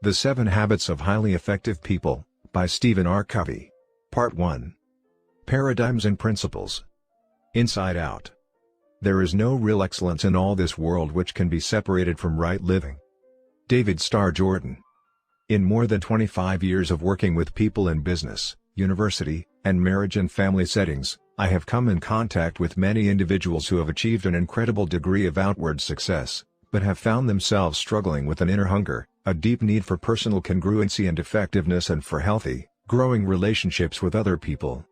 The 7 Habits of Highly Effective People, by Stephen R. Covey. Part 1. Paradigms and Principles. Inside Out. There is no real excellence in all this world which can be separated from right living. David Starr Jordan. In more than 25 years of working with people in business, university, and marriage and family settings, I have come in contact with many individuals who have achieved an incredible degree of outward success, but have found themselves struggling with an inner hunger, a deep need for personal congruency and effectiveness, and for healthy, growing relationships with other people.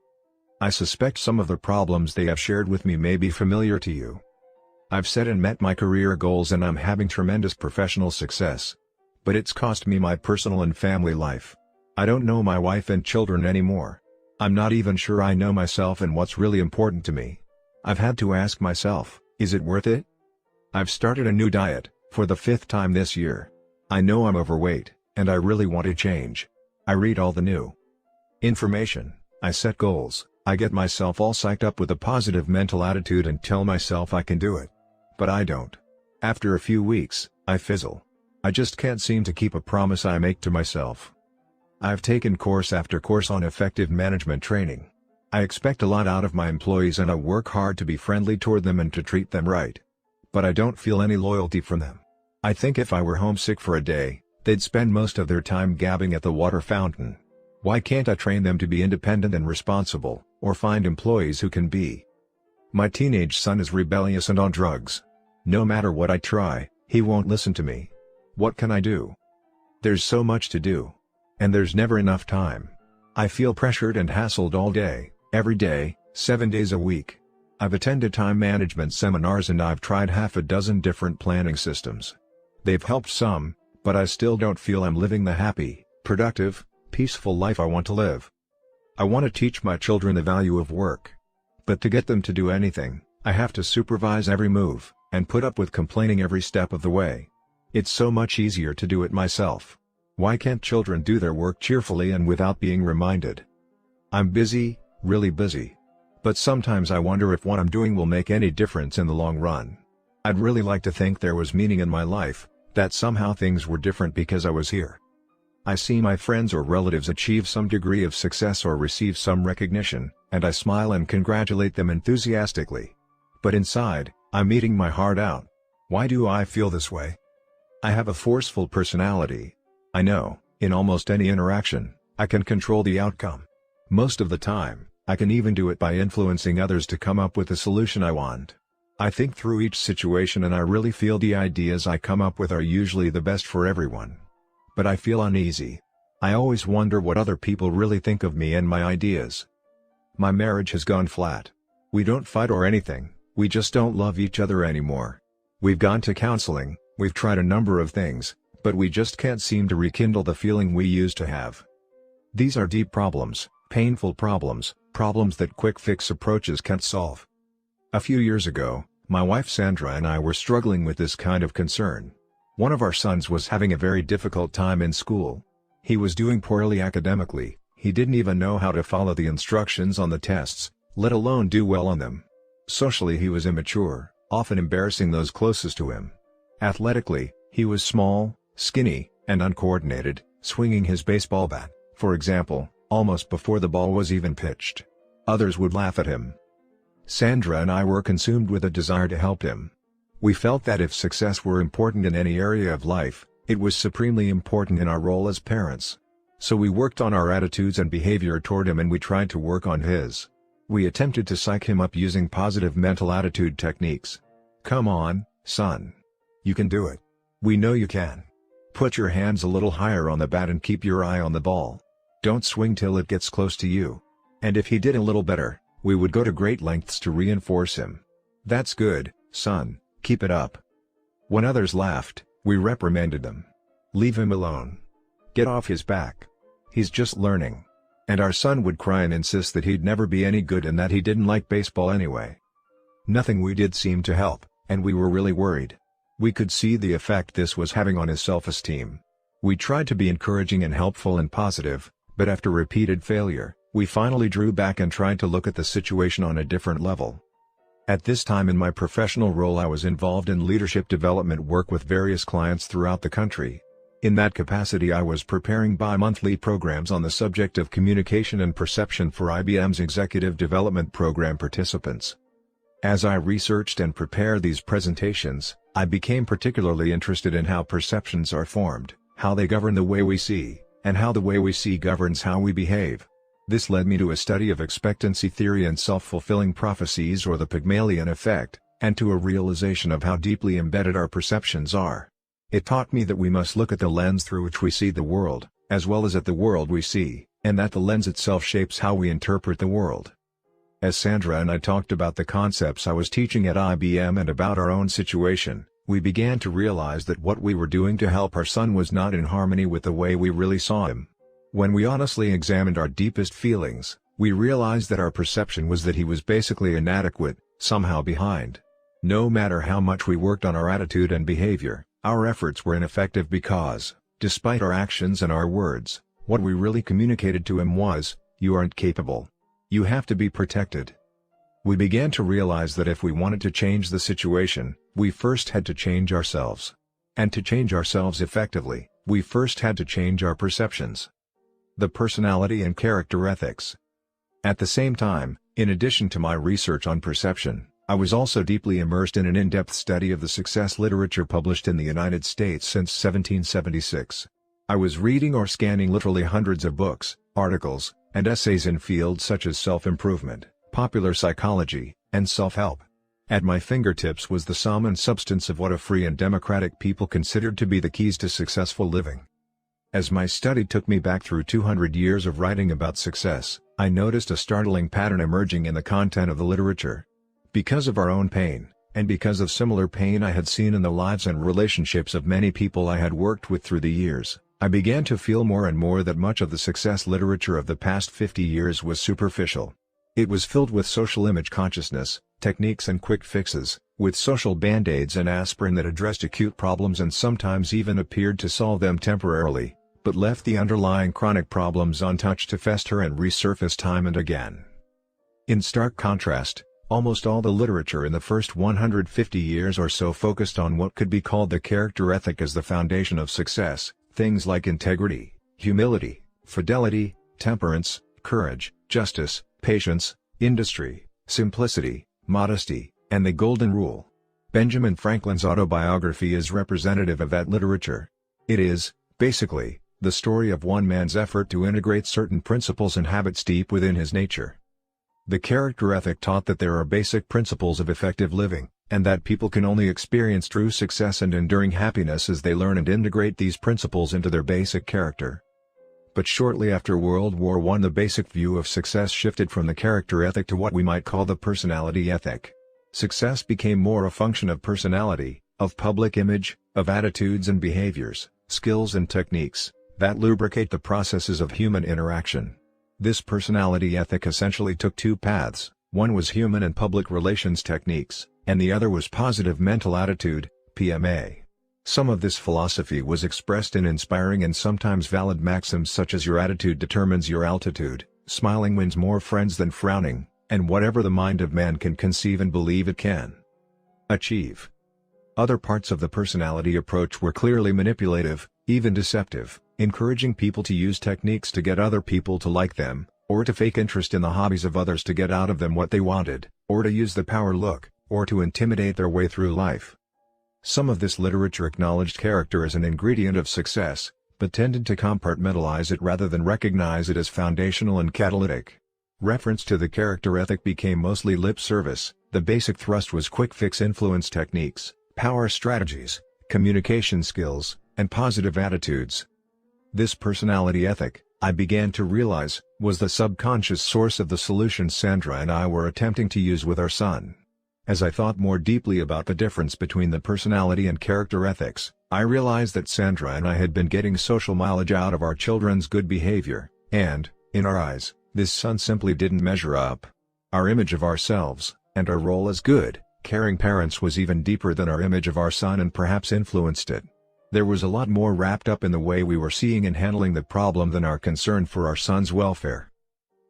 I suspect some of the problems they have shared with me may be familiar to you. I've set and met my career goals and I'm having tremendous professional success. But it's cost me my personal and family life. I don't know my wife and children anymore. I'm not even sure I know myself and what's really important to me. I've had to ask myself, is it worth it? I've started a new diet, for the 5th time this year. I know I'm overweight, and I really want to change. I read all the new information, I set goals, I get myself all psyched up with a positive mental attitude and tell myself I can do it. But I don't. After a few weeks, I fizzle. I just can't seem to keep a promise I make to myself. I've taken course after course on effective management training. I expect a lot out of my employees and I work hard to be friendly toward them and to treat them right. But I don't feel any loyalty from them. I think if I were homesick for a day, they'd spend most of their time gabbing at the water fountain. Why can't I train them to be independent and responsible, or find employees who can be? My teenage son is rebellious and on drugs. No matter what I try, he won't listen to me. What can I do? There's so much to do. And there's never enough time. I feel pressured and hassled all day, every day, 7 days a week. I've attended time management seminars and I've tried half a dozen different planning systems. They've helped some, but I still don't feel I'm living the happy, productive, peaceful life I want to live. I want to teach my children the value of work. But to get them to do anything, I have to supervise every move, and put up with complaining every step of the way. It's so much easier to do it myself. Why can't children do their work cheerfully and without being reminded? I'm busy, really busy. But sometimes I wonder if what I'm doing will make any difference in the long run. I'd really like to think there was meaning in my life, that somehow things were different because I was here. I see my friends or relatives achieve some degree of success or receive some recognition, and I smile and congratulate them enthusiastically. But inside, I'm eating my heart out. Why do I feel this way? I have a forceful personality. I know, in almost any interaction, I can control the outcome. Most of the time, I can even do it by influencing others to come up with the solution I want. I think through each situation and I really feel the ideas I come up with are usually the best for everyone. But I feel uneasy. I always wonder what other people really think of me and my ideas. My marriage has gone flat. We don't fight or anything, we just don't love each other anymore. We've gone to counseling, we've tried a number of things, but we just can't seem to rekindle the feeling we used to have. These are deep problems, painful problems, problems that quick fix approaches can't solve. A few years ago, my wife Sandra and I were struggling with this kind of concern. One of our sons was having a very difficult time in school. He was doing poorly academically, he didn't even know how to follow the instructions on the tests, let alone do well on them. Socially he was immature, often embarrassing those closest to him. Athletically, he was small, skinny, and uncoordinated, swinging his baseball bat, for example, almost before the ball was even pitched. Others would laugh at him. Sandra and I were consumed with a desire to help him. We felt that if success were important in any area of life, it was supremely important in our role as parents. So we worked on our attitudes and behavior toward him and we tried to work on his. We attempted to psych him up using positive mental attitude techniques. Come on, son. You can do it. We know you can. Put your hands a little higher on the bat and keep your eye on the ball. Don't swing till it gets close to you. And if he did a little better, we would go to great lengths to reinforce him. That's good, son, keep it up. When others laughed, we reprimanded them. Leave him alone. Get off his back. He's just learning. And our son would cry and insist that he'd never be any good and that he didn't like baseball anyway. Nothing we did seemed to help, and we were really worried. We could see the effect this was having on his self-esteem. We tried to be encouraging and helpful and positive, but after repeated failure, we finally drew back and tried to look at the situation on a different level. At this time in my professional role I was involved in leadership development work with various clients throughout the country. In that capacity I was preparing bi-monthly programs on the subject of communication and perception for IBM's Executive Development Program participants. As I researched and prepared these presentations, I became particularly interested in how perceptions are formed, how they govern the way we see, and how the way we see governs how we behave. This led me to a study of expectancy theory and self-fulfilling prophecies, or the Pygmalion effect, and to a realization of how deeply embedded our perceptions are. It taught me that we must look at the lens through which we see the world, as well as at the world we see, and that the lens itself shapes how we interpret the world. As Sandra and I talked about the concepts I was teaching at IBM and about our own situation, we began to realize that what we were doing to help our son was not in harmony with the way we really saw him. When we honestly examined our deepest feelings, we realized that our perception was that he was basically inadequate, somehow behind. No matter how much we worked on our attitude and behavior, our efforts were ineffective because, despite our actions and our words, what we really communicated to him was, "You aren't capable. You have to be protected." We began to realize that if we wanted to change the situation, we first had to change ourselves. And to change ourselves effectively, we first had to change our perceptions. The personality and character ethics. At the same time, in addition to my research on perception, I was also deeply immersed in an in-depth study of the success literature published in the United States since 1776. I was reading or scanning literally hundreds of books, articles, and essays in fields such as self-improvement, popular psychology, and self-help. At my fingertips was the sum and substance of what a free and democratic people considered to be the keys to successful living. As my study took me back through 200 years of writing about success, I noticed a startling pattern emerging in the content of the literature. Because of our own pain, and because of similar pain I had seen in the lives and relationships of many people I had worked with through the years, I began to feel more and more that much of the success literature of the past 50 years was superficial. It was filled with social image consciousness, techniques and quick fixes, with social band-aids and aspirin that addressed acute problems and sometimes even appeared to solve them temporarily, but left the underlying chronic problems untouched to fester and resurface time and again. In stark contrast, almost all the literature in the first 150 years or so focused on what could be called the character ethic as the foundation of success, things like integrity, humility, fidelity, temperance, courage, justice, patience, industry, simplicity, modesty, and the golden rule. Benjamin Franklin's autobiography is representative of that literature. It is, basically, the story of one man's effort to integrate certain principles and habits deep within his nature. The character ethic taught that there are basic principles of effective living, and that people can only experience true success and enduring happiness as they learn and integrate these principles into their basic character. But shortly after World War I, the basic view of success shifted from the character ethic to what we might call the personality ethic. Success became more a function of personality, of public image, of attitudes and behaviors, skills and techniques, that lubricate the processes of human interaction. This personality ethic essentially took two paths: one was human and public relations techniques, and the other was positive mental attitude, PMA. Some of this philosophy was expressed in inspiring and sometimes valid maxims such as "your attitude determines your altitude," "smiling wins more friends than frowning," and "whatever the mind of man can conceive and believe it can achieve." Other parts of the personality approach were clearly manipulative, even deceptive, encouraging people to use techniques to get other people to like them, or to fake interest in the hobbies of others to get out of them what they wanted, or to use the power look, or to intimidate their way through life. Some of this literature acknowledged character as an ingredient of success, but tended to compartmentalize it rather than recognize it as foundational and catalytic. Reference to the character ethic became mostly lip service. The basic thrust was quick fix influence techniques, power strategies, communication skills, and positive attitudes. This personality ethic, I began to realize, was the subconscious source of the solutions Sandra and I were attempting to use with our son. As I thought more deeply about the difference between the personality and character ethics, I realized that Sandra and I had been getting social mileage out of our children's good behavior, and, in our eyes, this son simply didn't measure up. Our image of ourselves, and our role as good, caring parents was even deeper than our image of our son and perhaps influenced it. There was a lot more wrapped up in the way we were seeing and handling the problem than our concern for our son's welfare.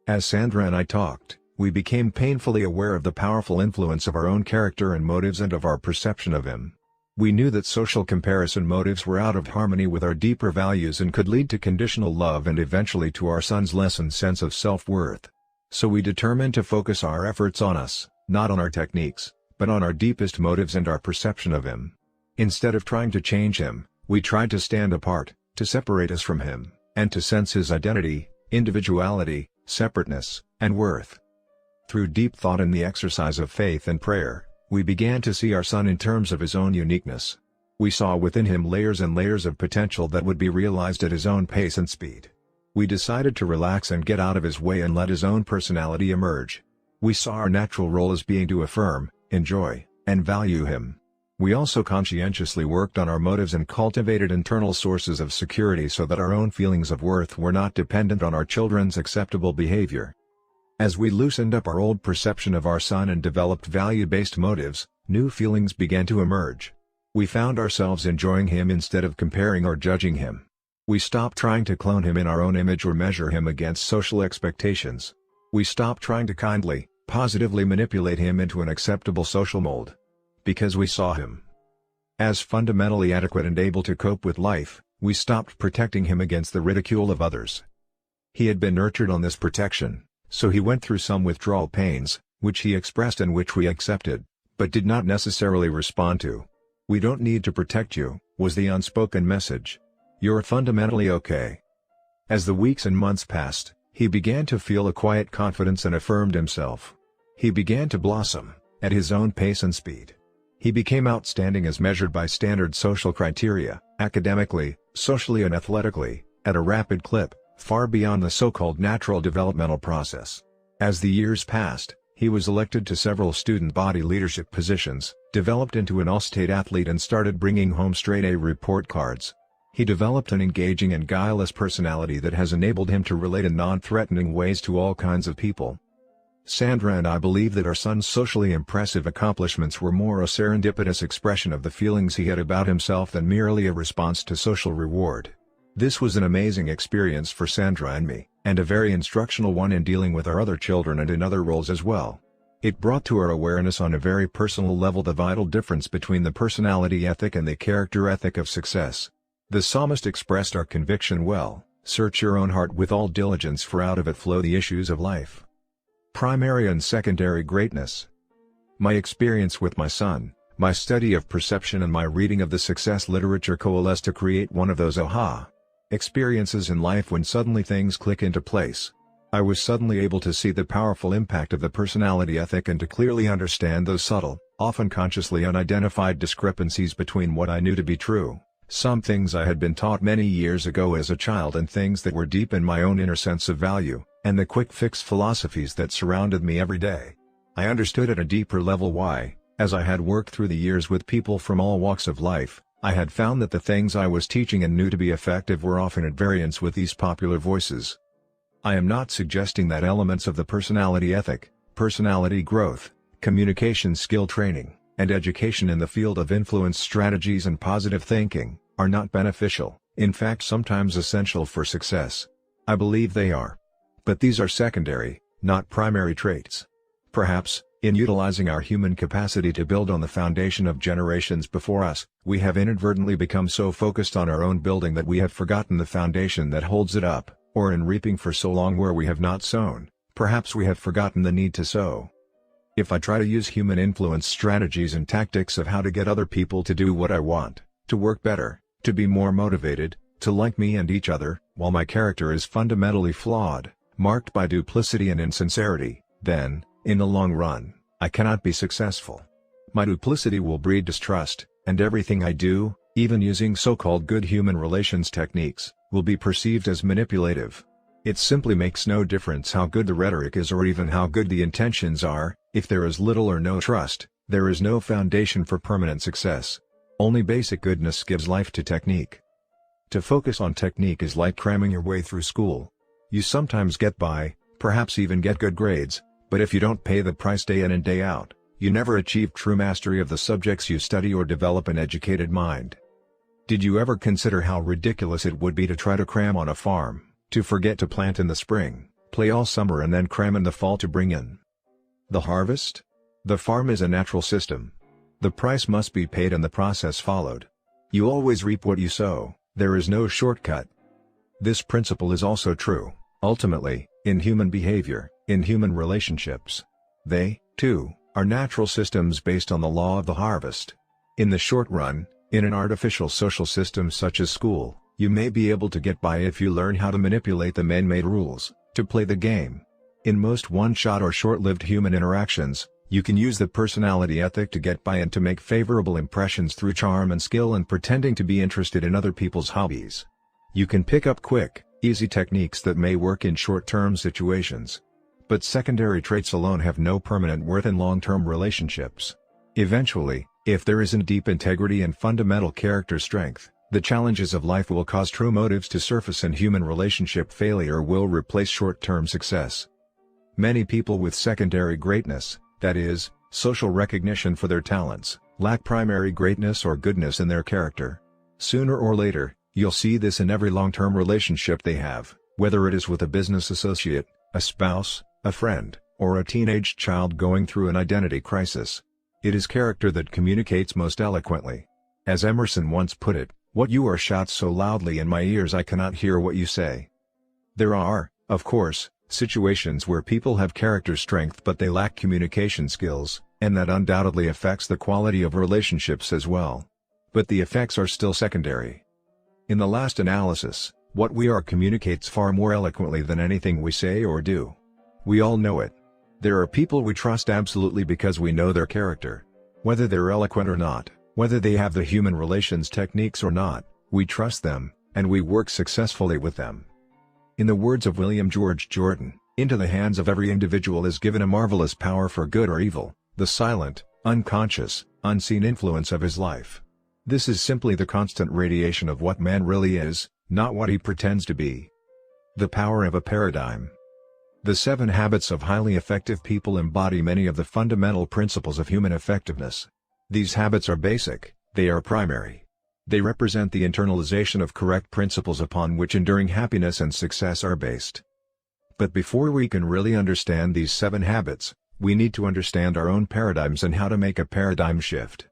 As Sandra and I talked, we became painfully aware of the powerful influence of our own character and motives and of our perception of him. We knew that social comparison motives were out of harmony with our deeper values and could lead to conditional love and eventually to our son's lessened sense of self-worth. So we determined to focus our efforts on us, not on our techniques, but on our deepest motives and our perception of him. Instead of trying to change him, we tried to stand apart, to separate us from him, and to sense his identity, individuality, separateness, and worth. Through deep thought and the exercise of faith and prayer, we began to see our son in terms of his own uniqueness. We saw within him layers and layers of potential that would be realized at his own pace and speed. We decided to relax and get out of his way and let his own personality emerge. We saw our natural role as being to affirm, enjoy, and value him. We also conscientiously worked on our motives and cultivated internal sources of security so that our own feelings of worth were not dependent on our children's acceptable behavior. As we loosened up our old perception of our son and developed value-based motives, new feelings began to emerge. We found ourselves enjoying him instead of comparing or judging him. We stopped trying to clone him in our own image or measure him against social expectations. We stopped trying to kindly, positively manipulate him into an acceptable social mold. Because we saw him as fundamentally adequate and able to cope with life, we stopped protecting him against the ridicule of others. He had been nurtured on this protection, so he went through some withdrawal pains, which he expressed and which we accepted, but did not necessarily respond to. "We don't need to protect you," was the unspoken message. "You're fundamentally okay." As the weeks and months passed, he began to feel a quiet confidence and affirmed himself. He began to blossom, at his own pace and speed. He became outstanding as measured by standard social criteria, academically, socially and athletically, at a rapid clip, far beyond the so-called natural developmental process. As the years passed, he was elected to several student body leadership positions, developed into an all-state athlete and started bringing home straight-A report cards. He developed an engaging and guileless personality that has enabled him to relate in non-threatening ways to all kinds of people. Sandra and I believe that our son's socially impressive accomplishments were more a serendipitous expression of the feelings he had about himself than merely a response to social reward. This was an amazing experience for Sandra and me, and a very instructional one in dealing with our other children and in other roles as well. It brought to our awareness on a very personal level the vital difference between the personality ethic and the character ethic of success. The psalmist expressed our conviction well: "Search your own heart with all diligence, for out of it flow the issues of life." Primary and secondary greatness. My experience with my son, my study of perception and my reading of the success literature coalesced to create one of those aha experiences in life when suddenly things click into place. I was suddenly able to see the powerful impact of the personality ethic and to clearly understand those subtle, often consciously unidentified discrepancies between what I knew to be true, some things I had been taught many years ago as a child and things that were deep in my own inner sense of value, and the quick-fix philosophies that surrounded me every day. I understood at a deeper level why, as I had worked through the years with people from all walks of life, I had found that the things I was teaching and knew to be effective were often at variance with these popular voices. I am not suggesting that elements of the personality ethic, personality growth, communication skill training, and education in the field of influence strategies and positive thinking, are not beneficial, in fact sometimes essential for success. I believe they are. But these are secondary, not primary traits. Perhaps, in utilizing our human capacity to build on the foundation of generations before us, we have inadvertently become so focused on our own building that we have forgotten the foundation that holds it up, or in reaping for so long where we have not sown, perhaps we have forgotten the need to sow. If I try to use human influence strategies and tactics of how to get other people to do what I want, to work better, to be more motivated, to like me and each other, while my character is fundamentally flawed, marked by duplicity and insincerity, then, in the long run, I cannot be successful. My duplicity will breed distrust, and everything I do, even using so-called good human relations techniques, will be perceived as manipulative. It simply makes no difference how good the rhetoric is or even how good the intentions are. If there is little or no trust, there is no foundation for permanent success. Only basic goodness gives life to technique. To focus on technique is like cramming your way through school. You sometimes get by, perhaps even get good grades, but if you don't pay the price day in and day out, you never achieve true mastery of the subjects you study or develop an educated mind. Did you ever consider how ridiculous it would be to try to cram on a farm, to forget to plant in the spring, play all summer and then cram in the fall to bring in the harvest? The farm is a natural system. The price must be paid and the process followed. You always reap what you sow, there is no shortcut. This principle is also true, ultimately, in human behavior, in human relationships. They, too, are natural systems based on the law of the harvest. In the short run, in an artificial social system such as school, you may be able to get by if you learn how to manipulate the man-made rules, to play the game. In most one-shot or short-lived human interactions, you can use the personality ethic to get by and to make favorable impressions through charm and skill and pretending to be interested in other people's hobbies. You can pick up quick, easy techniques that may work in short-term situations. But secondary traits alone have no permanent worth in long-term relationships. Eventually, if there isn't deep integrity and fundamental character strength, the challenges of life will cause true motives to surface and human relationship failure will replace short-term success. Many people with secondary greatness, that is, social recognition for their talents, lack primary greatness or goodness in their character. Sooner or later, you'll see this in every long-term relationship they have, whether it is with a business associate, a spouse, a friend, or a teenage child going through an identity crisis. It is character that communicates most eloquently. As Emerson once put it, "What you are shouts so loudly in my ears I cannot hear what you say." There are, of course, situations where people have character strength but they lack communication skills, and that undoubtedly affects the quality of relationships as well. But the effects are still secondary. In the last analysis, what we are communicates far more eloquently than anything we say or do. We all know it. There are people we trust absolutely because we know their character. Whether they're eloquent or not, whether they have the human relations techniques or not, we trust them, and we work successfully with them. In the words of William George Jordan, "Into the hands of every individual is given a marvelous power for good or evil, the silent, unconscious, unseen influence of his life." This is simply the constant radiation of what man really is, not what he pretends to be. The power of a paradigm. The 7 habits of highly effective people embody many of the fundamental principles of human effectiveness. These habits are basic, they are primary. They represent the internalization of correct principles upon which enduring happiness and success are based. But before we can really understand these 7 habits, we need to understand our own paradigms and how to make a paradigm shift.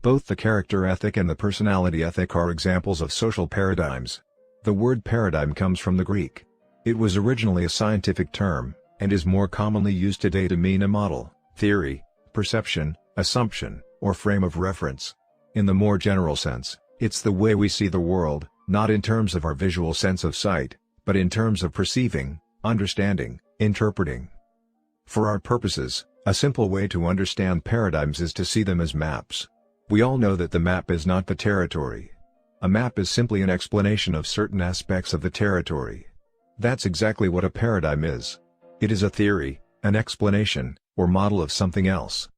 Both the character ethic and the personality ethic are examples of social paradigms. The word paradigm comes from the Greek. It was originally a scientific term, and is more commonly used today to mean a model, theory, perception, assumption, or frame of reference. In the more general sense, it's the way we see the world, not in terms of our visual sense of sight, but in terms of perceiving, understanding, interpreting. For our purposes, a simple way to understand paradigms is to see them as maps. We all know that the map is not the territory. A map is simply an explanation of certain aspects of the territory. That's exactly what a paradigm is. It is a theory, an explanation, or model of something else.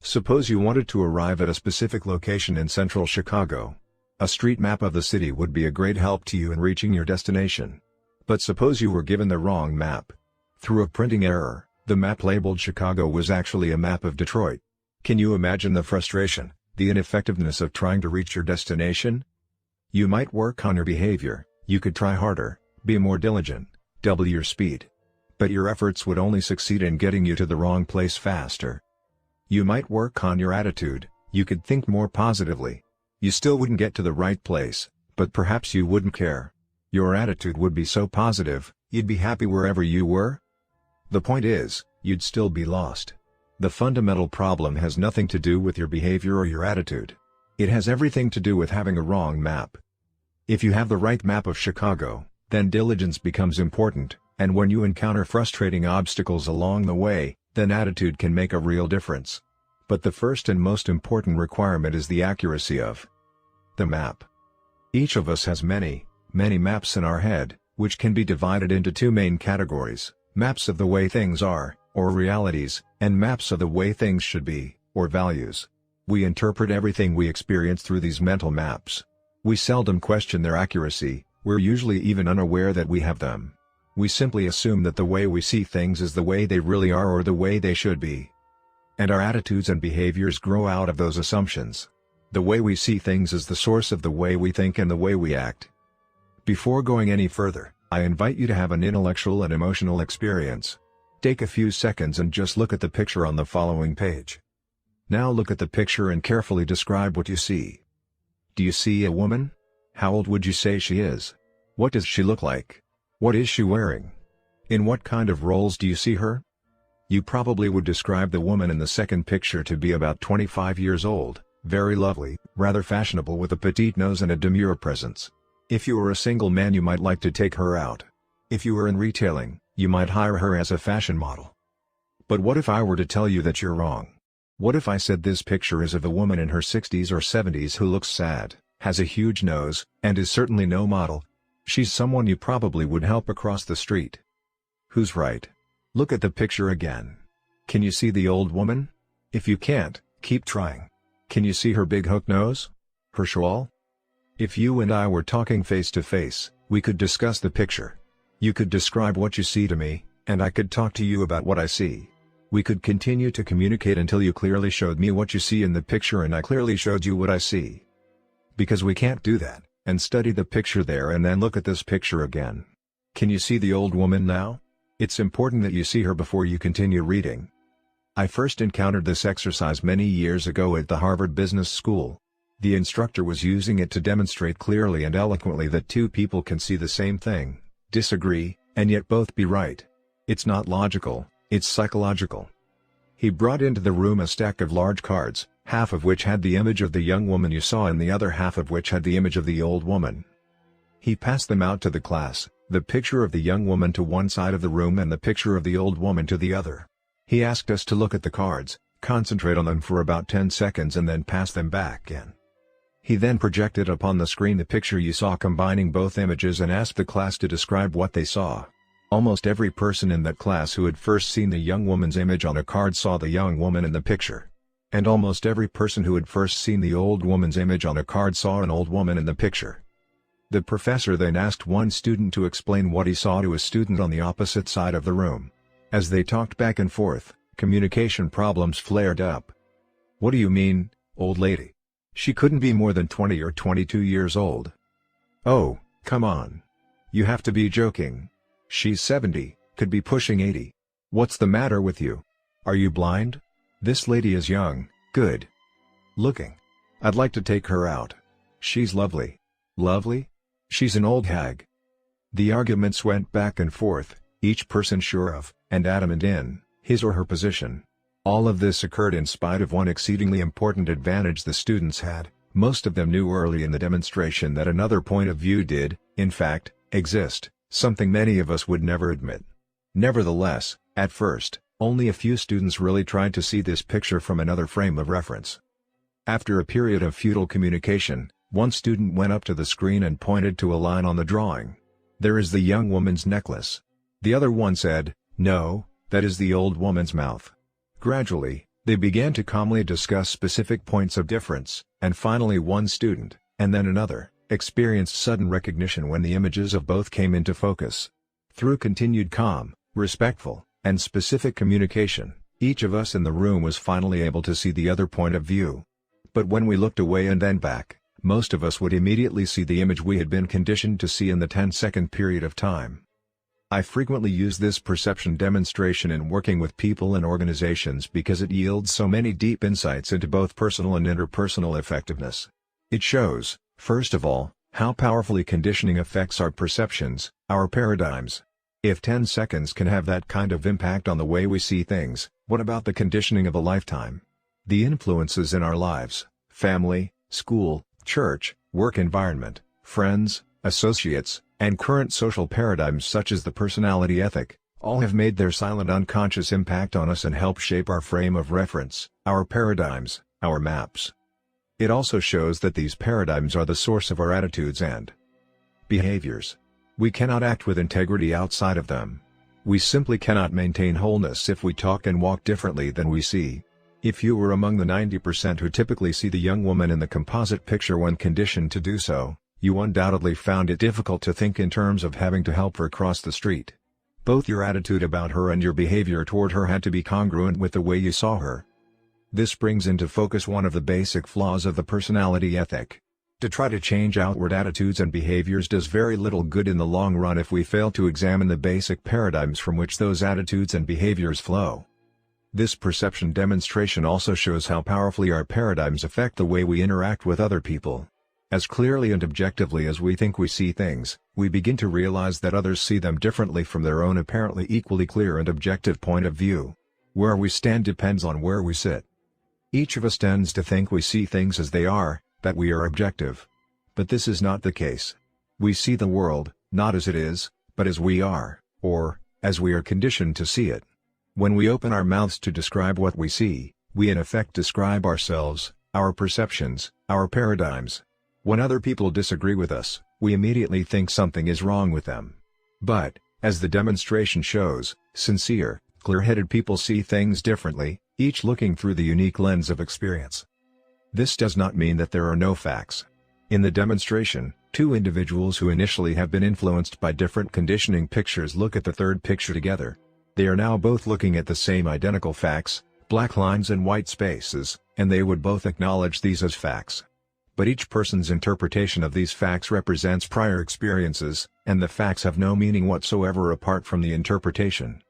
Suppose you wanted to arrive at a specific location in central Chicago. A street map of the city would be a great help to you in reaching your destination. But suppose you were given the wrong map. Through a printing error, the map labeled Chicago was actually a map of Detroit. Can you imagine the frustration, the ineffectiveness of trying to reach your destination? You might work on your behavior, you could try harder, be more diligent, double your speed. But your efforts would only succeed in getting you to the wrong place faster. You might work on your attitude, you could think more positively. You still wouldn't get to the right place, but perhaps you wouldn't care. Your attitude would be so positive, you'd be happy wherever you were. The point is, you'd still be lost. The fundamental problem has nothing to do with your behavior or your attitude. It has everything to do with having a wrong map. If you have the right map of Chicago, then diligence becomes important, and when you encounter frustrating obstacles along the way, then attitude can make a real difference. But the first and most important requirement is the accuracy of the map. Each of us has many maps in our head, which can be divided into 2 main categories: maps of the way things are, or realities, and maps of the way things should be, or values. We interpret everything we experience through these mental maps. We seldom question their accuracy, we're usually even unaware that we have them. We simply assume that the way we see things is the way they really are or the way they should be. And our attitudes and behaviors grow out of those assumptions. The way we see things is the source of the way we think and the way we act. Before going any further, I invite you to have an intellectual and emotional experience. Take a few seconds and just look at the picture on the following page. Now look at the picture and carefully describe what you see. Do you see a woman? How old would you say she is? What does she look like? What is she wearing? In what kind of roles do you see her? You probably would describe the woman in the second picture to be about 25 years old, very lovely, rather fashionable with a petite nose and a demure presence. If you were a single man you might like to take her out. If you were in retailing, you might hire her as a fashion model. But what if I were to tell you that you're wrong? What if I said this picture is of a woman in her 60s or 70s who looks sad, has a huge nose, and is certainly no model? She's someone you probably would help across the street. Who's right? Look at the picture again. Can you see the old woman? If you can't, keep trying. Can you see her big hook nose? Her shawl? If you and I were talking face to face, we could discuss the picture. You could describe what you see to me, and I could talk to you about what I see. We could continue to communicate until you clearly showed me what you see in the picture and I clearly showed you what I see. Because we can't do that, and study the picture there and then look at this picture again. Can you see the old woman now? It's important that you see her before you continue reading. I first encountered this exercise many years ago at the Harvard Business School. The instructor was using it to demonstrate clearly and eloquently that two people can see the same thing, disagree, and yet both be right. It's not logical, it's psychological. He brought into the room a stack of large cards, half of which had the image of the young woman you saw and the other half of which had the image of the old woman. He passed them out to the class, the picture of the young woman to one side of the room and the picture of the old woman to the other. He asked us to look at the cards, concentrate on them for about 10 seconds and then pass them back in. He then projected upon the screen the picture you saw combining both images and asked the class to describe what they saw. Almost every person in that class who had first seen the young woman's image on a card saw the young woman in the picture. And almost every person who had first seen the old woman's image on a card saw an old woman in the picture. The professor then asked one student to explain what he saw to a student on the opposite side of the room. As they talked back and forth, communication problems flared up. "What do you mean, old lady? She couldn't be more than 20 or 22 years old." "Oh, come on. You have to be joking. She's 70, could be pushing 80. What's the matter with you? Are you blind? This lady is young, good looking. I'd like to take her out. She's lovely." "Lovely? She's an old hag." The arguments went back and forth, each person sure of, and adamant in, his or her position. All of this occurred in spite of one exceedingly important advantage the students had. Most of them knew early in the demonstration that another point of view did, in fact, exist, something many of us would never admit. Nevertheless, at first, only a few students really tried to see this picture from another frame of reference. After a period of futile communication, one student went up to the screen and pointed to a line on the drawing. "There is the young woman's necklace." The other one said, "No, that is the old woman's mouth." Gradually, they began to calmly discuss specific points of difference, and finally one student, and then another, experienced sudden recognition when the images of both came into focus. Through continued calm, respectful, and specific communication, each of us in the room was finally able to see the other point of view. But when we looked away and then back, most of us would immediately see the image we had been conditioned to see in the 10-second period of time. I frequently use this perception demonstration in working with people and organizations because it yields so many deep insights into both personal and interpersonal effectiveness. It shows, first of all, how powerfully conditioning affects our perceptions, our paradigms. If 10 seconds can have that kind of impact on the way we see things, what about the conditioning of a lifetime? The influences in our lives, family, school, church, work environment, friends, associates, and current social paradigms such as the personality ethic, all have made their silent unconscious impact on us and help shape our frame of reference, our paradigms, our maps. It also shows that these paradigms are the source of our attitudes and behaviors. We cannot act with integrity outside of them. We simply cannot maintain wholeness if we talk and walk differently than we see. If you were among the 90% who typically see the young woman in the composite picture when conditioned to do so, you undoubtedly found it difficult to think in terms of having to help her cross the street. Both your attitude about her and your behavior toward her had to be congruent with the way you saw her. This brings into focus one of the basic flaws of the personality ethic. To try to change outward attitudes and behaviors does very little good in the long run if we fail to examine the basic paradigms from which those attitudes and behaviors flow. This perception demonstration also shows how powerfully our paradigms affect the way we interact with other people. As clearly and objectively as we think we see things, we begin to realize that others see them differently from their own apparently equally clear and objective point of view. Where we stand depends on where we sit. Each of us tends to think we see things as they are, that we are objective. But this is not the case. We see the world, not as it is, but as we are, or, as we are conditioned to see it. When we open our mouths to describe what we see, we in effect describe ourselves, our perceptions, our paradigms. When other people disagree with us, we immediately think something is wrong with them. But, as the demonstration shows, sincere, clear-headed people see things differently, each looking through the unique lens of experience. This does not mean that there are no facts. In the demonstration, two individuals who initially have been influenced by different conditioning pictures look at the third picture together. They are now both looking at the same identical facts, black lines and white spaces, and they would both acknowledge these as facts. But each person's interpretation of these facts represents prior experiences, and the facts have no meaning whatsoever apart from the interpretation.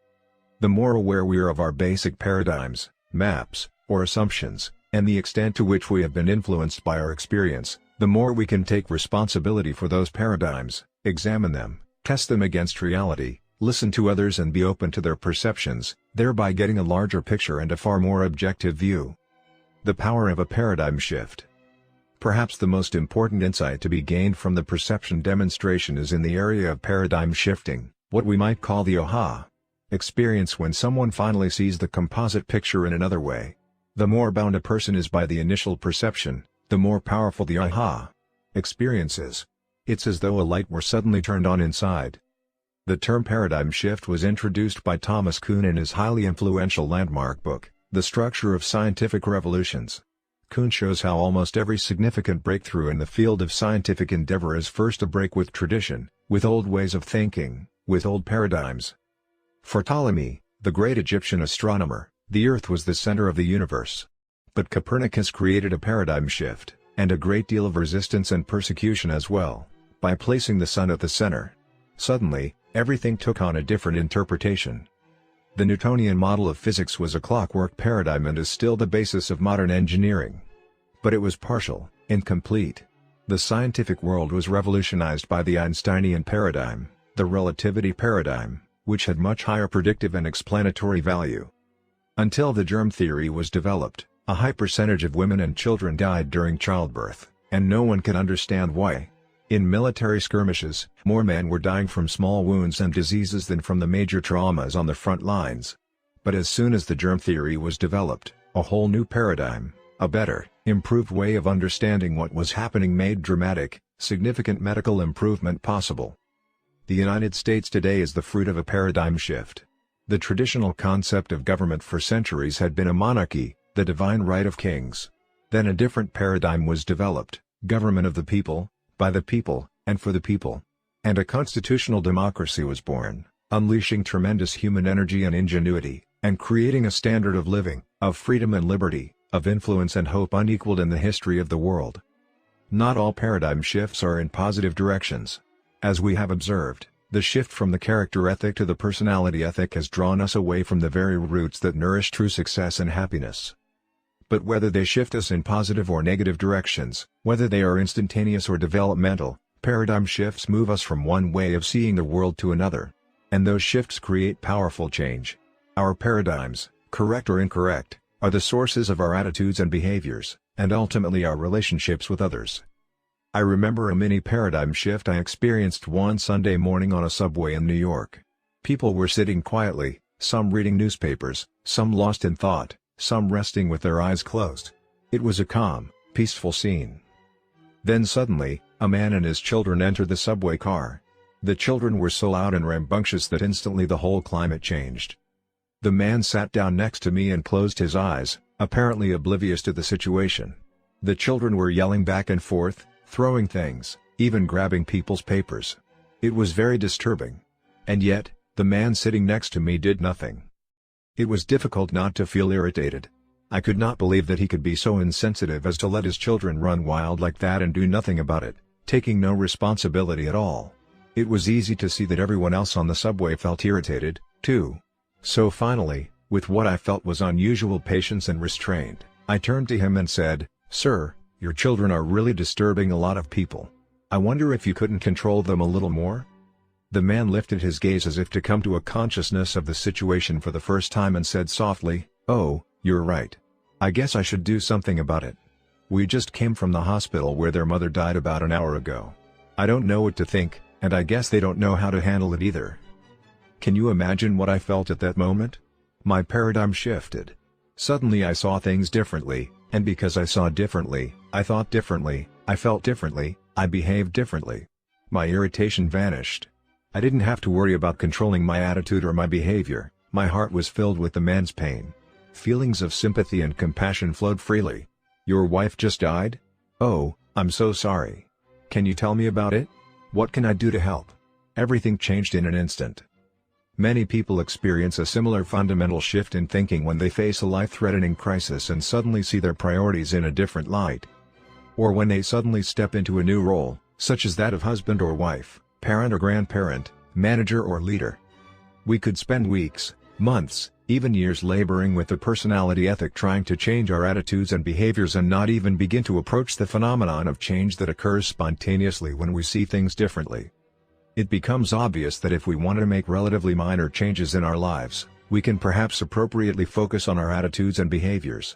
The more aware we are of our basic paradigms, maps, or assumptions, and the extent to which we have been influenced by our experience, the more we can take responsibility for those paradigms, examine them, test them against reality, listen to others and be open to their perceptions, thereby getting a larger picture and a far more objective view. The power of a paradigm shift. Perhaps the most important insight to be gained from the perception demonstration is in the area of paradigm shifting, what we might call the aha experience when someone finally sees the composite picture in another way. The more bound a person is by the initial perception, the more powerful the aha experience is. It's as though a light were suddenly turned on inside. The term paradigm shift was introduced by Thomas Kuhn in his highly influential landmark book, The Structure of Scientific Revolutions. Kuhn shows how almost every significant breakthrough in the field of scientific endeavor is first a break with tradition, with old ways of thinking, with old paradigms. For Ptolemy, the great Egyptian astronomer, the Earth was the center of the universe. But Copernicus created a paradigm shift, and a great deal of resistance and persecution as well, by placing the sun at the center. Suddenly, everything took on a different interpretation. The Newtonian model of physics was a clockwork paradigm and is still the basis of modern engineering. But it was partial, incomplete. The scientific world was revolutionized by the Einsteinian paradigm, the relativity paradigm, which had much higher predictive and explanatory value. Until the germ theory was developed, a high percentage of women and children died during childbirth, and no one can understand why. In military skirmishes, more men were dying from small wounds and diseases than from the major traumas on the front lines. But as soon as the germ theory was developed, a whole new paradigm, a better, improved way of understanding what was happening made dramatic, significant medical improvement possible. The United States today is the fruit of a paradigm shift. The traditional concept of government for centuries had been a monarchy, the divine right of kings. Then a different paradigm was developed, government of the people, by the people, and for the people. And a constitutional democracy was born, unleashing tremendous human energy and ingenuity, and creating a standard of living, of freedom and liberty, of influence and hope unequaled in the history of the world. Not all paradigm shifts are in positive directions. As we have observed, the shift from the character ethic to the personality ethic has drawn us away from the very roots that nourish true success and happiness. But whether they shift us in positive or negative directions, whether they are instantaneous or developmental, paradigm shifts move us from one way of seeing the world to another. And those shifts create powerful change. Our paradigms, correct or incorrect, are the sources of our attitudes and behaviors, and ultimately our relationships with others. I remember a mini paradigm shift I experienced one Sunday morning on a subway in New York. People were sitting quietly, some reading newspapers, some lost in thought, some resting with their eyes closed. It was a calm, peaceful scene. Then suddenly, a man and his children entered the subway car. The children were so loud and rambunctious that instantly the whole climate changed. The man sat down next to me and closed his eyes, apparently oblivious to the situation. The children were yelling back and forth, throwing things, even grabbing people's papers. It was very disturbing. And yet, the man sitting next to me did nothing. It was difficult not to feel irritated. I could not believe that he could be so insensitive as to let his children run wild like that and do nothing about it, taking no responsibility at all. It was easy to see that everyone else on the subway felt irritated, too. So finally, With what I felt was unusual patience and restraint, I turned to him and said, "Sir, your children are really disturbing a lot of people. I wonder if you couldn't control them a little more?" The man lifted his gaze as if to come to a consciousness of the situation for the first time and said softly, "Oh, you're right. I guess I should do something about it. We just came from the hospital where their mother died about an hour ago. I don't know what to think, and I guess they don't know how to handle it either." Can you imagine what I felt at that moment? My paradigm shifted. Suddenly I saw things differently, and because I saw differently, I thought differently, I felt differently, I behaved differently. My irritation vanished. I didn't have to worry about controlling my attitude or my behavior. My heart was filled with the man's pain. Feelings of sympathy and compassion flowed freely. "Your wife just died? Oh, I'm so sorry. Can you tell me about it? What can I do to help?" Everything changed in an instant. Many people experience a similar fundamental shift in thinking when they face a life-threatening crisis and suddenly see their priorities in a different light. Or when they suddenly step into a new role, such as that of husband or wife, parent or grandparent, manager or leader. We could spend weeks, months, even years laboring with the personality ethic trying to change our attitudes and behaviors and not even begin to approach the phenomenon of change that occurs spontaneously when we see things differently. It becomes obvious that if we want to make relatively minor changes in our lives, we can perhaps appropriately focus on our attitudes and behaviors.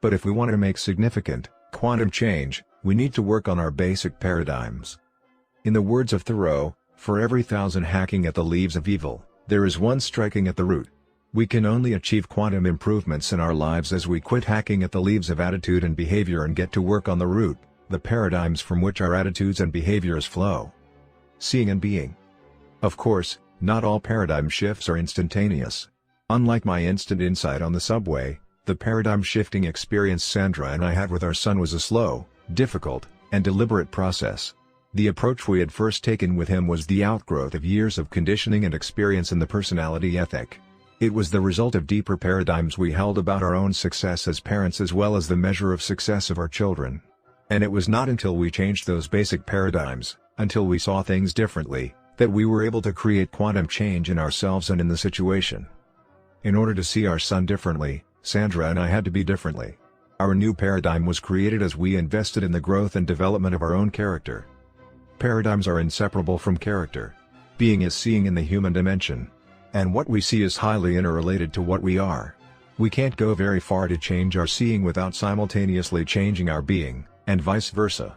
But if we want to make significant, quantum change, we need to work on our basic paradigms. In the words of Thoreau, "For every 1,000 hacking at the leaves of evil, there is one striking at the root." We can only achieve quantum improvements in our lives as we quit hacking at the leaves of attitude and behavior and get to work on the root, the paradigms from which our attitudes and behaviors flow. Seeing and being. Of course, not all paradigm shifts are instantaneous. Unlike my instant insight on the subway, the paradigm shifting experience Sandra and I had with our son was a slow, difficult, and deliberate process. The approach we had first taken with him was the outgrowth of years of conditioning and experience in the personality ethic. It was the result of deeper paradigms we held about our own success as parents as well as the measure of success of our children. And it was not until we changed those basic paradigms, until we saw things differently, that we were able to create quantum change in ourselves and in the situation. In order to see our son differently, Sandra and I had to be differently. Our new paradigm was created as we invested in the growth and development of our own character. Paradigms are inseparable from character. Being is seeing in the human dimension. And what we see is highly interrelated to what we are. We can't go very far to change our seeing without simultaneously changing our being, and vice versa.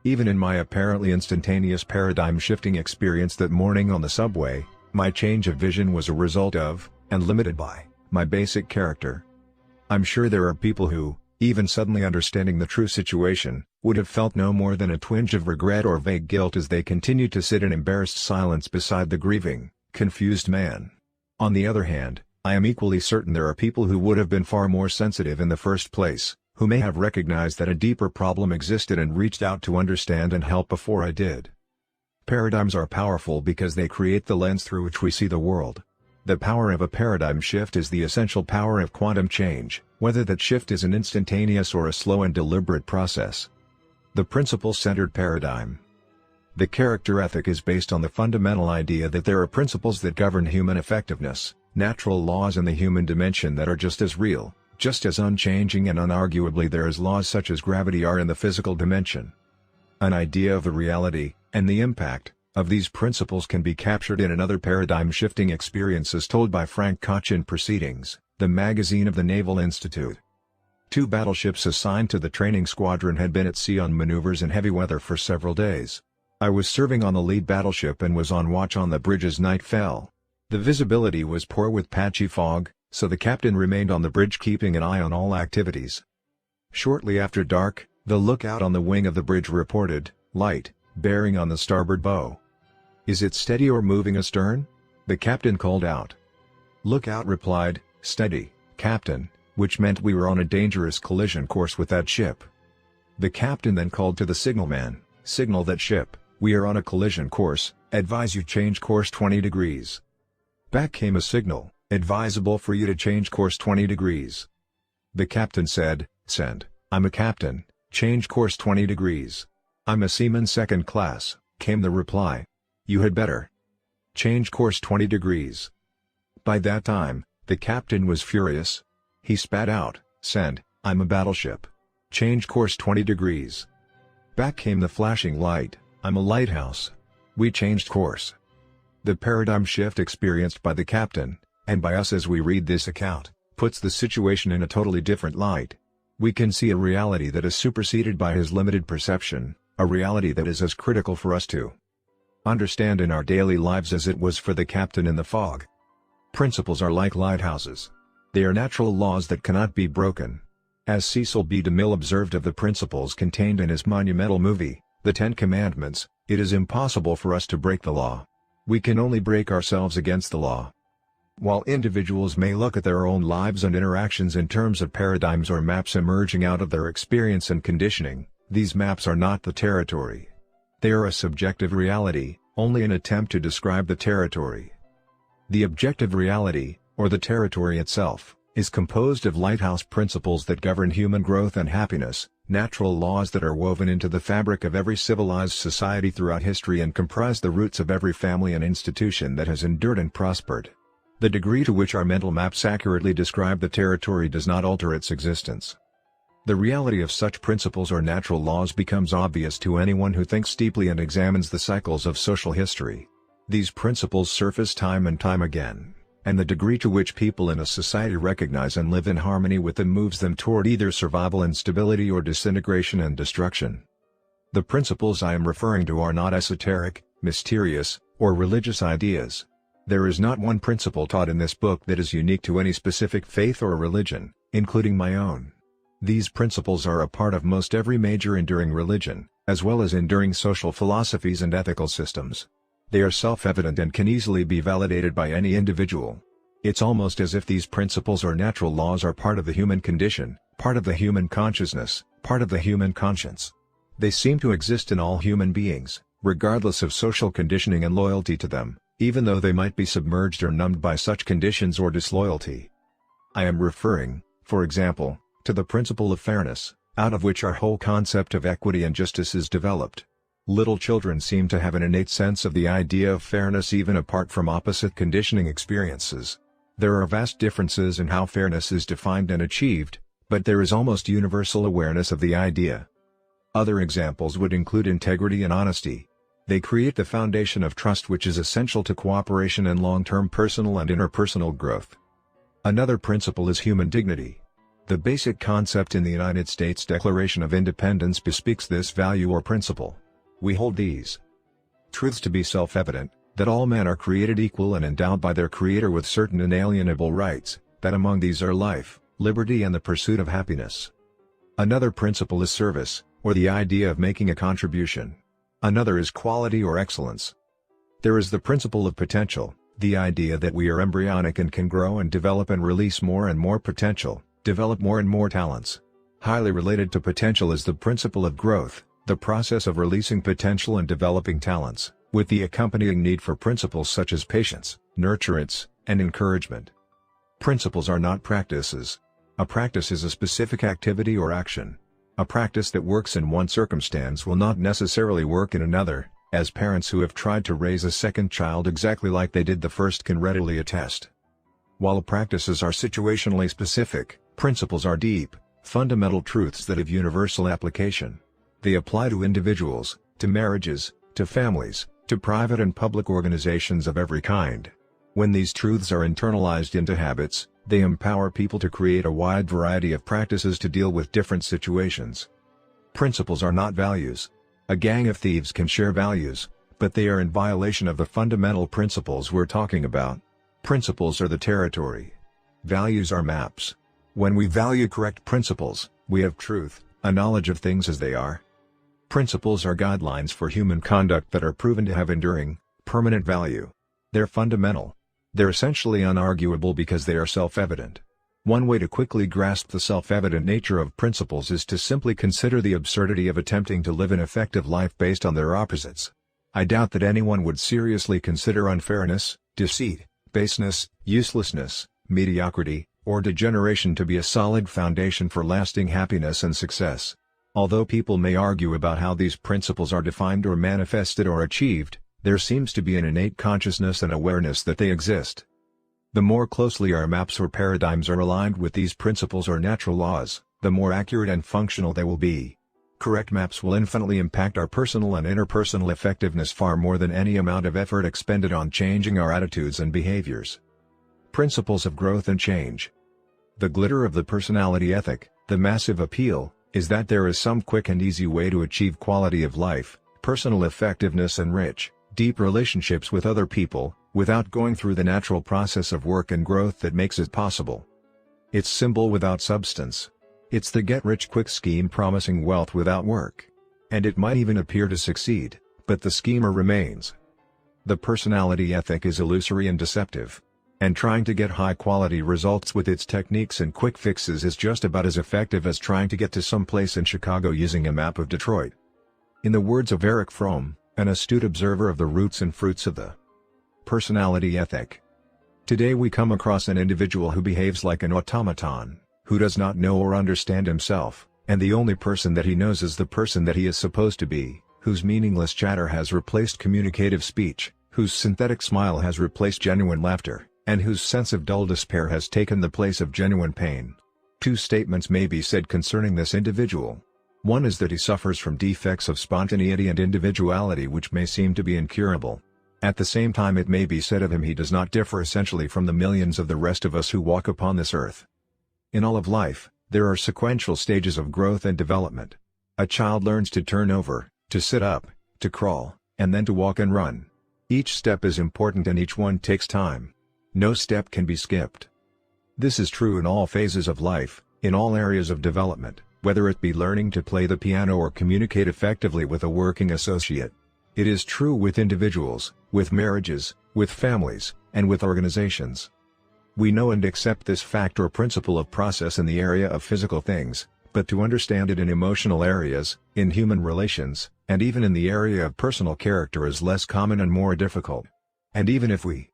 Even in my apparently instantaneous paradigm-shifting experience that morning on the subway, my change of vision was a result of, and limited by, my basic character. I'm sure there are people who, even suddenly understanding the true situation, would have felt no more than a twinge of regret or vague guilt as they continued to sit in embarrassed silence beside the grieving, confused man. On the other hand, I am equally certain there are people who would have been far more sensitive in the first place, who may have recognized that a deeper problem existed and reached out to understand and help before I did. Paradigms are powerful because they create the lens through which we see the world. The power of a paradigm shift is the essential power of quantum change, whether that shift is an instantaneous or a slow and deliberate process. The principle-centered paradigm. The character ethic is based on the fundamental idea that there are principles that govern human effectiveness, natural laws in the human dimension that are just as real, just as unchanging and unarguably there as laws such as gravity are in the physical dimension. An idea of the reality, and the impact, of these principles can be captured in another paradigm-shifting experience as told by Frank Koch in Proceedings, the magazine of the Naval Institute. 2 battleships assigned to the training squadron had been at sea on maneuvers in heavy weather for several days. I was serving on the lead battleship and was on watch on the bridge as night fell. The visibility was poor with patchy fog, so the captain remained on the bridge keeping an eye on all activities. Shortly after dark, the lookout on the wing of the bridge reported, "Light, bearing on the starboard bow." "Is it steady or moving astern?" the captain called out. Lookout replied, "Steady, Captain," which meant we were on a dangerous collision course with that ship. The captain then called to the signalman, "Signal that ship, we are on a collision course, advise you change course 20 degrees. Back came a signal, "Advisable for you to change course 20 degrees. The captain said, "Send, I'm a captain, change course 20 degrees. "I'm a seaman second class," came the reply. "You had better change course 20 degrees. By that time, The captain was furious. He spat out, "Send, I'm a battleship. Change course 20 degrees." Back came the flashing light, "I'm a lighthouse." We changed course. The paradigm shift experienced by the captain, and by us as we read this account, puts the situation in a totally different light. We can see a reality that is superseded by his limited perception, a reality that is as critical for us to understand in our daily lives as it was for the captain in the fog. Principles are like lighthouses. They are natural laws that cannot be broken. As Cecil B. DeMille observed of the principles contained in his monumental movie, The Ten Commandments, it is impossible for us to break the law. We can only break ourselves against the law. While individuals may look at their own lives and interactions in terms of paradigms or maps emerging out of their experience and conditioning, these maps are not the territory. They are a subjective reality, only an attempt to describe the territory. The objective reality, or the territory itself, is composed of lighthouse principles that govern human growth and happiness, natural laws that are woven into the fabric of every civilized society throughout history and comprise the roots of every family and institution that has endured and prospered. The degree to which our mental maps accurately describe the territory does not alter its existence. The reality of such principles or natural laws becomes obvious to anyone who thinks deeply and examines the cycles of social history. These principles surface time and time again, and the degree to which people in a society recognize and live in harmony with them moves them toward either survival and stability or disintegration and destruction. The principles I am referring to are not esoteric, mysterious, or religious ideas. There is not one principle taught in this book that is unique to any specific faith or religion, including my own. These principles are a part of most every major enduring religion, as well as enduring social philosophies and ethical systems. They are self-evident and can easily be validated by any individual. It's almost as if these principles or natural laws are part of the human condition, part of the human consciousness, part of the human conscience. They seem to exist in all human beings, regardless of social conditioning and loyalty to them, even though they might be submerged or numbed by such conditions or disloyalty. I am referring, for example, to the principle of fairness, out of which our whole concept of equity and justice is developed. Little children seem to have an innate sense of the idea of fairness even apart from opposite conditioning experiences. There are vast differences in how fairness is defined and achieved, but there is almost universal awareness of the idea. Other examples would include integrity and honesty. They create the foundation of trust which is essential to cooperation and long-term personal and interpersonal growth. Another principle is human dignity. The basic concept in the United States Declaration of Independence bespeaks this value or principle. We hold these truths to be self-evident, that all men are created equal and endowed by their Creator with certain inalienable rights, that among these are life, liberty and the pursuit of happiness. Another principle is service, or the idea of making a contribution. Another is quality or excellence. There is the principle of potential, the idea that we are embryonic and can grow and develop and release more and more potential, develop more and more talents. Highly related to potential is the principle of growth, the process of releasing potential and developing talents, with the accompanying need for principles such as patience, nurturance, and encouragement. Principles are not practices. A practice is a specific activity or action. A practice that works in one circumstance will not necessarily work in another, as parents who have tried to raise a second child exactly like they did the first can readily attest. While practices are situationally specific, principles are deep, fundamental truths that have universal application. They apply to individuals, to marriages, to families, to private and public organizations of every kind. When these truths are internalized into habits, they empower people to create a wide variety of practices to deal with different situations. Principles are not values. A gang of thieves can share values, but they are in violation of the fundamental principles we're talking about. Principles are the territory. Values are maps. When we value correct principles, we have truth, a knowledge of things as they are. Principles are guidelines for human conduct that are proven to have enduring, permanent value. They're fundamental. They're essentially unarguable because they are self-evident. One way to quickly grasp the self-evident nature of principles is to simply consider the absurdity of attempting to live an effective life based on their opposites. I doubt that anyone would seriously consider unfairness, deceit, baseness, uselessness, mediocrity, or degeneration to be a solid foundation for lasting happiness and success. Although people may argue about how these principles are defined or manifested or achieved, there seems to be an innate consciousness and awareness that they exist. The more closely our maps or paradigms are aligned with these principles or natural laws, the more accurate and functional they will be. Correct maps will infinitely impact our personal and interpersonal effectiveness far more than any amount of effort expended on changing our attitudes and behaviors. Principles of growth and change. The glitter of the personality ethic, the massive appeal, is that there is some quick and easy way to achieve quality of life, personal effectiveness and rich, deep relationships with other people, without going through the natural process of work and growth that makes it possible. It's simple without substance. It's the get-rich-quick scheme promising wealth without work. And it might even appear to succeed, but the schemer remains. The personality ethic is illusory and deceptive. And trying to get high-quality results with its techniques and quick fixes is just about as effective as trying to get to some place in Chicago using a map of Detroit. In the words of Erich Fromm, an astute observer of the roots and fruits of the personality ethic. Today we come across an individual who behaves like an automaton, who does not know or understand himself, and the only person that he knows is the person that he is supposed to be, whose meaningless chatter has replaced communicative speech, whose synthetic smile has replaced genuine laughter, and whose sense of dull despair has taken the place of genuine pain. Two statements may be said concerning this individual. One is that he suffers from defects of spontaneity and individuality which may seem to be incurable. At the same time it may be said of him he does not differ essentially from the millions of the rest of us who walk upon this earth. In all of life, there are sequential stages of growth and development. A child learns to turn over, to sit up, to crawl, and then to walk and run. Each step is important and each one takes time. No step can be skipped. This is true in all phases of life, in all areas of development, whether it be learning to play the piano or communicate effectively with a working associate. It is true with individuals, with marriages, with families, and with organizations. We know and accept this fact or principle of process in the area of physical things, but to understand it in emotional areas, in human relations, and even in the area of personal character is less common and more difficult. And even if we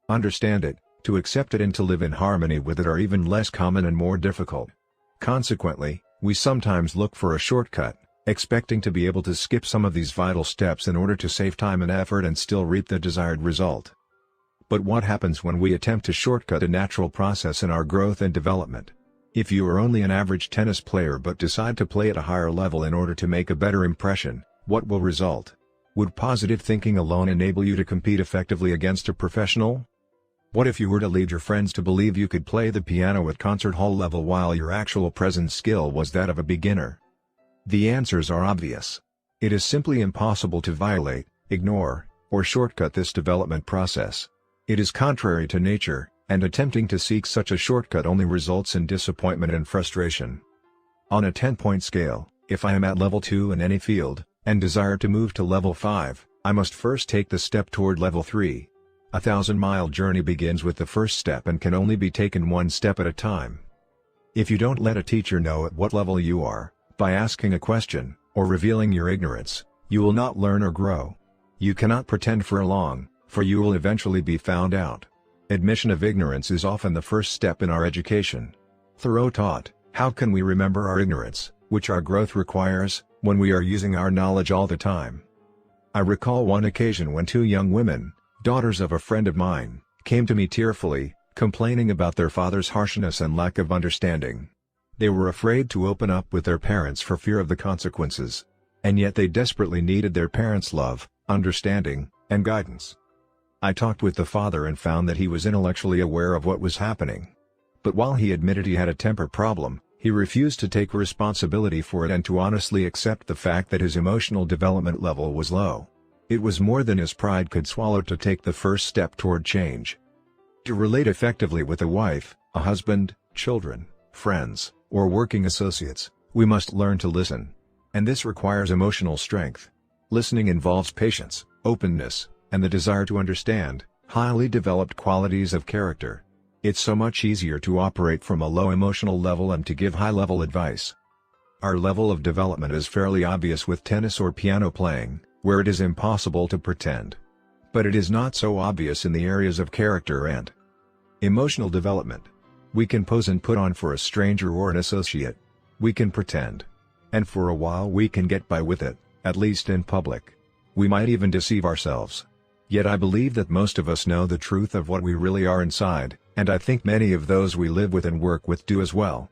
understand it, to accept it and to live in harmony with it are even less common and more difficult. Consequently, we sometimes look for a shortcut, expecting to be able to skip some of these vital steps in order to save time and effort and still reap the desired result. But what happens when we attempt to shortcut a natural process in our growth and development? If you are only an average tennis player but decide to play at a higher level in order to make a better impression, what will result? Would positive thinking alone enable you to compete effectively against a professional? What if you were to lead your friends to believe you could play the piano at concert hall level while your actual present skill was that of a beginner? The answers are obvious. It is simply impossible to violate, ignore, or shortcut this development process. It is contrary to nature, and attempting to seek such a shortcut only results in disappointment and frustration. On a 10-point scale, if I am at level 2 in any field, and desire to move to level 5, I must first take the step toward level 3. A 1,000-mile journey begins with the first step and can only be taken one step at a time. If you don't let a teacher know at what level you are, by asking a question, or revealing your ignorance, you will not learn or grow. You cannot pretend for long, for you will eventually be found out. Admission of ignorance is often the first step in our education. Thoreau taught, how can we remember our ignorance, which our growth requires, when we are using our knowledge all the time? I recall one occasion when two young women, daughters of a friend of mine, came to me tearfully, complaining about their father's harshness and lack of understanding. They were afraid to open up with their parents for fear of the consequences. And yet they desperately needed their parents' love, understanding, and guidance. I talked with the father and found that he was intellectually aware of what was happening. But while he admitted he had a temper problem, he refused to take responsibility for it and to honestly accept the fact that his emotional development level was low. It was more than his pride could swallow to take the first step toward change. To relate effectively with a wife, a husband, children, friends, or working associates, we must learn to listen. And this requires emotional strength. Listening involves patience, openness, and the desire to understand, highly developed qualities of character. It's so much easier to operate from a low emotional level and to give high-level advice. Our level of development is fairly obvious with tennis or piano playing, where it is impossible to pretend. But it is not so obvious in the areas of character and emotional development. We can pose and put on for a stranger or an associate. We can pretend. And for a while we can get by with it, at least in public. We might even deceive ourselves. Yet I believe that most of us know the truth of what we really are inside, and I think many of those we live with and work with do as well.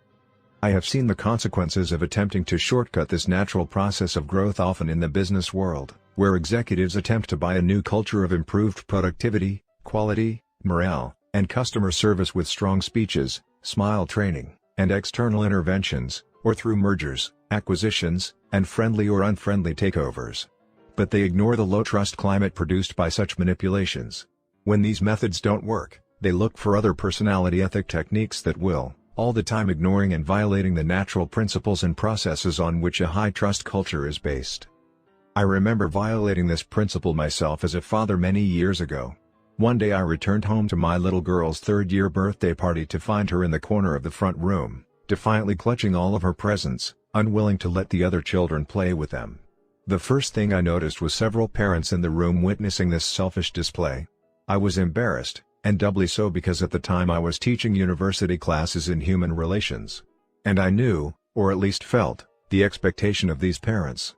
I have seen the consequences of attempting to shortcut this natural process of growth often in the business world, where executives attempt to buy a new culture of improved productivity, quality, morale, and customer service with strong speeches, smile training, and external interventions, or through mergers, acquisitions, and friendly or unfriendly takeovers. But they ignore the low trust climate produced by such manipulations. When these methods don't work, they look for other personality ethic techniques that will, all the time ignoring and violating the natural principles and processes on which a high-trust culture is based. I remember violating this principle myself as a father many years ago. One day I returned home to my little girl's third-year birthday party to find her in the corner of the front room, defiantly clutching all of her presents, unwilling to let the other children play with them. The first thing I noticed was several parents in the room witnessing this selfish display. I was embarrassed, and doubly so because at the time I was teaching university classes in human relations. And I knew, or at least felt, the expectation of these parents.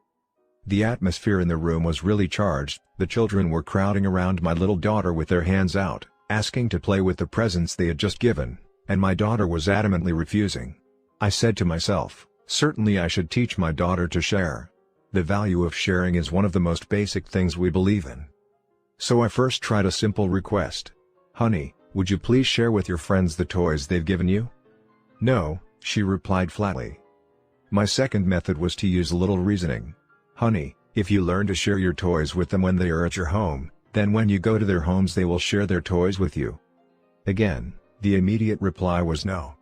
The atmosphere in the room was really charged. The children were crowding around my little daughter with their hands out, asking to play with the presents they had just given, and my daughter was adamantly refusing. I said to myself, certainly I should teach my daughter to share. The value of sharing is one of the most basic things we believe in. So I first tried a simple request. Honey, would you please share with your friends the toys they've given you? No, she replied flatly. My second method was to use a little reasoning. Honey, if you learn to share your toys with them when they are at your home, then when you go to their homes they will share their toys with you. Again, the immediate reply was no.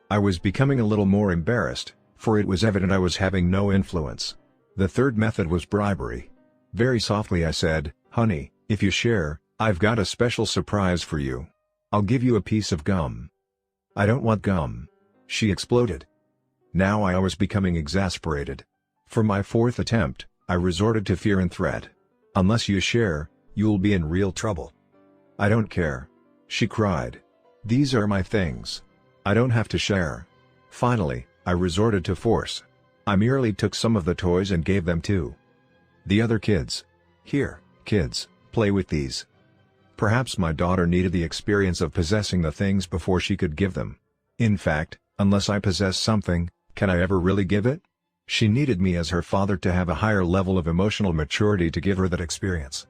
I was becoming a little more embarrassed, for it was evident I was having no influence. The third method was bribery. Very softly I said, honey, if you share, I've got a special surprise for you. I'll give you a piece of gum. I don't want gum. She exploded. Now I was becoming exasperated. For my fourth attempt, I resorted to fear and threat. Unless you share, you'll be in real trouble. I don't care. She cried. These are my things. I don't have to share. Finally, I resorted to force. I merely took some of the toys and gave them to the other kids. Here, kids, play with these. Perhaps my daughter needed the experience of possessing the things before she could give them. In fact, unless I possess something, can I ever really give it? She needed me as her father to have a higher level of emotional maturity to give her that experience.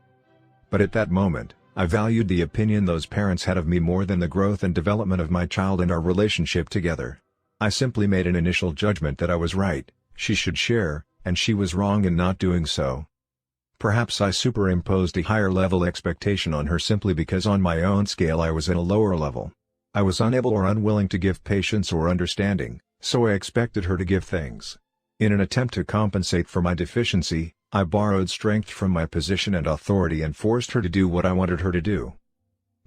But at that moment, I valued the opinion those parents had of me more than the growth and development of my child and our relationship together. I simply made an initial judgment that I was right, she should share, and she was wrong in not doing so. Perhaps I superimposed a higher level expectation on her simply because on my own scale I was at a lower level. I was unable or unwilling to give patience or understanding, so I expected her to give things. In an attempt to compensate for my deficiency, I borrowed strength from my position and authority and forced her to do what I wanted her to do.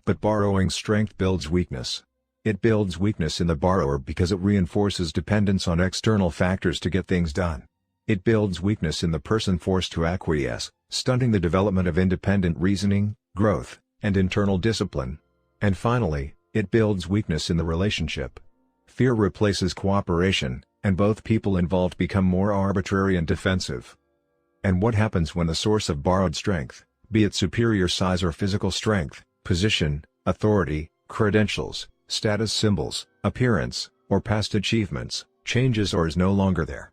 But borrowing strength builds weakness. It builds weakness in the borrower because it reinforces dependence on external factors to get things done. It builds weakness in the person forced to acquiesce, stunting the development of independent reasoning, growth, and internal discipline. And finally, it builds weakness in the relationship. Fear replaces cooperation, and both people involved become more arbitrary and defensive. And what happens when the source of borrowed strength, be it superior size or physical strength, position, authority, credentials, status symbols, appearance, or past achievements, changes or is no longer there?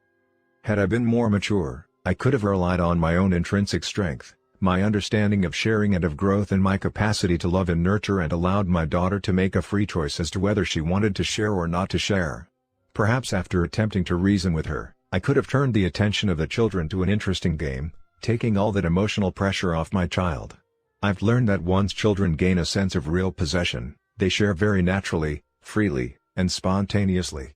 Had I been more mature, I could have relied on my own intrinsic strength, my understanding of sharing and of growth and my capacity to love and nurture, and allowed my daughter to make a free choice as to whether she wanted to share or not to share. Perhaps after attempting to reason with her, I could have turned the attention of the children to an interesting game, taking all that emotional pressure off my child. I've learned that once children gain a sense of real possession, they share very naturally, freely, and spontaneously.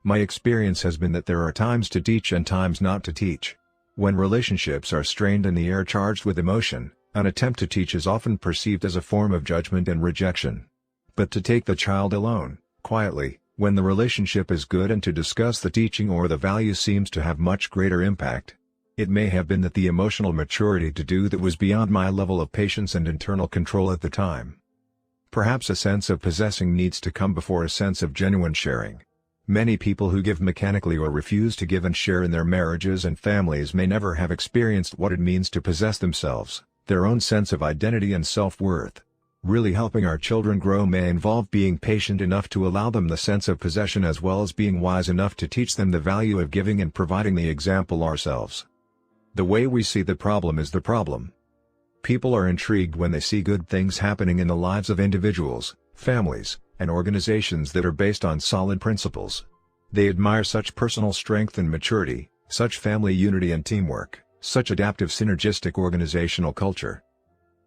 My experience has been that there are times to teach and times not to teach. When relationships are strained and the air charged with emotion, an attempt to teach is often perceived as a form of judgment and rejection. But to take the child alone, quietly, when the relationship is good, and to discuss the teaching or the value seems to have much greater impact. It may have been that the emotional maturity to do that was beyond my level of patience and internal control at the time. Perhaps a sense of possessing needs to come before a sense of genuine sharing. Many people who give mechanically or refuse to give and share in their marriages and families may never have experienced what it means to possess themselves, their own sense of identity and self-worth. Really helping our children grow may involve being patient enough to allow them the sense of possession as well as being wise enough to teach them the value of giving and providing the example ourselves. The way we see the problem is the problem. People are intrigued when they see good things happening in the lives of individuals, families, and organizations that are based on solid principles. They admire such personal strength and maturity, such family unity and teamwork, such adaptive synergistic organizational culture.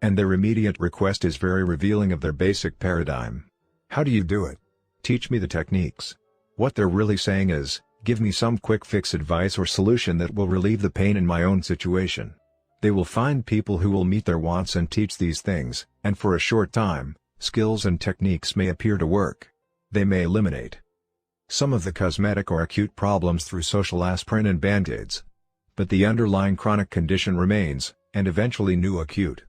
And their immediate request is very revealing of their basic paradigm. How do you do it? Teach me the techniques. What they're really saying is, give me some quick fix advice or solution that will relieve the pain in my own situation. They will find people who will meet their wants and teach these things, and for a short time, skills and techniques may appear to work. They may eliminate some of the cosmetic or acute problems through social aspirin and band-aids. But the underlying chronic condition remains, and eventually new acute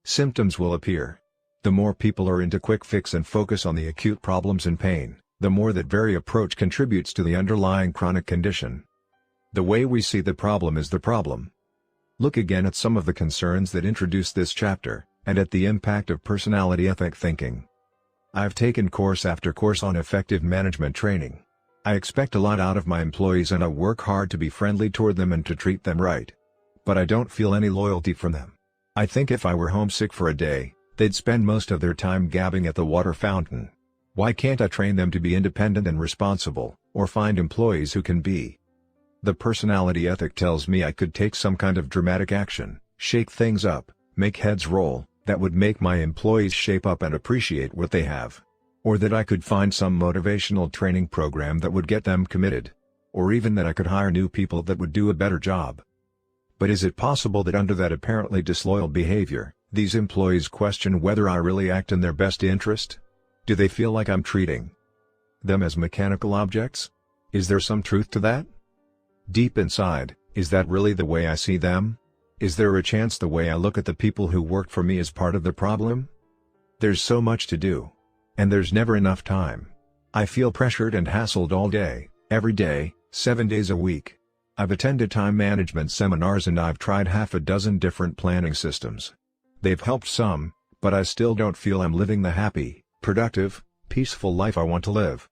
symptoms will appear. The more people are into quick fix and focus on the acute problems and pain, the more that very approach contributes to the underlying chronic condition. The way we see the problem is the problem. Look again at some of the concerns that introduce this chapter, and at the impact of personality ethic thinking. I've taken course after course on effective management training. I expect a lot out of my employees and I work hard to be friendly toward them and to treat them right. But I don't feel any loyalty from them. I think if I were homesick for a day, they'd spend most of their time gabbing at the water fountain. Why can't I train them to be independent and responsible, or find employees who can be? The personality ethic tells me I could take some kind of dramatic action, shake things up, make heads roll, that would make my employees shape up and appreciate what they have. Or that I could find some motivational training program that would get them committed. Or even that I could hire new people that would do a better job. But is it possible that under that apparently disloyal behavior, these employees question whether I really act in their best interest? Do they feel like I'm treating them as mechanical objects? Is there some truth to that? Deep inside, is that really the way I see them? Is there a chance the way I look at the people who work for me is part of the problem? There's so much to do. And there's never enough time. I feel pressured and hassled all day, every day, 7 days a week. I've attended time management seminars and I've tried half a dozen different planning systems. They've helped some, but I still don't feel I'm living the happy, productive, peaceful life I want to live.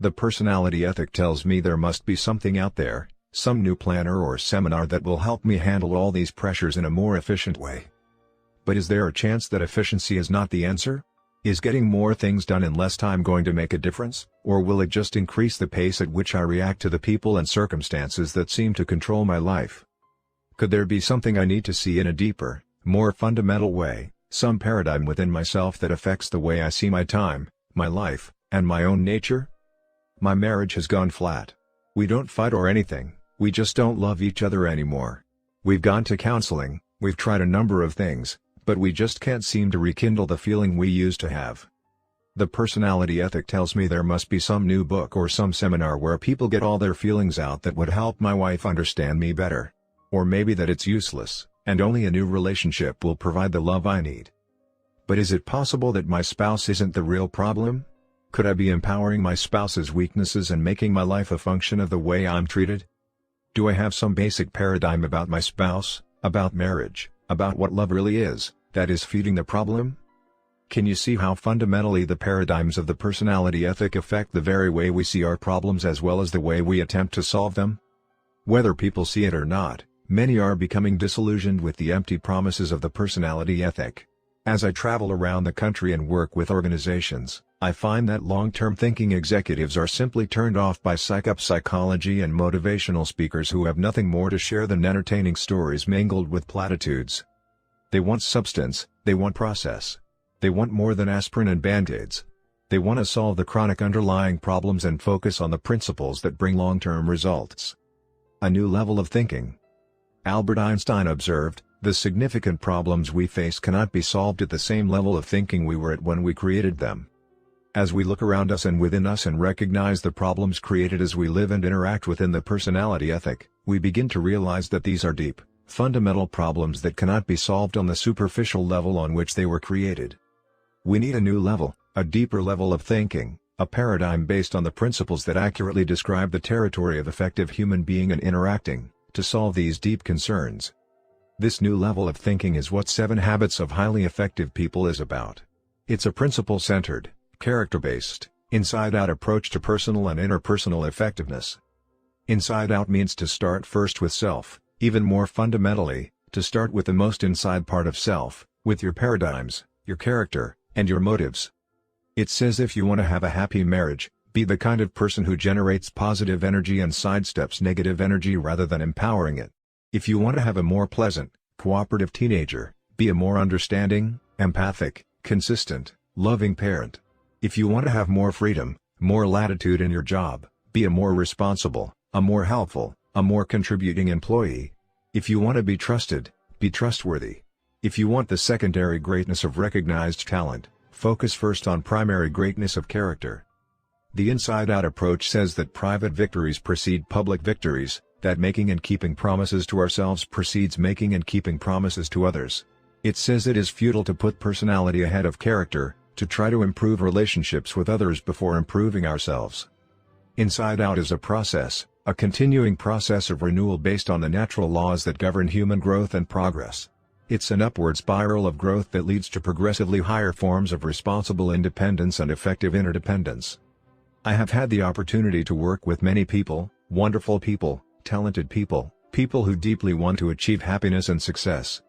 The personality ethic tells me there must be something out there, some new planner or seminar that will help me handle all these pressures in a more efficient way. But is there a chance that efficiency is not the answer? Is getting more things done in less time going to make a difference, or will it just increase the pace at which I react to the people and circumstances that seem to control my life? Could there be something I need to see in a deeper, more fundamental way, some paradigm within myself that affects the way I see my time, my life, and my own nature? My marriage has gone flat. We don't fight or anything, we just don't love each other anymore. We've gone to counseling, we've tried a number of things, but we just can't seem to rekindle the feeling we used to have. The personality ethic tells me there must be some new book or some seminar where people get all their feelings out that would help my wife understand me better. Or maybe that it's useless, and only a new relationship will provide the love I need. But is it possible that my spouse isn't the real problem? Could I be empowering my spouse's weaknesses and making my life a function of the way I'm treated? Do I have some basic paradigm about my spouse, about marriage, about what love really is, that is feeding the problem? Can you see how fundamentally the paradigms of the personality ethic affect the very way we see our problems as well as the way we attempt to solve them? Whether people see it or not, many are becoming disillusioned with the empty promises of the personality ethic. As I travel around the country and work with organizations, I find that long-term thinking executives are simply turned off by psychology and motivational speakers who have nothing more to share than entertaining stories mingled with platitudes. They want substance, they want process. They want more than aspirin and band-aids. They want to solve the chronic underlying problems and focus on the principles that bring long-term results. A new level of thinking. Albert Einstein observed, "The significant problems we face cannot be solved at the same level of thinking we were at when we created them." As we look around us and within us and recognize the problems created as we live and interact within the personality ethic, we begin to realize that these are deep, fundamental problems that cannot be solved on the superficial level on which they were created. We need a new level, a deeper level of thinking, a paradigm based on the principles that accurately describe the territory of effective human being and interacting, to solve these deep concerns. This new level of thinking is what 7 Habits of Highly Effective People is about. It's a principle-centered, character-based, inside-out approach to personal and interpersonal effectiveness. Inside out means to start first with self, even more fundamentally, to start with the most inside part of self, with your paradigms, your character, and your motives. It says if you want to have a happy marriage, be the kind of person who generates positive energy and sidesteps negative energy rather than empowering it. If you want to have a more pleasant, cooperative teenager, be a more understanding, empathic, consistent, loving parent. If you want to have more freedom, more latitude in your job, be a more responsible, a more helpful, a more contributing employee. If you want to be trusted, be trustworthy. If you want the secondary greatness of recognized talent, focus first on primary greatness of character. The inside-out approach says that private victories precede public victories, that making and keeping promises to ourselves precedes making and keeping promises to others. It says it is futile to put personality ahead of character, to try to improve relationships with others before improving ourselves. Inside Out is a process, a continuing process of renewal based on the natural laws that govern human growth and progress. It's an upward spiral of growth that leads to progressively higher forms of responsible independence and effective interdependence. I have had the opportunity to work with many people, wonderful people, talented people, people who deeply want to achieve happiness and success.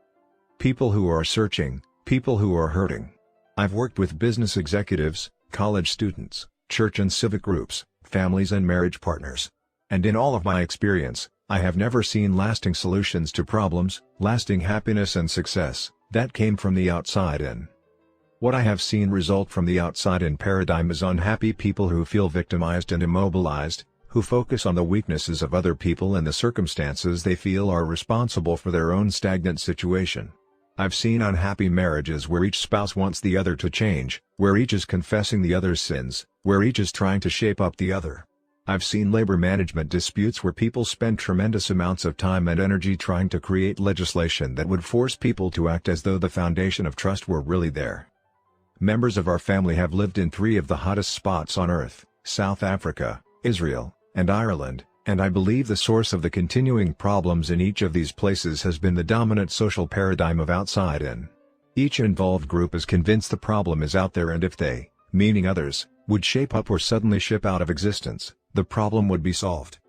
People who are searching, people who are hurting. I've worked with business executives, college students, church and civic groups, families and marriage partners. And in all of my experience, I have never seen lasting solutions to problems, lasting happiness and success, that came from the outside in. What I have seen result from the outside in paradigm is unhappy people who feel victimized and immobilized, who focus on the weaknesses of other people and the circumstances they feel are responsible for their own stagnant situation. I've seen unhappy marriages where each spouse wants the other to change, where each is confessing the other's sins, where each is trying to shape up the other. I've seen labor management disputes where people spend tremendous amounts of time and energy trying to create legislation that would force people to act as though the foundation of trust were really there. Members of our family have lived in 3 of the hottest spots on earth, South Africa, Israel, and Ireland, and I believe the source of the continuing problems in each of these places has been the dominant social paradigm of outside in. Each involved group is convinced the problem is out there, and if they, meaning others, would shape up or suddenly ship out of existence, the problem would be solved.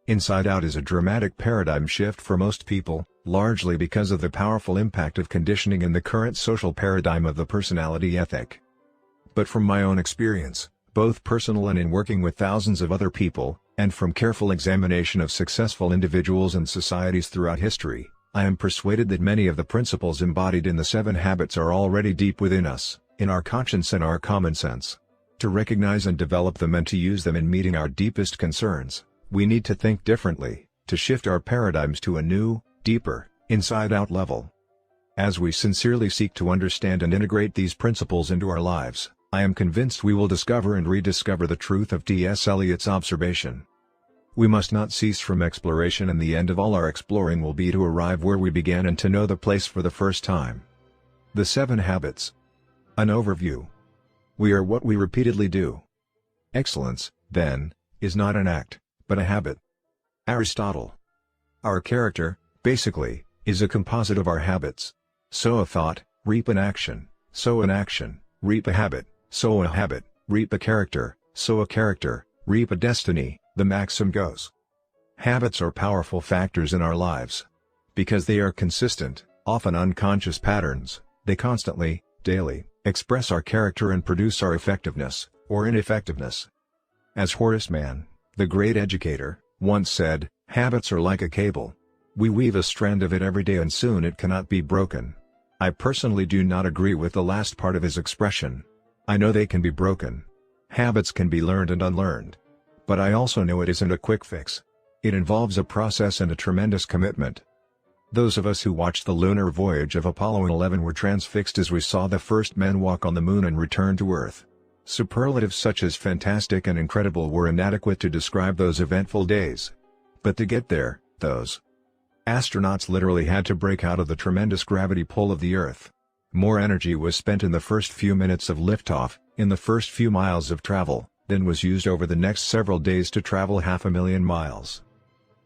Inside Out is a dramatic paradigm shift for most people, largely because of the powerful impact of conditioning in the current social paradigm of the personality ethic. But from my own experience, both personal and in working with thousands of other people, and from careful examination of successful individuals and societies throughout history, I am persuaded that many of the principles embodied in the 7 habits are already deep within us, in our conscience and our common sense. To recognize and develop them and to use them in meeting our deepest concerns, we need to think differently, to shift our paradigms to a new, deeper, inside-out level. As we sincerely seek to understand and integrate these principles into our lives, I am convinced we will discover and rediscover the truth of T.S. Eliot's observation. We must not cease from exploration, and the end of all our exploring will be to arrive where we began and to know the place for the first time. The 7 Habits. An overview. We are what we repeatedly do. Excellence, then, is not an act, but a habit. Aristotle. Our character, basically, is a composite of our habits. Sow a thought, reap an action, sow an action, reap a habit, sow a habit, reap a character, sow a character, reap a destiny, the maxim goes. Habits are powerful factors in our lives. Because they are consistent, often unconscious patterns, they constantly, daily, express our character and produce our effectiveness, or ineffectiveness. As Horace Mann, the great educator, once said, habits are like a cable. We weave a strand of it every day and soon it cannot be broken. I personally do not agree with the last part of his expression. I know they can be broken. Habits can be learned and unlearned. But I also know it isn't a quick fix. It involves a process and a tremendous commitment. Those of us who watched the lunar voyage of Apollo 11 were transfixed as we saw the first men walk on the moon and return to Earth. Superlatives such as fantastic and incredible were inadequate to describe those eventful days. But to get there, those astronauts literally had to break out of the tremendous gravity pull of the Earth. More energy was spent in the first few minutes of liftoff, in the first few miles of travel, than was used over the next several days to travel 500,000 miles.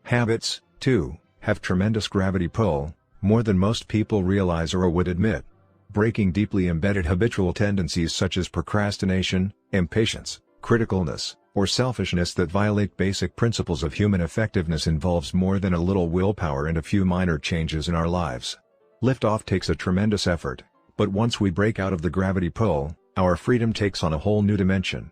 Habits, too, have tremendous gravity pull, more than most people realize or would admit. Breaking deeply embedded habitual tendencies such as procrastination, impatience, criticalness, or selfishness that violate basic principles of human effectiveness involves more than a little willpower and a few minor changes in our lives. Liftoff takes a tremendous effort, but once we break out of the gravity pull, our freedom takes on a whole new dimension.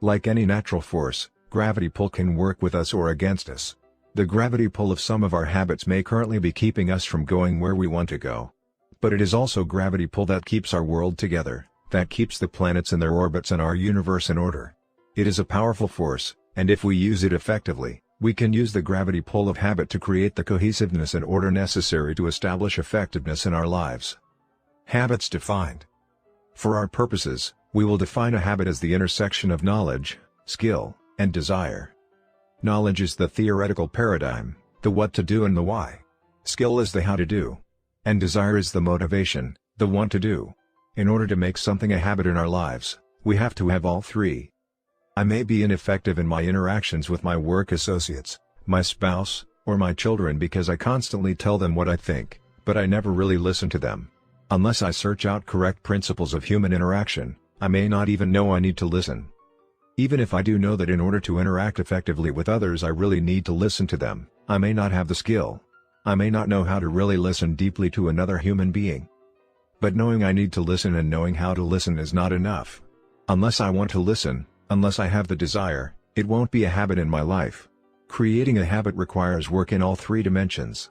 Like any natural force, gravity pull can work with us or against us. The gravity pull of some of our habits may currently be keeping us from going where we want to go. But it is also gravity pull that keeps our world together, that keeps the planets in their orbits and our universe in order. It is a powerful force, and if we use it effectively, we can use the gravity pull of habit to create the cohesiveness and order necessary to establish effectiveness in our lives. Habits defined. For our purposes, we will define a habit as the intersection of knowledge, skill, and desire. Knowledge is the theoretical paradigm, the what to do and the why. Skill is the how to do. And desire is the motivation, the want to do. In order to make something a habit in our lives, we have to have all three. I may be ineffective in my interactions with my work associates, my spouse, or my children because I constantly tell them what I think, but I never really listen to them. Unless I search out correct principles of human interaction, I may not even know I need to listen. Even if I do know that in order to interact effectively with others I really need to listen to them, I may not have the skill. I may not know how to really listen deeply to another human being. But knowing I need to listen and knowing how to listen is not enough. Unless I want to listen, unless I have the desire, it won't be a habit in my life. Creating a habit requires work in all three dimensions.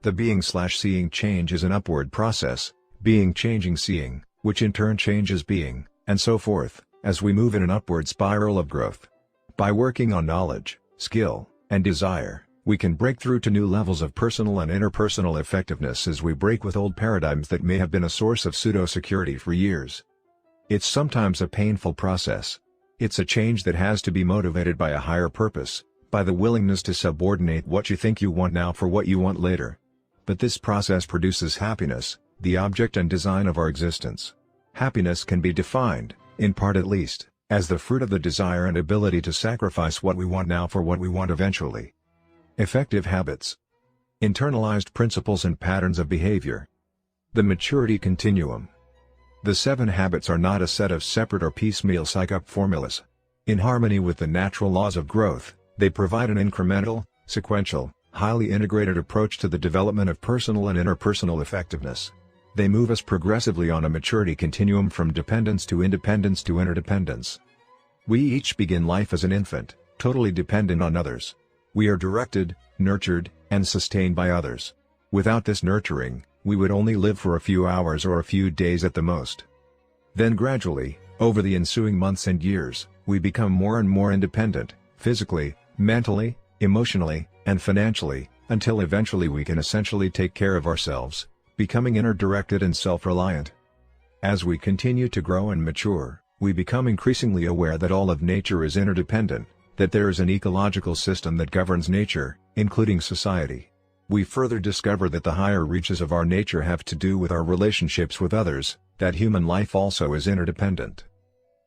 The being/seeing change is an upward process, being changing seeing, which in turn changes being, and so forth, as we move in an upward spiral of growth. By working on knowledge, skill, and desire, we can break through to new levels of personal and interpersonal effectiveness as we break with old paradigms that may have been a source of pseudo-security for years. It's sometimes a painful process. It's a change that has to be motivated by a higher purpose, by the willingness to subordinate what you think you want now for what you want later. But this process produces happiness, the object and design of our existence. Happiness can be defined, in part at least, as the fruit of the desire and ability to sacrifice what we want now for what we want eventually. Effective habits. Internalized principles and patterns of behavior. The maturity continuum. The 7 habits are not a set of separate or piecemeal psych-up formulas. In harmony with the natural laws of growth, they provide an incremental, sequential, highly integrated approach to the development of personal and interpersonal effectiveness. They move us progressively on a maturity continuum from dependence to independence to interdependence. We each begin life as an infant, totally dependent on others. We are directed, nurtured, and sustained by others. Without this nurturing, we would only live for a few hours or a few days at the most. Then gradually, over the ensuing months and years, we become more and more independent, physically, mentally, emotionally, and financially, until eventually we can essentially take care of ourselves, becoming inner-directed and self-reliant. As we continue to grow and mature, we become increasingly aware that all of nature is interdependent, that there is an ecological system that governs nature, including society. We further discover that the higher reaches of our nature have to do with our relationships with others, that human life also is interdependent.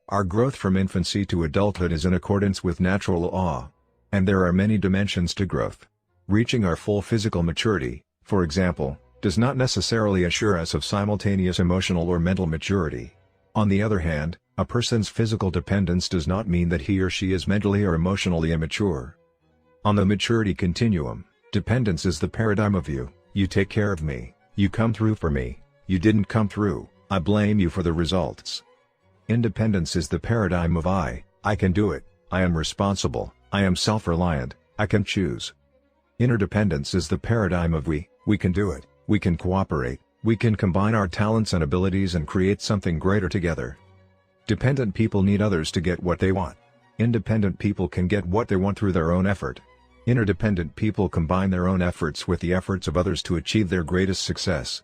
Our growth from infancy to adulthood is in accordance with natural law. And there are many dimensions to growth. Reaching our full physical maturity, for example, does not necessarily assure us of simultaneous emotional or mental maturity. On the other hand, a person's physical dependence does not mean that he or she is mentally or emotionally immature. On the maturity continuum, dependence is the paradigm of you take care of me, you come through for me, you didn't come through, I blame you for the results. Independence is the paradigm of I can do it, I am responsible, I am self-reliant, I can choose. Interdependence is the paradigm of we can do it, we can cooperate, we can combine our talents and abilities and create something greater together. Dependent people need others to get what they want. Independent people can get what they want through their own effort. Interdependent people combine their own efforts with the efforts of others to achieve their greatest success.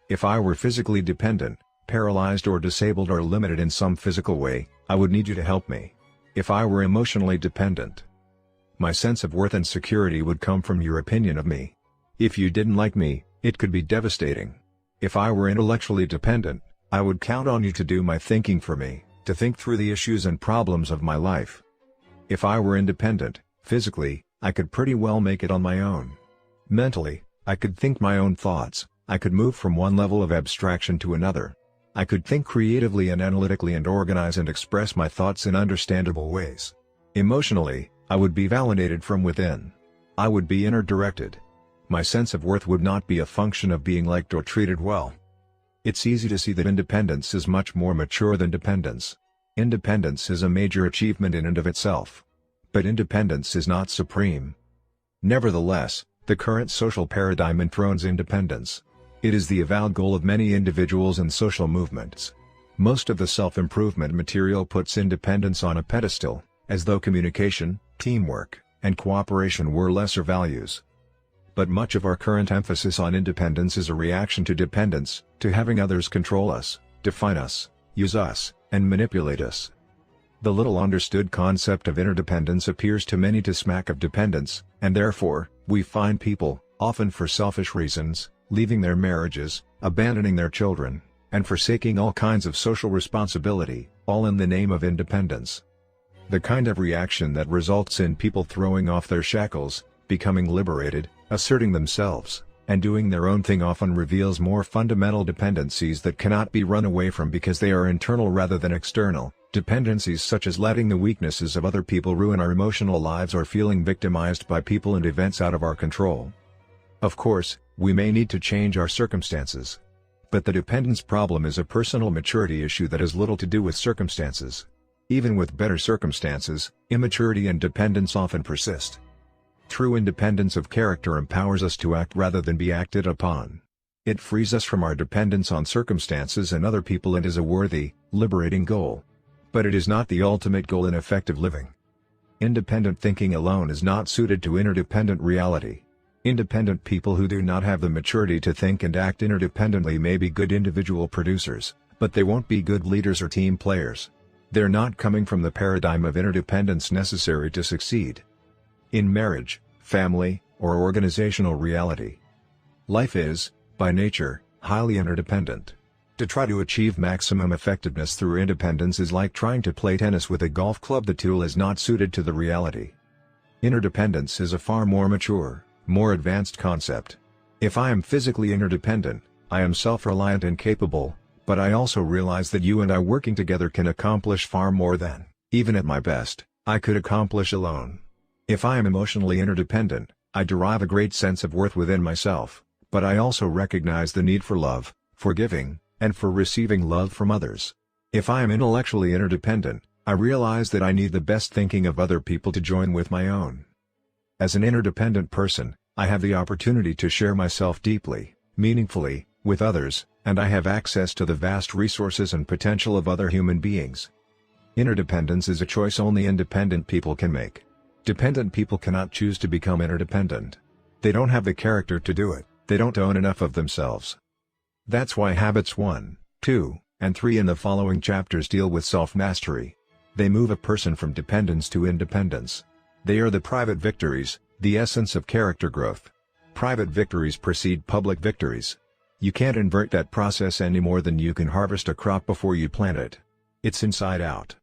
If I were physically dependent, paralyzed or disabled or limited in some physical way, I would need you to help me. If I were emotionally dependent, my sense of worth and security would come from your opinion of me. If you didn't like me, it could be devastating. If I were intellectually dependent, I would count on you to do my thinking for me, to think through the issues and problems of my life. If I were independent, physically, I could pretty well make it on my own. Mentally, I could think my own thoughts, I could move from one level of abstraction to another. I could think creatively and analytically and organize and express my thoughts in understandable ways. Emotionally, I would be validated from within. I would be inner-directed. My sense of worth would not be a function of being liked or treated well. It's easy to see that independence is much more mature than dependence. Independence is a major achievement in and of itself. But independence is not supreme. Nevertheless, the current social paradigm enthrones independence. It is the avowed goal of many individuals and social movements. Most of the self-improvement material puts independence on a pedestal, as though communication, teamwork, and cooperation were lesser values. But much of our current emphasis on independence is a reaction to dependence, to having others control us, define us, use us, and manipulate us. The little understood concept of interdependence appears to many to smack of dependence, and therefore, we find people, often for selfish reasons, leaving their marriages, abandoning their children, and forsaking all kinds of social responsibility, all in the name of independence. The kind of reaction that results in people throwing off their shackles, becoming liberated, asserting themselves, and doing their own thing often reveals more fundamental dependencies that cannot be run away from because they are internal rather than external, dependencies such as letting the weaknesses of other people ruin our emotional lives or feeling victimized by people and events out of our control. Of course, we may need to change our circumstances. But the dependence problem is a personal maturity issue that has little to do with circumstances. Even with better circumstances, immaturity and dependence often persist. True independence of character empowers us to act rather than be acted upon. It frees us from our dependence on circumstances and other people and is a worthy, liberating goal. But it is not the ultimate goal in effective living. Independent thinking alone is not suited to interdependent reality. Independent people who do not have the maturity to think and act interdependently may be good individual producers, but they won't be good leaders or team players. They're not coming from the paradigm of interdependence necessary to succeed. In marriage, family, or organizational reality, life is, by nature, highly interdependent. To try to achieve maximum effectiveness through independence is like trying to play tennis with a golf club. The tool is not suited to the reality. Interdependence is a far more mature, more advanced concept. If I am physically interdependent, I am self-reliant and capable, but I also realize that you and I working together can accomplish far more than, even at my best, I could accomplish alone. If I am emotionally interdependent, I derive a great sense of worth within myself, but I also recognize the need for love, for giving, and for receiving love from others. If I am intellectually interdependent, I realize that I need the best thinking of other people to join with my own. As an interdependent person, I have the opportunity to share myself deeply, meaningfully, with others, and I have access to the vast resources and potential of other human beings. Interdependence is a choice only independent people can make. Dependent people cannot choose to become interdependent. They don't have the character to do it, they don't own enough of themselves. That's why habits 1, 2, and 3 in the following chapters deal with self-mastery. They move a person from dependence to independence. They are the private victories, the essence of character growth. Private victories precede public victories. You can't invert that process any more than you can harvest a crop before you plant it. It's inside out.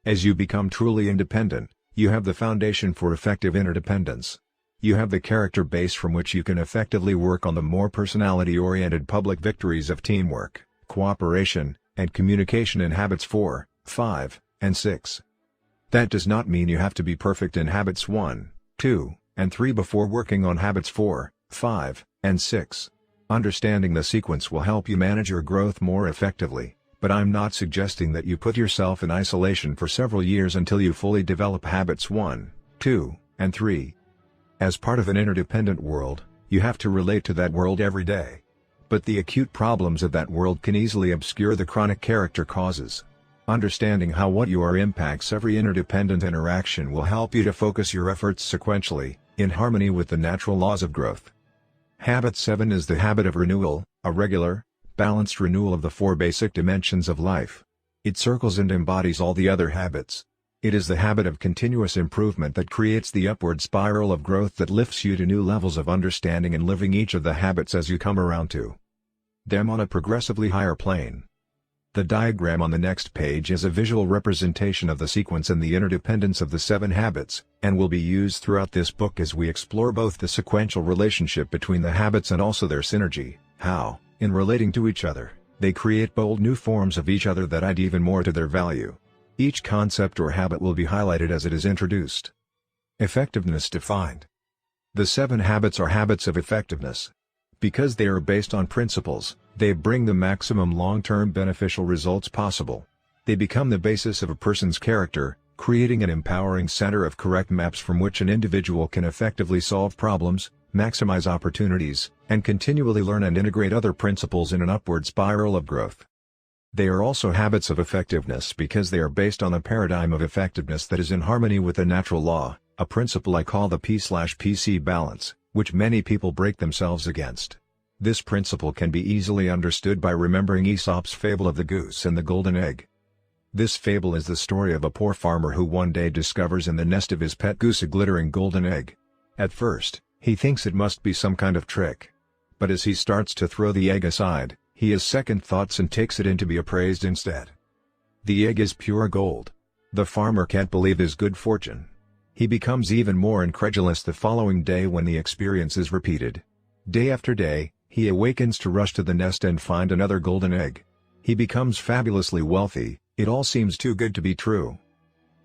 As you become truly independent, you have the foundation for effective interdependence. You have the character base from which you can effectively work on the more personality-oriented public victories of teamwork, cooperation, and communication in habits 4, 5, and 6. That does not mean you have to be perfect in habits 1, 2, and 3 before working on habits 4, 5, and 6. Understanding the sequence will help you manage your growth more effectively, but I'm not suggesting that you put yourself in isolation for several years until you fully develop habits 1, 2, and 3. As part of an interdependent world, you have to relate to that world every day. But the acute problems of that world can easily obscure the chronic character causes. Understanding how what you are impacts every interdependent interaction will help you to focus your efforts sequentially, in harmony with the natural laws of growth. Habit 7 is the habit of renewal, a regular, balanced renewal of the 4 basic dimensions of life. It circles and embodies all the other habits. It is the habit of continuous improvement that creates the upward spiral of growth that lifts you to new levels of understanding and living each of the habits as you come around to them on a progressively higher plane. The diagram on the next page is a visual representation of the sequence and the interdependence of the 7 habits, and will be used throughout this book as we explore both the sequential relationship between the habits and also their synergy, how, in relating to each other, they create bold new forms of each other that add even more to their value. Each concept or habit will be highlighted as it is introduced. Effectiveness defined. The 7 habits are habits of effectiveness. Because they are based on principles, they bring the maximum long-term beneficial results possible. They become the basis of a person's character, creating an empowering center of correct maps from which an individual can effectively solve problems, maximize opportunities, and continually learn and integrate other principles in an upward spiral of growth. They are also habits of effectiveness because they are based on a paradigm of effectiveness that is in harmony with the natural law, a principle I call the P/PC balance, which many people break themselves against. This principle can be easily understood by remembering Aesop's fable of the goose and the golden egg. This fable is the story of a poor farmer who one day discovers in the nest of his pet goose a glittering golden egg. At first, he thinks it must be some kind of trick. But as he starts to throw the egg aside, he has second thoughts and takes it in to be appraised instead. The egg is pure gold. The farmer can't believe his good fortune. He becomes even more incredulous the following day when the experience is repeated. Day after day, he awakens to rush to the nest and find another golden egg. He becomes fabulously wealthy. It all seems too good to be true.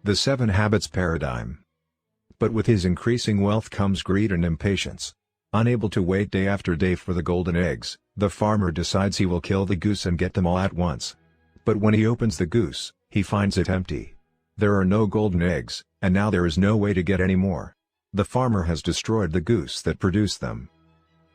The 7 habits paradigm. But with his increasing wealth comes greed and impatience. Unable to wait day after day for the golden eggs, the farmer decides he will kill the goose and get them all at once. But when he opens the goose, he finds it empty. There are no golden eggs, and now there is no way to get any more. The farmer has destroyed the goose that produced them.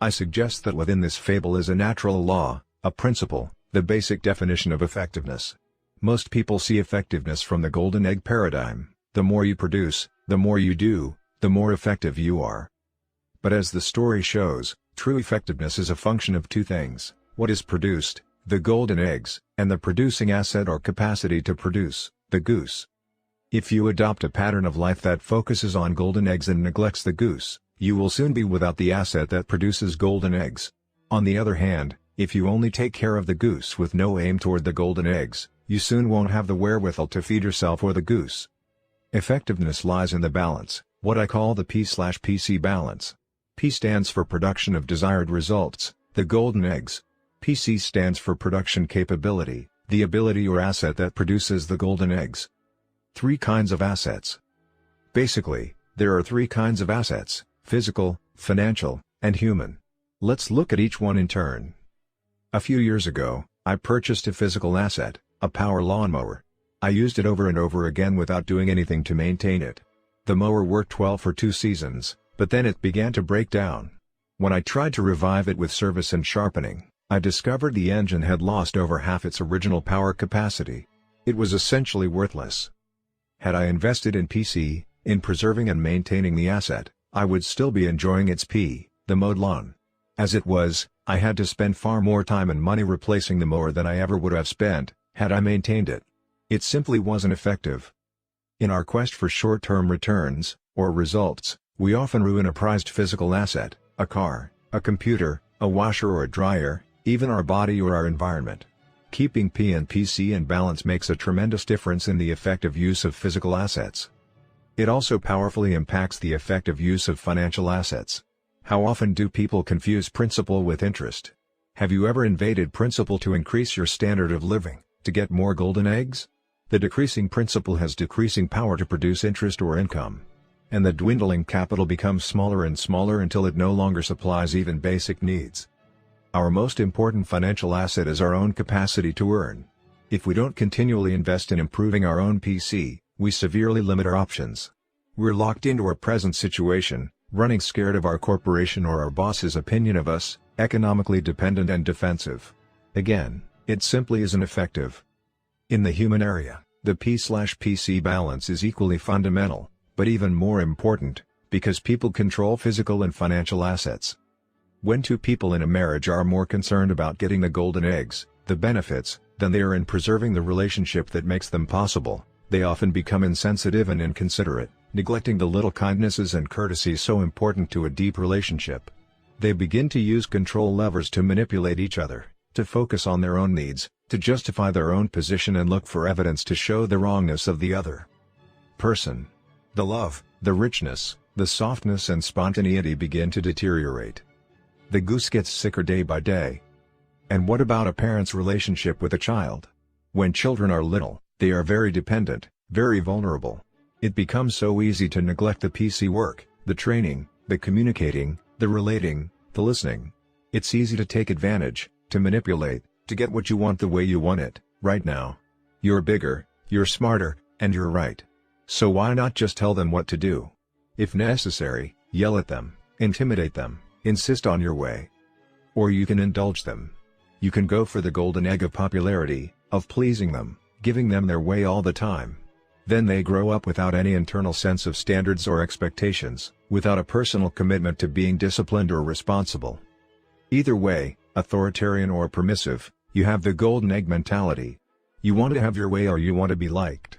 I suggest that within this fable is a natural law, a principle, the basic definition of effectiveness. Most people see effectiveness from the golden egg paradigm: the more you produce, the more you do, the more effective you are. But as the story shows, true effectiveness is a function of 2 things: what is produced, the golden eggs, and the producing asset or capacity to produce, the goose. If you adopt a pattern of life that focuses on golden eggs and neglects the goose, you will soon be without the asset that produces golden eggs. On the other hand, if you only take care of the goose with no aim toward the golden eggs, you soon won't have the wherewithal to feed yourself or the goose. Effectiveness lies in the balance, what I call the P/PC balance. P stands for production of desired results, the golden eggs. PC stands for production capability, the ability or asset that produces the golden eggs. 3 kinds of assets. Basically, there are 3 kinds of assets: physical, financial, and human. Let's look at each one in turn. A few years ago, I purchased a physical asset, a power lawnmower. I used it over and over again without doing anything to maintain it. The mower worked well for 2 seasons, but then it began to break down. When I tried to revive it with service and sharpening, I discovered the engine had lost over half its original power capacity. It was essentially worthless. Had I invested in PC, in preserving and maintaining the asset, I would still be enjoying its the mowed lawn. As it was, I had to spend far more time and money replacing the mower than I ever would have spent, had I maintained it. It simply wasn't effective. In our quest for short-term returns, or results, we often ruin a prized physical asset, a car, a computer, a washer or a dryer, even our body or our environment. Keeping P and PC in balance makes a tremendous difference in the effective use of physical assets. It also powerfully impacts the effective use of financial assets. How often do people confuse principle with interest? Have you ever invaded principle to increase your standard of living, to get more golden eggs? The decreasing principle has decreasing power to produce interest or income. And the dwindling capital becomes smaller and smaller until it no longer supplies even basic needs. Our most important financial asset is our own capacity to earn. If we don't continually invest in improving our own PC, we severely limit our options. We're locked into our present situation, running scared of our corporation or our boss's opinion of us, economically dependent and defensive. Again, it simply isn't effective. In the human area, the P/PC balance is equally fundamental, but even more important, because people control physical and financial assets. When 2 people in a marriage are more concerned about getting the golden eggs, the benefits, than they are in preserving the relationship that makes them possible, they often become insensitive and inconsiderate, neglecting the little kindnesses and courtesies so important to a deep relationship. They begin to use control levers to manipulate each other, to focus on their own needs, to justify their own position and look for evidence to show the wrongness of the other person. The love, the richness, the softness and spontaneity begin to deteriorate. The goose gets sicker day by day. And what about a parent's relationship with a child? When children are little, they are very dependent, very vulnerable. It becomes so easy to neglect the PC work, the training, the communicating, the relating, the listening. It's easy to take advantage, to manipulate, to get what you want the way you want it, right now. You're bigger, you're smarter, and you're right. So why not just tell them what to do? If necessary, yell at them, intimidate them, insist on your way. Or you can indulge them. You can go for the golden egg of popularity, of pleasing them, giving them their way all the time. Then they grow up without any internal sense of standards or expectations, without a personal commitment to being disciplined or responsible. Either way, authoritarian or permissive, you have the golden egg mentality. You want to have your way or you want to be liked.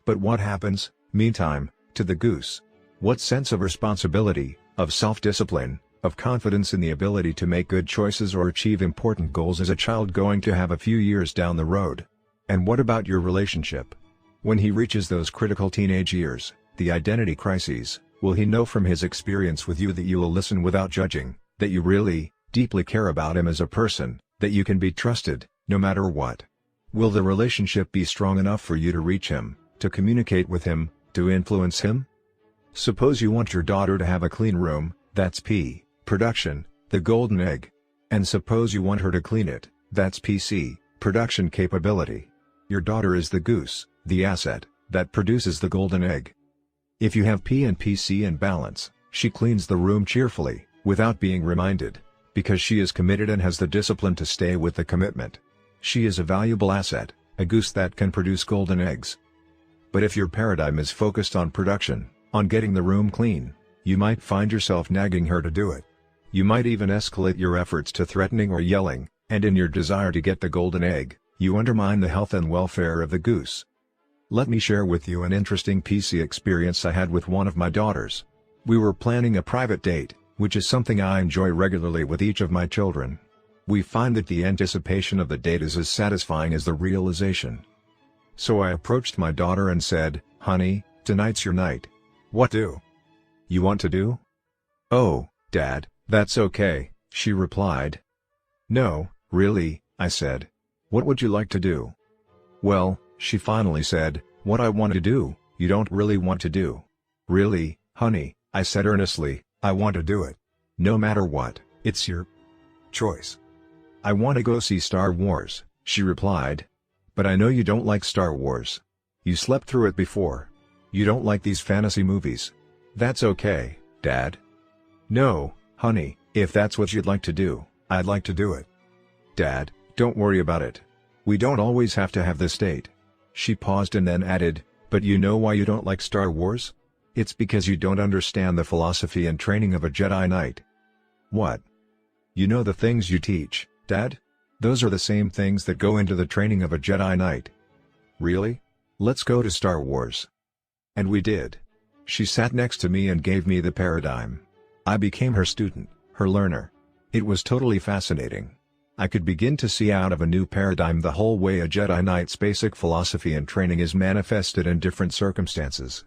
But what happens, meantime, to the goose? What sense of responsibility, of self-discipline, of confidence in the ability to make good choices or achieve important goals is a child going to have a few years down the road? And what about your relationship? When he reaches those critical teenage years, the identity crises, will he know from his experience with you that you will listen without judging, that you really, deeply care about him as a person, that you can be trusted, no matter what? Will the relationship be strong enough for you to reach him, to communicate with him, to influence him? Suppose you want your daughter to have a clean room, that's P, production, the golden egg. And suppose you want her to clean it, that's PC, production capability. Your daughter is the goose, the asset, that produces the golden egg. If you have P and PC in balance, she cleans the room cheerfully, without being reminded, because she is committed and has the discipline to stay with the commitment. She is a valuable asset, a goose that can produce golden eggs. But if your paradigm is focused on production, on getting the room clean, you might find yourself nagging her to do it. You might even escalate your efforts to threatening or yelling, and in your desire to get the golden egg, you undermine the health and welfare of the goose. Let me share with you an interesting PC experience I had with one of my daughters. We were planning a private date, which is something I enjoy regularly with each of my children. We find that the anticipation of the date is as satisfying as the realization. So I approached my daughter and said, "Honey, tonight's your night. What do you want to do?" "Oh, Dad, that's okay," she replied. "No, really," I said. "What would you like to do?" "Well," she finally said, "what I want to do, you don't really want to do." "Really, honey," I said earnestly, "I want to do it. No matter what, it's your choice." "I want to go see Star Wars," she replied. "But I know you don't like Star Wars. You slept through it before. You don't like these fantasy movies." "That's okay, Dad." "No, honey, if that's what you'd like to do, I'd like to do it." "Dad, don't worry about it. We don't always have to have this date." She paused and then added, "But you know why you don't like Star Wars? It's because you don't understand the philosophy and training of a Jedi Knight." "What?" "You know the things you teach, Dad? Those are the same things that go into the training of a Jedi Knight." "Really? Let's go to Star Wars." And we did. She sat next to me and gave me the paradigm. I became her student, her learner. It was totally fascinating. I could begin to see out of a new paradigm the whole way a Jedi Knight's basic philosophy and training is manifested in different circumstances.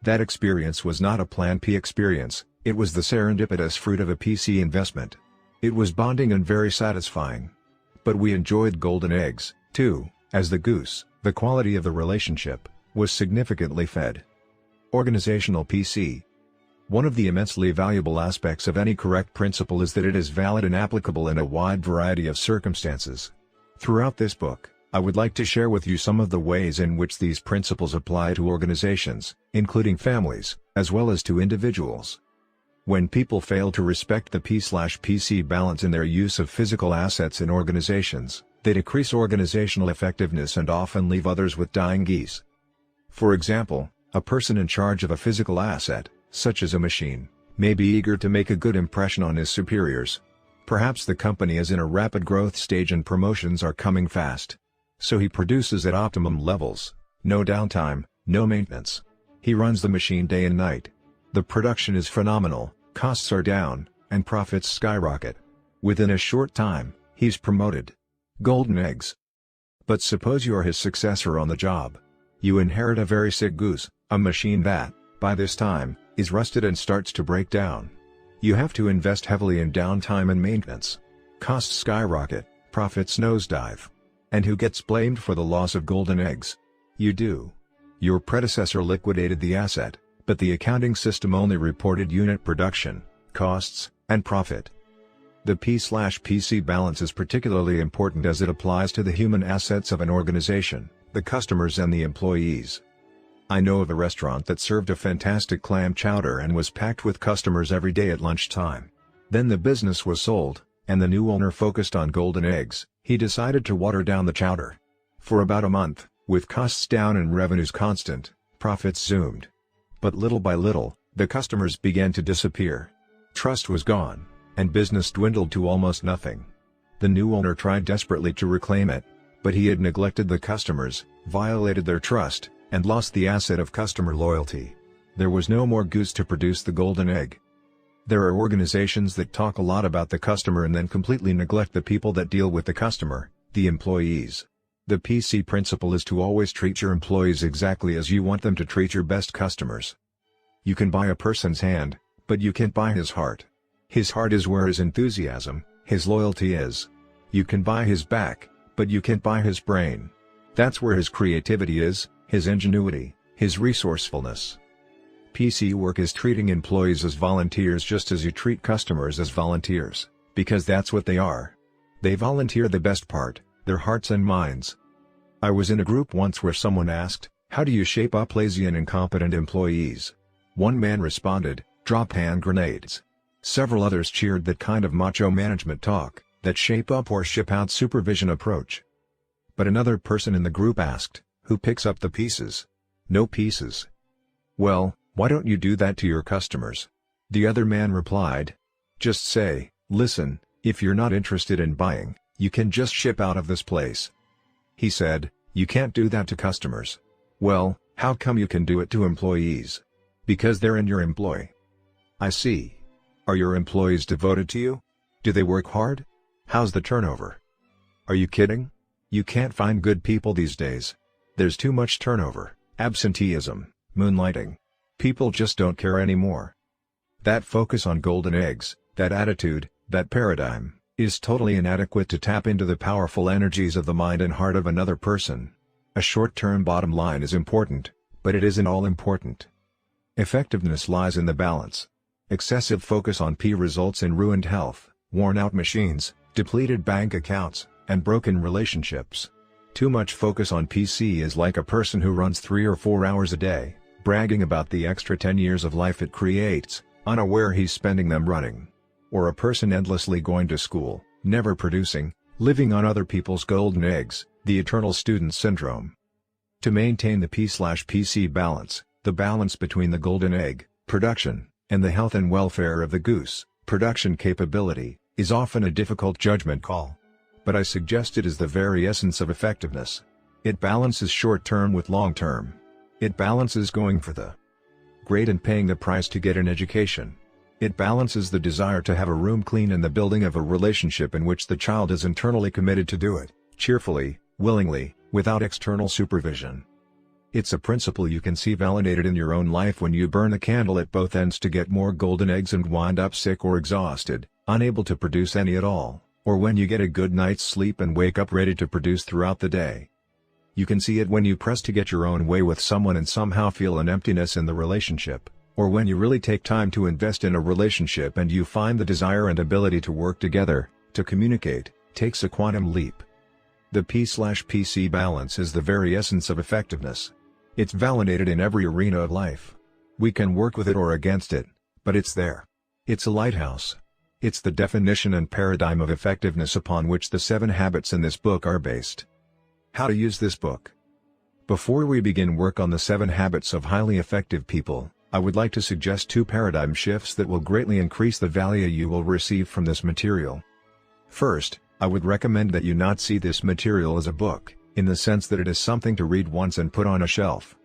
That experience was not a Plan P experience, it was the serendipitous fruit of a PC investment. It was bonding and very satisfying. But we enjoyed golden eggs, too, as the goose, the quality of the relationship, was significantly fed. Organizational PC. One of the immensely valuable aspects of any correct principle is that it is valid and applicable in a wide variety of circumstances. Throughout this book, I would like to share with you some of the ways in which these principles apply to organizations, including families, as well as to individuals. When people fail to respect the P/PC balance in their use of physical assets in organizations, they decrease organizational effectiveness and often leave others with dying geese. For example, a person in charge of a physical asset, such as a machine, may be eager to make a good impression on his superiors. Perhaps the company is in a rapid growth stage and promotions are coming fast. So he produces at optimum levels, no downtime, no maintenance. He runs the machine day and night. The production is phenomenal, costs are down, and profits skyrocket. Within a short time, he's promoted. Golden eggs. But suppose you are his successor on the job. You inherit a very sick goose, a machine that, by this time, is rusted and starts to break down. You have to invest heavily in downtime and maintenance. Costs skyrocket, profits nosedive. And who gets blamed for the loss of golden eggs? You do. Your predecessor liquidated the asset, but the accounting system only reported unit production, costs, and profit. The P/PC balance is particularly important as it applies to the human assets of an organization, the customers and the employees. I know of a restaurant that served a fantastic clam chowder and was packed with customers every day at lunchtime. Then the business was sold, and the new owner focused on golden eggs. He decided to water down the chowder. For about a month, with costs down and revenues constant, profits zoomed. But little by little, the customers began to disappear. Trust was gone, and business dwindled to almost nothing. The new owner tried desperately to reclaim it, but he had neglected the customers, violated their trust, and lost the asset of customer loyalty. There was no more goose to produce the golden egg. There are organizations that talk a lot about the customer and then completely neglect the people that deal with the customer, the employees. The PC principle is to always treat your employees exactly as you want them to treat your best customers. You can buy a person's hand, but you can't buy his heart. His heart is where his enthusiasm, his loyalty is. You can buy his back, but you can't buy his brain. That's where his creativity is, his ingenuity, his resourcefulness. PC work is treating employees as volunteers just as you treat customers as volunteers, because that's what they are. They volunteer the best part, their hearts and minds. I was in a group once where someone asked, "How do you shape up lazy and incompetent employees?" One man responded, "Drop hand grenades." Several others cheered that kind of macho management talk, that shape up or ship out supervision approach. But another person in the group asked, "Who picks up the pieces?" "No pieces." "Well, why don't you do that to your customers?" The other man replied, "Just say, listen, if you're not interested in buying, you can just ship out of this place." He said, "You can't do that to customers." "Well, how come you can do it to employees?" "Because they're in your employ." "I see. Are your employees devoted to you? Do they work hard? How's the turnover?" "Are you kidding? You can't find good people these days. There's too much turnover, absenteeism, moonlighting. People just don't care anymore." That focus on golden eggs, that attitude, that paradigm, is totally inadequate to tap into the powerful energies of the mind and heart of another person. A short-term bottom line is important, but it isn't all important. Effectiveness lies in the balance. Excessive focus on P results in ruined health, worn-out machines, depleted bank accounts, and broken relationships. Too much focus on PC is like a person who runs 3 or 4 hours a day, bragging about the extra 10 years of life it creates, unaware he's spending them running. Or a person endlessly going to school, never producing, living on other people's golden eggs, the eternal student syndrome. To maintain the P/PC balance, the balance between the golden egg, production, and the health and welfare of the goose, production capability, is often a difficult judgment call. But I suggest it is the very essence of effectiveness. It balances short-term with long-term. It balances going for the great and paying the price to get an education. It balances the desire to have a room clean and the building of a relationship in which the child is internally committed to do it, cheerfully, willingly, without external supervision. It's a principle you can see validated in your own life when you burn a candle at both ends to get more golden eggs and wind up sick or exhausted, unable to produce any at all, or when you get a good night's sleep and wake up ready to produce throughout the day. You can see it when you press to get your own way with someone and somehow feel an emptiness in the relationship, or when you really take time to invest in a relationship and you find the desire and ability to work together, to communicate, takes a quantum leap. The P/PC balance is the very essence of effectiveness. It's validated in every arena of life. We can work with it or against it, but it's there. It's a lighthouse. It's the definition and paradigm of effectiveness upon which the 7 habits in this book are based. How to use this book. Before we begin work on the 7 habits of highly effective people, I would like to suggest 2 paradigm shifts that will greatly increase the value you will receive from this material. First, I would recommend that you not see this material as a book, in the sense that it is something to read once and put on a shelf.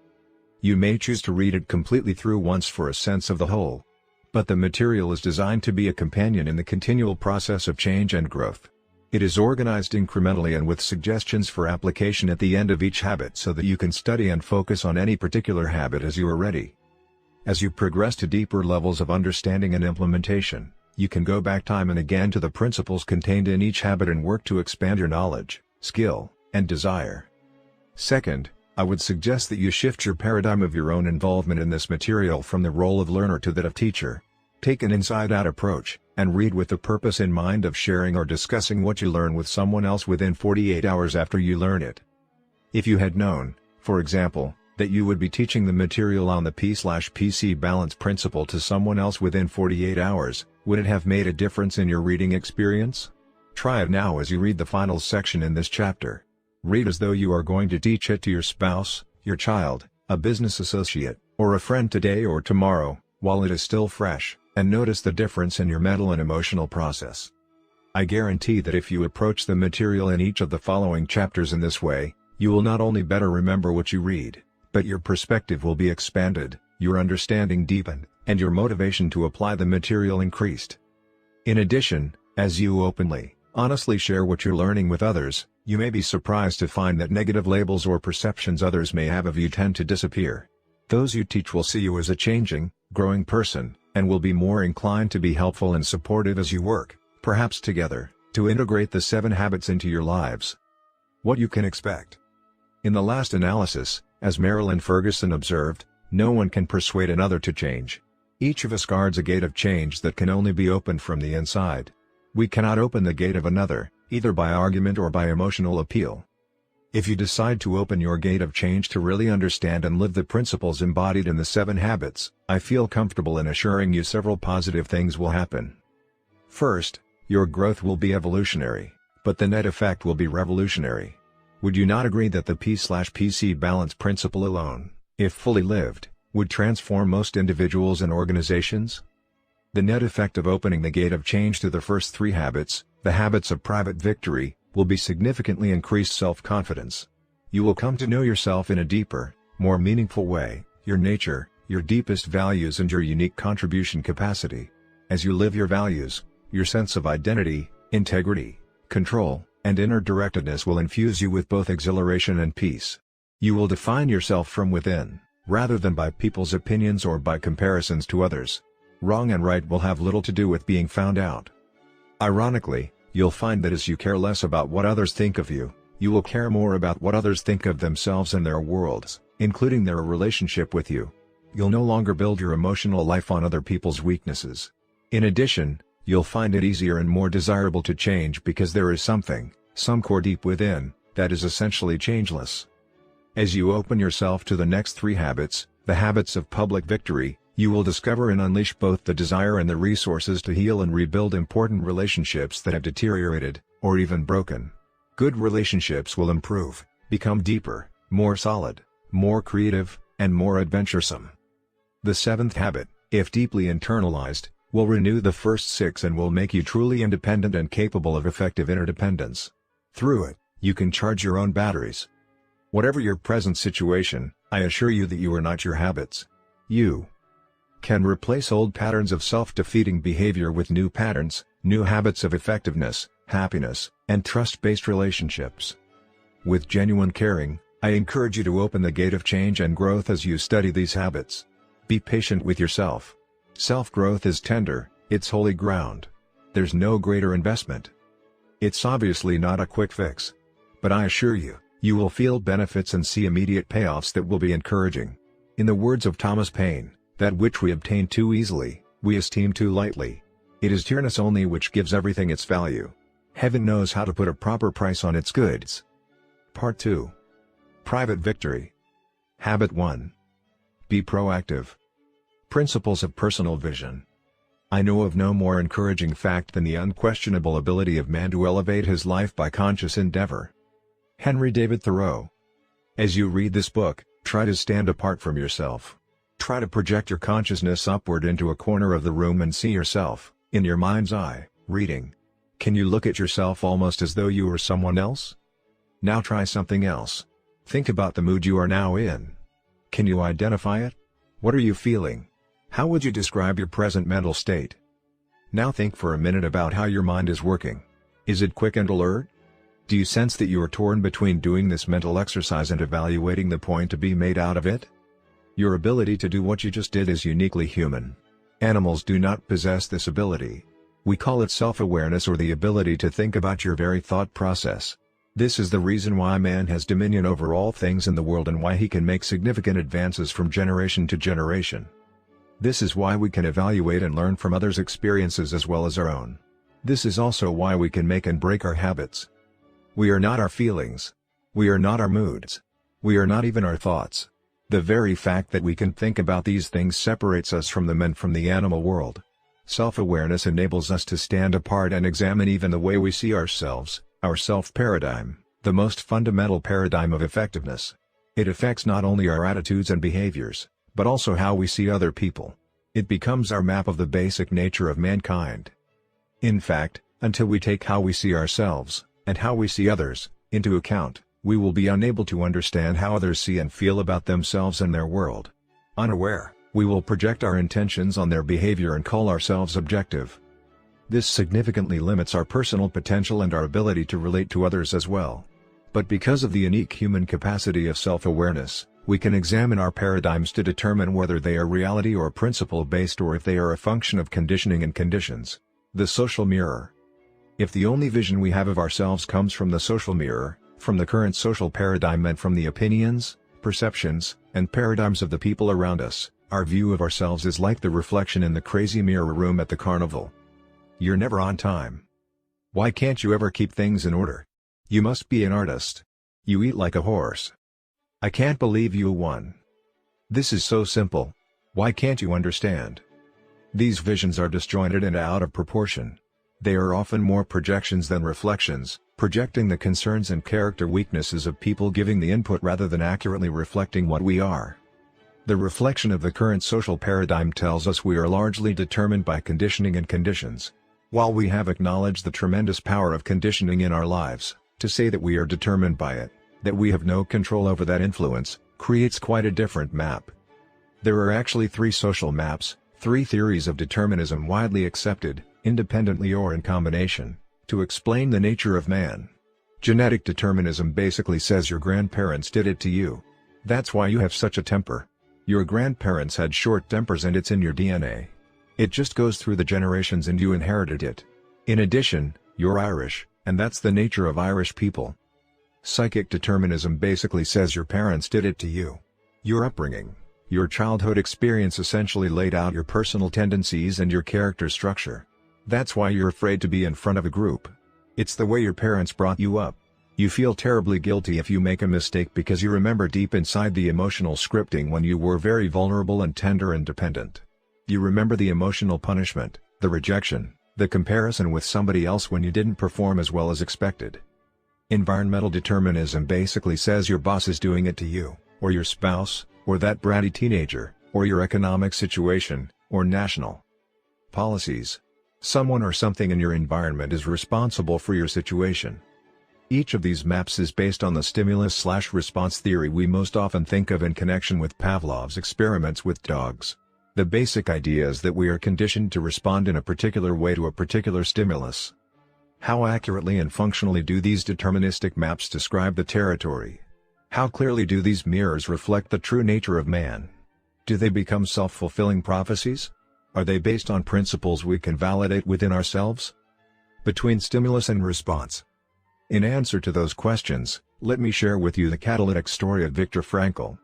You may choose to read it completely through once for a sense of the whole. But the material is designed to be a companion in the continual process of change and growth. It is organized incrementally and with suggestions for application at the end of each habit so that you can study and focus on any particular habit as you are ready. As you progress to deeper levels of understanding and implementation, you can go back time and again to the principles contained in each habit and work to expand your knowledge, skill, and desire. Second, I would suggest that you shift your paradigm of your own involvement in this material from the role of learner to that of teacher. Take an inside-out approach, and read with the purpose in mind of sharing or discussing what you learn with someone else within 48 hours after you learn it. If you had known, for example, that you would be teaching the material on the P/PC balance principle to someone else within 48 hours, would it have made a difference in your reading experience? Try it now as you read the final section in this chapter. Read as though you are going to teach it to your spouse, your child, a business associate, or a friend today or tomorrow, while it is still fresh, and notice the difference in your mental and emotional process. I guarantee that if you approach the material in each of the following chapters in this way, you will not only better remember what you read, but your perspective will be expanded, your understanding deepened, and your motivation to apply the material increased. In addition, as you openly, honestly share what you're learning with others, you may be surprised to find that negative labels or perceptions others may have of you tend to disappear. Those you teach will see you as a changing, growing person, and will be more inclined to be helpful and supportive as you work, perhaps together, to integrate the 7 habits into your lives. What you can expect. In the last analysis, as Marilyn Ferguson observed, no one can persuade another to change. Each of us guards a gate of change that can only be opened from the inside. We cannot open the gate of another, either by argument or by emotional appeal. If you decide to open your gate of change to really understand and live the principles embodied in the 7 habits, I feel comfortable in assuring you several positive things will happen. First, your growth will be evolutionary, but the net effect will be revolutionary. Would you not agree that the P/PC balance principle alone, if fully lived, would transform most individuals and organizations? The net effect of opening the gate of change to the first 3 habits, the habits of private victory, will be significantly increased self-confidence. You will come to know yourself in a deeper, more meaningful way, your nature, your deepest values and your unique contribution capacity. As you live your values, your sense of identity, integrity, control, and inner directedness will infuse you with both exhilaration and peace. You will define yourself from within, rather than by people's opinions or by comparisons to others. Wrong and right will have little to do with being found out. Ironically, you'll find that as you care less about what others think of you, you will care more about what others think of themselves and their worlds, including their relationship with you. You'll no longer build your emotional life on other people's weaknesses. In addition, you'll find it easier and more desirable to change because there is something, some core deep within, that is essentially changeless. As you open yourself to the next 3 habits, the habits of public victory, you will discover and unleash both the desire and the resources to heal and rebuild important relationships that have deteriorated, or even broken. Good relationships will improve, become deeper, more solid, more creative, and more adventuresome. The 7th habit, if deeply internalized, will renew the first 6 and will make you truly independent and capable of effective interdependence. Through it, you can charge your own batteries. Whatever your present situation, I assure you that you are not your habits. You can replace old patterns of self-defeating behavior with new patterns, new habits of effectiveness, happiness, and trust-based relationships. With genuine caring, I encourage you to open the gate of change and growth as you study these habits. Be patient with yourself. Self-growth is tender, it's holy ground. There's no greater investment. It's obviously not a quick fix. But I assure you, you will feel benefits and see immediate payoffs that will be encouraging. In the words of Thomas Paine, that which we obtain too easily, we esteem too lightly. It is dearness only which gives everything its value. Heaven knows how to put a proper price on its goods. Part 2. Private Victory. Habit 1. Be proactive. Principles of Personal Vision. I know of no more encouraging fact than the unquestionable ability of man to elevate his life by conscious endeavor. Henry David Thoreau. As you read this book, try to stand apart from yourself. Try to project your consciousness upward into a corner of the room and see yourself, in your mind's eye, reading. Can you look at yourself almost as though you were someone else? Now try something else. Think about the mood you are now in. Can you identify it? What are you feeling? How would you describe your present mental state? Now think for a minute about how your mind is working. Is it quick and alert? Do you sense that you are torn between doing this mental exercise and evaluating the point to be made out of it? Your ability to do what you just did is uniquely human. Animals do not possess this ability. We call it self-awareness, or the ability to think about your very thought process. This is the reason why man has dominion over all things in the world and why he can make significant advances from generation to generation. This is why we can evaluate and learn from others' experiences as well as our own. This is also why we can make and break our habits. We are not our feelings. We are not our moods. We are not even our thoughts. The very fact that we can think about these things separates us from them and from the animal world. Self-awareness enables us to stand apart and examine even the way we see ourselves, our self-paradigm, the most fundamental paradigm of effectiveness. It affects not only our attitudes and behaviors, but also how we see other people. It becomes our map of the basic nature of mankind. In fact, until we take how we see ourselves, and how we see others, into account, we will be unable to understand how others see and feel about themselves and their world. Unaware, we will project our intentions on their behavior and call ourselves objective. This significantly limits our personal potential and our ability to relate to others as well. But because of the unique human capacity of self-awareness, we can examine our paradigms to determine whether they are reality or principle-based, or if they are a function of conditioning and conditions. The social mirror. If the only vision we have of ourselves comes from the social mirror, from the current social paradigm and from the opinions, perceptions, and paradigms of the people around us, our view of ourselves is like the reflection in the crazy mirror room at the carnival. You're never on time. Why can't you ever keep things in order? You must be an artist. You eat like a horse. I can't believe you won. This is so simple. Why can't you understand? These visions are disjointed and out of proportion. They are often more projections than reflections, projecting the concerns and character weaknesses of people giving the input rather than accurately reflecting what we are. The reflection of the current social paradigm tells us we are largely determined by conditioning and conditions. While we have acknowledged the tremendous power of conditioning in our lives, to say that we are determined by it, that we have no control over that influence, creates quite a different map. There are actually three social maps, three theories of determinism widely accepted, independently or in combination, to explain the nature of man. Genetic determinism basically says your grandparents did it to you. That's why you have such a temper. Your grandparents had short tempers and it's in your DNA. It just goes through the generations and you inherited it. In addition, you're Irish, and that's the nature of Irish people. Psychic determinism basically says your parents did it to you. Your upbringing, your childhood experience essentially laid out your personal tendencies and your character structure. That's why you're afraid to be in front of a group. It's the way your parents brought you up. You feel terribly guilty if you make a mistake because you remember deep inside the emotional scripting when you were very vulnerable and tender and dependent. You remember the emotional punishment, the rejection, the comparison with somebody else when you didn't perform as well as expected. Environmental determinism basically says your boss is doing it to you, or your spouse, or that bratty teenager, or your economic situation, or national policies. Someone or something in your environment is responsible for your situation. Each of these maps is based on the stimulus/response theory we most often think of in connection with Pavlov's experiments with dogs. The basic idea is that we are conditioned to respond in a particular way to a particular stimulus. How accurately and functionally do these deterministic maps describe the territory? How clearly do these mirrors reflect the true nature of man? Do they become self-fulfilling prophecies? Are they based on principles we can validate within ourselves? Between stimulus and response. In answer to those questions, let me share with you the catalytic story of Viktor Frankl.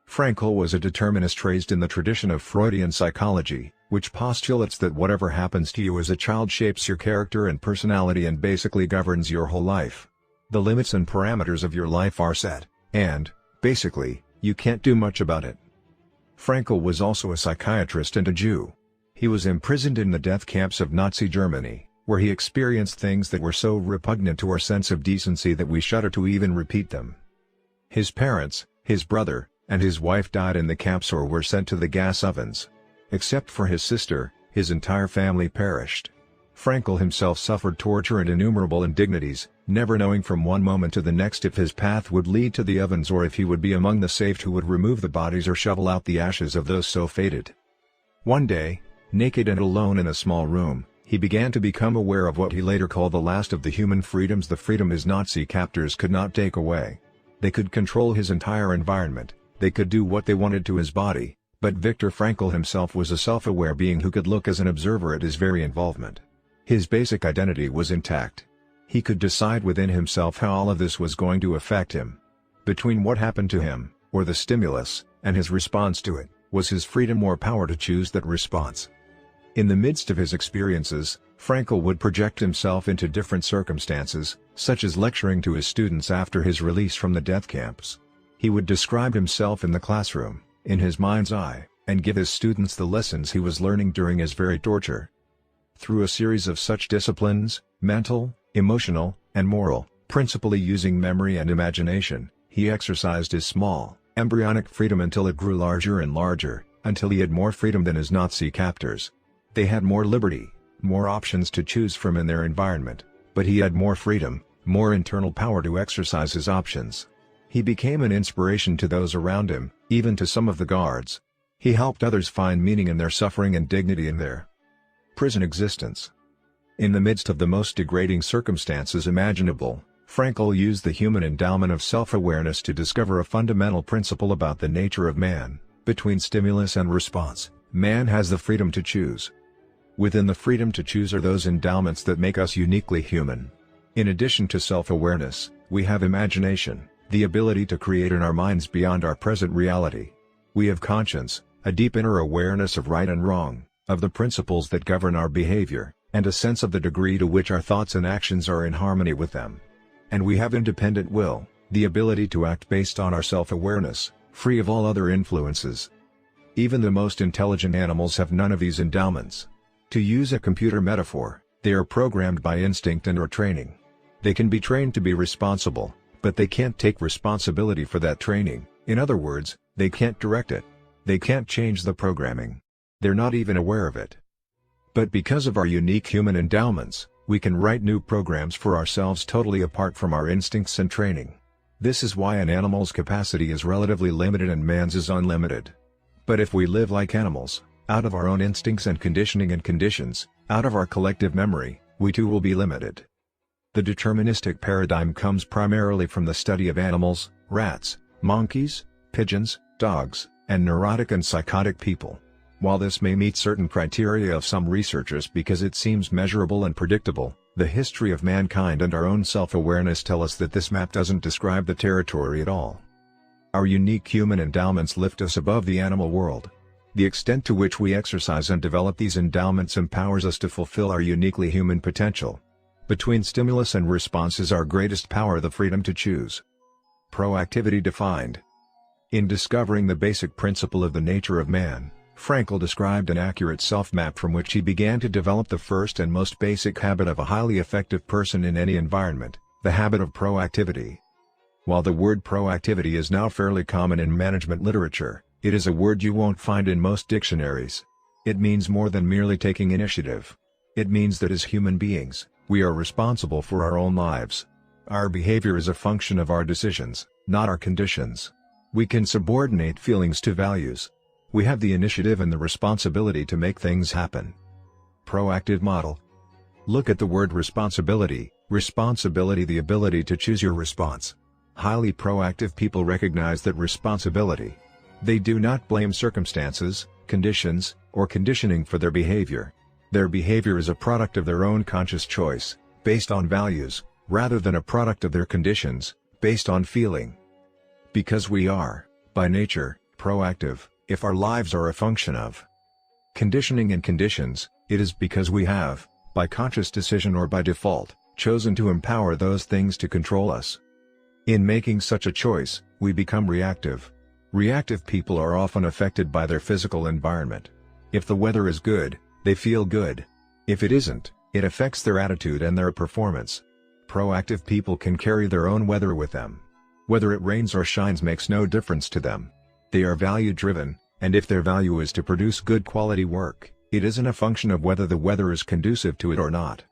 Frankl was a determinist raised in the tradition of Freudian psychology, which postulates that whatever happens to you as a child shapes your character and personality and basically governs your whole life. The limits and parameters of your life are set, and, basically, you can't do much about it. Frankl was also a psychiatrist and a Jew. He was imprisoned in the death camps of Nazi Germany, where he experienced things that were so repugnant to our sense of decency that we shudder to even repeat them. His parents, his brother, and his wife died in the camps or were sent to the gas ovens. Except for his sister, his entire family perished. Frankl himself suffered torture and innumerable indignities, never knowing from one moment to the next if his path would lead to the ovens or if he would be among the saved who would remove the bodies or shovel out the ashes of those so fated. One day, naked and alone in a small room, He began to become aware of what he later called the last of the human freedoms, the freedom his Nazi captors could not take away. They could control his entire environment, they could do what they wanted to his body, but Viktor Frankl himself was a self-aware being who could look as an observer at his very involvement. His basic identity was intact. He could decide within himself how all of this was going to affect him. Between what happened to him, or the stimulus, and his response to it, was his freedom or power to choose that response. In the midst of his experiences, Frankl would project himself into different circumstances, such as lecturing to his students after his release from the death camps. He would describe himself in the classroom, in his mind's eye, and give his students the lessons he was learning during his very torture. Through a series of such disciplines, mental, emotional, and moral, principally using memory and imagination, he exercised his small, embryonic freedom until it grew larger and larger, until he had more freedom than his Nazi captors. They had more liberty, more options to choose from in their environment, but he had more freedom, more internal power to exercise his options. He became an inspiration to those around him, even to some of the guards. He helped others find meaning in their suffering and dignity in their prison existence. In the midst of the most degrading circumstances imaginable, Frankl used the human endowment of self-awareness to discover a fundamental principle about the nature of man. Between stimulus and response, man has the freedom to choose. Within the freedom to choose are those endowments that make us uniquely human. In addition to self-awareness, we have imagination, the ability to create in our minds beyond our present reality. We have conscience, a deep inner awareness of right and wrong, of the principles that govern our behavior, and a sense of the degree to which our thoughts and actions are in harmony with them. And we have independent will, the ability to act based on our self-awareness, free of all other influences. Even the most intelligent animals have none of these endowments. To use a computer metaphor, they are programmed by instinct and/or training. They can be trained to be responsible, but they can't take responsibility for that training. In other words, they can't direct it. They can't change the programming. They're not even aware of it. But because of our unique human endowments, we can write new programs for ourselves totally apart from our instincts and training. This is why an animal's capacity is relatively limited and man's is unlimited. But if we live like animals, out of our own instincts and conditioning and conditions, out of our collective memory, we too will be limited. The deterministic paradigm comes primarily from the study of animals, rats, monkeys, pigeons, dogs, and neurotic and psychotic people. While this may meet certain criteria of some researchers because it seems measurable and predictable, the history of mankind and our own self-awareness tell us that this map doesn't describe the territory at all. Our unique human endowments lift us above the animal world. The extent to which we exercise and develop these endowments empowers us to fulfill our uniquely human potential. Between stimulus and response is our greatest power, the freedom to choose. Proactivity defined. In discovering the basic principle of the nature of man, Frankl described an accurate self-map from which he began to develop the first and most basic habit of a highly effective person in any environment, the habit of proactivity. While the word proactivity is now fairly common in management literature, it is a word you won't find in most dictionaries. It means more than merely taking initiative. It means that as human beings, we are responsible for our own lives. Our behavior is a function of our decisions, not our conditions. We can subordinate feelings to values. We have the initiative and the responsibility to make things happen. Proactive model. Look at the word responsibility, the ability to choose your response. Highly proactive people recognize that responsibility. They do not blame circumstances, conditions, or conditioning for their behavior. Their behavior is a product of their own conscious choice, based on values, rather than a product of their conditions, based on feeling. Because we are, by nature, proactive, if our lives are a function of conditioning and conditions, it is because we have, by conscious decision or by default, chosen to empower those things to control us. In making such a choice, we become reactive. Reactive people are often affected by their physical environment. If the weather is good, they feel good. If it isn't, it affects their attitude and their performance. Proactive people can carry their own weather with them. Whether it rains or shines makes no difference to them. They are value-driven, and if their value is to produce good quality work, it isn't a function of whether the weather is conducive to it or not.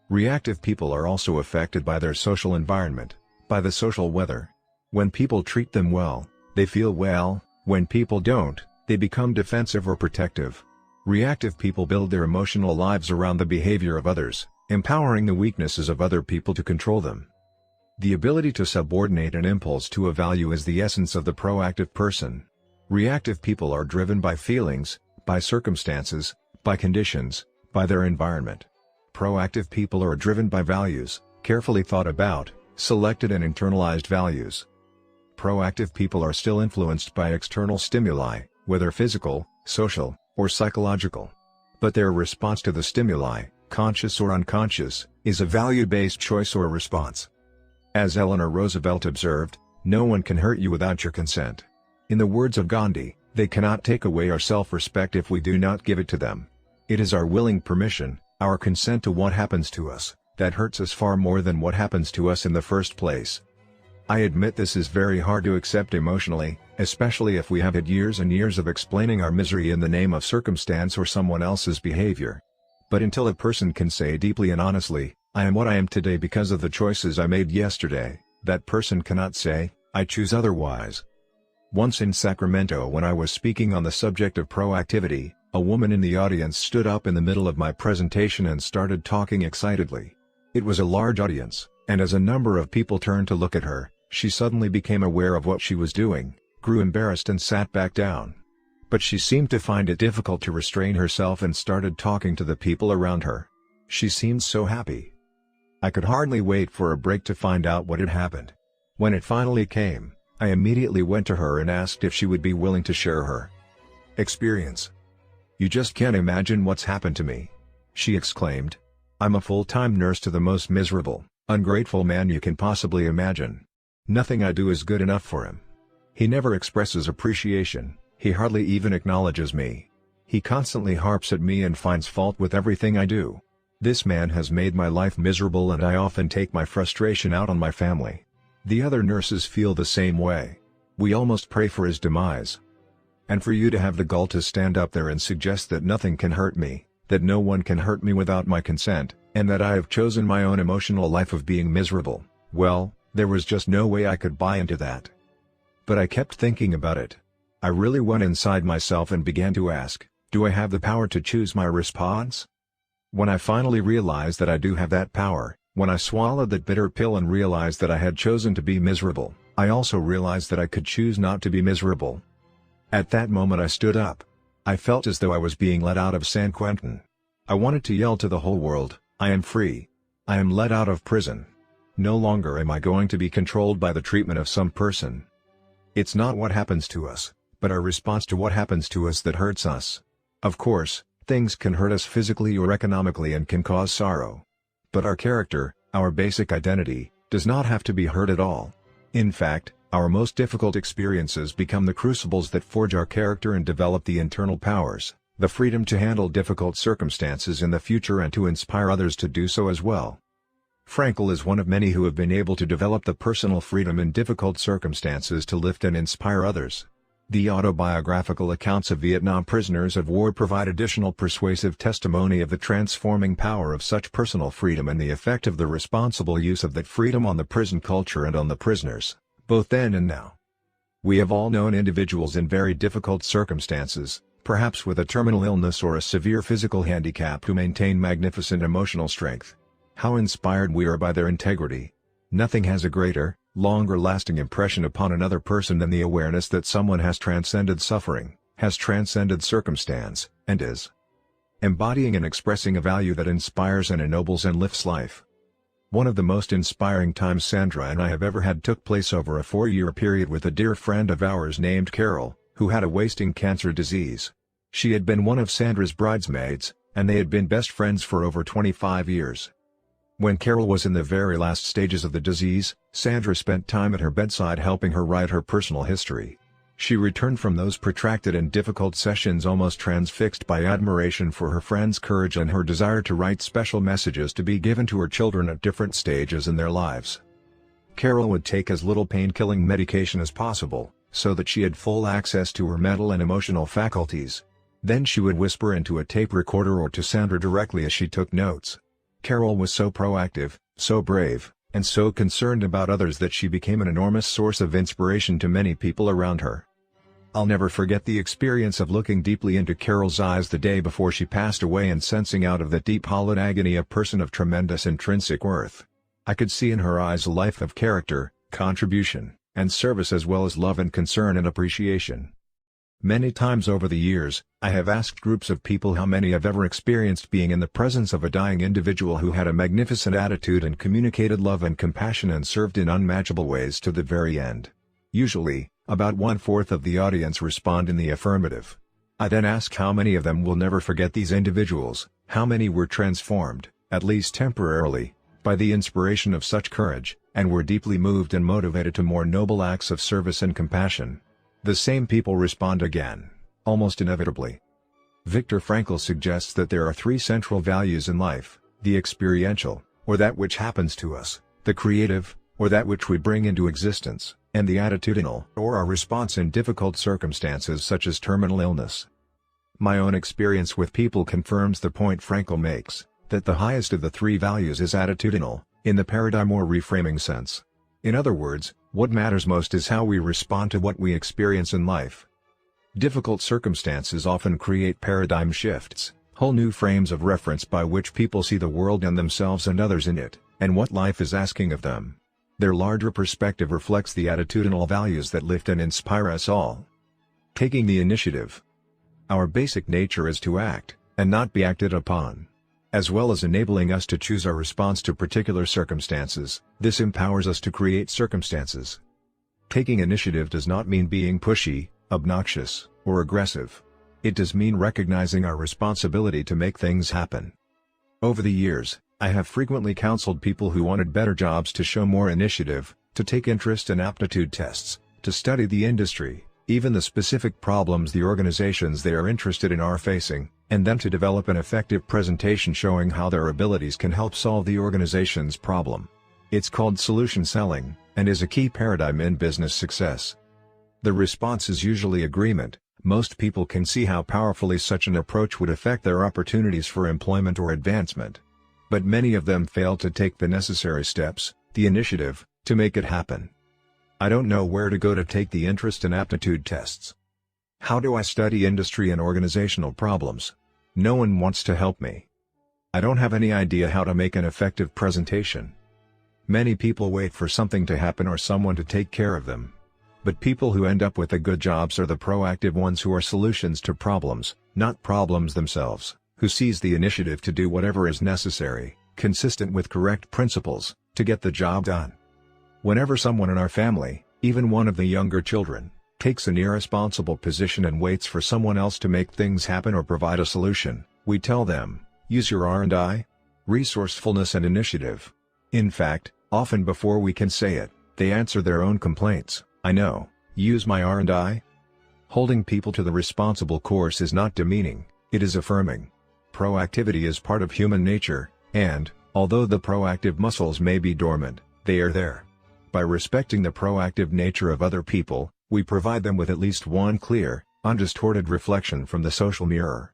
Reactive people are also affected by their social environment, by the social weather. When people treat them well, they feel well. When people don't, they become defensive or protective. Reactive people build their emotional lives around the behavior of others, empowering the weaknesses of other people to control them. The ability to subordinate an impulse to a value is the essence of the proactive person. Reactive people are driven by feelings, by circumstances, by conditions, by their environment. Proactive people are driven by values, carefully thought about, selected and internalized values. Proactive people are still influenced by external stimuli, whether physical, social, or psychological. But their response to the stimuli, conscious or unconscious, is a value-based choice or response. As Eleanor Roosevelt observed, "No one can hurt you without your consent." In the words of Gandhi, "They cannot take away our self-respect if we do not give it to them." It is our willing permission, our consent to what happens to us, that hurts us far more than what happens to us in the first place. I admit this is very hard to accept emotionally, especially if we have had years and years of explaining our misery in the name of circumstance or someone else's behavior. But until a person can say deeply and honestly, "I am what I am today because of the choices I made yesterday," that person cannot say, "I choose otherwise." Once in Sacramento when I was speaking on the subject of proactivity, a woman in the audience stood up in the middle of my presentation and started talking excitedly. It was a large audience, and as a number of people turned to look at her, she suddenly became aware of what she was doing, grew embarrassed and sat back down. But she seemed to find it difficult to restrain herself and started talking to the people around her. She seemed so happy. I could hardly wait for a break to find out what had happened. When it finally came, I immediately went to her and asked if she would be willing to share her experience. "You just can't imagine what's happened to me," she exclaimed. "I'm a full-time nurse to the most miserable, ungrateful man you can possibly imagine. Nothing I do is good enough for him. He never expresses appreciation, he hardly even acknowledges me. He constantly harps at me and finds fault with everything I do. This man has made my life miserable and I often take my frustration out on my family. The other nurses feel the same way. We almost pray for his demise. And for you to have the gall to stand up there and suggest that nothing can hurt me, that no one can hurt me without my consent, and that I have chosen my own emotional life of being miserable, well, there was just no way I could buy into that." But I kept thinking about it. I really went inside myself and began to ask, do I have the power to choose my response? When I finally realized that I do have that power, when I swallowed that bitter pill and realized that I had chosen to be miserable, I also realized that I could choose not to be miserable. At that moment I stood up. I felt as though I was being let out of San Quentin. I wanted to yell to the whole world, "I am free. I am let out of prison. No longer am I going to be controlled by the treatment of some person." It's not what happens to us, but our response to what happens to us that hurts us. Of course, things can hurt us physically or economically and can cause sorrow. But our character, our basic identity, does not have to be hurt at all. In fact, our most difficult experiences become the crucibles that forge our character and develop the internal powers, the freedom to handle difficult circumstances in the future and to inspire others to do so as well. Frankl is one of many who have been able to develop the personal freedom in difficult circumstances to lift and inspire others. The autobiographical accounts of Vietnam prisoners of war provide additional persuasive testimony of the transforming power of such personal freedom and the effect of the responsible use of that freedom on the prison culture and on the prisoners, both then and now. We have all known individuals in very difficult circumstances, perhaps with a terminal illness or a severe physical handicap, who maintain magnificent emotional strength. How inspired we are by their integrity. Nothing has a greater, longer-lasting impression upon another person than the awareness that someone has transcended suffering, has transcended circumstance, and is embodying and expressing a value that inspires and ennobles and lifts life. One of the most inspiring times Sandra and I have ever had took place over a 4-year period with a dear friend of ours named Carol, who had a wasting cancer disease. She had been one of Sandra's bridesmaids, and they had been best friends for over 25 years. When Carol was in the very last stages of the disease, Sandra spent time at her bedside helping her write her personal history. She returned from those protracted and difficult sessions almost transfixed by admiration for her friend's courage and her desire to write special messages to be given to her children at different stages in their lives. Carol would take as little pain-killing medication as possible, so that she had full access to her mental and emotional faculties. Then she would whisper into a tape recorder or to Sandra directly as she took notes. Carol was so proactive, so brave, and so concerned about others that she became an enormous source of inspiration to many people around her. I'll never forget the experience of looking deeply into Carol's eyes the day before she passed away and sensing out of that deep hollowed agony a person of tremendous intrinsic worth. I could see in her eyes a life of character, contribution, and service as well as love and concern and appreciation. Many times over the years, I have asked groups of people how many have ever experienced being in the presence of a dying individual who had a magnificent attitude and communicated love and compassion and served in unmatchable ways to the very end. Usually, about 1/4 of the audience respond in the affirmative. I then ask how many of them will never forget these individuals, how many were transformed, at least temporarily, by the inspiration of such courage, and were deeply moved and motivated to more noble acts of service and compassion. The same people respond again, almost inevitably. Viktor Frankl suggests that there are 3 central values in life: the experiential, or that which happens to us, the creative, or that which we bring into existence, and the attitudinal, or our response in difficult circumstances such as terminal illness. My own experience with people confirms the point Frankl makes, that the highest of the 3 values is attitudinal, in the paradigm or reframing sense. In other words, what matters most is how we respond to what we experience in life. Difficult circumstances often create paradigm shifts, whole new frames of reference by which people see the world and themselves and others in it, and what life is asking of them. Their larger perspective reflects the attitudinal values that lift and inspire us all. Taking the initiative. Our basic nature is to act, and not be acted upon. As well as enabling us to choose our response to particular circumstances, this empowers us to create circumstances. Taking initiative does not mean being pushy, obnoxious, or aggressive. It does mean recognizing our responsibility to make things happen. Over the years, I have frequently counseled people who wanted better jobs to show more initiative, to take interest in aptitude tests, to study the industry, even the specific problems the organizations they are interested in are facing, and then to develop an effective presentation showing how their abilities can help solve the organization's problem. It's called solution selling, and is a key paradigm in business success. The response is usually agreement. Most people can see how powerfully such an approach would affect their opportunities for employment or advancement. But many of them fail to take the necessary steps, the initiative, to make it happen. I don't know where to go to take the interest and aptitude tests. How do I study industry and organizational problems? No one wants to help me. I don't have any idea how to make an effective presentation. Many people wait for something to happen or someone to take care of them. But people who end up with the good jobs are the proactive ones who are solutions to problems, not problems themselves, who seize the initiative to do whatever is necessary, consistent with correct principles, to get the job done. Whenever someone in our family, even one of the younger children, takes an irresponsible position and waits for someone else to make things happen or provide a solution, we tell them, use your R&I, resourcefulness and initiative. In fact, often before we can say it, they answer their own complaints. I know, use my R&I? Holding people to the responsible course is not demeaning, it is affirming. Proactivity is part of human nature, and, although the proactive muscles may be dormant, they are there. By respecting the proactive nature of other people, we provide them with at least one clear, undistorted reflection from the social mirror.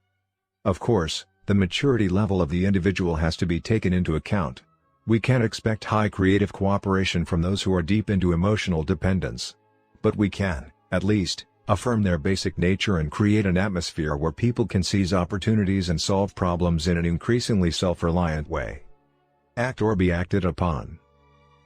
Of course, the maturity level of the individual has to be taken into account. We can't expect high creative cooperation from those who are deep into emotional dependence. But we can, at least, affirm their basic nature and create an atmosphere where people can seize opportunities and solve problems in an increasingly self-reliant way. Act or be acted upon.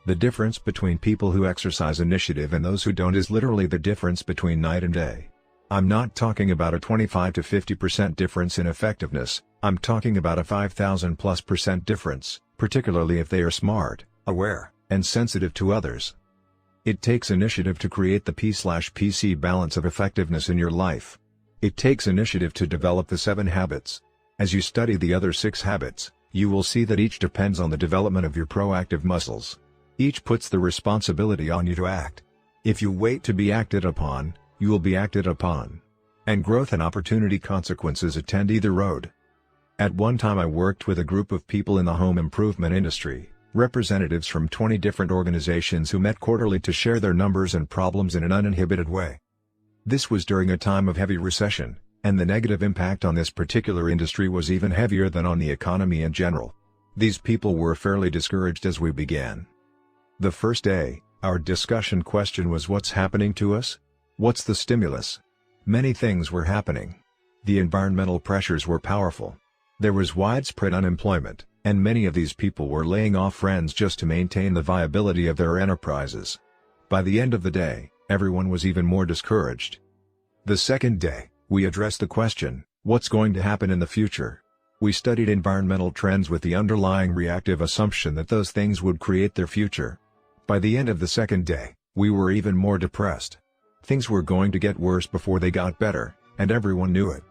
The difference between people who exercise initiative and those who don't is literally the difference between night and day. I'm not talking about a 25 to 50% difference in effectiveness, I'm talking about a 5,000+% difference, particularly if they are smart, aware, and sensitive to others. It takes initiative to create the P/PC balance of effectiveness in your life. It takes initiative to develop the 7 habits. As you study the other 6 habits, you will see that each depends on the development of your proactive muscles. Each puts the responsibility on you to act. If you wait to be acted upon, you will be acted upon. And growth and opportunity consequences attend either road. At one time I worked with a group of people in the home improvement industry, representatives from 20 different organizations who met quarterly to share their numbers and problems in an uninhibited way. This was during a time of heavy recession, and the negative impact on this particular industry was even heavier than on the economy in general. These people were fairly discouraged as we began. The first day, our discussion question was, what's happening to us? What's the stimulus? Many things were happening. The environmental pressures were powerful. There was widespread unemployment, and many of these people were laying off friends just to maintain the viability of their enterprises. By the end of the day, everyone was even more discouraged. The second day, we addressed the question, what's going to happen in the future? We studied environmental trends with the underlying reactive assumption that those things would create their future. By the end of the second day, we were even more depressed. Things were going to get worse before they got better, and everyone knew it.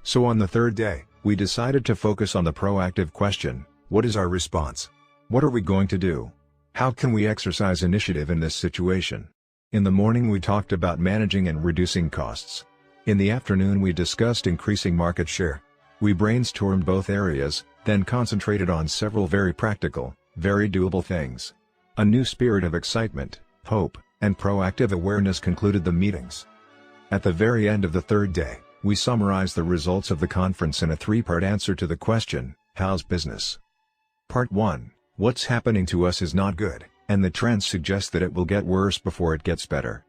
So on the third day, we decided to focus on the proactive question, what is our response? What are we going to do? How can we exercise initiative in this situation? In the morning we talked about managing and reducing costs. In the afternoon we discussed increasing market share. We brainstormed both areas, then concentrated on several very practical, very doable things. A new spirit of excitement, hope, and proactive awareness concluded the meetings. At the very end of the third day, we summarized the results of the conference in a three-part answer to the question, how's business? Part 1, what's happening to us is not good, and the trends suggest that it will get worse before it gets better.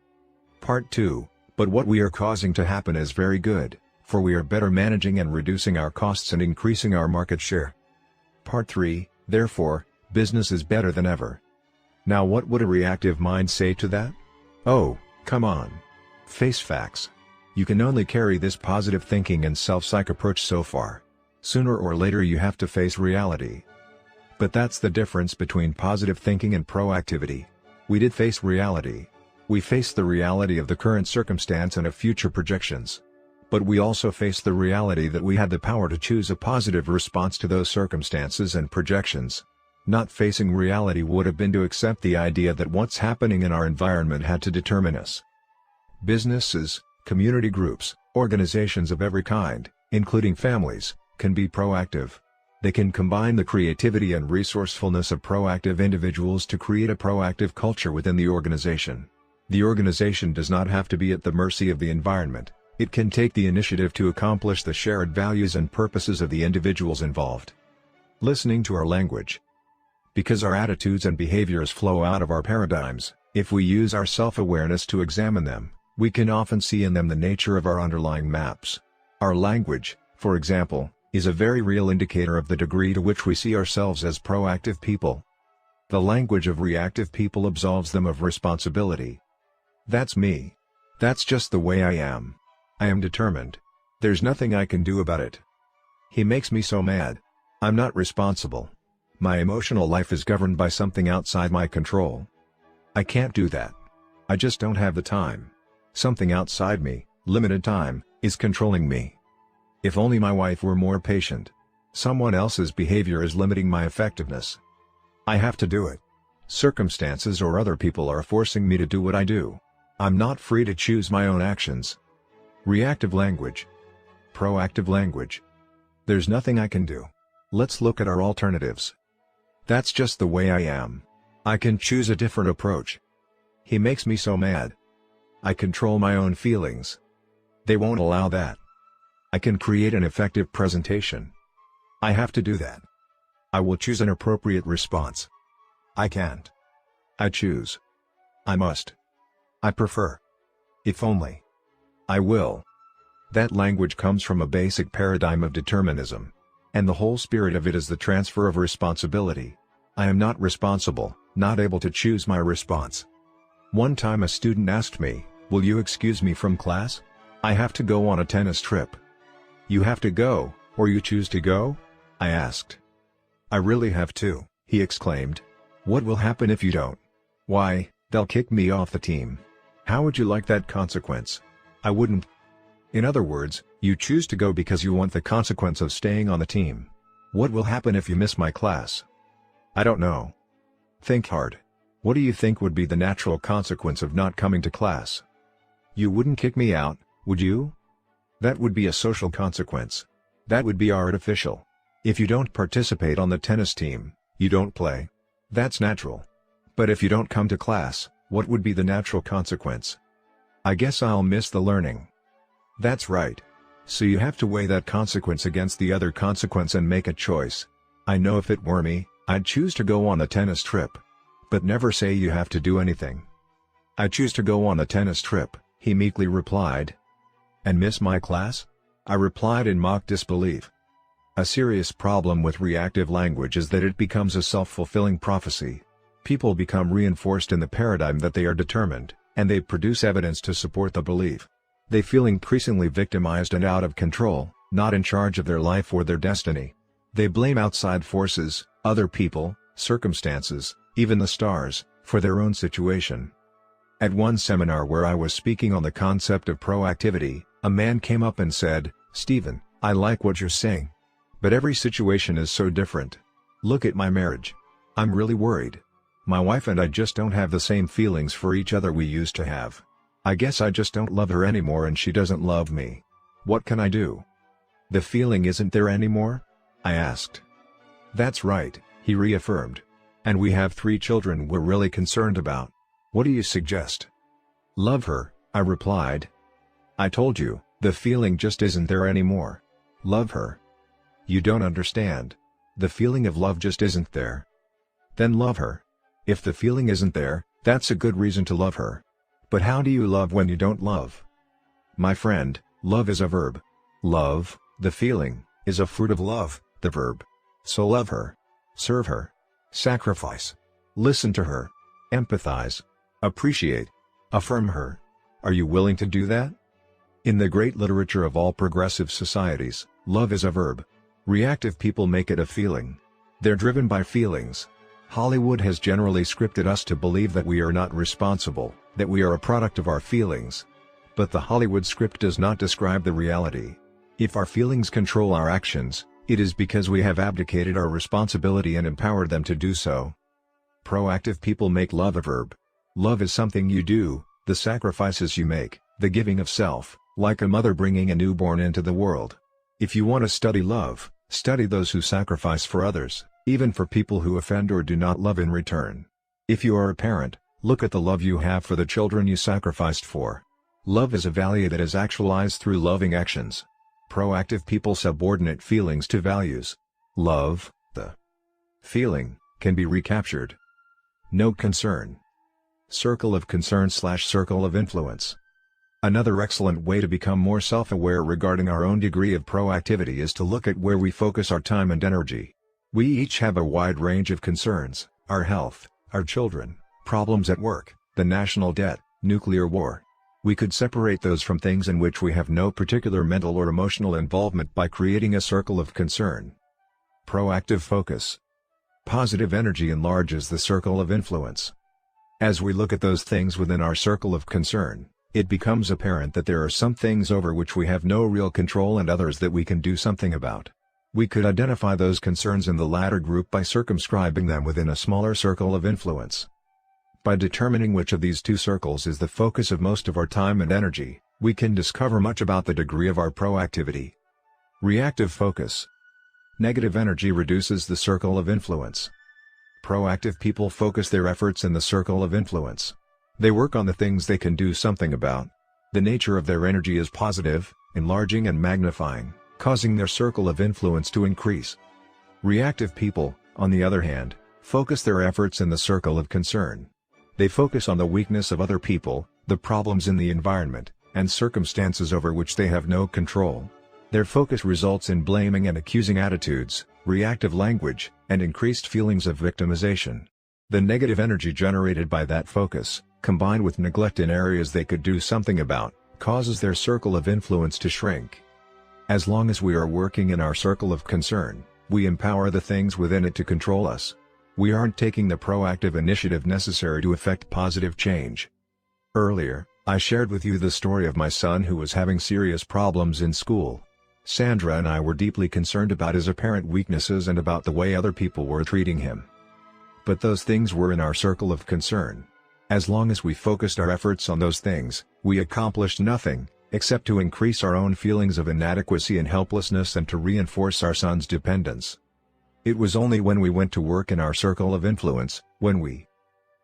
Part 2, but what we are causing to happen is very good, for we are better managing and reducing our costs and increasing our market share. Part 3, therefore, business is better than ever. Now what would a reactive mind say to that? Oh, come on. Face facts. You can only carry this positive thinking and self-psych approach so far. Sooner or later you have to face reality. But that's the difference between positive thinking and proactivity. We did face reality. We faced the reality of the current circumstance and of future projections. But we also faced the reality that we had the power to choose a positive response to those circumstances and projections. Not facing reality would have been to accept the idea that what's happening in our environment had to determine us. Businesses, community groups, organizations of every kind, including families, can be proactive. They can combine the creativity and resourcefulness of proactive individuals to create a proactive culture within the organization. The organization does not have to be at the mercy of the environment. It can take the initiative to accomplish the shared values and purposes of the individuals involved. Listening to our language. Because our attitudes and behaviors flow out of our paradigms, if we use our self-awareness to examine them, we can often see in them the nature of our underlying maps. Our language, for example, is a very real indicator of the degree to which we see ourselves as proactive people. The language of reactive people absolves them of responsibility. That's me. That's just the way I am. I am determined. There's nothing I can do about it. He makes me so mad. I'm not responsible. My emotional life is governed by something outside my control. I can't do that. I just don't have the time. Something outside me, limited time, is controlling me. If only my wife were more patient. Someone else's behavior is limiting my effectiveness. I have to do it. Circumstances or other people are forcing me to do what I do. I'm not free to choose my own actions. Reactive language. Proactive language. There's nothing I can do. Let's look at our alternatives. That's just the way I am. I can choose a different approach. He makes me so mad. I control my own feelings. They won't allow that. I can create an effective presentation. I have to do that. I will choose an appropriate response. I can't. I choose. I must. I prefer. If only. I will. That language comes from a basic paradigm of determinism. And the whole spirit of it is the transfer of responsibility. I am not responsible, not able to choose my response. One time a student asked me, "Will you excuse me from class? I have to go on a tennis trip." "You have to go, or you choose to go?" I asked. "I really have to," he exclaimed. "What will happen if you don't?" "Why, they'll kick me off the team." "How would you like that consequence?" "I wouldn't." In other words, you choose to go because you want the consequence of staying on the team. What will happen if you miss my class? I don't know. Think hard. What do you think would be the natural consequence of not coming to class? You wouldn't kick me out, would you? That would be a social consequence. That would be artificial. If you don't participate on the tennis team, you don't play. That's natural. But if you don't come to class, what would be the natural consequence? I guess I'll miss the learning. That's right. So you have to weigh that consequence against the other consequence and make a choice. I know if it were me, I'd choose to go on a tennis trip. But never say you have to do anything. "I choose to go on a tennis trip," he meekly replied. And miss my class? I replied in mock disbelief. A serious problem with reactive language is that it becomes a self-fulfilling prophecy. People become reinforced in the paradigm that they are determined, and they produce evidence to support the belief. They feel increasingly victimized and out of control, not in charge of their life or their destiny. They blame outside forces, other people, circumstances, even the stars, for their own situation. At one seminar where I was speaking on the concept of proactivity, a man came up and said, "Stephen, I like what you're saying. But every situation is so different. Look at my marriage. I'm really worried. My wife and I just don't have the same feelings for each other we used to have. I guess I just don't love her anymore and she doesn't love me. What can I do?" "The feeling isn't there anymore?" I asked. "That's right," he reaffirmed. "And we have 3 children we're really concerned about. What do you suggest?" "Love her," I replied. "I told you, the feeling just isn't there anymore. Love her." "You don't understand. The feeling of love just isn't there." "Then love her. If the feeling isn't there, that's a good reason to love her. But how do you love when you don't love?" "My friend, love is a verb. Love, the feeling, is a fruit of love, the verb. So love her. Serve her. Sacrifice. Listen to her. Empathize. Appreciate. Affirm her. Are you willing to do that?" In the great literature of all progressive societies, love is a verb. Reactive people make it a feeling. They're driven by feelings. Hollywood has generally scripted us to believe that we are not responsible, that we are a product of our feelings. But the Hollywood script does not describe the reality. If our feelings control our actions, it is because we have abdicated our responsibility and empowered them to do so. Proactive people make love a verb. Love is something you do, the sacrifices you make, the giving of self, like a mother bringing a newborn into the world. If you want to study love, study those who sacrifice for others, even for people who offend or do not love in return. If you are a parent, look at the love you have for the children you sacrificed for. Love is a value that is actualized through loving actions. Proactive people subordinate feelings to values. Love, the feeling, can be recaptured. No concern. Circle of concern/circle of influence. Another excellent way to become more self-aware regarding our own degree of proactivity is to look at where we focus our time and energy. We each have a wide range of concerns: our health, our children, problems at work, the national debt, nuclear war. We could separate those from things in which we have no particular mental or emotional involvement by creating a circle of concern. Proactive focus. Positive energy enlarges the circle of influence. As we look at those things within our circle of concern, it becomes apparent that there are some things over which we have no real control and others that we can do something about. We could identify those concerns in the latter group by circumscribing them within a smaller circle of influence. By determining which of these 2 circles is the focus of most of our time and energy, we can discover much about the degree of our proactivity. Reactive focus. Negative energy reduces the circle of influence. Proactive people focus their efforts in the circle of influence. They work on the things they can do something about. The nature of their energy is positive, enlarging and magnifying, causing their circle of influence to increase. Reactive people, on the other hand, focus their efforts in the circle of concern. They focus on the weakness of other people, the problems in the environment, and circumstances over which they have no control. Their focus results in blaming and accusing attitudes, reactive language, and increased feelings of victimization. The negative energy generated by that focus, combined with neglect in areas they could do something about, causes their circle of influence to shrink. As long as we are working in our circle of concern, we empower the things within it to control us. We aren't taking the proactive initiative necessary to effect positive change. Earlier, I shared with you the story of my son who was having serious problems in school. Sandra and I were deeply concerned about his apparent weaknesses and about the way other people were treating him. But those things were in our circle of concern. As long as we focused our efforts on those things, we accomplished nothing, except to increase our own feelings of inadequacy and helplessness and to reinforce our son's dependence. It was only when we went to work in our circle of influence, when we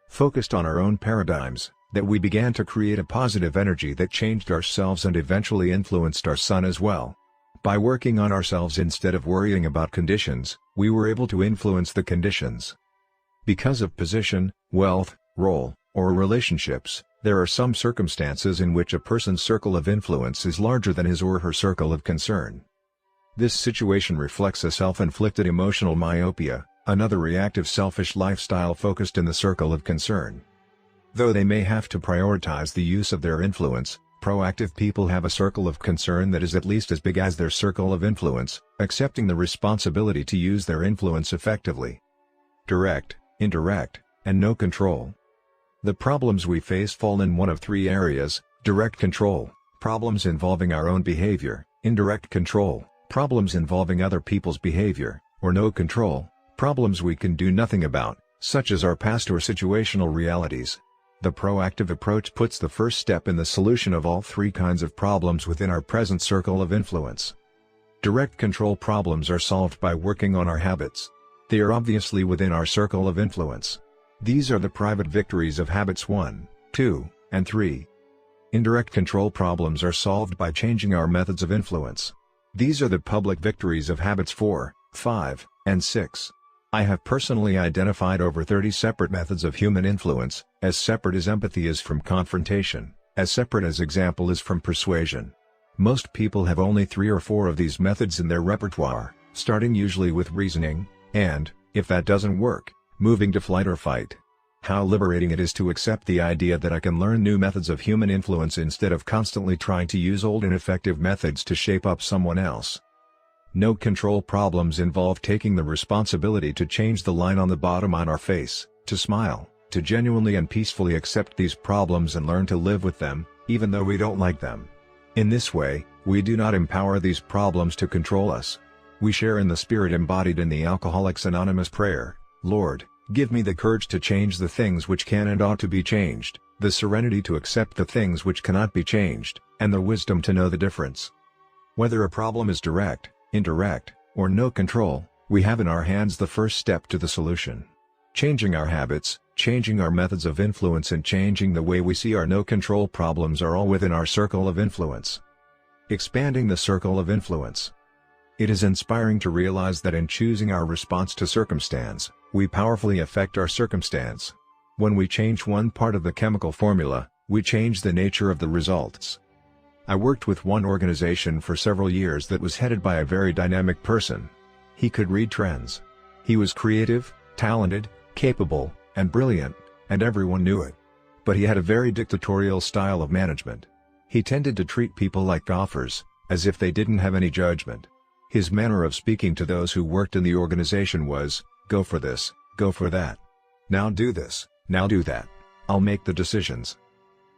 focused on our own paradigms, that we began to create a positive energy that changed ourselves and eventually influenced our son as well. By working on ourselves instead of worrying about conditions, we were able to influence the conditions. Because of position, wealth, role, or relationships, There are some circumstances in which a person's circle of influence is larger than his or her circle of concern. This situation reflects a self-inflicted emotional myopia, another reactive selfish lifestyle focused in the circle of concern. Though they may have to prioritize the use of their influence, proactive people have a circle of concern that is at least as big as their circle of influence, accepting the responsibility to use their influence effectively. Direct, indirect, and no control. The problems we face fall in one of three areas: direct control, problems involving our own behavior; indirect control, problems involving other people's behavior; or no control, problems we can do nothing about, such as our past or situational realities. The proactive approach puts the first step in the solution of all three kinds of problems within our present circle of influence. Direct control problems are solved by working on our habits. They are obviously within our circle of influence. These are the private victories of habits 1, 2, and 3. Indirect control problems are solved by changing our methods of influence. These are the public victories of habits 4, 5, and 6. I have personally identified over 30 separate methods of human influence, as separate as empathy is from confrontation, as separate as example is from persuasion. Most people have only 3 or 4 of these methods in their repertoire, starting usually with reasoning, and, if that doesn't work, moving to flight or fight. How liberating it is to accept the idea that I can learn new methods of human influence instead of constantly trying to use old ineffective methods to shape up someone else. No control problems involve taking the responsibility to change the line on the bottom on our face, to smile, to genuinely and peacefully accept these problems and learn to live with them, even though we don't like them. In this way, we do not empower these problems to control us. We share in the spirit embodied in the Alcoholics Anonymous prayer: Lord, give me the courage to change the things which can and ought to be changed, the serenity to accept the things which cannot be changed, and the wisdom to know the difference. Whether a problem is direct, indirect, or no control, we have in our hands the first step to the solution. Changing our habits, changing our methods of influence, and changing the way we see our no-control problems are all within our circle of influence. Expanding the circle of influence. It is inspiring to realize that in choosing our response to circumstance, we powerfully affect our circumstance. When we change one part of the chemical formula, we change the nature of the results. I worked with one organization for several years that was headed by a very dynamic person. He could read trends. He was creative, talented, capable, and brilliant, and everyone knew it. But he had a very dictatorial style of management. He tended to treat people like golfers, as if they didn't have any judgment. His manner of speaking to those who worked in the organization was, "Go for this, go for that. Now do this, now do that. I'll make the decisions."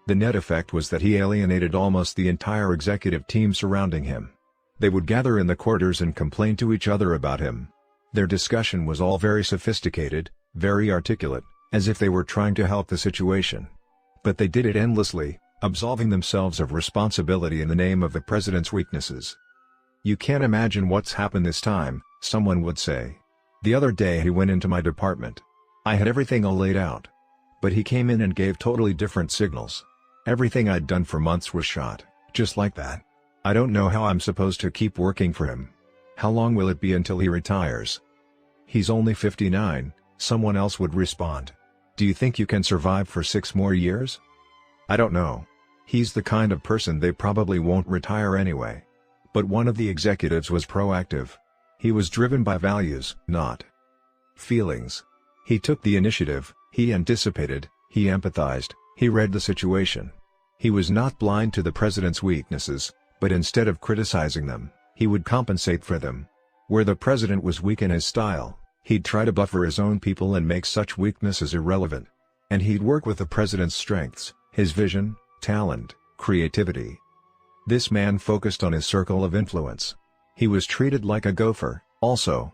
The net effect was that he alienated almost the entire executive team surrounding him. They would gather in the quarters and complain to each other about him. Their discussion was all very sophisticated, very articulate, as if they were trying to help the situation. But they did it endlessly, absolving themselves of responsibility in the name of the president's weaknesses. "You can't imagine what's happened this time," someone would say. "The other day he went into my department. I had everything all laid out. But he came in and gave totally different signals. Everything I'd done for months was shot, just like that. I don't know how I'm supposed to keep working for him. How long will it be until he retires? He's only 59, someone else would respond. Do you think you can survive for 6 more years? I don't know. He's the kind of person they probably won't retire anyway." But one of the executives was proactive. He was driven by values, not feelings. He took the initiative, he anticipated, he empathized, he read the situation. He was not blind to the president's weaknesses, but instead of criticizing them, he would compensate for them. Where the president was weak in his style, he'd try to buffer his own people and make such weaknesses irrelevant. And he'd work with the president's strengths, his vision, talent, creativity. This man focused on his circle of influence. He was treated like a gopher, also.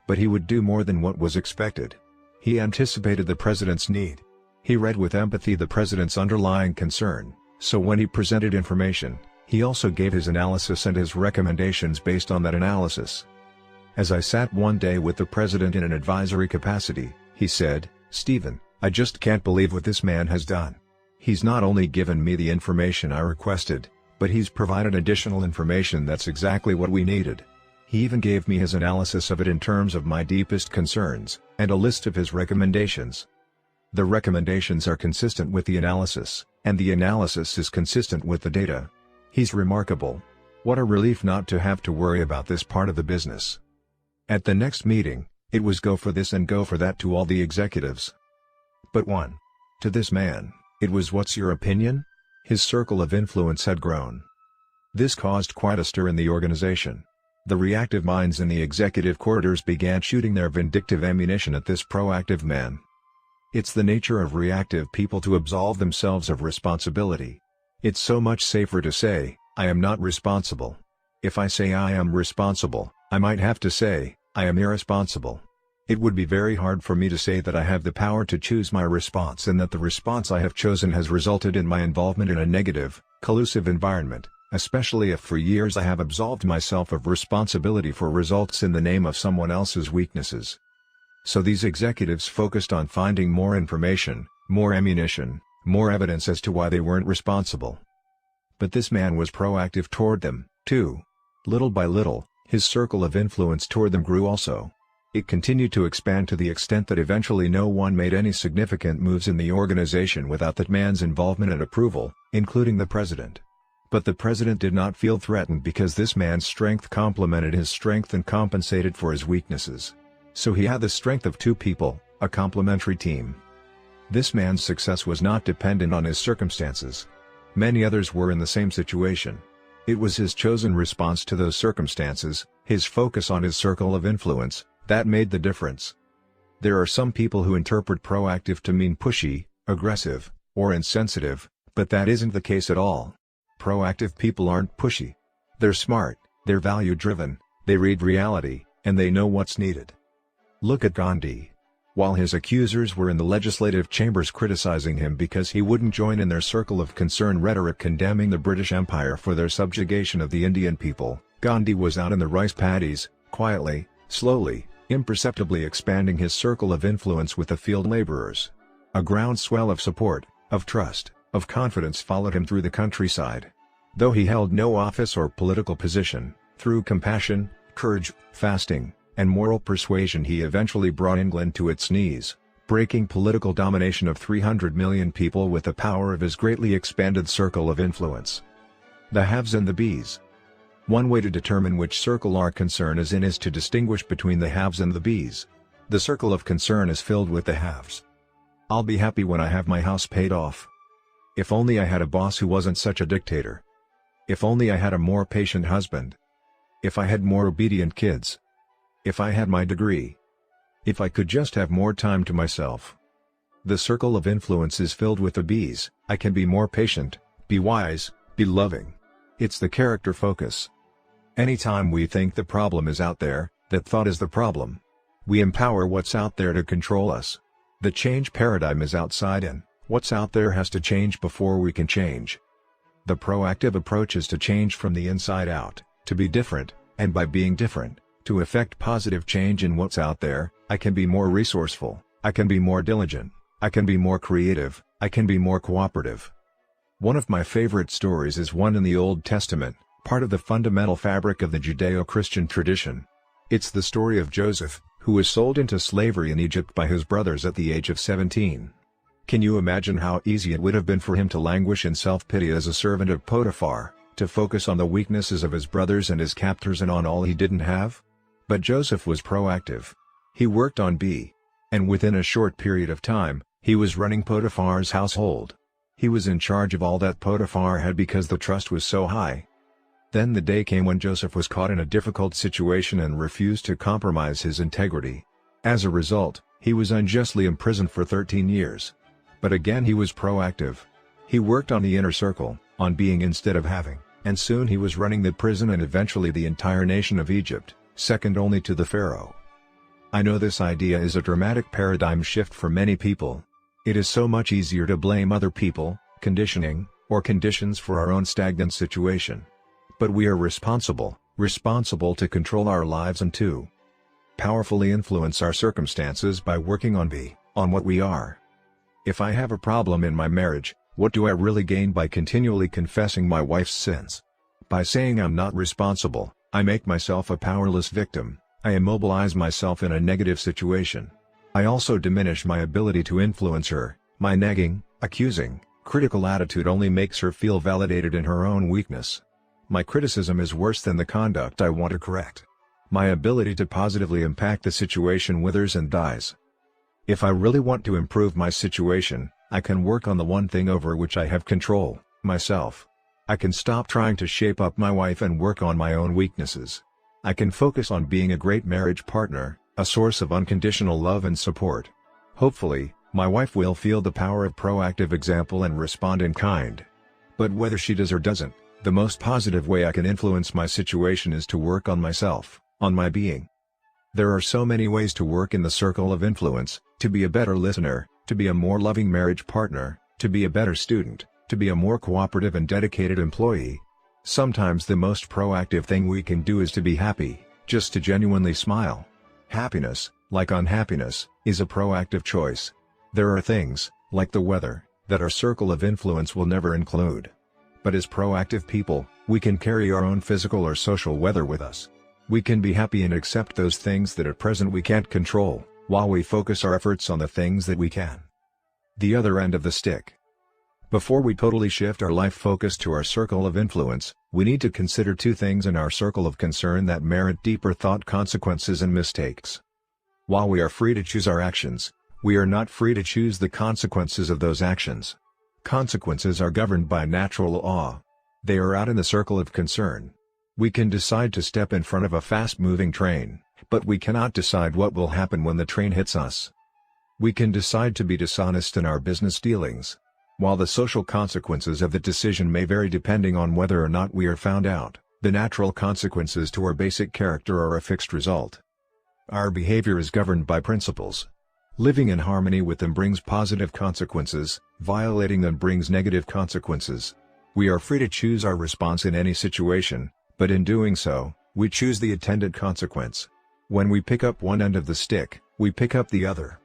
But he would do more than what was expected. He anticipated the president's need. He read with empathy the president's underlying concern, so when he presented information, he also gave his analysis and his recommendations based on that analysis. As I sat one day with the president in an advisory capacity, he said, "Stephen, I just can't believe what this man has done. He's not only given me the information I requested, but he's provided additional information that's exactly what we needed. He even gave me his analysis of it in terms of my deepest concerns, and a list of his recommendations. The recommendations are consistent with the analysis, and the analysis is consistent with the data. He's remarkable. What a relief not to have to worry about this part of the business. At the next meeting, it was go for this and go for that to all the executives. But one. To this man, it was what's your opinion? His circle of influence had grown. This caused quite a stir in the organization. The reactive minds in the executive corridors began shooting their vindictive ammunition at this proactive man. It's the nature of reactive people to absolve themselves of responsibility. It's so much safer to say, I am not responsible. If I say I am responsible, I might have to say, I am irresponsible. It would be very hard for me to say that I have the power to choose my response and that the response I have chosen has resulted in my involvement in a negative, collusive environment, especially if for years I have absolved myself of responsibility for results in the name of someone else's weaknesses. So these executives focused on finding more information, more ammunition, more evidence as to why they weren't responsible. But this man was proactive toward them, too. Little by little, his circle of influence toward them grew also. It continued to expand to the extent that eventually no one made any significant moves in the organization without that man's involvement and approval, including the president. But the president did not feel threatened because this man's strength complemented his strength and compensated for his weaknesses. So he had the strength of two people, a complementary team. This man's success was not dependent on his circumstances. Many others were in the same situation. It was his chosen response to those circumstances, his focus on his circle of influence, that made the difference. There are some people who interpret proactive to mean pushy, aggressive, or insensitive, but that isn't the case at all. Proactive people aren't pushy. They're smart, they're value-driven, they read reality, and they know what's needed. Look at Gandhi. While his accusers were in the legislative chambers criticizing him because he wouldn't join in their circle of concern rhetoric condemning the British Empire for their subjugation of the Indian people, Gandhi was out in the rice paddies, quietly, slowly, imperceptibly expanding his circle of influence with the field laborers. A groundswell of support, of trust, of confidence followed him through the countryside. Though he held no office or political position, through compassion, courage, fasting, and moral persuasion he eventually brought England to its knees, breaking political domination of 300 million people with the power of his greatly expanded circle of influence. The haves and the bees. One way to determine which circle our concern is in is to distinguish between the haves and the bees. The circle of concern is filled with the haves. I'll be happy when I have my house paid off. If only I had a boss who wasn't such a dictator. If only I had a more patient husband. If I had more obedient kids. If I had my degree. If I could just have more time to myself. The circle of influence is filled with the bees. I can be more patient, be wise, be loving. It's the character focus. Anytime we think the problem is out there, that thought is the problem. We empower what's out there to control us. The change paradigm is outside in. What's out there has to change before we can change. The proactive approach is to change from the inside out, to be different, and by being different, to effect positive change in what's out there. I can be more resourceful, I can be more diligent, I can be more creative, I can be more cooperative. One of my favorite stories is one in the Old Testament, part of the fundamental fabric of the Judeo-Christian tradition. It's the story of Joseph, who was sold into slavery in Egypt by his brothers at the age of 17. Can you imagine how easy it would have been for him to languish in self-pity as a servant of Potiphar, to focus on the weaknesses of his brothers and his captors and on all he didn't have? But Joseph was proactive. He worked on B. And within a short period of time, he was running Potiphar's household. He was in charge of all that Potiphar had because the trust was so high. Then the day came when Joseph was caught in a difficult situation and refused to compromise his integrity. As a result, he was unjustly imprisoned for 13 years. But again he was proactive. He worked on the inner circle, on being instead of having, and soon he was running the prison and eventually the entire nation of Egypt, second only to the Pharaoh. I know this idea is a dramatic paradigm shift for many people. It is so much easier to blame other people, conditioning, or conditions for our own stagnant situation. But we are responsible to control our lives and to powerfully influence our circumstances by working on what we are. If I have a problem in my marriage, what do I really gain by continually confessing my wife's sins? By saying I'm not responsible, I make myself a powerless victim, I immobilize myself in a negative situation. I also diminish my ability to influence her. My nagging, accusing, critical attitude only makes her feel validated in her own weakness. My criticism is worse than the conduct I want to correct. My ability to positively impact the situation withers and dies. If I really want to improve my situation, I can work on the one thing over which I have control, myself. I can stop trying to shape up my wife and work on my own weaknesses. I can focus on being a great marriage partner, a source of unconditional love and support. Hopefully, my wife will feel the power of proactive example and respond in kind. But whether she does or doesn't, the most positive way I can influence my situation is to work on myself, on my being. There are so many ways to work in the circle of influence: to be a better listener, to be a more loving marriage partner, to be a better student, to be a more cooperative and dedicated employee. Sometimes the most proactive thing we can do is to be happy, just to genuinely smile. Happiness, like unhappiness, is a proactive choice. There are things, like the weather, that our circle of influence will never include. But as proactive people, we can carry our own physical or social weather with us. We can be happy and accept those things that at present we can't control, while we focus our efforts on the things that we can. The other end of the stick. Before we totally shift our life focus to our circle of influence, we need to consider two things in our circle of concern that merit deeper thought: consequences and mistakes. While we are free to choose our actions, we are not free to choose the consequences of those actions. Consequences are governed by natural law. They are out in the circle of concern. We can decide to step in front of a fast-moving train, but we cannot decide what will happen when the train hits us. We can decide to be dishonest in our business dealings. While the social consequences of the decision may vary depending on whether or not we are found out, the natural consequences to our basic character are a fixed result. Our behavior is governed by principles. Living in harmony with them brings positive consequences, violating them brings negative consequences. We are free to choose our response in any situation, but in doing so, we choose the attendant consequence. When we pick up one end of the stick, we pick up the other.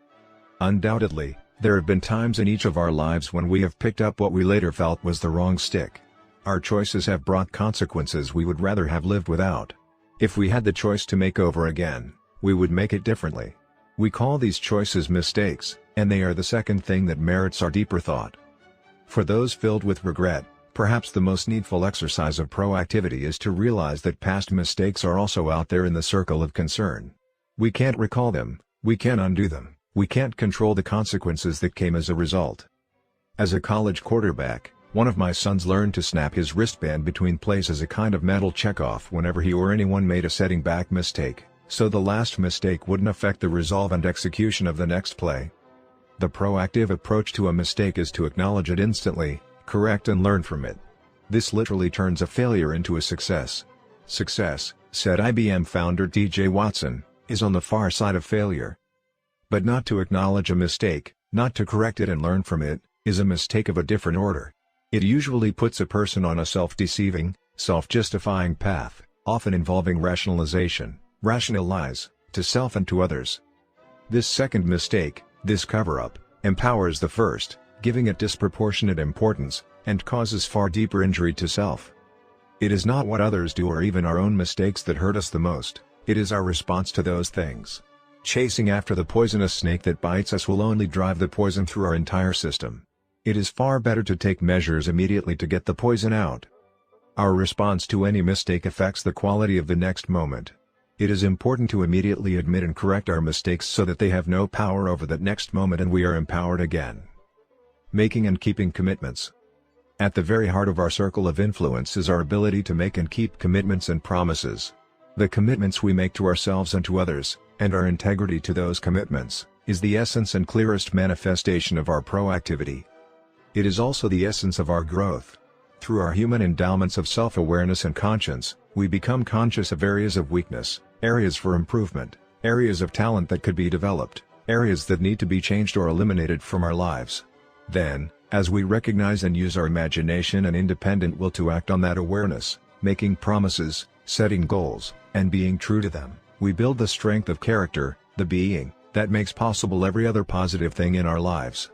Undoubtedly, there have been times in each of our lives when we have picked up what we later felt was the wrong stick. Our choices have brought consequences we would rather have lived without. If we had the choice to make over again, we would make it differently. We call these choices mistakes, and they are the second thing that merits our deeper thought. For those filled with regret, perhaps the most needful exercise of proactivity is to realize that past mistakes are also out there in the circle of concern. We can't recall them, we can't undo them, we can't control the consequences that came as a result. As a college quarterback, one of my sons learned to snap his wristband between plays as a kind of mental checkoff whenever he or anyone made a setting back mistake, so the last mistake wouldn't affect the resolve and execution of the next play. The proactive approach to a mistake is to acknowledge it instantly, correct and learn from it. This literally turns a failure into a success. Success, said IBM founder T.J. Watson, is on the far side of failure. But not to acknowledge a mistake, not to correct it and learn from it, is a mistake of a different order. It usually puts a person on a self-deceiving, self-justifying path, often involving rationalization, rational lies, to self and to others. This second mistake, this cover-up, empowers the first, giving it disproportionate importance, and causes far deeper injury to self. It is not what others do or even our own mistakes that hurt us the most, it is our response to those things. Chasing after the poisonous snake that bites us will only drive the poison through our entire system. It is far better to take measures immediately to get the poison out. Our response to any mistake affects the quality of the next moment. It is important to immediately admit and correct our mistakes so that they have no power over that next moment and we are empowered again. Making and keeping commitments. At the very heart of our circle of influence is our ability to make and keep commitments and promises. The commitments we make to ourselves and to others, and our integrity to those commitments, is the essence and clearest manifestation of our proactivity. It is also the essence of our growth. Through our human endowments of self-awareness and conscience, we become conscious of areas of weakness, areas for improvement, areas of talent that could be developed, areas that need to be changed or eliminated from our lives. Then, as we recognize and use our imagination and independent will to act on that awareness, making promises, setting goals, and being true to them, we build the strength of character, the being, that makes possible every other positive thing in our lives.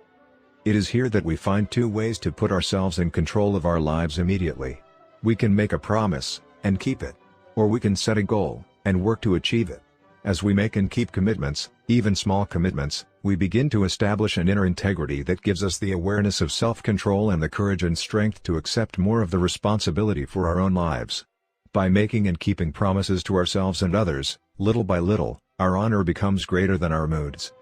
It is here that we find two ways to put ourselves in control of our lives immediately. We can make a promise, and keep it. Or we can set a goal, and work to achieve it. As we make and keep commitments, even small commitments, we begin to establish an inner integrity that gives us the awareness of self-control and the courage and strength to accept more of the responsibility for our own lives. By making and keeping promises to ourselves and others, little by little, our honor becomes greater than our moods.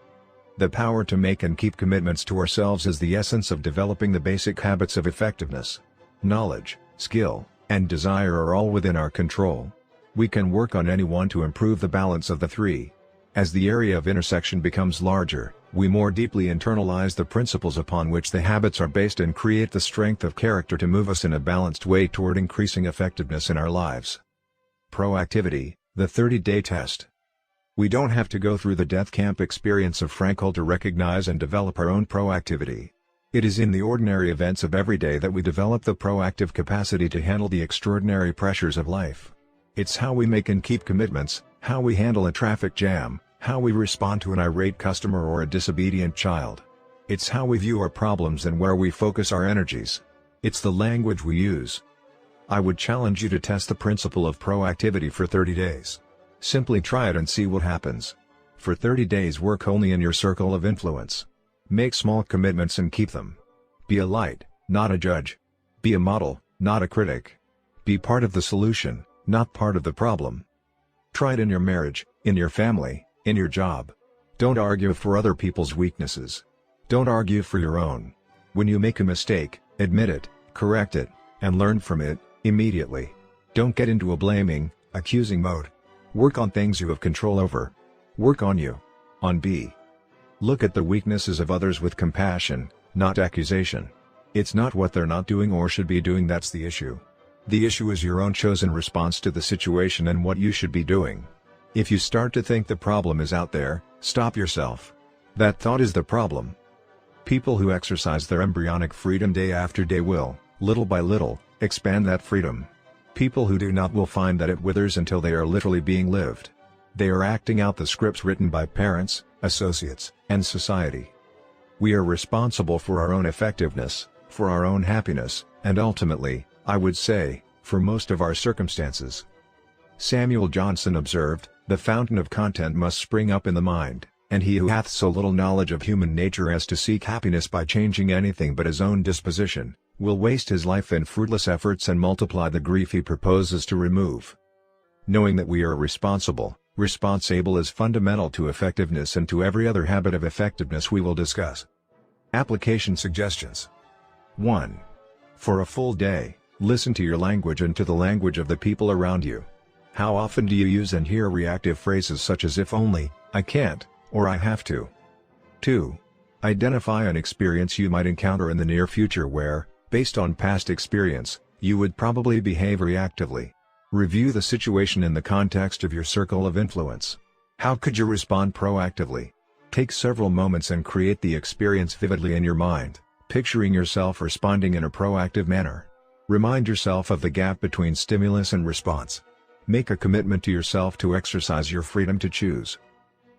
The power to make and keep commitments to ourselves is the essence of developing the basic habits of effectiveness. Knowledge, skill, and desire are all within our control. We can work on any one to improve the balance of the three. As the area of intersection becomes larger, we more deeply internalize the principles upon which the habits are based and create the strength of character to move us in a balanced way toward increasing effectiveness in our lives. Proactivity, the 30-day test. We don't have to go through the death camp experience of Frankl to recognize and develop our own proactivity. It is in the ordinary events of every day that we develop the proactive capacity to handle the extraordinary pressures of life. It's how we make and keep commitments, how we handle a traffic jam, how we respond to an irate customer or a disobedient child. It's how we view our problems and where we focus our energies. It's the language we use. I would challenge you to test the principle of proactivity for 30 days. Simply try it and see what happens. For 30 days work only in your circle of influence. Make small commitments and keep them. Be a light, not a judge. Be a model, not a critic. Be part of the solution, not part of the problem. Try it in your marriage, in your family, in your job. Don't argue for other people's weaknesses. Don't argue for your own. When you make a mistake, admit it, correct it, and learn from it, immediately. Don't get into a blaming, accusing mode. Work on things you have control over. Work on you. On B. Look at the weaknesses of others with compassion, not accusation. It's not what they're not doing or should be doing that's the issue. The issue is your own chosen response to the situation and what you should be doing. If you start to think the problem is out there, stop yourself. That thought is the problem. People who exercise their embryonic freedom day after day will, little by little, expand that freedom. People who do not will find that it withers until they are literally being lived. They are acting out the scripts written by parents, associates, and society. We are responsible for our own effectiveness, for our own happiness, and ultimately, I would say, for most of our circumstances. Samuel Johnson observed, "The fountain of content must spring up in the mind, and he who hath so little knowledge of human nature as to seek happiness by changing anything but his own disposition, will waste his life in fruitless efforts and multiply the grief he proposes to remove." Knowing that we are responsible is fundamental to effectiveness and to every other habit of effectiveness we will discuss. Application suggestions. 1. For a full day, listen to your language and to the language of the people around you. How often do you use and hear reactive phrases such as "if only," "I can't," or "I have to"? 2. Identify an experience you might encounter in the near future where, based on past experience, you would probably behave reactively. Review the situation in the context of your circle of influence. How could you respond proactively? Take several moments and create the experience vividly in your mind, picturing yourself responding in a proactive manner. Remind yourself of the gap between stimulus and response. Make a commitment to yourself to exercise your freedom to choose.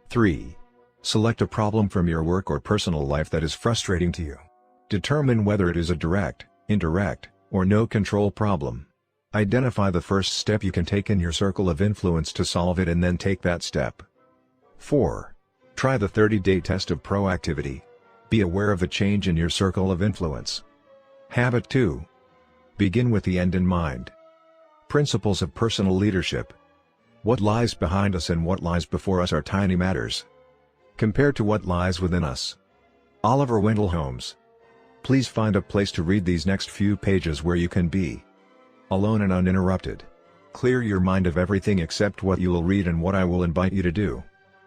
3. Select a problem from your work or personal life that is frustrating to you. Determine whether it is a direct, indirect, or no-control problem. Identify the first step you can take in your circle of influence to solve it and then take that step. 4. Try the 30-day test of proactivity. Be aware of the change in your circle of influence. Habit 2. Begin with the end in mind. Principles of personal leadership. What lies behind us and what lies before us are tiny matters compared to what lies within us. Oliver Wendell Holmes. Please find a place to read these next few pages where you can be alone and uninterrupted. Clear your mind of everything except what you will read and what I will invite you to do.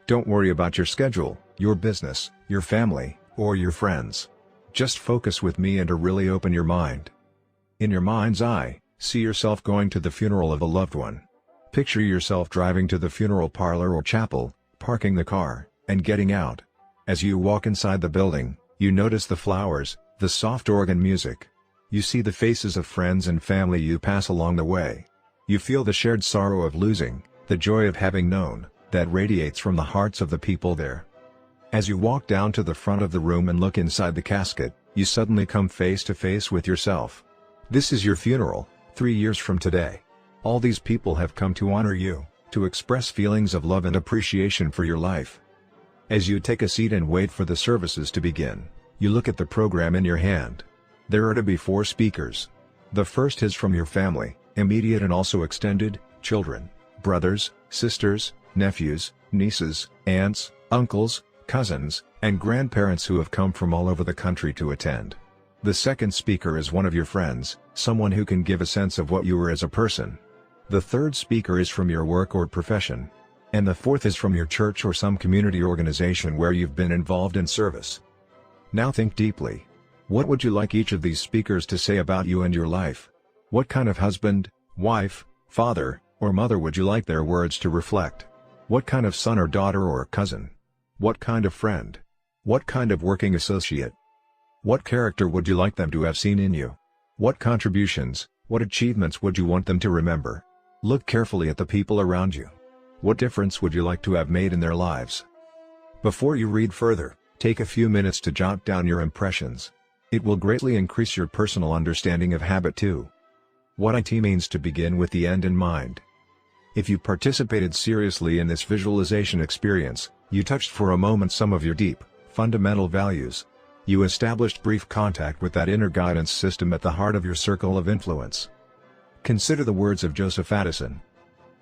Don't worry about your schedule, your business, your family, or your friends. Just focus with me and really open your mind. In your mind's eye, see yourself going to the funeral of a loved one. Picture yourself driving to the funeral parlor or chapel, parking the car, and getting out. As you walk inside the building, you notice the flowers, the soft organ music. You see the faces of friends and family you pass along the way. You feel the shared sorrow of losing, the joy of having known, that radiates from the hearts of the people there. As you walk down to the front of the room and look inside the casket, you suddenly come face to face with yourself. This is your funeral, 3 years from today. All these people have come to honor you, to express feelings of love and appreciation for your life. As you take a seat and wait for the services to begin, you look at the program in your hand. There are to be 4 speakers. The first is from your family, immediate and also extended, children, brothers, sisters, nephews, nieces, aunts, uncles, cousins, and grandparents who have come from all over the country to attend. The second speaker is one of your friends, someone who can give a sense of what you are as a person. The third speaker is from your work or profession. And the fourth is from your church or some community organization where you've been involved in service. Now think deeply. What would you like each of these speakers to say about you and your life? What kind of husband, wife, father, or mother would you like their words to reflect? What kind of son or daughter or cousin? What kind of friend? What kind of working associate? What character would you like them to have seen in you? What contributions, what achievements would you want them to remember? Look carefully at the people around you. What difference would you like to have made in their lives? Before you read further, take a few minutes to jot down your impressions. It will greatly increase your personal understanding of habit 2. What it means to begin with the end in mind. If you participated seriously in this visualization experience, you touched for a moment some of your deep, fundamental values. You established brief contact with that inner guidance system at the heart of your circle of influence. Consider the words of Joseph Addison.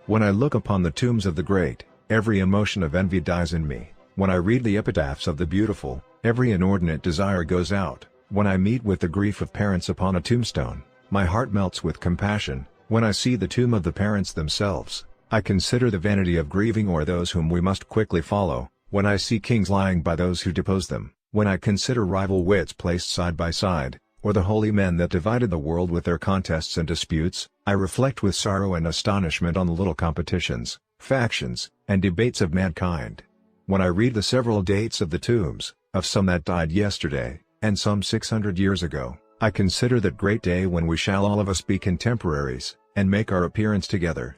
When I look upon the tombs of the great, every emotion of envy dies in me. When I read the epitaphs of the beautiful, every inordinate desire goes out. When I meet with the grief of parents upon a tombstone, my heart melts with compassion. When I see the tomb of the parents themselves, I consider the vanity of grieving o'er those whom we must quickly follow. When I see kings lying by those who depose them, when I consider rival wits placed side by side, or the holy men that divided the world with their contests and disputes, I reflect with sorrow and astonishment on the little competitions, factions, and debates of mankind. When I read the several dates of the tombs, of some that died yesterday, and some 600 years ago, I consider that great day when we shall all of us be contemporaries, and make our appearance together.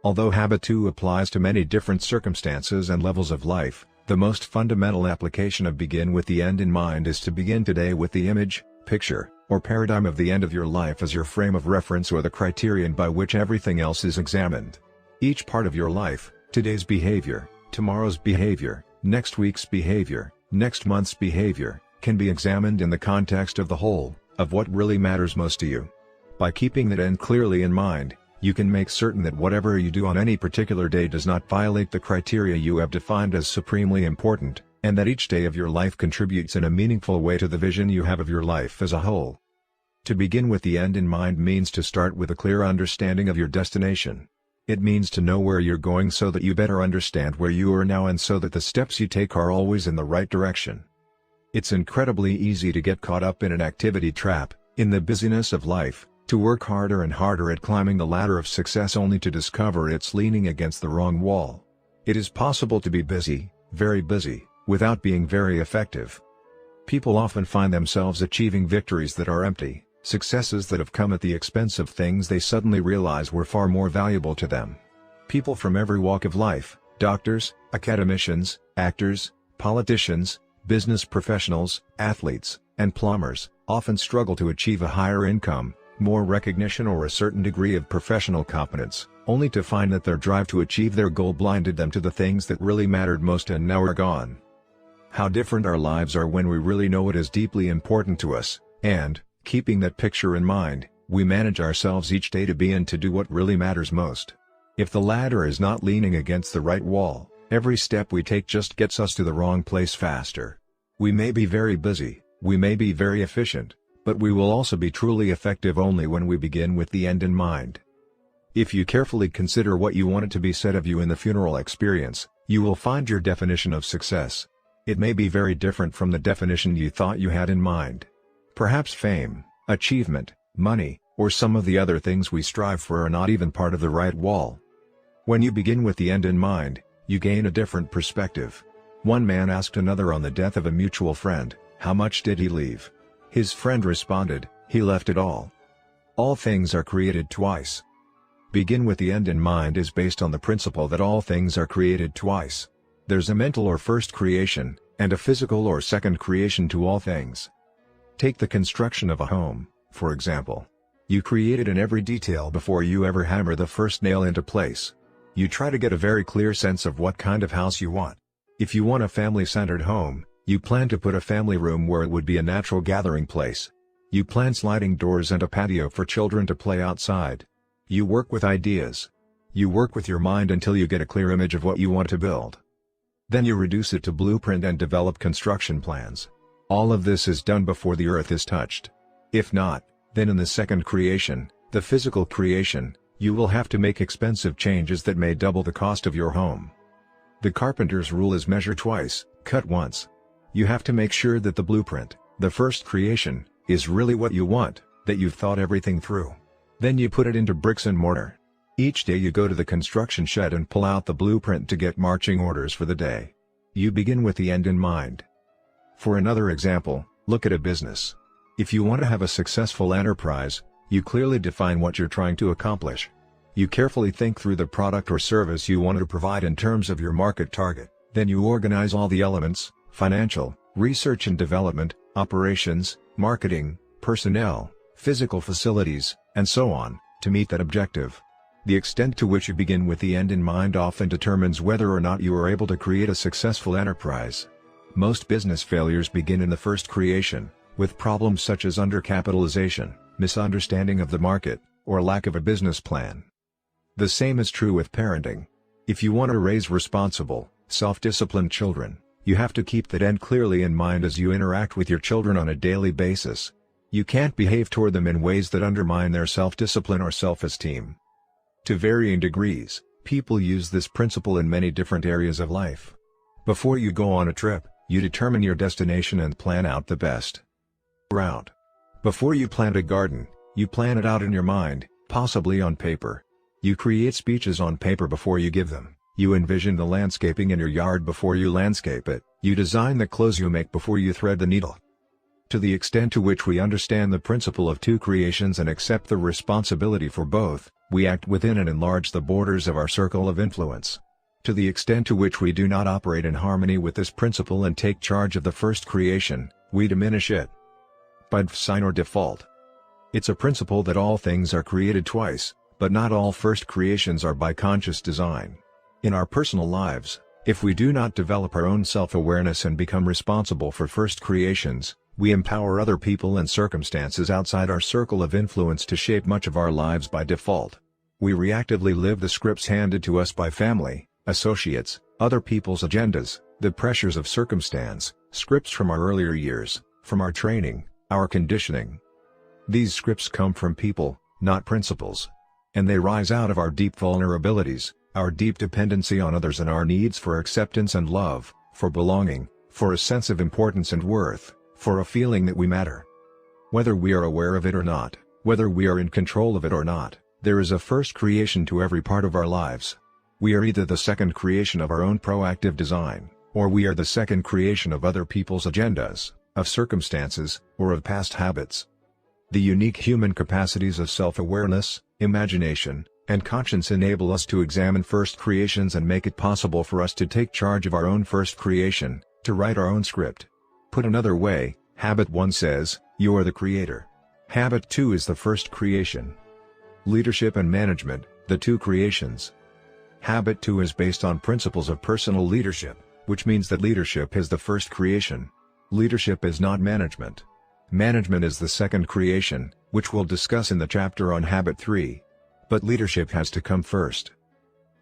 Although habit 2 applies to many different circumstances and levels of life, the most fundamental application of begin with the end in mind is to begin today with the image, picture, or paradigm of the end of your life as your frame of reference or the criterion by which everything else is examined. Each part of your life, today's behavior, tomorrow's behavior, next week's behavior, next month's behavior, can be examined in the context of the whole, of what really matters most to you. By keeping that end clearly in mind, you can make certain that whatever you do on any particular day does not violate the criteria you have defined as supremely important, and that each day of your life contributes in a meaningful way to the vision you have of your life as a whole. To begin with the end in mind means to start with a clear understanding of your destination. It means to know where you're going so that you better understand where you are now and so that the steps you take are always in the right direction. It's incredibly easy to get caught up in an activity trap, in the busyness of life, to work harder and harder at climbing the ladder of success only to discover it's leaning against the wrong wall. It is possible to be busy, very busy, without being very effective. People often find themselves achieving victories that are empty, successes that have come at the expense of things they suddenly realize were far more valuable to them. People from every walk of life, doctors, academicians, actors, politicians, business professionals, athletes, and plumbers, often struggle to achieve a higher income, more recognition or a certain degree of professional competence, only to find that their drive to achieve their goal blinded them to the things that really mattered most and now are gone. How different our lives are when we really know what is deeply important to us, and, keeping that picture in mind, we manage ourselves each day to be and to do what really matters most. If the ladder is not leaning against the right wall, every step we take just gets us to the wrong place faster. We may be very busy, we may be very efficient, but we will also be truly effective only when we begin with the end in mind. If you carefully consider what you want it to be said of you in the funeral experience, you will find your definition of success. It may be very different from the definition you thought you had in mind. Perhaps fame, achievement, money, or some of the other things we strive for are not even part of the right wall. When you begin with the end in mind, you gain a different perspective. One man asked another on the death of a mutual friend, "How much did he leave?" His friend responded, "He left it all." All things are created twice. Begin with the end in mind is based on the principle that all things are created twice. There's a mental or first creation, and a physical or second creation to all things. Take the construction of a home, for example. You create it in every detail before you ever hammer the first nail into place. You try to get a very clear sense of what kind of house you want. If you want a family-centered home, you plan to put a family room where it would be a natural gathering place. You plan sliding doors and a patio for children to play outside. You work with ideas. You work with your mind until you get a clear image of what you want to build. Then you reduce it to blueprint and develop construction plans. All of this is done before the earth is touched. If not, then in the second creation, the physical creation, you will have to make expensive changes that may double the cost of your home. The carpenter's rule is measure twice, cut once. You have to make sure that the blueprint, the first creation, is really what you want, that you've thought everything through. Then you put it into bricks and mortar. Each day you go to the construction shed and pull out the blueprint to get marching orders for the day. You begin with the end in mind. For another example, look at a business. If you want to have a successful enterprise, you clearly define what you're trying to accomplish. You carefully think through the product or service you want to provide in terms of your market target. Then you organize all the elements, financial, research and development, operations, marketing, personnel, physical facilities, and so on, to meet that objective. The extent to which you begin with the end in mind often determines whether or not you are able to create a successful enterprise. Most business failures begin in the first creation, with problems such as undercapitalization, misunderstanding of the market, or lack of a business plan. The same is true with parenting. If you want to raise responsible, self-disciplined children, you have to keep that end clearly in mind as you interact with your children on a daily basis. You can't behave toward them in ways that undermine their self-discipline or self-esteem. To varying degrees, people use this principle in many different areas of life. Before you go on a trip, you determine your destination and plan out the best route. Before you plant a garden, you plan it out in your mind, possibly on paper. You create speeches on paper before you give them. You envision the landscaping in your yard before you landscape it. You design the clothes you make before you thread the needle. To the extent to which we understand the principle of two creations and accept the responsibility for both, we act within and enlarge the borders of our circle of influence. To the extent to which we do not operate in harmony with this principle and take charge of the first creation, we diminish it. By design or default. It's a principle that all things are created twice, but not all first creations are by conscious design. In our personal lives, if we do not develop our own self-awareness and become responsible for first creations, we empower other people and circumstances outside our circle of influence to shape much of our lives by default. We reactively live the scripts handed to us by family, associates, other people's agendas, the pressures of circumstance, scripts from our earlier years, from our training, our conditioning. These scripts come from people, not principles. And they rise out of our deep vulnerabilities, our deep dependency on others and our needs for acceptance and love, for belonging, for a sense of importance and worth, for a feeling that we matter. Whether we are aware of it or not, whether we are in control of it or not, there is a first creation to every part of our lives. We are either the second creation of our own proactive design, or we are the second creation of other people's agendas, of circumstances, or of past habits. The unique human capacities of self-awareness, imagination, and conscience enable us to examine first creations and make it possible for us to take charge of our own first creation, to write our own script. Put another way, Habit 1 says, you are the creator. Habit 2 is the first creation. Leadership and management, the two creations. Habit 2 is based on principles of personal leadership, which means that leadership is the first creation. Leadership is not management. Management is the second creation, which we'll discuss in the chapter on Habit 3. But leadership has to come first.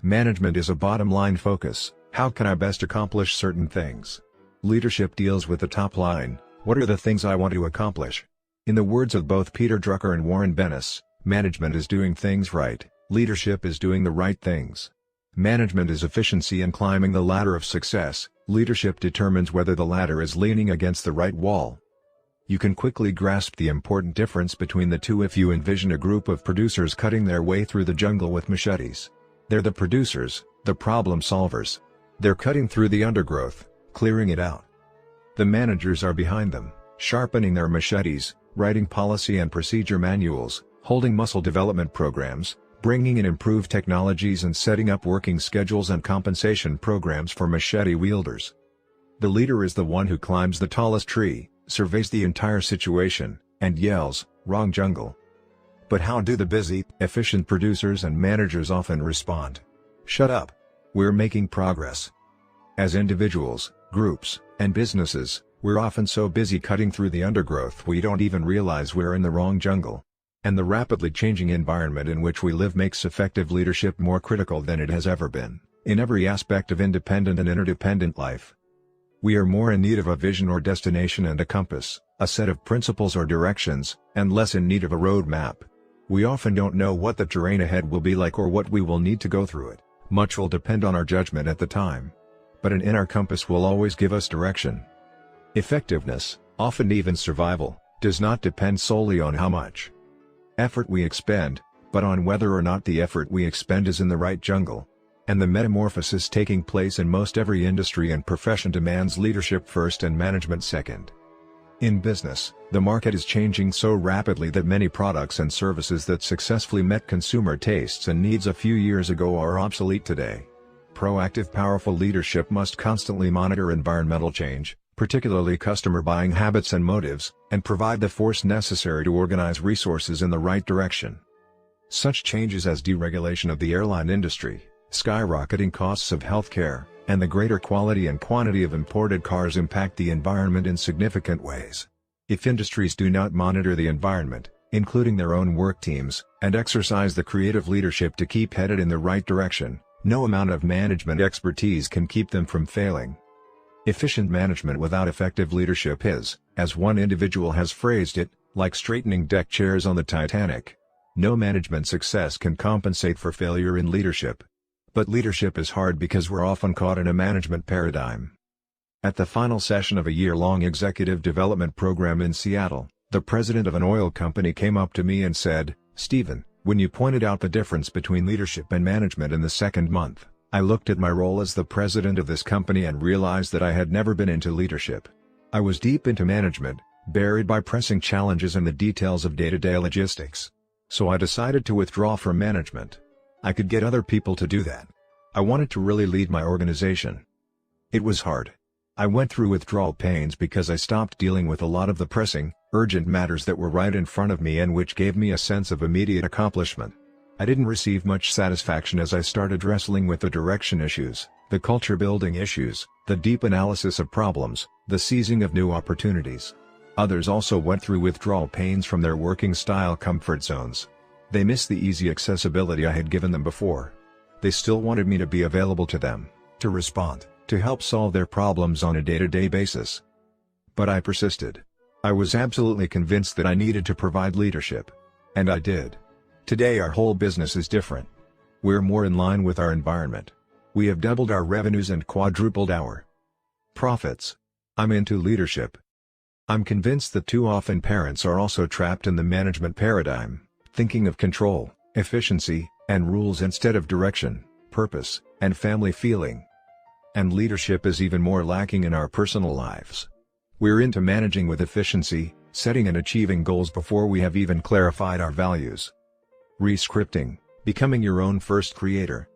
Management is a bottom-line focus, how can I best accomplish certain things? Leadership deals with the top line, what are the things I want to accomplish? In the words of both Peter Drucker and Warren Bennis, management is doing things right, leadership is doing the right things. Management is efficiency and climbing the ladder of success, leadership determines whether the ladder is leaning against the right wall. You can quickly grasp the important difference between the two if you envision a group of producers cutting their way through the jungle with machetes. They're the producers, the problem solvers. They're cutting through the undergrowth, clearing it out. The managers are behind them, sharpening their machetes, writing policy and procedure manuals, holding muscle development programs, bringing in improved technologies and setting up working schedules and compensation programs for machete wielders. The leader is the one who climbs the tallest tree, surveys the entire situation, and yells, "Wrong jungle." But how do the busy, efficient producers and managers often respond? Shut up. We're making progress. As individuals, groups, and businesses, we're often so busy cutting through the undergrowth we don't even realize we're in the wrong jungle. And the rapidly changing environment in which we live makes effective leadership more critical than it has ever been, in every aspect of independent and interdependent life. We are more in need of a vision or destination and a compass, a set of principles or directions, and less in need of a roadmap. We often don't know what the terrain ahead will be like or what we will need to go through it. Much will depend on our judgment at the time. But an inner compass will always give us direction. Effectiveness, often even survival, does not depend solely on how much effort we expend, but on whether or not the effort we expend is in the right jungle. And the metamorphosis taking place in most every industry and profession demands leadership first and management second. In business, the market is changing so rapidly that many products and services that successfully met consumer tastes and needs a few years ago are obsolete today. Proactive, powerful leadership must constantly monitor environmental change, particularly customer buying habits and motives, and provide the force necessary to organize resources in the right direction. Such changes as deregulation of the airline industry, skyrocketing costs of healthcare, and the greater quality and quantity of imported cars impact the environment in significant ways. If industries do not monitor the environment, including their own work teams, and exercise the creative leadership to keep headed in the right direction, no amount of management expertise can keep them from failing. Efficient management without effective leadership is, as one individual has phrased it, like straightening deck chairs on the Titanic. No management success can compensate for failure in leadership. But leadership is hard because we're often caught in a management paradigm. At the final session of a year-long executive development program in Seattle, the president of an oil company came up to me and said, "Stephen, when you pointed out the difference between leadership and management in the second month, I looked at my role as the president of this company and realized that I had never been into leadership. I was deep into management, buried by pressing challenges and the details of day-to-day logistics. So I decided to withdraw from management. I could get other people to do that. I wanted to really lead my organization. It was hard. I went through withdrawal pains because I stopped dealing with a lot of the pressing, urgent matters that were right in front of me and which gave me a sense of immediate accomplishment. I didn't receive much satisfaction as I started wrestling with the direction issues, the culture-building issues, the deep analysis of problems, the seizing of new opportunities. Others also went through withdrawal pains from their working style comfort zones. They missed the easy accessibility I had given them before. They still wanted me to be available to them, to respond, to help solve their problems on a day-to-day basis. But I persisted. I was absolutely convinced that I needed to provide leadership. And I did. Today our whole business is different. We're more in line with our environment. We have doubled our revenues and quadrupled our profits. I'm into leadership. I'm convinced that too often parents are also trapped in the management paradigm, thinking of control, efficiency, and rules instead of direction, purpose, and family feeling. And leadership is even more lacking in our personal lives. We're into managing with efficiency, setting and achieving goals before we have even clarified our values. Rescripting, becoming your own first creator.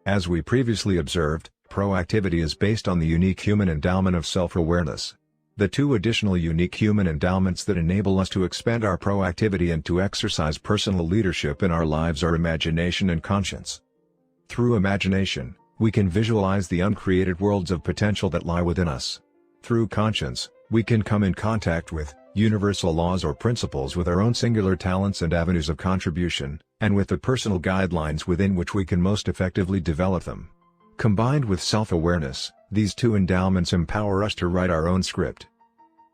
As we previously observed, proactivity is based on the unique human endowment of self-awareness. The two additional unique human endowments that enable us to expand our proactivity and to exercise personal leadership in our lives are imagination and conscience. Through imagination, we can visualize the uncreated worlds of potential that lie within us. Through conscience, we can come in contact with universal laws or principles with our own singular talents and avenues of contribution, and with the personal guidelines within which we can most effectively develop them. Combined with self-awareness, these two endowments empower us to write our own script.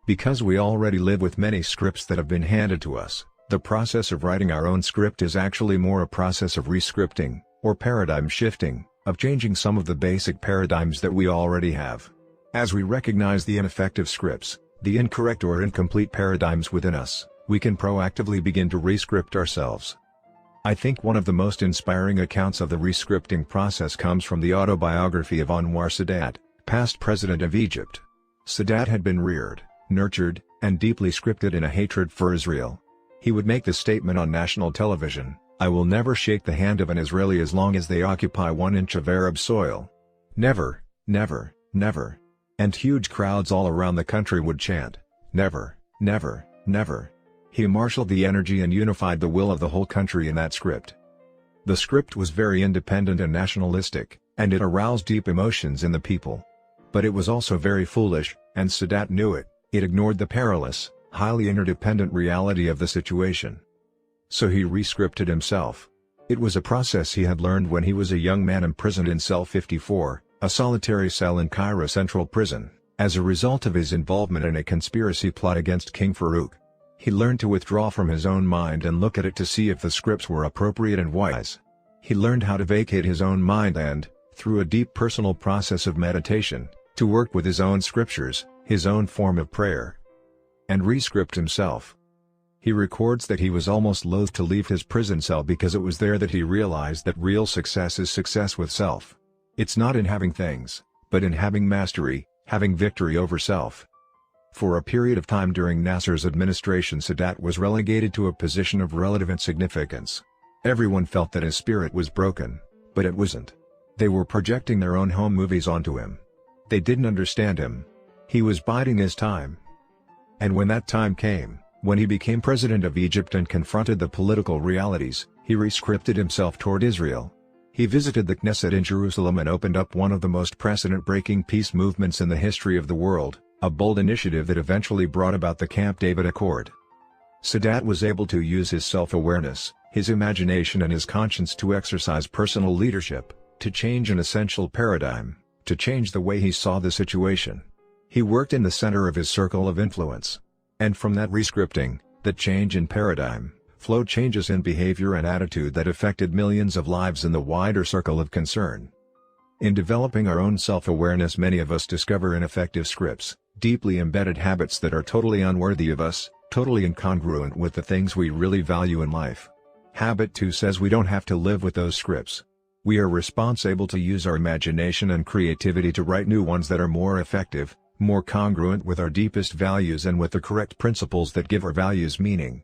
Because we already live with many scripts that have been handed to us, the process of writing our own script is actually more a process of rescripting, or paradigm shifting, of changing some of the basic paradigms that we already have. As we recognize the ineffective scripts, the incorrect or incomplete paradigms within us, we can proactively begin to rescript ourselves. I think one of the most inspiring accounts of the rescripting process comes from the autobiography of Anwar Sadat, past president of Egypt. Sadat had been reared, nurtured, and deeply scripted in a hatred for Israel. He would make the statement on national television, "I will never shake the hand of an Israeli as long as they occupy 1 inch of Arab soil. Never, never, never." And huge crowds all around the country would chant, "Never, never, never." He marshaled the energy and unified the will of the whole country in that script. The script was very independent and nationalistic, and it aroused deep emotions in the people. But it was also very foolish, and Sadat knew it. It ignored the perilous, highly interdependent reality of the situation. So he re-scripted himself. It was a process he had learned when he was a young man imprisoned in cell 54, a solitary cell in Cairo Central Prison, as a result of his involvement in a conspiracy plot against King Farouk. He learned to withdraw from his own mind and look at it to see if the scripts were appropriate and wise. He learned how to vacate his own mind and, through a deep personal process of meditation, to work with his own scriptures, his own form of prayer, and re-script himself. He records that he was almost loath to leave his prison cell because it was there that he realized that real success is success with self. It's not in having things, but in having mastery, having victory over self. For a period of time during Nasser's administration, Sadat was relegated to a position of relative insignificance. Everyone felt that his spirit was broken, but it wasn't. They were projecting their own home movies onto him. They didn't understand him. He was biding his time. And when that time came, when he became president of Egypt and confronted the political realities, he re-scripted himself toward Israel. He visited the Knesset in Jerusalem and opened up one of the most precedent-breaking peace movements in the history of the world, a bold initiative that eventually brought about the Camp David Accord. Sadat was able to use his self-awareness, his imagination and his conscience to exercise personal leadership, to change an essential paradigm, to change the way he saw the situation. He worked in the center of his circle of influence. And from that re-scripting, that change in paradigm, flowed changes in behavior and attitude that affected millions of lives in the wider circle of concern. In developing our own self-awareness, many of us discover ineffective scripts, deeply embedded habits that are totally unworthy of us, totally incongruent with the things we really value in life. Habit 2 says we don't have to live with those scripts. We are responsible to use our imagination and creativity to write new ones that are more effective, more congruent with our deepest values and with the correct principles that give our values meaning.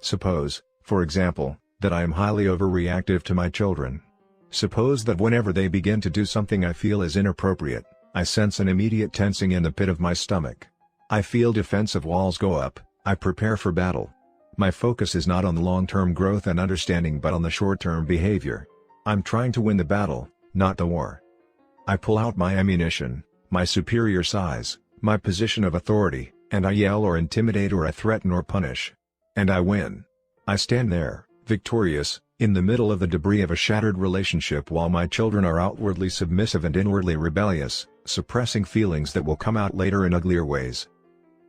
Suppose, for example, that I am highly overreactive to my children. Suppose that whenever they begin to do something I feel is inappropriate, I sense an immediate tensing in the pit of my stomach. I feel defensive walls go up, I prepare for battle. My focus is not on the long-term growth and understanding but on the short-term behavior. I'm trying to win the battle, not the war. I pull out my ammunition, my superior size, my position of authority, and I yell or intimidate or I threaten or punish. And I win. I stand there, victorious, in the middle of the debris of a shattered relationship while my children are outwardly submissive and inwardly rebellious, suppressing feelings that will come out later in uglier ways.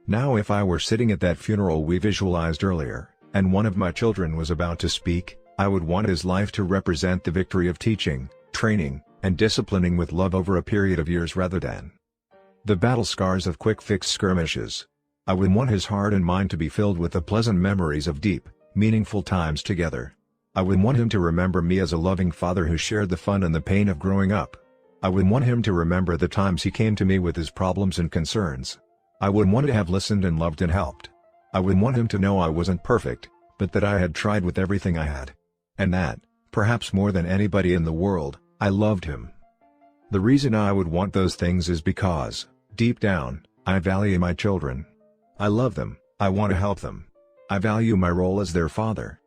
Now if I were sitting at that funeral we visualized earlier, and one of my children was about to speak, I would want his life to represent the victory of teaching, training, and disciplining with love over a period of years rather than the battle scars of quick-fix skirmishes. I would want his heart and mind to be filled with the pleasant memories of deep, meaningful times together. I would want him to remember me as a loving father who shared the fun and the pain of growing up. I would want him to remember the times he came to me with his problems and concerns. I would want to have listened and loved and helped. I would want him to know I wasn't perfect, but that I had tried with everything I had. And that, perhaps more than anybody in the world, I loved him. The reason I would want those things is because, deep down, I value my children. I love them, I want to help them. I value my role as their father.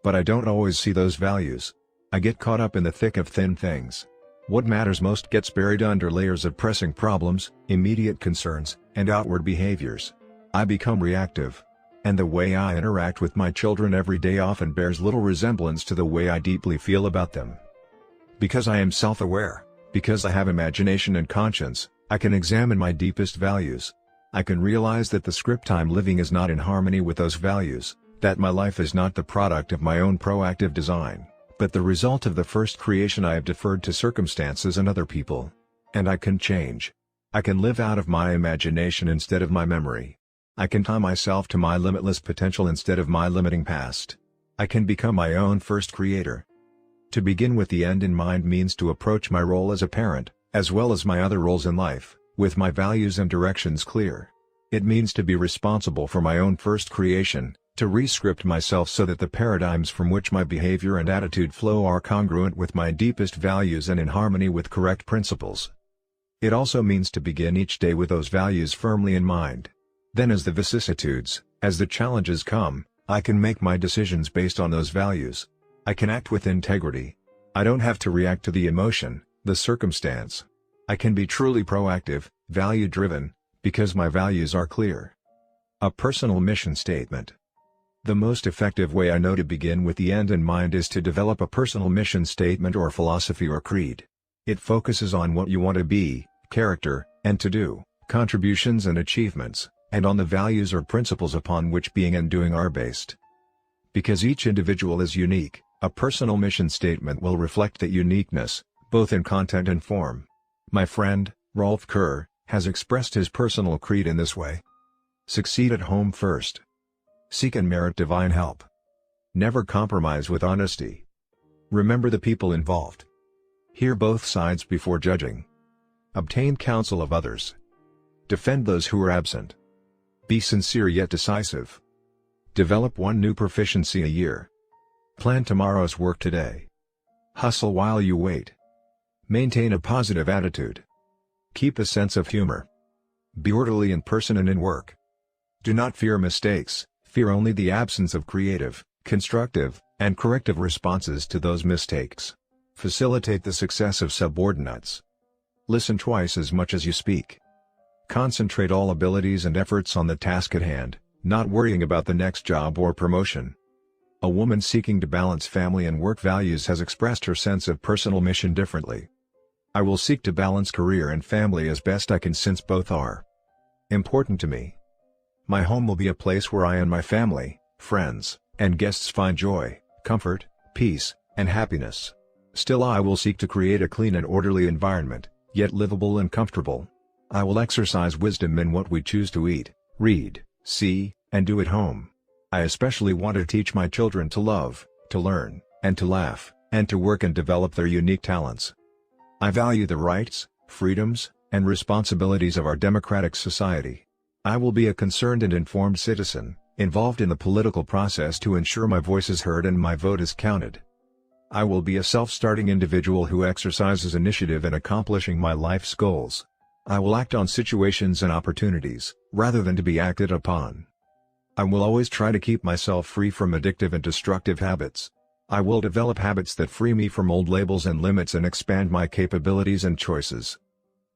But I don't always see those values. I get caught up in the thick of thin things. What matters most gets buried under layers of pressing problems, immediate concerns, and outward behaviors. I become reactive. And the way I interact with my children every day often bears little resemblance to the way I deeply feel about them. Because I am self-aware, because I have imagination and conscience, I can examine my deepest values. I can realize that the script I'm living is not in harmony with those values, that my life is not the product of my own proactive design, but the result of the first creation I have deferred to circumstances and other people. And I can change. I can live out of my imagination instead of my memory. I can tie myself to my limitless potential instead of my limiting past. I can become my own first creator. To begin with the end in mind means to approach my role as a parent, as well as my other roles in life, with my values and directions clear. It means to be responsible for my own first creation, to re-script myself so that the paradigms from which my behavior and attitude flow are congruent with my deepest values and in harmony with correct principles. It also means to begin each day with those values firmly in mind. Then as the vicissitudes, as the challenges come, I can make my decisions based on those values. I can act with integrity. I don't have to react to the emotion, the circumstance. I can be truly proactive, value-driven, because my values are clear. A personal mission statement. The most effective way I know to begin with the end in mind is to develop a personal mission statement or philosophy or creed. It focuses on what you want to be, character, and to do, contributions and achievements, and on the values or principles upon which being and doing are based. Because each individual is unique, a personal mission statement will reflect that uniqueness, both in content and form. My friend, Rolf Kerr, has expressed his personal creed in this way. Succeed at home first. Seek and merit divine help. Never compromise with honesty. Remember the people involved. Hear both sides before judging. Obtain counsel of others. Defend those who are absent. Be sincere yet decisive. Develop one new proficiency a year. Plan tomorrow's work today. Hustle while you wait. Maintain a positive attitude. Keep a sense of humor. Be orderly in person and in work. Do not fear mistakes, fear only the absence of creative, constructive, and corrective responses to those mistakes. Facilitate the success of subordinates. Listen twice as much as you speak. Concentrate all abilities and efforts on the task at hand, not worrying about the next job or promotion. A woman seeking to balance family and work values has expressed her sense of personal mission differently. I will seek to balance career and family as best I can since both are important to me. My home will be a place where I and my family, friends, and guests find joy, comfort, peace, and happiness. Still, I will seek to create a clean and orderly environment, yet livable and comfortable. I will exercise wisdom in what we choose to eat, read, see, and do at home. I especially want to teach my children to love, to learn, and to laugh, and to work and develop their unique talents. I value the rights, freedoms, and responsibilities of our democratic society. I will be a concerned and informed citizen, involved in the political process to ensure my voice is heard and my vote is counted. I will be a self-starting individual who exercises initiative in accomplishing my life's goals. I will act on situations and opportunities, rather than to be acted upon. I will always try to keep myself free from addictive and destructive habits. I will develop habits that free me from old labels and limits and expand my capabilities and choices.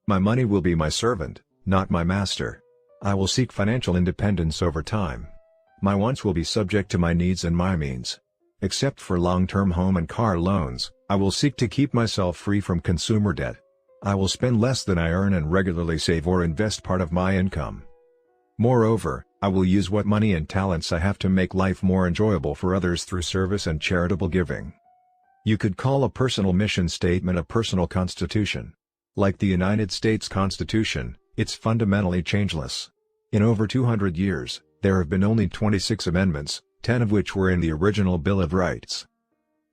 My money will be my servant, not my master. I will seek financial independence over time. My wants will be subject to my needs and my means. Except for long-term home and car loans, I will seek to keep myself free from consumer debt. I will spend less than I earn and regularly save or invest part of my income. Moreover, I will use what money and talents I have to make life more enjoyable for others through service and charitable giving. You could call a personal mission statement a personal constitution. Like the United States Constitution, it's fundamentally changeless. In over 200 years, there have been only 26 amendments, 10 of which were in the original Bill of Rights.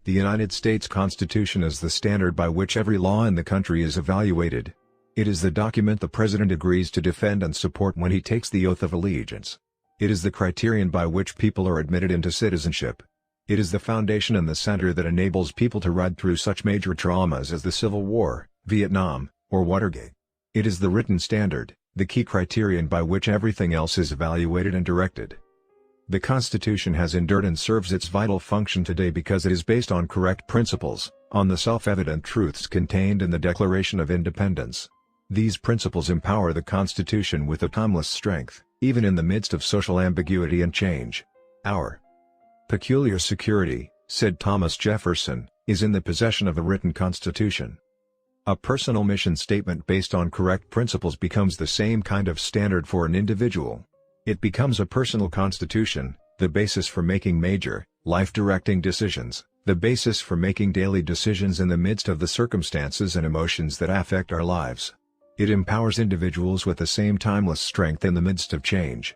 The United States Constitution is the standard by which every law in the country is evaluated. It is the document the President agrees to defend and support when he takes the oath of allegiance. It is the criterion by which people are admitted into citizenship. It is the foundation and the center that enables people to ride through such major traumas as the Civil War, Vietnam, or Watergate. It is the written standard, the key criterion by which everything else is evaluated and directed. The Constitution has endured and serves its vital function today because it is based on correct principles, on the self-evident truths contained in the Declaration of Independence. These principles empower the Constitution with a timeless strength, even in the midst of social ambiguity and change. Our peculiar security, said Thomas Jefferson, is in the possession of a written Constitution. A personal mission statement based on correct principles becomes the same kind of standard for an individual. It becomes a personal constitution, the basis for making major, life-directing decisions, the basis for making daily decisions in the midst of the circumstances and emotions that affect our lives. It empowers individuals with the same timeless strength in the midst of change.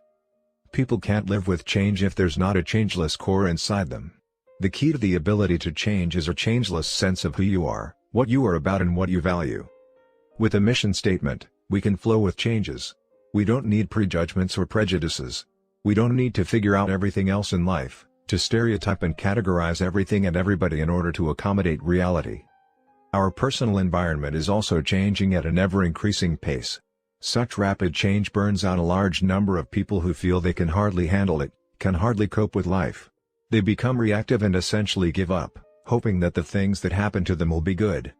People can't live with change if there's not a changeless core inside them. The key to the ability to change is a changeless sense of who you are, what you are about and what you value. With a mission statement, we can flow with changes. We don't need prejudgments or prejudices. We don't need to figure out everything else in life, to stereotype and categorize everything and everybody in order to accommodate reality. Our personal environment is also changing at an ever-increasing pace. Such rapid change burns out a large number of people who feel they can hardly handle it, can hardly cope with life. They become reactive and essentially give up, hoping that the things that happen to them will be good.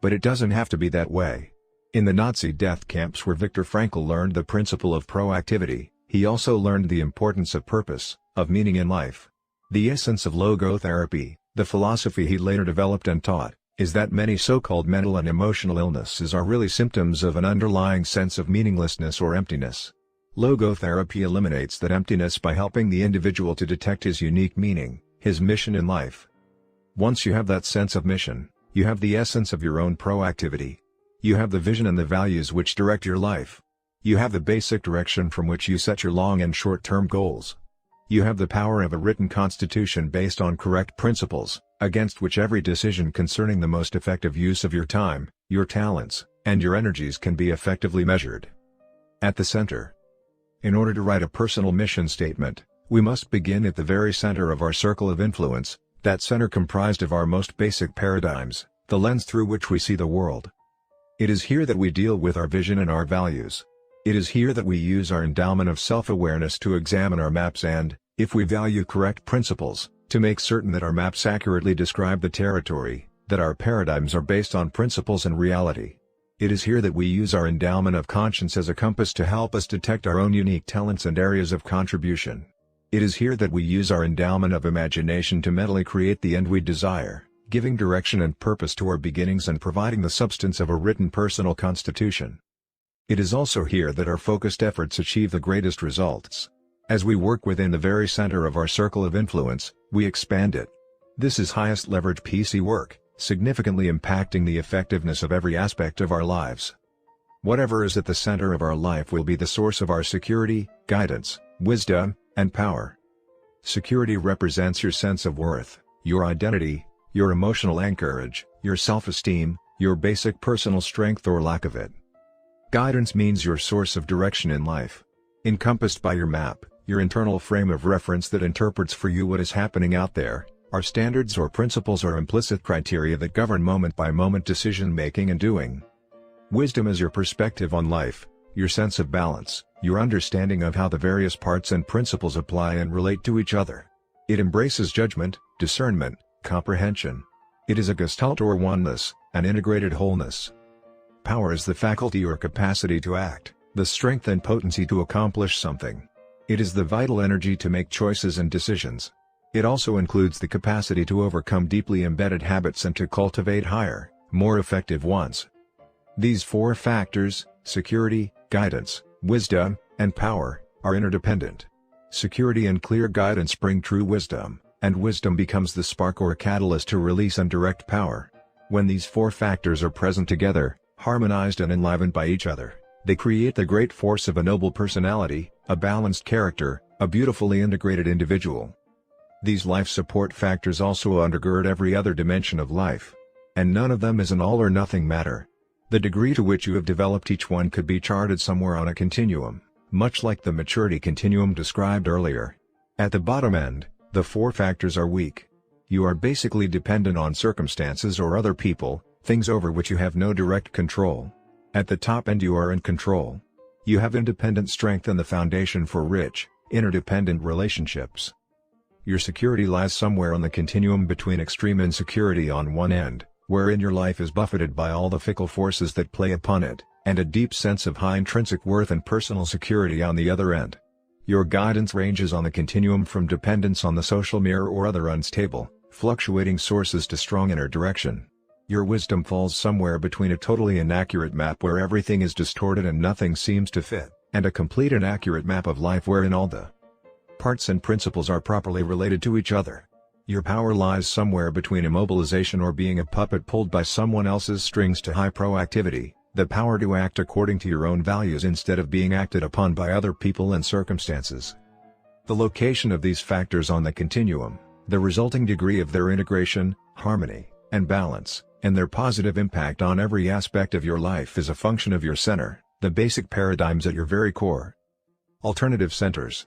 But it doesn't have to be that way. In the Nazi death camps where Viktor Frankl learned the principle of proactivity, he also learned the importance of purpose, of meaning in life. The essence of logotherapy, the philosophy he later developed and taught, is that many so-called mental and emotional illnesses are really symptoms of an underlying sense of meaninglessness or emptiness. Logotherapy eliminates that emptiness by helping the individual to detect his unique meaning, his mission in life. Once you have that sense of mission, you have the essence of your own proactivity. You have the vision and the values which direct your life. You have the basic direction from which you set your long and short-term goals. You have the power of a written constitution based on correct principles, against which every decision concerning the most effective use of your time, your talents, and your energies can be effectively measured. At the center. In order to write a personal mission statement, we must begin at the very center of our circle of influence, that center comprised of our most basic paradigms, the lens through which we see the world. It is here that we deal with our vision and our values. It is here that we use our endowment of self-awareness to examine our maps and, if we value correct principles, to make certain that our maps accurately describe the territory, that our paradigms are based on principles and reality. It is here that we use our endowment of conscience as a compass to help us detect our own unique talents and areas of contribution. It is here that we use our endowment of imagination to mentally create the end we desire, giving direction and purpose to our beginnings and providing the substance of a written personal constitution. It is also here that our focused efforts achieve the greatest results. As we work within the very center of our circle of influence, we expand it. This is highest leverage PC work, significantly impacting the effectiveness of every aspect of our lives. Whatever is at the center of our life will be the source of our security, guidance, wisdom, and power. Security represents your sense of worth, your identity, your emotional anchorage, your self-esteem, your basic personal strength or lack of it. Guidance means your source of direction in life. Encompassed by your map, your internal frame of reference that interprets for you what is happening out there, are standards or principles or implicit criteria that govern moment-by-moment decision-making and doing. Wisdom is your perspective on life, your sense of balance, your understanding of how the various parts and principles apply and relate to each other. It embraces judgment, discernment, comprehension. It is a gestalt or oneness, an integrated wholeness. Power is the faculty or capacity to act, the strength and potency to accomplish something. It is the vital energy to make choices and decisions. It also includes the capacity to overcome deeply embedded habits and to cultivate higher, more effective ones. These four factors, security, guidance, wisdom, and power, are interdependent. Security and clear guidance bring true wisdom, and wisdom becomes the spark or catalyst to release and direct power. When these four factors are present together, harmonized and enlivened by each other, they create the great force of a noble personality, a balanced character, a beautifully integrated individual. These life support factors also undergird every other dimension of life. And none of them is an all or nothing matter. The degree to which you have developed each one could be charted somewhere on a continuum, much like the maturity continuum described earlier. At the bottom end, the four factors are weak. You are basically dependent on circumstances or other people, things over which you have no direct control. At the top end you are in control. You have independent strength and the foundation for rich, interdependent relationships. Your security lies somewhere on the continuum between extreme insecurity on one end, wherein your life is buffeted by all the fickle forces that play upon it, and a deep sense of high intrinsic worth and personal security on the other end. Your guidance ranges on the continuum from dependence on the social mirror or other unstable, fluctuating sources to strong inner direction. Your wisdom falls somewhere between a totally inaccurate map where everything is distorted and nothing seems to fit, and a complete and accurate map of life wherein all the parts and principles are properly related to each other. Your power lies somewhere between immobilization or being a puppet pulled by someone else's strings to high proactivity, the power to act according to your own values instead of being acted upon by other people and circumstances. The location of these factors on the continuum, the resulting degree of their integration, harmony, and balance, and their positive impact on every aspect of your life is a function of your center, the basic paradigms at your very core. Alternative centers.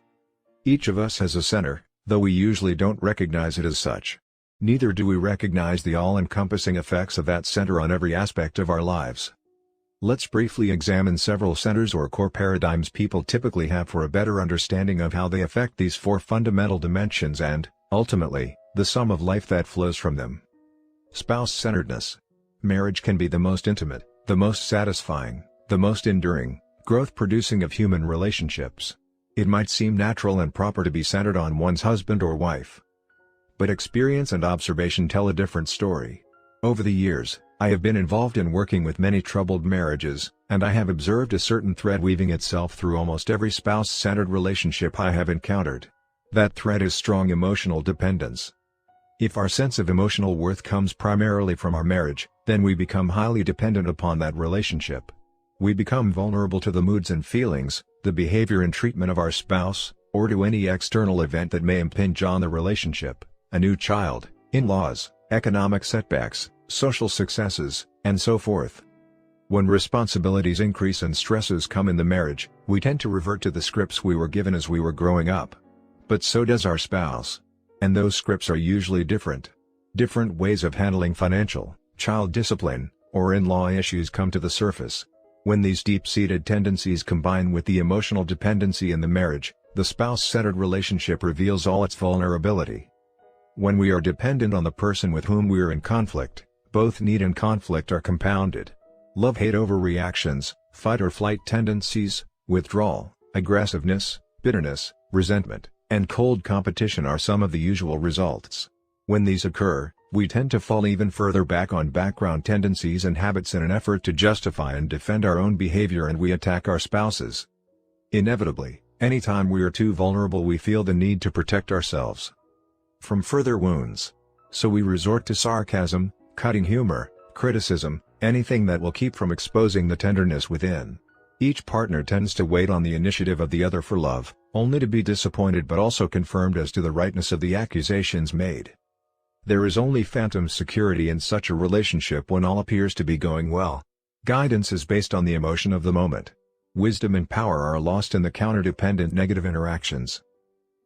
Each of us has a center, though we usually don't recognize it as such. Neither do we recognize the all-encompassing effects of that center on every aspect of our lives. Let's briefly examine several centers or core paradigms people typically have for a better understanding of how they affect these four fundamental dimensions and, ultimately, the sum of life that flows from them. Spouse-centeredness. Marriage can be the most intimate, the most satisfying, the most enduring, growth-producing of human relationships. It might seem natural and proper to be centered on one's husband or wife. But experience and observation tell a different story. Over the years, I have been involved in working with many troubled marriages, and I have observed a certain thread weaving itself through almost every spouse-centered relationship I have encountered. That thread is strong emotional dependence. If our sense of emotional worth comes primarily from our marriage, then we become highly dependent upon that relationship. We become vulnerable to the moods and feelings, the behavior and treatment of our spouse, or to any external event that may impinge on the relationship, a new child, in-laws, economic setbacks, social successes, and so forth. When responsibilities increase and stresses come in the marriage, we tend to revert to the scripts we were given as we were growing up. But so does our spouse. And those scripts are usually different. Different ways of handling financial, child discipline, or in-law issues come to the surface. When these deep-seated tendencies combine with the emotional dependency in the marriage, the spouse-centered relationship reveals all its vulnerability. When we are dependent on the person with whom we are in conflict, both need and conflict are compounded. Love-hate overreactions, fight-or-flight tendencies, withdrawal, aggressiveness, bitterness, resentment, and cold competition are some of the usual results. When these occur, we tend to fall even further back on background tendencies and habits in an effort to justify and defend our own behavior, and we attack our spouses. Inevitably, anytime we are too vulnerable, we feel the need to protect ourselves from further wounds. So we resort to sarcasm, cutting humor, criticism, anything that will keep from exposing the tenderness within. Each partner tends to wait on the initiative of the other for love, only to be disappointed but also confirmed as to the rightness of the accusations made. There is only phantom security in such a relationship when all appears to be going well. Guidance is based on the emotion of the moment. Wisdom and power are lost in the counterdependent negative interactions.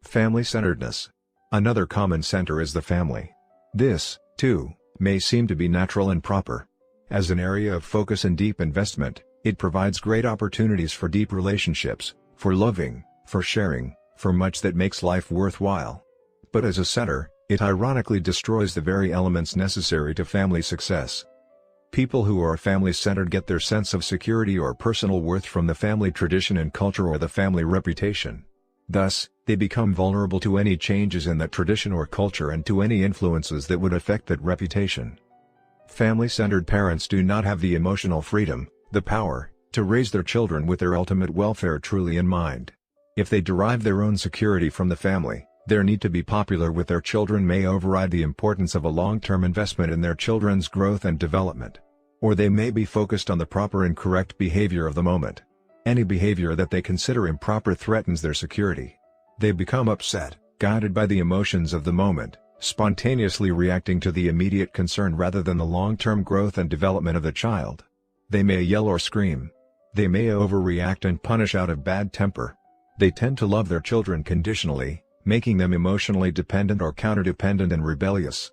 Family-centeredness. Another common center is the family. This, too, may seem to be natural and proper. As an area of focus and deep investment, it provides great opportunities for deep relationships, for loving, for sharing, for much that makes life worthwhile. But as a center, it ironically destroys the very elements necessary to family success. People who are family-centered get their sense of security or personal worth from the family tradition and culture or the family reputation. Thus, they become vulnerable to any changes in that tradition or culture and to any influences that would affect that reputation. Family-centered parents do not have the emotional freedom, the power, to raise their children with their ultimate welfare truly in mind. If they derive their own security from the family, their need to be popular with their children may override the importance of a long-term investment in their children's growth and development. Or they may be focused on the proper and correct behavior of the moment. Any behavior that they consider improper threatens their security. They become upset, guided by the emotions of the moment, spontaneously reacting to the immediate concern rather than the long-term growth and development of the child. They may yell or scream. They may overreact and punish out of bad temper. They tend to love their children conditionally, making them emotionally dependent or counterdependent and rebellious.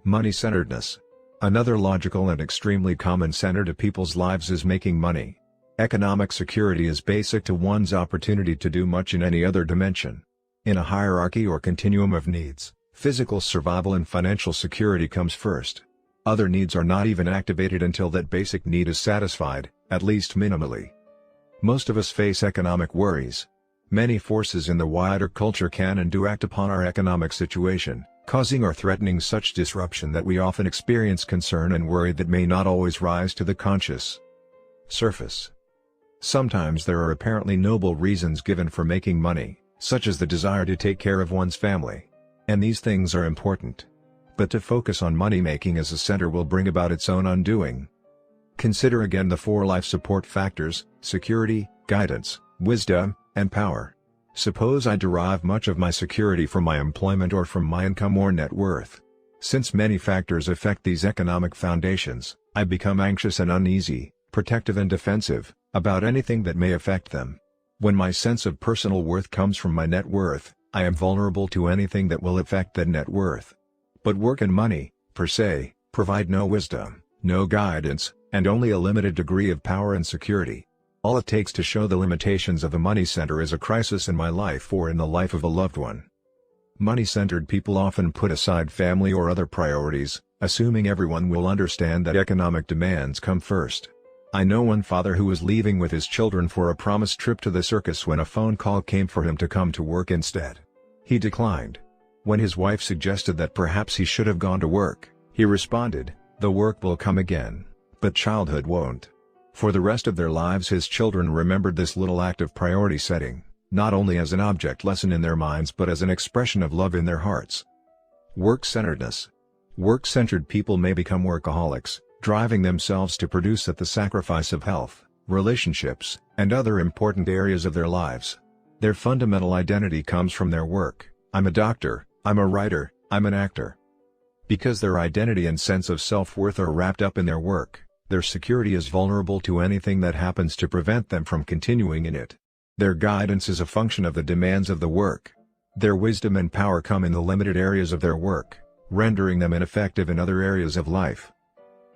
Money-centeredness. Another logical and extremely common center to people's lives is making money. Economic security is basic to one's opportunity to do much in any other dimension. In a hierarchy or continuum of needs, physical survival and financial security comes first. Other needs are not even activated until that basic need is satisfied, at least minimally. Most of us face economic worries. Many forces in the wider culture can and do act upon our economic situation, causing or threatening such disruption that we often experience concern and worry that may not always rise to the conscious surface. Sometimes there are apparently noble reasons given for making money, such as the desire to take care of one's family. And these things are important. But to focus on money-making as a center will bring about its own undoing. Consider again the four life support factors: security, guidance, wisdom, and power. Suppose I derive much of my security from my employment or from my income or net worth. Since many factors affect these economic foundations, I become anxious and uneasy, protective and defensive, about anything that may affect them. When my sense of personal worth comes from my net worth, I am vulnerable to anything that will affect that net worth. But work and money, per se, provide no wisdom, no guidance, and only a limited degree of power and security. All it takes to show the limitations of a money center is a crisis in my life or in the life of a loved one. Money-centered people often put aside family or other priorities, assuming everyone will understand that economic demands come first. I know one father who was leaving with his children for a promised trip to the circus when a phone call came for him to come to work instead. He declined. When his wife suggested that perhaps he should have gone to work, he responded, "The work will come again, but childhood won't." For the rest of their lives his children remembered this little act of priority setting, not only as an object lesson in their minds but as an expression of love in their hearts. Work-centeredness. Work-centered people may become workaholics, driving themselves to produce at the sacrifice of health, relationships, and other important areas of their lives. Their fundamental identity comes from their work. I'm a doctor, I'm a writer, I'm an actor. Because their identity and sense of self-worth are wrapped up in their work, their security is vulnerable to anything that happens to prevent them from continuing in it. Their guidance is a function of the demands of the work. Their wisdom and power come in the limited areas of their work, rendering them ineffective in other areas of life.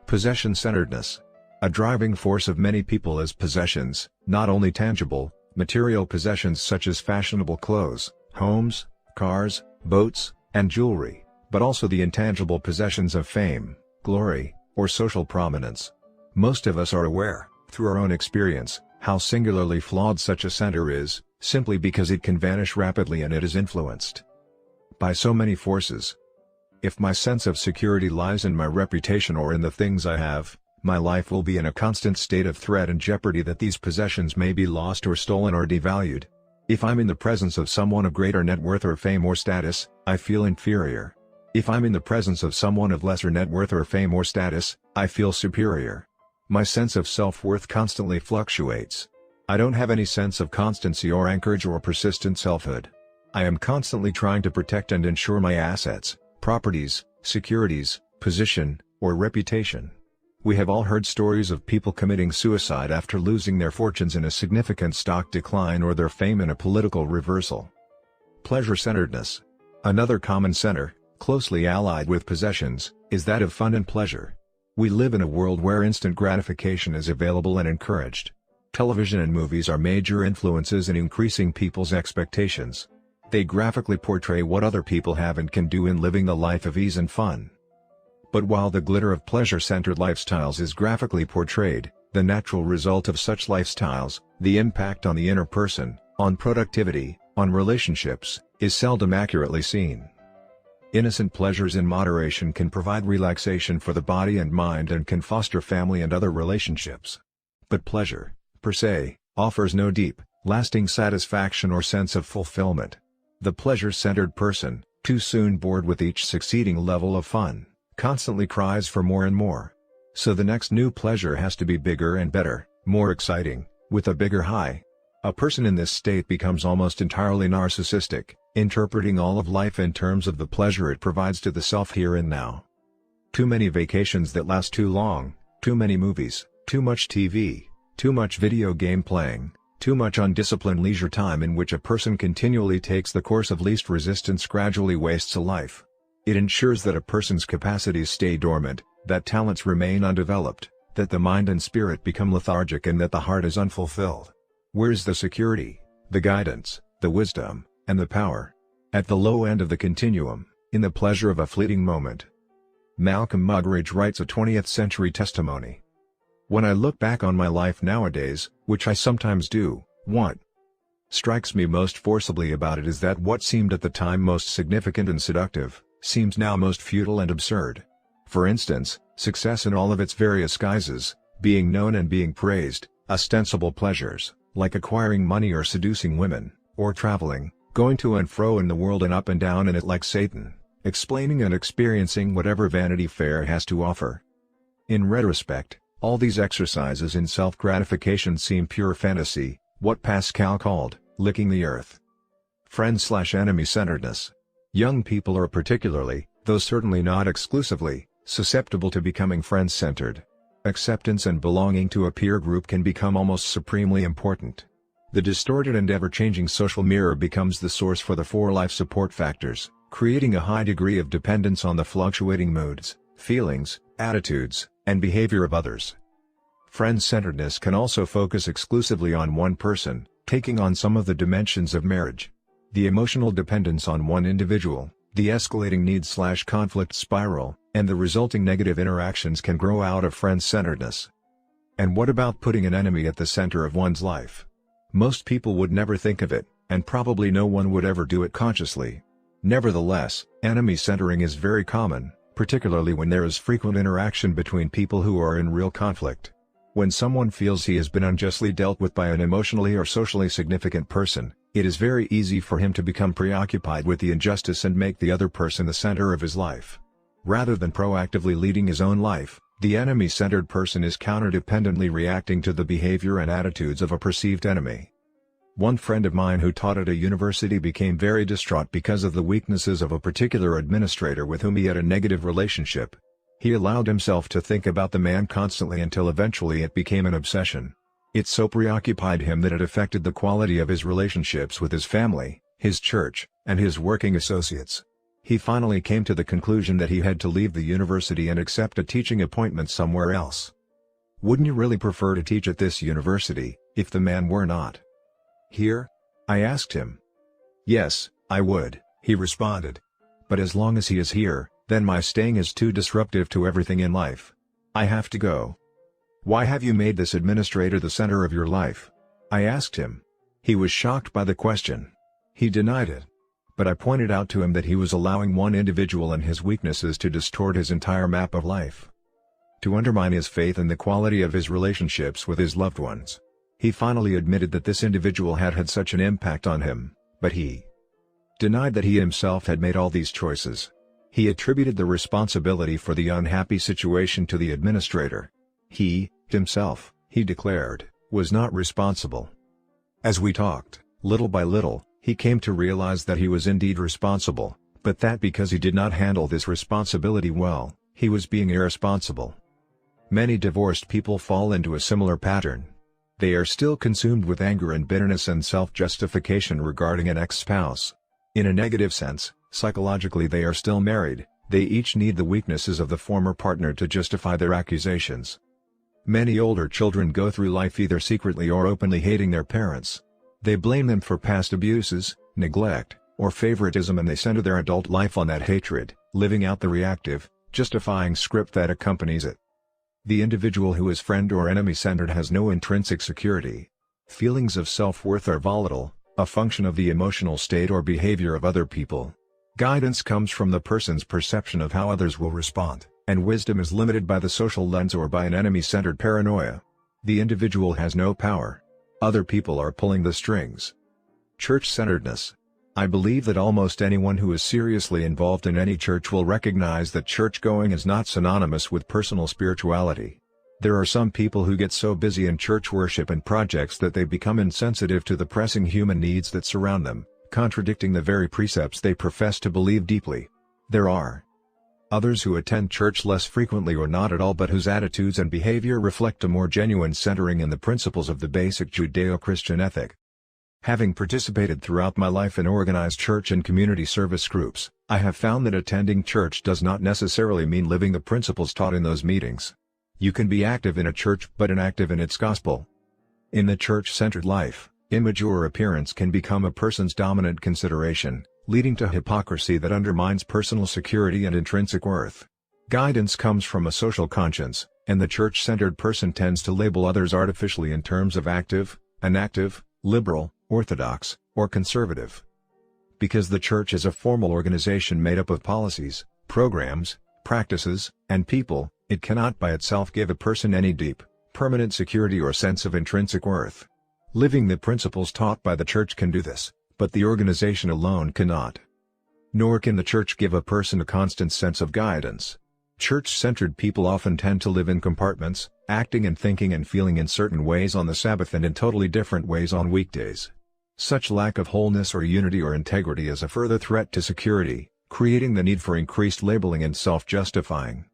Possession-centeredness. A driving force of many people is possessions, not only tangible, material possessions such as fashionable clothes, homes, cars, boats, and jewelry, but also the intangible possessions of fame, glory, or social prominence. Most of us are aware, through our own experience, how singularly flawed such a center is, simply because it can vanish rapidly and it is influenced by so many forces. If my sense of security lies in my reputation or in the things I have, my life will be in a constant state of threat and jeopardy that these possessions may be lost or stolen or devalued. If I'm in the presence of someone of greater net worth or fame or status, I feel inferior. If I'm in the presence of someone of lesser net worth or fame or status, I feel superior. My sense of self-worth constantly fluctuates. I don't have any sense of constancy or anchorage or persistent selfhood. I am constantly trying to protect and ensure my assets, properties, securities, position, or reputation. We have all heard stories of people committing suicide after losing their fortunes in a significant stock decline or their fame in a political reversal. Pleasure-centeredness. Another common center, closely allied with possessions, is that of fun and pleasure. We live in a world where instant gratification is available and encouraged. Television and movies are major influences in increasing people's expectations. They graphically portray what other people have and can do in living the life of ease and fun. But while the glitter of pleasure-centered lifestyles is graphically portrayed, the natural result of such lifestyles, the impact on the inner person, on productivity, on relationships, is seldom accurately seen. Innocent pleasures in moderation can provide relaxation for the body and mind and can foster family and other relationships. But pleasure, per se, offers no deep, lasting satisfaction or sense of fulfillment. The pleasure-centered person, too soon bored with each succeeding level of fun, constantly cries for more and more. So the next new pleasure has to be bigger and better, more exciting, with a bigger high. A person in this state becomes almost entirely narcissistic, interpreting all of life in terms of the pleasure it provides to the self here and now. Too many vacations that last too long, too many movies, too much TV, too much video game playing, too much undisciplined leisure time in which a person continually takes the course of least resistance gradually wastes a life. It ensures that a person's capacities stay dormant, that talents remain undeveloped, that the mind and spirit become lethargic and that the heart is unfulfilled. Where's the security, the guidance, the wisdom, and the power? At the low end of the continuum, in the pleasure of a fleeting moment. Malcolm Muggeridge writes a 20th century testimony. When I look back on my life nowadays, which I sometimes do, what strikes me most forcibly about it is that what seemed at the time most significant and seductive, seems now most futile and absurd. For instance, success in all of its various guises, being known and being praised, ostensible pleasures, like acquiring money or seducing women, or traveling, going to and fro in the world and up and down in it like Satan, explaining and experiencing whatever Vanity Fair has to offer. In retrospect, all these exercises in self-gratification seem pure fantasy, what Pascal called, licking the earth. Friend/enemy-centeredness. Young people are particularly, though certainly not exclusively, susceptible to becoming friend-centered. Acceptance and belonging to a peer group can become almost supremely important. The distorted and ever-changing social mirror becomes the source for the four life support factors, creating a high degree of dependence on the fluctuating moods, feelings, attitudes, and behavior of others. Friend-centeredness can also focus exclusively on one person, taking on some of the dimensions of marriage. The emotional dependence on one individual, the escalating needs/conflict spiral, and the resulting negative interactions can grow out of friend-centeredness. And what about putting an enemy at the center of one's life? Most people would never think of it, and probably no one would ever do it consciously. Nevertheless, enemy centering is very common, particularly when there is frequent interaction between people who are in real conflict. When someone feels he has been unjustly dealt with by an emotionally or socially significant person, it is very easy for him to become preoccupied with the injustice and make the other person the center of his life. Rather than proactively leading his own life, the enemy-centered person is counterdependently reacting to the behavior and attitudes of a perceived enemy. One friend of mine who taught at a university became very distraught because of the weaknesses of a particular administrator with whom he had a negative relationship. He allowed himself to think about the man constantly until eventually it became an obsession. It so preoccupied him that it affected the quality of his relationships with his family, his church, and his working associates. He finally came to the conclusion that he had to leave the university and accept a teaching appointment somewhere else. Wouldn't you really prefer to teach at this university, if the man were not here? I asked him. Yes, I would, he responded. But as long as he is here, then my staying is too disruptive to everything in life. I have to go. Why have you made this administrator the center of your life? I asked him. He was shocked by the question. He denied it. But I pointed out to him that he was allowing one individual and his weaknesses to distort his entire map of life, to undermine his faith in the quality of his relationships with his loved ones. He finally admitted that this individual had had such an impact on him, but he denied that he himself had made all these choices. He attributed the responsibility for the unhappy situation to the administrator. He, himself, he declared, was not responsible. As we talked, little by little, he came to realize that he was indeed responsible, but that because he did not handle this responsibility well, he was being irresponsible. Many divorced people fall into a similar pattern. They are still consumed with anger and bitterness and self-justification regarding an ex-spouse. In a negative sense, psychologically they are still married, they each need the weaknesses of the former partner to justify their accusations. Many older children go through life either secretly or openly hating their parents. They blame them for past abuses, neglect, or favoritism, and they center their adult life on that hatred, living out the reactive, justifying script that accompanies it. The individual who is friend or enemy-centered has no intrinsic security. Feelings of self-worth are volatile, a function of the emotional state or behavior of other people. Guidance comes from the person's perception of how others will respond, and wisdom is limited by the social lens or by an enemy-centered paranoia. The individual has no power. Other people are pulling the strings. Church-centeredness. I believe that almost anyone who is seriously involved in any church will recognize that church-going is not synonymous with personal spirituality. There are some people who get so busy in church worship and projects that they become insensitive to the pressing human needs that surround them, contradicting the very precepts they profess to believe deeply. There are others who attend church less frequently or not at all, but whose attitudes and behavior reflect a more genuine centering in the principles of the basic Judeo-Christian ethic. Having participated throughout my life in organized church and community service groups, I have found that attending church does not necessarily mean living the principles taught in those meetings. You can be active in a church but inactive in its gospel. In the church-centered life, image or appearance can become a person's dominant consideration, leading to hypocrisy that undermines personal security and intrinsic worth. Guidance comes from a social conscience, and the church-centered person tends to label others artificially in terms of active, inactive, liberal, orthodox, or conservative. Because the church is a formal organization made up of policies, programs, practices, and people, it cannot by itself give a person any deep, permanent security or sense of intrinsic worth. Living the principles taught by the church can do this, but the organization alone cannot. Nor can the church give a person a constant sense of guidance. Church-centered people often tend to live in compartments, acting and thinking and feeling in certain ways on the Sabbath and in totally different ways on weekdays. Such lack of wholeness or unity or integrity is a further threat to security, creating the need for increased labeling and self-justifying.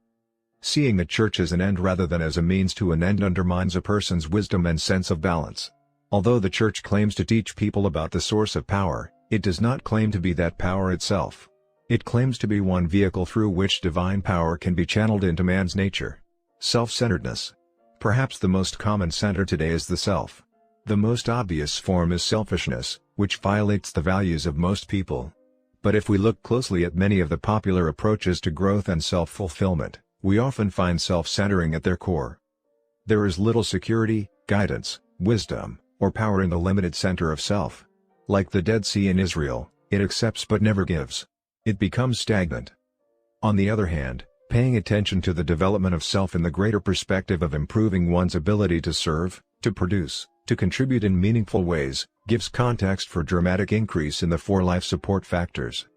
Seeing the church as an end rather than as a means to an end undermines a person's wisdom and sense of balance. Although the church claims to teach people about the source of power, it does not claim to be that power itself. It claims to be one vehicle through which divine power can be channeled into man's nature. Self-centeredness. Perhaps the most common center today is the self. The most obvious form is selfishness, which violates the values of most people. But if we look closely at many of the popular approaches to growth and self-fulfillment, we often find self-centering at their core. There is little security, guidance, wisdom, or power in the limited center of self. Like the Dead Sea in Israel, it accepts but never gives. It becomes stagnant. On the other hand, paying attention to the development of self in the greater perspective of improving one's ability to serve, to produce, to contribute in meaningful ways, gives context for dramatic increase in the 4 life support factors.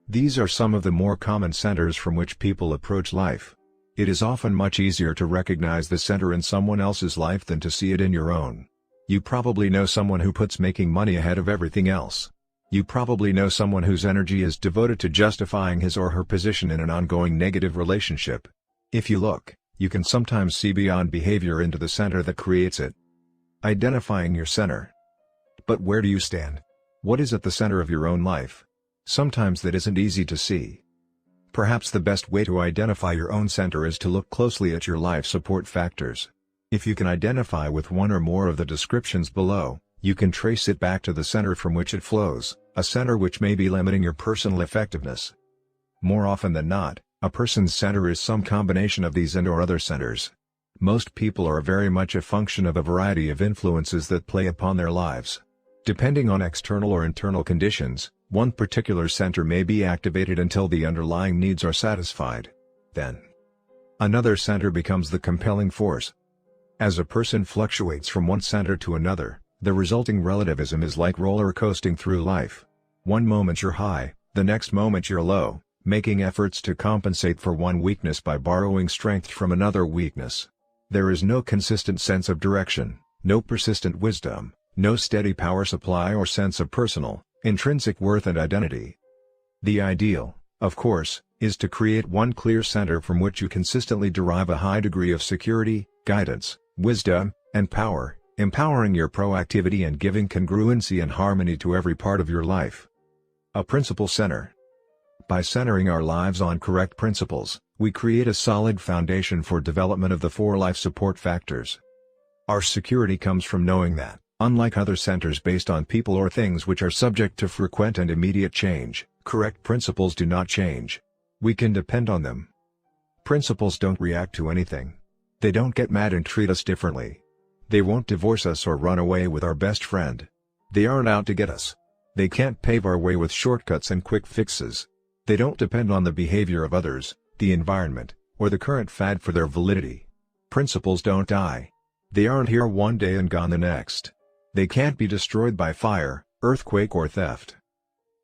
These are some of the more common centers from which people approach life. It is often much easier to recognize the center in someone else's life than to see it in your own. You probably know someone who puts making money ahead of everything else. You probably know someone whose energy is devoted to justifying his or her position in an ongoing negative relationship. If you look, you can sometimes see beyond behavior into the center that creates it. Identifying your center. But where do you stand? What is at the center of your own life? Sometimes that isn't easy to see. Perhaps the best way to identify your own center is to look closely at your life support factors. If you can identify with one or more of the descriptions below, you can trace it back to the center from which it flows, a center which may be limiting your personal effectiveness. More often than not, a person's center is some combination of these and/or other centers. Most people are very much a function of a variety of influences that play upon their lives. Depending on external or internal conditions, one particular center may be activated until the underlying needs are satisfied. Then, another center becomes the compelling force. As a person fluctuates from one center to another, the resulting relativism is like roller coasting through life. One moment you're high, the next moment you're low, making efforts to compensate for one weakness by borrowing strength from another weakness. There is no consistent sense of direction, no persistent wisdom, no steady power supply or sense of personal, intrinsic worth and identity. The ideal, of course, is to create one clear center from which you consistently derive a high degree of security, guidance, wisdom, and power, empowering your proactivity and giving congruency and harmony to every part of your life. A principle center. By centering our lives on correct principles, we create a solid foundation for development of the 4 life support factors. Our security comes from knowing that, unlike other centers based on people or things which are subject to frequent and immediate change, correct principles do not change. We can depend on them. Principles don't react to anything. They don't get mad and treat us differently. They won't divorce us or run away with our best friend. They aren't out to get us. They can't pave our way with shortcuts and quick fixes. They don't depend on the behavior of others, the environment, or the current fad for their validity. Principles don't die. They aren't here one day and gone the next. They can't be destroyed by fire, earthquake or theft.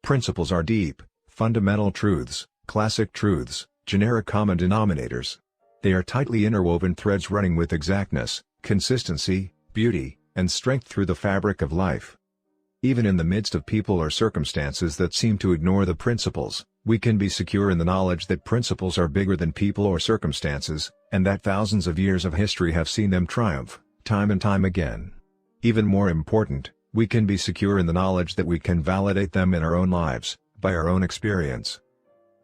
Principles are deep, fundamental truths, classic truths, generic common denominators. They are tightly interwoven threads running with exactness, consistency, beauty, and strength through the fabric of life. Even in the midst of people or circumstances that seem to ignore the principles, we can be secure in the knowledge that principles are bigger than people or circumstances, and that thousands of years of history have seen them triumph, time and time again. Even more important, we can be secure in the knowledge that we can validate them in our own lives, by our own experience.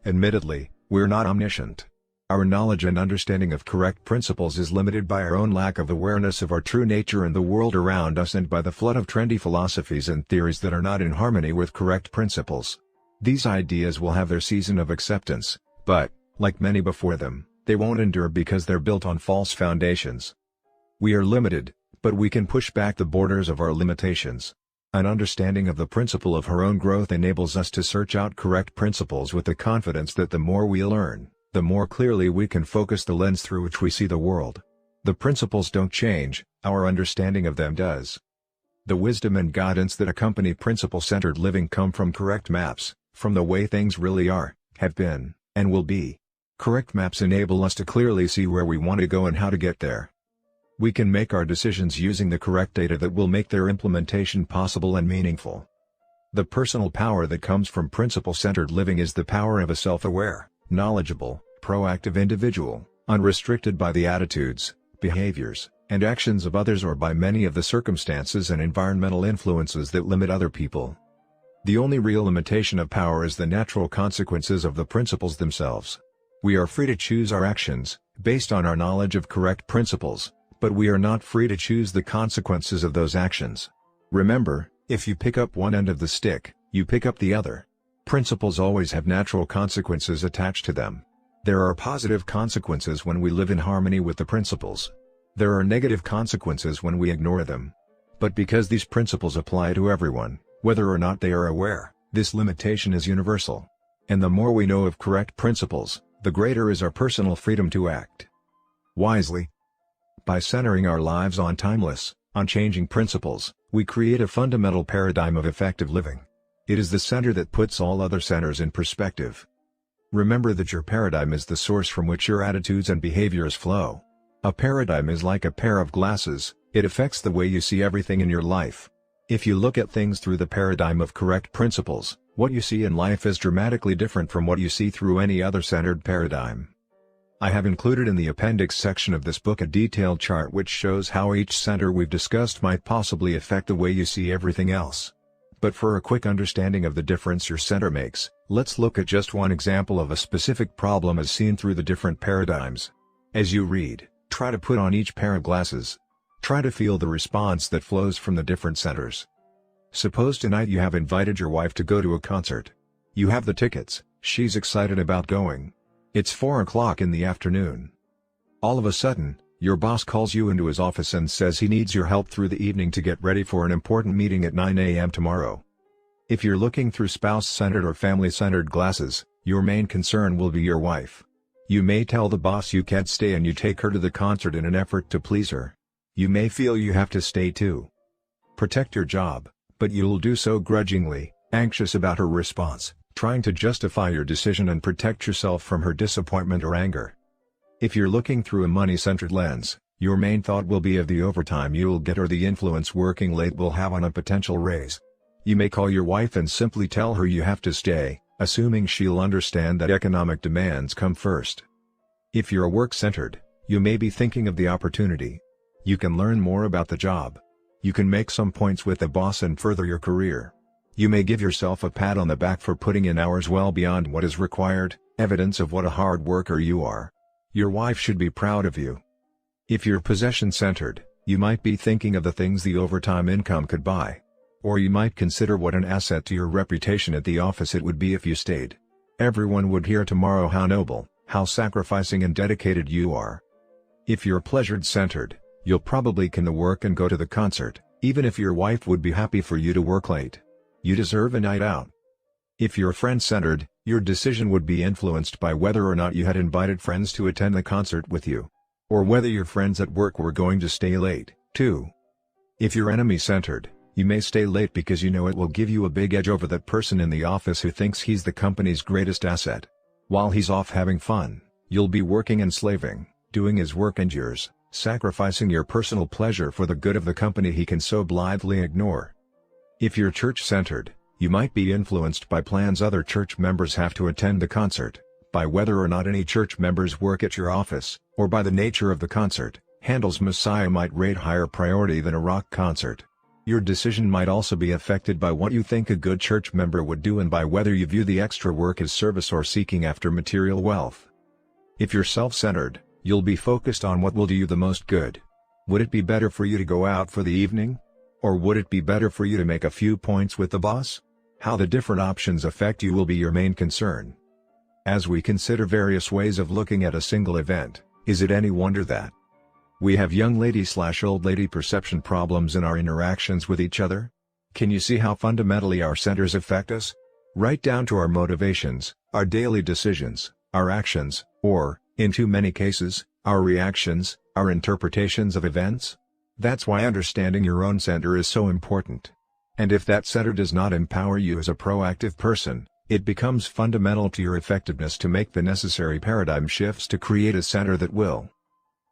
Admittedly, we're not omniscient. Our knowledge and understanding of correct principles is limited by our own lack of awareness of our true nature and the world around us and by the flood of trendy philosophies and theories that are not in harmony with correct principles. These ideas will have their season of acceptance, but, like many before them, they won't endure because they're built on false foundations. We are limited, but we can push back the borders of our limitations. An understanding of the principle of our own growth enables us to search out correct principles with the confidence that the more we learn, the more clearly we can focus the lens through which we see the world. The principles don't change, our understanding of them does. The wisdom and guidance that accompany principle-centered living come from correct maps, from the way things really are, have been, and will be. Correct maps enable us to clearly see where we want to go and how to get there. We can make our decisions using the correct data that will make their implementation possible and meaningful. The personal power that comes from principle-centered living is the power of a self-aware, knowledgeable, proactive individual, unrestricted by the attitudes, behaviors, and actions of others or by many of the circumstances and environmental influences that limit other people. The only real limitation of power is the natural consequences of the principles themselves. We are free to choose our actions, based on our knowledge of correct principles, But we are not free to choose the consequences of those actions. Remember, if you pick up one end of the stick, you pick up the other. Principles always have natural consequences attached to them. There are positive consequences when we live in harmony with the principles. There are negative consequences when we ignore them. But because these principles apply to everyone, whether or not they are aware, this limitation is universal. And the more we know of correct principles, the greater is our personal freedom to act wisely. By centering our lives on timeless, unchanging principles, we create a fundamental paradigm of effective living. It is the center that puts all other centers in perspective. Remember that your paradigm is the source from which your attitudes and behaviors flow. A paradigm is like a pair of glasses, it affects the way you see everything in your life. If you look at things through the paradigm of correct principles, what you see in life is dramatically different from what you see through any other centered paradigm. I have included in the appendix section of this book a detailed chart which shows how each center we've discussed might possibly affect the way you see everything else. But for a quick understanding of the difference your center makes, let's look at just one example of a specific problem as seen through the different paradigms. As you read, try to put on each pair of glasses. Try to feel the response that flows from the different centers. Suppose tonight you have invited your wife to go to a concert. You have the tickets, she's excited about going. It's 4 o'clock in the afternoon. All of a sudden, your boss calls you into his office and says he needs your help through the evening to get ready for an important meeting at 9 a.m. tomorrow. If you're looking through spouse-centered or family-centered glasses, your main concern will be your wife. You may tell the boss you can't stay and you take her to the concert in an effort to please her. You may feel you have to stay too. Protect your job, but you'll do so grudgingly, anxious about her response, trying to justify your decision and protect yourself from her disappointment or anger. If you're looking through a money-centered lens, your main thought will be of the overtime you'll get or the influence working late will have on a potential raise. You may call your wife and simply tell her you have to stay, assuming she'll understand that economic demands come first. If you're work-centered, you may be thinking of the opportunity. You can learn more about the job. You can make some points with the boss and further your career. You may give yourself a pat on the back for putting in hours well beyond what is required, evidence of what a hard worker you are. Your wife should be proud of you. If you're possession-centered, you might be thinking of the things the overtime income could buy. Or you might consider what an asset to your reputation at the office it would be if you stayed. Everyone would hear tomorrow how noble, how sacrificing and dedicated you are. If you're pleasure-centered, you'll probably can work and go to the concert, even if your wife would be happy for you to work late. You deserve a night out. If you're friend-centered, your decision would be influenced by whether or not you had invited friends to attend the concert with you. Or whether your friends at work were going to stay late, too. If you're enemy-centered, you may stay late because you know it will give you a big edge over that person in the office who thinks he's the company's greatest asset. While he's off having fun, you'll be working and slaving, doing his work and yours, sacrificing your personal pleasure for the good of the company he can so blithely ignore. If you're church-centered, you might be influenced by plans other church members have to attend the concert, by whether or not any church members work at your office, or by the nature of the concert. Handel's Messiah might rate higher priority than a rock concert. Your decision might also be affected by what you think a good church member would do and by whether you view the extra work as service or seeking after material wealth. If you're self-centered, you'll be focused on what will do you the most good. Would it be better for you to go out for the evening? Or would it be better for you to make a few points with the boss? How the different options affect you will be your main concern. As we consider various ways of looking at a single event, is it any wonder that we have young lady/old lady perception problems in our interactions with each other? Can you see how fundamentally our centers affect us? Right down to our motivations, our daily decisions, our actions, or, in too many cases, our reactions, our interpretations of events? That's why understanding your own center is so important. And if that center does not empower you as a proactive person, it becomes fundamental to your effectiveness to make the necessary paradigm shifts to create a center that will.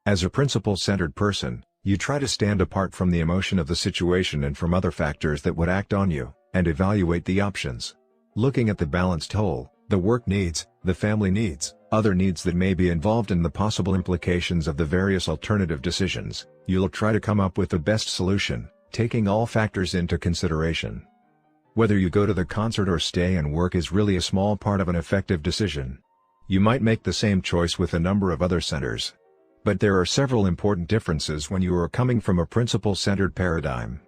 As a principle-centered person, you try to stand apart from the emotion of the situation and from other factors that would act on you, and evaluate the options. Looking at the balanced whole, the work needs, the family needs, other needs that may be involved in the possible implications of the various alternative decisions, you'll try to come up with the best solution, taking all factors into consideration. Whether you go to the concert or stay and work is really a small part of an effective decision. You might make the same choice with a number of other centers. But there are several important differences when you are coming from a principle-centered paradigm.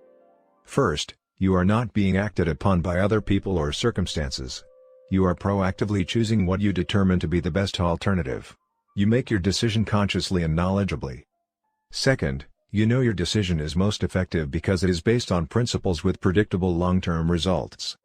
First, you are not being acted upon by other people or circumstances. You are proactively choosing what you determine to be the best alternative. You make your decision consciously and knowledgeably. Second, you know your decision is most effective because it is based on principles with predictable long-term results.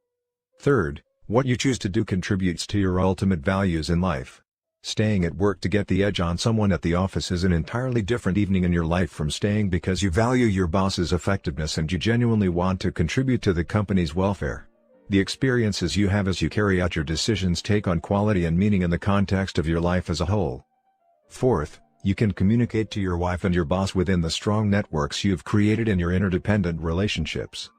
Third, what you choose to do contributes to your ultimate values in life. Staying at work to get the edge on someone at the office is an entirely different evening in your life from staying because you value your boss's effectiveness and you genuinely want to contribute to the company's welfare. The experiences you have as you carry out your decisions take on quality and meaning in the context of your life as a whole. Fourth, you can communicate to your wife and your boss within the strong networks you've created in your interdependent relationships.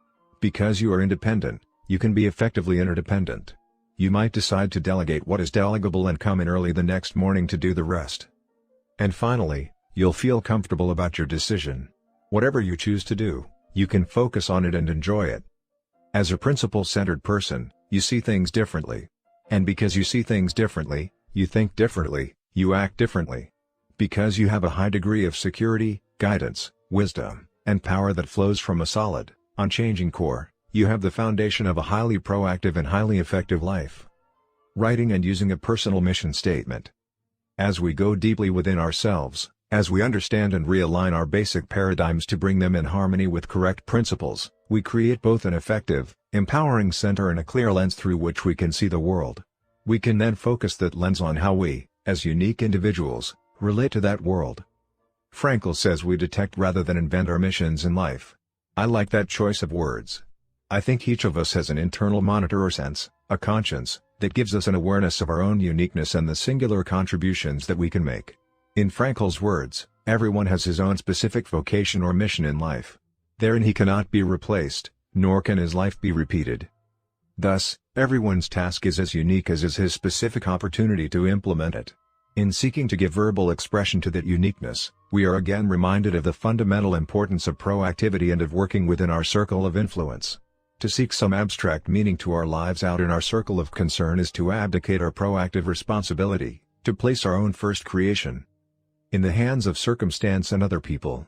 Because you are independent, you can be effectively interdependent. You might decide to delegate what is delegable and come in early the next morning to do the rest. And finally, you'll feel comfortable about your decision. Whatever you choose to do, you can focus on it and enjoy it. As a principle-centered person, you see things differently. And because you see things differently, you think differently, you act differently. Because you have a high degree of security, guidance, wisdom, and power that flows from a solid, unchanging core, you have the foundation of a highly proactive and highly effective life. Writing and using a personal mission statement. As we go deeply within ourselves, as we understand and realign our basic paradigms to bring them in harmony with correct principles, we create both an effective, empowering center and a clear lens through which we can see the world. We can then focus that lens on how we, as unique individuals, relate to that world. Frankl says we detect rather than invent our missions in life. I like that choice of words. I think each of us has an internal monitor or sense, a conscience, that gives us an awareness of our own uniqueness and the singular contributions that we can make. In Frankl's words, everyone has his own specific vocation or mission in life. Therein he cannot be replaced, nor can his life be repeated. Thus, everyone's task is as unique as is his specific opportunity to implement it. In seeking to give verbal expression to that uniqueness, we are again reminded of the fundamental importance of proactivity and of working within our circle of influence. To seek some abstract meaning to our lives out in our circle of concern is to abdicate our proactive responsibility, to place our own first creation in the hands of circumstance and other people.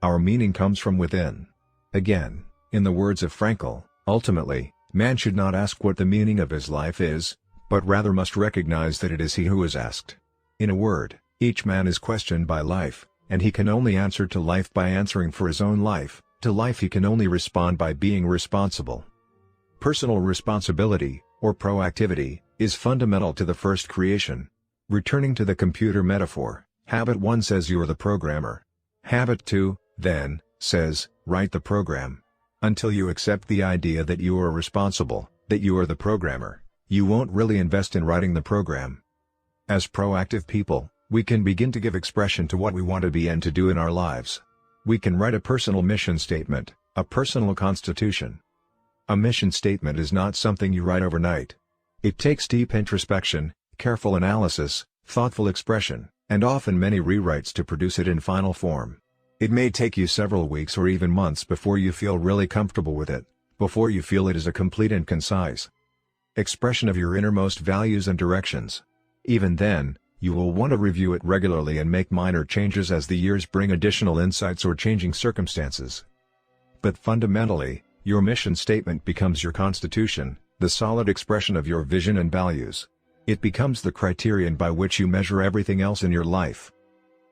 Our meaning comes from within. Again, in the words of Frankl, ultimately, man should not ask what the meaning of his life is, but rather must recognize that it is he who is asked. In a word, each man is questioned by life, and he can only answer to life by answering for his own life. To life he can only respond by being responsible. Personal responsibility, or proactivity, is fundamental to the first creation. Returning to the computer metaphor, Habit 1 says you are the programmer. Habit 2, then, says, write the program. Until you accept the idea that you are responsible, that you are the programmer, you won't really invest in writing the program. As proactive people, we can begin to give expression to what we want to be and to do in our lives. We can write a personal mission statement, a personal constitution. A mission statement is not something you write overnight. It takes deep introspection, careful analysis, thoughtful expression, and often many rewrites to produce it in final form. It may take you several weeks or even months before you feel really comfortable with it, before you feel it is a complete and concise expression of your innermost values and directions. Even then, you will want to review it regularly and make minor changes as the years bring additional insights or changing circumstances. But fundamentally, your mission statement becomes your constitution, the solid expression of your vision and values. It becomes the criterion by which you measure everything else in your life.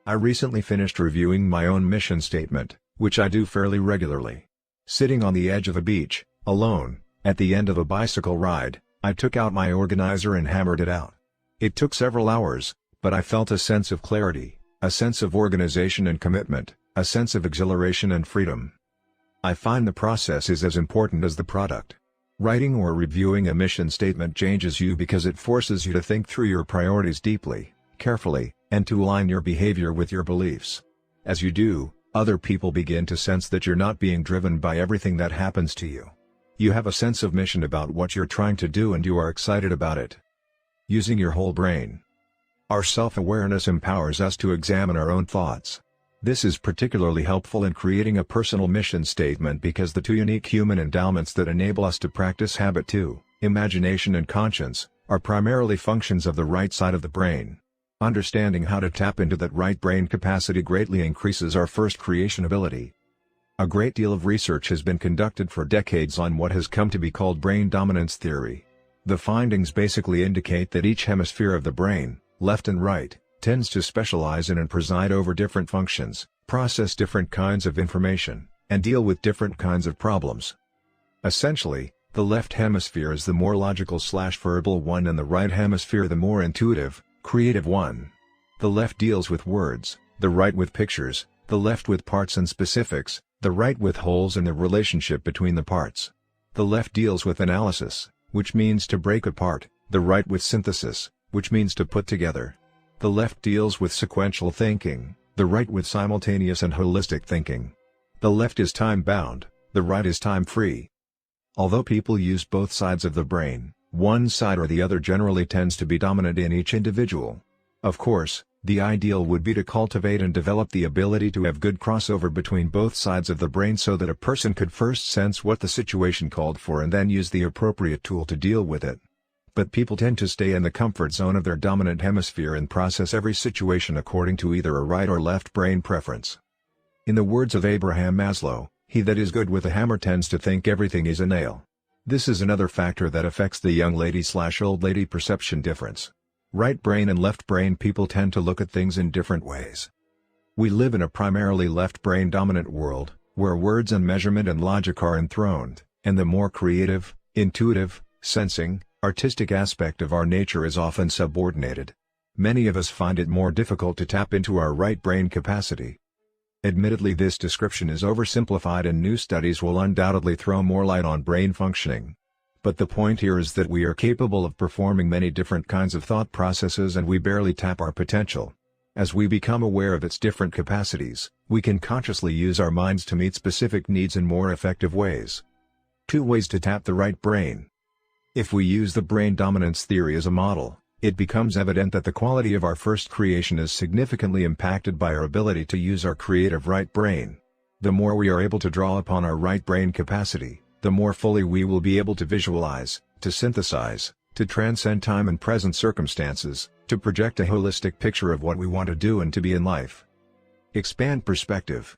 I recently finished reviewing my own mission statement, which I do fairly regularly. Sitting on the edge of a beach, alone, at the end of a bicycle ride, I took out my organizer and hammered it out. It took several hours, but I felt a sense of clarity, a sense of organization and commitment, a sense of exhilaration and freedom. I find the process is as important as the product. Writing or reviewing a mission statement changes you because it forces you to think through your priorities deeply, carefully, and to align your behavior with your beliefs. As you do, other people begin to sense that you're not being driven by everything that happens to you. You have a sense of mission about what you're trying to do and you are excited about it. Using your whole brain. Our self-awareness empowers us to examine our own thoughts. This is particularly helpful in creating a personal mission statement because the two unique human endowments that enable us to practice Habit 2, imagination and conscience, are primarily functions of the right side of the brain. Understanding how to tap into that right brain capacity greatly increases our first creation ability. A great deal of research has been conducted for decades on what has come to be called brain dominance theory. The findings basically indicate that each hemisphere of the brain, left and right, tends to specialize in and preside over different functions, process different kinds of information, and deal with different kinds of problems. Essentially, the left hemisphere is the more logical/verbal one and the right hemisphere the more intuitive, creative one. The left deals with words, the right with pictures, the left with parts and specifics, the right with wholes and the relationship between the parts. The left deals with analysis, which means to break apart, the right with synthesis, which means to put together. The left deals with sequential thinking, the right with simultaneous and holistic thinking. The left is time-bound, the right is time-free. Although people use both sides of the brain, one side or the other generally tends to be dominant in each individual. Of course, the ideal would be to cultivate and develop the ability to have good crossover between both sides of the brain so that a person could first sense what the situation called for and then use the appropriate tool to deal with it. But people tend to stay in the comfort zone of their dominant hemisphere and process every situation according to either a right or left brain preference. In the words of Abraham Maslow, "He that is good with a hammer tends to think everything is a nail." This is another factor that affects the young lady/old lady perception difference. Right brain and left brain people tend to look at things in different ways. We live in a primarily left brain dominant world, where words and measurement and logic are enthroned, and the more creative, intuitive, sensing, artistic aspect of our nature is often subordinated. Many of us find it more difficult to tap into our right brain capacity. Admittedly, this description is oversimplified and new studies will undoubtedly throw more light on brain functioning. But the point here is that we are capable of performing many different kinds of thought processes and we barely tap our potential. As we become aware of its different capacities, we can consciously use our minds to meet specific needs in more effective ways. 2 ways to tap the right brain. If we use the brain dominance theory as a model, it becomes evident that the quality of our first creation is significantly impacted by our ability to use our creative right brain. The more we are able to draw upon our right brain capacity, the more fully we will be able to visualize, to synthesize, to transcend time and present circumstances, to project a holistic picture of what we want to do and to be in life. Expand perspective.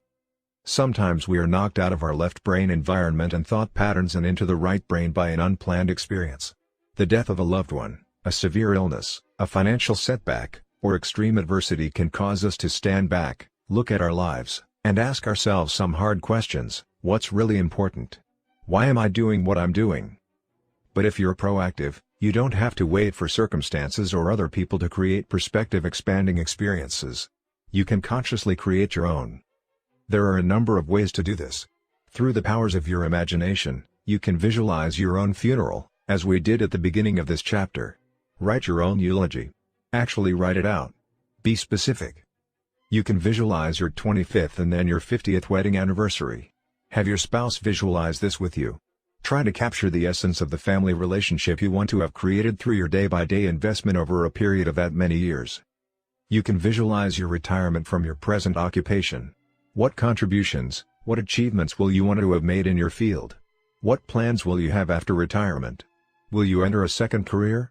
Sometimes we are knocked out of our left brain environment and thought patterns and into the right brain by an unplanned experience. The death of a loved one, a severe illness, a financial setback, or extreme adversity can cause us to stand back, look at our lives, and ask ourselves some hard questions. What's really important? Why am I doing what I'm doing? But if you're proactive, you don't have to wait for circumstances or other people to create perspective-expanding experiences. You can consciously create your own. There are a number of ways to do this. Through the powers of your imagination, you can visualize your own funeral, as we did at the beginning of this chapter. Write your own eulogy. Actually write it out. Be specific. You can visualize your 25th and then your 50th wedding anniversary. Have your spouse visualize this with you. Try to capture the essence of the family relationship you want to have created through your day-by-day investment over a period of that many years. You can visualize your retirement from your present occupation. What contributions, what achievements will you want to have made in your field? What plans will you have after retirement? Will you enter a second career?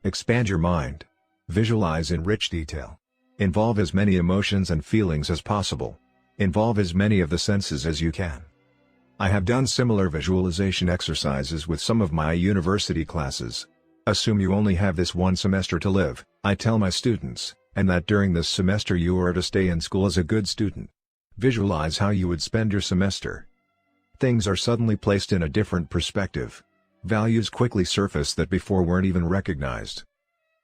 Expand your mind. Visualize in rich detail. Involve as many emotions and feelings as possible. Involve as many of the senses as you can. I have done similar visualization exercises with some of my university classes. Assume you only have this one semester to live, I tell my students, and that during this semester you are to stay in school as a good student. Visualize how you would spend your semester. Things are suddenly placed in a different perspective. Values quickly surface that before weren't even recognized.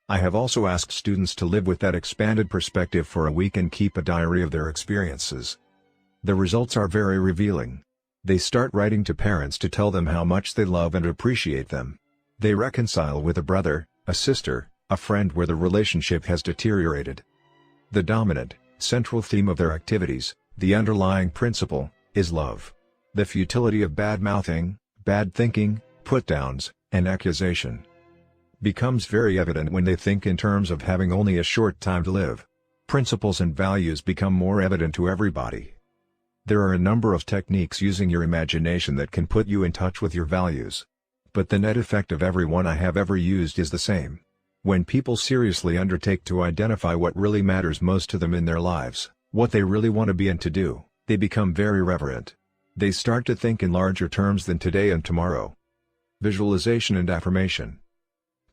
I have also asked students to live with that expanded perspective for a week and keep a diary of their experiences. The results are very revealing. They start writing to parents to tell them how much they love and appreciate them. They reconcile with a brother, a sister, a friend where the relationship has deteriorated. The dominant, central theme of their activities, the underlying principle, is love. The futility of bad-mouthing, bad thinking, put-downs, and accusation becomes very evident when they think in terms of having only a short time to live. Principles and values become more evident to everybody. There are a number of techniques using your imagination that can put you in touch with your values. But the net effect of every one I have ever used is the same. When people seriously undertake to identify what really matters most to them in their lives, what they really want to be and to do, they become very reverent. They start to think in larger terms than today and tomorrow. Visualization and affirmation.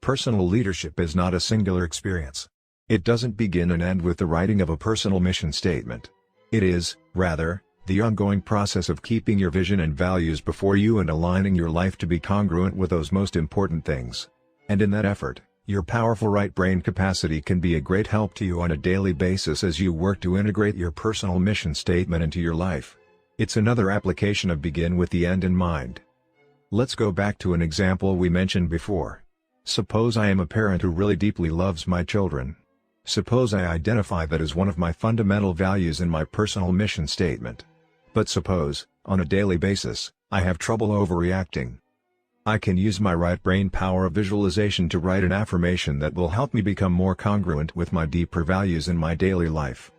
Personal leadership is not a singular experience. It doesn't begin and end with the writing of a personal mission statement. It is, rather, the ongoing process of keeping your vision and values before you and aligning your life to be congruent with those most important things. And in that effort, your powerful right brain capacity can be a great help to you on a daily basis as you work to integrate your personal mission statement into your life. It's another application of begin with the end in mind. Let's go back to an example we mentioned before. Suppose I am a parent who really deeply loves my children. Suppose I identify that as one of my fundamental values in my personal mission statement. But suppose, on a daily basis, I have trouble overreacting. I can use my right brain power of visualization to write an affirmation that will help me become more congruent with my deeper values in my daily life.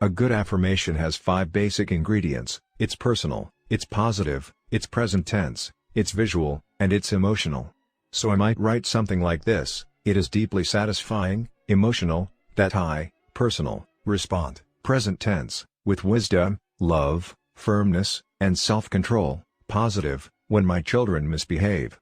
A good affirmation has 5 basic ingredients: it's personal, it's positive, it's present tense, it's visual, and it's emotional. So I might write something like this: it is deeply satisfying, emotional, that I, personal, respond, present tense, with wisdom, love, firmness, and self-control, positive, when my children misbehave.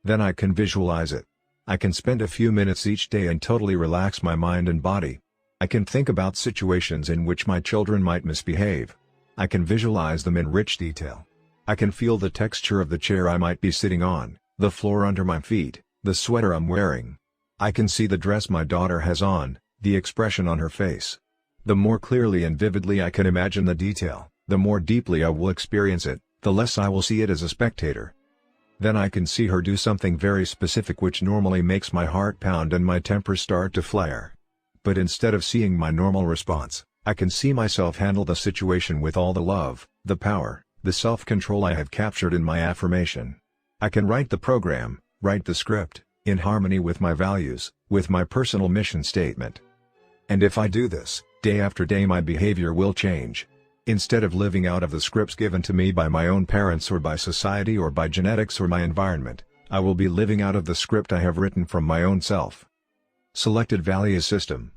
Then I can visualize it. I can spend a few minutes each day and totally relax my mind and body. I can think about situations in which my children might misbehave. I can visualize them in rich detail. I can feel the texture of the chair I might be sitting on, the floor under my feet, the sweater I'm wearing. I can see the dress my daughter has on, the expression on her face. The more clearly and vividly I can imagine the detail, the more deeply I will experience it, the less I will see it as a spectator. Then I can see her do something very specific which normally makes my heart pound and my temper start to flare. But instead of seeing my normal response, I can see myself handle the situation with all the love, the power, the self-control I have captured in my affirmation. I can write the program, write the script, in harmony with my values, with my personal mission statement. And if I do this, day after day my behavior will change. Instead of living out of the scripts given to me by my own parents or by society or by genetics or my environment, I will be living out of the script I have written from my own self. Selected value system.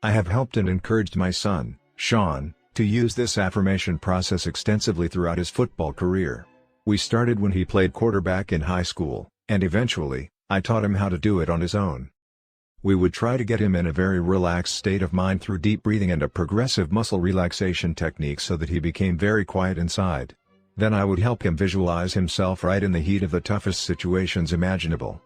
I have helped and encouraged my son, Sean, to use this affirmation process extensively throughout his football career. We started when he played quarterback in high school, and eventually, I taught him how to do it on his own. We would try to get him in a very relaxed state of mind through deep breathing and a progressive muscle relaxation technique so that he became very quiet inside. Then I would help him visualize himself right in the heat of the toughest situations imaginable.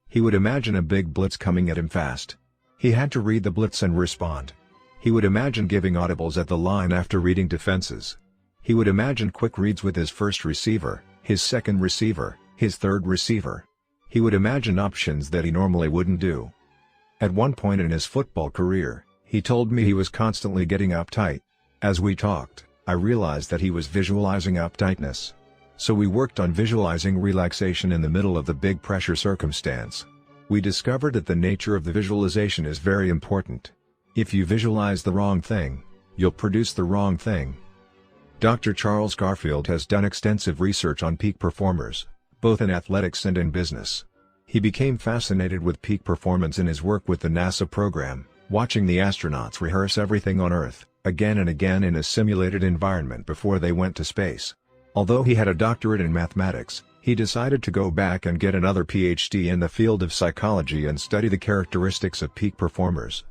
He would imagine a big blitz coming at him fast. He had to read the blitz and respond. He would imagine giving audibles at the line after reading defenses. He would imagine quick reads with his first receiver, his second receiver, his third receiver. He would imagine options that he normally wouldn't do. At one point in his football career, he told me he was constantly getting uptight. As we talked, I realized that he was visualizing uptightness. So we worked on visualizing relaxation in the middle of the big pressure circumstance. We discovered that the nature of the visualization is very important. If you visualize the wrong thing, you'll produce the wrong thing. Dr. Charles Garfield has done extensive research on peak performers, both in athletics and in business. He became fascinated with peak performance in his work with the NASA program, watching the astronauts rehearse everything on Earth, again and again in a simulated environment before they went to space. Although he had a doctorate in mathematics, he decided to go back and get another PhD in the field of psychology and study the characteristics of peak performers.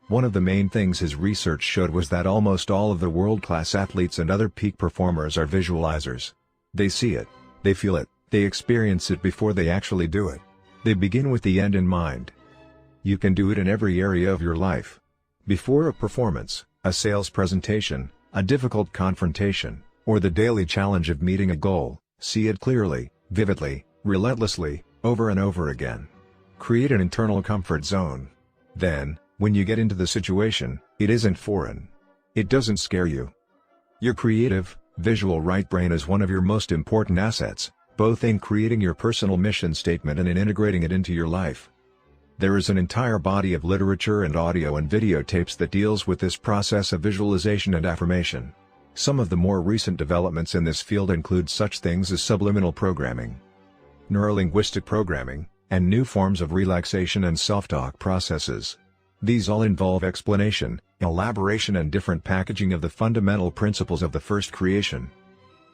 One of the main things his research showed was that almost all of the world-class athletes and other peak performers are visualizers. They see it, they feel it, they experience it before they actually do it. They begin with the end in mind. You can do it in every area of your life. Before a performance, a sales presentation, a difficult confrontation, or the daily challenge of meeting a goal, see it clearly, vividly, relentlessly, over and over again. Create an internal comfort zone. Then, when you get into the situation, it isn't foreign. It doesn't scare you. Your creative, visual right brain is one of your most important assets, both in creating your personal mission statement and in integrating it into your life. There is an entire body of literature and audio and videotapes that deals with this process of visualization and affirmation. Some of the more recent developments in this field include such things as subliminal programming, neurolinguistic programming, and new forms of relaxation and self-talk processes. These all involve explanation, elaboration and different packaging of the fundamental principles of the first creation.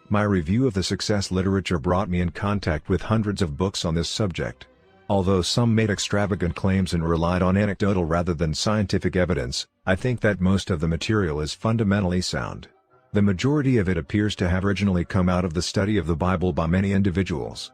My review of the success literature brought me in contact with hundreds of books on this subject. Although some made extravagant claims and relied on anecdotal rather than scientific evidence, I think that most of the material is fundamentally sound. The majority of it appears to have originally come out of the study of the Bible by many individuals.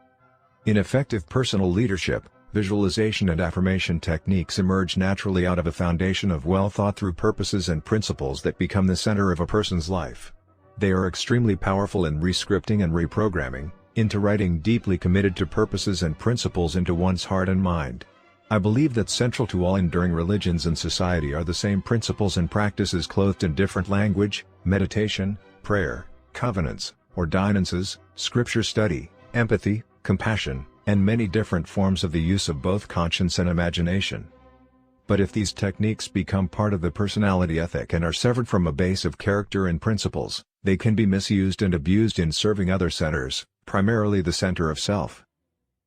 In effective personal leadership, visualization and affirmation techniques emerge naturally out of a foundation of well-thought-through purposes and principles that become the center of a person's life. They are extremely powerful in rescripting and reprogramming, into writing deeply committed to purposes and principles into one's heart and mind. I believe that central to all enduring religions and society are the same principles and practices clothed in different language, meditation, prayer, covenants, ordinances, scripture study, empathy, compassion, and many different forms of the use of both conscience and imagination. But if these techniques become part of the personality ethic and are severed from a base of character and principles, they can be misused and abused in serving other centers, primarily the center of self.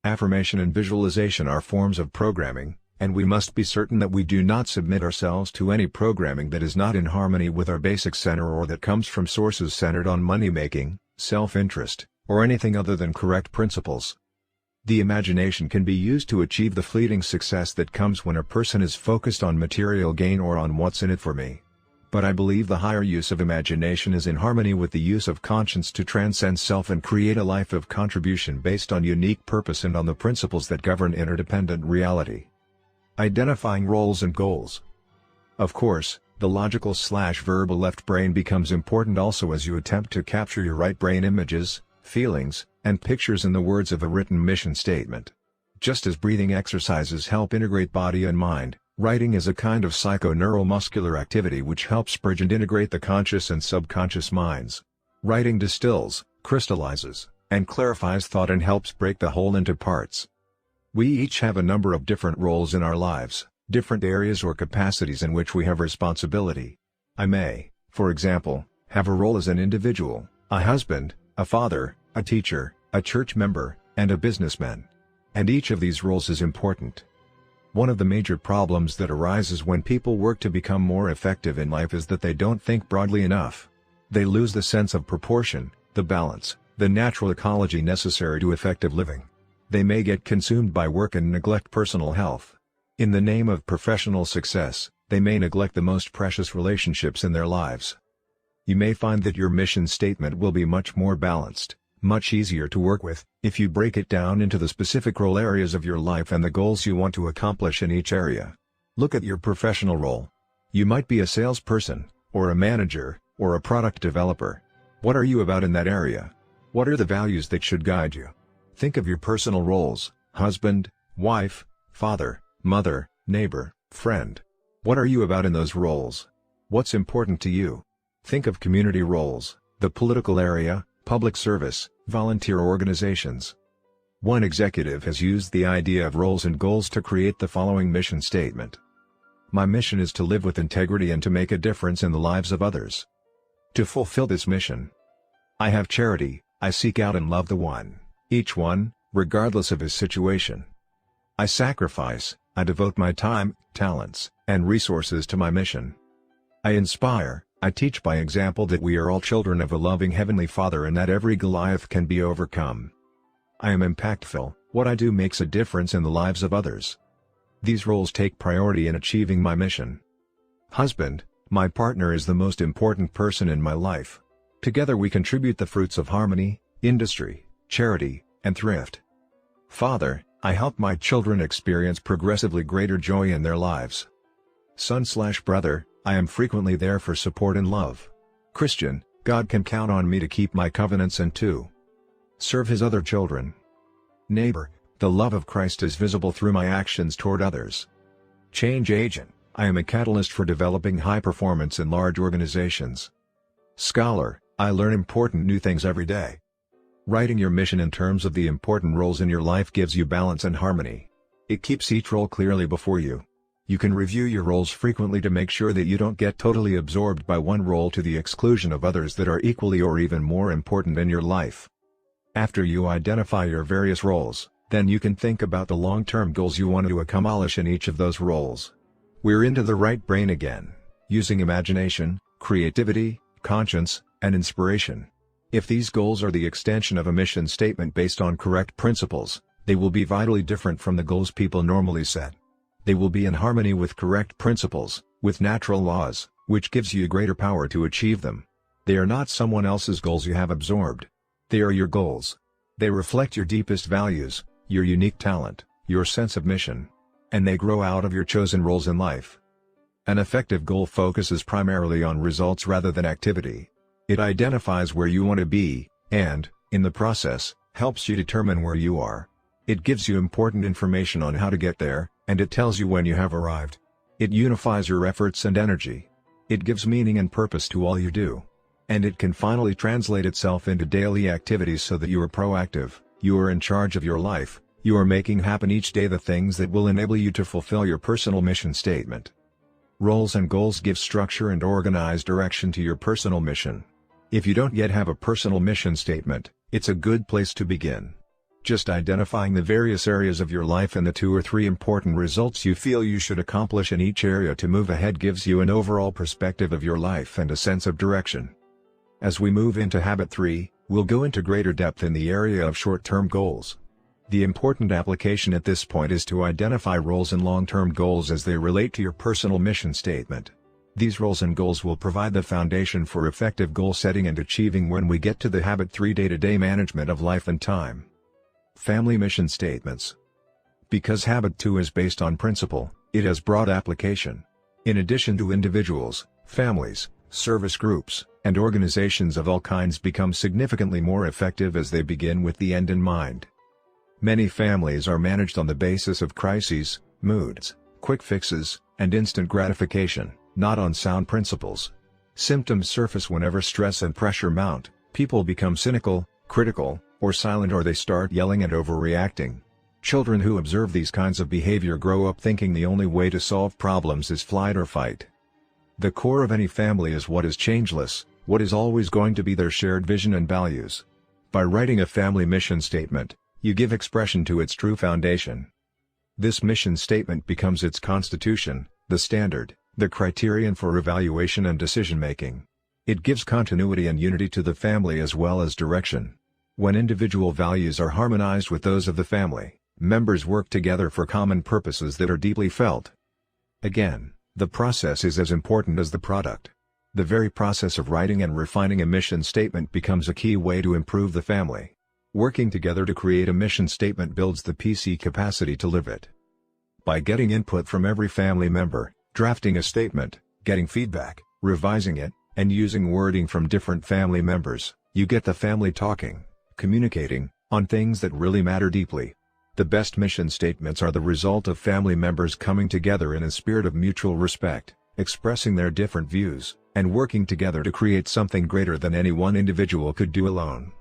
Affirmation and visualization are forms of programming, and we must be certain that we do not submit ourselves to any programming that is not in harmony with our basic center or that comes from sources centered on money-making, self-interest, or anything other than correct principles. The imagination can be used to achieve the fleeting success that comes when a person is focused on material gain or on what's in it for me. But I believe the higher use of imagination is in harmony with the use of conscience to transcend self and create a life of contribution based on unique purpose and on the principles that govern interdependent reality. Identifying roles and goals. Of course, the logical/verbal left brain becomes important also as you attempt to capture your right brain images, feelings, and pictures in the words of a written mission statement. Just as breathing exercises help integrate body and mind, writing is a kind of psychoneuromuscular activity which helps bridge and integrate the conscious and subconscious minds. Writing distills, crystallizes, and clarifies thought and helps break the whole into parts. We each have a number of different roles in our lives, different areas or capacities in which we have responsibility. I may, for example, have a role as an individual, a husband, a father, a teacher, a church member, and a businessman. And each of these roles is important. One of the major problems that arises when people work to become more effective in life is that they don't think broadly enough. They lose the sense of proportion, the balance, the natural ecology necessary to effective living. They may get consumed by work and neglect personal health. In the name of professional success, they may neglect the most precious relationships in their lives. You may find that your mission statement will be much more balanced, much easier to work with, if you break it down into the specific role areas of your life and the goals you want to accomplish in each area. Look at your professional role. You might be a salesperson, or a manager, or a product developer. What are you about in that area? What are the values that should guide you? Think of your personal roles: husband, wife, father, mother, neighbor, friend. What are you about in those roles? What's important to you? Think of community roles, the political area, public service, volunteer organizations. One executive has used the idea of roles and goals to create the following mission statement. My mission is to live with integrity and to make a difference in the lives of others. To fulfill this mission, I have charity, I seek out and love each one, regardless of his situation. I sacrifice, I devote my time, talents, and resources to my mission. I inspire, I teach by example that we are all children of a loving Heavenly Father and that every Goliath can be overcome. I am impactful, what I do makes a difference in the lives of others. These roles take priority in achieving my mission. Husband, my partner is the most important person in my life. Together we contribute the fruits of harmony, industry, charity, and thrift. Father, I help my children experience progressively greater joy in their lives. Son/brother, I am frequently there for support and love. Christian, God can count on me to keep my covenants and to serve His other children. Neighbor, the love of Christ is visible through my actions toward others. Change agent, I am a catalyst for developing high performance in large organizations. Scholar, I learn important new things every day. Writing your mission in terms of the important roles in your life gives you balance and harmony. It keeps each role clearly before you. You can review your roles frequently to make sure that you don't get totally absorbed by one role to the exclusion of others that are equally or even more important in your life. After you identify your various roles, Then you can think about the long-term goals you want to accomplish in each of those roles. We're into the right brain again, using imagination, creativity, conscience, and inspiration. If these goals are the extension of a mission statement based on correct principles, they will be vitally different from the goals people normally set. They will be in harmony with correct principles, with natural laws, which gives you greater power to achieve them. They are not someone else's goals you have absorbed. They are your goals. They reflect your deepest values, your unique talent, your sense of mission. And they grow out of your chosen roles in life. An effective goal focuses primarily on results rather than activity. It identifies where you want to be, and, in the process, helps you determine where you are. It gives you important information on how to get there, and it tells you when you have arrived. It unifies your efforts and energy. It gives meaning and purpose to all you do. And it can finally translate itself into daily activities so that you are proactive, you are in charge of your life, you are making happen each day the things that will enable you to fulfill your personal mission statement. Roles and goals give structure and organized direction to your personal mission. If you don't yet have a personal mission statement, it's a good place to begin. Just identifying the various areas of your life and the 2 or 3 important results you feel you should accomplish in each area to move ahead gives you an overall perspective of your life and a sense of direction. As we move into Habit 3, we'll go into greater depth in the area of short-term goals. The important application at this point is to identify roles and long-term goals as they relate to your personal mission statement. These roles and goals will provide the foundation for effective goal setting and achieving when we get to the Habit 3 day-to-day management of life and time. Family mission statements. Because Habit 2 is based on principle, it has broad application. In addition to individuals, families, service groups, and organizations of all kinds become significantly more effective as they begin with the end in mind. Many families are managed on the basis of crises, moods, quick fixes, and instant gratification, not on sound principles. Symptoms surface whenever stress and pressure mount, people become cynical, critical, or silent, or they start yelling and overreacting. Children who observe these kinds of behavior grow up thinking the only way to solve problems is flight or fight. The core of any family is what is changeless, what is always going to be their shared vision and values. By writing a family mission statement, you give expression to its true foundation. This mission statement becomes its constitution, the standard, the criterion for evaluation and decision-making. It gives continuity and unity to the family as well as direction. When individual values are harmonized with those of the family, members work together for common purposes that are deeply felt. Again, the process is as important as the product. The very process of writing and refining a mission statement becomes a key way to improve the family. Working together to create a mission statement builds the PC capacity to live it. By getting input from every family member, drafting a statement, getting feedback, revising it, and using wording from different family members, you get the family talking, communicating, on things that really matter deeply. The best mission statements are the result of family members coming together in a spirit of mutual respect, expressing their different views, and working together to create something greater than any one individual could do alone.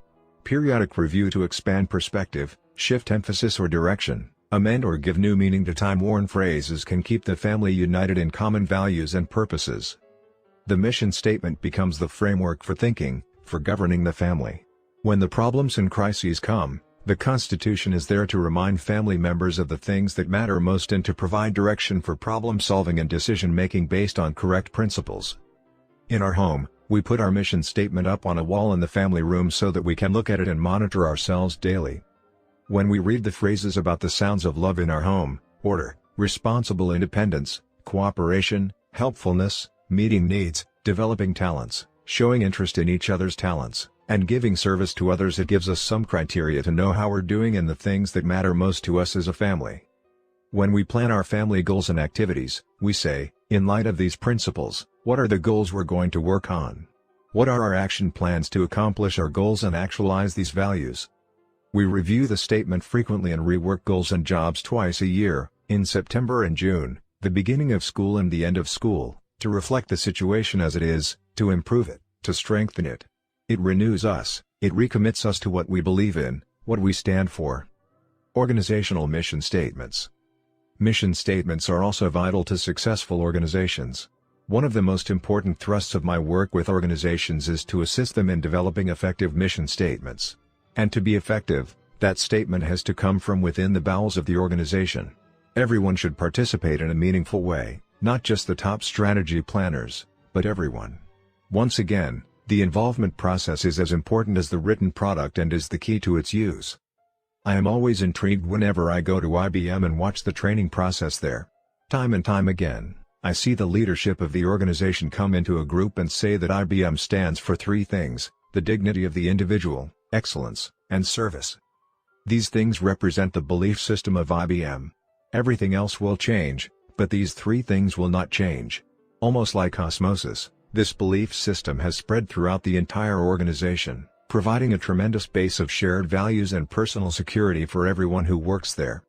Periodic review to expand perspective, shift emphasis or direction, amend or give new meaning to time-worn phrases can keep the family united in common values and purposes. The mission statement becomes the framework for thinking, for governing the family. When the problems and crises come, the Constitution is there to remind family members of the things that matter most and to provide direction for problem-solving and decision-making based on correct principles. In our home, we put our mission statement up on a wall in the family room so that we can look at it and monitor ourselves daily. When we read the phrases about the sounds of love in our home, order, responsible independence, cooperation, helpfulness, meeting needs, developing talents, showing interest in each other's talents, and giving service to others, it gives us some criteria to know how we're doing in the things that matter most to us as a family. When we plan our family goals and activities, we say, in light of these principles, what are the goals we're going to work on? What are our action plans to accomplish our goals and actualize these values? We review the statement frequently and rework goals and jobs twice a year, in September and June, the beginning of school and the end of school, to reflect the situation as it is, to improve it, to strengthen it. It renews us, it recommits us to what we believe in, what we stand for. Organizational mission statements. Mission statements are also vital to successful organizations. One of the most important thrusts of my work with organizations is to assist them in developing effective mission statements. And to be effective, That statement has to come from within the bowels of the organization. Everyone should participate in a meaningful way, not just the top strategy planners, but everyone. Once again, the involvement process is as important as the written product and is the key to its use. I am always intrigued whenever I go to IBM and watch the training process there. Time and time again, I see the leadership of the organization come into a group and say that IBM stands for three things: the dignity of the individual, excellence, and service. These things represent the belief system of IBM. Everything else will change, but these three things will not change. Almost like osmosis, this belief system has spread throughout the entire organization, providing a tremendous base of shared values and personal security for everyone who works there.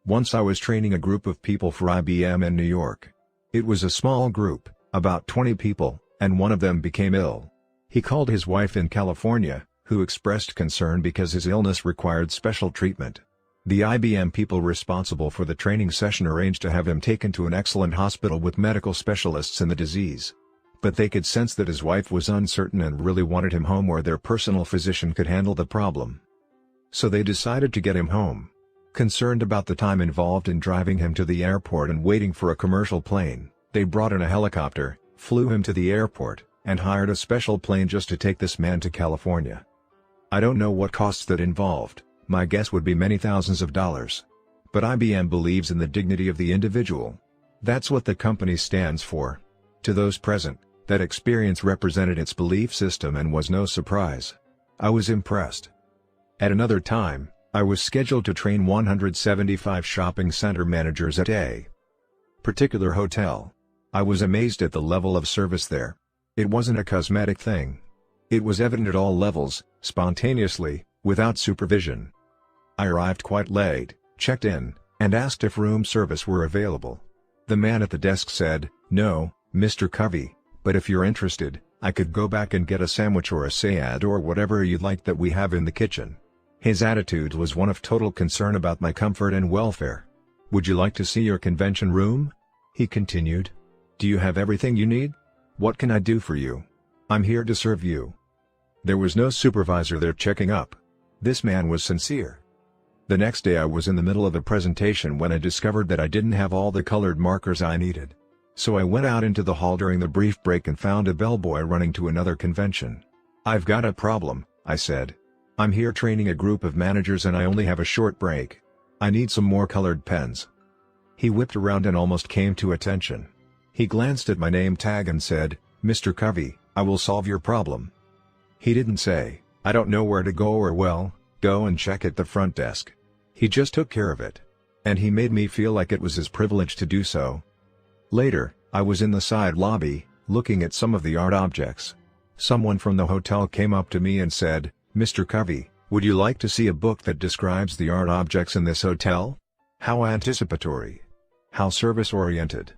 Once I was training a group of people for IBM in New York. It was a small group, about 20 people, and one of them became ill. He called his wife in California, who expressed concern because his illness required special treatment. The IBM people responsible for the training session arranged to have him taken to an excellent hospital with medical specialists in the disease. But they could sense that his wife was uncertain and really wanted him home where their personal physician could handle the problem. So they decided to get him home. Concerned about the time involved in driving him to the airport and waiting for a commercial plane, they brought in a helicopter, flew him to the airport, and hired a special plane just to take this man to California. I don't know what costs that involved, my guess would be many thousands of dollars. But IBM believes in the dignity of the individual. That's what the company stands for. To those present, that experience represented its belief system and was no surprise. I was impressed. At another time, I was scheduled to train 175 shopping center managers at a particular hotel. I was amazed at the level of service there. It wasn't a cosmetic thing. It was evident at all levels, spontaneously, without supervision. I arrived quite late, checked in, and asked if room service were available. The man at the desk said, "No, Mr. Covey, but if you're interested, I could go back and get a sandwich or a salad or whatever you'd like that we have in the kitchen." His attitude was one of total concern about my comfort and welfare. "Would you like to see your convention room?" he continued. "Do you have everything you need? What can I do for you? I'm here to serve you." There was no supervisor there checking up. This man was sincere. The next day I was in the middle of a presentation when I discovered that I didn't have all the colored markers I needed. So I went out into the hall during the brief break and found a bellboy running to another convention. "I've got a problem," I said. "I'm here training a group of managers and I only have a short break. I need some more colored pens." He whipped around and almost came to attention. He glanced at my name tag and said, "Mr. Covey, I will solve your problem." He didn't say, "I don't know where to go," or "Well, go and check at the front desk." He just took care of it. And he made me feel like it was his privilege to do so. Later, I was in the side lobby, looking at some of the art objects. Someone from the hotel came up to me and said, "Mr. Covey, would you like to see a book that describes the art objects in this hotel?" How anticipatory. How service-oriented.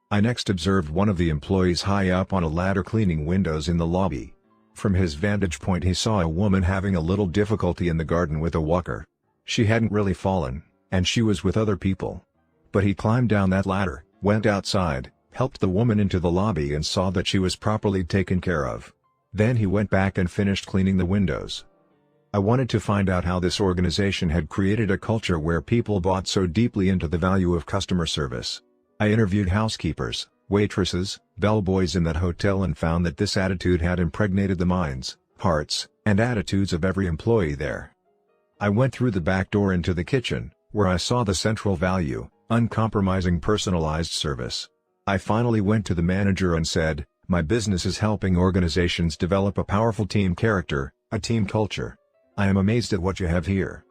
I next observed one of the employees high up on a ladder cleaning windows in the lobby. From his vantage point he saw a woman having a little difficulty in the garden with a walker. She hadn't really fallen, and she was with other people. But he climbed down that ladder, went outside, helped the woman into the lobby and saw that she was properly taken care of. Then he went back and finished cleaning the windows. I wanted to find out how this organization had created a culture where people bought so deeply into the value of customer service. I interviewed housekeepers, waitresses, bellboys in that hotel and found that this attitude had impregnated the minds, hearts, and attitudes of every employee there. I went through the back door into the kitchen, where I saw the central value, uncompromising personalized service. I finally went to the manager and said, "My business is helping organizations develop a powerful team character, a team culture. I am amazed at what you have here.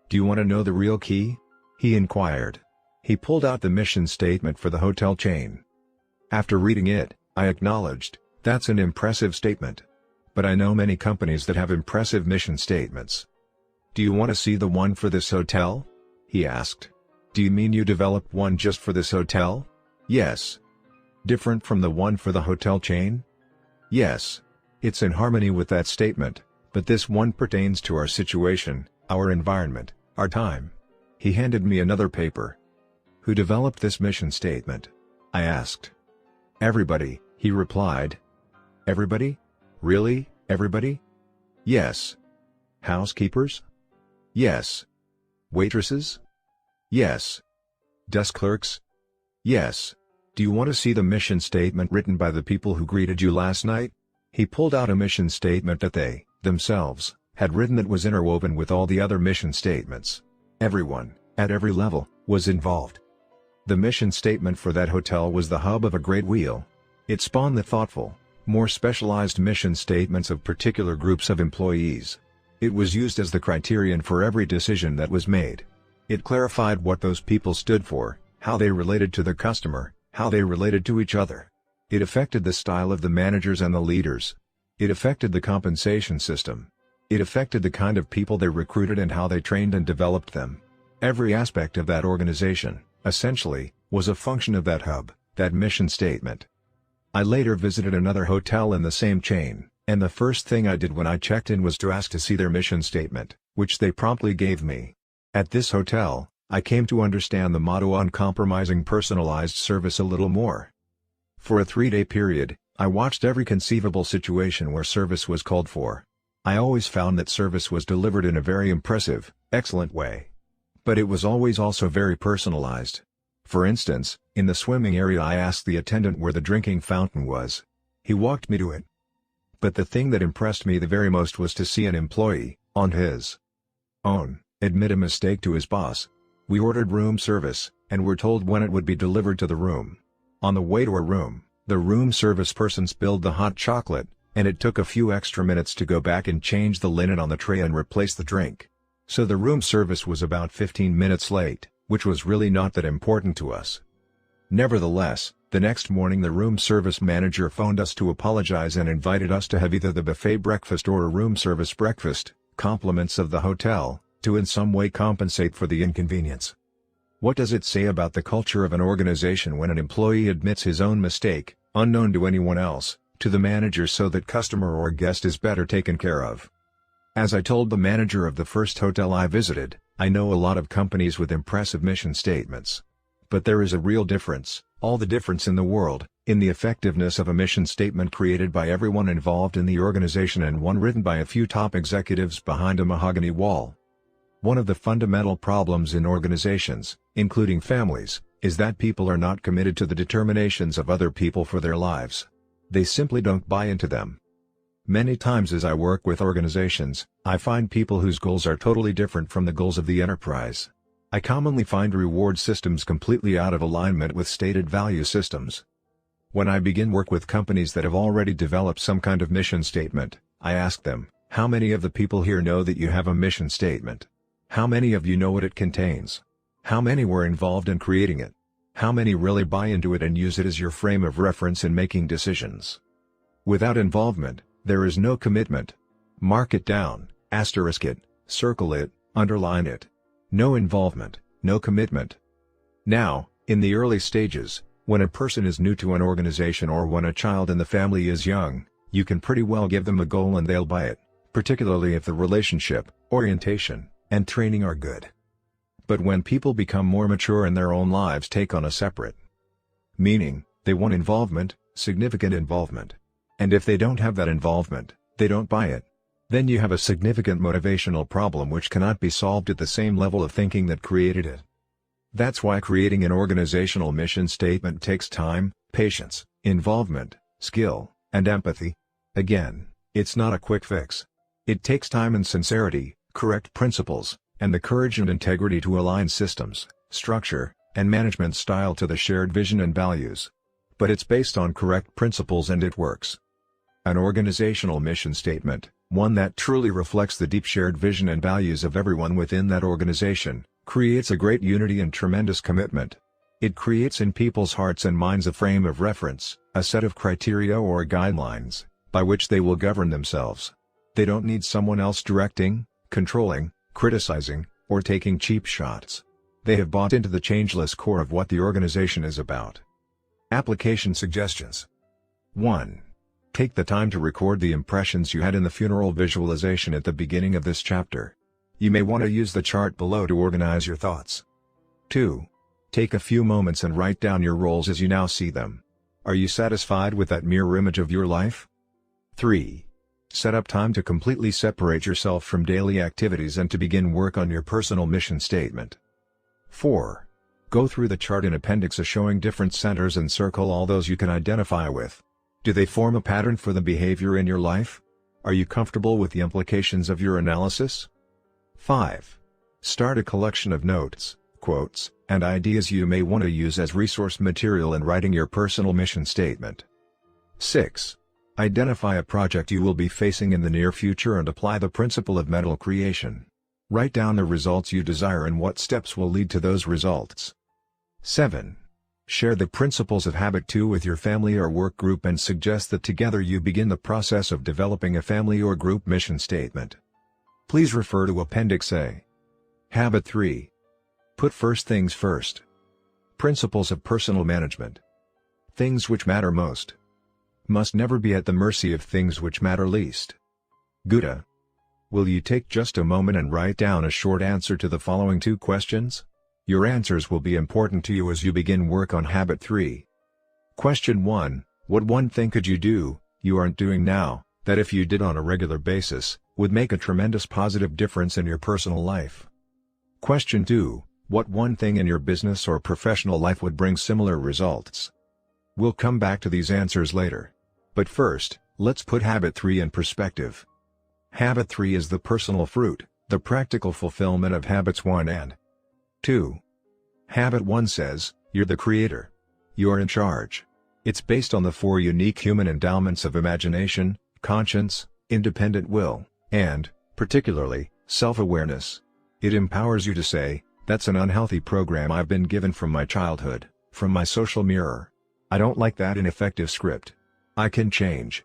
Do you want to know the real key?" he inquired. He pulled out the mission statement for the hotel chain. After reading it, I acknowledged, "That's an impressive statement. But I know many companies that have impressive mission statements." "Do you want to see the one for this hotel?" he asked. "Do you mean you developed one just for this hotel?" "Yes." "Different from the one for the hotel chain?" "Yes. It's in harmony with that statement, but this one pertains to our situation, our environment, our time." He handed me another paper. "Who developed this mission statement?" I asked. "Everybody," he replied. "Everybody? Really, everybody?" "Yes." "Housekeepers?" Yes. Waitresses? Yes. Desk clerks? Yes. Do you want to see the mission statement written by the people who greeted you last night? He pulled out a mission statement that they, themselves, had written that was interwoven with all the other mission statements. Everyone, at every level, was involved. The mission statement for that hotel was the hub of a great wheel. It spawned the thoughtful, more specialized mission statements of particular groups of employees. It was used as the criterion for every decision that was made. It clarified what those people stood for, how they related to the customer, how they related to each other. It affected the style of the managers and the leaders. It affected the compensation system. It affected the kind of people they recruited and how they trained and developed them. Every aspect of that organization, essentially, was a function of that hub, that mission statement. I later visited another hotel in the same chain, and the first thing I did when I checked in was to ask to see their mission statement, which they promptly gave me. At this hotel, I came to understand the motto uncompromising personalized service a little more. For a 3-day period, I watched every conceivable situation where service was called for. I always found that service was delivered in a very impressive, excellent way. But it was always also very personalized. For instance, in the swimming area I asked the attendant where the drinking fountain was. He walked me to it. But the thing that impressed me the very most was to see an employee, on his own, admit a mistake to his boss. We ordered room service, and were told when it would be delivered to the room. On the way to our room, the room service person spilled the hot chocolate, and it took a few extra minutes to go back and change the linen on the tray and replace the drink. So the room service was about 15 minutes late, which was really not that important to us. Nevertheless, the next morning the room service manager phoned us to apologize and invited us to have either the buffet breakfast or a room service breakfast, compliments of the hotel, to in some way compensate for the inconvenience. What does it say about the culture of an organization when an employee admits his own mistake, unknown to anyone else, to the manager so that customer or guest is better taken care of? As I told the manager of the first hotel I visited, I know a lot of companies with impressive mission statements. But there is a real difference, all the difference in the world, in the effectiveness of a mission statement created by everyone involved in the organization and one written by a few top executives behind a mahogany wall. One of the fundamental problems in organizations, including families, is that people are not committed to the determinations of other people for their lives. They simply don't buy into them. Many times as I work with organizations, I find people whose goals are totally different from the goals of the enterprise. I commonly find reward systems completely out of alignment with stated value systems. When I begin work with companies that have already developed some kind of mission statement, I ask them, how many of the people here know that you have a mission statement? How many of you know what it contains? How many were involved in creating it? How many really buy into it and use it as your frame of reference in making decisions? Without involvement, there is no commitment. Mark it down, asterisk it, circle it, underline it. No involvement, no commitment. Now, in the early stages, when a person is new to an organization or when a child in the family is young, you can pretty well give them a goal and they'll buy it, particularly if the relationship, orientation, and training are good. But when people become more mature in their own lives take on a separate meaning, they want involvement, significant involvement. And if they don't have that involvement, they don't buy it. Then you have a significant motivational problem which cannot be solved at the same level of thinking that created it. That's why creating an organizational mission statement takes time, patience, involvement, skill, and empathy. Again, it's not a quick fix. It takes time and sincerity, correct principles, and the courage and integrity to align systems, structure, and management style to the shared vision and values. But it's based on correct principles and it works. An organizational mission statement, one that truly reflects the deep shared vision and values of everyone within that organization, creates a great unity and tremendous commitment. It creates in people's hearts and minds a frame of reference, a set of criteria or guidelines, by which they will govern themselves. They don't need someone else directing, controlling, criticizing, or taking cheap shots. They have bought into the changeless core of what the organization is about. Application suggestions. 1. Take the time to record the impressions you had in the funeral visualization at the beginning of this chapter. You may want to use the chart below to organize your thoughts. 2. Take a few moments and write down your roles as you now see them. Are you satisfied with that mirror image of your life? 3. Set up time to completely separate yourself from daily activities and to begin work on your personal mission statement. 4. Go through the chart in Appendix A showing different centers and circle all those you can identify with. Do they form a pattern for the behavior in your life? Are you comfortable with the implications of your analysis? 5. Start a collection of notes, quotes, and ideas you may want to use as resource material in writing your personal mission statement. 6. Identify a project you will be facing in the near future and apply the principle of mental creation. Write down the results you desire and what steps will lead to those results. 7. Share the principles of Habit 2 with your family or work group and suggest that together you begin the process of developing a family or group mission statement. Please refer to Appendix A. Habit 3. Put first things first. Principles of personal management. Things which matter most must never be at the mercy of things which matter least. Gouda. Will you take just a moment and write down a short answer to the following 2 questions? Your answers will be important to you as you begin work on Habit 3. Question 1. What one thing could you do, you aren't doing now, that if you did on a regular basis, would make a tremendous positive difference in your personal life? Question 2. What one thing in your business or professional life would bring similar results? We'll come back to these answers later. But first, let's put Habit 3 in perspective. Habit 3 is the personal fruit, the practical fulfillment of Habits 1 and 2. Habit 1 says, you're the creator. You're in charge. It's based on the 4 unique human endowments of imagination, conscience, independent will, and, particularly, self-awareness. It empowers you to say, that's an unhealthy program I've been given from my childhood, from my social mirror. I don't like that ineffective script. I can change.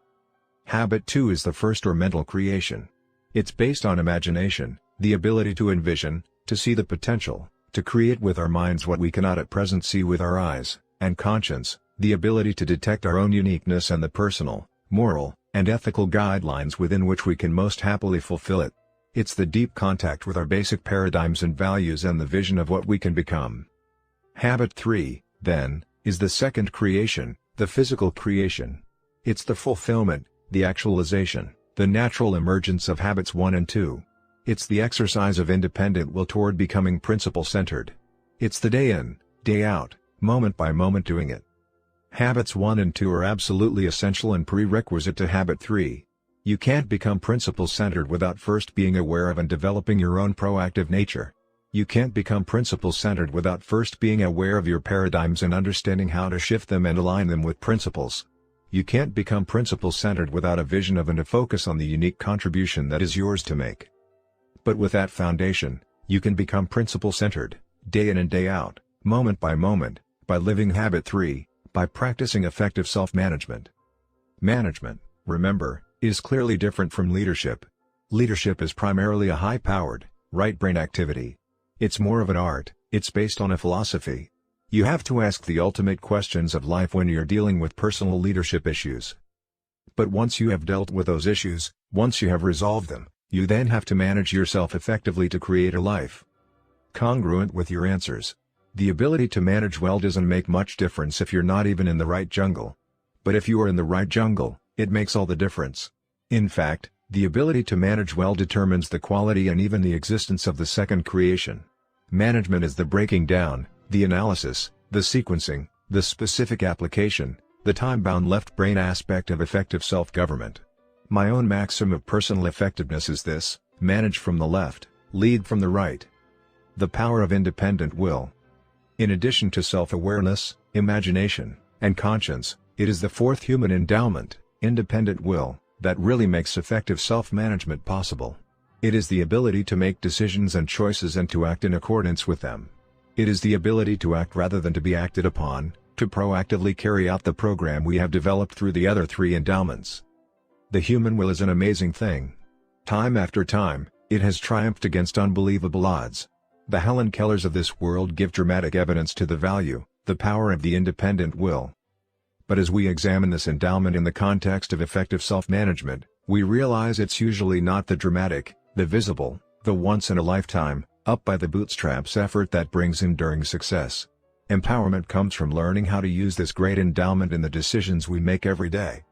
Habit 2 is the first or mental creation. It's based on imagination, the ability to envision, to see the potential, to create with our minds what we cannot at present see with our eyes, and conscience, the ability to detect our own uniqueness and the personal, moral, and ethical guidelines within which we can most happily fulfill it. It's the deep contact with our basic paradigms and values and the vision of what we can become. Habit 3, then, is the second creation, the physical creation. It's the fulfillment, the actualization, the natural emergence of Habits 1 and 2. It's the exercise of independent will toward becoming principle-centered. It's the day in, day out, moment by moment doing it. Habits 1 and 2 are absolutely essential and prerequisite to Habit 3. You can't become principle-centered without first being aware of and developing your own proactive nature. You can't become principle-centered without first being aware of your paradigms and understanding how to shift them and align them with principles. You can't become principle-centered without a vision of and a focus on the unique contribution that is yours to make. But with that foundation, you can become principle-centered, day in and day out, moment by moment, by living Habit 3, by practicing effective self-management. Management, remember, is clearly different from leadership. Leadership is primarily a high-powered, right-brain activity. It's more of an art, it's based on a philosophy. You have to ask the ultimate questions of life when you're dealing with personal leadership issues. But once you have dealt with those issues, once you have resolved them, you then have to manage yourself effectively to create a life congruent with your answers. The ability to manage well doesn't make much difference if you're not even in the right jungle. But if you are in the right jungle, it makes all the difference. In fact, the ability to manage well determines the quality and even the existence of the second creation. Management is the breaking down, the analysis, the sequencing, the specific application, the time-bound left-brain aspect of effective self-government. My own maxim of personal effectiveness is this: manage from the left, lead from the right. The power of independent will. In addition to self-awareness, imagination, and conscience, it is the fourth human endowment, independent will, that really makes effective self-management possible. It is the ability to make decisions and choices and to act in accordance with them. It is the ability to act rather than to be acted upon, to proactively carry out the program we have developed through the other 3 endowments. The human will is an amazing thing. Time after time, it has triumphed against unbelievable odds. The Helen Kellers of this world give dramatic evidence to the value, the power of the independent will. But as we examine this endowment in the context of effective self-management, we realize it's usually not the dramatic, the visible, the once-in-a-lifetime, up-by-the-bootstraps effort that brings enduring success. Empowerment comes from learning how to use this great endowment in the decisions we make every day.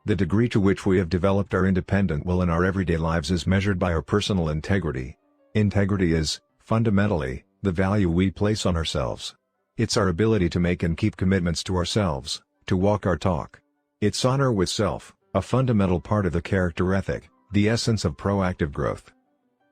The degree to which we have developed our independent will in our everyday lives is measured by our personal integrity. Integrity is, fundamentally, the value we place on ourselves. It's our ability to make and keep commitments to ourselves, to walk our talk. It's honor with self, a fundamental part of the character ethic, the essence of proactive growth.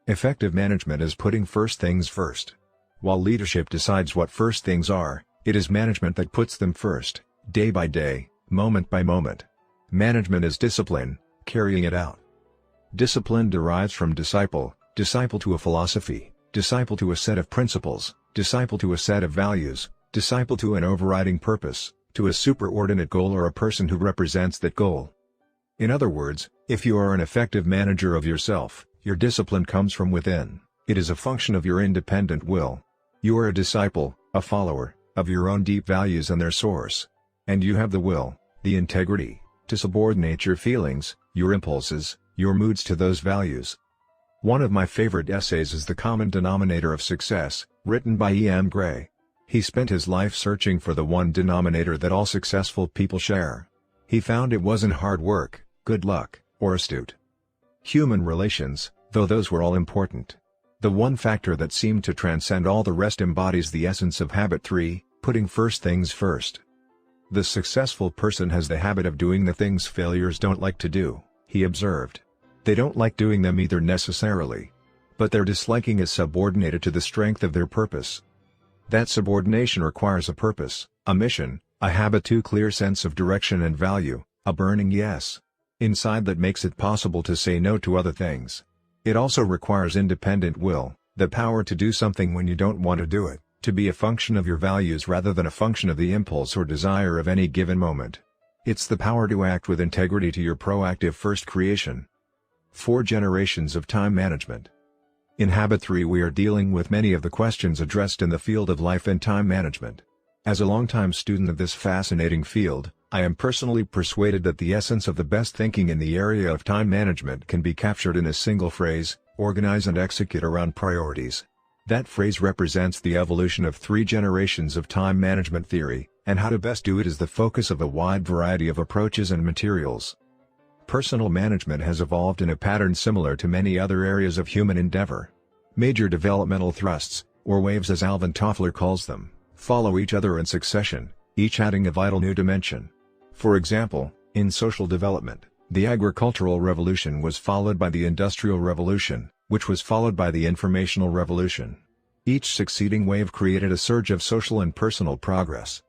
Effective management is putting first things first. While leadership decides what first things are, it is management that puts them first, day by day, moment by moment. Management is discipline, carrying it out. Discipline derives from disciple, disciple to a philosophy, disciple to a set of principles, disciple to a set of values, disciple to an overriding purpose, to a superordinate goal or a person who represents that goal. In other words, if you are an effective manager of yourself, your discipline comes from within. It is a function of your independent will. You are a disciple, a follower, of your own deep values and their source. And you have the will, the integrity, to subordinate your feelings, your impulses, your moods to those values. One of my favorite essays is The Common Denominator of Success, written by E.M. Gray. He spent his life searching for the one denominator that all successful people share. He found it wasn't hard work, good luck, or astute human relations, though those were all important. The one factor that seemed to transcend all the rest embodies the essence of habit 3, putting first things first. The successful person has the habit of doing the things failures don't like to do, he observed. They don't like doing them either necessarily. But their disliking is subordinated to the strength of their purpose. That subordination requires a purpose, a mission, a habit to clear sense of direction and value, a burning yes inside that makes it possible to say no to other things. It also requires independent will, the power to do something when you don't want to do it, to be a function of your values rather than a function of the impulse or desire of any given moment. It's the power to act with integrity to your proactive first creation. 4 generations of time management. In Habit 3 we are dealing with many of the questions addressed in the field of life and time management. As a longtime student of this fascinating field, I am personally persuaded that the essence of the best thinking in the area of time management can be captured in a single phrase: organize and execute around priorities. That phrase represents the evolution of 3 generations of time management theory, and how to best do it is the focus of a wide variety of approaches and materials. Personal management has evolved in a pattern similar to many other areas of human endeavor. Major developmental thrusts, or waves as Alvin Toffler calls them, follow each other in succession, each adding a vital new dimension. For example, in social development, the agricultural revolution was followed by the industrial revolution, which was followed by the informational revolution. Each succeeding wave created a surge of social and personal progress.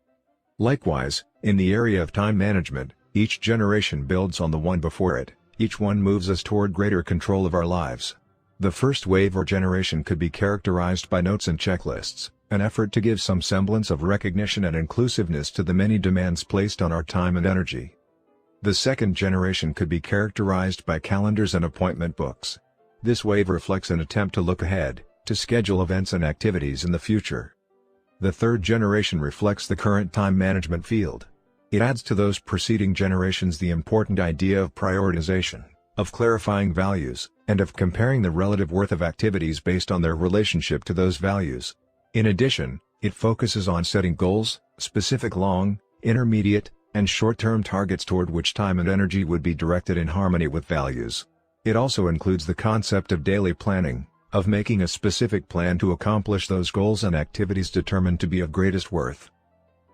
Likewise, in the area of time management, each generation builds on the one before it, each one moves us toward greater control of our lives. The first wave or generation could be characterized by notes and checklists, an effort to give some semblance of recognition and inclusiveness to the many demands placed on our time and energy. The second generation could be characterized by calendars and appointment books. This wave reflects an attempt to look ahead, to schedule events and activities in the future. The third generation reflects the current time management field. It adds to those preceding generations the important idea of prioritization, of clarifying values, and of comparing the relative worth of activities based on their relationship to those values. In addition, it focuses on setting goals, specific long, intermediate, and short-term targets toward which time and energy would be directed in harmony with values. It also includes the concept of daily planning, of making a specific plan to accomplish those goals and activities determined to be of greatest worth.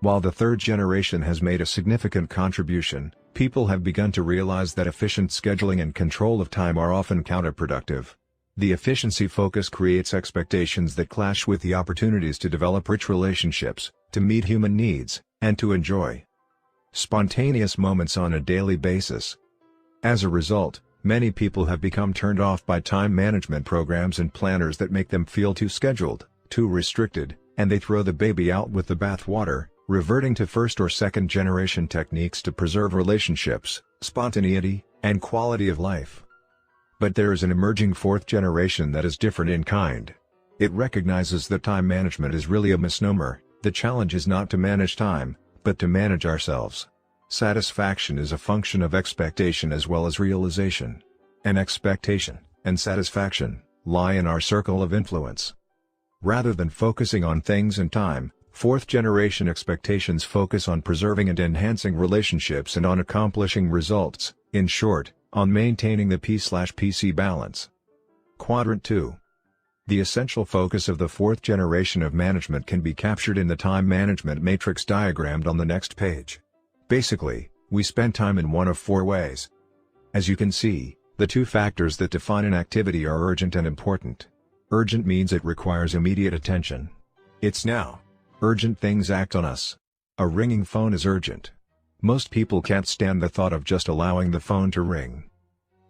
While the third generation has made a significant contribution, people have begun to realize that efficient scheduling and control of time are often counterproductive. The efficiency focus creates expectations that clash with the opportunities to develop rich relationships, to meet human needs, and to enjoy spontaneous moments on a daily basis. As a result, many people have become turned off by time management programs and planners that make them feel too scheduled, too restricted, and they throw the baby out with the bathwater, reverting to first or second generation techniques to preserve relationships, spontaneity, and quality of life. But there is an emerging fourth generation that is different in kind. It recognizes that time management is really a misnomer. The challenge is not to manage time, but to manage ourselves. Satisfaction is a function of expectation as well as realization. And expectation, and satisfaction, lie in our circle of influence. Rather than focusing on things and time, Fourth-generation expectations focus on preserving and enhancing relationships and on accomplishing results, in short, on maintaining the P/PC balance. Quadrant 2. The essential focus of the fourth generation of management can be captured in the time management matrix diagrammed on the next page. Basically, we spend time in one of four ways. As you can see, the two factors that define an activity are urgent and important. Urgent means it requires immediate attention. It's now. Urgent things act on us. A ringing phone is urgent. Most people can't stand the thought of just allowing the phone to ring.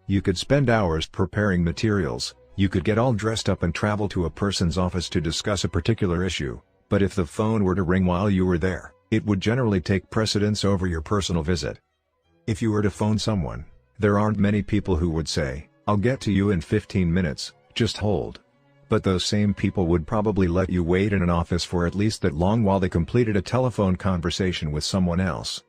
You could spend hours preparing materials, you could get all dressed up and travel to a person's office to discuss a particular issue, but if the phone were to ring while you were there, it would generally take precedence over your personal visit. If you were to phone someone, there aren't many people who would say, "I'll get to you in 15 minutes, just hold." But those same people would probably let you wait in an office for at least that long while they completed a telephone conversation with someone else.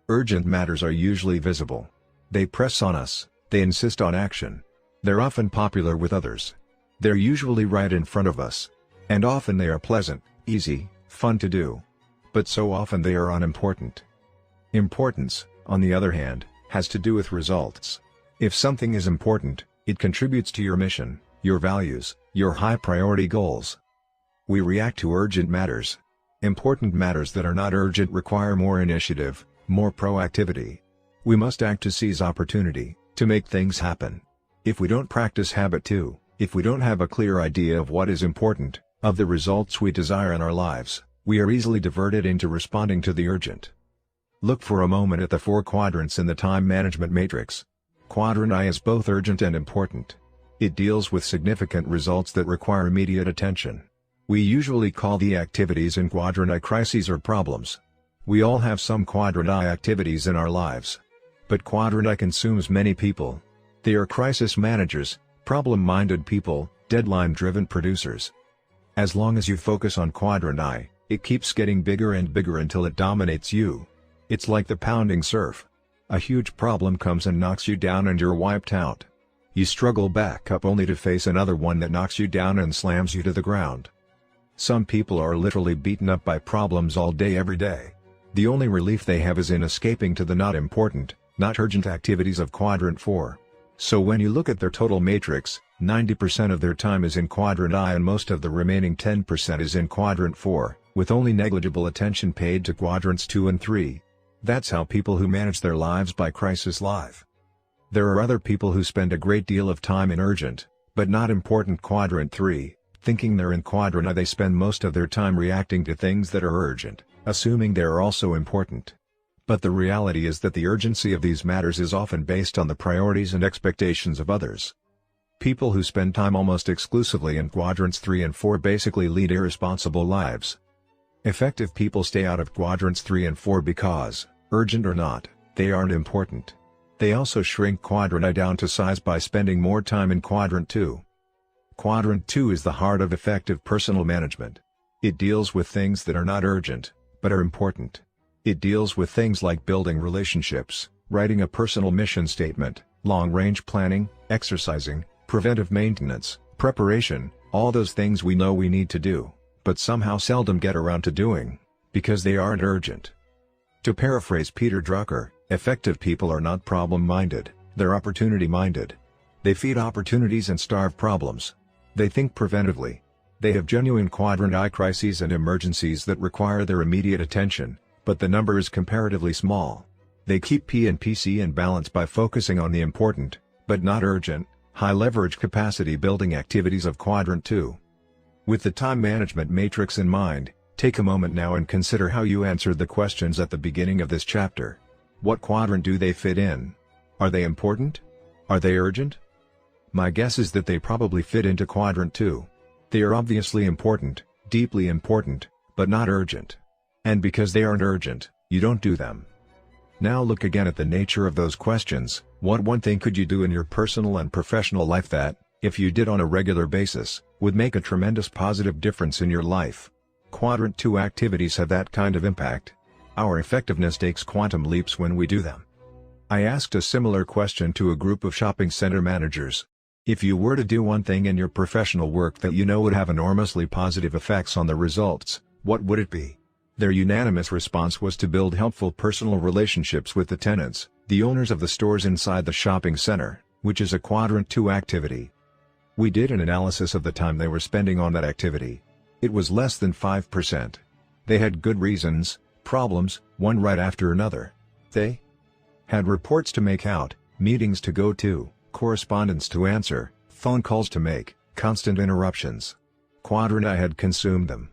Urgent matters are usually visible. They press on us, they insist on action. They're often popular with others. They're usually right in front of us. And often they are pleasant, easy, fun to do. But so often they are unimportant. Importance, on the other hand, has to do with results. If something is important, it contributes to your mission, your values, your high-priority goals. We react to urgent matters. Important matters that are not urgent require more initiative, more proactivity. We must act to seize opportunity, to make things happen. If we don't practice habit 2, if we don't have a clear idea of what is important, of the results we desire in our lives, we are easily diverted into responding to the urgent. Look for a moment at the four quadrants in the time management matrix. Quadrant I is both urgent and important. It deals with significant results that require immediate attention. We usually call the activities in Quadrant I crises or problems. We all have some Quadrant I activities in our lives. But Quadrant I consumes many people. They are crisis managers, problem-minded people, deadline-driven producers. As long as you focus on Quadrant I, it keeps getting bigger and bigger until it dominates you. It's like the pounding surf. A huge problem comes and knocks you down and you're wiped out. You struggle back up only to face another one that knocks you down and slams you to the ground. Some people are literally beaten up by problems all day every day. The only relief they have is in escaping to the not important, not urgent activities of Quadrant 4. So when you look at their total matrix, 90% of their time is in Quadrant I and most of the remaining 10% is in Quadrant 4, with only negligible attention paid to Quadrants 2 and 3. That's how people who manage their lives by crisis live. There are other people who spend a great deal of time in urgent, but not important Quadrant 3, thinking they're in Quadrant I. They spend most of their time reacting to things that are urgent, assuming they are also important. But the reality is that the urgency of these matters is often based on the priorities and expectations of others. People who spend time almost exclusively in Quadrants 3 and 4 basically lead irresponsible lives. Effective people stay out of Quadrants 3 and 4 because, urgent or not, they aren't important. They also shrink Quadrant I down to size by spending more time in Quadrant 2. Quadrant 2 is the heart of effective personal management. It deals with things that are not urgent, but are important. It deals with things like building relationships, writing a personal mission statement, long-range planning, exercising, preventive maintenance, preparation, all those things we know we need to do, but somehow seldom get around to doing, because they aren't urgent. To paraphrase Peter Drucker, effective people are not problem-minded, they're opportunity-minded. They feed opportunities and starve problems. They think preventively. They have genuine Quadrant I crises and emergencies that require their immediate attention, but the number is comparatively small. They keep P and PC in balance by focusing on the important, but not urgent, high-leverage capacity-building activities of Quadrant 2. With the time management matrix in mind, take a moment now and consider how you answered the questions at the beginning of this chapter. What quadrant do they fit in? Are they important? Are they urgent? My guess is that they probably fit into Quadrant 2. They are obviously important, deeply important, but not urgent. And because they aren't urgent, you don't do them. Now look again at the nature of those questions. What one thing could you do in your personal and professional life that, if you did on a regular basis, would make a tremendous positive difference in your life? Quadrant 2 activities have that kind of impact. Our effectiveness takes quantum leaps when we do them. I asked a similar question to a group of shopping center managers. If you were to do one thing in your professional work that you know would have enormously positive effects on the results, What would it be? Their unanimous response was to build helpful personal relationships with the tenants, the owners of the stores inside the shopping center, which is a Quadrant 2 activity. We did an analysis of the time they were spending on that activity. It was less than 5%. They had good reasons, problems, one right after another. They had reports to make out, meetings to go to, correspondence to answer, phone calls to make, constant interruptions. Quadrant I had consumed them.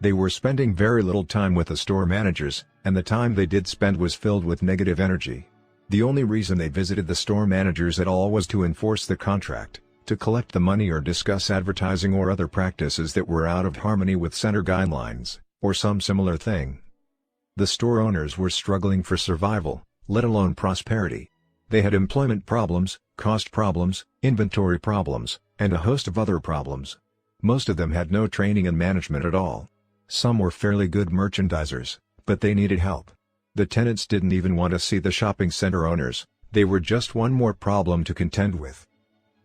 They were spending very little time with the store managers, and the time they did spend was filled with negative energy. The only reason they visited the store managers at all was to enforce the contract, to collect the money or discuss advertising or other practices that were out of harmony with center guidelines, or some similar thing. The store owners were struggling for survival, let alone prosperity. They had employment problems, cost problems, inventory problems, and a host of other problems. Most of them had no training in management at all. Some were fairly good merchandisers, but they needed help. The tenants didn't even want to see the shopping center owners, they were just one more problem to contend with.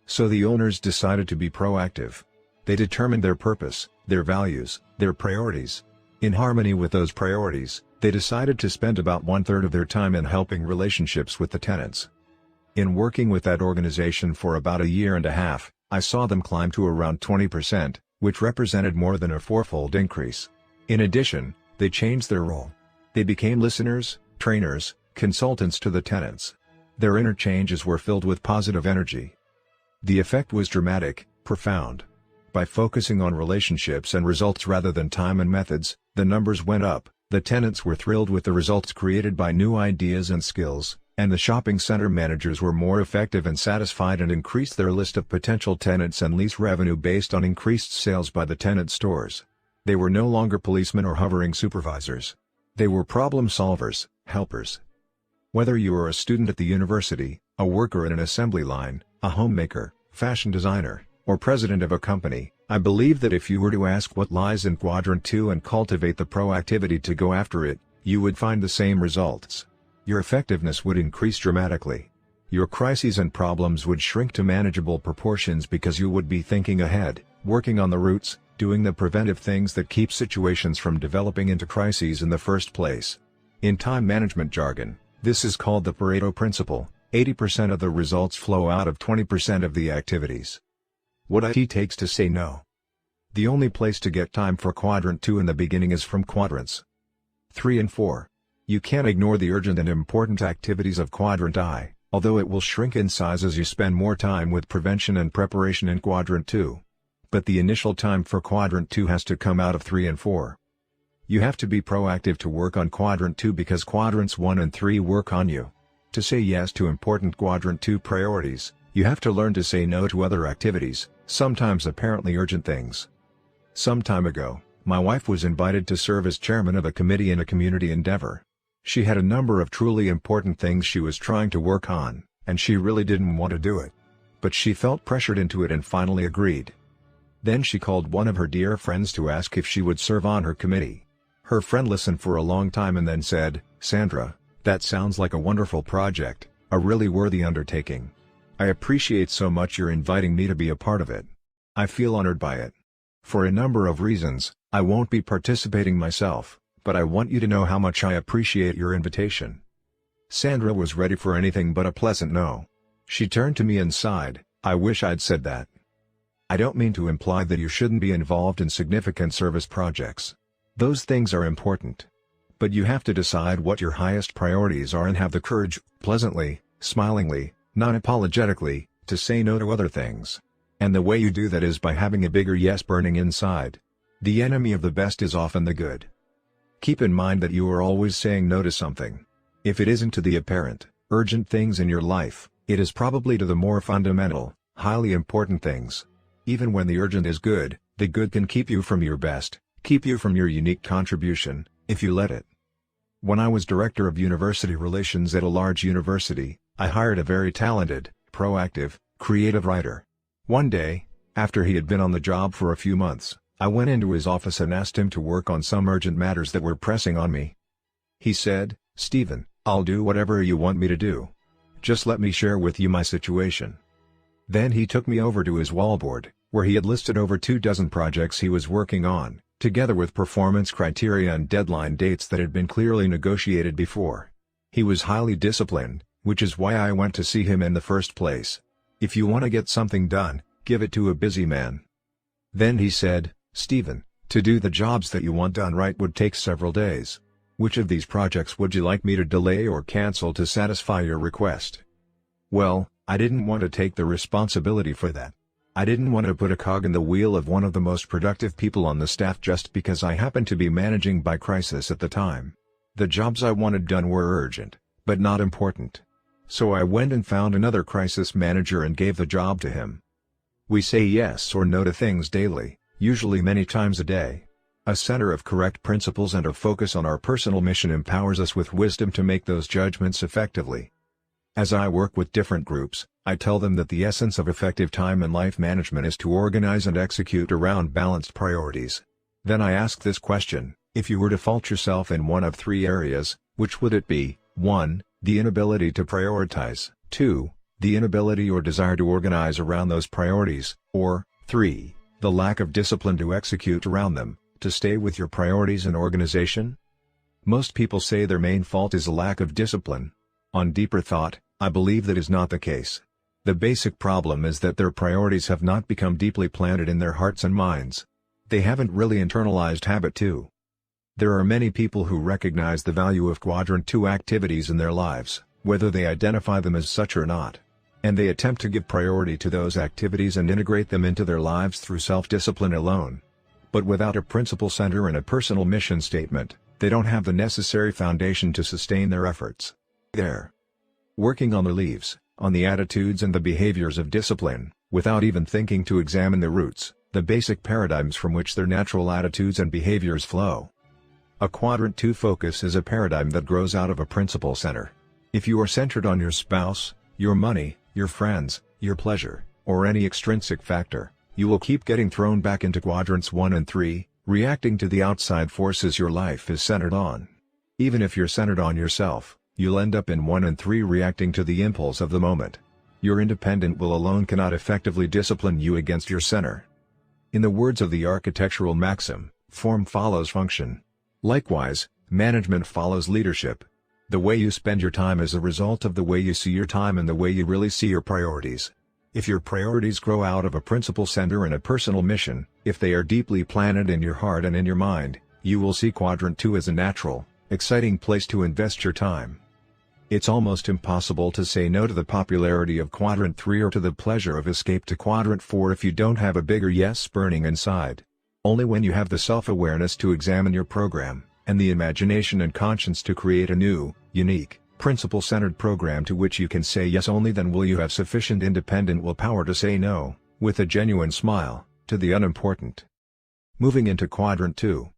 So the owners decided to be proactive. They determined their purpose, their values, their priorities. In harmony with those priorities, they decided to spend about 1/3 of their time in helping relationships with the tenants. In working with that organization for about a year and a half, I saw them climb to around 20%, which represented more than a fourfold increase. In addition, they changed their role. They became listeners, trainers, consultants to the tenants. Their interchanges were filled with positive energy. The effect was dramatic, profound. By focusing on relationships and results rather than time and methods, the numbers went up, the tenants were thrilled with the results created by new ideas and skills, and the shopping center managers were more effective and satisfied and increased their list of potential tenants and lease revenue based on increased sales by the tenant stores. They were no longer policemen or hovering supervisors. They were problem solvers, helpers. Whether you are a student at the university, a worker in an assembly line, a homemaker, fashion designer, or president of a company, I believe that if you were to ask what lies in Quadrant 2 and cultivate the proactivity to go after it, you would find the same results. Your effectiveness would increase dramatically. Your crises and problems would shrink to manageable proportions because you would be thinking ahead, working on the roots, doing the preventive things that keep situations from developing into crises in the first place. In time management jargon, this is called the Pareto principle. 80% of the results flow out of 20% of the activities. What it takes to say no. The only place to get time for Quadrant 2 in the beginning is from Quadrants 3 and 4. You can't ignore the urgent and important activities of Quadrant I, although it will shrink in size as you spend more time with prevention and preparation in Quadrant 2. But the initial time for Quadrant 2 has to come out of 3 and 4. You have to be proactive to work on Quadrant 2 because Quadrants 1 and 3 work on you. To say yes to important Quadrant 2 priorities, you have to learn to say no to other activities, sometimes apparently urgent things. Some time ago, my wife was invited to serve as chairman of a committee in a community endeavor. She had a number of truly important things she was trying to work on, and she really didn't want to do it. But she felt pressured into it and finally agreed. Then she called one of her dear friends to ask if she would serve on her committee. Her friend listened for a long time and then said, "Sandra, that sounds like a wonderful project, a really worthy undertaking. I appreciate so much you're inviting me to be a part of it. I feel honored by it. For a number of reasons, I won't be participating myself, but I want you to know how much I appreciate your invitation." Sandra was ready for anything but a pleasant no. She turned to me and sighed, "I wish I'd said that. I don't mean to imply that you shouldn't be involved in significant service projects. Those things are important. But you have to decide what your highest priorities are and have the courage, pleasantly, smilingly, non-apologetically, to say no to other things. And the way you do that is by having a bigger yes burning inside. The enemy of the best is often the good. Keep in mind that you are always saying no to something. If it isn't to the apparent, urgent things in your life, it is probably to the more fundamental, highly important things. Even when the urgent is good, the good can keep you from your best, keep you from your unique contribution, if you let it. When I was director of university relations at a large university, I hired a very talented, proactive, creative writer. One day, after he had been on the job for a few months, I went into his office and asked him to work on some urgent matters that were pressing on me. He said, "Stephen, I'll do whatever you want me to do. Just let me share with you my situation." Then he took me over to his wallboard, where he had listed over 24 projects he was working on, together with performance criteria and deadline dates that had been clearly negotiated before. He was highly disciplined, which is why I went to see him in the first place. If you want to get something done, give it to a busy man. Then he said, Stephen, to do the jobs that you want done right would take several days. Which of these projects would you like me to delay or cancel to satisfy your request? Well, I didn't want to take the responsibility for that. I didn't want to put a cog in the wheel of one of the most productive people on the staff just because I happened to be managing by crisis at the time. The jobs I wanted done were urgent, but not important. So I went and found another crisis manager and gave the job to him. We say yes or no to things daily, usually many times a day. A center of correct principles and a focus on our personal mission empowers us with wisdom to make those judgments effectively. As I work with different groups, I tell them that the essence of effective time and life management is to organize and execute around balanced priorities. Then I ask this question: if you were to fault yourself in one of three areas, which would it be? 1. The inability to prioritize, 2. The inability or desire to organize around those priorities, or 3. The lack of discipline to execute around them, to stay with your priorities and organization? Most people say their main fault is a lack of discipline. On deeper thought, I believe that is not the case. The basic problem is that their priorities have not become deeply planted in their hearts and minds. They haven't really internalized habit 2. There are many people who recognize the value of Quadrant 2 activities in their lives, whether they identify them as such or not. And they attempt to give priority to those activities and integrate them into their lives through self-discipline alone. But without a principle center and a personal mission statement, they don't have the necessary foundation to sustain their efforts. They're working on the leaves, on the attitudes and the behaviors of discipline, without even thinking to examine the roots, the basic paradigms from which their natural attitudes and behaviors flow. A Quadrant 2 focus is a paradigm that grows out of a principle center. If you are centered on your spouse, your money, your friends, your pleasure, or any extrinsic factor, you will keep getting thrown back into Quadrants 1 and 3, reacting to the outside forces your life is centered on. Even if you're centered on yourself, you'll end up in 1 and 3 reacting to the impulse of the moment. Your independent will alone cannot effectively discipline you against your center. In the words of the architectural maxim, form follows function. Likewise, management follows leadership. The way you spend your time is a result of the way you see your time and the way you really see your priorities. If your priorities grow out of a principle center and a personal mission, if they are deeply planted in your heart and in your mind, you will see Quadrant 2 as a natural, exciting place to invest your time. It's almost impossible to say no to the popularity of Quadrant 3 or to the pleasure of escape to Quadrant 4 if you don't have a bigger yes burning inside. Only when you have the self-awareness to examine your program, and the imagination and conscience to create a new, unique, principle-centered program to which you can say yes, only then will you have sufficient independent willpower to say no, with a genuine smile, to the unimportant. Moving into Quadrant 2.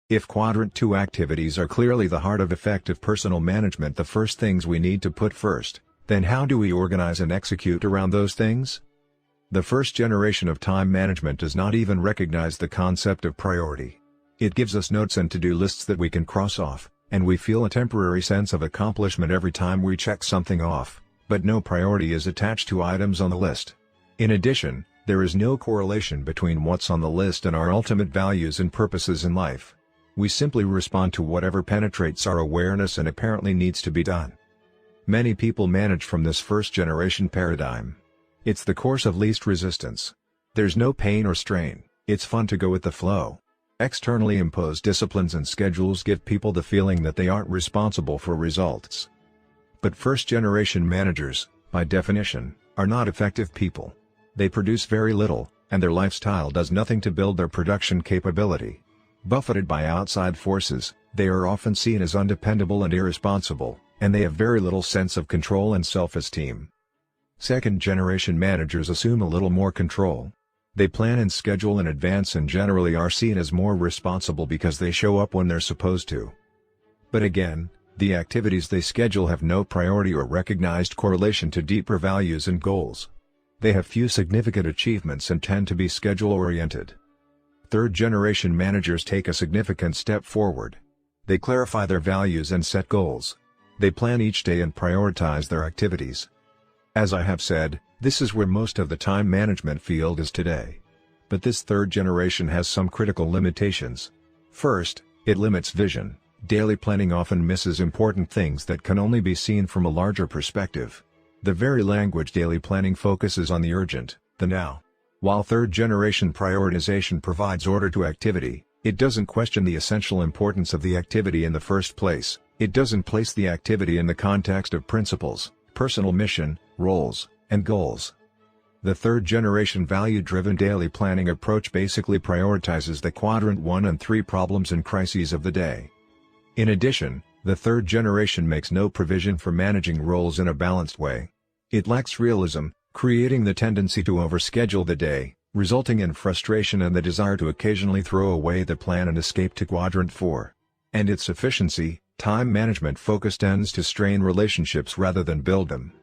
If Quadrant 2 activities are clearly the heart of effective personal management, the first things we need to put first, then how do we organize and execute around those things? The first generation of time management does not even recognize the concept of priority. It gives us notes and to-do lists that we can cross off, and we feel a temporary sense of accomplishment every time we check something off, but no priority is attached to items on the list. In addition, there is no correlation between what's on the list and our ultimate values and purposes in life. We simply respond to whatever penetrates our awareness and apparently needs to be done. Many people manage from this first-generation paradigm. It's the course of least resistance. There's no pain or strain, it's fun to go with the flow. Externally imposed disciplines and schedules give people the feeling that they aren't responsible for results. But first-generation managers, by definition, are not effective people. They produce very little, and their lifestyle does nothing to build their production capability. Buffeted by outside forces, they are often seen as undependable and irresponsible, and they have very little sense of control and self-esteem. Second-generation managers assume a little more control. They plan and schedule in advance and generally are seen as more responsible because they show up when they're supposed to. But again, the activities they schedule have no priority or recognized correlation to deeper values and goals. They have few significant achievements and tend to be schedule-oriented. Third-generation managers take a significant step forward. They clarify their values and set goals. They plan each day and prioritize their activities. As I have said, this is where most of the time management field is today. But this third generation has some critical limitations. First, it limits vision. Daily planning often misses important things that can only be seen from a larger perspective. The very language daily planning focuses on the urgent, the now. While third-generation prioritization provides order to activity, it doesn't question the essential importance of the activity in the first place. It doesn't place the activity in the context of principles, personal mission, roles, and goals. The third-generation value-driven daily planning approach basically prioritizes the quadrant 1 and 3 problems and crises of the day. In addition, the third generation makes no provision for managing roles in a balanced way. It lacks realism, creating the tendency to overschedule the day, resulting in frustration and the desire to occasionally throw away the plan and escape to quadrant 4. And its efficiency, time management focus tends to strain relationships rather than build them.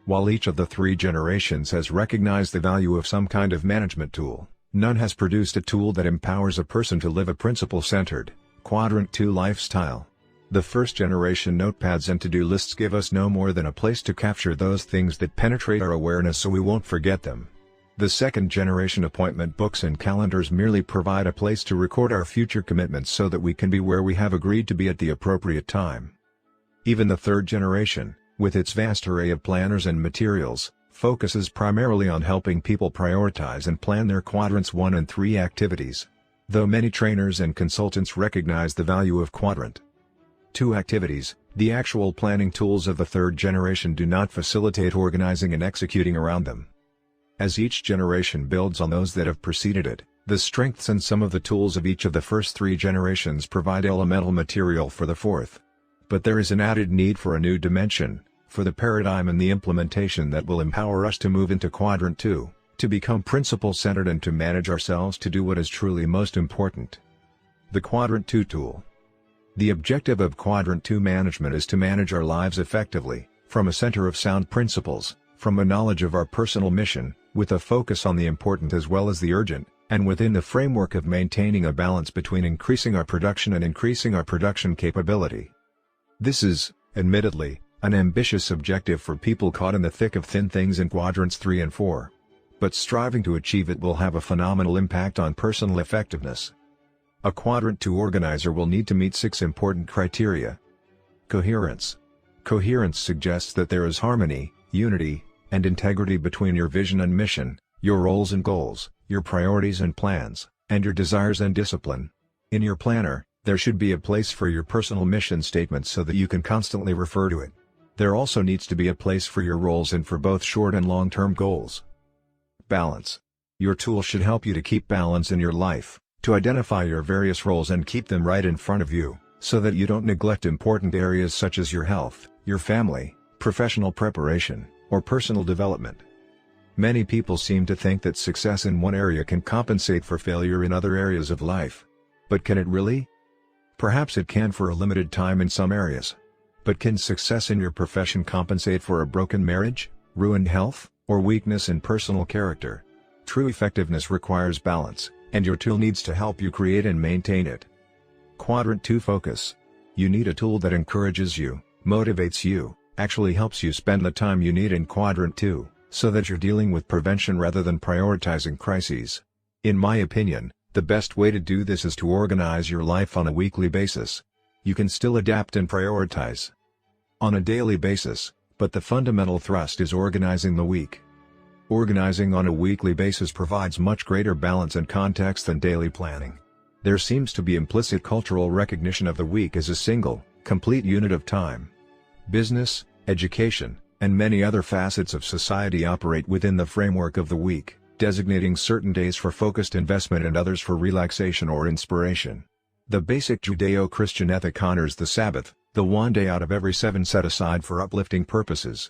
While each of the three generations has recognized the value of some kind of management tool, none has produced a tool that empowers a person to live a principle-centered, quadrant 2 lifestyle. The first generation notepads and to-do lists give us no more than a place to capture those things that penetrate our awareness so we won't forget them. The second generation appointment books and calendars merely provide a place to record our future commitments so that we can be where we have agreed to be at the appropriate time. Even the third generation, with its vast array of planners and materials, focuses primarily on helping people prioritize and plan their quadrants 1 and 3 activities. Though many trainers and consultants recognize the value of quadrant 2 activities, the actual planning tools of the third generation do not facilitate organizing and executing around them. As each generation builds on those that have preceded it, the strengths and some of the tools of each of the first 3 generations provide elemental material for the fourth. But there is an added need for a new dimension, for the paradigm and the implementation that will empower us to move into quadrant 2, to become principle-centered and to manage ourselves to do what is truly most important. The quadrant 2 tool. The objective of quadrant 2 management is to manage our lives effectively, from a center of sound principles, from a knowledge of our personal mission, with a focus on the important as well as the urgent, and within the framework of maintaining a balance between increasing our production and increasing our production capability. This is, admittedly, an ambitious objective for people caught in the thick of thin things in quadrants 3 and 4. But striving to achieve it will have a phenomenal impact on personal effectiveness. A quadrant 2 organizer will need to meet 6 important criteria. Coherence. Coherence suggests that there is harmony, unity, and integrity between your vision and mission, your roles and goals, your priorities and plans, and your desires and discipline. In your planner, there should be a place for your personal mission statement so that you can constantly refer to it. There also needs to be a place for your roles and for both short and long-term goals. Balance. Your tool should help you to keep balance in your life, to identify your various roles and keep them right in front of you, so that you don't neglect important areas such as your health, your family, professional preparation, or personal development. Many people seem to think that success in one area can compensate for failure in other areas of life. But can it really? Perhaps it can for a limited time in some areas. But can success in your profession compensate for a broken marriage, ruined health, or weakness in personal character? True effectiveness requires balance, and your tool needs to help you create and maintain it. Quadrant 2 focus. You need a tool that encourages you, motivates you, actually helps you spend the time you need in quadrant 2, so that you're dealing with prevention rather than prioritizing crises. In my opinion, the best way to do this is to organize your life on a weekly basis. You can still adapt and prioritize on a daily basis, but the fundamental thrust is organizing the week. Organizing on a weekly basis provides much greater balance and context than daily planning. There seems to be implicit cultural recognition of the week as a single, complete unit of time. Business, education, and many other facets of society operate within the framework of the week, designating certain days for focused investment and others for relaxation or inspiration. The basic Judeo-Christian ethic honors the Sabbath, the one day out of every 7 set aside for uplifting purposes.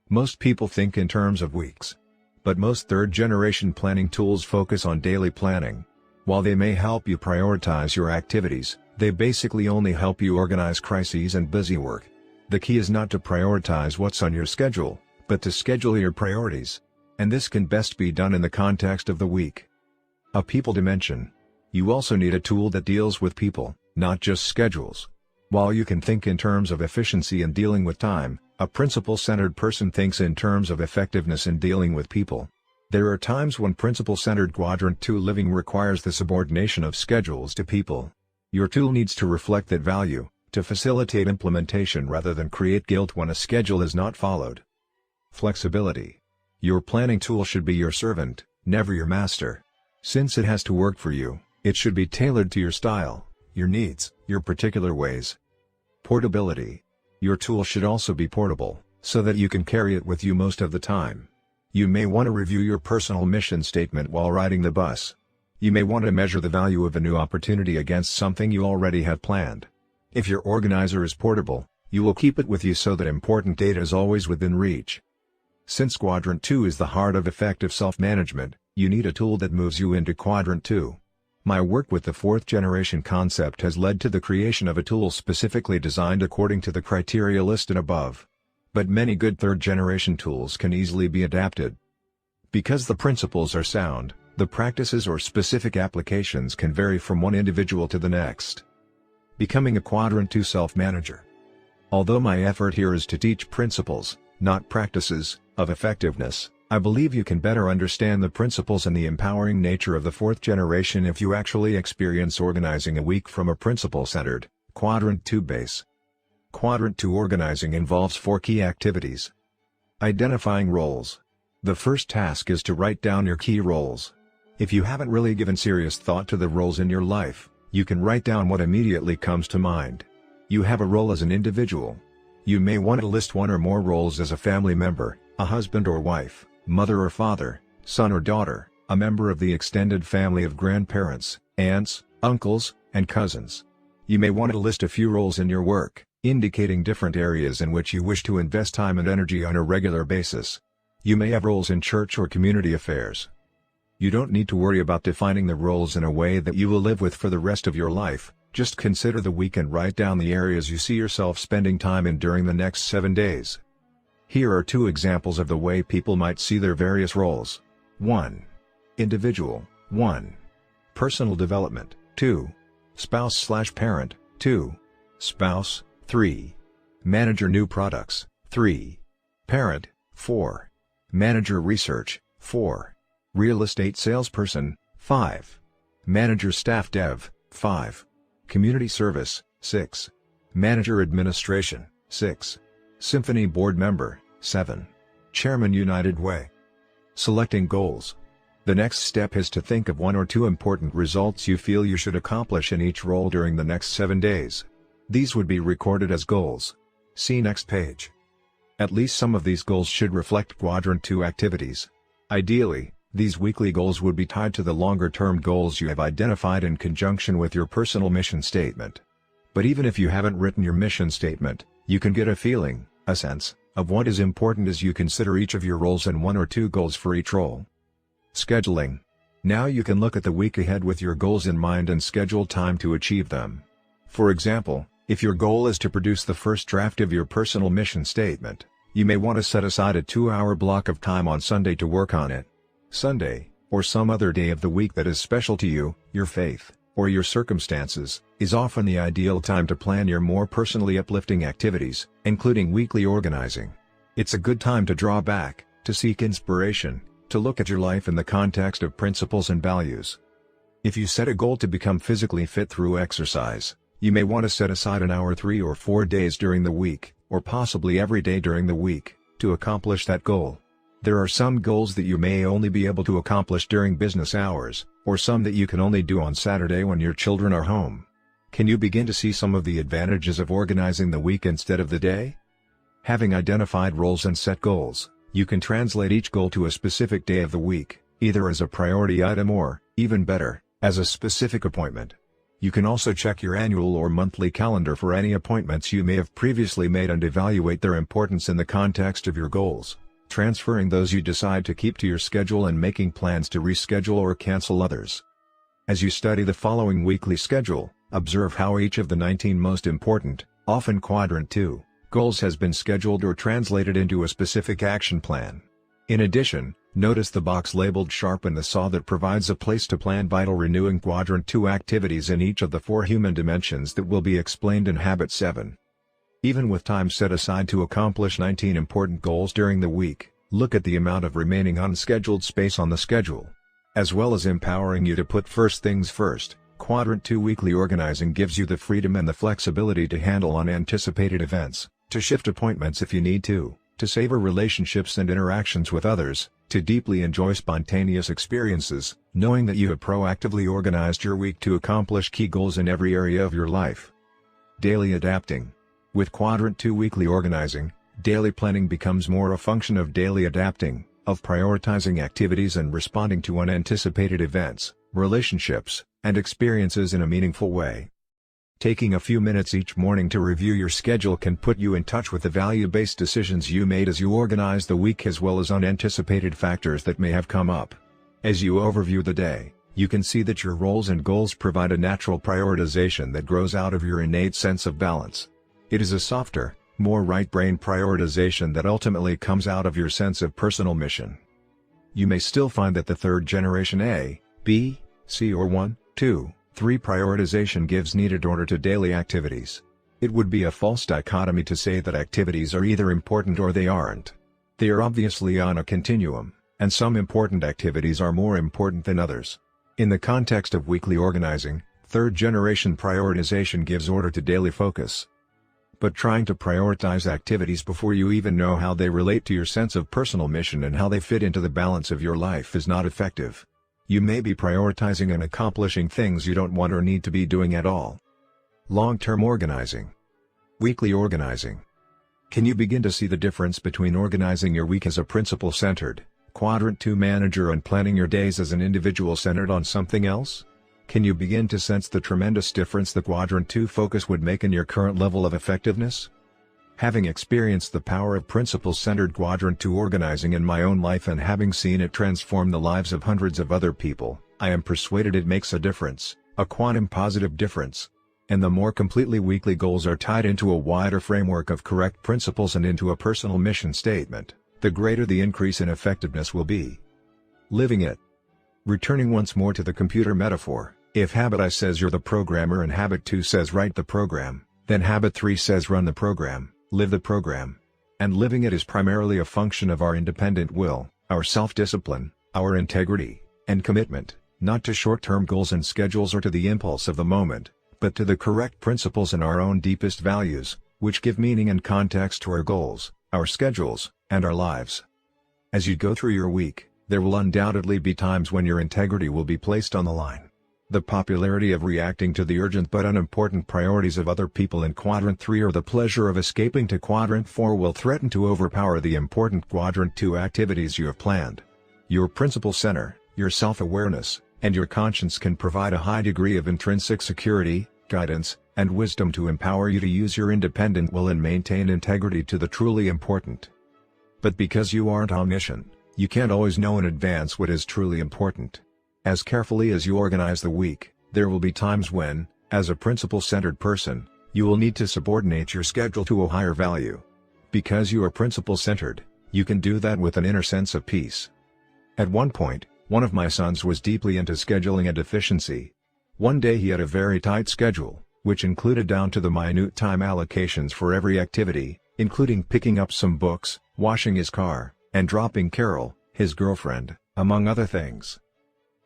Most people think in terms of weeks. But most third-generation planning tools focus on daily planning. While they may help you prioritize your activities, they basically only help you organize crises and busy work. The key is not to prioritize what's on your schedule, but to schedule your priorities. And this can best be done in the context of the week. A people dimension. You also need a tool that deals with people, not just schedules. While you can think in terms of efficiency in dealing with time, a principle-centered person thinks in terms of effectiveness in dealing with people. There are times when principle-centered Quadrant 2 living requires the subordination of schedules to people. Your tool needs to reflect that value, to facilitate implementation rather than create guilt when a schedule is not followed. Flexibility. Your planning tool should be your servant, never your master. Since it has to work for you, it should be tailored to your style, your needs, your particular ways. Portability. Your tool should also be portable, so that you can carry it with you most of the time. You may want to review your personal mission statement while riding the bus. You may want to measure the value of a new opportunity against something you already have planned. If your organizer is portable, you will keep it with you so that important data is always within reach. Since Quadrant 2 is the heart of effective self-management, you need a tool that moves you into Quadrant 2. My work with the fourth generation concept has led to the creation of a tool specifically designed according to the criteria listed above. But many good third generation tools can easily be adapted. Because the principles are sound, the practices or specific applications can vary from one individual to the next. Becoming a Quadrant 2 self-manager. Although my effort here is to teach principles, not practices, of effectiveness, I believe you can better understand the principles and the empowering nature of the fourth generation if you actually experience organizing a week from a principle-centered, Quadrant 2 base. Quadrant 2 organizing involves 4 key activities. Identifying roles. The first task is to write down your key roles. If you haven't really given serious thought to the roles in your life, you can write down what immediately comes to mind. You have a role as an individual. You may want to list one or more roles as a family member, a husband or wife, mother or father, son or daughter, a member of the extended family of grandparents, aunts, uncles, and cousins. You may want to list a few roles in your work, indicating different areas in which you wish to invest time and energy on a regular basis. You may have roles in church or community affairs. You don't need to worry about defining the roles in a way that you will live with for the rest of your life. Just consider the week and write down the areas you see yourself spending time in during the next 7 days. Here are 2 examples of the way people might see their various roles. 1. Individual. 1. Personal development. 2. Spouse/parent. 2. Spouse. 3. Manager new products. 3. Parent. 4. Manager research. 4. Real estate salesperson. 5. Manager staff dev. 5. Community service. 6. Manager administration. 6. Symphony board member. 7. Chairman United Way. Selecting goals. The next step is to think of 1 or 2 important results you feel you should accomplish in each role during the next 7 days. These would be recorded as goals. See next page. At least some of these goals should reflect Quadrant 2 activities. Ideally, these weekly goals would be tied to the longer-term goals you have identified in conjunction with your personal mission statement. But even if you haven't written your mission statement, you can get a feeling, a sense, of what is important as you consider each of your roles and 1 or 2 goals for each role. Scheduling. Now you can look at the week ahead with your goals in mind and schedule time to achieve them. For example, if your goal is to produce the first draft of your personal mission statement, you may want to set aside a 2-hour block of time on Sunday to work on it. Sunday, or some other day of the week that is special to you, your faith, or your circumstances, is often the ideal time to plan your more personally uplifting activities, including weekly organizing. It's a good time to draw back, to seek inspiration, to look at your life in the context of principles and values. If you set a goal to become physically fit through exercise, you may want to set aside an hour 3 or 4 days during the week, or possibly every day during the week, to accomplish that goal. There are some goals that you may only be able to accomplish during business hours, or some that you can only do on Saturday when your children are home. Can you begin to see some of the advantages of organizing the week instead of the day? Having identified roles and set goals, you can translate each goal to a specific day of the week, either as a priority item or, even better, as a specific appointment. You can also check your annual or monthly calendar for any appointments you may have previously made and evaluate their importance in the context of your goals, transferring those you decide to keep to your schedule and making plans to reschedule or cancel others. As you study the following weekly schedule, observe how each of the 19 most important, often Quadrant 2, goals has been scheduled or translated into a specific action plan. In addition, notice the box labeled Sharpen the Saw that provides a place to plan vital renewing Quadrant 2 activities in each of the 4 human dimensions that will be explained in Habit 7. Even with time set aside to accomplish 19 important goals during the week, Look at the amount of remaining unscheduled space on the schedule. As well as empowering you to put first things first, Quadrant 2 weekly organizing gives you the freedom and the flexibility to handle unanticipated events, to shift appointments if you need to savor relationships and interactions with others, to deeply enjoy spontaneous experiences, knowing that you have proactively organized your week to accomplish key goals in every area of your life. Daily adapting. With Quadrant 2 weekly organizing, daily planning becomes more a function of daily adapting, of prioritizing activities and responding to unanticipated events, relationships, and experiences in a meaningful way. Taking a few minutes each morning to review your schedule can put you in touch with the value-based decisions you made as you organize the week as well as unanticipated factors that may have come up. As you overview the day, you can see that your roles and goals provide a natural prioritization that grows out of your innate sense of balance. It is a softer, more right-brain prioritization that ultimately comes out of your sense of personal mission. You may still find that the third generation A, B, C or 1, 2, 3 prioritization gives needed order to daily activities. It would be a false dichotomy to say that activities are either important or they aren't. They are obviously on a continuum, and some important activities are more important than others. In the context of weekly organizing, third generation prioritization gives order to daily focus. But trying to prioritize activities before you even know how they relate to your sense of personal mission and how they fit into the balance of your life is not effective. You may be prioritizing and accomplishing things you don't want or need to be doing at all. Long-term organizing. Weekly organizing. Can you begin to see the difference between organizing your week as a principle-centered, Quadrant 2 manager and planning your days as an individual centered on something else? Can you begin to sense the tremendous difference the Quadrant 2 focus would make in your current level of effectiveness? Having experienced the power of principle-centered Quadrant 2 organizing in my own life and having seen it transform the lives of hundreds of other people, I am persuaded it makes a difference, a quantum positive difference. And the more completely weekly goals are tied into a wider framework of correct principles and into a personal mission statement, the greater the increase in effectiveness will be. Living it. Returning once more to the computer metaphor, if Habit I says you're the programmer and Habit 2 says write the program, then Habit 3 says run the program. Live the program. And living it is primarily a function of our independent will, our self-discipline, our integrity, and commitment, not to short-term goals and schedules or to the impulse of the moment, but to the correct principles and our own deepest values, which give meaning and context to our goals, our schedules, and our lives. As you go through your week, there will undoubtedly be times when your integrity will be placed on the line. The popularity of reacting to the urgent but unimportant priorities of other people in Quadrant 3 or the pleasure of escaping to Quadrant 4 will threaten to overpower the important Quadrant 2 activities you have planned. Your principle center, your self-awareness, and your conscience can provide a high degree of intrinsic security, guidance, and wisdom to empower you to use your independent will and maintain integrity to the truly important. But because you aren't omniscient, you can't always know in advance what is truly important. As carefully as you organize the week, there will be times when, as a principle-centered person, you will need to subordinate your schedule to a higher value. Because you are principle-centered, you can do that with an inner sense of peace. At one point, one of my sons was deeply into scheduling and efficiency. One day he had a very tight schedule, which included down to the minute time allocations for every activity, including picking up some books, washing his car, and dropping Carol, his girlfriend, among other things.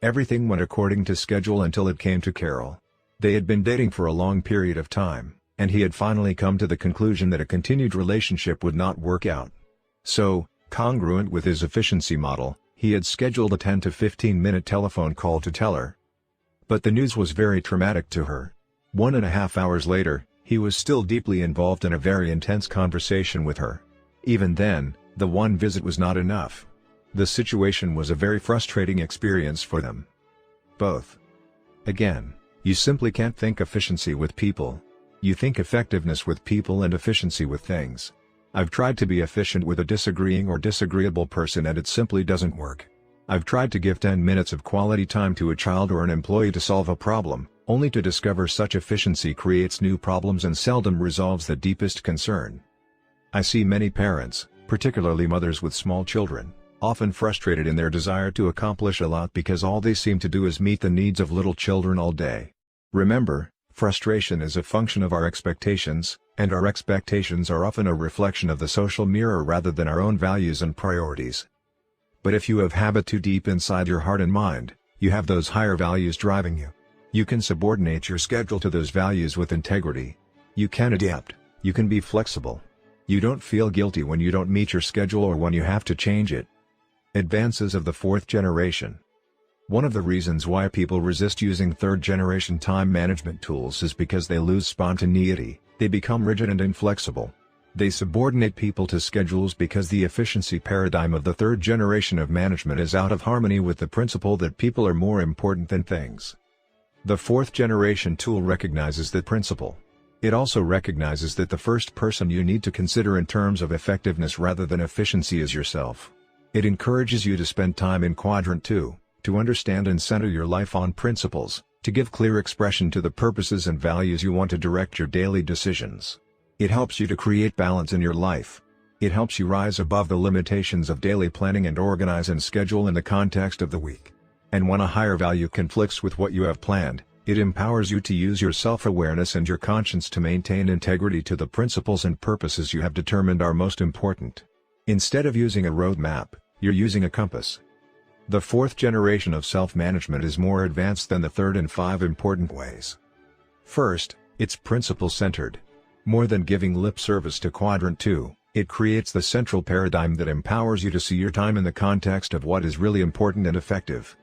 Everything went according to schedule until it came to Carol. They had been dating for a long period of time, and he had finally come to the conclusion that a continued relationship would not work out. So, congruent with his efficiency model, he had scheduled a 10 to 15 minute telephone call to tell her. But the news was very traumatic to her. 1.5 hours later, he was still deeply involved in a very intense conversation with her. Even then, the one visit was not enough. The situation was a very frustrating experience for them both. Again, you simply can't think efficiency with people. You think effectiveness with people and efficiency with things. I've tried to be efficient with a disagreeing or disagreeable person and it simply doesn't work. I've tried to give 10 minutes of quality time to a child or an employee to solve a problem, only to discover such efficiency creates new problems and seldom resolves the deepest concern. I see many parents, particularly mothers with small children, often frustrated in their desire to accomplish a lot because all they seem to do is meet the needs of little children all day. Remember, Frustration is a function of our expectations, and our expectations are often a reflection of the social mirror rather than our own values and priorities. But if you have habit too deep inside your heart and mind, you have those higher values driving you. You can subordinate your schedule to those values with integrity. You can adapt, you can be flexible. You don't feel guilty when you don't meet your schedule or when you have to change it. Advances of the fourth generation. One of the reasons why people resist using third-generation time management tools is because they lose spontaneity, they become rigid and inflexible. They subordinate people to schedules because the efficiency paradigm of the third generation of management is out of harmony with the principle that people are more important than things. The fourth generation tool recognizes that principle. It also recognizes that the first person you need to consider in terms of effectiveness rather than efficiency is yourself. It encourages you to spend time in quadrant 2. To understand and center your life on principles, to give clear expression to the purposes and values you want to direct your daily decisions. It helps you to create balance in your life. It helps you rise above the limitations of daily planning and organize and schedule in the context of the week. And when a higher value conflicts with what you have planned, it empowers you to use your self-awareness and your conscience to maintain integrity to the principles and purposes you have determined are most important. Instead of using a roadmap, you're using a compass. The fourth generation of self-management is more advanced than the third in 5 important ways. First, it's principle-centered. More than giving lip service to quadrant 2, it creates the central paradigm that empowers you to see your time in the context of what is really important and effective.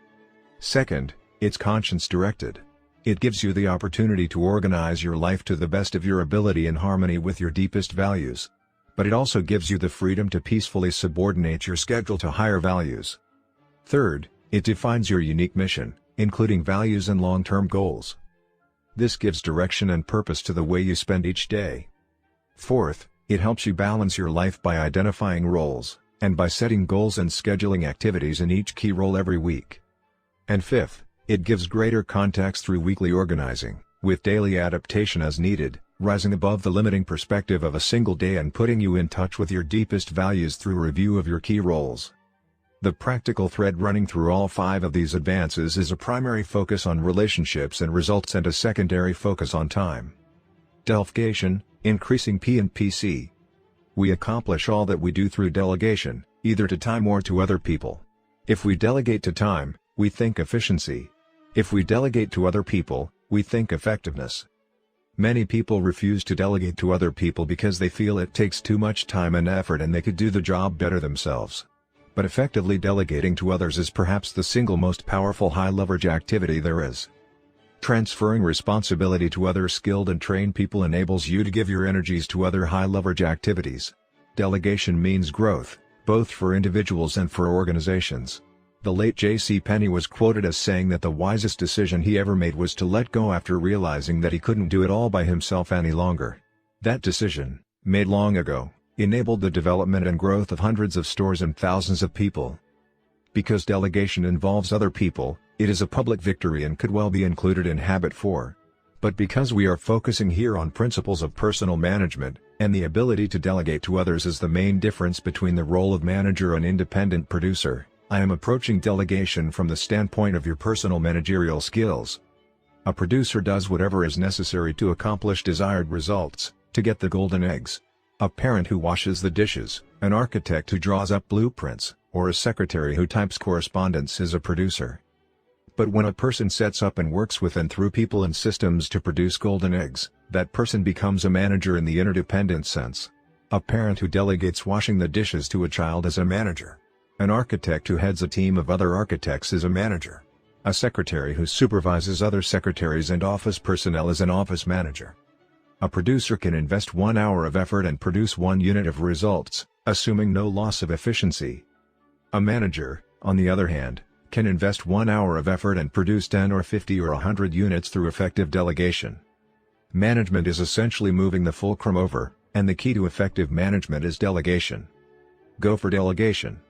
Second, it's conscience-directed. It gives you the opportunity to organize your life to the best of your ability in harmony with your deepest values. But it also gives you the freedom to peacefully subordinate your schedule to higher values. Third, it defines your unique mission, including values and long-term goals. This gives direction and purpose to the way you spend each day. Fourth, it helps you balance your life by identifying roles, and by setting goals and scheduling activities in each key role every week. And fifth, it gives greater context through weekly organizing, with daily adaptation as needed, rising above the limiting perspective of a single day and putting you in touch with your deepest values through review of your key roles. The practical thread running through all 5 of these advances is a primary focus on relationships and results and a secondary focus on time. Delegation, increasing P&PC. We accomplish all that we do through delegation, either to time or to other people. If we delegate to time, we think efficiency. If we delegate to other people, we think effectiveness. Many people refuse to delegate to other people because they feel it takes too much time and effort and they could do the job better themselves. But effectively delegating to others is perhaps the single most powerful high-leverage activity there is. Transferring responsibility to other skilled and trained people enables you to give your energies to other high-leverage activities. Delegation means growth, both for individuals and for organizations. The late J.C. Penney was quoted as saying that the wisest decision he ever made was to let go after realizing that he couldn't do it all by himself any longer. That decision, made long ago, enabled the development and growth of hundreds of stores and thousands of people. Because delegation involves other people, it is a public victory and could well be included in Habit 4. But because we are focusing here on principles of personal management, and the ability to delegate to others is the main difference between the role of manager and independent producer, I am approaching delegation from the standpoint of your personal managerial skills. A producer does whatever is necessary to accomplish desired results, to get the golden eggs. A parent who washes the dishes, an architect who draws up blueprints, or a secretary who types correspondence is a producer. But when a person sets up and works with and through people and systems to produce golden eggs, that person becomes a manager in the interdependent sense. A parent who delegates washing the dishes to a child is a manager. An architect who heads a team of other architects is a manager. A secretary who supervises other secretaries and office personnel is an office manager. A producer can invest 1 hour of effort and produce 1 unit of results, assuming no loss of efficiency. A manager, on the other hand, can invest 1 hour of effort and produce 10 or 50 or 100 units through effective delegation. Management is essentially moving the fulcrum over, and the key to effective management is delegation. Go for delegation.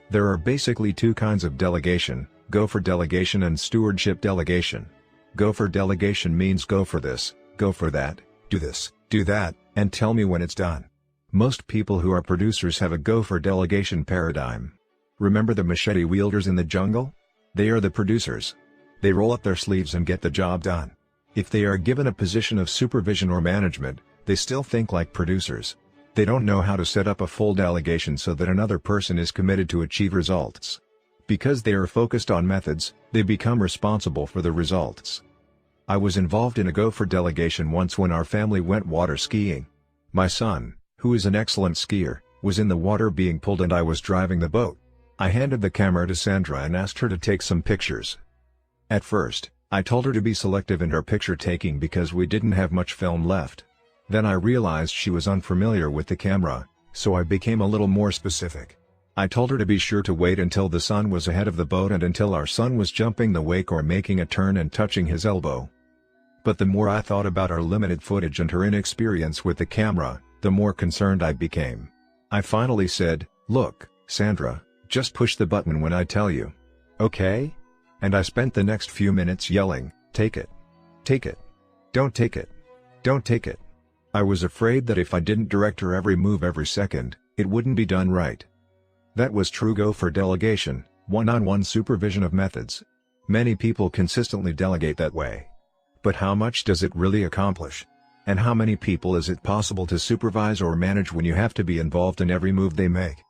There are basically 2 kinds of delegation: go for delegation and stewardship delegation. Go for delegation means go for this, go for that, do this, do that, and tell me when it's done. Most people who are producers have a go for delegation paradigm. Remember the machete wielders in the jungle? They are the producers. They roll up their sleeves and get the job done. If they are given a position of supervision or management, they still think like producers. They don't know how to set up a full delegation so that another person is committed to achieve results. Because they are focused on methods, they become responsible for the results. I was involved in a gopher delegation once when our family went water skiing. My son, who is an excellent skier, was in the water being pulled and I was driving the boat. I handed the camera to Sandra and asked her to take some pictures. At first, I told her to be selective in her picture taking because we didn't have much film left. Then I realized she was unfamiliar with the camera, so I became a little more specific. I told her to be sure to wait until the sun was ahead of the boat and until our son was jumping the wake or making a turn and touching his elbow. But the more I thought about our limited footage and her inexperience with the camera, the more concerned I became. I finally said, "Look, Sandra, just push the button when I tell you. Okay?" And I spent the next few minutes yelling, "Take it. Take it. Don't take it. Don't take it." I was afraid that if I didn't direct her every move every second, it wouldn't be done right. That was true gopher delegation, one-on-one supervision of methods. Many people consistently delegate that way. But how much does it really accomplish? And how many people is it possible to supervise or manage when you have to be involved in every move they make?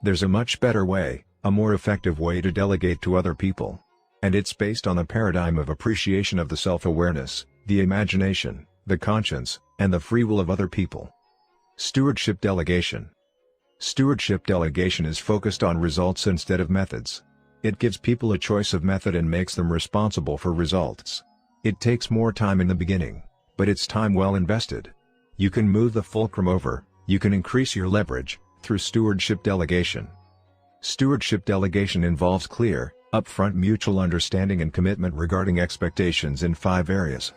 There's a much better way, a more effective way to delegate to other people. And it's based on a paradigm of appreciation of the self-awareness, the imagination, the conscience, and the free will of other people. Stewardship delegation. Stewardship delegation is focused on results instead of methods. It gives people a choice of method and makes them responsible for results. It takes more time in the beginning, but it's time well invested. You can move the fulcrum over, you can increase your leverage, through stewardship delegation. Stewardship delegation involves clear, upfront mutual understanding and commitment regarding expectations in 5 areas.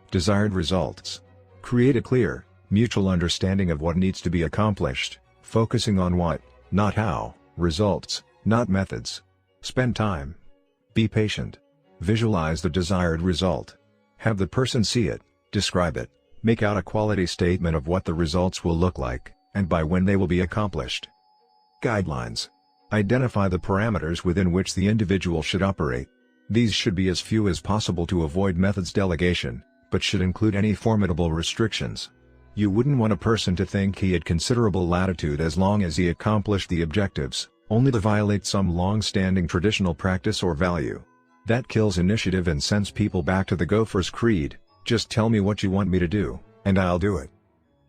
Desired results. Create a clear, mutual understanding of what needs to be accomplished, focusing on what, not how, results, not methods. Spend time. Be patient. Visualize the desired result. Have the person see it, describe it, make out a quality statement of what the results will look like, and by when they will be accomplished. Guidelines. Identify the parameters within which the individual should operate. These should be as few as possible to avoid methods delegation, but should include any formidable restrictions. You wouldn't want a person to think he had considerable latitude as long as he accomplished the objectives, only to violate some long-standing traditional practice or value. That kills initiative and sends people back to the gopher's creed, "Just tell me what you want me to do, and I'll do it."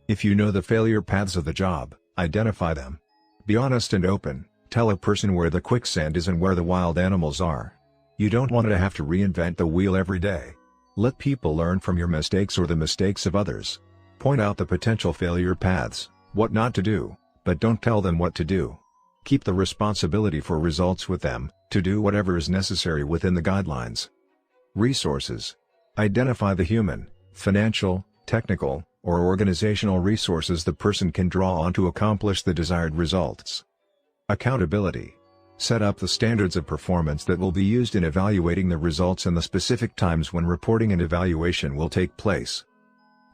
If you know the failure paths of the job, identify them. Be honest and open, tell a person where the quicksand is and where the wild animals are. You don't want to have to reinvent the wheel every day. Let people learn from your mistakes or the mistakes of others. Point out the potential failure paths, what not to do, but don't tell them what to do. Keep the responsibility for results with them, to do whatever is necessary within the guidelines. Resources. Identify the human, financial, technical, or organizational resources the person can draw on to accomplish the desired results. Accountability. Set up the standards of performance that will be used in evaluating the results and the specific times when reporting and evaluation will take place.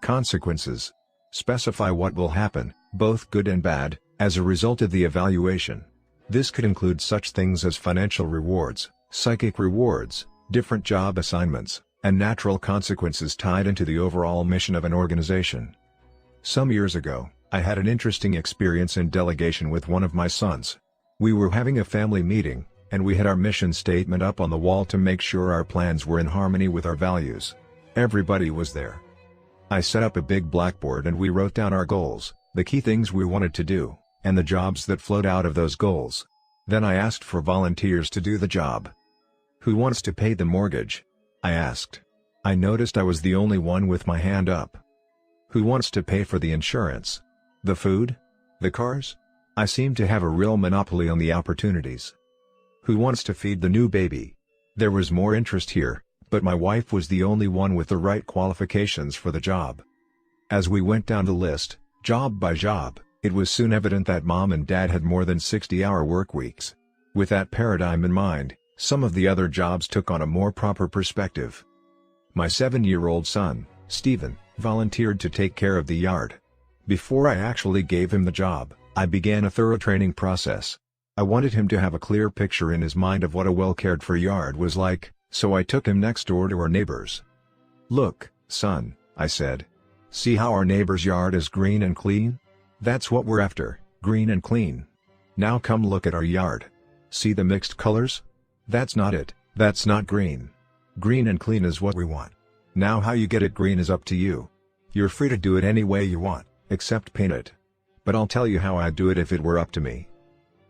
Consequences. Specify what will happen, both good and bad, as a result of the evaluation. This could include such things as financial rewards, psychic rewards, different job assignments, and natural consequences tied into the overall mission of an organization. Some years ago, I had an interesting experience in delegation with one of my sons. We were having a family meeting, and we had our mission statement up on the wall to make sure our plans were in harmony with our values. Everybody was there. I set up a big blackboard and we wrote down our goals, the key things we wanted to do, and the jobs that flowed out of those goals. Then I asked for volunteers to do the job. "Who wants to pay the mortgage?" I asked. I noticed I was the only one with my hand up. "Who wants to pay for the insurance? The food? The cars?" I seemed to have a real monopoly on the opportunities. "Who wants to feed the new baby?" There was more interest here, but my wife was the only one with the right qualifications for the job. As we went down the list, job by job, it was soon evident that mom and dad had more than 60-hour work weeks. With that paradigm in mind, some of the other jobs took on a more proper perspective. My 7-year-old son, Stephen, volunteered to take care of the yard. Before I actually gave him the job, I began a thorough training process. I wanted him to have a clear picture in his mind of what a well-cared-for yard was like, so I took him next door to our neighbors. Look, son, I said. See how our neighbor's yard is green and clean? That's what we're after, green and clean. Now come look at our yard. See the mixed colors? That's not it, that's not green. Green and clean is what we want. Now how you get it green is up to you. You're free to do it any way you want, except paint it. But I'll tell you how I'd do it if it were up to me.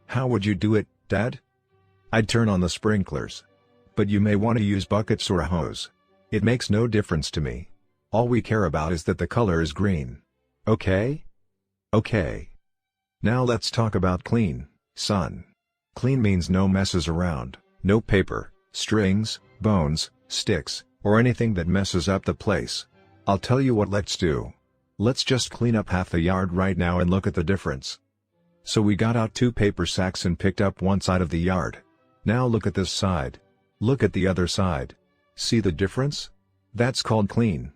How would you do it, Dad? I'd turn on the sprinklers. But you may want to use buckets or a hose. It makes no difference to me. All we care about is that the color is green. Okay? Okay. Now let's talk about clean, son. Clean means no messes around, no paper, strings, bones, sticks, or anything that messes up the place. I'll tell you what let's do. Let's just clean up half the yard right now and look at the difference. So we got out 2 paper sacks and picked up one side of the yard. Now look at this side. Look at the other side. See the difference? That's called clean.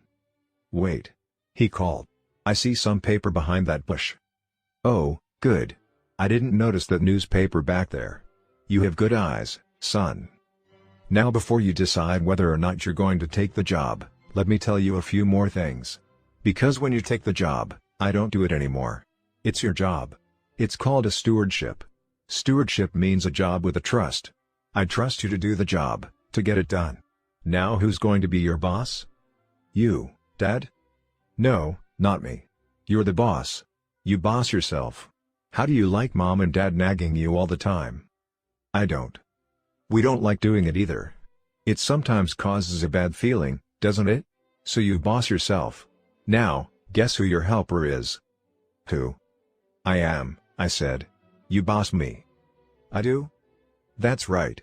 Wait. He called. I see some paper behind that bush. Oh, good. I didn't notice that newspaper back there. You have good eyes, son. Now before you decide whether or not you're going to take the job, let me tell you a few more things. Because when you take the job, I don't do it anymore. It's your job. It's called a stewardship. Stewardship means a job with a trust. I trust you to do the job, to get it done. Now who's going to be your boss? You, Dad? No, not me. You're the boss. You boss yourself. How do you like Mom and Dad nagging you all the time? I don't. We don't like doing it either. It sometimes causes a bad feeling, doesn't it? So you boss yourself. Now, guess who your helper is? Who? I am, I said. You boss me. I do? That's right.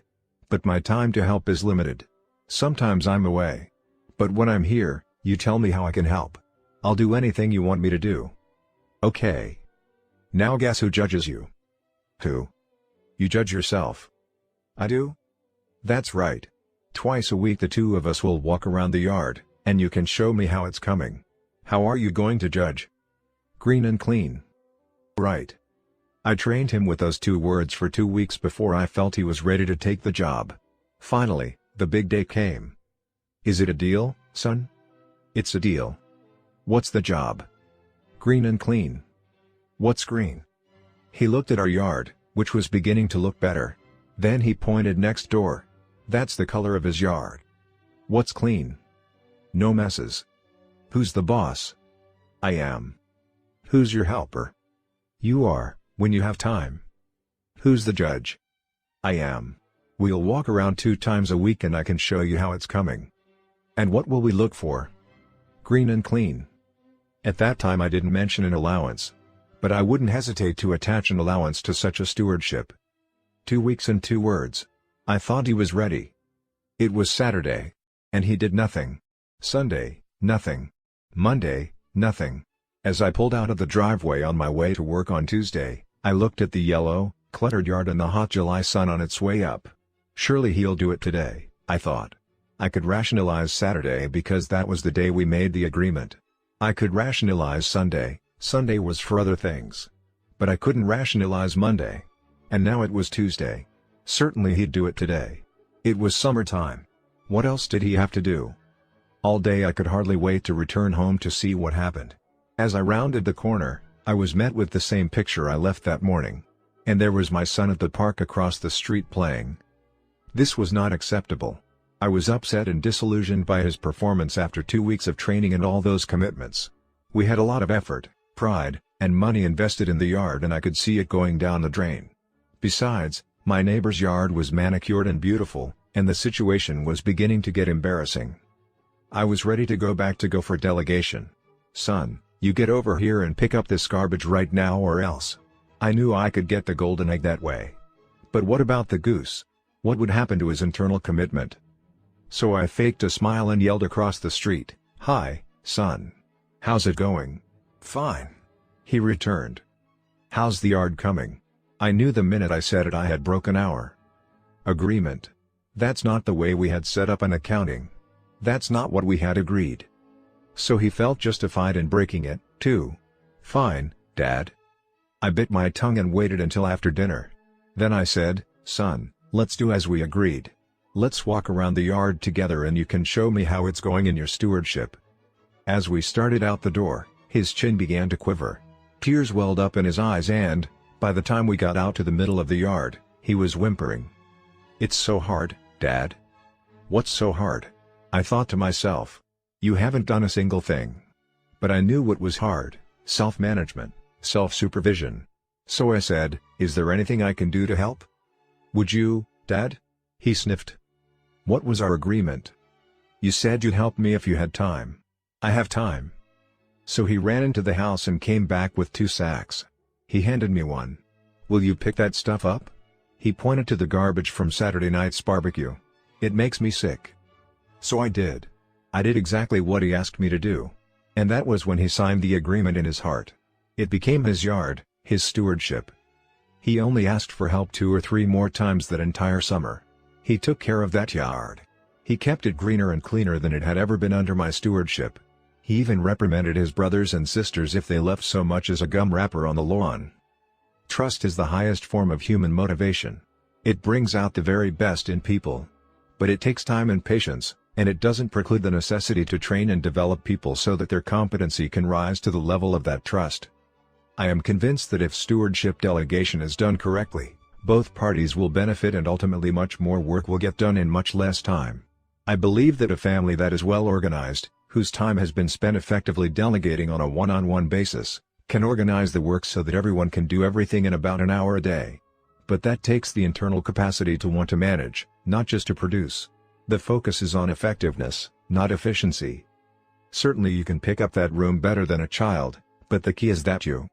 But my time to help is limited. Sometimes I'm away. But when I'm here, you tell me how I can help. I'll do anything you want me to do. Okay. Now guess who judges you? Who? You judge yourself. I do? That's right. Twice a week the two of us will walk around the yard, and you can show me how it's coming. How are you going to judge? Green and clean. Right. I trained him with those 2 words for 2 weeks before I felt he was ready to take the job. Finally, the big day came. Is it a deal, son? It's a deal. What's the job? Green and clean. What's green? He looked at our yard, which was beginning to look better. Then he pointed next door. That's the color of his yard. What's clean? No messes. Who's the boss? I am. Who's your helper? You are, when you have time. Who's the judge? I am. We'll walk around 2 times a week and I can show you how it's coming. And what will we look for? Green and clean. At that time I didn't mention an allowance. But I wouldn't hesitate to attach an allowance to such a stewardship. 2 weeks and 2 words. I thought he was ready. It was Saturday. And he did nothing. Sunday, nothing. Monday, nothing. As I pulled out of the driveway on my way to work on Tuesday, I looked at the yellow, cluttered yard and the hot July sun on its way up. Surely he'll do it today, I thought. I could rationalize Saturday because that was the day we made the agreement. I could rationalize Sunday. Sunday was for other things. But I couldn't rationalize Monday. And now it was Tuesday. Certainly he'd do it today. It was summertime. What else did he have to do? All day I could hardly wait to return home to see what happened. As I rounded the corner, I was met with the same picture I left that morning. And there was my son at the park across the street playing. This was not acceptable. I was upset and disillusioned by his performance after 2 weeks of training and all those commitments. We had a lot of effort, pride, and money invested in the yard and I could see it going down the drain. Besides, my neighbor's yard was manicured and beautiful, and the situation was beginning to get embarrassing. I was ready to go back to go for delegation. Son, you get over here and pick up this garbage right now or else. I knew I could get the golden egg that way. But what about the goose? What would happen to his internal commitment? So I faked a smile and yelled across the street, "Hi, son. How's it going?" "Fine," he returned. "How's the yard coming?" I knew the minute I said it I had broken our agreement. That's not the way we had set up an accounting. That's not what we had agreed. So he felt justified in breaking it, too. "Fine, Dad." I bit my tongue and waited until after dinner. Then I said, "Son, let's do as we agreed. Let's walk around the yard together and you can show me how it's going in your stewardship." As we started out the door, his chin began to quiver. Tears welled up in his eyes and, by the time we got out to the middle of the yard, he was whimpering. "It's so hard, Dad." "What's so hard?" I thought to myself. "You haven't done a single thing." But I knew what was hard: self-management, self-supervision. So I said, "Is there anything I can do to help?" "Would you, Dad?" He sniffed. "What was our agreement?" "You said you'd help me if you had time." "I have time." So he ran into the house and came back with 2 sacks. He handed me one. "Will you pick that stuff up?" He pointed to the garbage from Saturday night's barbecue. "It makes me sick." So I did. I did exactly what he asked me to do. And that was when he signed the agreement in his heart. It became his yard, his stewardship. He only asked for help 2 or 3 more times that entire summer. He took care of that yard. He kept it greener and cleaner than it had ever been under my stewardship. He even reprimanded his brothers and sisters if they left so much as a gum wrapper on the lawn. Trust is the highest form of human motivation. It brings out the very best in people. But it takes time and patience, and it doesn't preclude the necessity to train and develop people so that their competency can rise to the level of that trust. I am convinced that if stewardship delegation is done correctly, both parties will benefit and ultimately much more work will get done in much less time. I believe that a family that is well organized, whose time has been spent effectively delegating on a one-on-one basis, can organize the work so that everyone can do everything in about an hour a day. But that takes the internal capacity to want to manage, not just to produce. The focus is on effectiveness, not efficiency. Certainly you can pick up that room better than a child, but the key is that you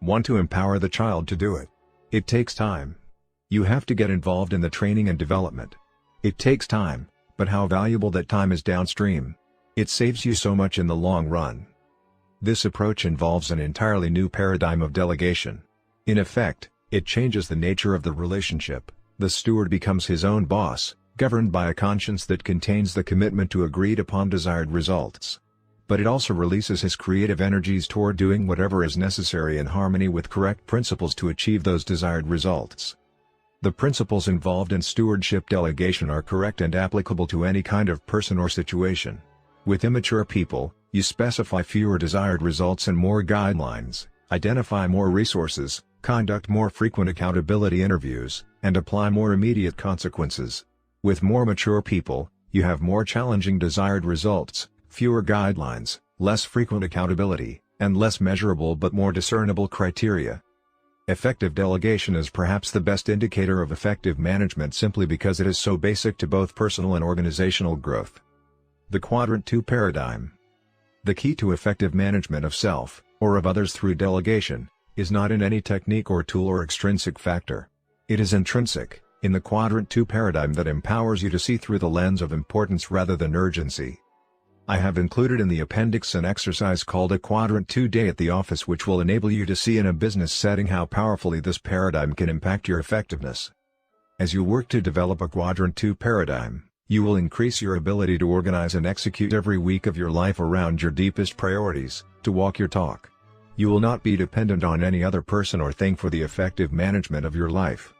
want to empower the child to do it. It takes time. You have to get involved in the training and development. It takes time, but how valuable that time is downstream. It saves you so much in the long run. This approach involves an entirely new paradigm of delegation. In effect, it changes the nature of the relationship. The steward becomes his own boss, governed by a conscience that contains the commitment to agreed-upon desired results. But it also releases his creative energies toward doing whatever is necessary in harmony with correct principles to achieve those desired results. The principles involved in stewardship delegation are correct and applicable to any kind of person or situation. With immature people, you specify fewer desired results and more guidelines, identify more resources, conduct more frequent accountability interviews, and apply more immediate consequences. With more mature people, you have more challenging desired results, fewer guidelines, less frequent accountability, and less measurable but more discernible criteria. Effective delegation is perhaps the best indicator of effective management simply because it is so basic to both personal and organizational growth. The Quadrant 2 Paradigm. The key to effective management of self, or of others through delegation, is not in any technique or tool or extrinsic factor. It is intrinsic, in the Quadrant 2 paradigm that empowers you to see through the lens of importance rather than urgency. I have included in the appendix an exercise called a Quadrant 2 Day at the Office which will enable you to see in a business setting how powerfully this paradigm can impact your effectiveness. As you work to develop a Quadrant 2 paradigm, you will increase your ability to organize and execute every week of your life around your deepest priorities, to walk your talk. You will not be dependent on any other person or thing for the effective management of your life.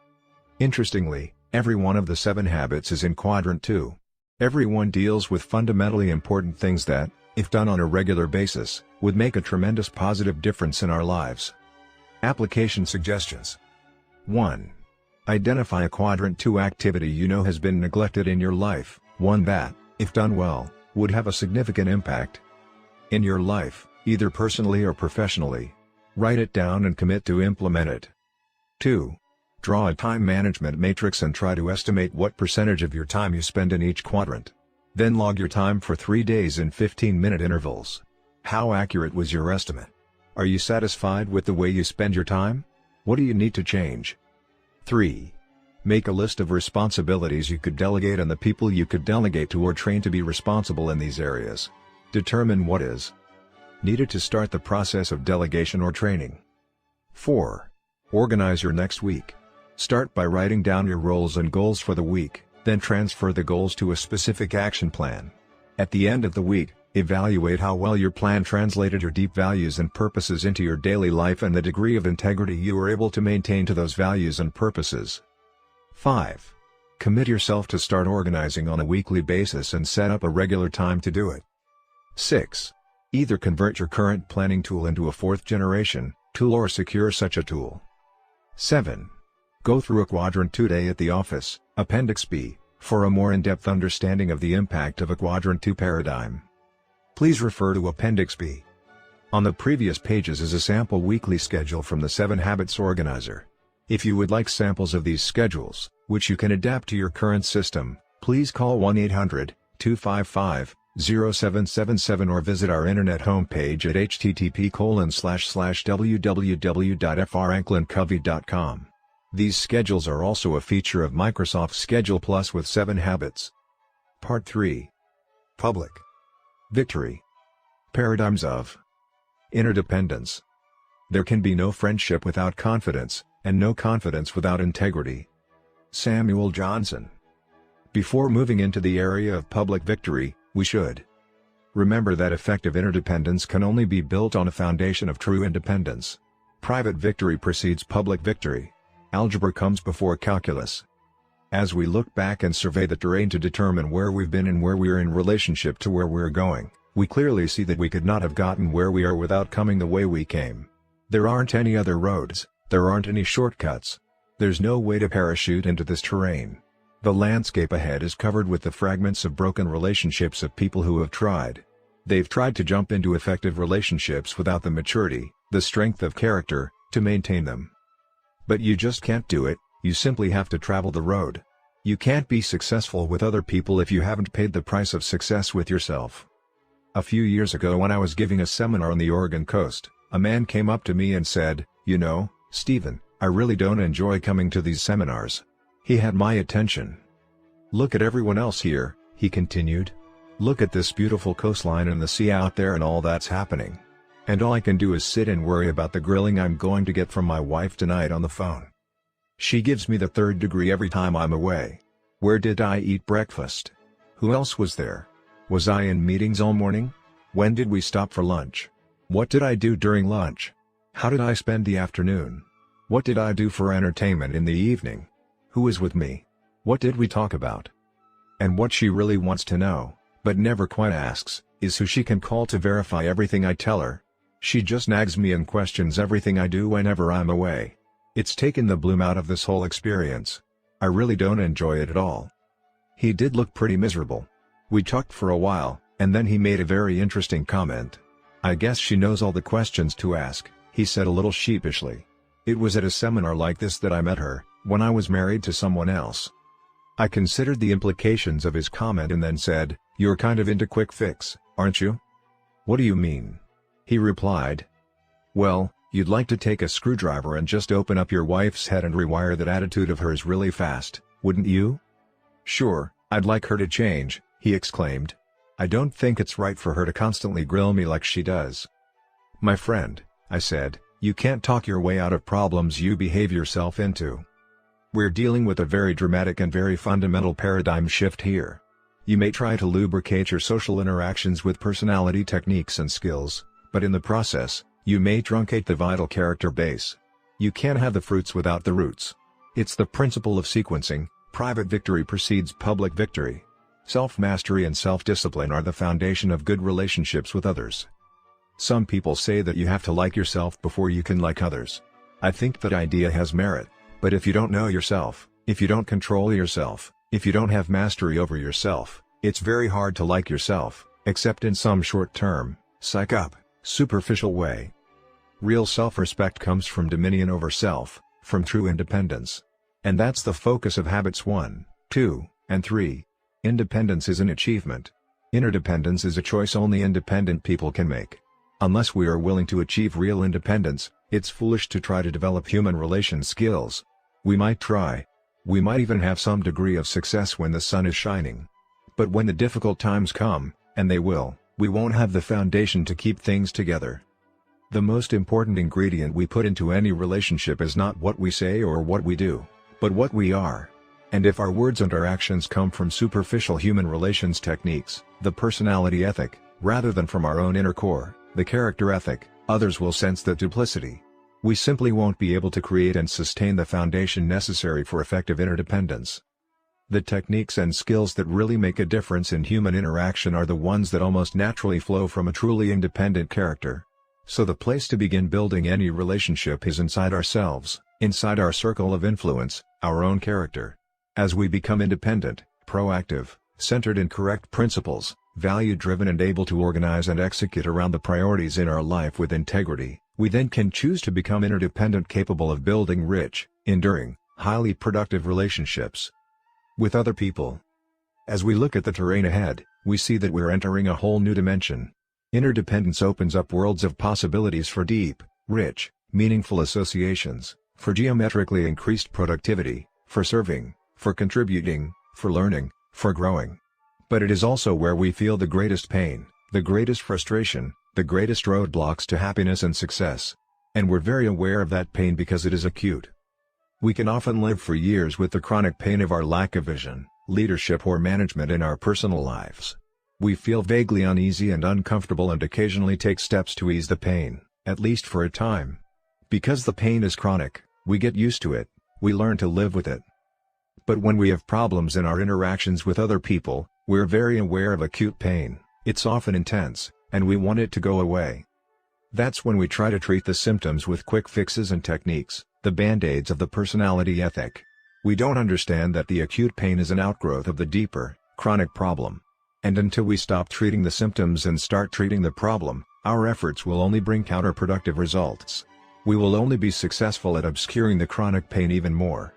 Interestingly, every one of the 7 habits is in Quadrant 2. Every one deals with fundamentally important things that, if done on a regular basis, would make a tremendous positive difference in our lives. Application suggestions. 1. Identify a Quadrant 2 activity you know has been neglected in your life, one that, if done well, would have a significant impact in your life, either personally or professionally. Write it down and commit to implement it. 2. Draw a time management matrix and try to estimate what percentage of your time you spend in each quadrant. Then log your time for 3 days in 15-minute intervals. How accurate was your estimate? Are you satisfied with the way you spend your time? What do you need to change? 3. Make a list of responsibilities you could delegate and the people you could delegate to or train to be responsible in these areas. Determine what is needed to start the process of delegation or training. 4. Organize your next week. Start by writing down your roles and goals for the week, then transfer the goals to a specific action plan. At the end of the week, evaluate how well your plan translated your deep values and purposes into your daily life and the degree of integrity you were able to maintain to those values and purposes. 5. Commit yourself to start organizing on a weekly basis and set up a regular time to do it. 6. Either convert your current planning tool into a 4th-generation tool or secure such a tool. 7. Go through a Quadrant 2 day at the office, Appendix B, for a more in-depth understanding of the impact of a Quadrant 2 paradigm. Please refer to Appendix B. On the previous pages is a sample weekly schedule from the 7 Habits Organizer. If you would like samples of these schedules, which you can adapt to your current system, please call 1-800-255-0777 or visit our internet homepage at http://www.franklincovey.com. These schedules are also a feature of Microsoft Schedule Plus with 7 Habits. Part 3. Public Victory. Paradigms of Interdependence. There can be no friendship without confidence, and no confidence without integrity. Samuel Johnson. Before moving into the area of public victory, we should remember that effective interdependence can only be built on a foundation of true independence. Private victory precedes public victory. Algebra comes before calculus. As we look back and survey the terrain to determine where we've been and where we are in relationship to where we're going, we clearly see that we could not have gotten where we are without coming the way we came. There aren't any other roads, there aren't any shortcuts. There's no way to parachute into this terrain. The landscape ahead is covered with the fragments of broken relationships of people who have tried. They've tried to jump into effective relationships without the maturity, the strength of character, to maintain them. But you just can't do it, you simply have to travel the road. You can't be successful with other people if you haven't paid the price of success with yourself. A few years ago when I was giving a seminar on the Oregon coast, a man came up to me and said, "You know, Stephen, I really don't enjoy coming to these seminars." He had my attention. "Look at everyone else here," he continued. "Look at this beautiful coastline and the sea out there and all that's happening. And all I can do is sit and worry about the grilling I'm going to get from my wife tonight on the phone. She gives me the 3rd degree every time I'm away. Where did I eat breakfast? Who else was there? Was I in meetings all morning? When did we stop for lunch? What did I do during lunch? How did I spend the afternoon? What did I do for entertainment in the evening? Who was with me? What did we talk about?" And what she really wants to know, but never quite asks, is who she can call to verify everything I tell her. She just nags me and questions everything I do whenever I'm away. It's taken the bloom out of this whole experience. I really don't enjoy it at all. He did look pretty miserable. We talked for a while, and then he made a very interesting comment. "I guess she knows all the questions to ask," he said a little sheepishly. "It was at a seminar like this that I met her, when I was married to someone else." I considered the implications of his comment and then said, "You're kind of into quick fix, aren't you?" "What do you mean?" He replied, "Well, you'd like to take a screwdriver and just open up your wife's head and rewire that attitude of hers really fast, wouldn't you?" "Sure, I'd like her to change," he exclaimed. "I don't think it's right for her to constantly grill me like she does." "My friend," I said, "you can't talk your way out of problems you behave yourself into. We're dealing with a very dramatic and very fundamental paradigm shift here. You may try to lubricate your social interactions with personality techniques and skills, but in the process, you may truncate the vital character base. You can't have the fruits without the roots. It's the principle of sequencing. Private victory precedes public victory. Self-mastery and self-discipline are the foundation of good relationships with others. Some people say that you have to like yourself before you can like others. I think that idea has merit, but if you don't know yourself, if you don't control yourself, if you don't have mastery over yourself, it's very hard to like yourself, except in some short-term, psych-up, superficial way. Real self-respect comes from dominion over self, from true independence. And that's the focus of Habits 1, 2, and 3. Independence is an achievement. Interdependence is a choice only independent people can make. Unless we are willing to achieve real independence, it's foolish to try to develop human relation skills. We might try. We might even have some degree of success when the sun is shining. But when the difficult times come, and they will, we won't have the foundation to keep things together. The most important ingredient we put into any relationship is not what we say or what we do, but what we are. And if our words and our actions come from superficial human relations techniques, the personality ethic, rather than from our own inner core, the character ethic, others will sense that duplicity. We simply won't be able to create and sustain the foundation necessary for effective interdependence. The techniques and skills that really make a difference in human interaction are the ones that almost naturally flow from a truly independent character. So the place to begin building any relationship is inside ourselves, inside our circle of influence, our own character. As we become independent, proactive, centered in correct principles, value-driven and able to organize and execute around the priorities in our life with integrity, we then can choose to become interdependent, capable of building rich, enduring, highly productive relationships with other people. As we look at the terrain ahead, we see that we're entering a whole new dimension. Interdependence opens up worlds of possibilities for deep, rich, meaningful associations, for geometrically increased productivity, for serving, for contributing, for learning, for growing. But it is also where we feel the greatest pain, the greatest frustration, the greatest roadblocks to happiness and success. And we're very aware of that pain because it is acute. We can often live for years with the chronic pain of our lack of vision, leadership or management in our personal lives. We feel vaguely uneasy and uncomfortable and occasionally take steps to ease the pain, at least for a time. Because the pain is chronic, we get used to it, we learn to live with it. But when we have problems in our interactions with other people, we're very aware of acute pain, it's often intense, and we want it to go away. That's when we try to treat the symptoms with quick fixes and techniques, the band-aids of the personality ethic. We don't understand that the acute pain is an outgrowth of the deeper, chronic problem. And until we stop treating the symptoms and start treating the problem, our efforts will only bring counterproductive results. We will only be successful at obscuring the chronic pain even more.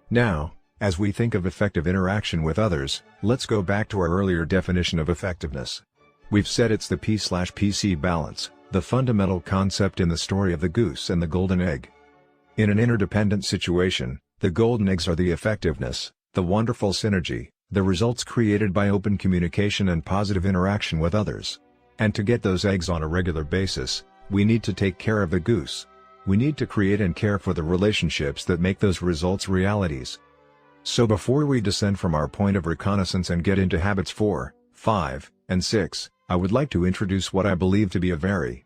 Now, as we think of effective interaction with others, let's go back to our earlier definition of effectiveness. We've said it's the P/PC balance, the fundamental concept in the story of the goose and the golden egg. In an interdependent situation, the golden eggs are the effectiveness, the wonderful synergy, the results created by open communication and positive interaction with others. And to get those eggs on a regular basis, we need to take care of the goose. We need to create and care for the relationships that make those results realities. So before we descend from our point of reconnaissance and get into habits 4, 5, and 6, I would like to introduce what I believe to be a very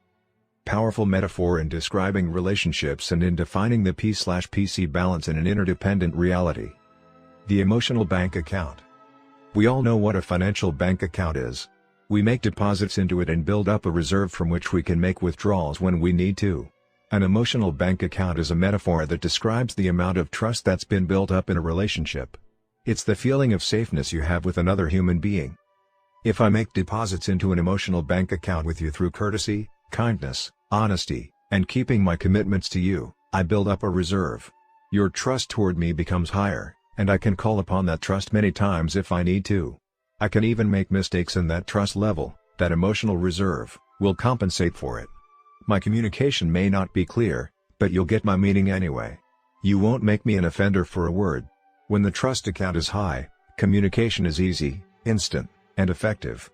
powerful metaphor in describing relationships and in defining the P/PC balance in an interdependent reality. The emotional bank account. We all know what a financial bank account is. We make deposits into it and build up a reserve from which we can make withdrawals when we need to. An emotional bank account is a metaphor that describes the amount of trust that's been built up in a relationship. It's the feeling of safeness you have with another human being. If I make deposits into an emotional bank account with you through courtesy, kindness, honesty, and keeping my commitments to you, I build up a reserve. Your trust toward me becomes higher, and I can call upon that trust many times if I need to. I can even make mistakes, and that trust level, that emotional reserve, will compensate for it. My communication may not be clear, but you'll get my meaning anyway. You won't make me an offender for a word. When the trust account is high, communication is easy, instant, and effective.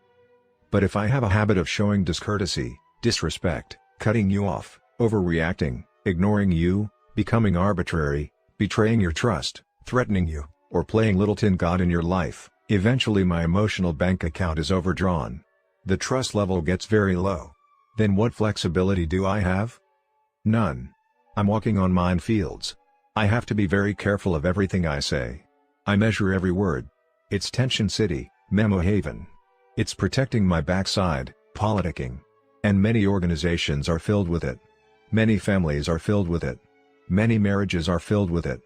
But if I have a habit of showing discourtesy, disrespect, cutting you off, overreacting, ignoring you, becoming arbitrary, betraying your trust, threatening you, or playing Littleton God in your life, eventually my emotional bank account is overdrawn. The trust level gets very low. Then what flexibility do I have? None. I'm walking on minefields. I have to be very careful of everything I say. I measure every word. It's Tension City, Memo Haven. It's protecting my backside, politicking. And many organizations are filled with it. Many families are filled with it. Many marriages are filled with it.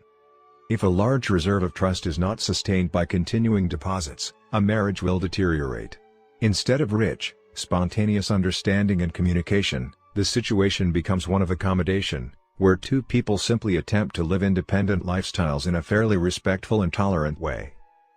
If a large reserve of trust is not sustained by continuing deposits, a marriage will deteriorate. Instead of rich, spontaneous understanding and communication, the situation becomes one of accommodation, where two people simply attempt to live independent lifestyles in a fairly respectful and tolerant way.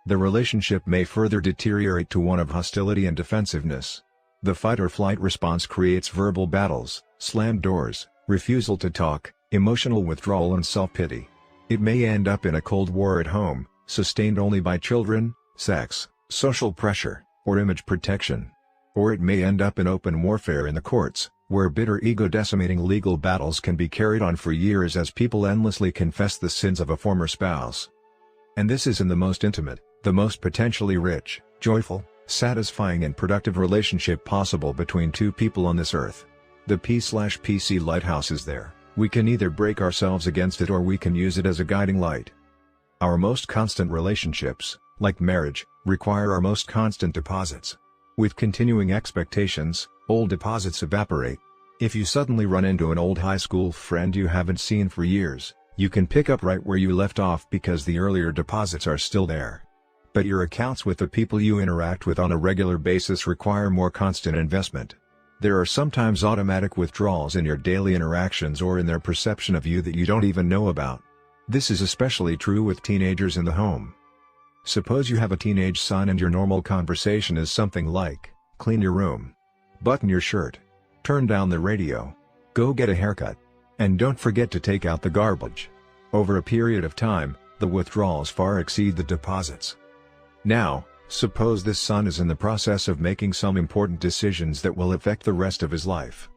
The relationship may further deteriorate to one of hostility and defensiveness. The fight-or-flight response creates verbal battles, slammed doors, refusal to talk, emotional withdrawal and self-pity. It may end up in a cold war at home, sustained only by children, sex, social pressure, or image protection. Or it may end up in open warfare in the courts, where bitter ego-decimating legal battles can be carried on for years as people endlessly confess the sins of a former spouse. And this is in the most intimate, the most potentially rich, joyful, satisfying and productive relationship possible between two people on this earth. The P/PC lighthouse is there. We can either break ourselves against it or we can use it as a guiding light. Our most constant relationships, like marriage, require our most constant deposits. With continuing expectations, old deposits evaporate. If you suddenly run into an old high school friend you haven't seen for years, you can pick up right where you left off because the earlier deposits are still there. But your accounts with the people you interact with on a regular basis require more constant investment. There are sometimes automatic withdrawals in your daily interactions or in their perception of you that you don't even know about. This is especially true with teenagers in the home. Suppose you have a teenage son and your normal conversation is something like, "Clean your room. Button your shirt. Turn down the radio. Go get a haircut. And don't forget to take out the garbage." Over a period of time, the withdrawals far exceed the deposits. Now, suppose this son is in the process of making some important decisions that will affect the rest of his life.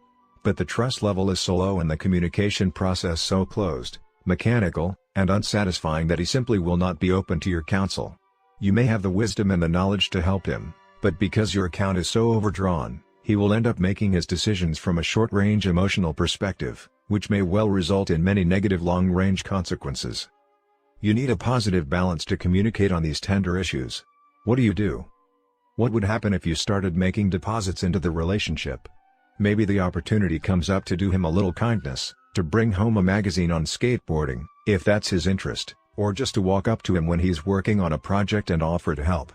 But the trust level is so low and the communication process so closed, mechanical, and unsatisfying that he simply will not be open to your counsel. You may have the wisdom and the knowledge to help him, but because your account is so overdrawn, he will end up making his decisions from a short-range emotional perspective, which may well result in many negative long-range consequences. You need a positive balance to communicate on these tender issues. What do? What would happen if you started making deposits into the relationship? Maybe the opportunity comes up to do him a little kindness, to bring home a magazine on skateboarding, if that's his interest, or just to walk up to him when he's working on a project and offer to help.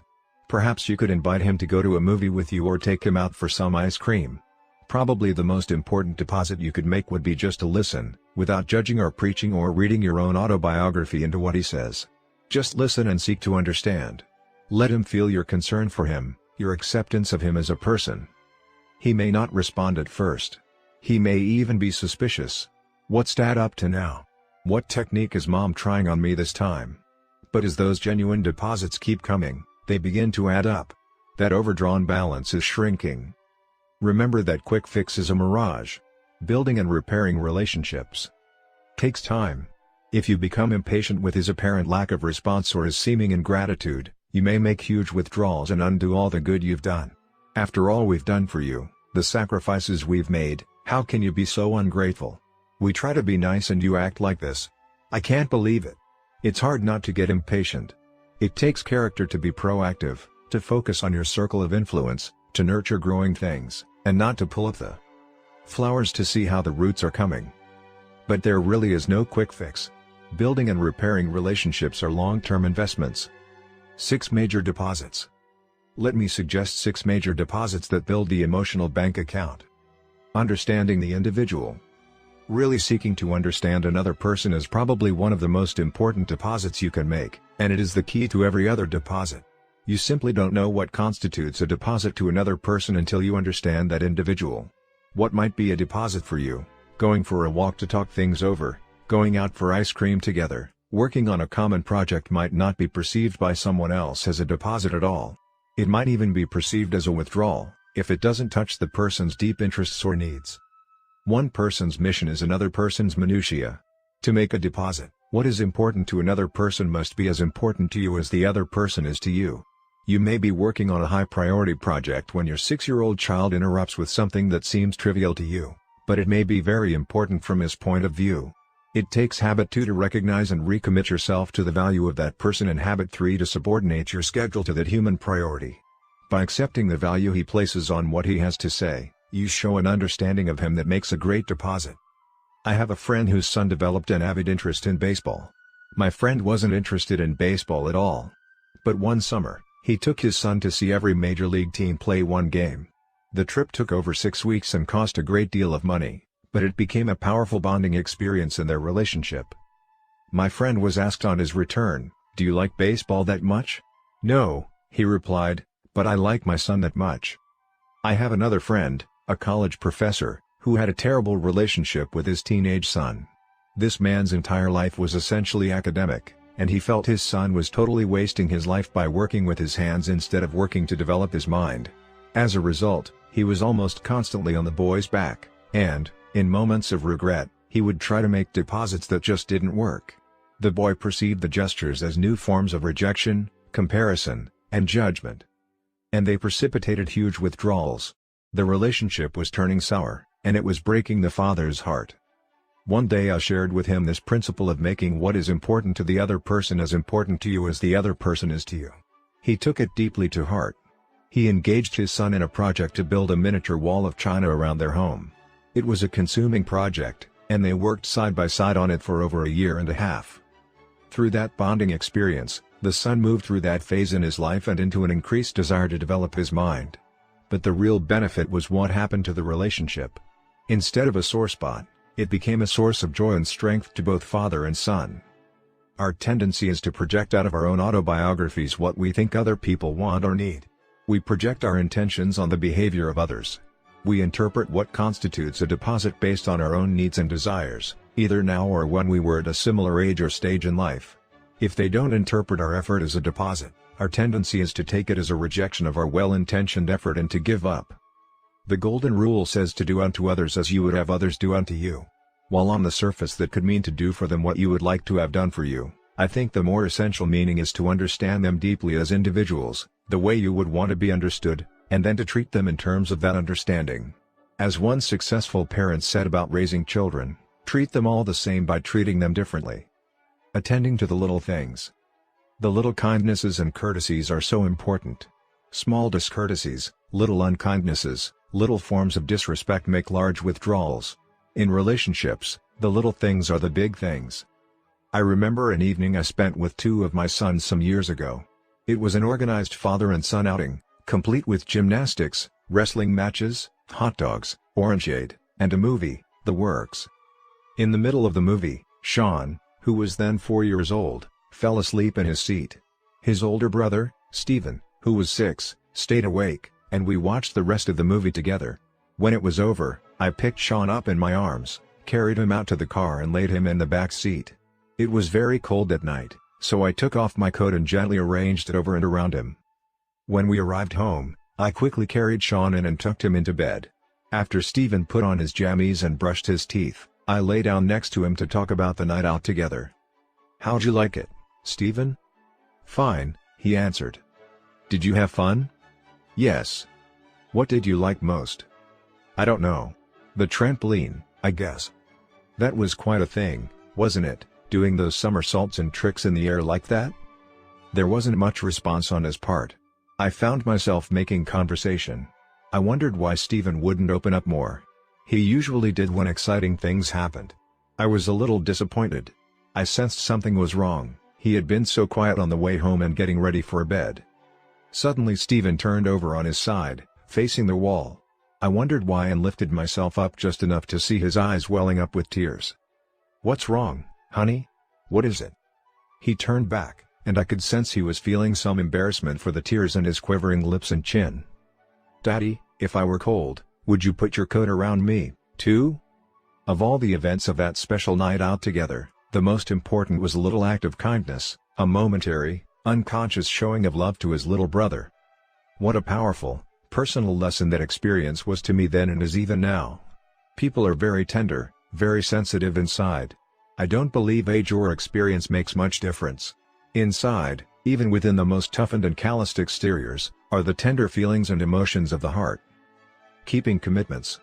Perhaps you could invite him to go to a movie with you or take him out for some ice cream. Probably the most important deposit you could make would be just to listen, without judging or preaching or reading your own autobiography into what he says. Just listen and seek to understand. Let him feel your concern for him, your acceptance of him as a person. He may not respond at first. He may even be suspicious. What's Dad up to now? What technique is Mom trying on me this time? But as those genuine deposits keep coming, they begin to add up. That overdrawn balance is shrinking. Remember that quick fix is a mirage. Building and repairing relationships takes time. If you become impatient with his apparent lack of response or his seeming ingratitude, you may make huge withdrawals and undo all the good you've done. After all we've done for you, the sacrifices we've made, how can you be so ungrateful? We try to be nice and you act like this. I can't believe it. It's hard not to get impatient. It takes character to be proactive, to focus on your circle of influence, to nurture growing things, and not to pull up the flowers to see how the roots are coming. But there really is no quick fix. Building and repairing relationships are long-term investments. 6 major deposits. Let me suggest 6 major deposits that build the emotional bank account. Understanding the individual. Really seeking to understand another person is probably one of the most important deposits you can make, and it is the key to every other deposit. You simply don't know what constitutes a deposit to another person until you understand that individual. What might be a deposit for you? Going for a walk to talk things over, going out for ice cream together, working on a common project might not be perceived by someone else as a deposit at all. It might even be perceived as a withdrawal, if it doesn't touch the person's deep interests or needs. One person's mission is another person's minutiae. To make a deposit, what is important to another person must be as important to you as the other person is to you. You may be working on a high-priority project when your 6-year-old child interrupts with something that seems trivial to you, but it may be very important from his point of view. It takes habit 2 to recognize and recommit yourself to the value of that person and habit 3 to subordinate your schedule to that human priority. By accepting the value he places on what he has to say, you show an understanding of him that makes a great deposit. I have a friend whose son developed an avid interest in baseball. My friend wasn't interested in baseball at all. But one summer, he took his son to see every major league team play one game. The trip took over 6 weeks and cost a great deal of money, but it became a powerful bonding experience in their relationship. My friend was asked on his return, "Do you like baseball that much?" "No," he replied, "but I like my son that much." I have another friend, a college professor, who had a terrible relationship with his teenage son. This man's entire life was essentially academic, and he felt his son was totally wasting his life by working with his hands instead of working to develop his mind. As a result, he was almost constantly on the boy's back, and, in moments of regret, he would try to make deposits that just didn't work. The boy perceived the gestures as new forms of rejection, comparison, and judgment. And they precipitated huge withdrawals. The relationship was turning sour, and it was breaking the father's heart. One day I shared with him this principle of making what is important to the other person as important to you as the other person is to you. He took it deeply to heart. He engaged his son in a project to build a miniature wall of China around their home. It was a consuming project, and they worked side by side on it for over a year and a half. Through that bonding experience, the son moved through that phase in his life and into an increased desire to develop his mind. But the real benefit was what happened to the relationship. Instead of a sore spot, it became a source of joy and strength to both father and son. Our tendency is to project out of our own autobiographies what we think other people want or need. We project our intentions on the behavior of others. We interpret what constitutes a deposit based on our own needs and desires, either now or when we were at a similar age or stage in life. If they don't interpret our effort as a deposit, our tendency is to take it as a rejection of our well-intentioned effort and to give up. The golden rule says to do unto others as you would have others do unto you. While on the surface that could mean to do for them what you would like to have done for you, I think the more essential meaning is to understand them deeply as individuals, the way you would want to be understood, and then to treat them in terms of that understanding. As one successful parent said about raising children, treat them all the same by treating them differently. Attending to the little things. The little kindnesses and courtesies are so important. Small discourtesies, little unkindnesses, little forms of disrespect make large withdrawals. In relationships, the little things are the big things. I remember an evening I spent with two of my sons some years ago. It was an organized father and son outing, complete with gymnastics, wrestling matches, hot dogs, orangeade, and a movie, the works. In the middle of the movie, Sean, who was then 4 years old, fell asleep in his seat. His older brother, Stephen, who was 6, stayed awake, and we watched the rest of the movie together. When it was over, I picked Sean up in my arms, carried him out to the car and laid him in the back seat. It was very cold at night, so I took off my coat and gently arranged it over and around him. When we arrived home, I quickly carried Sean in and tucked him into bed. After Stephen put on his jammies and brushed his teeth, I lay down next to him to talk about the night out together. "How'd you like it, Stephen?" "Fine," he answered. "Did you have fun?" "Yes." "What did you like most?" "I don't know. The trampoline, I guess." "That was quite a thing, wasn't it, doing those somersaults and tricks in the air like that?" There wasn't much response on his part. I found myself making conversation. I wondered why Stephen wouldn't open up more. He usually did when exciting things happened. I was a little disappointed. I sensed something was wrong. He had been so quiet on the way home and getting ready for bed. Suddenly Stephen turned over on his side, facing the wall. I wondered why and lifted myself up just enough to see his eyes welling up with tears. "What's wrong, honey? What is it?" He turned back, and I could sense he was feeling some embarrassment for the tears in his quivering lips and chin. "Daddy, if I were cold, would you put your coat around me, too?" Of all the events of that special night out together, the most important was a little act of kindness, a momentary, unconscious showing of love to his little brother. What a powerful, personal lesson that experience was to me then and is even now. People are very tender, very sensitive inside. I don't believe age or experience makes much difference. Inside, even within the most toughened and calloused exteriors, are the tender feelings and emotions of the heart. Keeping commitments.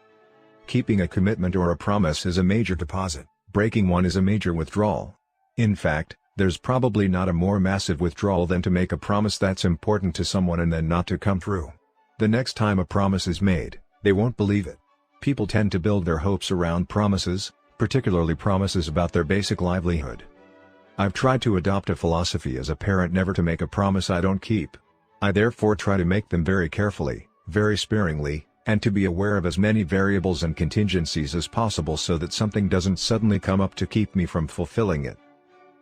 Keeping a commitment or a promise is a major deposit, breaking one is a major withdrawal. In fact, there's probably not a more massive withdrawal than to make a promise that's important to someone and then not to come through. The next time a promise is made, they won't believe it. People tend to build their hopes around promises, particularly promises about their basic livelihood. I've tried to adopt a philosophy as a parent never to make a promise I don't keep. I therefore try to make them very carefully, very sparingly, and to be aware of as many variables and contingencies as possible so that something doesn't suddenly come up to keep me from fulfilling it.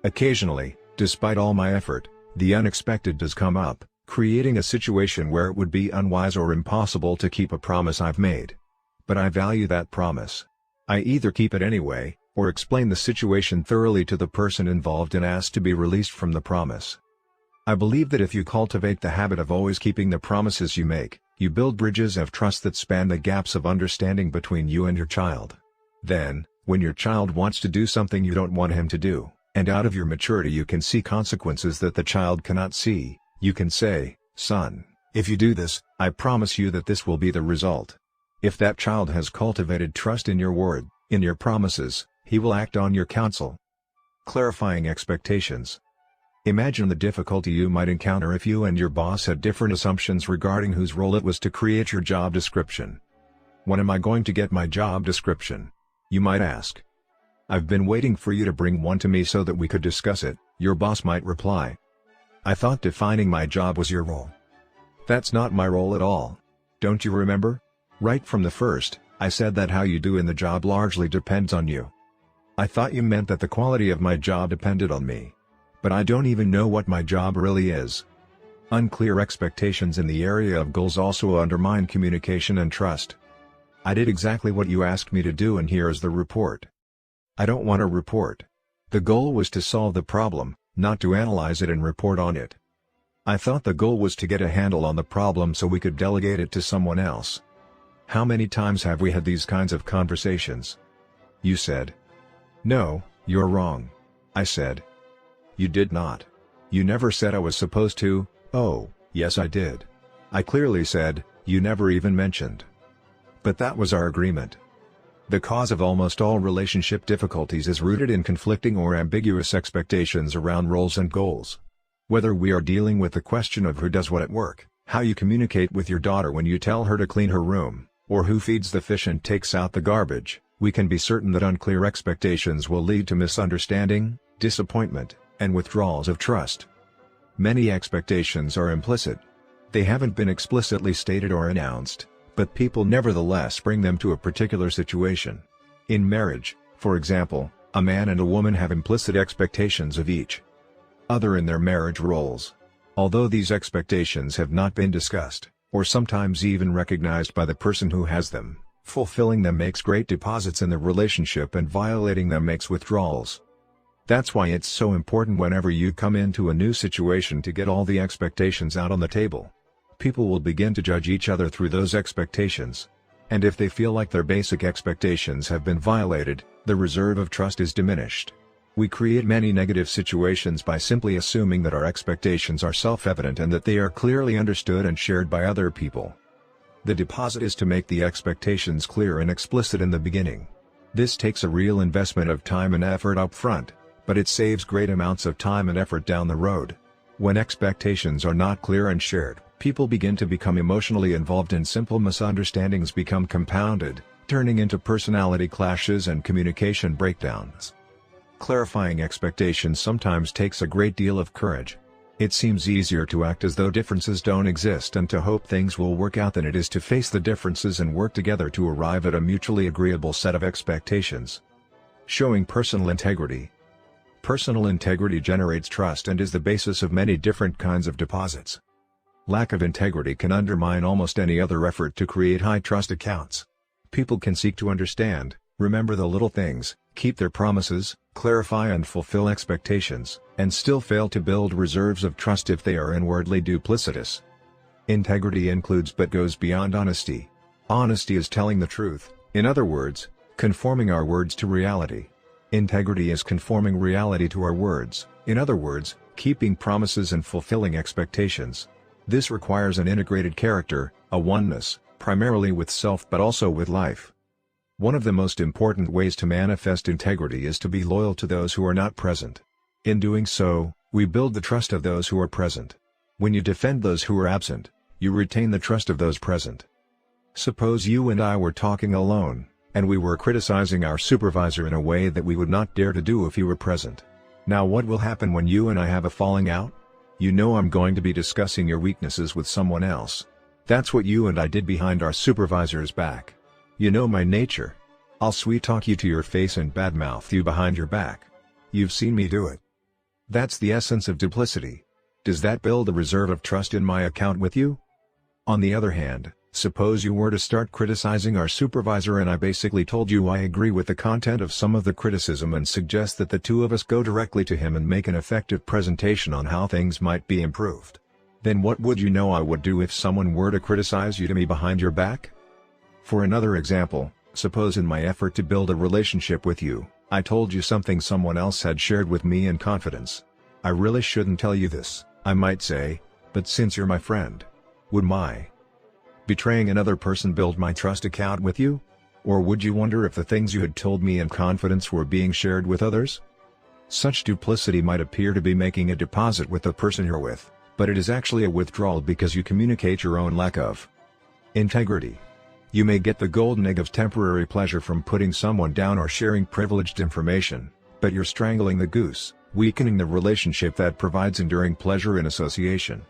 Occasionally, despite all my effort, the unexpected does come up, creating a situation where it would be unwise or impossible to keep a promise I've made. But I value that promise. I either keep it anyway, or explain the situation thoroughly to the person involved and ask to be released from the promise. I believe that if you cultivate the habit of always keeping the promises you make, you build bridges of trust that span the gaps of understanding between you and your child. Then, when your child wants to do something you don't want him to do, and out of your maturity you can see consequences that the child cannot see, you can say, "Son, if you do this, I promise you that this will be the result." If that child has cultivated trust in your word, in your promises, He will act on your counsel. Clarifying expectations. Imagine the difficulty you might encounter if you and your boss had different assumptions regarding whose role it was to create your job description. When am I going to get my job description? You might ask. I've been waiting for you to bring one to me so that we could discuss it, your boss might reply. I thought defining my job was your role. That's not my role at all. Don't you remember? Right from the first, I said that how you do in the job largely depends on you. I thought you meant that the quality of my job depended on me. But I don't even know what my job really is. Unclear expectations in the area of goals also undermine communication and trust. I did exactly what you asked me to do, and here is the report. I don't want a report. The goal was to solve the problem, not to analyze it and report on it. I thought the goal was to get a handle on the problem so we could delegate it to someone else. How many times have we had these kinds of conversations? You said. No, you're wrong. I said. You did not. You never said I was supposed to. Oh, yes I did. I clearly said, you never even mentioned. But that was our agreement. The cause of almost all relationship difficulties is rooted in conflicting or ambiguous expectations around roles and goals. Whether we are dealing with the question of who does what at work, how you communicate with your daughter when you tell her to clean her room, or who feeds the fish and takes out the garbage, we can be certain that unclear expectations will lead to misunderstanding, disappointment, and withdrawals of trust. Many expectations are implicit. They haven't been explicitly stated or announced, but people nevertheless bring them to a particular situation. In marriage, for example, a man and a woman have implicit expectations of each other in their marriage roles. Although these expectations have not been discussed, or sometimes even recognized by the person who has them, fulfilling them makes great deposits in the relationship and violating them makes withdrawals. That's why it's so important whenever you come into a new situation to get all the expectations out on the table. People will begin to judge each other through those expectations. And if they feel like their basic expectations have been violated, the reserve of trust is diminished. We create many negative situations by simply assuming that our expectations are self-evident and that they are clearly understood and shared by other people. The deposit is to make the expectations clear and explicit in the beginning. This takes a real investment of time and effort up front, but it saves great amounts of time and effort down the road. When expectations are not clear and shared, people begin to become emotionally involved and simple misunderstandings become compounded, turning into personality clashes and communication breakdowns. Clarifying expectations sometimes takes a great deal of courage. It seems easier to act as though differences don't exist and to hope things will work out than it is to face the differences and work together to arrive at a mutually agreeable set of expectations. Showing personal integrity. Personal integrity generates trust and is the basis of many different kinds of deposits. Lack of integrity can undermine almost any other effort to create high-trust accounts. People can seek to understand, remember the little things, keep their promises, clarify and fulfill expectations, and still fail to build reserves of trust if they are inwardly duplicitous. Integrity includes but goes beyond honesty. Honesty is telling the truth, in other words, conforming our words to reality. Integrity is conforming reality to our words, in other words, keeping promises and fulfilling expectations. This requires an integrated character, a oneness, primarily with self but also with life. One of the most important ways to manifest integrity is to be loyal to those who are not present. In doing so, we build the trust of those who are present. When you defend those who are absent, you retain the trust of those present. Suppose you and I were talking alone, and we were criticizing our supervisor in a way that we would not dare to do if he were present. Now what will happen when you and I have a falling out? You know I'm going to be discussing your weaknesses with someone else. That's what you and I did behind our supervisor's back. You know my nature. I'll sweet-talk you to your face and badmouth you behind your back. You've seen me do it. That's the essence of duplicity. Does that build a reserve of trust in my account with you? On the other hand, suppose you were to start criticizing our supervisor and I basically told you I agree with the content of some of the criticism and suggest that the two of us go directly to him and make an effective presentation on how things might be improved. Then what would you know I would do if someone were to criticize you to me behind your back? For another example, suppose in my effort to build a relationship with you, I told you something someone else had shared with me in confidence. I really shouldn't tell you this, I might say, but since you're my friend, would my betraying another person build my trust account with you? Or would you wonder if the things you had told me in confidence were being shared with others? Such duplicity might appear to be making a deposit with the person you're with, but it is actually a withdrawal because you communicate your own lack of integrity. You may get the golden egg of temporary pleasure from putting someone down or sharing privileged information, but you're strangling the goose, weakening the relationship that provides enduring pleasure in association.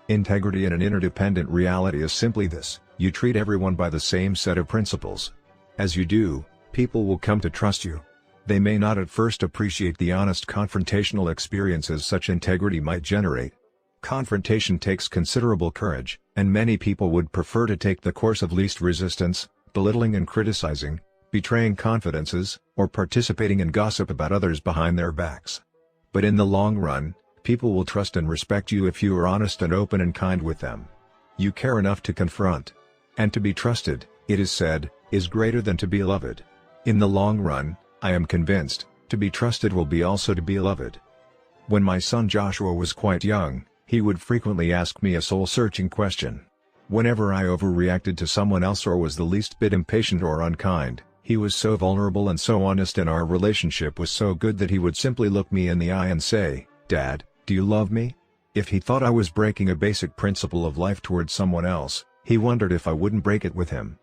Integrity in an interdependent reality is simply this: you treat everyone by the same set of principles. As you do, people will come to trust you. They may not at first appreciate the honest confrontational experiences such integrity might generate. Confrontation takes considerable courage, and many people would prefer to take the course of least resistance, belittling and criticizing, betraying confidences, or participating in gossip about others behind their backs. But in the long run, people will trust and respect you if you are honest and open and kind with them. You care enough to confront. And to be trusted, it is said, is greater than to be loved. In the long run, I am convinced, to be trusted will be also to be loved. When my son Joshua was quite young, he would frequently ask me a soul-searching question. Whenever I overreacted to someone else or was the least bit impatient or unkind, he was so vulnerable and so honest, and our relationship was so good that he would simply look me in the eye and say, "Dad, do you love me?" If he thought I was breaking a basic principle of life towards someone else, he wondered if I wouldn't break it with him.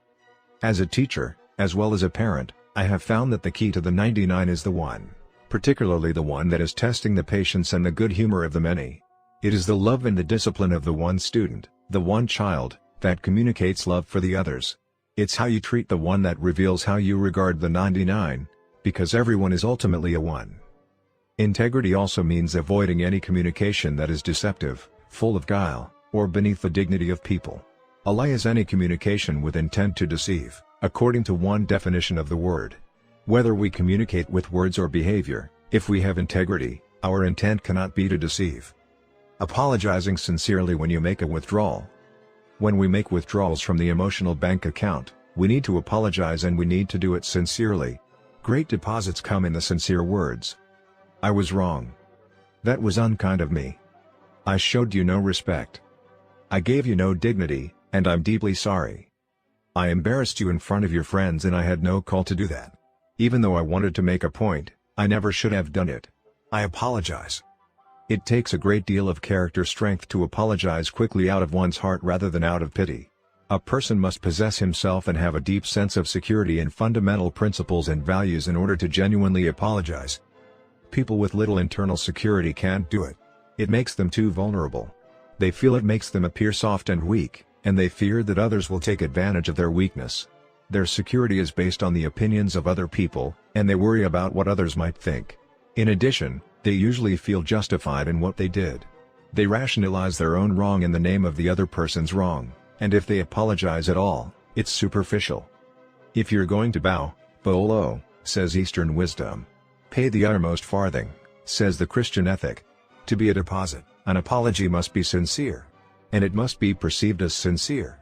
As a teacher, as well as a parent, I have found that the key to the 99 is the one, particularly the one that is testing the patience and the good humor of the many. It is the love and the discipline of the one student, the one child, that communicates love for the others. It's how you treat the one that reveals how you regard the 99, because everyone is ultimately a one. Integrity also means avoiding any communication that is deceptive, full of guile, or beneath the dignity of people. A lie is any communication with intent to deceive, according to one definition of the word. Whether we communicate with words or behavior, if we have integrity, our intent cannot be to deceive. Apologizing sincerely when you make a withdrawal. When we make withdrawals from the emotional bank account, we need to apologize, and we need to do it sincerely. Great deposits come in the sincere words. "I was wrong. That was unkind of me. I showed you no respect. I gave you no dignity, and I'm deeply sorry. I embarrassed you in front of your friends, and I had no call to do that. Even though I wanted to make a point, I never should have done it. I apologize." It takes a great deal of character strength to apologize quickly out of one's heart rather than out of pity. A person must possess himself and have a deep sense of security in fundamental principles and values in order to genuinely apologize. People with little internal security can't do it. It makes them too vulnerable. They feel it makes them appear soft and weak, and they fear that others will take advantage of their weakness. Their security is based on the opinions of other people, and they worry about what others might think. In addition, they usually feel justified in what they did. They rationalize their own wrong in the name of the other person's wrong, and if they apologize at all, it's superficial. If you're going to bow low, says Eastern wisdom. Pay the uttermost farthing, says the Christian ethic. To be a deposit, an apology must be sincere. And it must be perceived as sincere.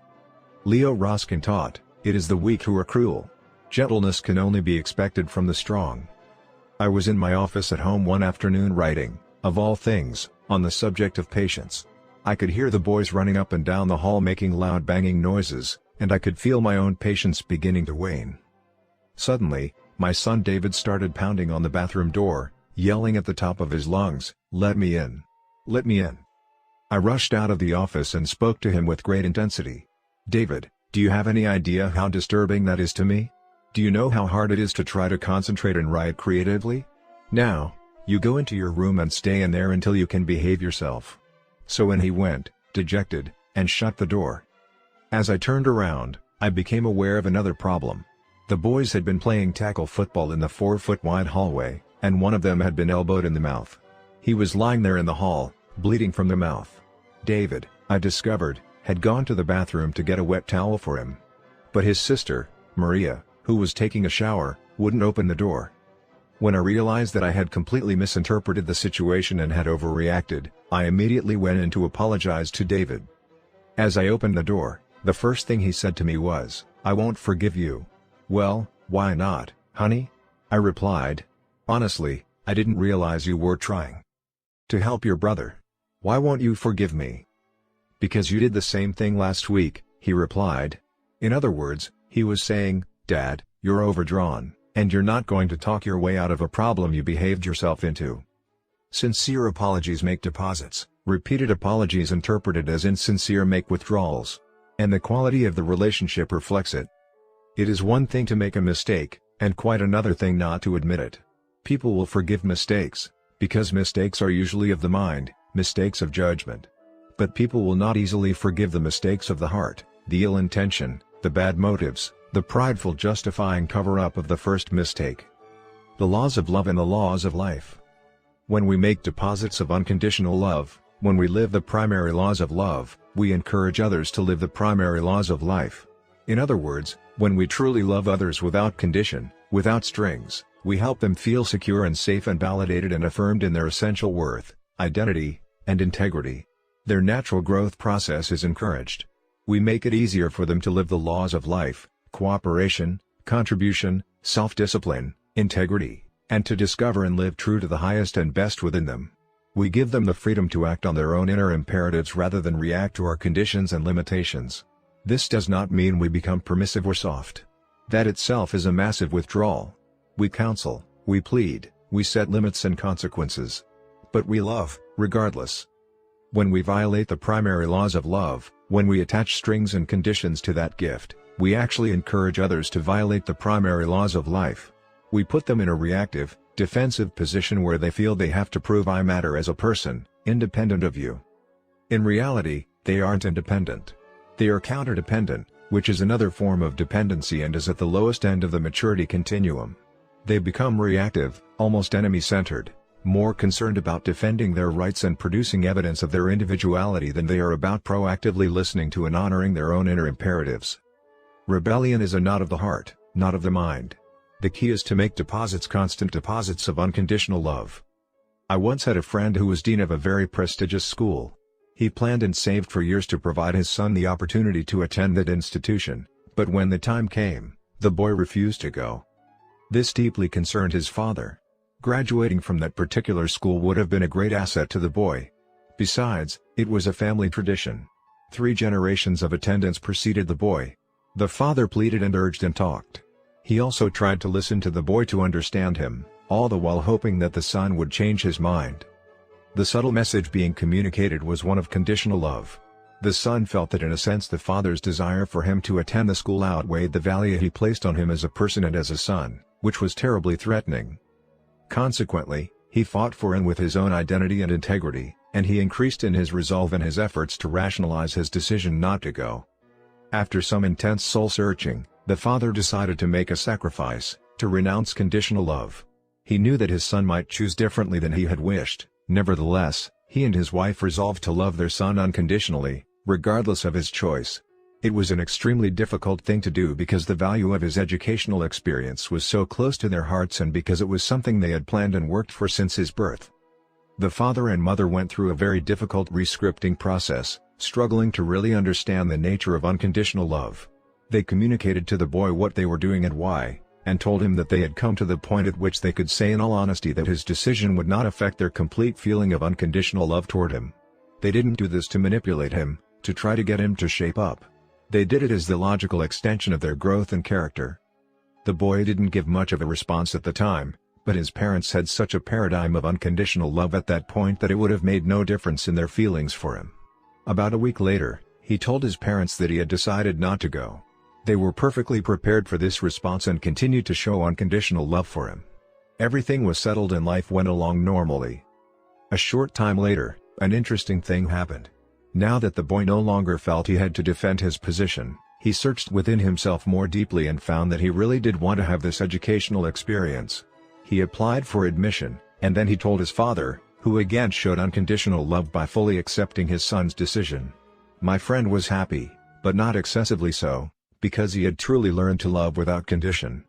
Leo Ruskin taught, "It is the weak who are cruel. Gentleness can only be expected from the strong." I was in my office at home one afternoon writing, of all things, on the subject of patience. I could hear the boys running up and down the hall making loud banging noises, and I could feel my own patience beginning to wane. Suddenly, my son David started pounding on the bathroom door, yelling at the top of his lungs, "Let me in! Let me in!" I rushed out of the office and spoke to him with great intensity. "David, do you have any idea how disturbing that is to me? Do you know how hard it is to try to concentrate and write creatively? Now, you go into your room and stay in there until you can behave yourself." So in he went, dejected, and shut the door. As I turned around, I became aware of another problem. The boys had been playing tackle football in the 4-foot-wide hallway, and one of them had been elbowed in the mouth. He was lying there in the hall, bleeding from the mouth. David, I discovered, had gone to the bathroom to get a wet towel for him. But his sister, Maria, who was taking a shower, wouldn't open the door. When I realized that I had completely misinterpreted the situation and had overreacted, I immediately went in to apologize to David. As I opened the door, the first thing he said to me was, "I won't forgive you." "Well, why not, honey?" I replied. "Honestly, I didn't realize you were trying to help your brother. Why won't you forgive me?" "Because you did the same thing last week," he replied. In other words, he was saying, Dad, you're overdrawn, and you're not going to talk your way out of a problem you behaved yourself into. Sincere apologies make deposits, repeated apologies interpreted as insincere make withdrawals. And the quality of the relationship reflects it. It is one thing to make a mistake, and quite another thing not to admit it. People will forgive mistakes, because mistakes are usually of the mind, mistakes of judgment. But people will not easily forgive the mistakes of the heart, the ill intention, the bad motives, the prideful justifying cover-up of the first mistake. The laws of love and the laws of life. When we make deposits of unconditional love, when we live the primary laws of love, we encourage others to live the primary laws of life. In other words, when we truly love others without condition, without strings, we help them feel secure and safe and validated and affirmed in their essential worth, identity, and integrity. Their natural growth process is encouraged. We make it easier for them to live the laws of life, cooperation, contribution, self-discipline, integrity, and to discover and live true to the highest and best within them. We give them the freedom to act on their own inner imperatives rather than react to our conditions and limitations. This does not mean we become permissive or soft. That itself is a massive withdrawal. We counsel, we plead, we set limits and consequences. But we love, regardless. When we violate the primary laws of love, when we attach strings and conditions to that gift, we actually encourage others to violate the primary laws of life. We put them in a reactive, defensive position where they feel they have to prove I matter as a person, independent of you. In reality, they aren't independent. They are counterdependent, which is another form of dependency and is at the lowest end of the maturity continuum. They become reactive, almost enemy-centered, more concerned about defending their rights and producing evidence of their individuality than they are about proactively listening to and honoring their own inner imperatives. Rebellion is a not of the heart, not of the mind. The key is to make deposits constant deposits of unconditional love. I once had a friend who was dean of a very prestigious school. He planned and saved for years to provide his son the opportunity to attend that institution, but when the time came, the boy refused to go. This deeply concerned his father. Graduating from that particular school would have been a great asset to the boy. Besides, it was a family tradition. 3 generations of attendance preceded the boy. The father pleaded and urged and talked. He also tried to listen to the boy to understand him, all the while hoping that the son would change his mind. The subtle message being communicated was one of conditional love. The son felt that in a sense the father's desire for him to attend the school outweighed the value he placed on him as a person and as a son, which was terribly threatening. Consequently, he fought for and with his own identity and integrity, and he increased in his resolve and his efforts to rationalize his decision not to go. After some intense soul-searching, the father decided to make a sacrifice, to renounce conditional love. He knew that his son might choose differently than he had wished. Nevertheless, he and his wife resolved to love their son unconditionally, regardless of his choice. It was an extremely difficult thing to do because the value of his educational experience was so close to their hearts and because it was something they had planned and worked for since his birth. The father and mother went through a very difficult rescripting process, struggling to really understand the nature of unconditional love. They communicated to the boy what they were doing and why, and told him that they had come to the point at which they could say in all honesty that his decision would not affect their complete feeling of unconditional love toward him. They didn't do this to manipulate him, to try to get him to shape up. They did it as the logical extension of their growth and character. The boy didn't give much of a response at the time, but his parents had such a paradigm of unconditional love at that point that it would have made no difference in their feelings for him. About a week later, he told his parents that he had decided not to go. They were perfectly prepared for this response and continued to show unconditional love for him. Everything was settled and life went along normally. A short time later, an interesting thing happened. Now that the boy no longer felt he had to defend his position, he searched within himself more deeply and found that he really did want to have this educational experience. He applied for admission, and then he told his father, who again showed unconditional love by fully accepting his son's decision. My friend was happy, but not excessively so, because he had truly learned to love without condition.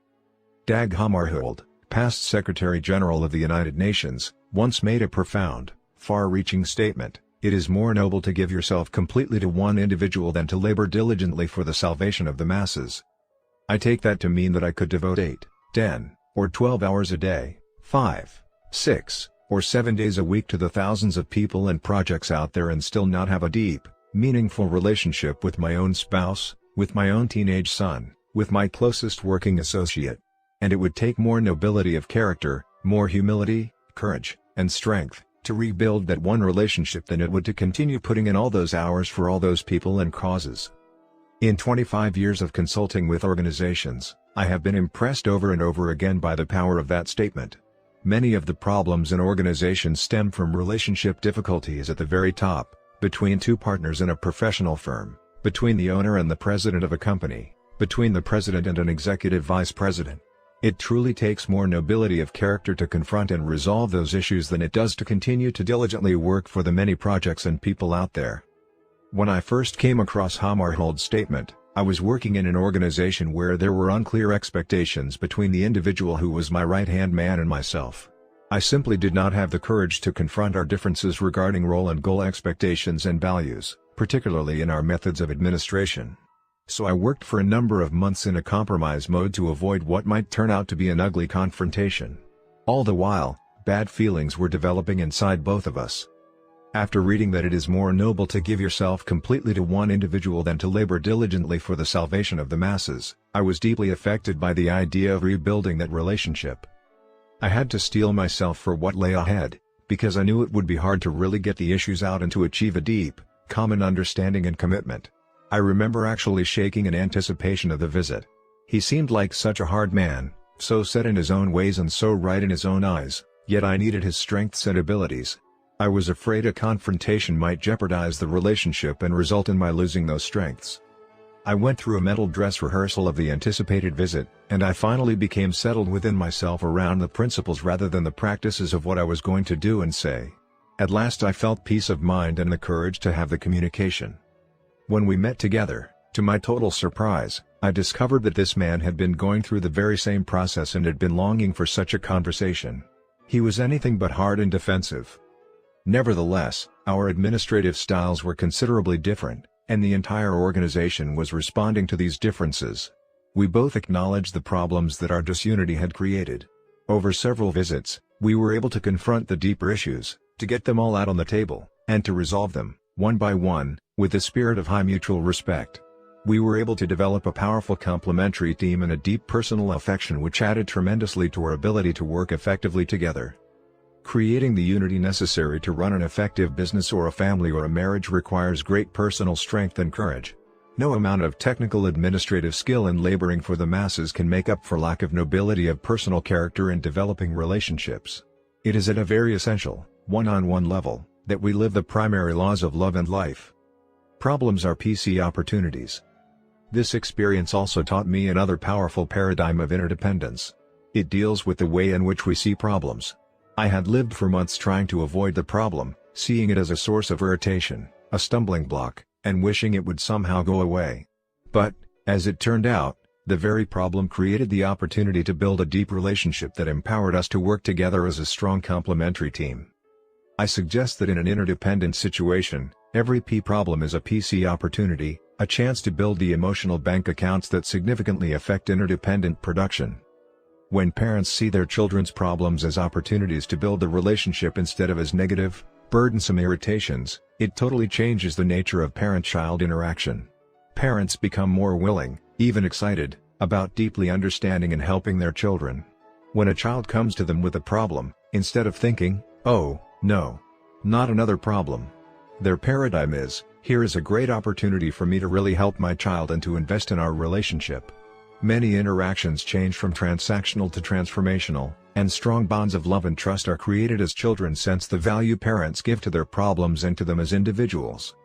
Dag Hammarskjöld, past Secretary General of the United Nations, once made a profound, far-reaching statement: "It is more noble to give yourself completely to one individual than to labor diligently for the salvation of the masses." I take that to mean that I could devote 8, 10, or 12 hours a day, 5, 6, or 7 days a week to the thousands of people and projects out there and still not have a deep, meaningful relationship with my own spouse, with my own teenage son, with my closest working associate. And it would take more nobility of character, more humility, courage, and strength, to rebuild that one relationship than it would to continue putting in all those hours for all those people and causes. In 25 years of consulting with organizations, I have been impressed over and over again by the power of that statement. Many of the problems in organizations stem from relationship difficulties at the very top, between two partners in a professional firm, between the owner and the president of a company, between the president and an executive vice president. It truly takes more nobility of character to confront and resolve those issues than it does to continue to diligently work for the many projects and people out there. When I first came across Hammarskjöld's statement, I was working in an organization where there were unclear expectations between the individual who was my right-hand man and myself. I simply did not have the courage to confront our differences regarding role and goal expectations and values, particularly in our methods of administration. So I worked for a number of months in a compromise mode to avoid what might turn out to be an ugly confrontation. All the while, bad feelings were developing inside both of us. After reading that it is more noble to give yourself completely to one individual than to labor diligently for the salvation of the masses, I was deeply affected by the idea of rebuilding that relationship. I had to steel myself for what lay ahead, because I knew it would be hard to really get the issues out and to achieve a deep, common understanding and commitment. I remember actually shaking in anticipation of the visit. He seemed like such a hard man, so set in his own ways and so right in his own eyes, yet I needed his strengths and abilities. I was afraid a confrontation might jeopardize the relationship and result in my losing those strengths. I went through a mental dress rehearsal of the anticipated visit, and I finally became settled within myself around the principles rather than the practices of what I was going to do and say. At last I felt peace of mind and the courage to have the communication. When we met together, to my total surprise, I discovered that this man had been going through the very same process and had been longing for such a conversation. He was anything but hard and defensive. Nevertheless, our administrative styles were considerably different, and the entire organization was responding to these differences. We both acknowledged the problems that our disunity had created. Over several visits, we were able to confront the deeper issues, to get them all out on the table, and to resolve them, one by one, with the spirit of high mutual respect. We were able to develop a powerful complementary team and a deep personal affection which added tremendously to our ability to work effectively together. Creating the unity necessary to run an effective business or a family or a marriage requires great personal strength and courage. No amount of technical administrative skill in laboring for the masses can make up for lack of nobility of personal character in developing relationships. It is at a very essential, one-on-one level, that we live the primary laws of love and life. Problems are PC opportunities. This experience also taught me another powerful paradigm of interdependence. It deals with the way in which we see problems. I had lived for months trying to avoid the problem, seeing it as a source of irritation, a stumbling block, and wishing it would somehow go away. But, as it turned out, the very problem created the opportunity to build a deep relationship that empowered us to work together as a strong complementary team. I suggest that in an interdependent situation, every P problem is a PC opportunity, a chance to build the emotional bank accounts that significantly affect interdependent production. When parents see their children's problems as opportunities to build the relationship instead of as negative, burdensome irritations, it totally changes the nature of parent-child interaction. Parents become more willing, even excited, about deeply understanding and helping their children. When a child comes to them with a problem, instead of thinking, "Oh, no, not another problem," their paradigm is, "Here is a great opportunity for me to really help my child and to invest in our relationship." Many interactions change from transactional to transformational, and strong bonds of love and trust are created as children sense the value parents give to their problems and to them as individuals.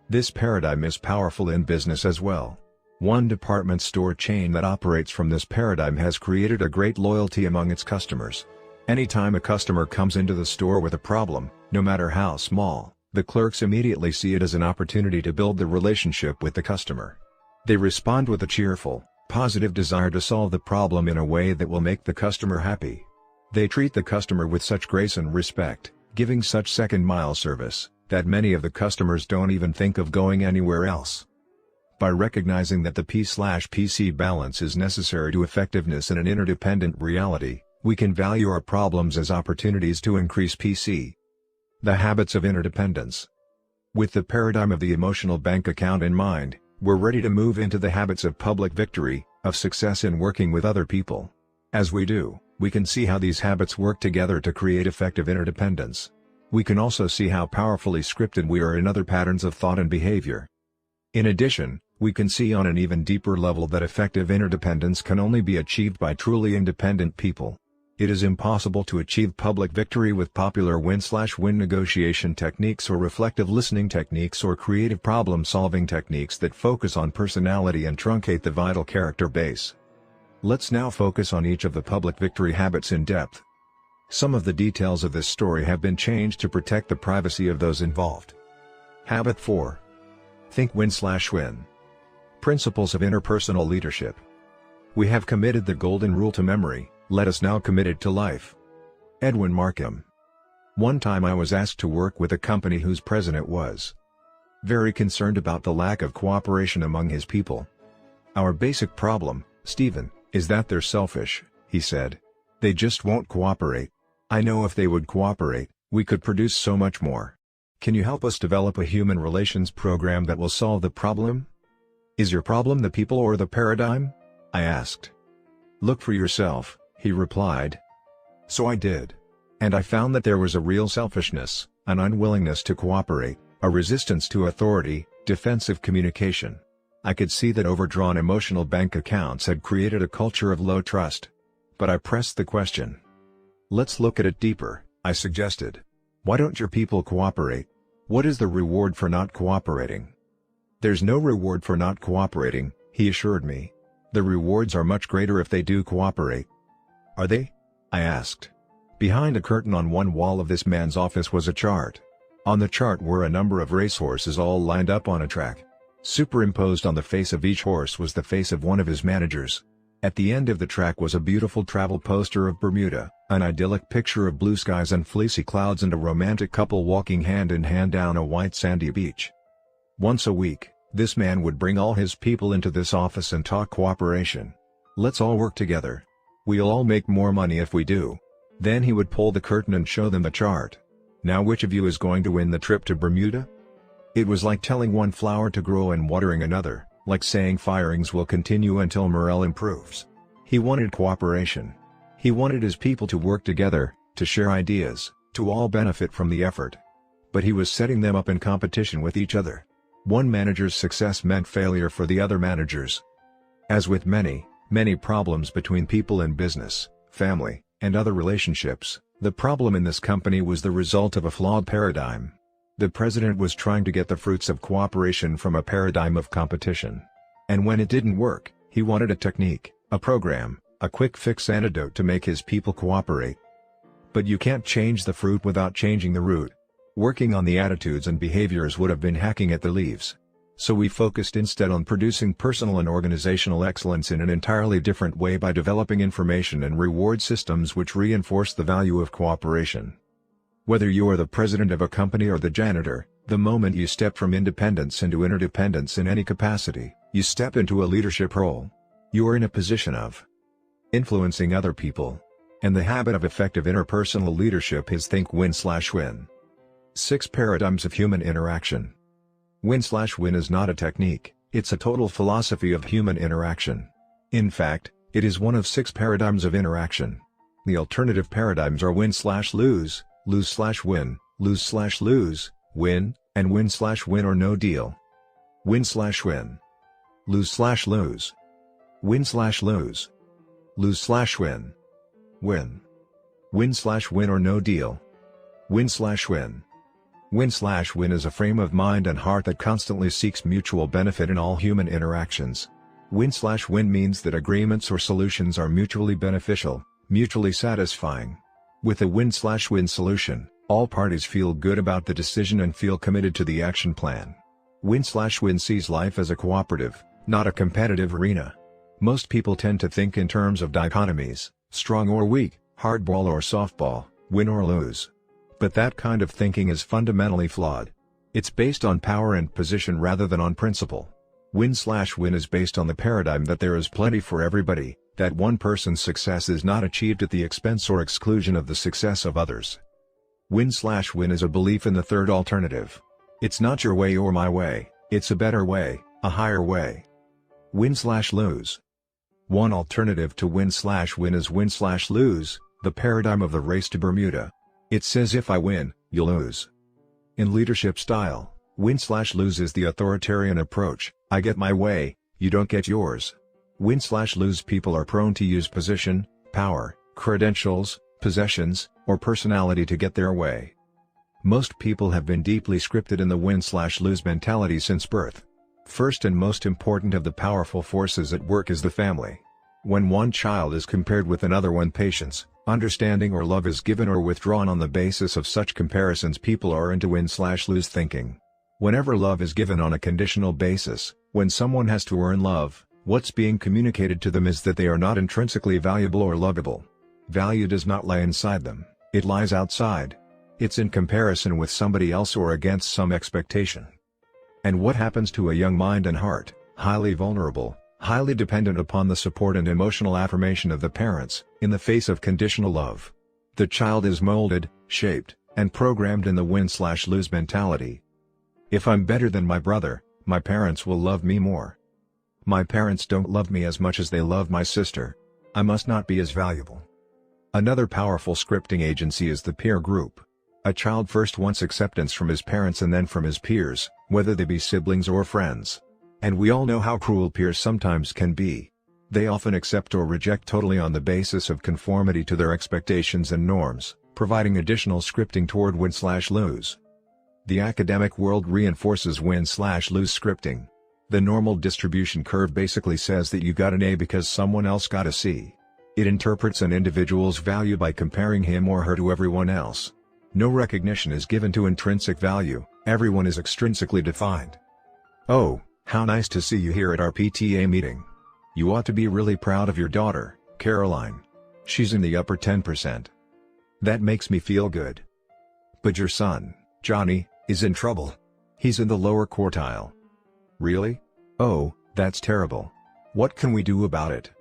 This paradigm is powerful in business as well. One department store chain that operates from this paradigm has created a great loyalty among its customers. Anytime a customer comes into the store with a problem, no matter how small, the clerks immediately see it as an opportunity to build the relationship with the customer. They respond with a cheerful, positive desire to solve the problem in a way that will make the customer happy. They treat the customer with such grace and respect, giving such second-mile service, that many of the customers don't even think of going anywhere else. By recognizing that the P/PC balance is necessary to effectiveness in an interdependent reality, we can value our problems as opportunities to increase PC. The habits of interdependence. With the paradigm of the emotional bank account in mind, we're ready to move into the habits of public victory, of success in working with other people. As we do, we can see how these habits work together to create effective interdependence. We can also see how powerfully scripted we are in other patterns of thought and behavior. In addition, we can see on an even deeper level that effective interdependence can only be achieved by truly independent people. It is impossible to achieve public victory with popular win-win negotiation techniques or reflective listening techniques or creative problem-solving techniques that focus on personality and truncate the vital character base. Let's now focus on each of the public victory habits in depth. Some of the details of this story have been changed to protect the privacy of those involved. Habit 4. Think win-win. Principles of interpersonal leadership. We have committed the golden rule to memory, let us now commit it to life. Edwin Markham. One time I was asked to work with a company whose president was very concerned about the lack of cooperation among his people. Our basic problem, Stephen, is that they're selfish, he said. They just won't cooperate. I know if they would cooperate, we could produce so much more. Can you help us develop a human relations program that will solve the problem? Is your problem the people or the paradigm? I asked. Look for yourself, he replied. So I did. And I found that there was a real selfishness, an unwillingness to cooperate, a resistance to authority, defensive communication. I could see that overdrawn emotional bank accounts had created a culture of low trust. But I pressed the question. Let's look at it deeper, I suggested. Why don't your people cooperate? What is the reward for not cooperating? There's no reward for not cooperating, he assured me. The rewards are much greater if they do cooperate. Are they? I asked. Behind a curtain on one wall of this man's office was a chart. On the chart were a number of racehorses all lined up on a track. Superimposed on the face of each horse was the face of one of his managers. At the end of the track was a beautiful travel poster of Bermuda, an idyllic picture of blue skies and fleecy clouds and a romantic couple walking hand in hand down a white sandy beach. Once a week, this man would bring all his people into this office and talk cooperation. Let's all work together. We'll all make more money if we do. Then he would pull the curtain and show them the chart. Now which of you is going to win the trip to Bermuda? It was like telling one flower to grow and watering another, like saying firings will continue until morale improves. He wanted cooperation. He wanted his people to work together, to share ideas, to all benefit from the effort. But he was setting them up in competition with each other. One manager's success meant failure for the other managers. As with many problems between people in business, family, and other relationships, the problem in this company was the result of a flawed paradigm. The president was trying to get the fruits of cooperation from a paradigm of competition. And when it didn't work, he wanted a technique, a program, a quick fix antidote to make his people cooperate. But you can't change the fruit without changing the root. Working on the attitudes and behaviors would have been hacking at the leaves. So we focused instead on producing personal and organizational excellence in an entirely different way by developing information and reward systems which reinforce the value of cooperation. Whether you are the president of a company or the janitor, the moment you step from independence into interdependence in any capacity, you step into a leadership role. You are in a position of influencing other people. And the habit of effective interpersonal leadership is think win-win. 6 Paradigms of Human Interaction. Win-win is not a technique, it's a total philosophy of human interaction. In fact, it is one of 6 paradigms of interaction. The alternative paradigms are win-lose, lose-win, lose-lose, win, and win-win or no deal. Win-win. Lose-lose. Win-lose. Lose-win. Win. Win-win or no deal. Win-win. Win-win is a frame of mind and heart that constantly seeks mutual benefit in all human interactions. Win-win means that agreements or solutions are mutually beneficial, mutually satisfying. With a win-win solution, all parties feel good about the decision and feel committed to the action plan. Win-win sees life as a cooperative, not a competitive arena. Most people tend to think in terms of dichotomies, strong or weak, hardball or softball, win or lose. But that kind of thinking is fundamentally flawed. It's based on power and position rather than on principle. Win-win is based on the paradigm that there is plenty for everybody, that one person's success is not achieved at the expense or exclusion of the success of others. Win-win is a belief in the third alternative. It's not your way or my way, it's a better way, a higher way. Win-lose. One alternative to win/win is win/lose, the paradigm of the race to Bermuda. It says if I win, you lose. In leadership style, win/lose is the authoritarian approach, I get my way, you don't get yours. Win/lose people are prone to use position, power, credentials, possessions, or personality to get their way. Most people have been deeply scripted in the win/lose mentality since birth. First and most important of the powerful forces at work is the family. When one child is compared with another, when patience, understanding or love is given or withdrawn on the basis of such comparisons, people are into win/lose thinking. Whenever love is given on a conditional basis, when someone has to earn love, what's being communicated to them is that they are not intrinsically valuable or lovable. Value does not lie inside them, it lies outside. It's in comparison with somebody else or against some expectation. And what happens to a young mind and heart, highly vulnerable, highly dependent upon the support and emotional affirmation of the parents, in the face of conditional love? The child is molded, shaped, and programmed in the win/lose mentality. If I'm better than my brother, my parents will love me more. My parents don't love me as much as they love my sister. I must not be as valuable. Another powerful scripting agency is the peer group. A child first wants acceptance from his parents and then from his peers, whether they be siblings or friends. And we all know how cruel peers sometimes can be. They often accept or reject totally on the basis of conformity to their expectations and norms, providing additional scripting toward win/lose. The academic world reinforces win/lose scripting. The normal distribution curve basically says that you got an A because someone else got a C. It interprets an individual's value by comparing him or her to everyone else. No recognition is given to intrinsic value, everyone is extrinsically defined. Oh, how nice to see you here at our PTA meeting. You ought to be really proud of your daughter, Caroline. She's in the upper 10%. That makes me feel good. But your son, Johnny, is in trouble. He's in the lower quartile. Really? Oh, that's terrible. What can we do about it?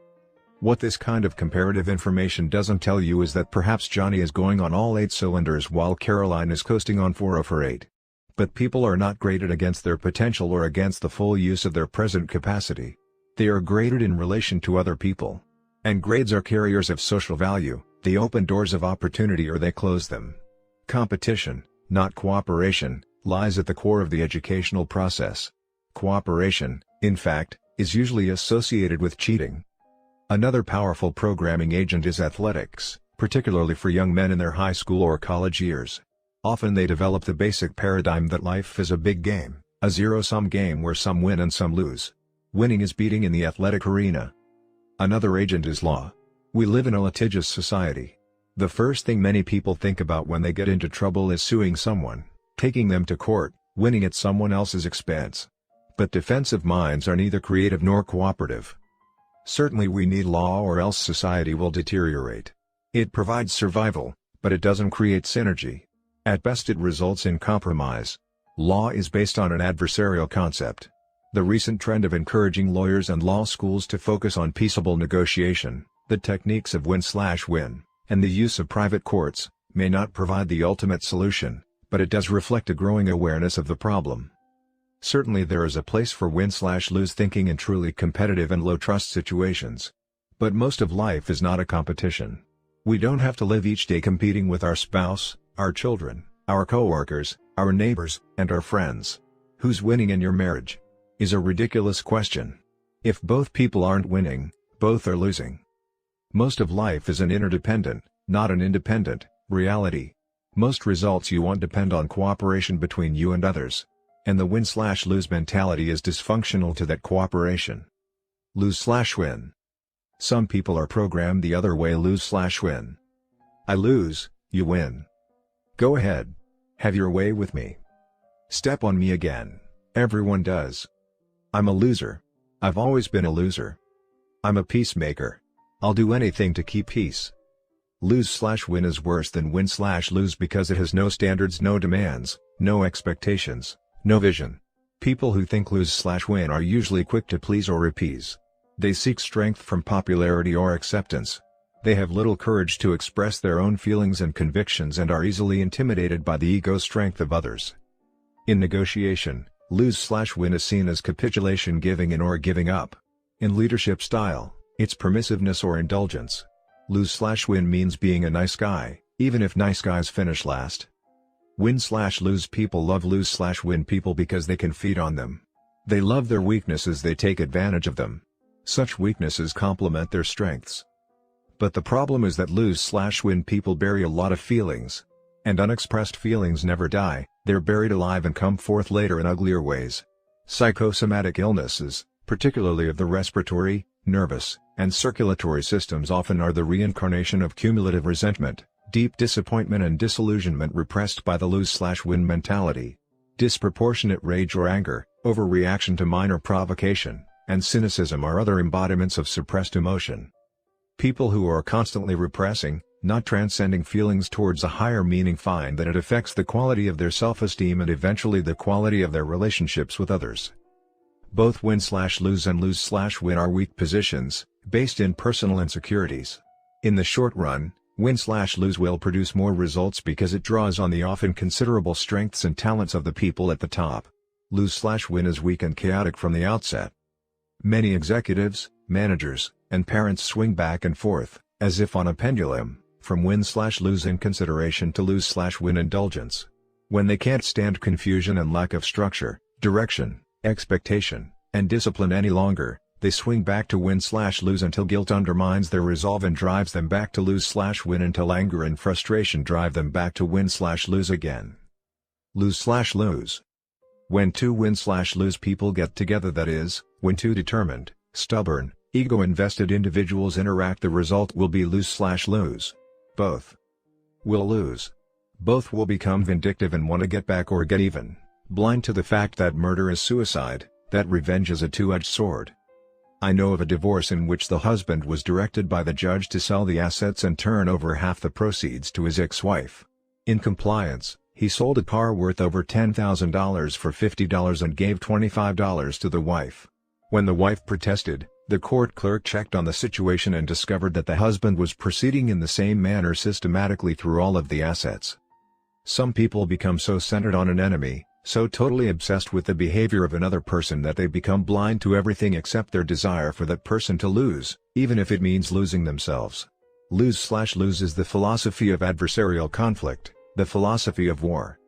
What this kind of comparative information doesn't tell you is that perhaps Johnny is going on all 8 cylinders while Caroline is coasting on 4 of her 8. But people are not graded against their potential or against the full use of their present capacity. They are graded in relation to other people. And grades are carriers of social value, they open doors of opportunity or they close them. Competition, not cooperation, lies at the core of the educational process. Cooperation, in fact, is usually associated with cheating. Another powerful programming agent is athletics, particularly for young men in their high school or college years. Often they develop the basic paradigm that life is a big game, a zero-sum game where some win and some lose. Winning is beating in the athletic arena. Another agent is law. We live in a litigious society. The first thing many people think about when they get into trouble is suing someone, taking them to court, winning at someone else's expense. But defensive minds are neither creative nor cooperative. Certainly we need law or else society will deteriorate. It provides survival, but it doesn't create synergy. At best it results in compromise. Law is based on an adversarial concept. The recent trend of encouraging lawyers and law schools to focus on peaceable negotiation, the techniques of win/win, and the use of private courts, may not provide the ultimate solution, but it does reflect a growing awareness of the problem. Certainly there is a place for win/lose thinking in truly competitive and low-trust situations. But most of life is not a competition. We don't have to live each day competing with our spouse, our children, our coworkers, our neighbors, and our friends. Who's winning in your marriage? Is a ridiculous question. If both people aren't winning, both are losing. Most of life is an interdependent, not an independent, reality. Most results you want depend on cooperation between you and others. And the win/lose mentality is dysfunctional to that cooperation. Lose/win. Some people are programmed the other way, lose/win. I lose, you win. Go ahead. Have your way with me. Step on me again. Everyone does. I'm a loser. I've always been a loser. I'm a peacemaker. I'll do anything to keep peace. Lose/win is worse than win/lose because it has no standards, no demands, no expectations, no vision. People who think lose/win are usually quick to please or appease. They seek strength from popularity or acceptance. They have little courage to express their own feelings and convictions and are easily intimidated by the ego strength of others. In negotiation, lose/win is seen as capitulation, giving in or giving up. In leadership style, It's permissiveness or indulgence. Lose/win means being a nice guy, even if nice guys finish last. Win/lose people love lose/win people because they can feed on them. They love their weaknesses, they take advantage of them. Such weaknesses complement their strengths. But the problem is that lose/win people bury a lot of feelings. And unexpressed feelings never die, they're buried alive and come forth later in uglier ways. Psychosomatic illnesses, particularly of the respiratory, nervous, and circulatory systems, often are the reincarnation of cumulative resentment, deep disappointment and disillusionment repressed by the lose/win mentality. Disproportionate rage or anger, overreaction to minor provocation, and cynicism are other embodiments of suppressed emotion. People who are constantly repressing, not transcending feelings towards a higher meaning find that it affects the quality of their self-esteem and eventually the quality of their relationships with others. Both win/lose and lose/win are weak positions, based in personal insecurities. In the short run, win/lose will produce more results because it draws on the often considerable strengths and talents of the people at the top. Lose/win is weak and chaotic from the outset. Many executives, managers, and parents swing back and forth, as if on a pendulum, from win/lose inconsideration to lose/win indulgence. When they can't stand confusion and lack of structure, direction, expectation, and discipline any longer, they swing back to win/lose until guilt undermines their resolve and drives them back to lose/win until anger and frustration drive them back to win/lose again. Lose/lose. When two win/lose people get together, that is, when two determined, stubborn, ego-invested individuals interact, the result will be lose/lose. Both will lose. Both will become vindictive and want to get back or get even, blind to the fact that murder is suicide, that revenge is a two-edged sword. I know of a divorce in which the husband was directed by the judge to sell the assets and turn over half the proceeds to his ex-wife. In compliance, he sold a car worth over $10,000 for $50 and gave $25 to the wife. When the wife protested, the court clerk checked on the situation and discovered that the husband was proceeding in the same manner systematically through all of the assets. Some people become so centered on an enemy, so totally obsessed with the behavior of another person, that they become blind to everything except their desire for that person to lose, even if it means losing themselves. Lose/lose is the philosophy of adversarial conflict, the philosophy of war.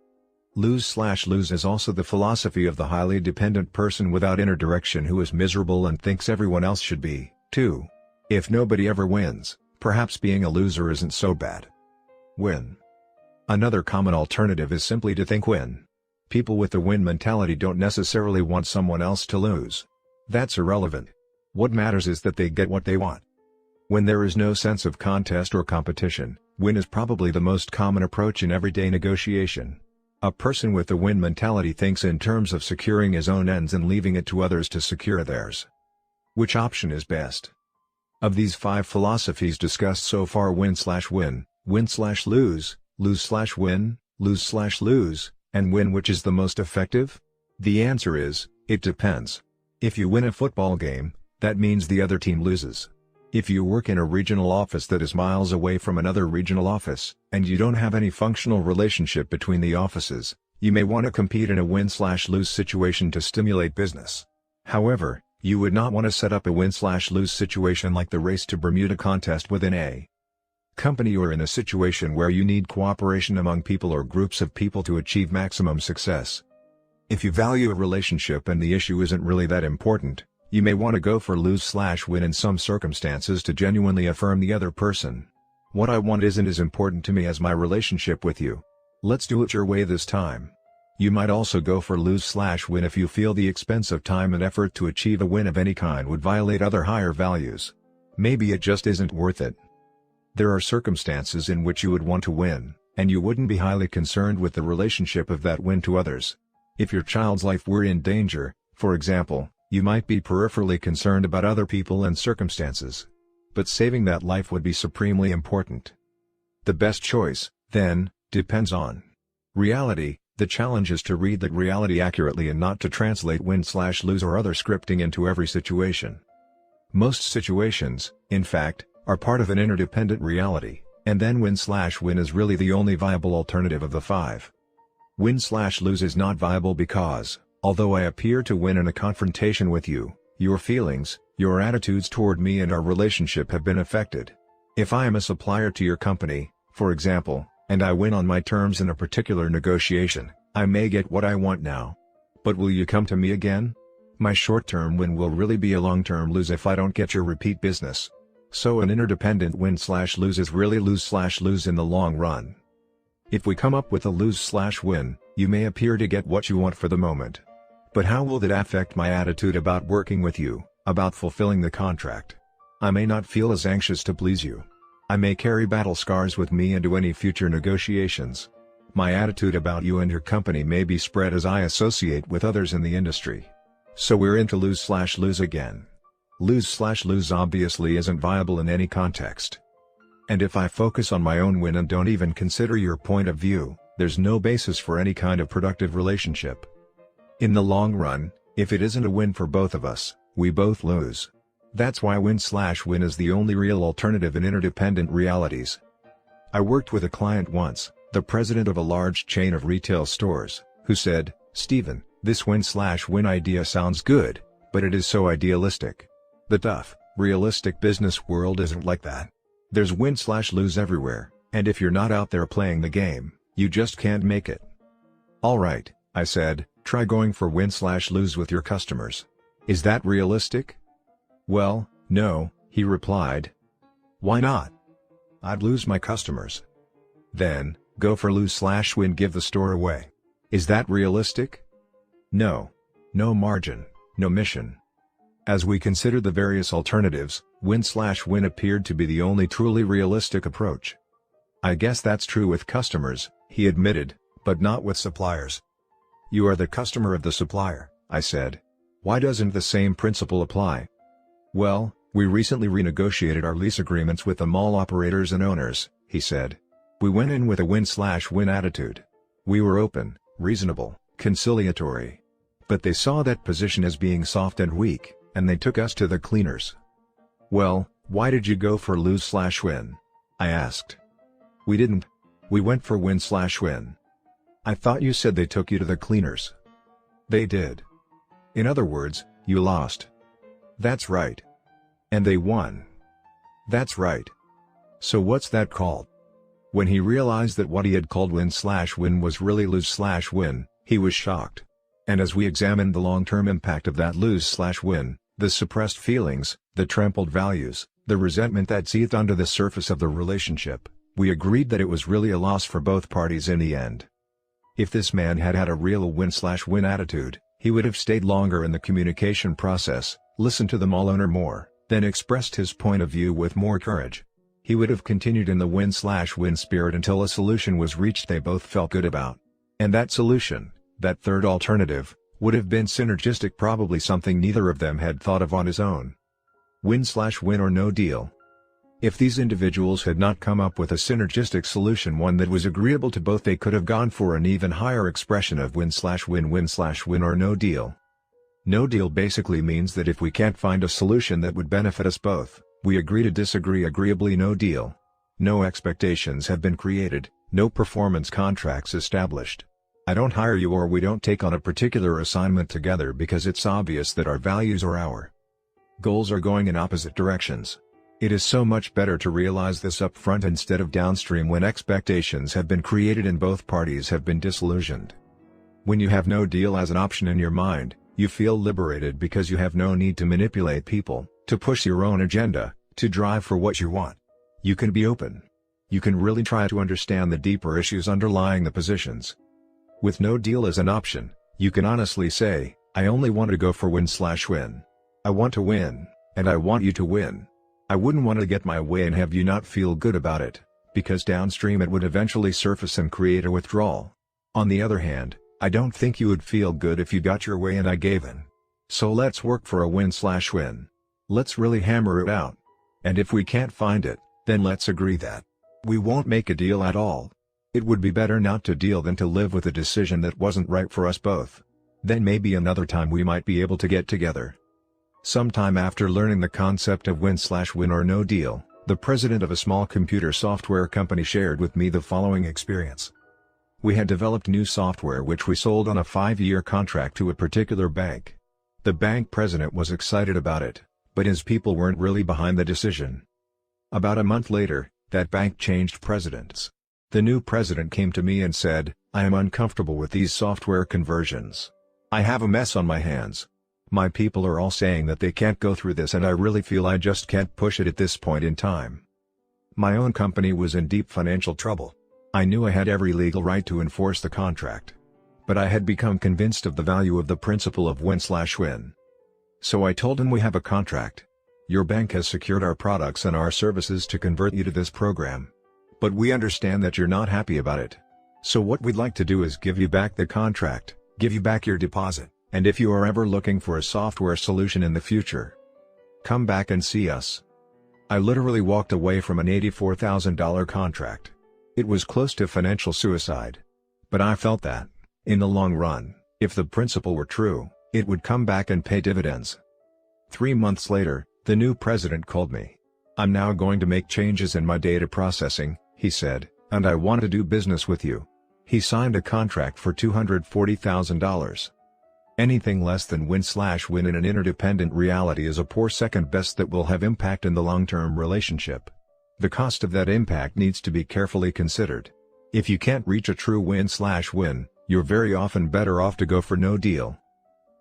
Lose/lose is also the philosophy of the highly dependent person without inner direction who is miserable and thinks everyone else should be, too. If nobody ever wins, perhaps being a loser isn't so bad. Win. Another common alternative is simply to think win. People with the win mentality don't necessarily want someone else to lose. That's irrelevant. What matters is that they get what they want. When there is no sense of contest or competition, win is probably the most common approach in everyday negotiation. A person with the win mentality thinks in terms of securing his own ends and leaving it to others to secure theirs. Which option is best? Of these 5 philosophies discussed so far, win/win, win/lose, lose/win, lose/lose, and win, which is the most effective? The answer is, it depends. If you win a football game, that means the other team loses. If you work in a regional office that is miles away from another regional office, and you don't have any functional relationship between the offices, you may want to compete in a win/lose situation to stimulate business. However, you would not want to set up a win/lose situation like the race to Bermuda contest within a company or in a situation where you need cooperation among people or groups of people to achieve maximum success. If you value a relationship and the issue isn't really that important, you may want to go for lose/win in some circumstances to genuinely affirm the other person. What I want isn't as important to me as my relationship with you. Let's do it your way this time. You might also go for lose/win if you feel the expense of time and effort to achieve a win of any kind would violate other higher values. Maybe it just isn't worth it. There are circumstances in which you would want to win, and you wouldn't be highly concerned with the relationship of that win to others. If your child's life were in danger, for example, you might be peripherally concerned about other people and circumstances. But saving that life would be supremely important. The best choice, then, depends on reality. The challenge is to read that reality accurately and not to translate win/lose or other scripting into every situation. Most situations, in fact, are part of an interdependent reality, and then win/win is really the only viable alternative of the 5. Win/lose is not viable because, although I appear to win in a confrontation with you, Your feelings, your attitudes toward me and our relationship have been affected. If I am a supplier to your company, for example, and I win on my terms in a particular negotiation, I may get what I want now. But will you come to me again? My short-term win will really be a long-term lose if I don't get your repeat business. So an interdependent win/lose is really lose/lose in the long run. If we come up with a lose/win, you may appear to get what you want for the moment. But how will that affect my attitude about working with you, about fulfilling the contract? I may not feel as anxious to please you. I may carry battle scars with me into any future negotiations. My attitude about you and your company may be spread as I associate with others in the industry. So we're into lose/lose again. Lose/lose obviously isn't viable in any context. And if I focus on my own win and don't even consider your point of view, there's no basis for any kind of productive relationship. In the long run, if it isn't a win for both of us, we both lose. That's why win/win is the only real alternative in interdependent realities. I worked with a client once, the president of a large chain of retail stores, who said, "Stephen, this win/win idea sounds good, but it is so idealistic. The tough, realistic business world isn't like that. There's win/lose everywhere, and if you're not out there playing the game, you just can't make it." "Alright," I said, "try going for win/lose with your customers. Is that realistic?" "Well, no," he replied. "Why not?" "I'd lose my customers." "Then, go for lose/win, give the store away. Is that realistic?" "No. No margin, no mission." As we considered the various alternatives, win/win appeared to be the only truly realistic approach. "I guess that's true with customers," he admitted, "but not with suppliers." "You are the customer of the supplier," I said. "Why doesn't the same principle apply?" "Well, we recently renegotiated our lease agreements with the mall operators and owners," he said. "We went in with a win/win attitude. We were open, reasonable, conciliatory. But they saw that position as being soft and weak, and they took us to the cleaners." "Well, why did you go for lose/win?" I asked. "We didn't. We went for win/win." "I thought you said they took you to the cleaners." "They did." "In other words, you lost." "That's right." "And they won." "That's right." "So what's that called?" When he realized that what he had called win/win was really lose/win, he was shocked. And as we examined the long-term impact of that lose/win, the suppressed feelings, the trampled values, the resentment that seethed under the surface of the relationship, we agreed that it was really a loss for both parties in the end. If this man had had a real win/win attitude, he would have stayed longer in the communication process, listened to the mall owner more, then expressed his point of view with more courage. He would have continued in the win/win spirit until a solution was reached they both felt good about. And that solution, that third alternative, would have been synergistic, probably something neither of them had thought of on his own. Win/win or no deal. If these individuals had not come up with a synergistic solution, one that was agreeable to both, they could have gone for an even higher expression of win/win, win/win or no deal. No deal basically means that if we can't find a solution that would benefit us both, we agree to disagree agreeably. No deal. No expectations have been created, no performance contracts established. I don't hire you or we don't take on a particular assignment together because it's obvious that our values or our goals are going in opposite directions. It is so much better to realize this up front instead of downstream when expectations have been created and both parties have been disillusioned. When you have no deal as an option in your mind, you feel liberated because you have no need to manipulate people, to push your own agenda, to drive for what you want. You can be open. You can really try to understand the deeper issues underlying the positions. With no deal as an option, you can honestly say, "I only want to go for win/win. I want to win, and I want you to win. I wouldn't want to get my way and have you not feel good about it, because downstream it would eventually surface and create a withdrawal. On the other hand, I don't think you would feel good if you got your way and I gave in. So let's work for a win/win. Let's really hammer it out. And if we can't find it, then let's agree that we won't make a deal at all. It would be better not to deal than to live with a decision that wasn't right for us both. Then maybe another time we might be able to get together." Sometime after learning the concept of win/win or no deal, the president of a small computer software company shared with me the following experience. We had developed new software which we sold on a 5-year contract to a particular bank. The bank president was excited about it, but his people weren't really behind the decision. About a month later, that bank changed presidents. The new president came to me and said, "I am uncomfortable with these software conversions. I have a mess on my hands. My people are all saying that they can't go through this and I really feel I just can't push it at this point in time." My own company was in deep financial trouble. I knew I had every legal right to enforce the contract. But I had become convinced of the value of the principle of win-slash-win. So I told him, "We have a contract. Your bank has secured our products and our services to convert you to this program. But we understand that you're not happy about it. So what we'd like to do is give you back the contract, give you back your deposit, and if you are ever looking for a software solution in the future, come back and see us." I literally walked away from an $84,000 contract. It was close to financial suicide. But I felt that, in the long run, if the principle were true, it would come back and pay dividends. 3 months later, the new president called me. "I'm now going to make changes in my data processing," he said, "and I want to do business with you." He signed a contract for $240,000. Anything less than win-slash-win in an interdependent reality is a poor second best that will have impact in the long-term relationship. The cost of that impact needs to be carefully considered. If you can't reach a true win-slash-win, you're very often better off to go for no deal.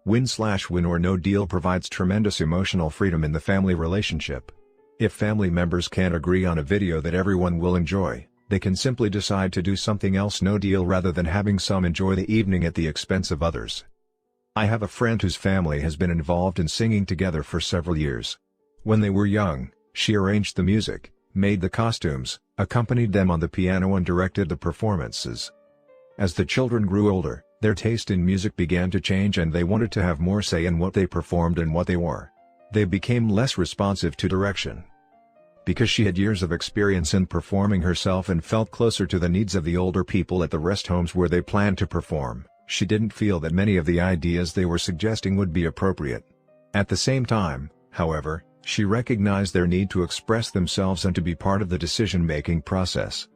Win-slash-win or no deal provides tremendous emotional freedom in the family relationship. If family members can't agree on a video that everyone will enjoy, they can simply decide to do something else, no deal, rather than having some enjoy the evening at the expense of others. I have a friend whose family has been involved in singing together for several years. When they were young, she arranged the music, made the costumes, accompanied them on the piano and directed the performances. As the children grew older, their taste in music began to change and they wanted to have more say in what they performed and what they wore. They became less responsive to direction. Because she had years of experience in performing herself and felt closer to the needs of the older people at the rest homes where they planned to perform, she didn't feel that many of the ideas they were suggesting would be appropriate. At the same time, however, she recognized their need to express themselves and to be part of the decision-making process.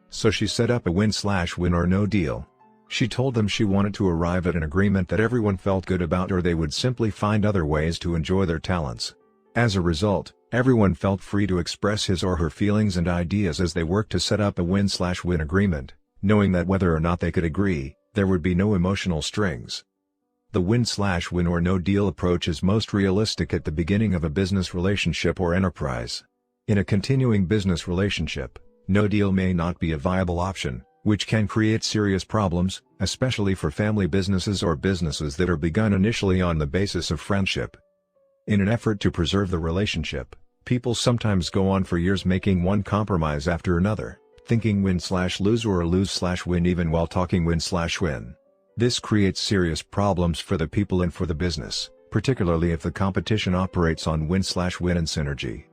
So she set up a win-slash-win or no deal. She told them she wanted to arrive at an agreement that everyone felt good about, or they would simply find other ways to enjoy their talents. As a result, everyone felt free to express his or her feelings and ideas as they worked to set up a win-slash-win agreement, knowing that whether or not they could agree, there would be no emotional strings. The win-slash-win or no deal approach is most realistic at the beginning of a business relationship or enterprise. In a continuing business relationship, no deal may not be a viable option, which can create serious problems, especially for family businesses or businesses that are begun initially on the basis of friendship. In an effort to preserve the relationship, people sometimes go on for years making one compromise after another, thinking win-slash-lose or lose-slash-win even while talking win-slash-win. This creates serious problems for the people and for the business, particularly if the competition operates on win-slash-win and synergy.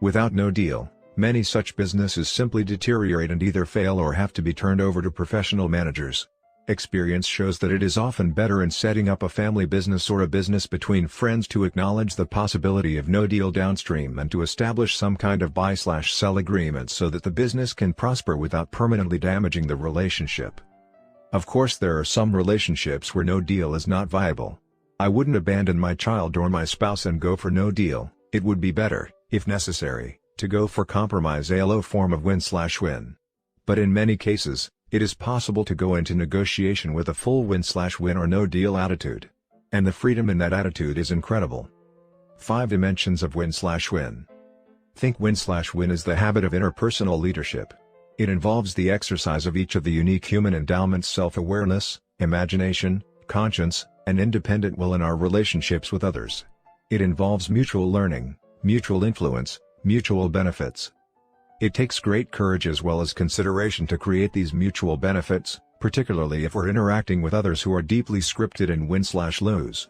Without no deal, many such businesses simply deteriorate and either fail or have to be turned over to professional managers. Experience shows that it is often better in setting up a family business or a business between friends to acknowledge the possibility of no deal downstream and to establish some kind of buy/sell agreement so that the business can prosper without permanently damaging the relationship. Of course, there are some relationships where no deal is not viable. I wouldn't abandon my child or my spouse and go for no deal. It would be better, if necessary, to go for compromise, a low form of win-slash-win. But in many cases, it is possible to go into negotiation with a full win-slash-win or no deal attitude. And the freedom in that attitude is incredible. 5 dimensions of win-slash-win. Think win-slash-win is the habit of interpersonal leadership. It involves the exercise of each of the unique human endowments: self-awareness, imagination, conscience, and independent will in our relationships with others. It involves mutual learning, mutual influence, mutual benefits. It takes great courage as well as consideration to create these mutual benefits, particularly if we're interacting with others who are deeply scripted in win-slash-lose.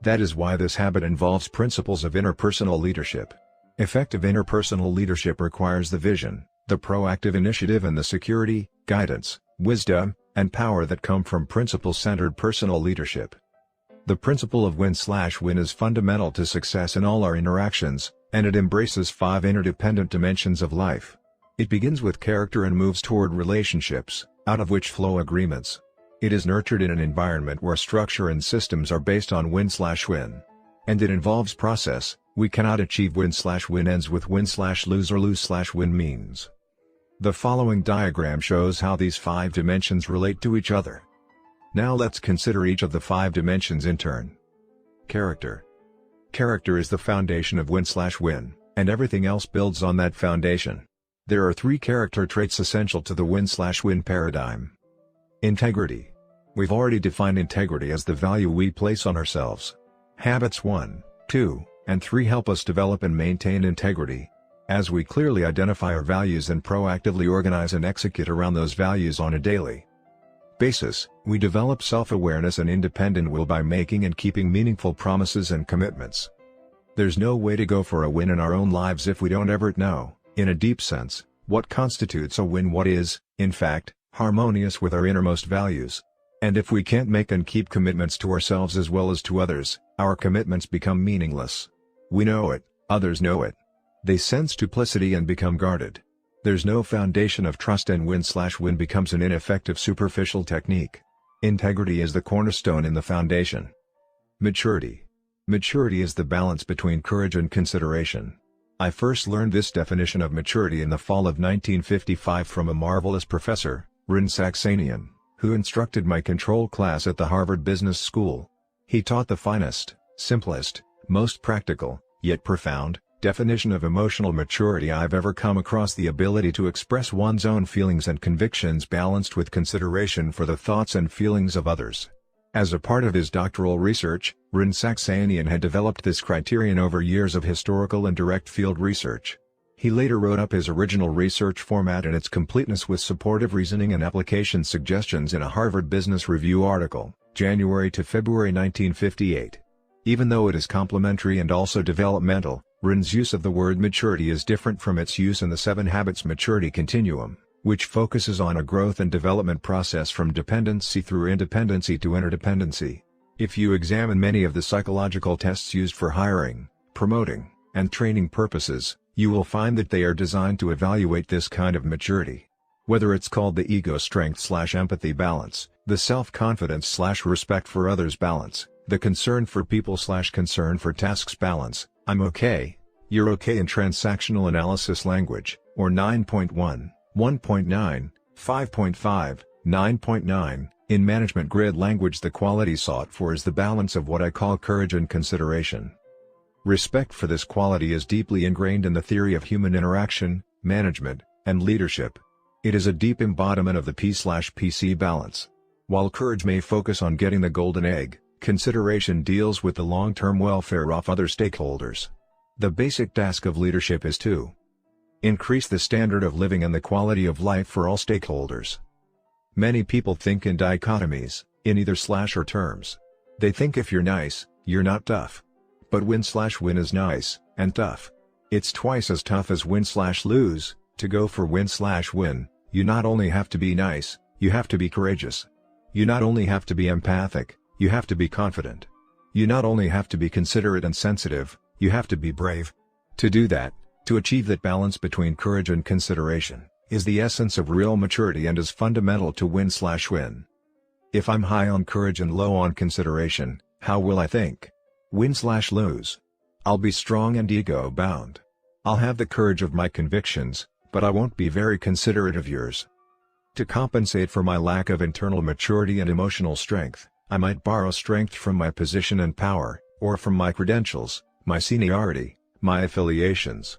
That is why this habit involves principles of interpersonal leadership. Effective interpersonal leadership requires the vision, the proactive initiative, and the security, guidance, wisdom, and power that come from principle-centered personal leadership. The principle of win-slash-win is fundamental to success in all our interactions, and it embraces 5 interdependent dimensions of life. It begins with character and moves toward relationships, out of which flow agreements. It is nurtured in an environment where structure and systems are based on win/win. And it involves process. We cannot achieve win/win ends with win/lose or lose/win means. The following diagram shows how these 5 dimensions relate to each other. Now let's consider each of the 5 dimensions in turn. Character. Character is the foundation of win/win, and everything else builds on that foundation. There are 3 character traits essential to the win/win paradigm. Integrity. We've already defined integrity as the value we place on ourselves. Habits 1, 2, and 3 help us develop and maintain integrity. As we clearly identify our values and proactively organize and execute around those values on a daily basis, we develop self-awareness and independent will by making and keeping meaningful promises and commitments. There's no way to go for a win in our own lives if we don't ever know, in a deep sense, what constitutes a win, what is, in fact, harmonious with our innermost values. And if we can't make and keep commitments to ourselves as well as to others, our commitments become meaningless. We know it, others know it. They sense duplicity and become guarded. There's no foundation of trust and win/win becomes an ineffective superficial technique. Integrity is the cornerstone in the foundation. Maturity. Maturity is the balance between courage and consideration. I first learned this definition of maturity in the fall of 1955 from a marvelous professor, Rin Saxenian, who instructed my control class at the Harvard Business School. He taught the finest, simplest, most practical, yet profound, definition of emotional maturity I've ever come across: the ability to express one's own feelings and convictions balanced with consideration for the thoughts and feelings of others. As a part of his doctoral research, Rin Saxenian had developed this criterion over years of historical and direct field research. He later wrote up his original research format and its completeness with supportive reasoning and application suggestions in a Harvard Business Review article, January to February 1958. Even though it is complementary and also developmental, Rin's use of the word maturity is different from its use in the 7 Habits maturity continuum, which focuses on a growth and development process from dependency through independency to interdependency. If you examine many of the psychological tests used for hiring, promoting, and training purposes, you will find that they are designed to evaluate this kind of maturity. Whether it's called the ego strength/empathy balance, the self-confidence/respect for others balance, the concern for people/concern for tasks balance, I'm okay, you're okay in transactional analysis language, or 9.1, 1.9, 5.5, 9.9, in management grid language. The quality sought for is the balance of what I call courage and consideration. Respect for this quality is deeply ingrained in the theory of human interaction, management, and leadership. It is a deep embodiment of the P/PC balance. While courage may focus on getting the golden egg, consideration deals with the long-term welfare of other stakeholders. The basic task of leadership is to increase the standard of living and the quality of life for all stakeholders. Many people think in dichotomies, in either/or terms. They think if you're nice, you're not tough. But win/win is nice, and tough. It's twice as tough as win/lose. To go for win/win, you not only have to be nice, you have to be courageous. You not only have to be empathic, you have to be confident. You not only have to be considerate and sensitive, you have to be brave. To do that, to achieve that balance between courage and consideration, is the essence of real maturity and is fundamental to win/win. If I'm high on courage and low on consideration, how will I think? Win/lose. I'll be strong and ego-bound. I'll have the courage of my convictions, but I won't be very considerate of yours. To compensate for my lack of internal maturity and emotional strength, I might borrow strength from my position and power, or from my credentials, my seniority, my affiliations.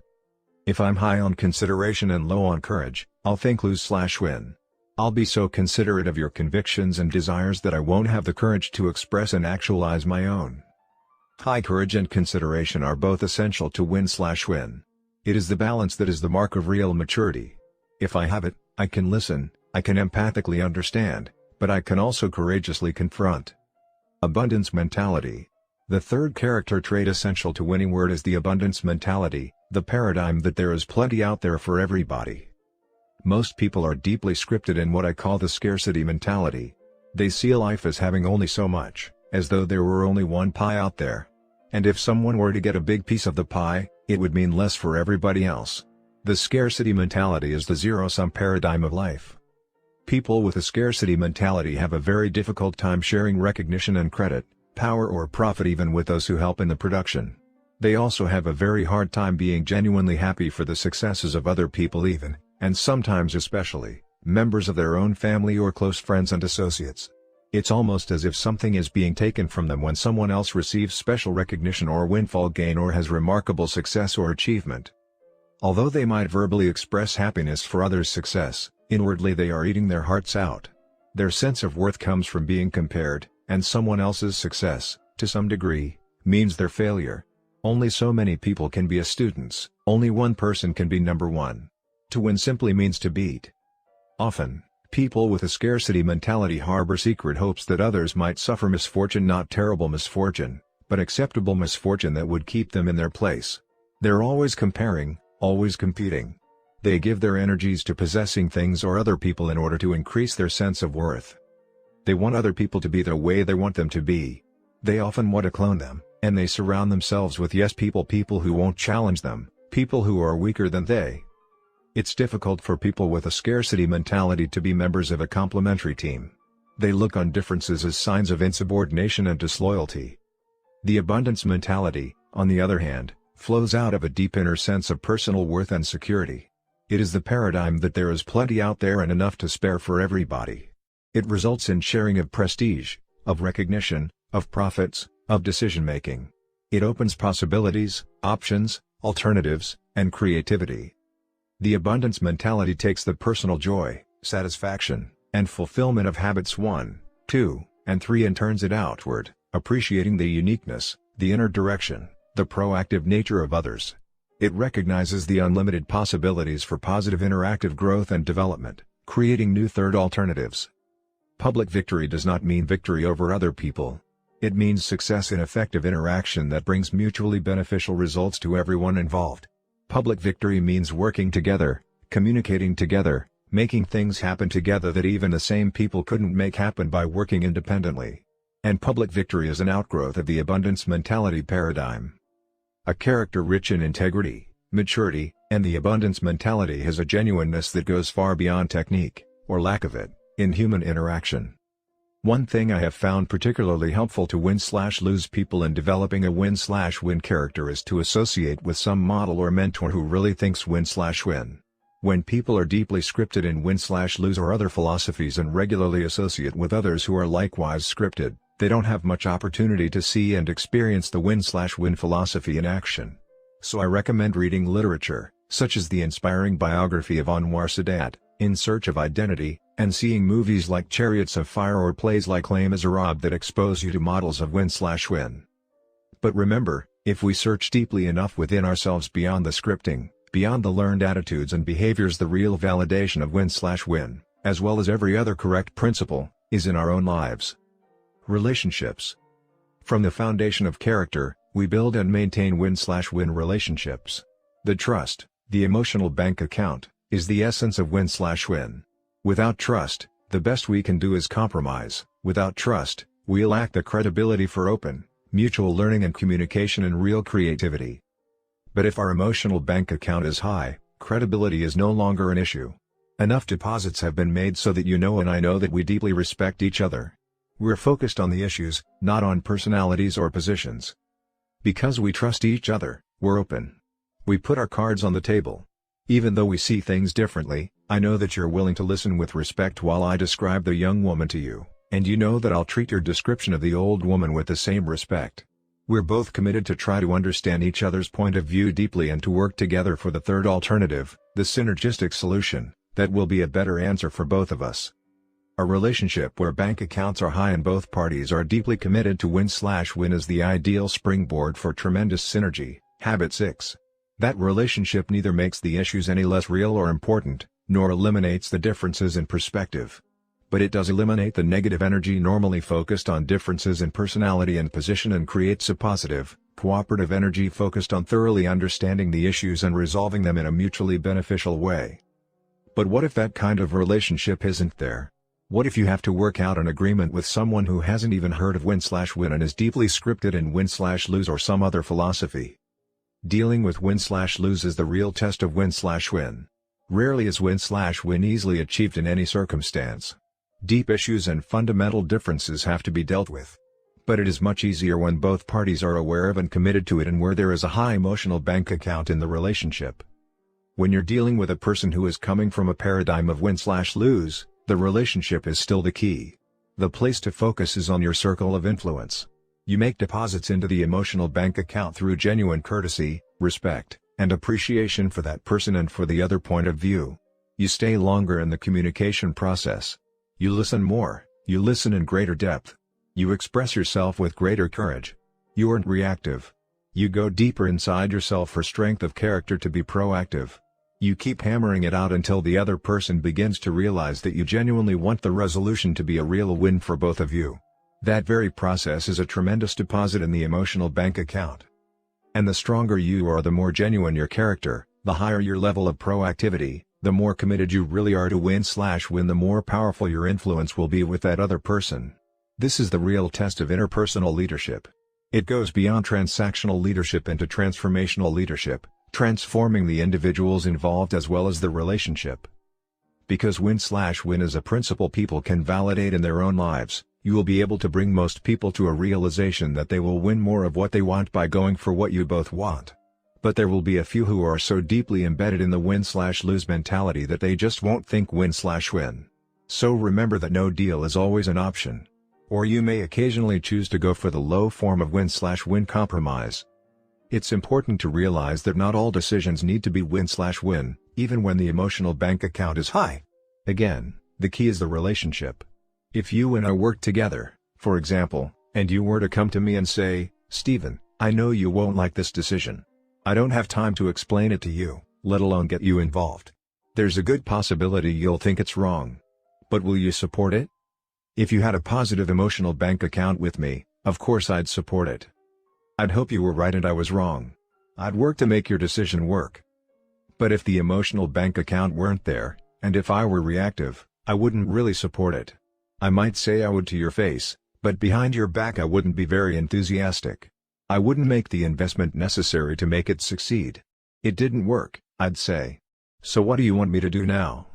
If I'm high on consideration and low on courage, I'll think lose/win. I'll be so considerate of your convictions and desires that I won't have the courage to express and actualize my own. High courage and consideration are both essential to win/win. It is the balance that is the mark of real maturity. If I have it, I can listen, I can empathically understand, but I can also courageously confront. Abundance mentality. The third character trait essential to winning word is the abundance mentality, the paradigm that there is plenty out there for everybody. Most people are deeply scripted in what I call the scarcity mentality. They see life as having only so much, as though there were only one pie out there. And if someone were to get a big piece of the pie, it would mean less for everybody else. The scarcity mentality is the zero-sum paradigm of life. People with a scarcity mentality have a very difficult time sharing recognition and credit, power or profit even with those who help in the production. They also have a very hard time being genuinely happy for the successes of other people even, and sometimes especially, members of their own family or close friends and associates. It's almost as if something is being taken from them when someone else receives special recognition or windfall gain or has remarkable success or achievement. Although they might verbally express happiness for others' success, inwardly they are eating their hearts out. Their sense of worth comes from being compared, and someone else's success, to some degree, means their failure. Only so many people can be students, only one person can be number one. To win simply means to beat. Often, people with a scarcity mentality harbor secret hopes that others might suffer misfortune, not terrible misfortune, but acceptable misfortune that would keep them in their place. They're always comparing, always competing. They give their energies to possessing things or other people in order to increase their sense of worth. They want other people to be the way they want them to be. They often want to clone them, and they surround themselves with yes people who won't challenge them, people who are weaker than they. It's difficult for people with a scarcity mentality to be members of a complementary team. They look on differences as signs of insubordination and disloyalty. The abundance mentality, on the other hand, flows out of a deep inner sense of personal worth and security. It is the paradigm that there is plenty out there and enough to spare for everybody. It results in sharing of prestige, of recognition, of profits, of decision-making. It opens possibilities, options, alternatives, and creativity. The abundance mentality takes the personal joy, satisfaction, and fulfillment of habits 1, 2, and 3 and turns it outward, appreciating the uniqueness, the inner direction, the proactive nature of others. It recognizes the unlimited possibilities for positive interactive growth and development, creating new third alternatives. Public victory does not mean victory over other people. It means success in effective interaction that brings mutually beneficial results to everyone involved. Public victory means working together, communicating together, making things happen together that even the same people couldn't make happen by working independently. And public victory is an outgrowth of the abundance mentality paradigm. A character rich in integrity, maturity, and the abundance mentality has a genuineness that goes far beyond technique, or lack of it, in human interaction. One thing I have found particularly helpful to win/lose people in developing a win/win character is to associate with some model or mentor who really thinks win/win. When people are deeply scripted in win/lose or other philosophies and regularly associate with others who are likewise scripted, they don't have much opportunity to see and experience the win/win philosophy in action. So I recommend reading literature, such as the inspiring biography of Anwar Sadat, In Search of Identity, and seeing movies like Chariots of Fire or plays like Les Miserables that expose you to models of win/win. But remember, if we search deeply enough within ourselves beyond the scripting, beyond the learned attitudes and behaviors, the real validation of win/win, as well as every other correct principle, is in our own lives. Relationships. From the foundation of character, we build and maintain win/win relationships. The trust, the emotional bank account, is the essence of win/win. Without trust, the best we can do is compromise. Without trust, we lack the credibility for open, mutual learning and communication and real creativity. But if our emotional bank account is high, credibility is no longer an issue. Enough deposits have been made so that you know and I know that we deeply respect each other. We're focused on the issues, not on personalities or positions. Because we trust each other, we're open. We put our cards on the table. Even though we see things differently, I know that you're willing to listen with respect while I describe the young woman to you, and you know that I'll treat your description of the old woman with the same respect. We're both committed to try to understand each other's point of view deeply and to work together for the third alternative, the synergistic solution, that will be a better answer for both of us. A relationship where bank accounts are high and both parties are deeply committed to win/win is the ideal springboard for tremendous synergy. Habit 6. That relationship neither makes the issues any less real or important, nor eliminates the differences in perspective. But it does eliminate the negative energy normally focused on differences in personality and position and creates a positive, cooperative energy focused on thoroughly understanding the issues and resolving them in a mutually beneficial way. But what if that kind of relationship isn't there? What if you have to work out an agreement with someone who hasn't even heard of win/win and is deeply scripted in win/lose or some other philosophy? Dealing with win/lose is the real test of win/win. Rarely is win/win easily achieved in any circumstance. Deep issues and fundamental differences have to be dealt with. But it is much easier when both parties are aware of and committed to it, and where there is a high emotional bank account in the relationship. When you're dealing with a person who is coming from a paradigm of win/lose, the relationship is still the key. The place to focus is on your circle of influence. You make deposits into the emotional bank account through genuine courtesy, respect, and appreciation for that person and for the other point of view. You stay longer in the communication process. You listen more, you listen in greater depth. You express yourself with greater courage. You aren't reactive. You go deeper inside yourself for strength of character to be proactive. You keep hammering it out until the other person begins to realize that you genuinely want the resolution to be a real win for both of you. That very process is a tremendous deposit in the emotional bank account. And the stronger you are, the more genuine your character, the higher your level of proactivity, the more committed you really are to win/win, the more powerful your influence will be with that other person. This is the real test of interpersonal leadership. It goes beyond transactional leadership into transformational leadership, transforming the individuals involved as well as the relationship. Because win/win is a principle people can validate in their own lives, you will be able to bring most people to a realization that they will win more of what they want by going for what you both want. But there will be a few who are so deeply embedded in the win/lose mentality that they just won't think win/win. So remember that no deal is always an option. Or you may occasionally choose to go for the low form of win/win compromise. It's important to realize that not all decisions need to be win/win, even when the emotional bank account is high. Again, the key is the relationship. If you and I work together, for example, and you were to come to me and say, "Stephen, I know you won't like this decision. I don't have time to explain it to you, let alone get you involved." There's a good possibility you'll think it's wrong. But will you support it? If you had a positive emotional bank account with me, of course I'd support it. I'd hope you were right and I was wrong. I'd work to make your decision work. But if the emotional bank account weren't there, and if I were reactive, I wouldn't really support it. I might say I would to your face, but behind your back I wouldn't be very enthusiastic. I wouldn't make the investment necessary to make it succeed. It didn't work, I'd say. So what do you want me to do now?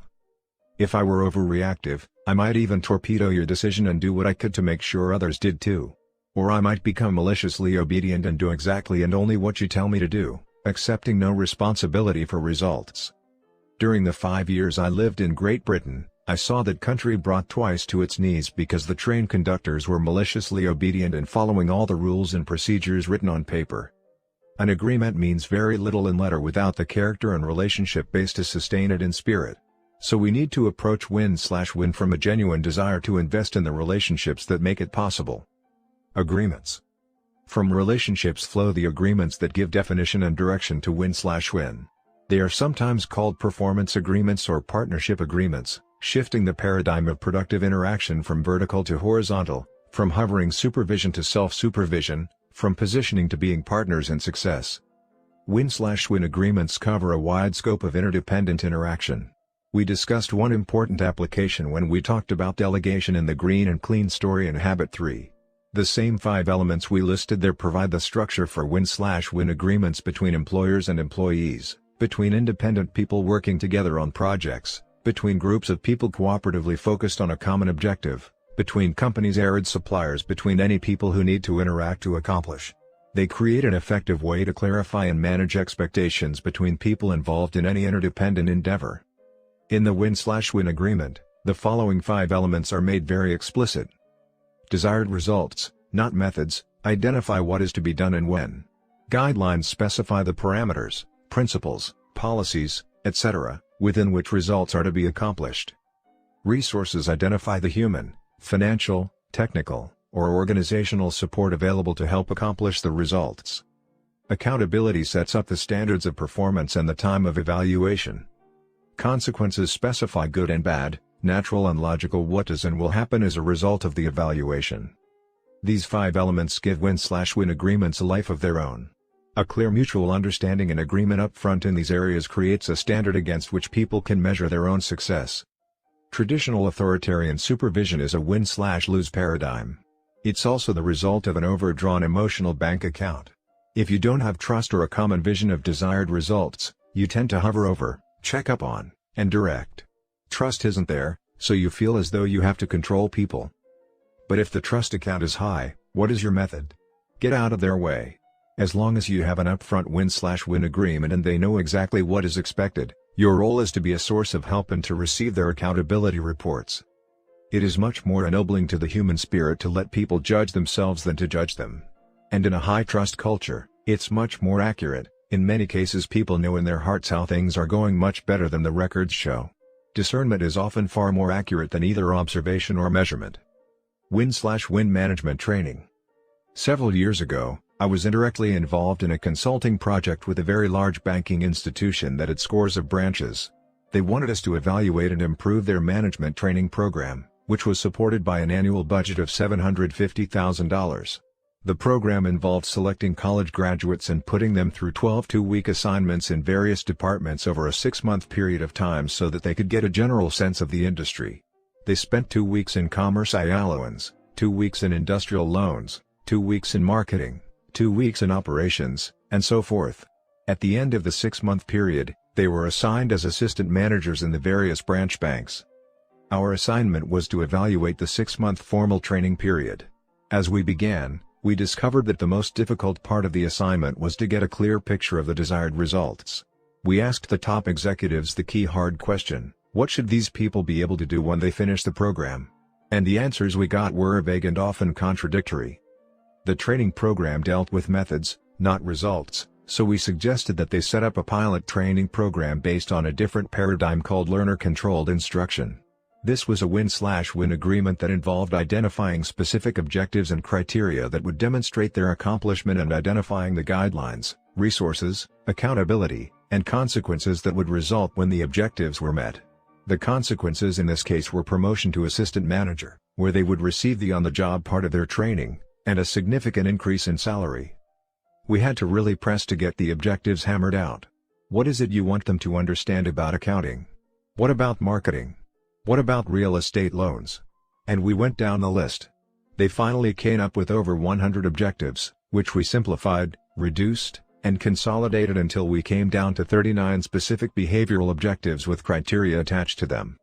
If I were overreactive, I might even torpedo your decision and do what I could to make sure others did too. Or I might become maliciously obedient and do exactly and only what you tell me to do, accepting no responsibility for results. During the 5 years I lived in Great Britain, I saw that country brought twice to its knees because the train conductors were maliciously obedient and following all the rules and procedures written on paper. An agreement means very little in letter without the character and relationship base to sustain it in spirit. So we need to approach win/win from a genuine desire to invest in the relationships that make it possible. Agreements. From relationships flow the agreements that give definition and direction to win/win. They are sometimes called performance agreements or partnership agreements, shifting the paradigm of productive interaction from vertical to horizontal, from hovering supervision to self-supervision, from positioning to being partners in success. Win/win agreements cover a wide scope of interdependent interaction. We discussed one important application when we talked about delegation in the Green and Clean Story in Habit 3. The same 5 elements we listed there provide the structure for win/win agreements between employers and employees, between independent people working together on projects, between groups of people cooperatively focused on a common objective, between companies and suppliers, between any people who need to interact to accomplish. They create an effective way to clarify and manage expectations between people involved in any interdependent endeavor. In the win/win agreement, the following 5 elements are made very explicit. Desired results, not methods, identify what is to be done and when. Guidelines specify the parameters, principles, policies, etc., within which results are to be accomplished. Resources identify the human, financial, technical, or organizational support available to help accomplish the results. Accountability sets up the standards of performance and the time of evaluation. Consequences specify good and bad, natural and logical what does and will happen as a result of the evaluation. These 5 elements give win/win agreements a life of their own. A clear mutual understanding and agreement up front in these areas creates a standard against which people can measure their own success. Traditional authoritarian supervision is a win/lose paradigm. It's also the result of an overdrawn emotional bank account. If you don't have trust or a common vision of desired results, you tend to hover over, check up on, and direct. Trust isn't there, so you feel as though you have to control people. But if the trust account is high, what is your method? Get out of their way. As long as you have an upfront win/win agreement and they know exactly what is expected, your role is to be a source of help and to receive their accountability reports. It is much more ennobling to the human spirit to let people judge themselves than to judge them. And in a high-trust culture, it's much more accurate. In many cases people know in their hearts how things are going much better than the records show. Discernment is often far more accurate than either observation or measurement. Win/win management training. Several years ago, I was indirectly involved in a consulting project with a very large banking institution that had scores of branches. They wanted us to evaluate and improve their management training program, which was supported by an annual budget of $750,000. The program involved selecting college graduates and putting them through 12 two-week assignments in various departments over a 6-month period of time so that they could get a general sense of the industry. They spent 2 weeks in commerce allowance, 2 weeks in industrial loans, 2 weeks in marketing, 2 weeks in operations, and so forth. At the end of the 6-month period, they were assigned as assistant managers in the various branch banks. Our assignment was to evaluate the 6-month formal training period. As we began, we discovered that the most difficult part of the assignment was to get a clear picture of the desired results. We asked the top executives the key hard question: what should these people be able to do when they finish the program? And the answers we got were vague and often contradictory. The training program dealt with methods, not results, so we suggested that they set up a pilot training program based on a different paradigm called learner-controlled instruction. This was a win/win agreement that involved identifying specific objectives and criteria that would demonstrate their accomplishment and identifying the guidelines, resources, accountability, and consequences that would result when the objectives were met. The consequences in this case were promotion to assistant manager, where they would receive the on-the-job part of their training, and a significant increase in salary. We had to really press to get the objectives hammered out. What is it you want them to understand about accounting? What about marketing? What about real estate loans? And we went down the list. They finally came up with over 100 objectives, which we simplified, reduced, and consolidated until we came down to 39 specific behavioral objectives with criteria attached to them.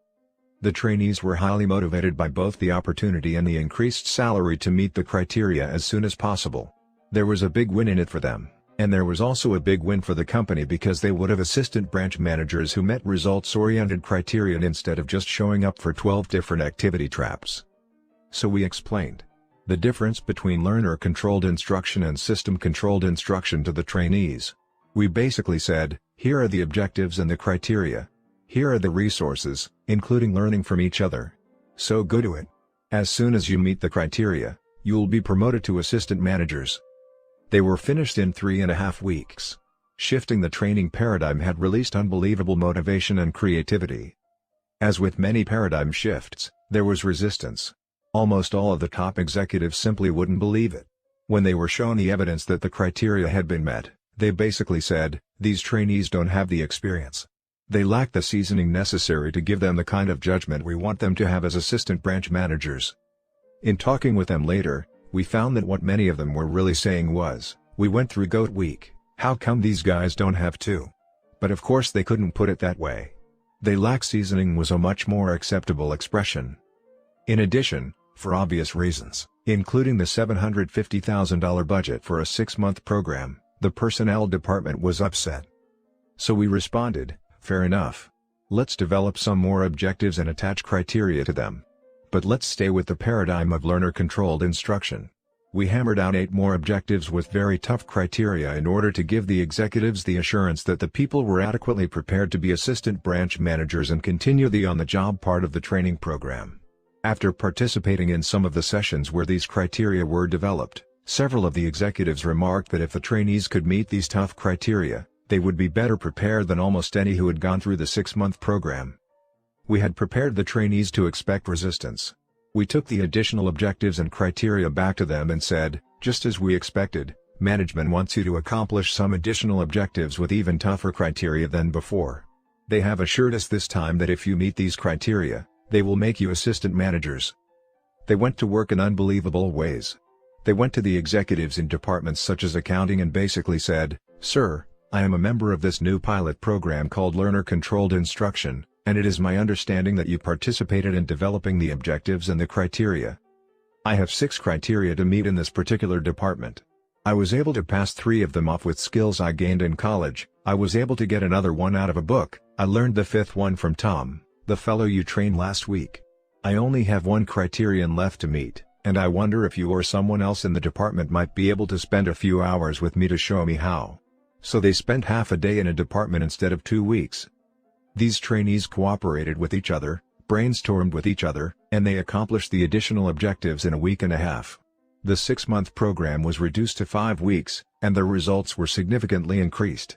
The trainees were highly motivated by both the opportunity and the increased salary to meet the criteria as soon as possible. There was a big win in it for them, and there was also a big win for the company because they would have assistant branch managers who met results-oriented criteria instead of just showing up for 12 different activity traps. So we explained the difference between learner-controlled instruction and system-controlled instruction to the trainees. We basically said, here are the objectives and the criteria. Here are the resources, including learning from each other. So go to it. As soon as you meet the criteria, you'll be promoted to assistant managers. They were finished in 3.5 weeks. Shifting the training paradigm had released unbelievable motivation and creativity. As with many paradigm shifts, there was resistance. Almost all of the top executives simply wouldn't believe it. When they were shown the evidence that the criteria had been met, they basically said, these trainees don't have the experience. They lack the seasoning necessary to give them the kind of judgment we want them to have as assistant branch managers. In talking with them later, we found that what many of them were really saying was, we went through GOAT week, how come these guys don't have to? But of course they couldn't put it that way. They lack seasoning was a much more acceptable expression. In addition, for obvious reasons, including the $750,000 budget for a 6-month program, the personnel department was upset. So we responded, fair enough. Let's develop some more objectives and attach criteria to them. But let's stay with the paradigm of learner-controlled instruction. We hammered out 8 more objectives with very tough criteria in order to give the executives the assurance that the people were adequately prepared to be assistant branch managers and continue the on-the-job part of the training program. After participating in some of the sessions where these criteria were developed, several of the executives remarked that if the trainees could meet these tough criteria, they would be better prepared than almost any who had gone through the 6-month program. We had prepared the trainees to expect resistance. We took the additional objectives and criteria back to them and said, just as we expected, management wants you to accomplish some additional objectives with even tougher criteria than before. They have assured us this time that if you meet these criteria, they will make you assistant managers. They went to work in unbelievable ways. They went to the executives in departments such as accounting and basically said, "Sir, I am a member of this new pilot program called Learner Controlled Instruction, and it is my understanding that you participated in developing the objectives and the criteria. I have 6 criteria to meet in this particular department. I was able to pass 3 of them off with skills I gained in college. I was able to get another one out of a book. I learned the 5th one from Tom, the fellow you trained last week. I only have 1 criterion left to meet, and I wonder if you or someone else in the department might be able to spend a few hours with me to show me how. So they spent half a day in a department instead of 2 weeks. These trainees cooperated with each other, brainstormed with each other, and they accomplished the additional objectives in a week and a half. The 6-month program was reduced to 5 weeks, and the results were significantly increased.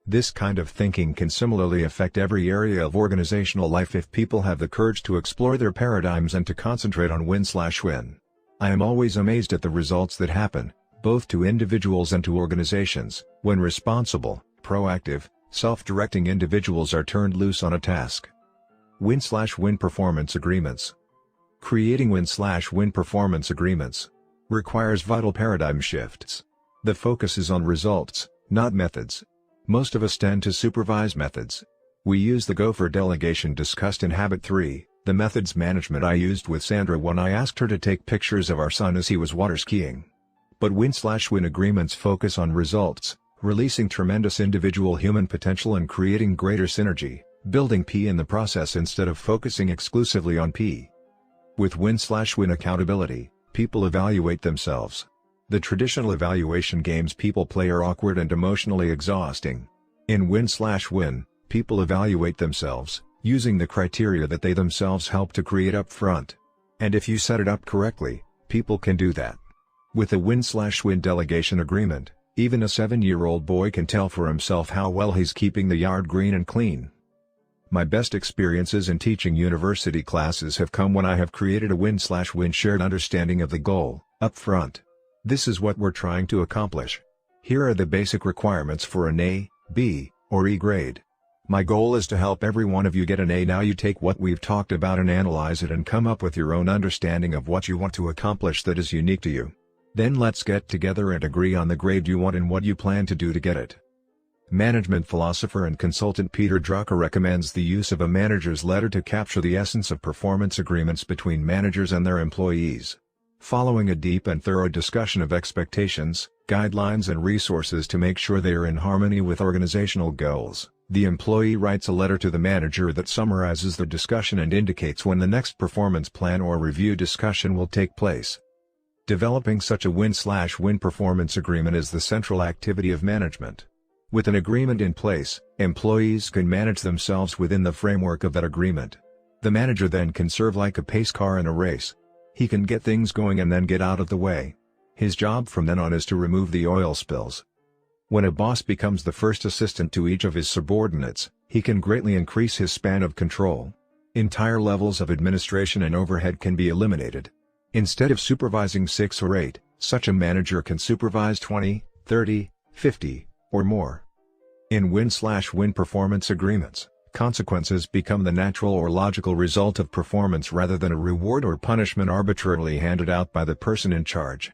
This kind of thinking can similarly affect every area of organizational life if people have the courage to explore their paradigms and to concentrate on win/win. I am always amazed at the results that happen, both to individuals and to organizations, when responsible, proactive, self-directing individuals are turned loose on a task. Win/win performance agreements. Creating win/win performance agreements requires vital paradigm shifts. The focus is on results, not methods. Most of us tend to supervise methods. We use the Go for delegation discussed in Habit 3, the methods management I used with Sandra when I asked her to take pictures of our son as he was water skiing. But win/win agreements focus on results, releasing tremendous individual human potential and creating greater synergy, building P in the process instead of focusing exclusively on P. With win/win accountability, people evaluate themselves. The traditional evaluation games people play are awkward and emotionally exhausting. In win/win, people evaluate themselves, using the criteria that they themselves help to create up front. And if you set it up correctly, people can do that. With a win/win delegation agreement, even a 7-year-old boy can tell for himself how well he's keeping the yard green and clean. My best experiences in teaching university classes have come when I have created a win/win shared understanding of the goal, up front. This is what we're trying to accomplish. Here are the basic requirements for an A, B, or E grade. My goal is to help every one of you get an A. Now you take what we've talked about and analyze it and come up with your own understanding of what you want to accomplish that is unique to you. Then let's get together and agree on the grade you want and what you plan to do to get it. Management philosopher and consultant Peter Drucker recommends the use of a manager's letter to capture the essence of performance agreements between managers and their employees. Following a deep and thorough discussion of expectations, guidelines and resources to make sure they are in harmony with organizational goals, the employee writes a letter to the manager that summarizes the discussion and indicates when the next performance plan or review discussion will take place. Developing such a win/win performance agreement is the central activity of management. With an agreement in place, employees can manage themselves within the framework of that agreement. The manager then can serve like a pace car in a race. He can get things going and then get out of the way. His job from then on is to remove the oil spills. When a boss becomes the first assistant to each of his subordinates, he can greatly increase his span of control. Entire levels of administration and overhead can be eliminated. Instead of supervising 6 or 8, such a manager can supervise 20, 30, 50, or more. In win/win performance agreements, consequences become the natural or logical result of performance rather than a reward or punishment arbitrarily handed out by the person in charge.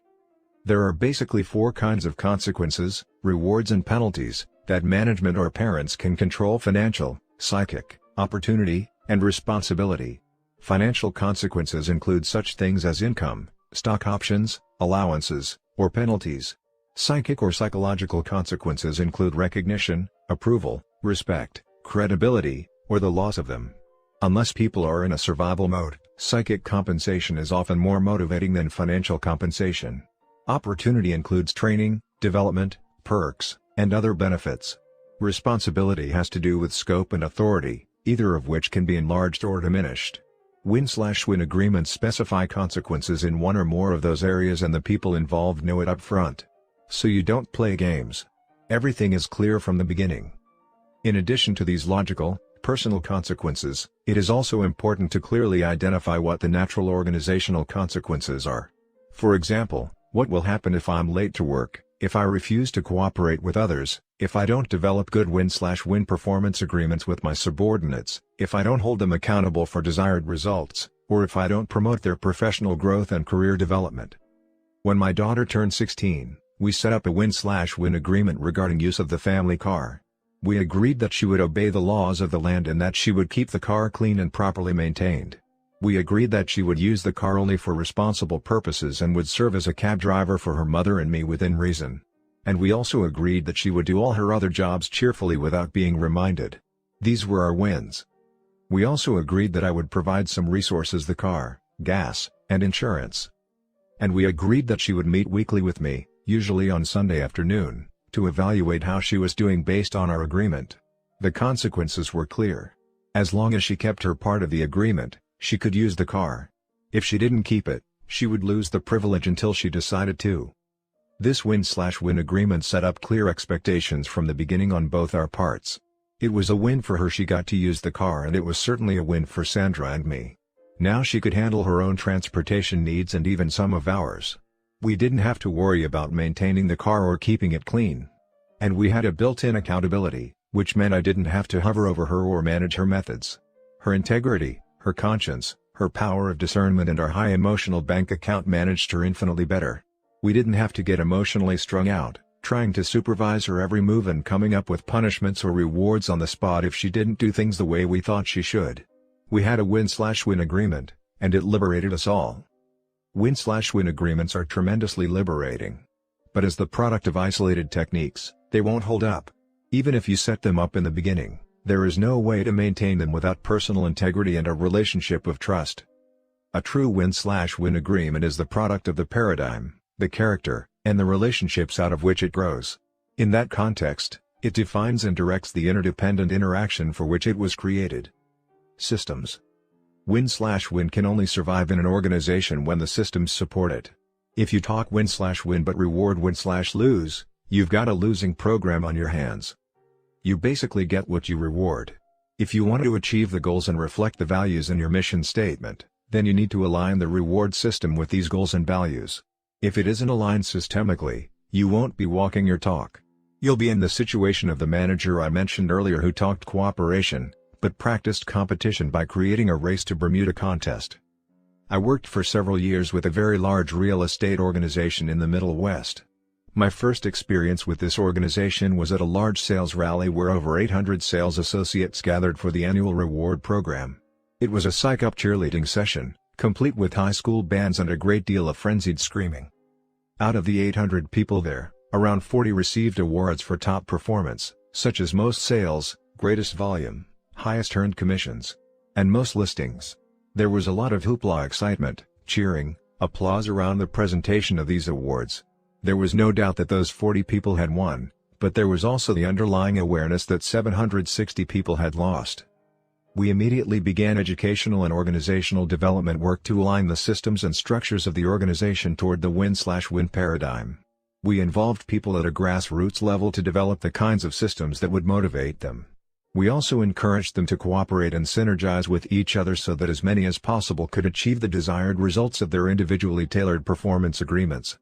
There are basically 4 kinds of consequences, rewards and penalties, that management or parents can control: financial, psychic, opportunity, and responsibility. Financial consequences include such things as income, stock options, allowances, or penalties. Psychic or psychological consequences include recognition, approval, respect, credibility, or the loss of them. Unless people are in a survival mode, psychic compensation is often more motivating than financial compensation. Opportunity includes training, development, perks, and other benefits. Responsibility has to do with scope and authority, either of which can be enlarged or diminished. Win/win agreements specify consequences in one or more of those areas and the people involved know it up front. So you don't play games. Everything is clear from the beginning. In addition to these logical, personal consequences, it is also important to clearly identify what the natural organizational consequences are. For example, what will happen if I'm late to work, if I refuse to cooperate with others, if I don't develop good win/win performance agreements with my subordinates, if I don't hold them accountable for desired results, or if I don't promote their professional growth and career development. When my daughter turned 16, we set up a win/win agreement regarding use of the family car. We agreed that she would obey the laws of the land and that she would keep the car clean and properly maintained. We agreed that she would use the car only for responsible purposes and would serve as a cab driver for her mother and me within reason. And we also agreed that she would do all her other jobs cheerfully without being reminded. These were our wins. We also agreed that I would provide some resources: the car, gas, and insurance. And we agreed that she would meet weekly with me, usually on Sunday afternoon, to evaluate how she was doing based on our agreement. The consequences were clear. As long as she kept her part of the agreement, she could use the car. If she didn't keep it, she would lose the privilege until she decided to. This win-slash-win agreement set up clear expectations from the beginning on both our parts. It was a win for her; she got to use the car, and it was certainly a win for Sandra and me. Now she could handle her own transportation needs and even some of ours. We didn't have to worry about maintaining the car or keeping it clean. And we had a built-in accountability, which meant I didn't have to hover over her or manage her methods. Her integrity, her conscience, her power of discernment, and our high emotional bank account managed her infinitely better. We didn't have to get emotionally strung out, trying to supervise her every move and coming up with punishments or rewards on the spot if she didn't do things the way we thought she should. We had a win-slash-win agreement, and it liberated us all. Win-slash-win agreements are tremendously liberating. But as the product of isolated techniques, they won't hold up. Even if you set them up in the beginning, there is no way to maintain them without personal integrity and a relationship of trust. A true win-slash-win agreement is the product of the paradigm, the character, and the relationships out of which it grows. In that context, it defines and directs the interdependent interaction for which it was created. Systems. Win-slash-win can only survive in an organization when the systems support it. If you talk win-slash-win but reward win-slash-lose, you've got a losing program on your hands. You basically get what you reward. If you want to achieve the goals and reflect the values in your mission statement, then you need to align the reward system with these goals and values. If it isn't aligned systemically, you won't be walking your talk. You'll be in the situation of the manager I mentioned earlier who talked cooperation, but practiced competition by creating a race to Bermuda contest. I worked for several years with a very large real estate organization in the Middle West. My first experience with this organization was at a large sales rally where over 800 sales associates gathered for the annual reward program. It was a psych-up cheerleading session, complete with high school bands and a great deal of frenzied screaming. Out of the 800 people there, around 40 received awards for top performance, such as most sales, greatest volume, highest earned commissions, and most listings. There was a lot of hoopla, excitement, cheering, applause around the presentation of these awards. There was no doubt that those 40 people had won, but there was also the underlying awareness that 760 people had lost. We immediately began educational and organizational development work to align the systems and structures of the organization toward the win-slash-win paradigm. We involved people at a grassroots level to develop the kinds of systems that would motivate them. We also encouraged them to cooperate and synergize with each other so that as many as possible could achieve the desired results of their individually tailored performance agreements.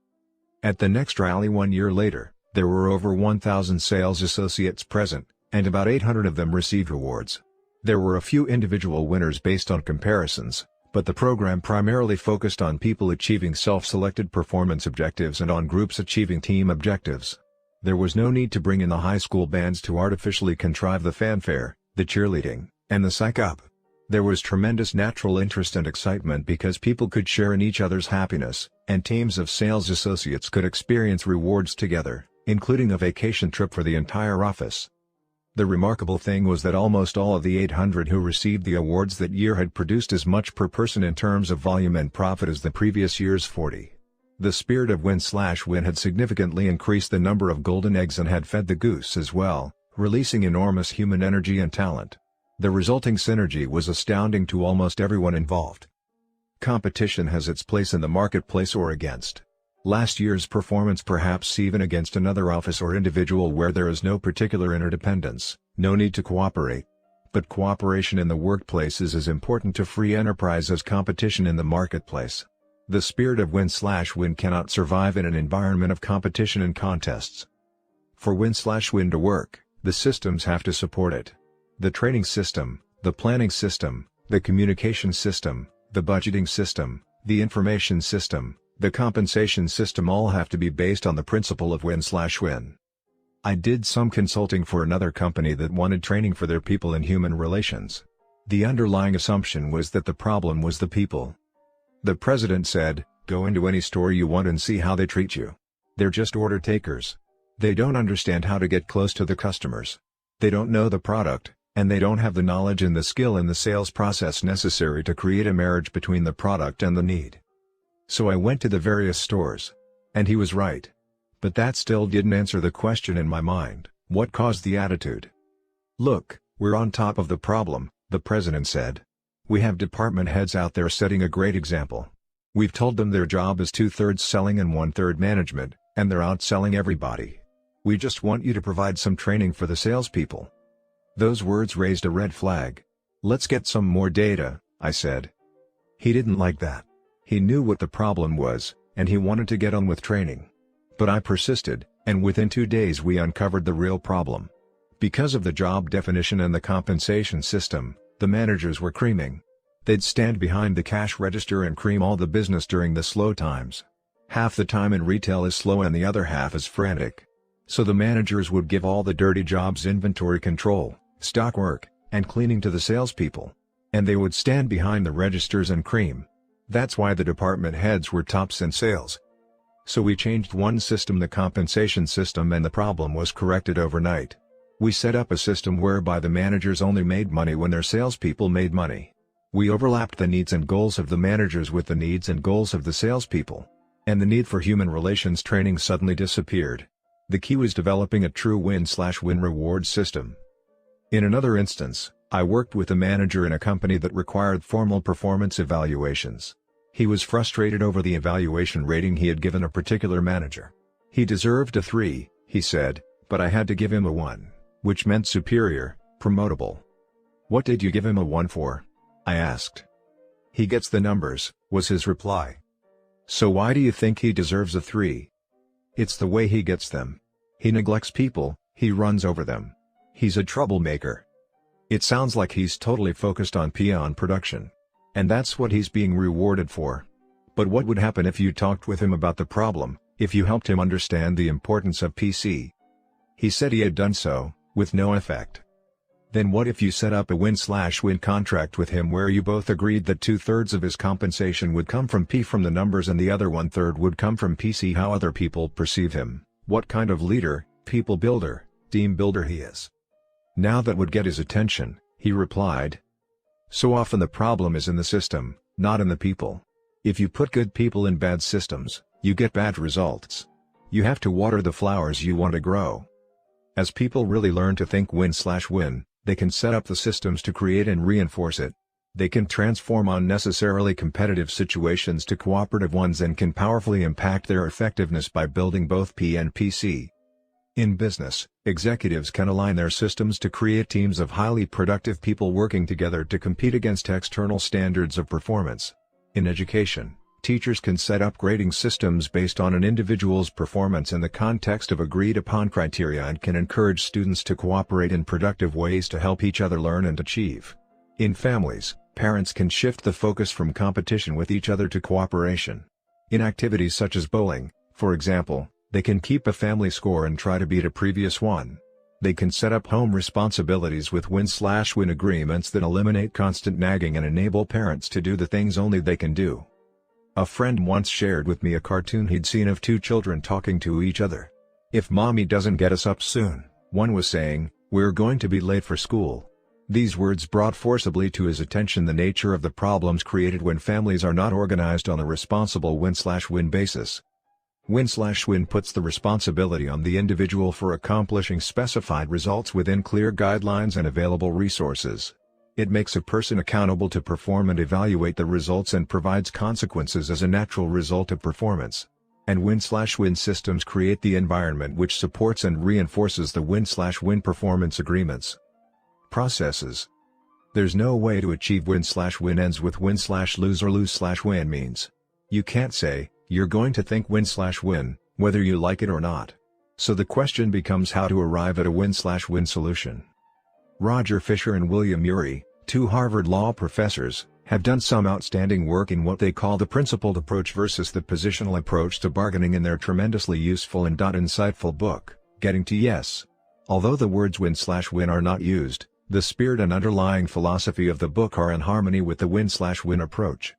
At the next rally 1 year later, there were over 1,000 sales associates present, and about 800 of them received awards. There were a few individual winners based on comparisons, but the program primarily focused on people achieving self-selected performance objectives and on groups achieving team objectives. There was no need to bring in the high school bands to artificially contrive the fanfare, the cheerleading, and the psych-up. There was tremendous natural interest and excitement because people could share in each other's happiness, and teams of sales associates could experience rewards together, including a vacation trip for the entire office. The remarkable thing was that almost all of the 800 who received the awards that year had produced as much per person in terms of volume and profit as the previous year's 40. The spirit of win-slash-win had significantly increased the number of golden eggs and had fed the goose as well, releasing enormous human energy and talent. The resulting synergy was astounding to almost everyone involved. Competition has its place in the marketplace or against last year's performance, perhaps even against another office or individual where there is no particular interdependence, no need to cooperate. But cooperation in the workplace is as important to free enterprise as competition in the marketplace. The spirit of win-slash-win cannot survive in an environment of competition and contests. For win-slash-win to work, the systems have to support it. The training system, the planning system, the communication system, the budgeting system, the information system, the compensation system all have to be based on the principle of win-slash-win. I did some consulting for another company that wanted training for their people in human relations. The underlying assumption was that the problem was the people. The president said, "Go into any store you want and see how they treat you. They're just order takers. They don't understand how to get close to the customers. They don't know the product, and they don't have the knowledge and the skill in the sales process necessary to create a marriage between the product and the need." So I went to the various stores. And he was right. But that still didn't answer the question in my mind: what caused the attitude? "Look, we're on top of the problem," the president said. "We have department heads out there setting a great example. We've told them their job is 2/3 selling and 1/3 management, and they're outselling everybody. We just want you to provide some training for the salespeople." Those words raised a red flag. "Let's get some more data," I said. He didn't like that. He knew what the problem was, and he wanted to get on with training. But I persisted, and within 2 days we uncovered the real problem. Because of the job definition and the compensation system, the managers were creaming. They'd stand behind the cash register and cream all the business during the slow times. Half the time in retail is slow and the other half is frantic. So the managers would give all the dirty jobs inventory control, stock work, and cleaning to the salespeople. And they would stand behind the registers and cream. That's why the department heads were tops in sales. So we changed one system, the compensation system, and the problem was corrected overnight. We set up a system whereby the managers only made money when their salespeople made money. We overlapped the needs and goals of the managers with the needs and goals of the salespeople. And the need for human relations training suddenly disappeared. The key was developing a true win/win reward system. In another instance, I worked with a manager in a company that required formal performance evaluations. He was frustrated over the evaluation rating he had given a particular manager. He deserved a 3, he said, but I had to give him a 1, which meant superior, promotable. "What did you give him a 1 for?" I asked. "He gets the numbers," was his reply. "So why do you think he deserves a 3? "It's the way he gets them. He neglects people, he runs over them. He's a troublemaker." It sounds like he's totally focused on peon production. And that's what he's being rewarded for. But what would happen if you talked with him about the problem, if you helped him understand the importance of PC? He said he had done so, with no effect. Then what if you set up a win/win contract with him where you both agreed that 2/3 of his compensation would come from P from the numbers and the other 1/3 would come from PC, how other people perceive him, what kind of leader, people builder, team builder he is? Now that would get his attention, he replied. So often the problem is in the system, not in the people. If you put good people in bad systems, you get bad results. You have to water the flowers you want to grow. As people really learn to think win/win, they can set up the systems to create and reinforce it. They can transform unnecessarily competitive situations to cooperative ones and can powerfully impact their effectiveness by building both P and PC. In business, executives can align their systems to create teams of highly productive people working together to compete against external standards of performance. In education, teachers can set up grading systems based on an individual's performance in the context of agreed-upon criteria and can encourage students to cooperate in productive ways to help each other learn and achieve. In families, parents can shift the focus from competition with each other to cooperation. In activities such as bowling, for example, they can keep a family score and try to beat a previous one. They can set up home responsibilities with win/win agreements that eliminate constant nagging and enable parents to do the things only they can do. A friend once shared with me a cartoon he'd seen of two children talking to each other. "If mommy doesn't get us up soon," one was saying, "we're going to be late for school." These words brought forcibly to his attention the nature of the problems created when families are not organized on a responsible win/win basis. Win/win puts the responsibility on the individual for accomplishing specified results within clear guidelines and available resources. It makes a person accountable to perform and evaluate the results and provides consequences as a natural result of performance. And win/win systems create the environment which supports and reinforces the win/win performance agreements. Processes. There's no way to achieve win/win ends with win/lose or lose/win means. You can't say, "You're going to think win/win, whether you like it or not." So the question becomes how to arrive at a win/win solution. Roger Fisher and William Ury, two Harvard law professors, have done some outstanding work in what they call the principled approach versus the positional approach to bargaining in their tremendously useful and insightful book, getting to yes. Although the words win/win are not used, the spirit and underlying philosophy of the book are in harmony with the win/win approach.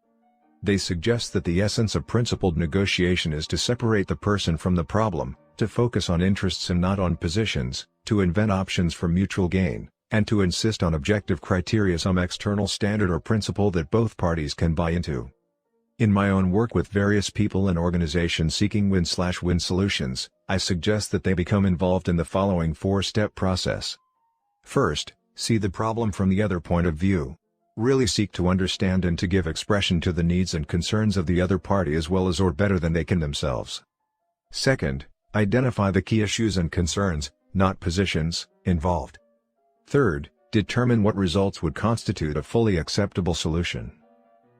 They suggest that the essence of principled negotiation is to separate the person from the problem, to focus on interests and not on positions, to invent options for mutual gain, and to insist on objective criteria, some external standard or principle that both parties can buy into. In my own work with various people and organizations seeking win/win solutions, I suggest that they become involved in the following four-step process. First, see the problem from the other point of view. Really seek to understand and to give expression to the needs and concerns of the other party as well as or better than they can themselves. Second, identify the key issues and concerns, not positions, involved. Third, determine what results would constitute a fully acceptable solution.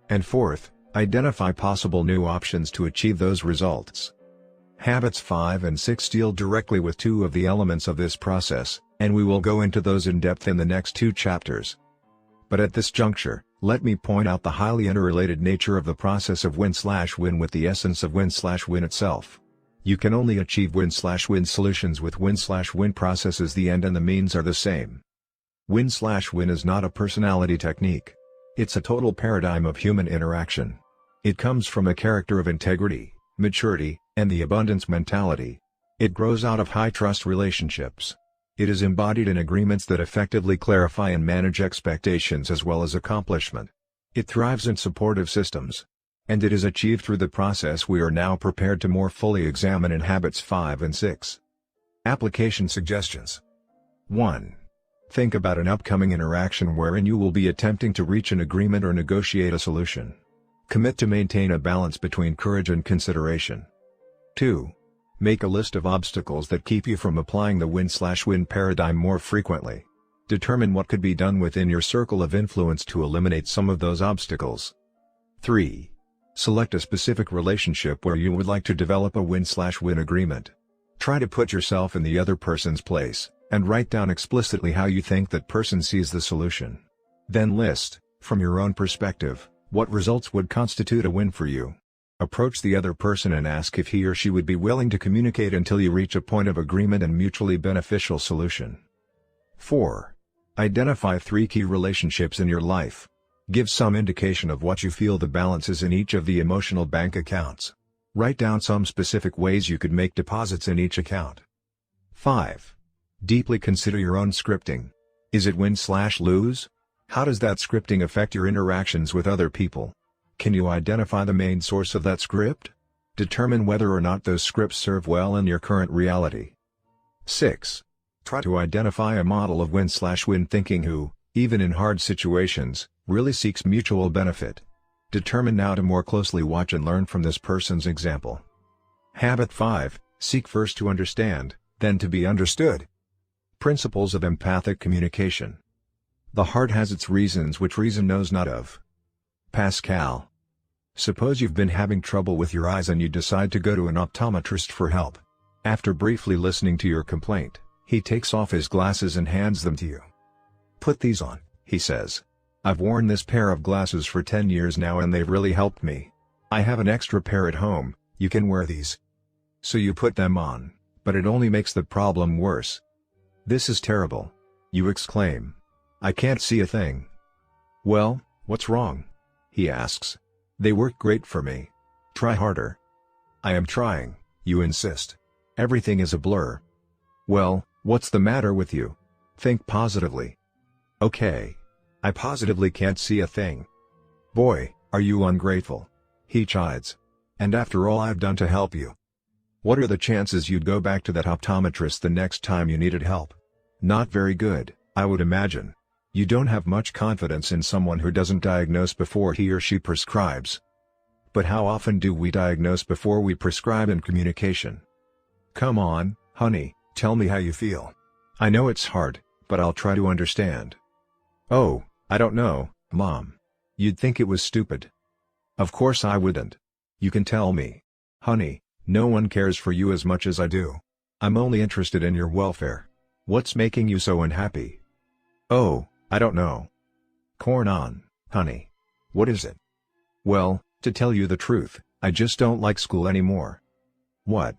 And fourth, identify possible new options to achieve those results. Habits 5 and 6 deal directly with two of the elements of this process, and we will go into those in depth in the next two chapters. But at this juncture, let me point out the highly interrelated nature of the process of win/win with the essence of win/win itself. You can only achieve win/win solutions with win/win processes. The end and the means are the same. Win/win is not a personality technique. It's a total paradigm of human interaction. It comes from a character of integrity, maturity, and the abundance mentality. It grows out of high-trust relationships. It is embodied in agreements that effectively clarify and manage expectations as well as accomplishment. It thrives in supportive systems. And it is achieved through the process we are now prepared to more fully examine in Habits 5 and 6. Application suggestions. 1. Think about an upcoming interaction wherein you will be attempting to reach an agreement or negotiate a solution. Commit to maintain a balance between courage and consideration. 2. Make a list of obstacles that keep you from applying the win/win paradigm more frequently. Determine what could be done within your circle of influence to eliminate some of those obstacles. 3. Select a specific relationship where you would like to develop a win/win agreement. Try to put yourself in the other person's place, and write down explicitly how you think that person sees the solution. Then list, from your own perspective, what results would constitute a win for you. Approach the other person and ask if he or she would be willing to communicate until you reach a point of agreement and mutually beneficial solution. 4. Identify 3 key relationships in your life. Give some indication of what you feel the balance is in each of the emotional bank accounts. Write down some specific ways you could make deposits in each account. 5. Deeply consider your own scripting. Is it win/lose? How does that scripting affect your interactions with other people? Can you identify the main source of that script? Determine whether or not those scripts serve well in your current reality. 6. Try to identify a model of win/win thinking who, even in hard situations, really seeks mutual benefit. Determine now to more closely watch and learn from this person's example. Habit 5, seek first to understand, then to be understood. Principles of empathic communication. The heart has its reasons which reason knows not of. Pascal. Suppose you've been having trouble with your eyes and you decide to go to an optometrist for help. After briefly listening to your complaint, he takes off his glasses and hands them to you. "Put these on," he says. "I've worn this pair of glasses for 10 years now and they've really helped me. I have an extra pair at home, you can wear these." So you put them on, but it only makes the problem worse. "This is terrible," you exclaim. "I can't see a thing." "Well, what's wrong?" he asks. "They work great for me. Try harder." "I am trying," you insist. "Everything is a blur." "Well, what's the matter with you? Think positively." "Okay. I positively can't see a thing." "Boy, are you ungrateful," he chides. "And after all I've done to help you. What are the chances you'd go back to that optometrist the next time you needed help? Not very good, I would imagine. You don't have much confidence in someone who doesn't diagnose before he or she prescribes. But how often do we diagnose before we prescribe in communication? Come on, honey, tell me how you feel. I know it's hard, but I'll try to understand. Oh, I don't know, Mom. You'd think it was stupid. Of course I wouldn't. You can tell me. Honey, no one cares for you as much as I do. I'm only interested in your welfare. What's making you so unhappy? Oh, I don't know. Corn on, honey. What is it? Well, to tell you the truth, I just don't like school anymore. What?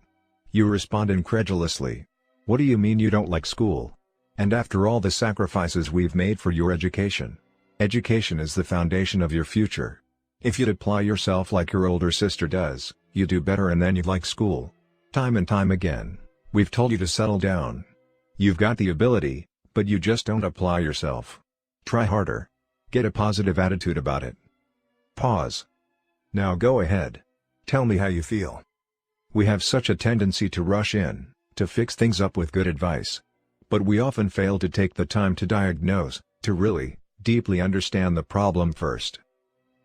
You respond incredulously. What do you mean you don't like school? And after all the sacrifices we've made for your education. Education is the foundation of your future. If you'd apply yourself like your older sister does, you'd do better and then you'd like school. Time and time again, we've told you to settle down. You've got the ability, but you just don't apply yourself. Try harder. Get a positive attitude about it. Pause. Now go ahead. Tell me how you feel. We have such a tendency to rush in, to fix things up with good advice. But we often fail to take the time to diagnose, to really, deeply understand the problem first.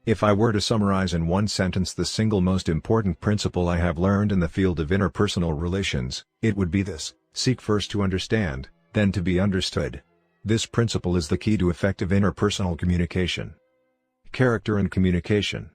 If I were to summarize in one sentence the single most important principle I have learned in the field of interpersonal relations, it would be this: seek first to understand, then to be understood. This principle is the key to effective interpersonal communication. Character and communication.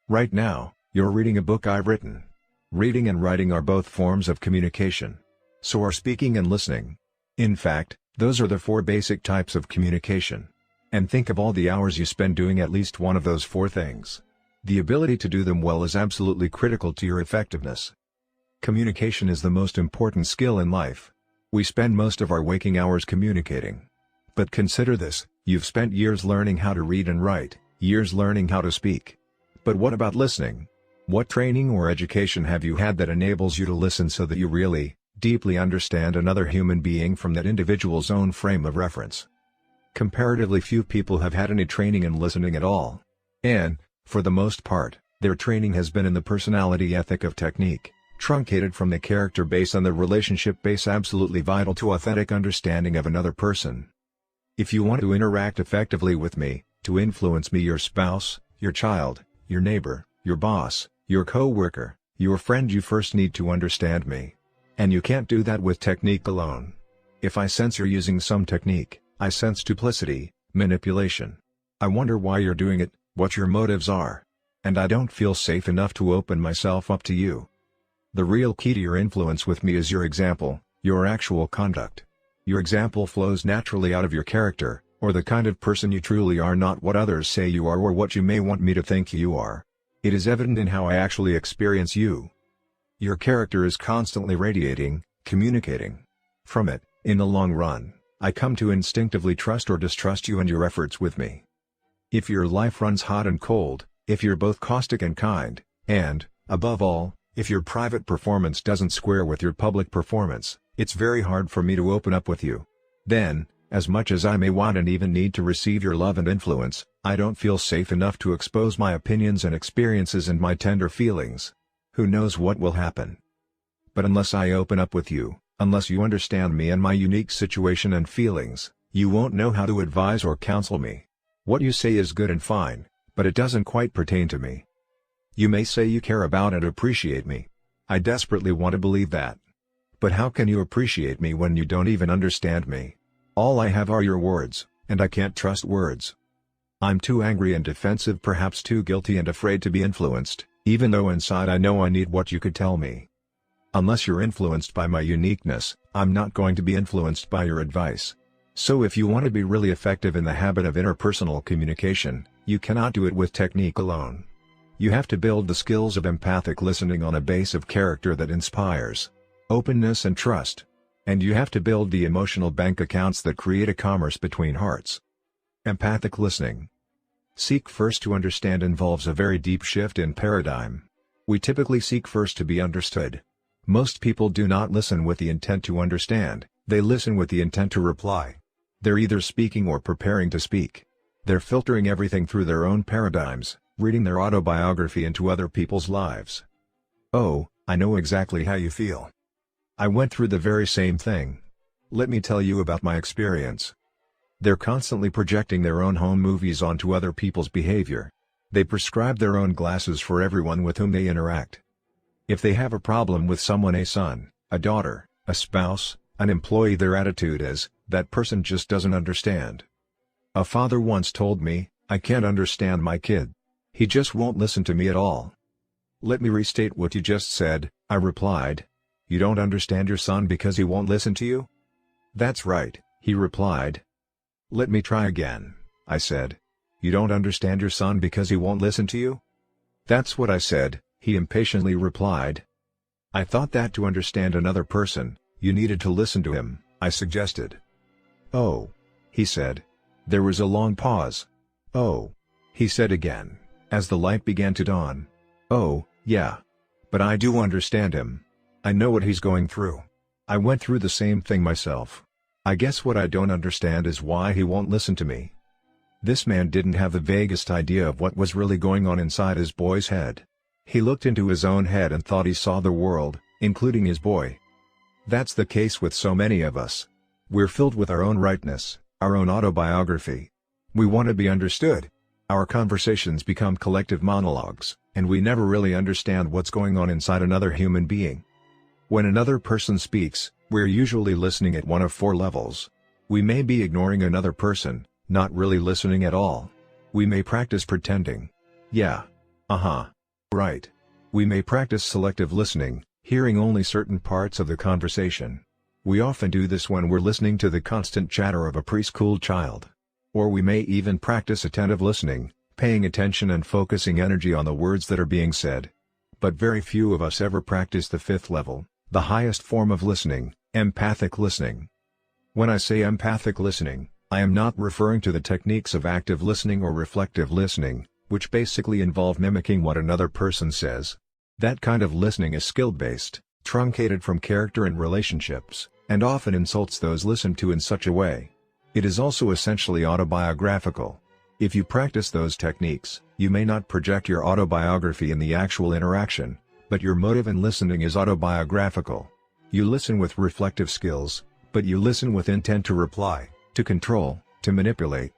Right now, you're reading a book I've written. Reading and writing are both forms of communication. So are speaking and listening. In fact, those are the 4 basic types of communication. And think of all the hours you spend doing at least one of those 4 things. The ability to do them well is absolutely critical to your effectiveness. Communication is the most important skill in life. We spend most of our waking hours communicating. But consider this: you've spent years learning how to read and write, years learning how to speak. But what about listening? What training or education have you had that enables you to listen so that you really, deeply understand another human being from that individual's own frame of reference? Comparatively few people have had any training in listening at all. And, for the most part, their training has been in the personality ethic of technique, truncated from the character base and the relationship base absolutely vital to authentic understanding of another person. If you want to interact effectively with me, to influence me, your spouse, your child, your neighbor, your boss, your co-worker, your friend, you first need to understand me. And you can't do that with technique alone. If I sense you're using some technique, I sense duplicity, manipulation. I wonder why you're doing it, what your motives are. And I don't feel safe enough to open myself up to you. The real key to your influence with me is your example, your actual conduct. Your example flows naturally out of your character, or the kind of person you truly are, not what others say you are or what you may want me to think you are. It is evident in how I actually experience you. Your character is constantly radiating, communicating. From it, in the long run, I come to instinctively trust or distrust you and your efforts with me. If your life runs hot and cold, if you're both caustic and kind, and, above all, if your private performance doesn't square with your public performance, it's very hard for me to open up with you. Then, as much as I may want and even need to receive your love and influence, I don't feel safe enough to expose my opinions and experiences and my tender feelings. Who knows what will happen? But unless I open up with you, unless you understand me and my unique situation and feelings, you won't know how to advise or counsel me. What you say is good and fine, but it doesn't quite pertain to me. You may say you care about and appreciate me. I desperately want to believe that. But how can you appreciate me when you don't even understand me? All I have are your words, and I can't trust words. I'm too angry and defensive, perhaps too guilty and afraid to be influenced, even though inside I know I need what you could tell me. Unless you're influenced by my uniqueness, I'm not going to be influenced by your advice. So if you want to be really effective in the habit of interpersonal communication, you cannot do it with technique alone. You have to build the skills of empathic listening on a base of character that inspires openness and trust. And you have to build the emotional bank accounts that create a commerce between hearts. Empathic listening. Seek first to understand involves a very deep shift in paradigm. We typically seek first to be understood. Most people do not listen with the intent to understand, they listen with the intent to reply. They're either speaking or preparing to speak. They're filtering everything through their own paradigms, reading their autobiography into other people's lives. Oh, I know exactly how you feel. I went through the very same thing. Let me tell you about my experience. They're constantly projecting their own home movies onto other people's behavior. They prescribe their own glasses for everyone with whom they interact. If they have a problem with someone, a son, a daughter, a spouse, an employee, their attitude is, that person just doesn't understand. A father once told me, I can't understand my kid. He just won't listen to me at all. Let me restate what you just said, I replied. You don't understand your son because he won't listen to you? That's right, he replied. Let me try again, I said. You don't understand your son because he won't listen to you? That's what I said, he impatiently replied. I thought that to understand another person, You needed to listen to him, I suggested. Oh. He said. There was a long pause. Oh. He said again, as the light began to dawn. Oh, yeah. But I do understand him. I know what he's going through. I went through the same thing myself. I guess what I don't understand is why he won't listen to me. This man didn't have the vaguest idea of what was really going on inside his boy's head. He looked into his own head and thought he saw the world, including his boy. That's the case with so many of us. We're filled with our own rightness, our own autobiography. We want to be understood. Our conversations become collective monologues, and we never really understand what's going on inside another human being. When another person speaks, we're usually listening at one of four levels. We may be ignoring another person, not really listening at all. We may practice pretending. Yeah. Right. We may practice selective listening, hearing only certain parts of the conversation. We often do this when we're listening to the constant chatter of a preschool child. Or we may even practice attentive listening, paying attention and focusing energy on the words that are being said. But very few of us ever practice the fifth level, the highest form of listening, empathic listening. When I say empathic listening, I am not referring to the techniques of active listening or reflective listening, which basically involve mimicking what another person says. That kind of listening is skill-based, truncated from character and relationships, and often insults those listened to in such a way. It is also essentially autobiographical. If you practice those techniques, you may not project your autobiography in the actual interaction, but your motive in listening is autobiographical. You listen with reflective skills, but you listen with intent to reply, to control, to manipulate.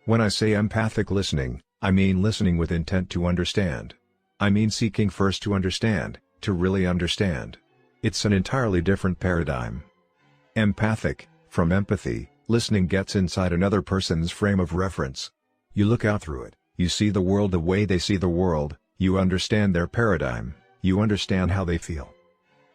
When I say empathic listening, I mean listening with intent to understand. I mean seeking first to understand, to really understand. It's an entirely different paradigm. Empathic, from empathy, listening gets inside another person's frame of reference. You look out through it, you see the world the way they see the world, you understand their paradigm, you understand how they feel.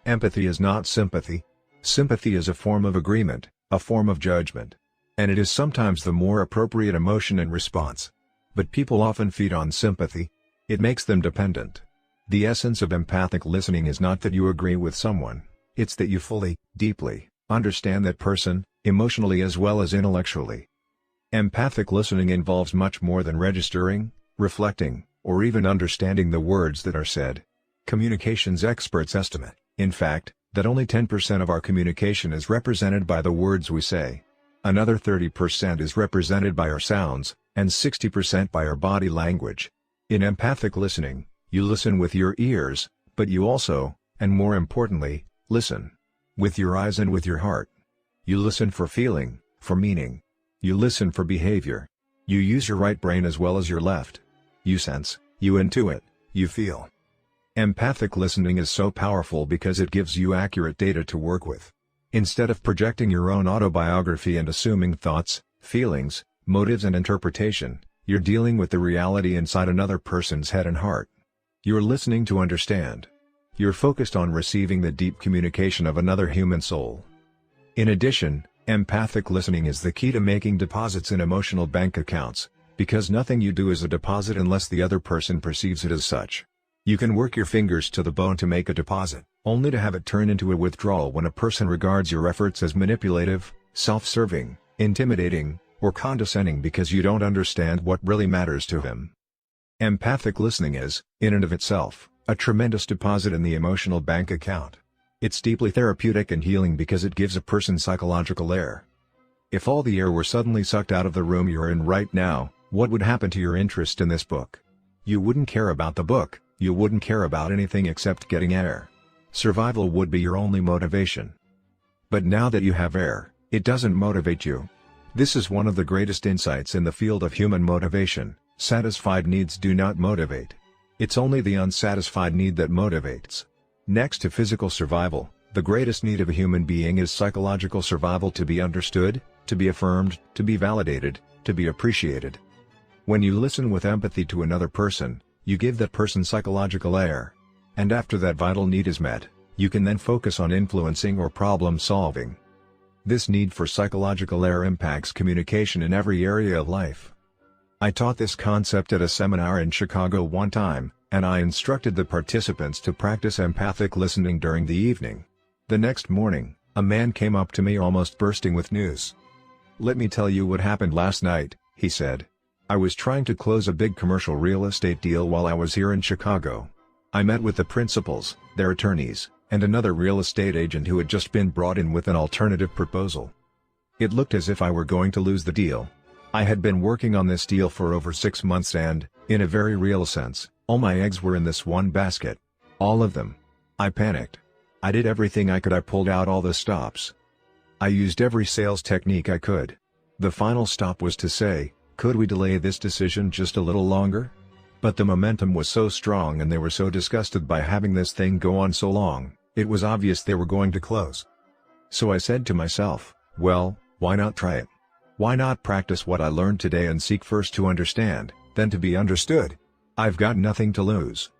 Empathy is not sympathy. Sympathy is a form of agreement, a form of judgment. And it is sometimes the more appropriate emotion and response. But people often feed on sympathy. It makes them dependent. The essence of empathic listening is not that you agree with someone, it's that you fully, deeply, understand that person, emotionally as well as intellectually. Empathic listening involves much more than registering, reflecting, or even understanding the words that are said. Communications experts estimate, in fact, that only 10% of our communication is represented by the words we say. Another 30% is represented by our sounds, and 60% by our body language. In empathic listening, you listen with your ears, but you also, and more importantly, listen with your eyes and with your heart. You listen for feeling, for meaning. You listen for behavior. You use your right brain as well as your left. You sense, you intuit, you feel. Empathic listening is so powerful because it gives you accurate data to work with. Instead of projecting your own autobiography and assuming thoughts, feelings, motives and interpretation, you're dealing with the reality inside another person's head and heart. You're listening to understand. You're focused on receiving the deep communication of another human soul. In addition, empathic listening is the key to making deposits in emotional bank accounts, because nothing you do is a deposit unless the other person perceives it as such. You can work your fingers to the bone to make a deposit, only to have it turn into a withdrawal when a person regards your efforts as manipulative, self-serving, intimidating, or condescending because you don't understand what really matters to him. Empathic listening is, in and of itself, a tremendous deposit in the emotional bank account. It's deeply therapeutic and healing because it gives a person psychological air. If all the air were suddenly sucked out of the room you're in right now, what would happen to your interest in this book? You wouldn't care about the book, you wouldn't care about anything except getting air. Survival would be your only motivation. But now that you have air, it doesn't motivate you. This is one of the greatest insights in the field of human motivation. Satisfied needs do not motivate. It's only the unsatisfied need that motivates. Next to physical survival, the greatest need of a human being is psychological survival, to be understood, to be affirmed, to be validated, to be appreciated. When you listen with empathy to another person, you give that person psychological air. And after that vital need is met, you can then focus on influencing or problem solving. This need for psychological air impacts communication in every area of life. I taught this concept at a seminar in Chicago one time, and I instructed the participants to practice empathic listening during the evening. The next morning, A man came up to me almost bursting with news. "Let me tell you what happened last night," he said. "I was trying to close a big commercial real estate deal while I was here in Chicago. I met with the principals, their attorneys, and another real estate agent who had just been brought in with an alternative proposal. It looked as if I were going to lose the deal. I had been working on this deal for over 6 months and, in a very real sense, all my eggs were in this one basket. All of them. I panicked. I did everything I could. I pulled out all the stops. I used every sales technique I could. The final stop was to say, could we delay this decision just a little longer? But the momentum was so strong and they were so disgusted by having this thing go on so long, it was obvious they were going to close. So I said to myself, well, why not try it? Why not practice what I learned today and seek first to understand, then to be understood? I've got nothing to lose.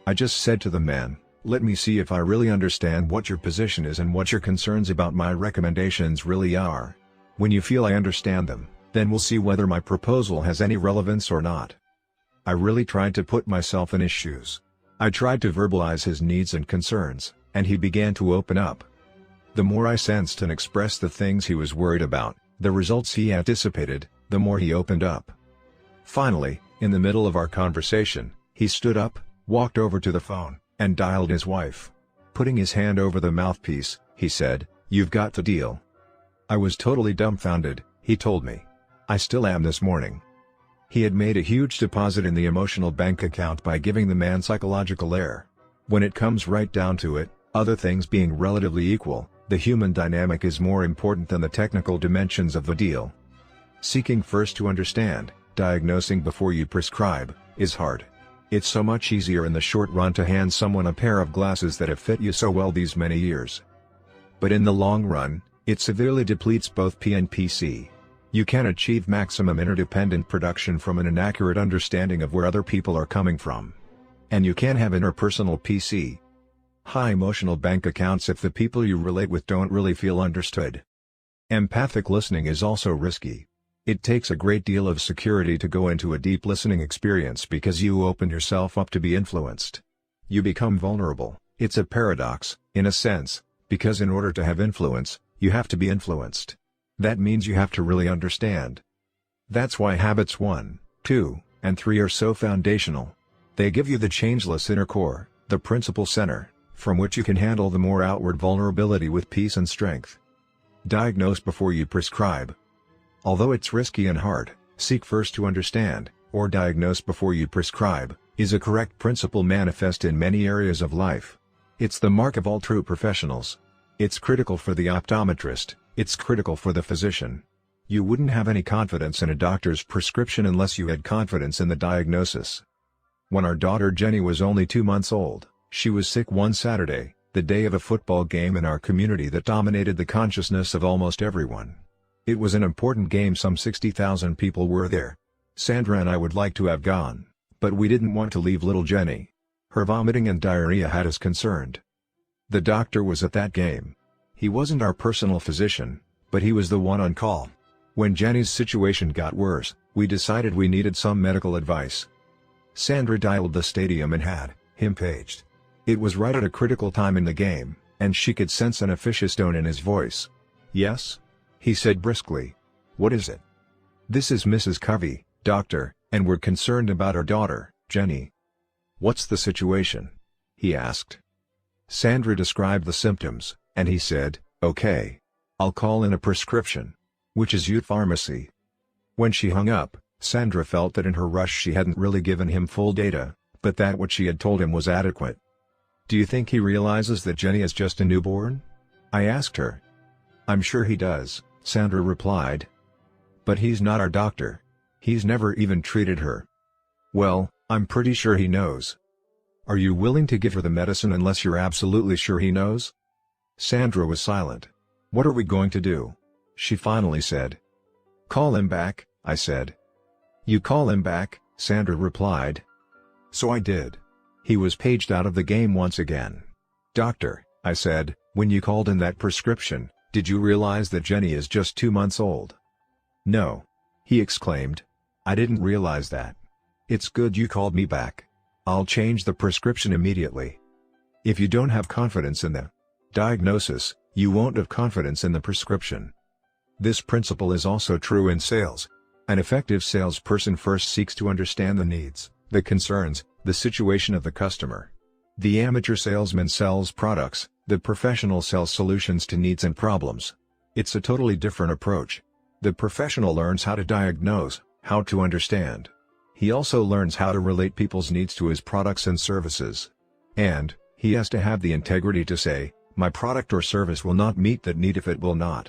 I just said to the man, let me see if I really understand what your position is and what your concerns about my recommendations really are. When you feel I understand them, then we'll see whether my proposal has any relevance or not. I really tried to put myself in his shoes. I tried to verbalize his needs and concerns, and he began to open up. The more I sensed and expressed the things he was worried about, the results he anticipated, the more he opened up. Finally, in the middle of our conversation, he stood up, walked over to the phone, and dialed his wife. Putting his hand over the mouthpiece, he said, "You've got the deal." I was totally dumbfounded, he told me. I still am this morning. He had made a huge deposit in the emotional bank account by giving the man psychological air. When it comes right down to it, other things being relatively equal, the human dynamic is more important than the technical dimensions of the deal. Seeking first to understand, diagnosing before you prescribe, is hard. It's so much easier in the short run to hand someone a pair of glasses that have fit you so well these many years. But in the long run, it severely depletes both P and PC. You can achieve maximum interdependent production from an inaccurate understanding of where other people are coming from. And you can have interpersonal PC. High emotional bank accounts if the people you relate with don't really feel understood. Empathic listening is also risky. It takes a great deal of security to go into a deep listening experience because you open yourself up to be influenced. You become vulnerable. It's a paradox, in a sense, because in order to have influence, you have to be influenced. That means you have to really understand. That's why habits 1, 2, and 3 are so foundational. They give you the changeless inner core, the principal center, from which you can handle the more outward vulnerability with peace and strength. Diagnose before you prescribe. Although it's risky and hard, seek first to understand, or diagnose before you prescribe, is a correct principle manifest in many areas of life. It's the mark of all true professionals. It's critical for the optometrist, it's critical for the physician. You wouldn't have any confidence in a doctor's prescription unless you had confidence in the diagnosis. When our daughter Jenny was only 2 months old, she was sick one Saturday, the day of a football game in our community that dominated the consciousness of almost everyone. It was an important game. Some 60,000 people were there. Sandra and I would like to have gone, but we didn't want to leave little Jenny. Her vomiting and diarrhea had us concerned. The doctor was at that game. He wasn't our personal physician, but he was the one on call. When Jenny's situation got worse, we decided we needed some medical advice. Sandra dialed the stadium and had him paged. It was right at a critical time in the game, and she could sense an officious tone in his voice. "Yes?" he said briskly. "What is it?" "This is Mrs. Covey, doctor, and we're concerned about our daughter, Jenny." "What's the situation?" he asked. Sandra described the symptoms, and he said, "Okay. I'll call in a prescription." Which is youth pharmacy. When she hung up, Sandra felt that in her rush she hadn't really given him full data, but that what she had told him was adequate. "Do you think he realizes that Jenny is just a newborn?" I asked her. "I'm sure he does," Sandra replied. "But he's not our doctor. He's never even treated her." "Well, I'm pretty sure he knows." "Are you willing to give her the medicine unless you're absolutely sure he knows?" Sandra was silent. "What are we going to do?" she finally said. "Call him back," I said. "You call him back," Sandra replied. So I did. He was paged out of the game once again. "Doctor," I said, "when you called in that prescription, did you realize that Jenny is just 2 months old?" "No," he exclaimed. "I didn't realize that. It's good you called me back. I'll change the prescription immediately." If you don't have confidence in the Diagnosis: you won't have confidence in the prescription. This principle is also true in sales. An effective salesperson first seeks to understand the needs, the concerns, the situation of the customer. The amateur salesman sells products, the professional sells solutions to needs and problems. It's a totally different approach. The professional learns how to diagnose, how to understand. He also learns how to relate people's needs to his products and services. And, he has to have the integrity to say, my product or service will not meet that need if it will not.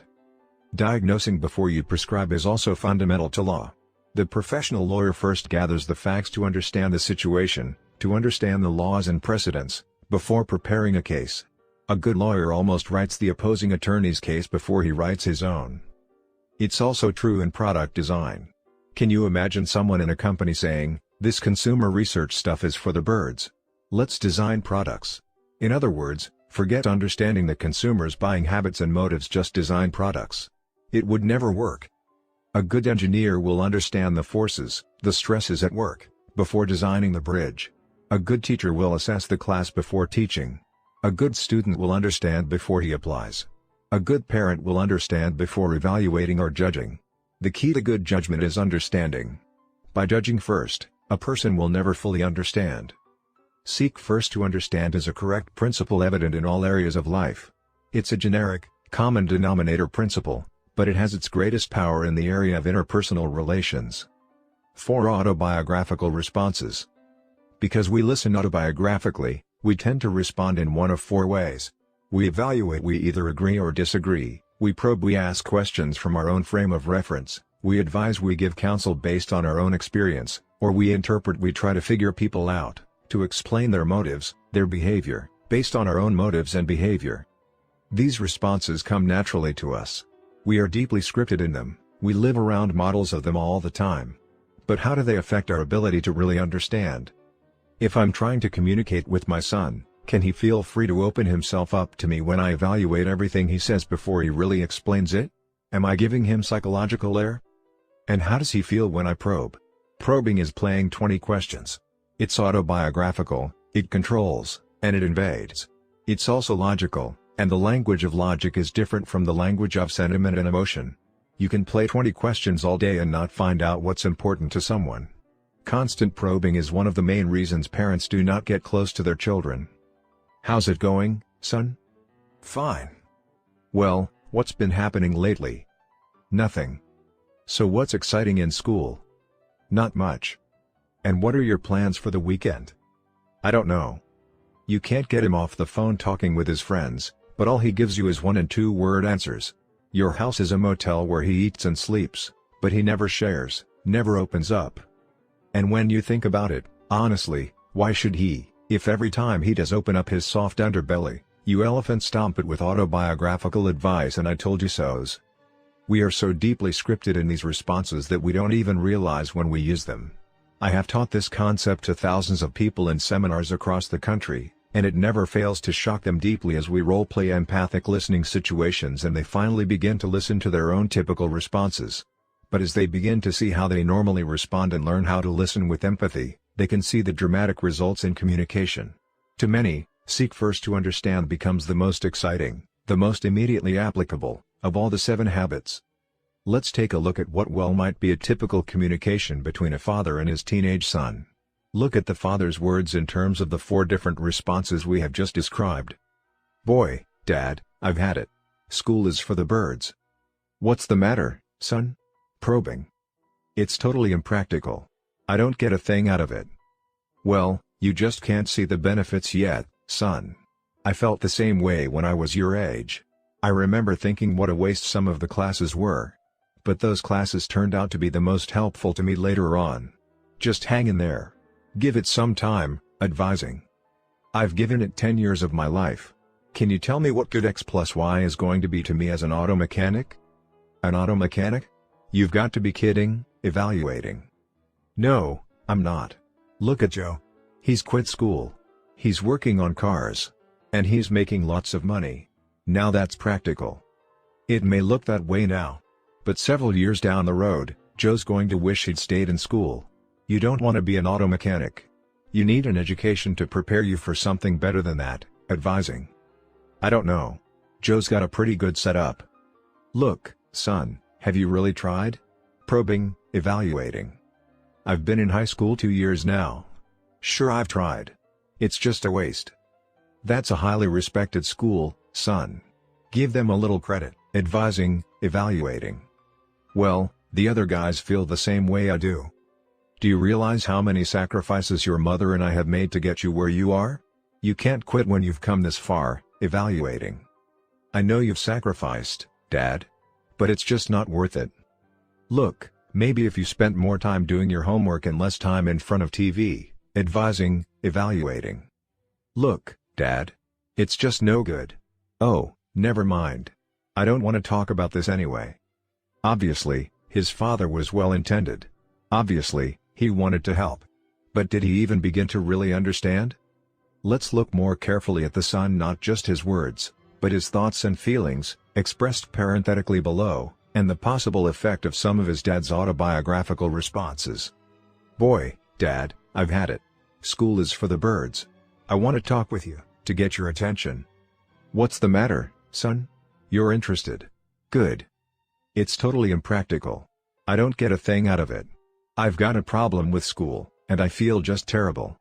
Diagnosing before you prescribe is also fundamental to law. The professional lawyer first gathers the facts to understand the situation, to understand the laws and precedents, before preparing a case. A good lawyer almost writes the opposing attorney's case before he writes his own. It's also true in product design. Can you imagine someone in a company saying, this consumer research stuff is for the birds. Let's design products. In other words, forget understanding the consumer's buying habits and motives, just design products. It would never work. A good engineer will understand the forces, the stresses at work, before designing the bridge. A good teacher will assess the class before teaching. A good student will understand before he applies. A good parent will understand before evaluating or judging. The key to good judgment is understanding. By judging first, a person will never fully understand. Seek first to understand is a correct principle evident in all areas of life. It's a generic, common denominator principle, but it has its greatest power in the area of interpersonal relations. 4 autobiographical responses. Because we listen autobiographically, we tend to respond in one of 4 ways. We evaluate, we either agree or disagree, we probe, we ask questions from our own frame of reference, we advise, we give counsel based on our own experience, or we interpret, we try to figure people out, to explain their motives, their behavior, based on our own motives and behavior. These responses come naturally to us. We are deeply scripted in them, we live around models of them all the time. But how do they affect our ability to really understand? If I'm trying to communicate with my son, can he feel free to open himself up to me when I evaluate everything he says before he really explains it? Am I giving him psychological air? And how does he feel when I probe? Probing is playing 20 questions. It's autobiographical, it controls, and it invades. It's also logical, and the language of logic is different from the language of sentiment and emotion. You can play 20 questions all day and not find out what's important to someone. Constant probing is one of the main reasons parents do not get close to their children. How's it going, son? Fine. Well, what's been happening lately? Nothing. So what's exciting in school? Not much. And what are your plans for the weekend? I don't know. You can't get him off the phone talking with his friends, but all he gives you is 1- and 2-word answers. Your house is a motel where he eats and sleeps, but he never shares, never opens up. And when you think about it, honestly, why should he, if every time he does open up his soft underbelly, you elephant stomp it with autobiographical advice and I told you so's? We are so deeply scripted in these responses that we don't even realize when we use them. I have taught this concept to thousands of people in seminars across the country, and it never fails to shock them deeply as we role-play empathic listening situations and they finally begin to listen to their own typical responses. But as they begin to see how they normally respond and learn how to listen with empathy, they can see the dramatic results in communication. To many, seek first to understand becomes the most exciting, the most immediately applicable, of all the 7 habits. Let's take a look at what might be a typical communication between a father and his teenage son. Look at the father's words in terms of the 4 different responses we have just described. Boy, Dad, I've had it. School is for the birds. What's the matter, son? Probing. It's totally impractical. I don't get a thing out of it. Well, you just can't see the benefits yet, son. I felt the same way when I was your age. I remember thinking what a waste some of the classes were. But those classes turned out to be the most helpful to me later on. Just hang in there. Give it some time, advising. I've given it 10 years of my life. Can you tell me what good X plus Y is going to be to me as an auto mechanic? An auto mechanic? You've got to be kidding, evaluating. No, I'm not. Look at Joe. He's quit school. He's working on cars. And he's making lots of money. Now that's practical. It may look that way now. But several years down the road, Joe's going to wish he'd stayed in school. You don't want to be an auto mechanic. You need an education to prepare you for something better than that, advising. I don't know. Joe's got a pretty good setup. Look, son, have you really tried? Probing, evaluating. I've been in high school 2 years now. Sure, I've tried. It's just a waste. That's a highly respected school, son. Give them a little credit. Advising, evaluating. Well, the other guys feel the same way I do. Do you realize how many sacrifices your mother and I have made to get you where you are? You can't quit when you've come this far, evaluating. I know you've sacrificed, Dad. But it's just not worth it. Look, maybe if you spent more time doing your homework and less time in front of TV, advising, evaluating. Look, Dad. It's just no good. Oh, never mind. I don't want to talk about this anyway. Obviously, his father was well-intended. Obviously, he wanted to help. But did he even begin to really understand? Let's look more carefully at the son, not just his words, but his thoughts and feelings, expressed parenthetically below, and the possible effect of some of his dad's autobiographical responses. Boy, Dad, I've had it. School is for the birds. I want to talk with you, to get your attention. What's the matter, son? You're interested. Good. It's totally impractical. I don't get a thing out of it. I've got a problem with school, and I feel just terrible.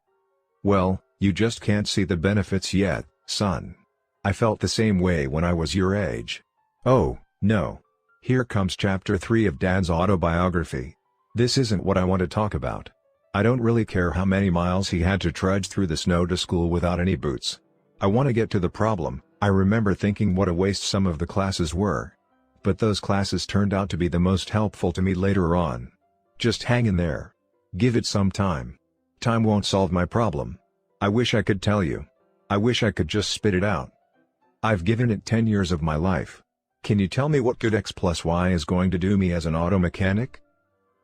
Well, you just can't see the benefits yet, son. I felt the same way when I was your age. Oh, no. Here comes chapter 3 of Dad's autobiography. This isn't what I want to talk about. I don't really care how many miles he had to trudge through the snow to school without any boots. I want to get to the problem. I remember thinking what a waste some of the classes were. But those classes turned out to be the most helpful to me later on. Just hang in there. Give it some time. Time won't solve my problem. I wish I could tell you. I wish I could just spit it out. I've given it 10 years of my life. Can you tell me what good X plus Y is going to do me as an auto mechanic?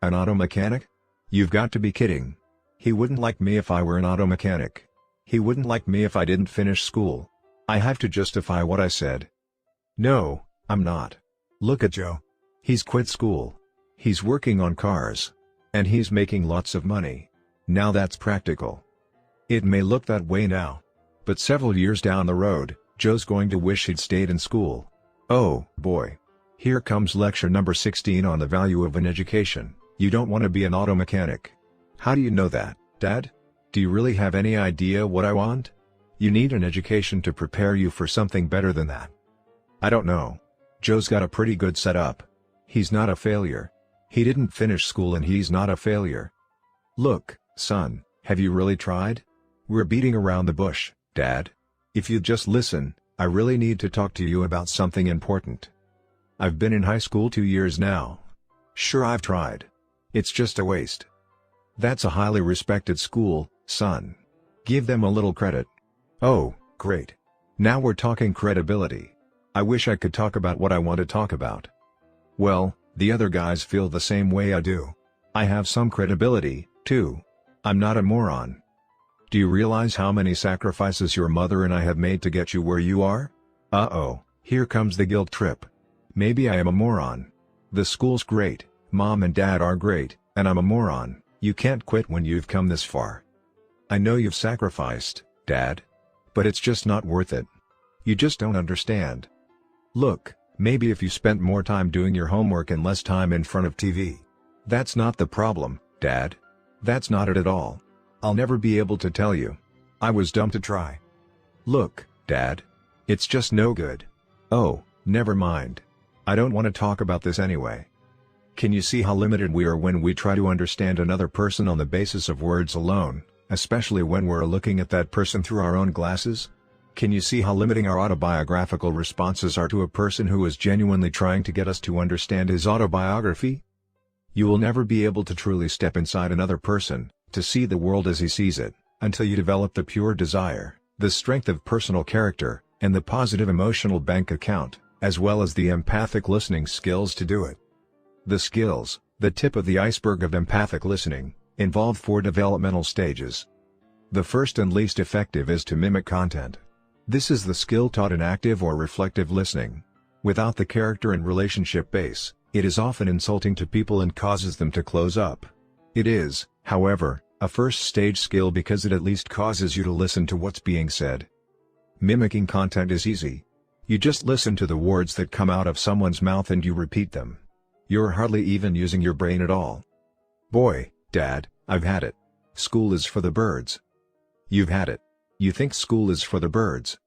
An auto mechanic? You've got to be kidding. He wouldn't like me if I were an auto mechanic. He wouldn't like me if I didn't finish school. I have to justify what I said. No, I'm not. Look at Joe. He's quit school. He's working on cars. And he's making lots of money. Now that's practical. It may look that way now. But several years down the road, Joe's going to wish he'd stayed in school. Oh, boy. Here comes lecture number 16 on the value of an education. You don't want to be an auto mechanic. How do you know that, Dad? Do you really have any idea what I want? You need an education to prepare you for something better than that. I don't know. Joe's got a pretty good setup. He's not a failure. He didn't finish school and he's not a failure. Look, son, have you really tried? We're beating around the bush, Dad. If you'd just listen, I really need to talk to you about something important. I've been in high school 2 years now. Sure, I've tried. It's just a waste. That's a highly respected school, son. Give them a little credit. Oh, great. Now we're talking credibility. I wish I could talk about what I want to talk about. Well, the other guys feel the same way I do. I have some credibility, too. I'm not a moron. Do you realize how many sacrifices your mother and I have made to get you where you are? Uh-oh, here comes the guilt trip. Maybe I am a moron. The school's great, Mom and Dad are great, and I'm a moron. You can't quit when you've come this far. I know you've sacrificed, Dad. But it's just not worth it. You just don't understand. Look, maybe if you spent more time doing your homework and less time in front of TV. That's not the problem, Dad. That's not it at all. I'll never be able to tell you. I was dumb to try. Look, Dad. It's just no good. Oh, never mind. I don't want to talk about this anyway. Can you see how limited we are when we try to understand another person on the basis of words alone, especially when we're looking at that person through our own glasses? Can you see how limiting our autobiographical responses are to a person who is genuinely trying to get us to understand his autobiography? You will never be able to truly step inside another person, to see the world as he sees it, until you develop the pure desire, the strength of personal character, and the positive emotional bank account, as well as the empathic listening skills to do it. The skills, the tip of the iceberg of empathic listening, involve 4 developmental stages. The first and least effective is to mimic content. This is the skill taught in active or reflective listening. Without the character and relationship base, it is often insulting to people and causes them to close up. It is, however, a first stage skill because it at least causes you to listen to what's being said. Mimicking content is easy. You just listen to the words that come out of someone's mouth and you repeat them. You're hardly even using your brain at all. Boy, Dad, I've had it. School is for the birds. You've had it. You think school is for the birds.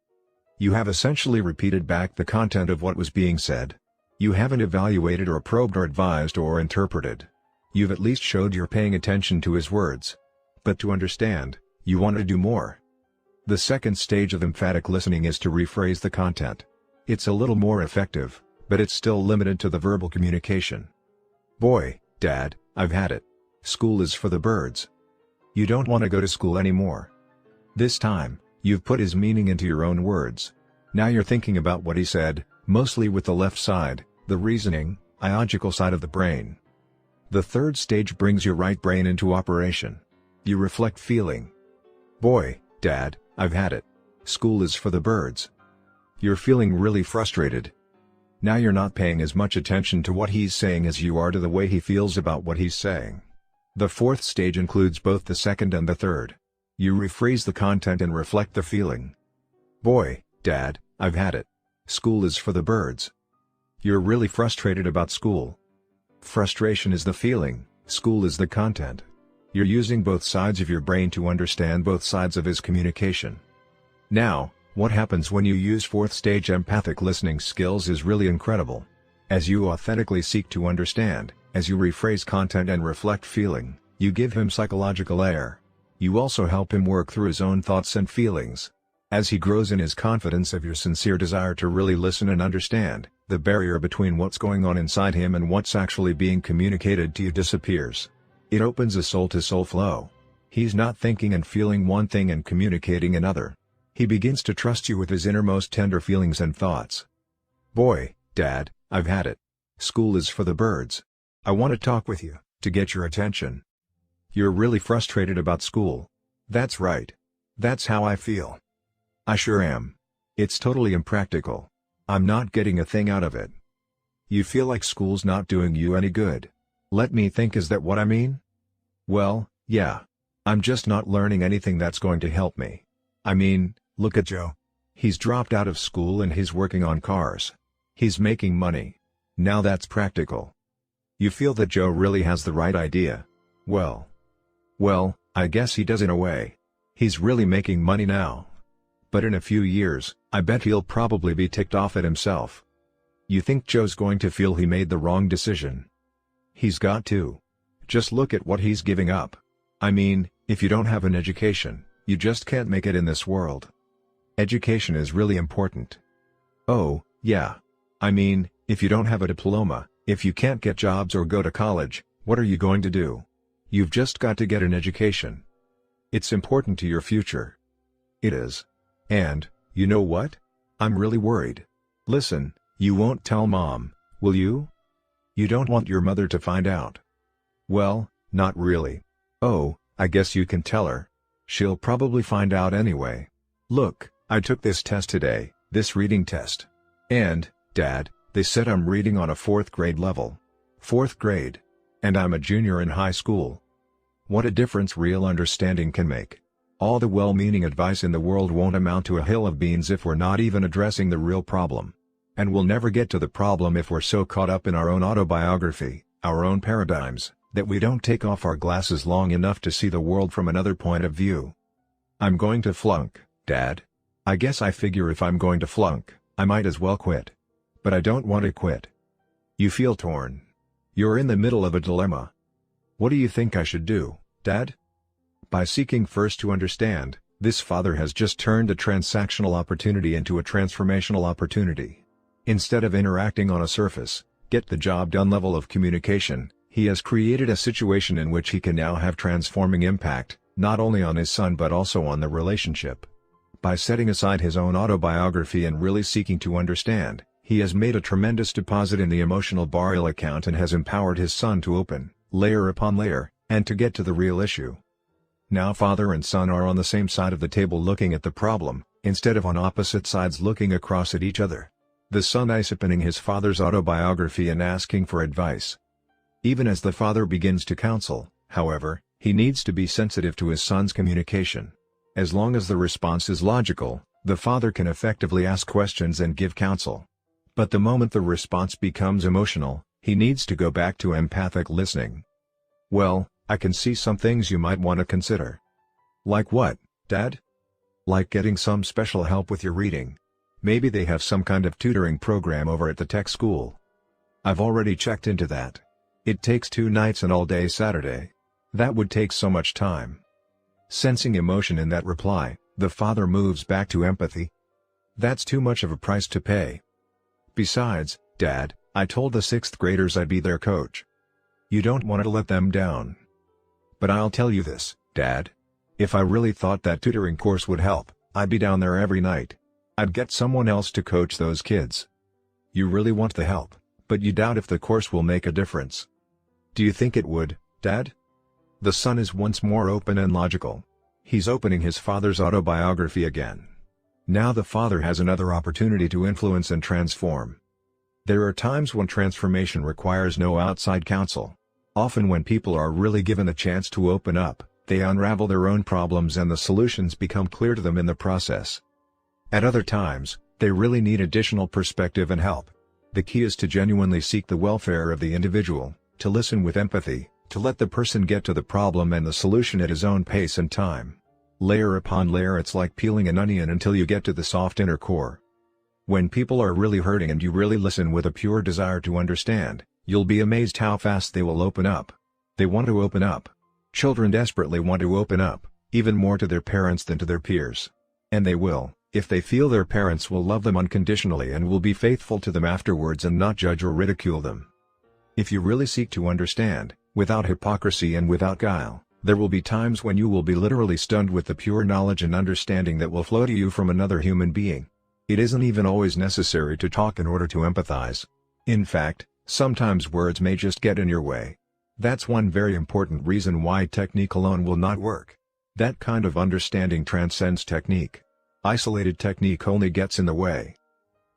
You have essentially repeated back the content of what was being said. You haven't evaluated or probed or advised or interpreted. You've at least showed you're paying attention to his words. But to understand, you want to do more. The second stage of emphatic listening is to rephrase the content. It's a little more effective, but it's still limited to the verbal communication. Boy, Dad, I've had it. School is for the birds. You don't want to go to school anymore. This time, you've put his meaning into your own words. Now you're thinking about what he said, mostly with the left side, the reasoning, logical side of the brain. The third stage brings your right brain into operation. You reflect feeling. Boy, Dad, I've had it. School is for the birds. You're feeling really frustrated. Now you're not paying as much attention to what he's saying as you are to the way he feels about what he's saying. The fourth stage includes both the second and the third. You rephrase the content and reflect the feeling. Boy, Dad, I've had it. School is for the birds. You're really frustrated about school. Frustration is the feeling, school is the content. You're using both sides of your brain to understand both sides of his communication. Now, what happens when you use fourth stage empathic listening skills is really incredible. As you authentically seek to understand, as you rephrase content and reflect feeling, you give him psychological air. You also help him work through his own thoughts and feelings. As he grows in his confidence of your sincere desire to really listen and understand, the barrier between what's going on inside him and what's actually being communicated to you disappears. It opens a soul-to-soul flow. He's not thinking and feeling one thing and communicating another. He begins to trust you with his innermost tender feelings and thoughts. Boy, Dad, I've had it. School is for the birds. I want to talk with you, to get your attention. You're really frustrated about school. That's right. That's how I feel. I sure am. It's totally impractical. I'm not getting a thing out of it. You feel like school's not doing you any good. Let me think, is that what I mean? Well, yeah. I'm just not learning anything that's going to help me. I mean, look at Joe. He's dropped out of school and he's working on cars. He's making money. Now that's practical. You feel that Joe really has the right idea. Well, I guess he does in a way. He's really making money now. But in a few years, I bet he'll probably be ticked off at himself. You think Joe's going to feel he made the wrong decision? He's got to. Just look at what he's giving up. I mean, if you don't have an education, you just can't make it in this world. Education is really important. Oh, yeah. I mean, if you don't have a diploma, if you can't get jobs or go to college, what are you going to do? You've just got to get an education. It's important to your future. It is. And, you know what? I'm really worried. Listen, you won't tell Mom, will you? You don't want your mother to find out. Well, not really. Oh, I guess you can tell her. She'll probably find out anyway. Look, I took this test today, this reading test. And, Dad, they said I'm reading on a 4th grade level. 4th grade. And I'm a junior in high school. What a difference real understanding can make. All the well-meaning advice in the world won't amount to a hill of beans if we're not even addressing the real problem. And we'll never get to the problem if we're so caught up in our own autobiography, our own paradigms, that we don't take off our glasses long enough to see the world from another point of view. I'm going to flunk, Dad. I guess I figure if I'm going to flunk, I might as well quit. But I don't want to quit. You feel torn. You're in the middle of a dilemma. What do you think I should do, Dad? By seeking first to understand, this father has just turned a transactional opportunity into a transformational opportunity. Instead of interacting on a surface, get the job done level of communication, he has created a situation in which he can now have transforming impact, not only on his son but also on the relationship. By setting aside his own autobiography and really seeking to understand, he has made a tremendous deposit in the emotional burial account and has empowered his son to open, layer upon layer, and to get to the real issue. Now father and son are on the same side of the table looking at the problem, instead of on opposite sides looking across at each other. The son is opening his father's autobiography and asking for advice. Even as the father begins to counsel, however, he needs to be sensitive to his son's communication. As long as the response is logical, The father can effectively ask questions and give counsel. But the moment the response becomes emotional, he needs to go back to empathic listening. Well, I can see some things you might want to consider. Like what, Dad? Like getting some special help with your reading. Maybe they have some kind of tutoring program over at the tech school. I've already checked into that. It takes 2 nights and all day Saturday. That would take so much time. Sensing emotion in that reply, the father moves back to empathy. That's too much of a price to pay. Besides, Dad, I told the 6th graders I'd be their coach. You don't want to let them down. But I'll tell you this, Dad. If I really thought that tutoring course would help, I'd be down there every night. I'd get someone else to coach those kids. You really want the help, but you doubt if the course will make a difference. Do you think it would, Dad? The son is once more open and logical. He's opening his father's autobiography again. Now the father has another opportunity to influence and transform. There are times when transformation requires no outside counsel. Often when people are really given a chance to open up, they unravel their own problems and the solutions become clear to them in the process. At other times, they really need additional perspective and help. The key is to genuinely seek the welfare of the individual, to listen with empathy, to let the person get to the problem and the solution at his own pace and time. Layer upon layer, it's like peeling an onion until you get to the soft inner core. When people are really hurting and you really listen with a pure desire to understand, you'll be amazed how fast they will open up. They want to open up. Children desperately want to open up, even more to their parents than to their peers. And they will, if they feel their parents will love them unconditionally and will be faithful to them afterwards and not judge or ridicule them. If you really seek to understand, without hypocrisy and without guile, there will be times when you will be literally stunned with the pure knowledge and understanding that will flow to you from another human being. It isn't even always necessary to talk in order to empathize. In fact, sometimes words may just get in your way. That's one very important reason why technique alone will not work. That kind of understanding transcends technique. Isolated technique only gets in the way.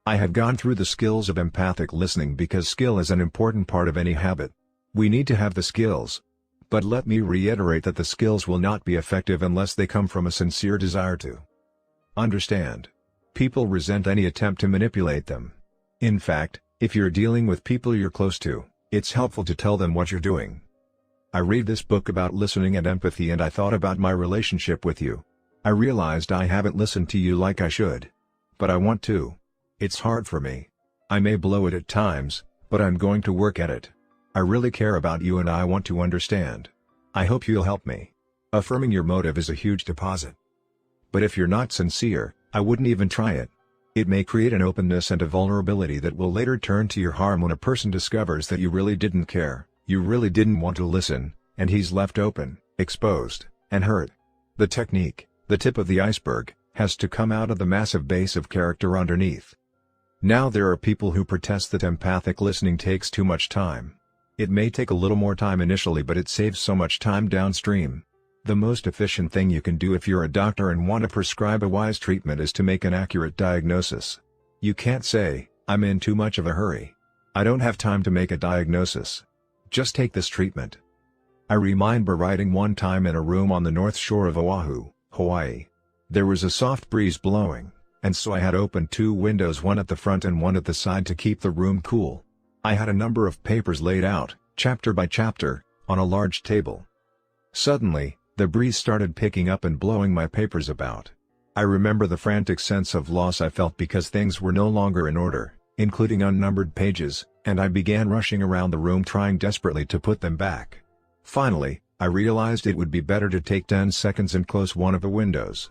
I have gone through the skills of empathic listening because skill is an important part of any habit. We need to have the skills. But let me reiterate that the skills will not be effective unless they come from a sincere desire to understand. People resent any attempt to manipulate them. In fact, if you're dealing with people you're close to, it's helpful to tell them what you're doing. I read this book about listening and empathy and I thought about my relationship with you. I realized I haven't listened to you like I should. But I want to. It's hard for me. I may blow it at times, but I'm going to work at it. I really care about you and I want to understand. I hope you'll help me. Affirming your motive is a huge deposit. But if you're not sincere, I wouldn't even try it. It may create an openness and a vulnerability that will later turn to your harm when a person discovers that you really didn't care, you really didn't want to listen, and he's left open, exposed, and hurt. The technique, the tip of the iceberg, has to come out of the massive base of character underneath. Now there are people who protest that empathic listening takes too much time. It may take a little more time initially, but it saves so much time downstream. The most efficient thing you can do if you're a doctor and want to prescribe a wise treatment is to make an accurate diagnosis. You can't say, "I'm in too much of a hurry. I don't have time to make a diagnosis. Just take this treatment." I remember writing one time in a room on the north shore of Oahu, Hawaii. There was a soft breeze blowing, and so I had opened 2 windows, one at the front and one at the side to keep the room cool. I had a number of papers laid out, chapter by chapter, on a large table. Suddenly, the breeze started picking up and blowing my papers about. I remember the frantic sense of loss I felt because things were no longer in order, including unnumbered pages, and I began rushing around the room trying desperately to put them back. Finally, I realized it would be better to take 10 seconds and close one of the windows.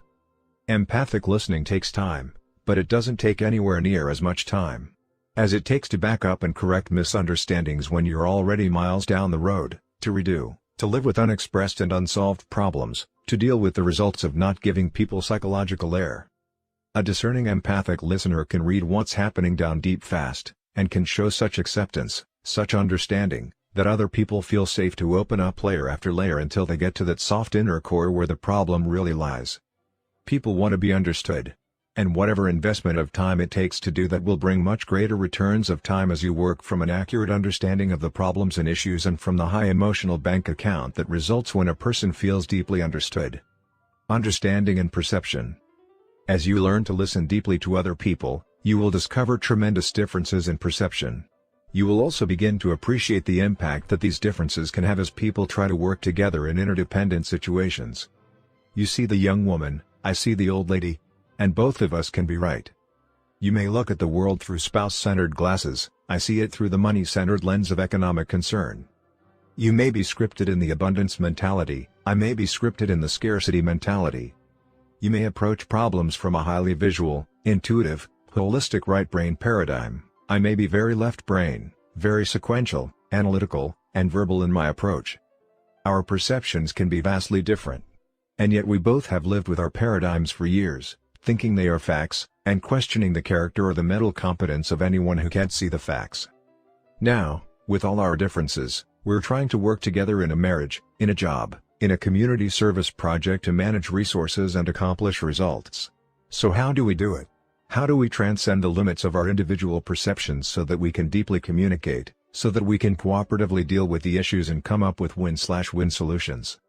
Empathic listening takes time, but it doesn't take anywhere near as much time as it takes to back up and correct misunderstandings when you're already miles down the road, to redo, to live with unexpressed and unsolved problems, to deal with the results of not giving people psychological air. A discerning empathic listener can read what's happening down deep fast, and can show such acceptance, such understanding, that other people feel safe to open up layer after layer until they get to that soft inner core where the problem really lies. People want to be understood. And whatever investment of time it takes to do that will bring much greater returns of time as you work from an accurate understanding of the problems and issues and from the high emotional bank account that results when a person feels deeply understood. Understanding and perception. As you learn to listen deeply to other people, you will discover tremendous differences in perception. You will also begin to appreciate the impact that these differences can have as people try to work together in interdependent situations. You see the young woman, I see the old lady. And both of us can be right. You may look at the world through spouse-centered glasses, I see it through the money-centered lens of economic concern. You may be scripted in the abundance mentality, I may be scripted in the scarcity mentality. You may approach problems from a highly visual, intuitive, holistic right brain paradigm, I may be very left brain, very sequential, analytical, and verbal in my approach. Our perceptions can be vastly different. And yet we both have lived with our paradigms for years, thinking they are facts, and questioning the character or the mental competence of anyone who can't see the facts. Now, with all our differences, we're trying to work together in a marriage, in a job, in a community service project to manage resources and accomplish results. So how do we do it? How do we transcend the limits of our individual perceptions so that we can deeply communicate, so that we can cooperatively deal with the issues and come up with win-win solutions?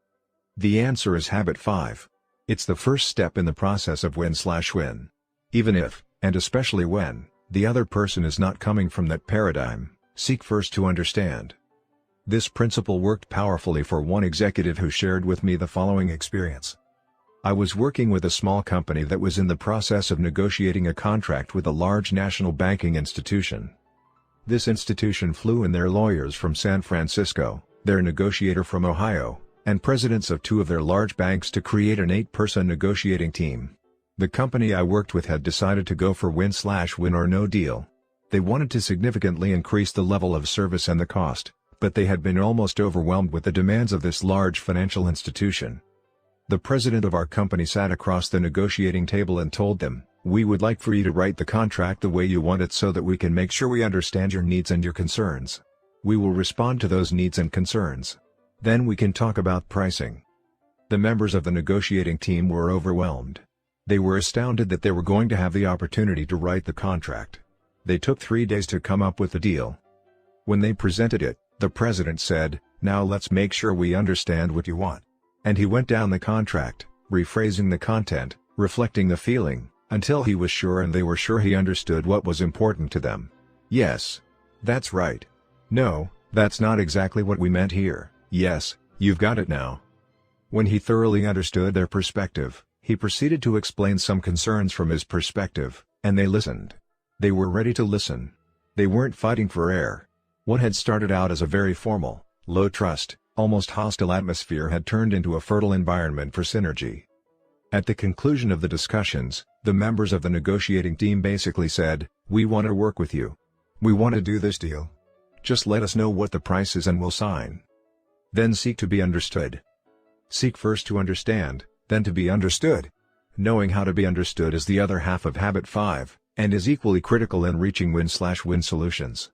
The answer is habit 5. It's the first step in the process of win-win. Even if, and especially when, the other person is not coming from that paradigm, seek first to understand. This principle worked powerfully for one executive who shared with me the following experience. I was working with a small company that was in the process of negotiating a contract with a large national banking institution. This institution flew in their lawyers from San Francisco, their negotiator from Ohio, and presidents of 2 of their large banks to create an 8-person negotiating team. The company I worked with had decided to go for win-win or no deal. They wanted to significantly increase the level of service and the cost, but they had been almost overwhelmed with the demands of this large financial institution. The president of our company sat across the negotiating table and told them, "We would like for you to write the contract the way you want it so that we can make sure we understand your needs and your concerns. We will respond to those needs and concerns. Then we can talk about pricing." The members of the negotiating team were overwhelmed. They were astounded that they were going to have the opportunity to write the contract. They took 3 days to come up with the deal. When they presented it, the president said, "Now let's make sure we understand what you want." And he went down the contract, rephrasing the content, reflecting the feeling, until he was sure and they were sure he understood what was important to them. "Yes. That's right. No, that's not exactly what we meant here. Yes, you've got it now." When he thoroughly understood their perspective, he proceeded to explain some concerns from his perspective, and they listened. They were ready to listen. They weren't fighting for air. What had started out as a very formal, low-trust, almost hostile atmosphere had turned into a fertile environment for synergy. At the conclusion of the discussions, the members of the negotiating team basically said, "We want to work with you. We want to do this deal. Just let us know what the price is and we'll sign." Then seek to be understood. Seek first to understand, then to be understood. Knowing how to be understood is the other half of habit 5, and is equally critical in reaching win-win solutions.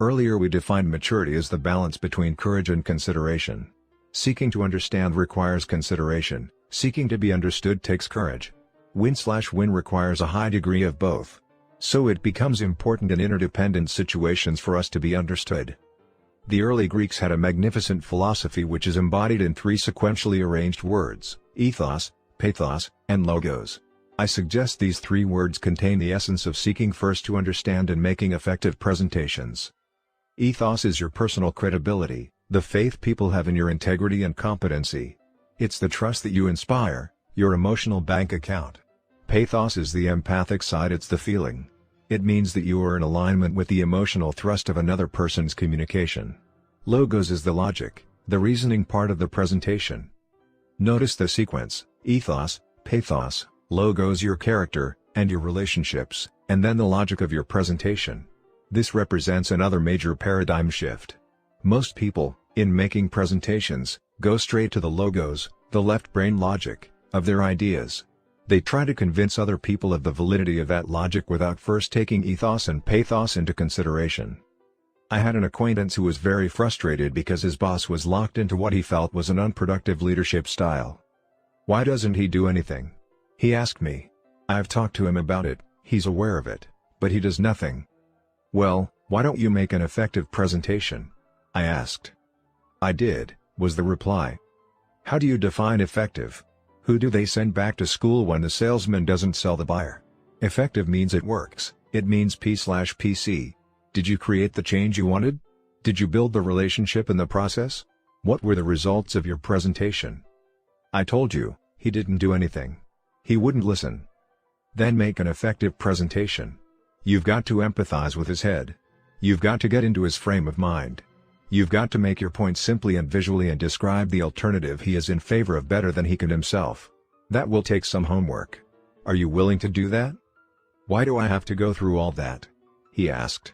Earlier we defined maturity as the balance between courage and consideration. Seeking to understand requires consideration, seeking to be understood takes courage. Win-win requires a high degree of both. So it becomes important in interdependent situations for us to be understood. The early Greeks had a magnificent philosophy which is embodied in 3 sequentially arranged words: ethos, pathos, and logos. I suggest these 3 words contain the essence of seeking first to understand and making effective presentations. Ethos is your personal credibility, the faith people have in your integrity and competency. It's the trust that you inspire, your emotional bank account. Pathos is the empathic side, it's the feeling. It means that you are in alignment with the emotional thrust of another person's communication. Logos is the logic, the reasoning part of the presentation. Notice the sequence: ethos, pathos, logos your character, and your relationships, and then the logic of your presentation. This represents another major paradigm shift. Most people, in making presentations, go straight to the logos, the left brain logic, of their ideas. They try to convince other people of the validity of that logic without first taking ethos and pathos into consideration. I had an acquaintance who was very frustrated because his boss was locked into what he felt was an unproductive leadership style. "Why doesn't he do anything?" he asked me. "I've talked to him about it, he's aware of it, but he does nothing." "Well, why don't you make an effective presentation?" I asked. "I did," was the reply. "How do you define effective? Who do they send back to school when the salesman doesn't sell the buyer? Effective means it works, it means P/PC. Did you create the change you wanted? Did you build the relationship in the process? What were the results of your presentation? I told you, he didn't do anything. He wouldn't listen. Then make an effective presentation. You've got to empathize with his head. You've got to get into his frame of mind. You've got to make your point simply and visually and describe the alternative he is in favor of better than he can himself. That will take some homework. Are you willing to do that? Why do I have to go through all that? He asked.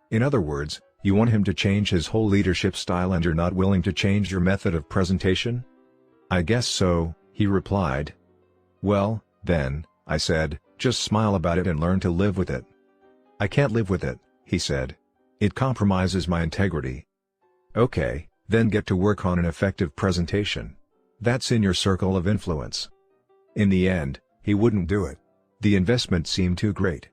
In other words, you want him to change his whole leadership style and you're not willing to change your method of presentation? I guess so, he replied. Well, then, I said, just smile about it and learn to live with it. I can't live with it, he said. It compromises my integrity. Okay, then get to work on an effective presentation. That's in your circle of influence. In the end, he wouldn't do it. The investment seemed too great.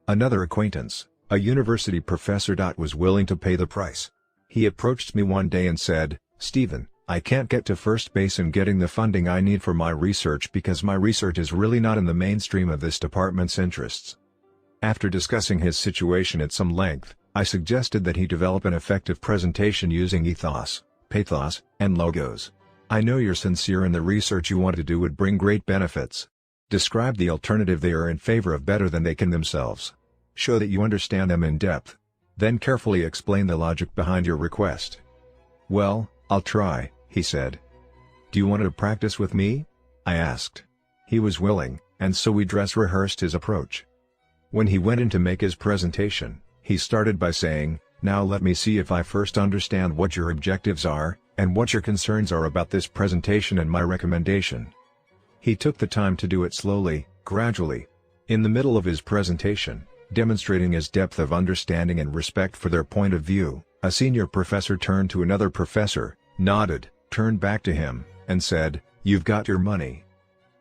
Another acquaintance, a university professor, was willing to pay the price. He approached me one day and said, "Stephen, I can't get to first base in getting the funding I need for my research because my research is really not in the mainstream of this department's interests." After discussing his situation at some length, I suggested that he develop an effective presentation using ethos, pathos, and logos. I know you're sincere and the research you want to do would bring great benefits. Describe the alternative they are in favor of better than they can themselves. Show that you understand them in depth. Then carefully explain the logic behind your request. Well, I'll try, he said. Do you want to practice with me? I asked. He was willing, and so we dress rehearsed his approach. When he went in to make his presentation, he started by saying, "Now let me see if I first understand what your objectives are, and what your concerns are about this presentation and my recommendation." He took the time to do it slowly, gradually. In the middle of his presentation, demonstrating his depth of understanding and respect for their point of view, a senior professor turned to another professor, nodded, turned back to him, and said, "You've got your money."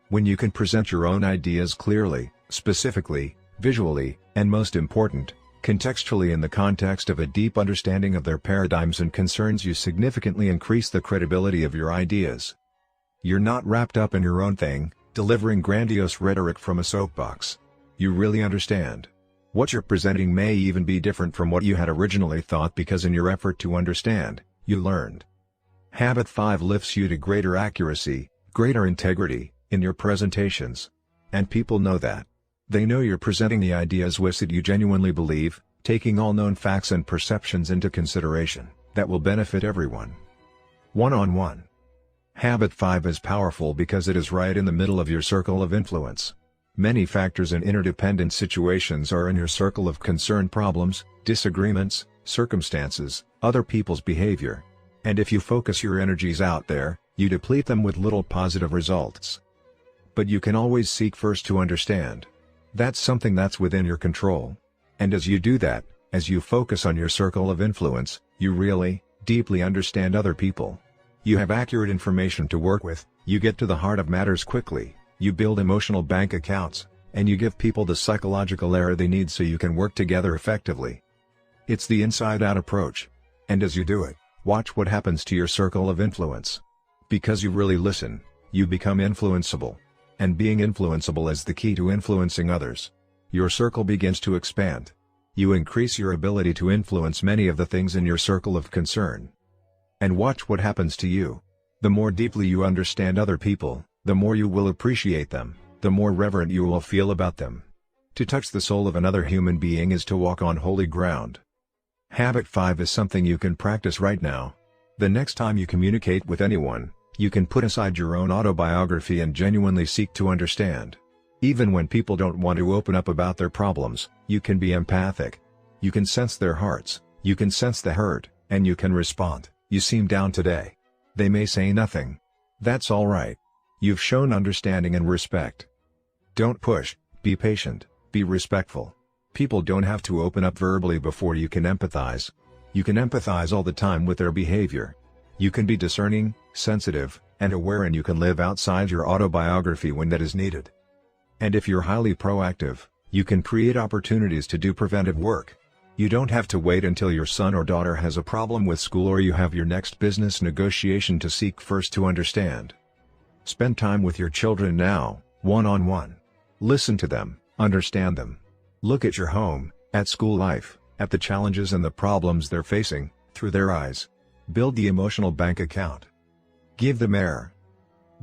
When you can present your own ideas clearly, specifically, visually, and most important, contextually in the context of a deep understanding of their paradigms and concerns, you significantly increase the credibility of your ideas. You're not wrapped up in your own thing, delivering grandiose rhetoric from a soapbox. You really understand. What you're presenting may even be different from what you had originally thought because in your effort to understand, you learned. Habit 5 lifts you to greater accuracy, greater integrity, in your presentations. And people know that. They know you're presenting the ideas that you genuinely believe, taking all known facts and perceptions into consideration, that will benefit everyone. One-on-one. Habit 5 is powerful because it is right in the middle of your circle of influence. Many factors and interdependent situations are in your circle of concern: problems, disagreements, circumstances, other people's behavior. And if you focus your energies out there, you deplete them with little positive results. But you can always seek first to understand. That's something that's within your control. And as you do that, as you focus on your circle of influence, you really, deeply understand other people. You have accurate information to work with, you get to the heart of matters quickly, you build emotional bank accounts, and you give people the psychological air they need so you can work together effectively. It's the inside-out approach. And as you do it, watch what happens to your circle of influence. Because you really listen, you become influenceable. And being influenceable is the key to influencing others. Your circle begins to expand. You increase your ability to influence many of the things in your circle of concern. And watch what happens to you. The more deeply you understand other people, the more you will appreciate them, the more reverent you will feel about them. To touch the soul of another human being is to walk on holy ground. Habit 5 is something you can practice right now. The next time you communicate with anyone, you can put aside your own autobiography and genuinely seek to understand. Even when people don't want to open up about their problems, you can be empathic. You can sense their hearts, you can sense the hurt, and you can respond, "You seem down today." They may say nothing. That's all right. You've shown understanding and respect. Don't push, be patient, be respectful. People don't have to open up verbally before you can empathize. You can empathize all the time with their behavior. You can be discerning, sensitive, and aware, and you can live outside your autobiography when that is needed. And if you're highly proactive, you can create opportunities to do preventive work. You don't have to wait until your son or daughter has a problem with school or you have your next business negotiation to seek first to understand. Spend time with your children now, one-on-one. Listen to them, understand them. Look at your home, at school life, at the challenges and the problems they're facing, through their eyes. Build the emotional bank account. Give them air.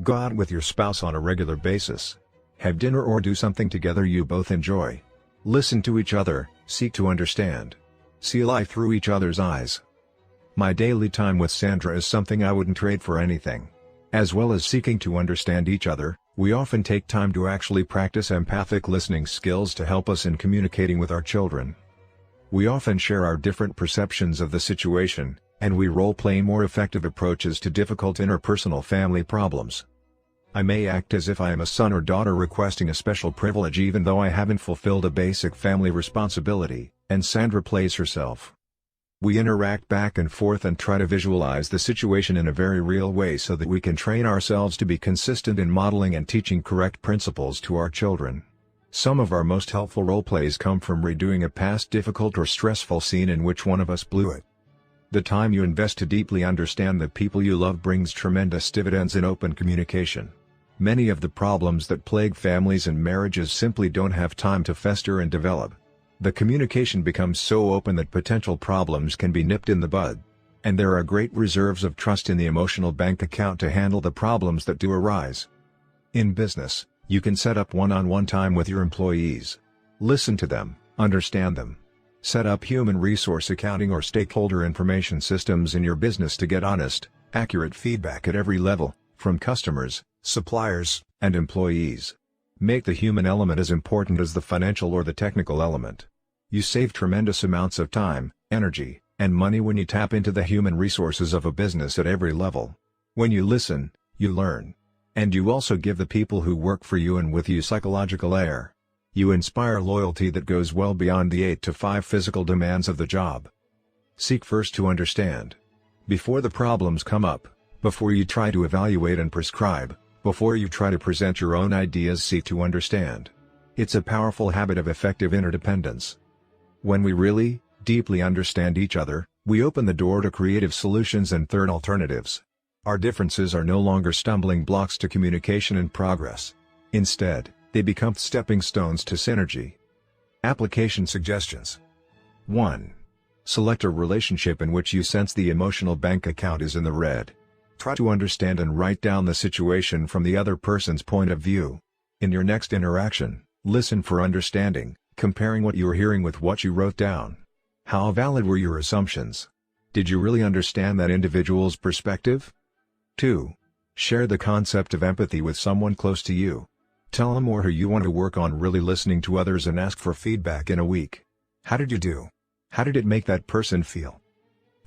Go out with your spouse on a regular basis. Have dinner or do something together you both enjoy. Listen to each other, seek to understand. See life through each other's eyes. My daily time with Sandra is something I wouldn't trade for anything. As well as seeking to understand each other, we often take time to actually practice empathic listening skills to help us in communicating with our children. We often share our different perceptions of the situation, and we role-play more effective approaches to difficult interpersonal family problems. I may act as if I am a son or daughter requesting a special privilege even though I haven't fulfilled a basic family responsibility, and Sandra plays herself. We interact back and forth and try to visualize the situation in a very real way so that we can train ourselves to be consistent in modeling and teaching correct principles to our children. Some of our most helpful role plays come from redoing a past difficult or stressful scene in which one of us blew it. The time you invest to deeply understand the people you love brings tremendous dividends in open communication. Many of the problems that plague families and marriages simply don't have time to fester and develop. The communication becomes so open that potential problems can be nipped in the bud. And there are great reserves of trust in the emotional bank account to handle the problems that do arise. In business, you can set up one-on-one time with your employees. Listen to them, understand them. Set up human resource accounting or stakeholder information systems in your business to get honest, accurate feedback at every level, from customers, suppliers, and employees. Make the human element as important as the financial or the technical element. You save tremendous amounts of time, energy, and money when you tap into the human resources of a business at every level. When you listen, you learn. And you also give the people who work for you and with you psychological air. You inspire loyalty that goes well beyond the 8 to 5 physical demands of the job. Seek first to understand. Before the problems come up, before you try to evaluate and prescribe, before you try to present your own ideas, seek to understand. It's a powerful habit of effective interdependence. When we really, deeply understand each other, we open the door to creative solutions and third alternatives. Our differences are no longer stumbling blocks to communication and progress. Instead, they become stepping stones to synergy. Application suggestions. 1. Select a relationship in which you sense the emotional bank account is in the red. Try to understand and write down the situation from the other person's point of view. In your next interaction, listen for understanding, comparing what you are hearing with what you wrote down. How valid were your assumptions? Did you really understand that individual's perspective? 2. Share the concept of empathy with someone close to you. Tell them or who you want to work on really listening to others and ask for feedback in a week. How did you do? How did it make that person feel?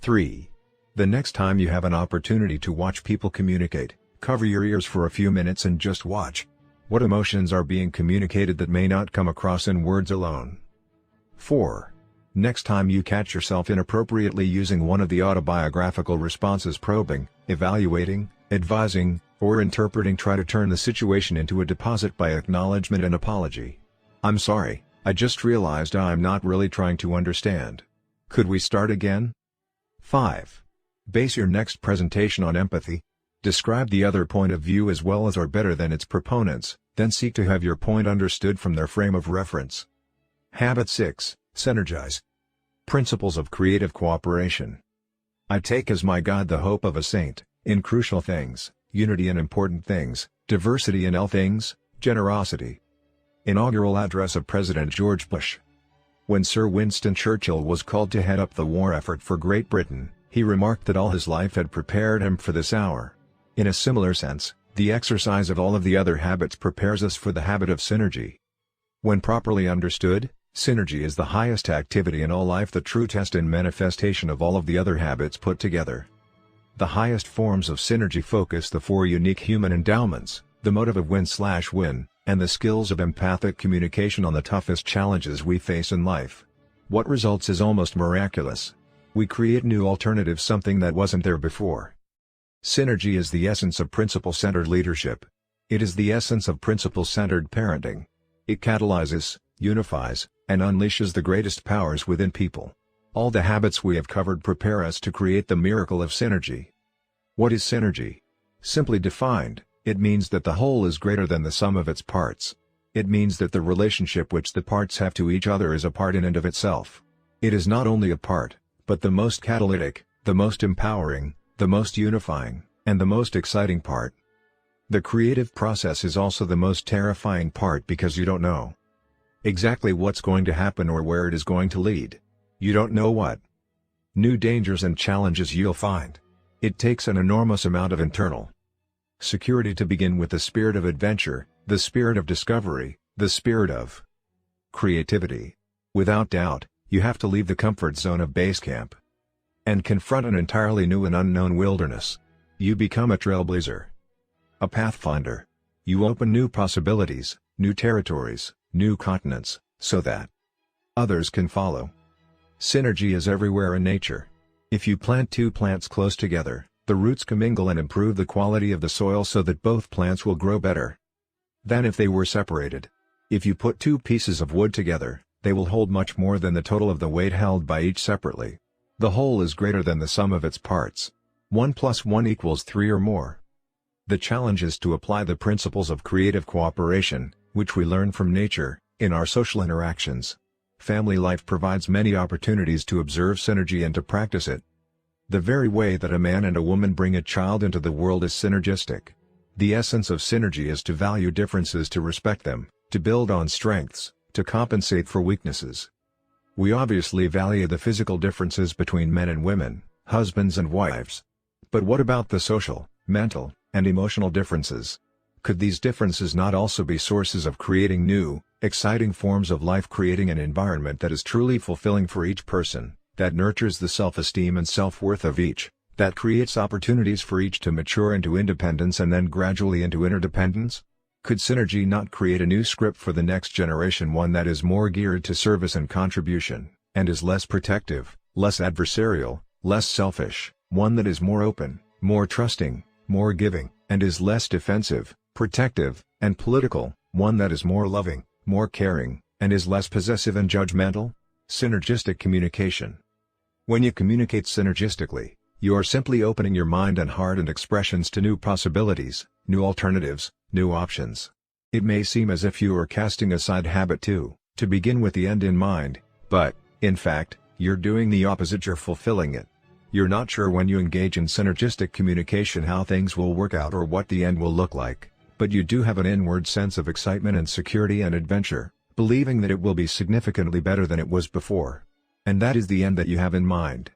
3. The next time you have an opportunity to watch people communicate, cover your ears for a few minutes and just watch. What emotions are being communicated that may not come across in words alone? 4. Next time you catch yourself inappropriately using one of the autobiographical responses, probing, evaluating, advising, or interpreting, try to turn the situation into a deposit by acknowledgement and apology. I'm sorry, I just realized I'm not really trying to understand. Could we start again? 5. Base your next presentation on empathy. Describe the other point of view as well as or better than its proponents, then seek to have your point understood from their frame of reference. Habit 6. Synergize. Principles of creative cooperation. I take as my God the hope of a saint, in crucial things, unity in important things, diversity in all things, generosity. Inaugural address of President George Bush. When Sir Winston Churchill was called to head up the war effort for Great Britain, he remarked that all his life had prepared him for this hour. In a similar sense, the exercise of all of the other habits prepares us for the habit of synergy. When properly understood, synergy is the highest activity in all life, the true test and manifestation of all of the other habits put together. The highest forms of synergy focus the 4 unique human endowments, the motive of win/win, and the skills of empathic communication on the toughest challenges we face in life. What results is almost miraculous. We create new alternatives, something that wasn't there before. Synergy is the essence of principle-centered leadership. It is the essence of principle-centered parenting. It catalyzes, unifies, and unleashes the greatest powers within people. All the habits we have covered prepare us to create the miracle of synergy. What is synergy? Simply defined, It means that the whole is greater than the sum of its parts. It means that the relationship which the parts have to each other is a part in and of itself. It is not only a part, but the most catalytic, the most empowering, the most unifying, and the most exciting part. The creative process is also the most terrifying part because you don't know exactly what's going to happen or where it is going to lead. You don't know what new dangers and challenges you'll find. It takes an enormous amount of internal security to begin with the spirit of adventure, the spirit of discovery, the spirit of creativity. Without doubt, you have to leave the comfort zone of base camp and confront an entirely new and unknown wilderness. You become a trailblazer, a pathfinder. You open new possibilities, new territories, new continents, so that others can follow. Synergy is everywhere in nature. If you plant two plants close together, the roots commingle and improve the quality of the soil so that both plants will grow better than if they were separated. If you put two pieces of wood together, they will hold much more than the total of the weight held by each separately. The whole is greater than the sum of its parts. 1 + 1 = 3 or more. The challenge is to apply the principles of creative cooperation, which we learn from nature, in our social interactions. Family life provides many opportunities to observe synergy and to practice it. The very way that a man and a woman bring a child into the world is synergistic. The essence of synergy is to value differences, to respect them, to build on strengths, to compensate for weaknesses. We obviously value the physical differences between men and women, husbands and wives. But what about the social, mental, and emotional differences? Could these differences not also be sources of creating new, exciting forms of life, creating an environment that is truly fulfilling for each person, that nurtures the self-esteem and self-worth of each, that creates opportunities for each to mature into independence and then gradually into interdependence? Could synergy not create a new script for the next generation, one that is more geared to service and contribution, and is less protective, less adversarial, less selfish, one that is more open, more trusting, more giving, and is less defensive, protective, and political, one that is more loving, more caring, and is less possessive and judgmental? Synergistic communication. When you communicate synergistically, you are simply opening your mind and heart and expressions to new possibilities, new alternatives, new options. It may seem as if you are casting aside habit to begin with the end in mind, but, in fact, you're doing the opposite. You're fulfilling it. You're not sure when you engage in synergistic communication how things will work out or what the end will look like, but you do have an inward sense of excitement and security and adventure, believing that it will be significantly better than it was before. And that is the end that you have in mind.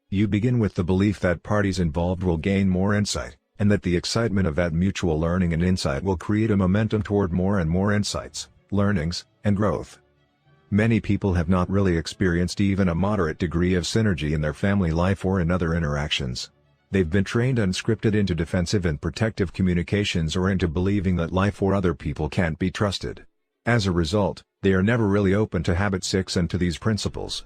You begin with the belief that parties involved will gain more insight, and that the excitement of that mutual learning and insight will create a momentum toward more and more insights, learnings, and growth. Many people have not really experienced even a moderate degree of synergy in their family life or in other interactions. They've been trained unscripted into defensive and protective communications or into believing that life or other people can't be trusted. As a result, they are never really open to habit 6 and to these principles.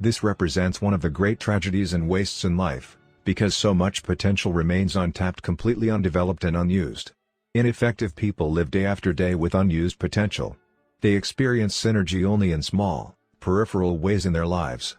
This represents one of the great tragedies and wastes in life, because so much potential remains untapped, completely undeveloped and unused. Ineffective people live day after day with unused potential. They experience synergy only in small, peripheral ways in their lives.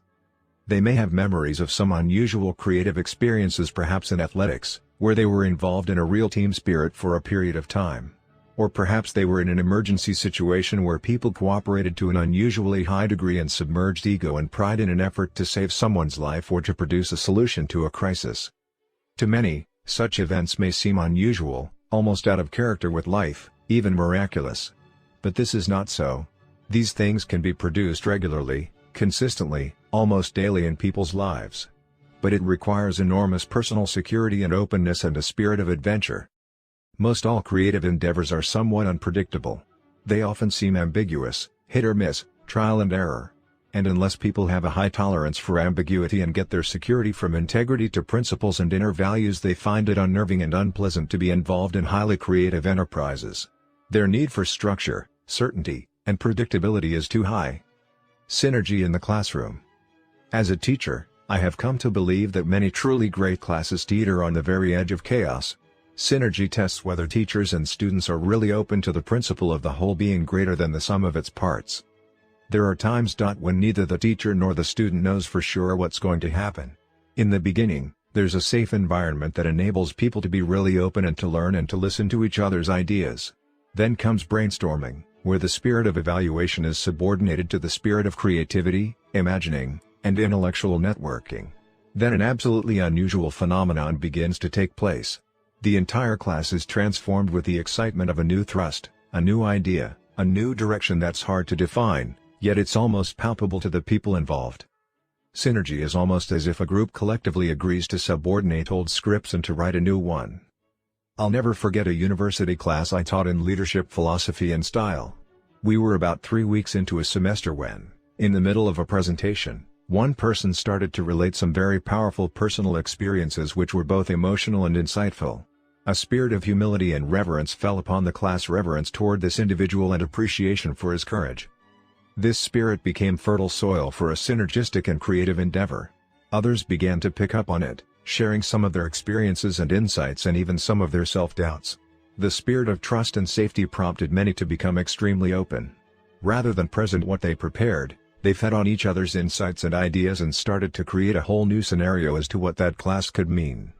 They may have memories of some unusual creative experiences, perhaps in athletics, where they were involved in a real team spirit for a period of time. Or perhaps they were in an emergency situation where people cooperated to an unusually high degree and submerged ego and pride in an effort to save someone's life or to produce a solution to a crisis. To many, such events may seem unusual, almost out of character with life, even miraculous. But this is not so. These things can be produced regularly, consistently, almost daily in people's lives. But it requires enormous personal security and openness and a spirit of adventure. Most all creative endeavors are somewhat unpredictable. They often seem ambiguous, hit or miss, trial and error. And unless people have a high tolerance for ambiguity and get their security from integrity to principles and inner values, they find it unnerving and unpleasant to be involved in highly creative enterprises. Their need for structure, certainty, and predictability is too high. Synergy in the classroom. As a teacher, I have come to believe that many truly great classes teeter on the very edge of chaos. Synergy tests whether teachers and students are really open to the principle of the whole being greater than the sum of its parts. There are times when neither the teacher nor the student knows for sure what's going to happen. In the beginning, There's a safe environment that enables people to be really open and to learn and to listen to each other's ideas. Then comes brainstorming, where the spirit of evaluation is subordinated to the spirit of creativity, imagining, and intellectual networking. Then an absolutely unusual phenomenon begins to take place. The entire class is transformed with the excitement of a new thrust, a new idea, a new direction that's hard to define, yet it's almost palpable to the people involved. Synergy is almost as if a group collectively agrees to subordinate old scripts and to write a new one. I'll never forget a university class I taught in leadership philosophy and style. We were about 3 weeks into a semester when, in the middle of a presentation, one person started to relate some very powerful personal experiences which were both emotional and insightful. A spirit of humility and reverence fell upon the class, reverence toward this individual and appreciation for his courage. This spirit became fertile soil for a synergistic and creative endeavor. Others began to pick up on it, sharing some of their experiences and insights and even some of their self-doubts. The spirit of trust and safety prompted many to become extremely open. Rather than present what they prepared, they fed on each other's insights and ideas and started to create a whole new scenario as to what that class could mean.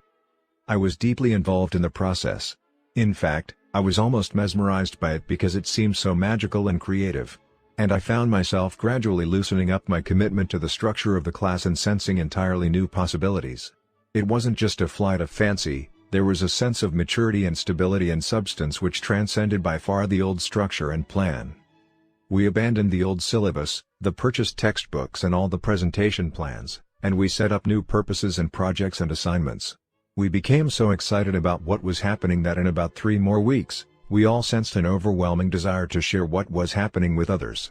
I was deeply involved in the process. In fact, I was almost mesmerized by it because it seemed so magical and creative. And I found myself gradually loosening up my commitment to the structure of the class and sensing entirely new possibilities. It wasn't just a flight of fancy, there was a sense of maturity and stability and substance which transcended by far the old structure and plan. We abandoned the old syllabus, the purchased textbooks and all the presentation plans, and we set up new purposes and projects and assignments. We became so excited about what was happening that in about 3 more weeks, we all sensed an overwhelming desire to share what was happening with others.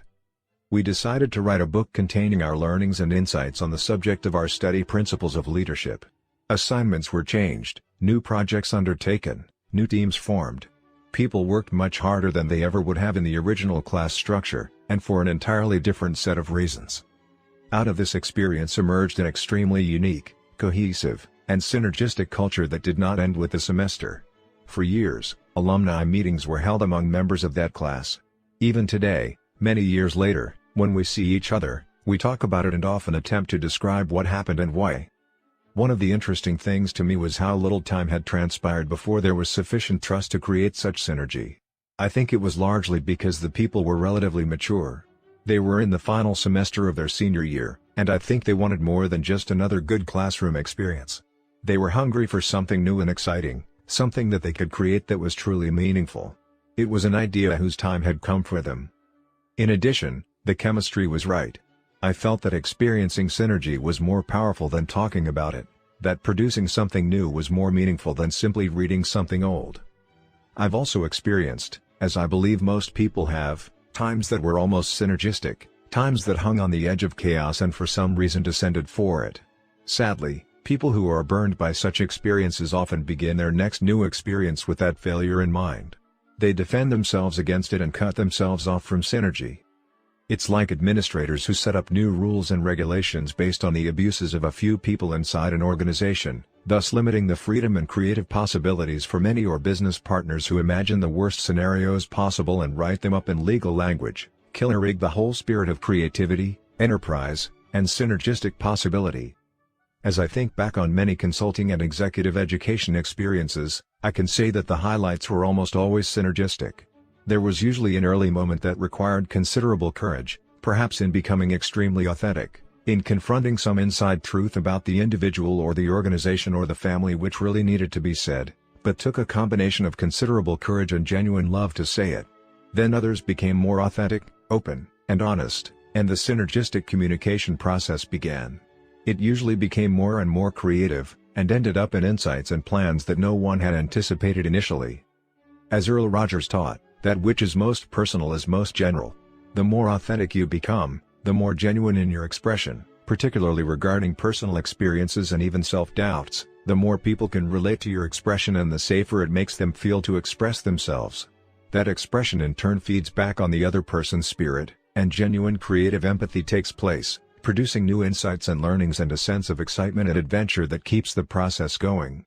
We decided to write a book containing our learnings and insights on the subject of our study principles of leadership. Assignments were changed, new projects undertaken, new teams formed. People worked much harder than they ever would have in the original class structure, and for an entirely different set of reasons. Out of this experience emerged an extremely unique, cohesive, and synergistic culture that did not end with the semester. For years, alumni meetings were held among members of that class. Even today, many years later, when we see each other, we talk about it and often attempt to describe what happened and why. One of the interesting things to me was how little time had transpired before there was sufficient trust to create such synergy. I think it was largely because the people were relatively mature. They were in the final semester of their senior year, and I think they wanted more than just another good classroom experience. They were hungry for something new and exciting, something that they could create that was truly meaningful. It was an idea whose time had come for them. In addition, the chemistry was right. I felt that experiencing synergy was more powerful than talking about it, that producing something new was more meaningful than simply reading something old. I've also experienced, as I believe most people have, times that were almost synergistic, times that hung on the edge of chaos and for some reason descended for it. Sadly, people who are burned by such experiences often begin their next new experience with that failure in mind. They defend themselves against it and cut themselves off from synergy. It's like administrators who set up new rules and regulations based on the abuses of a few people inside an organization, thus limiting the freedom and creative possibilities for many, or business partners who imagine the worst scenarios possible and write them up in legal language, killer-rig the whole spirit of creativity, enterprise, and synergistic possibility. As I think back on many consulting and executive education experiences, I can say that the highlights were almost always synergistic. There was usually an early moment that required considerable courage, perhaps in becoming extremely authentic, in confronting some inside truth about the individual or the organization or the family which really needed to be said, but took a combination of considerable courage and genuine love to say it. Then others became more authentic, open, and honest, and the synergistic communication process began. It usually became more and more creative, and ended up in insights and plans that no one had anticipated initially. As Earl Rogers taught, that which is most personal is most general. The more authentic you become, the more genuine in your expression, particularly regarding personal experiences and even self-doubts, the more people can relate to your expression and the safer it makes them feel to express themselves. That expression in turn feeds back on the other person's spirit, and genuine creative empathy takes place, producing new insights and learnings and a sense of excitement and adventure that keeps the process going.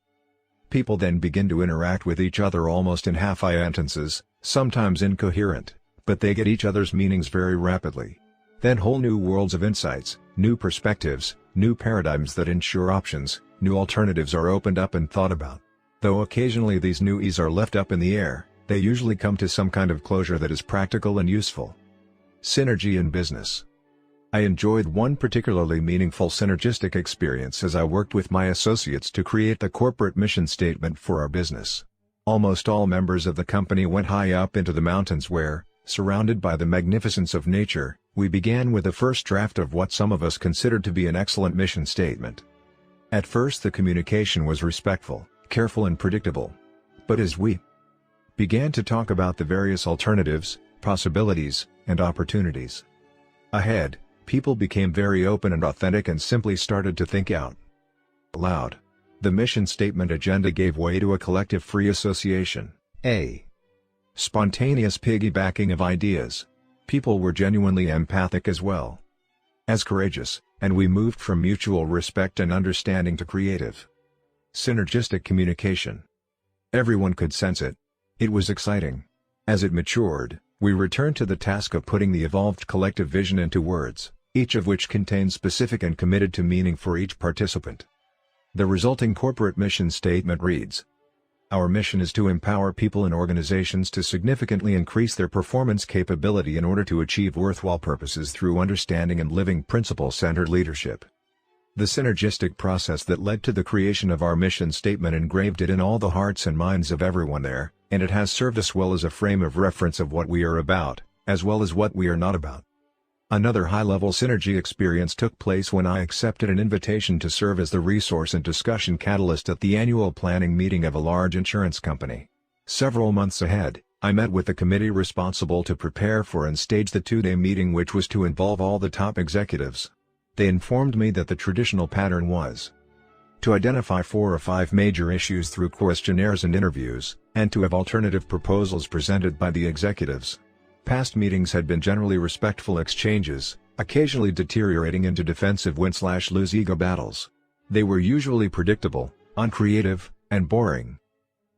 People then begin to interact with each other almost in half-sentences, sometimes incoherent, but they get each other's meanings very rapidly. Then whole new worlds of insights, new perspectives, new paradigms that ensure options, new alternatives are opened up and thought about. Though occasionally these new E's are left up in the air, they usually come to some kind of closure that is practical and useful. Synergy in business. I enjoyed one particularly meaningful synergistic experience as I worked with my associates to create the corporate mission statement for our business. Almost all members of the company went high up into the mountains where, surrounded by the magnificence of nature, we began with a first draft of what some of us considered to be an excellent mission statement. At first the communication was respectful, careful and predictable. But as we began to talk about the various alternatives, possibilities, and opportunities ahead, people became very open and authentic and simply started to think out loud. The mission statement agenda gave way to a collective free association, a spontaneous piggybacking of ideas. People were genuinely empathic as well as courageous, and we moved from mutual respect and understanding to creative, synergistic communication. Everyone could sense it. It was exciting. As it matured, we returned to the task of putting the evolved collective vision into words, each of which contained specific and committed to meaning for each participant. The resulting corporate mission statement reads: Our mission is to empower people and organizations to significantly increase their performance capability in order to achieve worthwhile purposes through understanding and living principle-centered leadership. The synergistic process that led to the creation of our mission statement engraved it in all the hearts and minds of everyone there, and it has served us well as a frame of reference of what we are about, as well as what we are not about. Another high-level synergy experience took place when I accepted an invitation to serve as the resource and discussion catalyst at the annual planning meeting of a large insurance company. Several months ahead, I met with the committee responsible to prepare for and stage the two-day meeting, which was to involve all the top executives. They informed me that the traditional pattern was to identify 4 or 5 major issues through questionnaires and interviews, and to have alternative proposals presented by the executives. Past meetings had been generally respectful exchanges, occasionally deteriorating into defensive win-slash-lose ego battles. They were usually predictable, uncreative, and boring.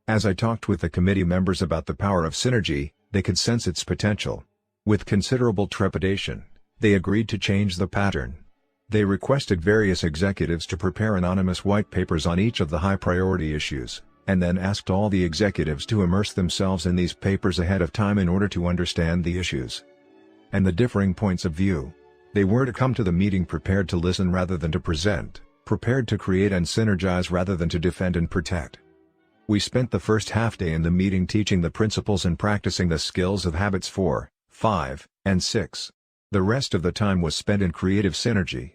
As I talked with the committee members about the power of synergy, they could sense its potential. With considerable trepidation, they agreed to change the pattern. They requested various executives to prepare anonymous white papers on each of the high-priority issues, and then asked all the executives to immerse themselves in these papers ahead of time in order to understand the issues and the differing points of view. They were to come to the meeting prepared to listen rather than to present, prepared to create and synergize rather than to defend and protect. We spent the first half-day in the meeting teaching the principles and practicing the skills of habits 4, 5, and 6. The rest of the time was spent in creative synergy.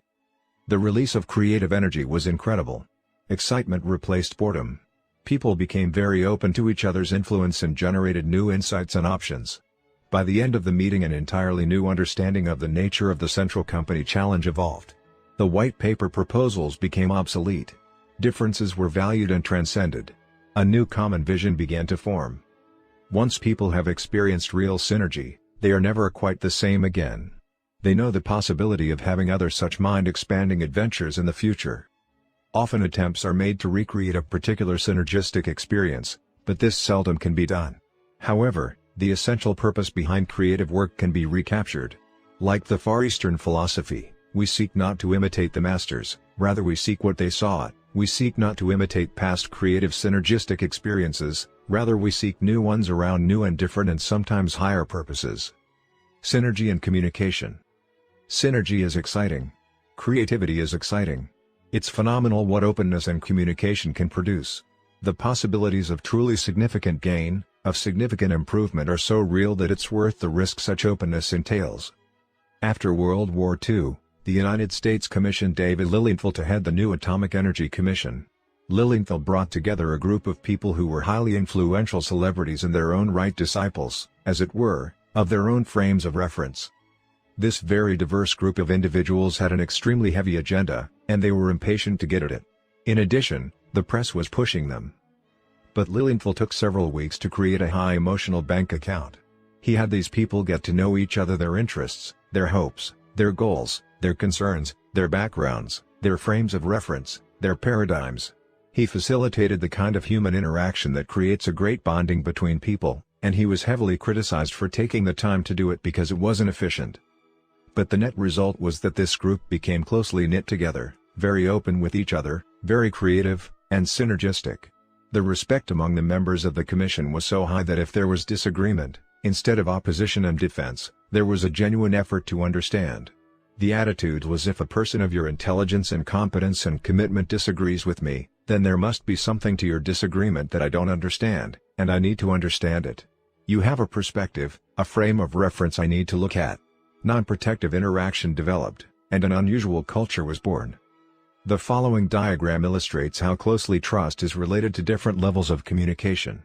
The release of creative energy was incredible. Excitement replaced boredom. People became very open to each other's influence and generated new insights and options. By the end of the meeting, an entirely new understanding of the nature of the central company challenge evolved. The white paper proposals became obsolete. Differences were valued and transcended. A new common vision began to form. Once people have experienced real synergy, they are never quite the same again. They know the possibility of having other such mind-expanding adventures in the future. Often attempts are made to recreate a particular synergistic experience, but this seldom can be done. However, the essential purpose behind creative work can be recaptured. Like the Far Eastern philosophy, we seek not to imitate the masters, rather we seek what they saw. We seek not to imitate past creative synergistic experiences, rather we seek new ones around new and different and sometimes higher purposes. Synergy and communication. Synergy is exciting. Creativity is exciting. It's phenomenal what openness and communication can produce. The possibilities of truly significant gain, of significant improvement are so real that it's worth the risk such openness entails. After World War II, the United States commissioned David Lilienthal to head the new Atomic Energy Commission. Lilienthal brought together a group of people who were highly influential celebrities in their own right, disciples, as it were, of their own frames of reference. This very diverse group of individuals had an extremely heavy agenda, and they were impatient to get at it. In addition, the press was pushing them. But Lilienthal took several weeks to create a high emotional bank account. He had these people get to know each other, their interests, their hopes, their goals, their concerns, their backgrounds, their frames of reference, their paradigms. He facilitated the kind of human interaction that creates a great bonding between people, and he was heavily criticized for taking the time to do it because it wasn't efficient. But the net result was that this group became closely knit together, very open with each other, very creative, and synergistic. The respect among the members of the commission was so high that if there was disagreement, instead of opposition and defense, there was a genuine effort to understand. The attitude was, if a person of your intelligence and competence and commitment disagrees with me, then there must be something to your disagreement that I don't understand, and I need to understand it. You have a perspective, a frame of reference I need to look at. Non-protective interaction developed, and an unusual culture was born. The following diagram illustrates how closely trust is related to different levels of communication.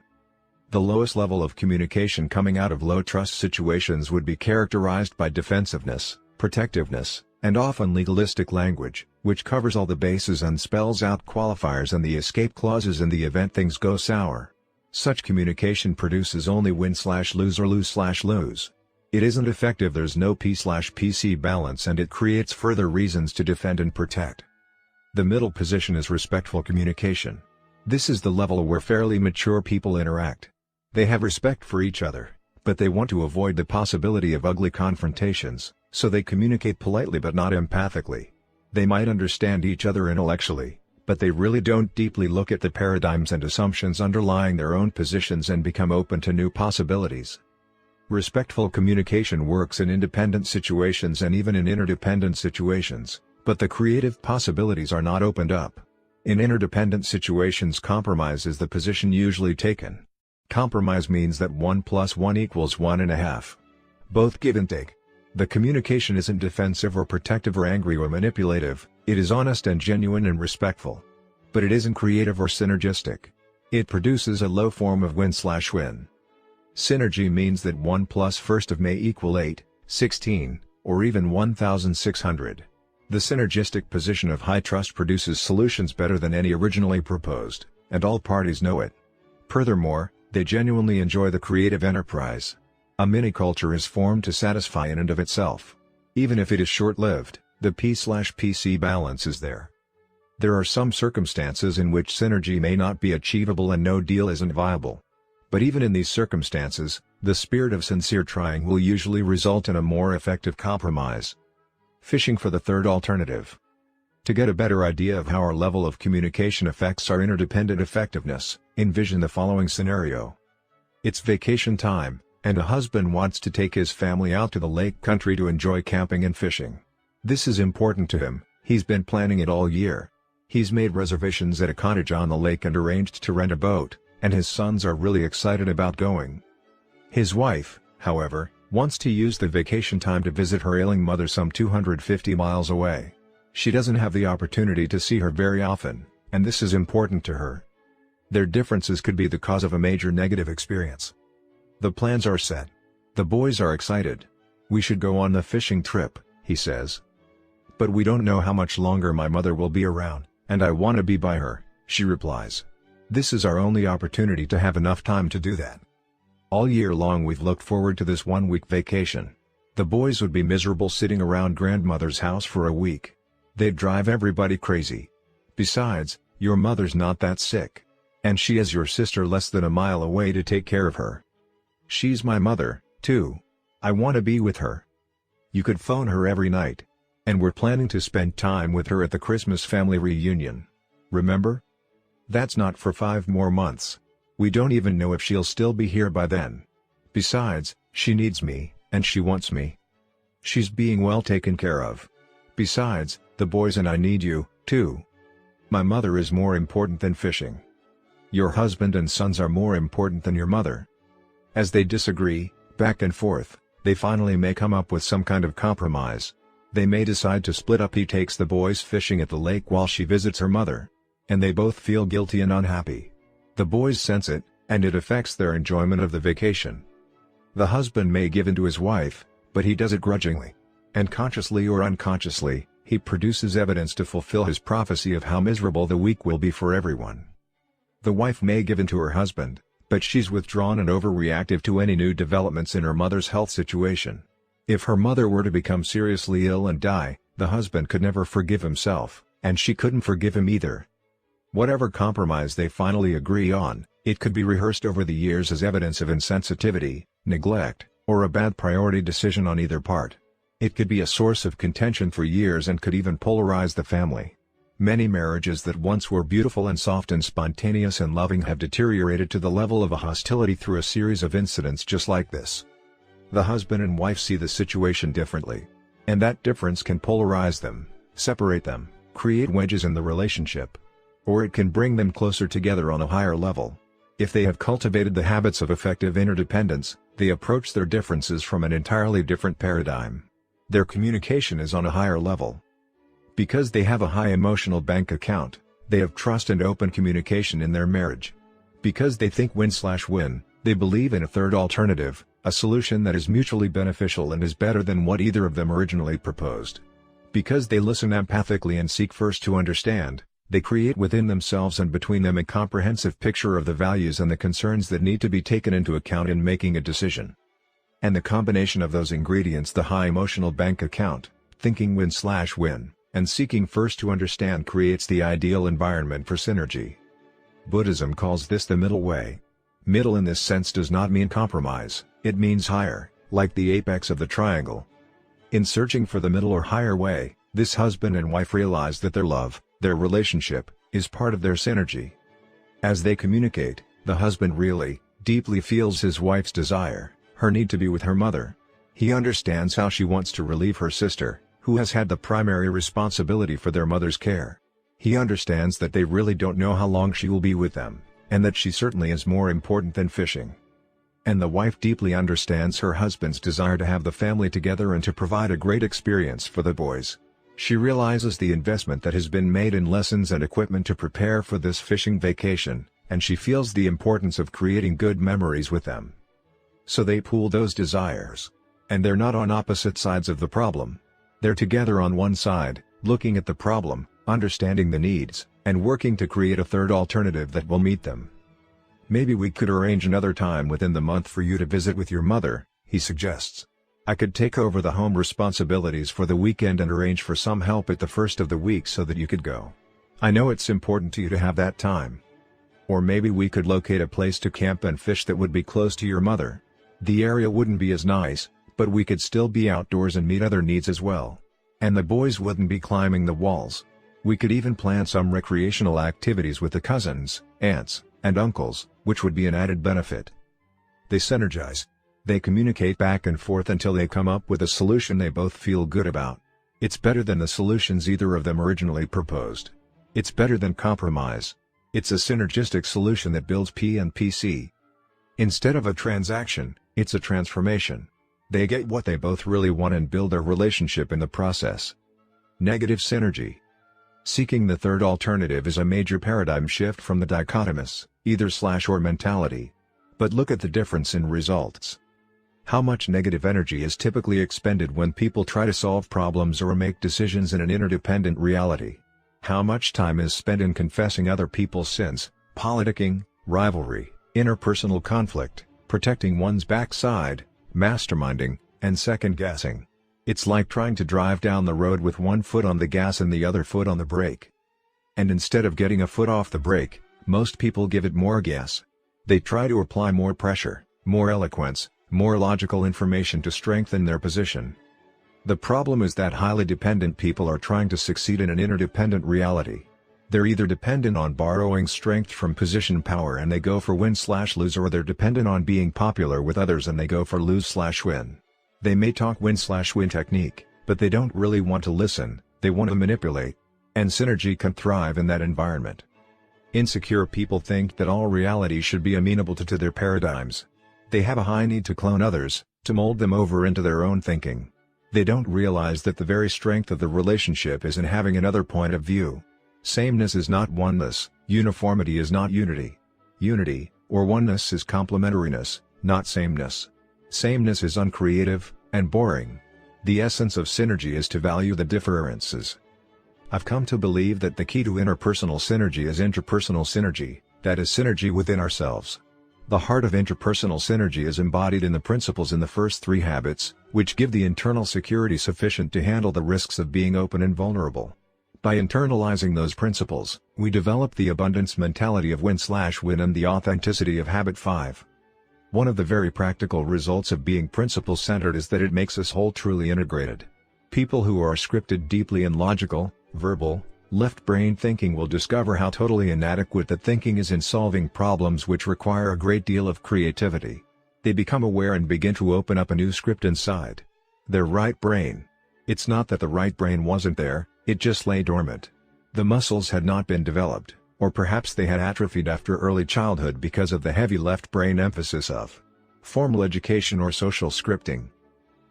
The lowest level of communication coming out of low-trust situations would be characterized by defensiveness, protectiveness, and often legalistic language, which covers all the bases and spells out qualifiers and the escape clauses in the event things go sour. Such communication produces only win/lose or lose/lose. It isn't effective, there's no P/PC balance, and it creates further reasons to defend and protect. The middle position is respectful communication. This is the level where fairly mature people interact. They have respect for each other, but they want to avoid the possibility of ugly confrontations, so they communicate politely but not empathically. They might understand each other intellectually, but they really don't deeply look at the paradigms and assumptions underlying their own positions and become open to new possibilities. Respectful communication works in independent situations and even in interdependent situations, but the creative possibilities are not opened up. In interdependent situations, compromise is the position usually taken. Compromise means that 1 + 1 = 1.5. Both give and take. The communication isn't defensive or protective or angry or manipulative, it is honest and genuine and respectful. But it isn't creative or synergistic. It produces a low form of win/win. Synergy means that 1 + 1 of may = 8, 16, or even 1600. The synergistic position of high trust produces solutions better than any originally proposed, and all parties know it. Furthermore, they genuinely enjoy the creative enterprise. A mini-culture is formed to satisfy in and of itself. Even if it is short-lived, the P/PC balance is there. There are some circumstances in which synergy may not be achievable and no deal isn't viable. But even in these circumstances, the spirit of sincere trying will usually result in a more effective compromise. Fishing for the third alternative. To get a better idea of how our level of communication affects our interdependent effectiveness, envision the following scenario. It's vacation time, and a husband wants to take his family out to the lake country to enjoy camping and fishing. This is important to him, he's been planning it all year. He's made reservations at a cottage on the lake and arranged to rent a boat, and his sons are really excited about going. His wife, however, wants to use the vacation time to visit her ailing mother some 250 miles away. She doesn't have the opportunity to see her very often, and this is important to her. Their differences could be the cause of a major negative experience. The plans are set. The boys are excited. "We should go on the fishing trip," he says. "But we don't know how much longer my mother will be around, and I want to be by her," she replies. "This is our only opportunity to have enough time to do that. All year long we've looked forward to this one-week vacation. The boys would be miserable sitting around grandmother's house for a week. They'd drive everybody crazy. Besides, your mother's not that sick. And she has your sister less than a mile away to take care of her. She's my mother, too. I want to be with her. You could phone her every night. And we're planning to spend time with her at the Christmas family reunion. Remember? That's not for 5 more months. We don't even know if she'll still be here by then. Besides, she needs me, and she wants me. She's being well taken care of. Besides, the boys and I need you, too. My mother is more important than fishing. Your husband and sons are more important than your mother." As they disagree, back and forth, they finally may come up with some kind of compromise. They may decide to split up. He takes the boys fishing at the lake while she visits her mother. And they both feel guilty and unhappy. The boys sense it, and it affects their enjoyment of the vacation. The husband may give in to his wife, but he does it grudgingly. And consciously or unconsciously, he produces evidence to fulfill his prophecy of how miserable the week will be for everyone. The wife may give in to her husband, but she's withdrawn and overreactive to any new developments in her mother's health situation. If her mother were to become seriously ill and die, the husband could never forgive himself, and she couldn't forgive him either. Whatever compromise they finally agree on, it could be rehearsed over the years as evidence of insensitivity, neglect, or a bad priority decision on either part. It could be a source of contention for years and could even polarize the family. Many marriages that once were beautiful and soft and spontaneous and loving have deteriorated to the level of a hostility through a series of incidents just like this. The husband and wife see the situation differently. And that difference can polarize them, separate them, create wedges in the relationship. Or it can bring them closer together on a higher level. If they have cultivated the habits of effective interdependence, they approach their differences from an entirely different paradigm. Their communication is on a higher level. Because they have a high emotional bank account, they have trust and open communication in their marriage. Because they think win/win, they believe in a third alternative, a solution that is mutually beneficial and is better than what either of them originally proposed. Because they listen empathically and seek first to understand, they create within themselves and between them a comprehensive picture of the values and the concerns that need to be taken into account in making a decision. And the combination of those ingredients, the high emotional bank account, thinking win/win, and seeking first to understand, creates the ideal environment for synergy. Buddhism calls this the middle way. Middle in this sense does not mean compromise, it means higher, like the apex of the triangle. In searching for the middle or higher way, this husband and wife realize that their love, their relationship, is part of their synergy. As they communicate, the husband really, deeply feels his wife's desire, her need to be with her mother. He understands how she wants to relieve her sister, who has had the primary responsibility for their mother's care. He understands that they really don't know how long she will be with them, and that she certainly is more important than fishing. And the wife deeply understands her husband's desire to have the family together and to provide a great experience for the boys. She realizes the investment that has been made in lessons and equipment to prepare for this fishing vacation, and she feels the importance of creating good memories with them. So they pool those desires. And they're not on opposite sides of the problem. They're together on one side, looking at the problem, understanding the needs, and working to create a third alternative that will meet them. "Maybe we could arrange another time within the month for you to visit with your mother," he suggests. "I could take over the home responsibilities for the weekend and arrange for some help at the first of the week so that you could go. I know it's important to you to have that time. Or maybe we could locate a place to camp and fish that would be close to your mother. The area wouldn't be as nice, but we could still be outdoors and meet other needs as well. And the boys wouldn't be climbing the walls. We could even plan some recreational activities with the cousins, aunts, and uncles, which would be an added benefit." They synergize. They communicate back and forth until they come up with a solution they both feel good about. It's better than the solutions either of them originally proposed. It's better than compromise. It's a synergistic solution that builds P and PC. Instead of a transaction, it's a transformation. They get what they both really want and build their relationship in the process. Negative synergy. Seeking the third alternative is a major paradigm shift from the dichotomous, either/or mentality. But look at the difference in results. How much negative energy is typically expended when people try to solve problems or make decisions in an interdependent reality? How much time is spent in confessing other people's sins, politicking, rivalry, interpersonal conflict, protecting one's backside, masterminding, and second-guessing? It's like trying to drive down the road with one foot on the gas and the other foot on the brake. And instead of getting a foot off the brake, most people give it more gas. They try to apply more pressure, more eloquence, more logical information to strengthen their position. The problem is that highly dependent people are trying to succeed in an interdependent reality. They're either dependent on borrowing strength from position power and they go for win/lose, or they're dependent on being popular with others and they go for lose/win. They may talk win/win technique, but they don't really want to listen, they want to manipulate. And synergy can thrive in that environment. Insecure people think that all reality should be amenable to their paradigms. They have a high need to clone others, to mold them over into their own thinking. They don't realize that the very strength of the relationship is in having another point of view. Sameness is not oneness, uniformity is not unity. Unity, or oneness, is complementariness, not sameness. Sameness is uncreative, and boring. The essence of synergy is to value the differences. I've come to believe that the key to interpersonal synergy is interpersonal synergy, that is synergy within ourselves. The heart of interpersonal synergy is embodied in the principles in the first 3 habits, which give the internal security sufficient to handle the risks of being open and vulnerable. By internalizing those principles, we develop the abundance mentality of win/win and the authenticity of habit 5. One of the very practical results of being principle-centered is that it makes us whole, truly integrated. People who are scripted deeply in logical, verbal, left-brain thinking will discover how totally inadequate that thinking is in solving problems which require a great deal of creativity. They become aware and begin to open up a new script inside their right brain. It's not that the right brain wasn't there, it just lay dormant. The muscles had not been developed, or perhaps they had atrophied after early childhood because of the heavy left brain emphasis of formal education or social scripting.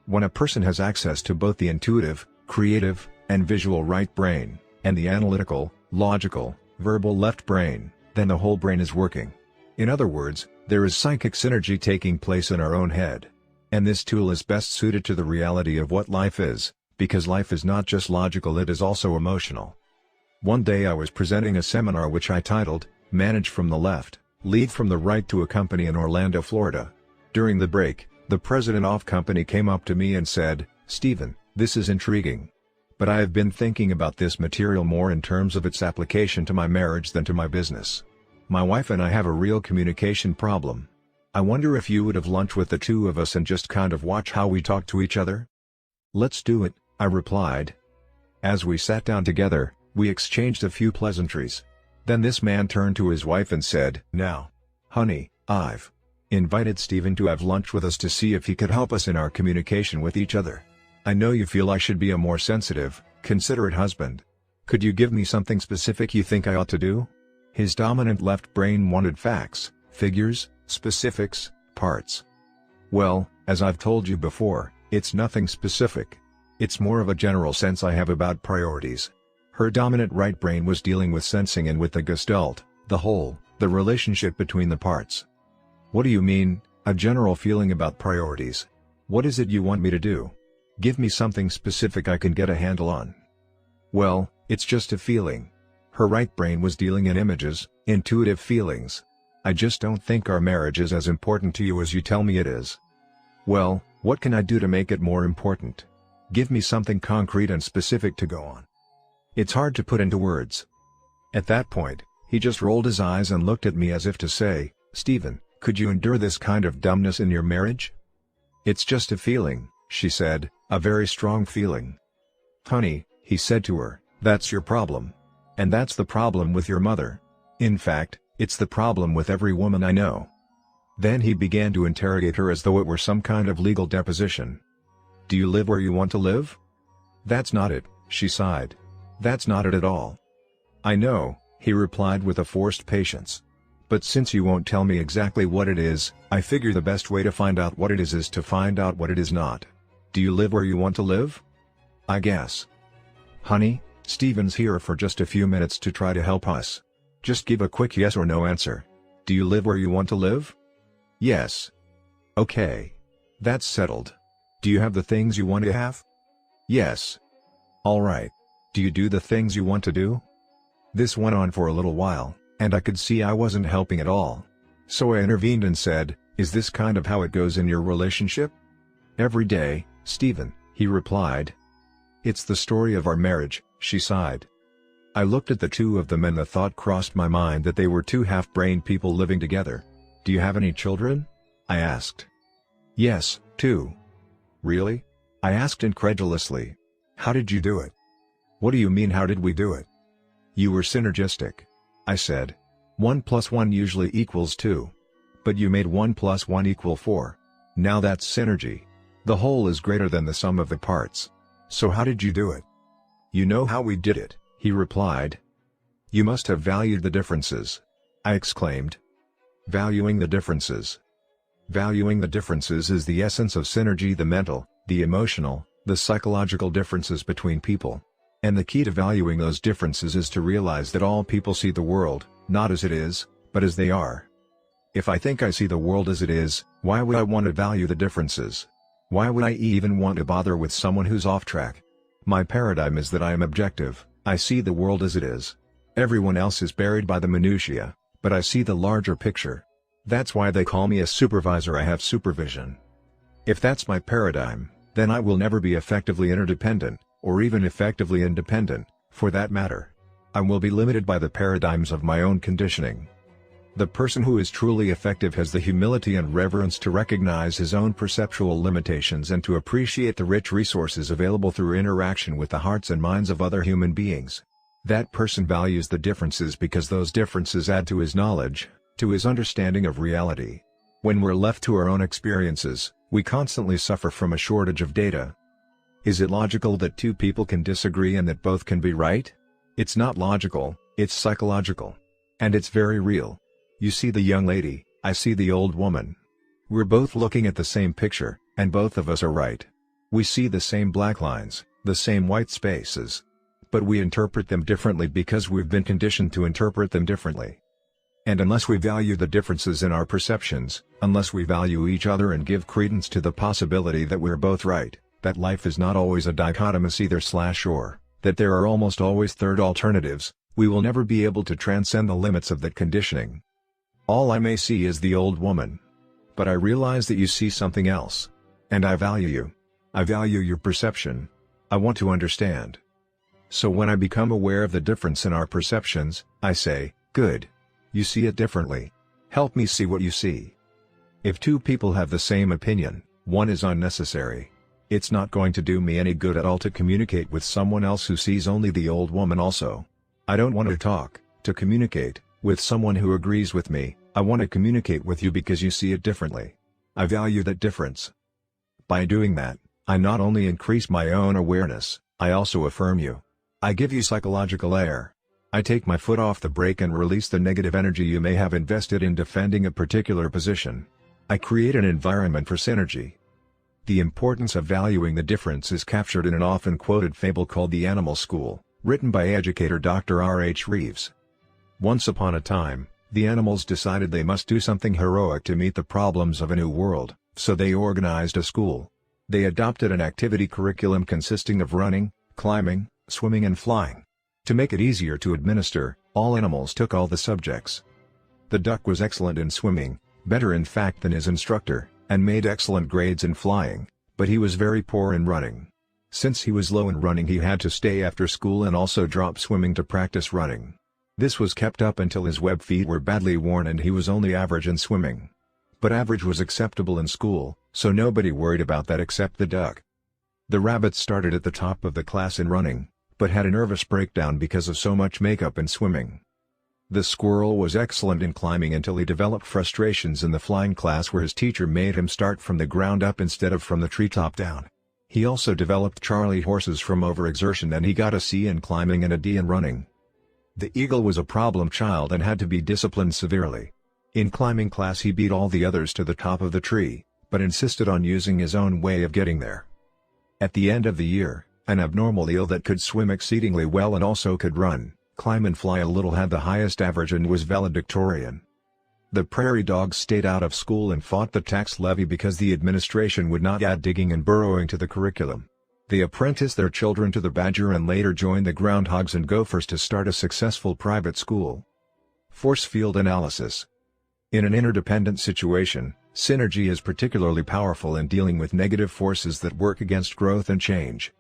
When a person has access to both the intuitive, creative, and visual right brain, and the analytical, logical, verbal left brain, then the whole brain is working. In other words, there is psychic synergy taking place in our own head. And this tool is best suited to the reality of what life is, because life is not just logical, it is also emotional. One day I was presenting a seminar which I titled, Manage from the Left, Lead from the Right, to a company in Orlando, Florida. During the break, the president of the company came up to me and said, "Stephen, this is intriguing. But I have been thinking about this material more in terms of its application to my marriage than to my business. My wife and I have a real communication problem. I wonder if you would have lunch with the two of us and just kind of watch how we talk to each other?" "Let's do it," I replied. As we sat down together, we exchanged a few pleasantries. Then this man turned to his wife and said, "Now, honey, I've invited Stephen to have lunch with us to see if he could help us in our communication with each other. I know you feel I should be a more sensitive, considerate husband. Could you give me something specific you think I ought to do?" His dominant left brain wanted facts, figures, specifics, parts. "Well, as I've told you before, it's nothing specific. It's more of a general sense I have about priorities." Her dominant right brain was dealing with sensing and with the gestalt, the whole, the relationship between the parts. "What do you mean, a general feeling about priorities? What is it you want me to do? Give me something specific I can get a handle on." "Well, it's just a feeling." Her right brain was dealing in images, intuitive feelings. "I just don't think our marriage is as important to you as you tell me it is." "Well, what can I do to make it more important? Give me something concrete and specific to go on." "It's hard to put into words." At that point, he just rolled his eyes and looked at me as if to say, "Stephen, could you endure this kind of dumbness in your marriage?" "It's just a feeling," she said, "a very strong feeling." "Honey," he said to her, "that's your problem. And that's the problem with your mother. In fact, it's the problem with every woman I know." Then he began to interrogate her as though it were some kind of legal deposition. "Do you live where you want to live?" "That's not it," she sighed. "That's not it at all." "I know," he replied with a forced patience. "But since you won't tell me exactly what it is, I figure the best way to find out what it is to find out what it is not. Do you live where you want to live?" "I guess." "Honey, Stephen's here for just a few minutes to try to help us. Just give a quick yes or no answer. Do you live where you want to live?" "Yes." "Okay. That's settled. Do you have the things you want to have?" "Yes." "All right. Do you do the things you want to do?" This went on for a little while, and I could see I wasn't helping at all. So I intervened and said, "Is this kind of how it goes in your relationship?" "Every day, Stephen," he replied. "It's the story of our marriage," she sighed. I looked at the two of them and the thought crossed my mind that they were two half-brained people living together. "Do you have any children?" I asked. "Yes, 2. "Really?" I asked incredulously. "How did you do it?" "What do you mean, how did we do it?" "You were synergistic," I said. 1 + 1 usually equals 2. But you made 1 + 1 = 4. Now that's synergy. The whole is greater than the sum of the parts. So how did you do it?" "You know how we did it," he replied. "You must have valued the differences," I exclaimed. "Valuing the differences." Valuing the differences is the essence of synergy, the mental, the emotional, the psychological differences between people. And the key to valuing those differences is to realize that all people see the world, not as it is, but as they are. If I think I see the world as it is, why would I want to value the differences? Why would I even want to bother with someone who's off track? My paradigm is that I am objective, I see the world as it is. Everyone else is buried by the minutiae, but I see the larger picture. That's why they call me a supervisor, I have supervision. If that's my paradigm, then I will never be effectively interdependent, or even effectively independent, for that matter. I will be limited by the paradigms of my own conditioning. The person who is truly effective has the humility and reverence to recognize his own perceptual limitations and to appreciate the rich resources available through interaction with the hearts and minds of other human beings. That person values the differences because those differences add to his knowledge, to his understanding of reality. When we're left to our own experiences, we constantly suffer from a shortage of data. Is it logical that two people can disagree and that both can be right? It's not logical, it's psychological. And it's very real. You see the young lady, I see the old woman. We're both looking at the same picture, and both of us are right. We see the same black lines, the same white spaces. But we interpret them differently because we've been conditioned to interpret them differently. And unless we value the differences in our perceptions, unless we value each other and give credence to the possibility that we're both right, that life is not always a dichotomous either/or, that there are almost always third alternatives, we will never be able to transcend the limits of that conditioning. All I may see is the old woman. But I realize that you see something else. And I value you. I value your perception. I want to understand. So when I become aware of the difference in our perceptions, I say, good. You see it differently. Help me see what you see. If two people have the same opinion, one is unnecessary. It's not going to do me any good at all to communicate with someone else who sees only the old woman also. I don't want to communicate, with someone who agrees with me. I want to communicate with you because you see it differently. I value that difference. By doing that, I not only increase my own awareness, I also affirm you. I give you psychological air. I take my foot off the brake and release the negative energy you may have invested in defending a particular position. I create an environment for synergy. The importance of valuing the difference is captured in an often quoted fable called The Animal School, written by educator Dr. R.H. Reeves. Once upon a time, the animals decided they must do something heroic to meet the problems of a new world, so they organized a school. They adopted an activity curriculum consisting of running, climbing, swimming and flying. To make it easier to administer, all animals took all the subjects. The duck was excellent in swimming, better in fact than his instructor, and made excellent grades in flying, but he was very poor in running. Since he was low in running, he had to stay after school and also drop swimming to practice running. This was kept up until his web feet were badly worn and he was only average in swimming. But average was acceptable in school, so nobody worried about that except the duck. The rabbit started at the top of the class in running, but had a nervous breakdown because of so much makeup in swimming. The squirrel was excellent in climbing until he developed frustrations in the flying class where his teacher made him start from the ground up instead of from the treetop down. He also developed Charlie horses from overexertion and he got a C in climbing and a D in running. The eagle was a problem child and had to be disciplined severely. In climbing class he beat all the others to the top of the tree, but insisted on using his own way of getting there. At the end of the year, an abnormal eel that could swim exceedingly well and also could run, climb and fly a little had the highest average and was valedictorian. The prairie dogs stayed out of school and fought the tax levy because the administration would not add digging and burrowing to the curriculum. They apprenticed their children to the badger and later joined the groundhogs and gophers to start a successful private school. Force field analysis. In an interdependent situation, synergy is particularly powerful in dealing with negative forces that work against growth and change.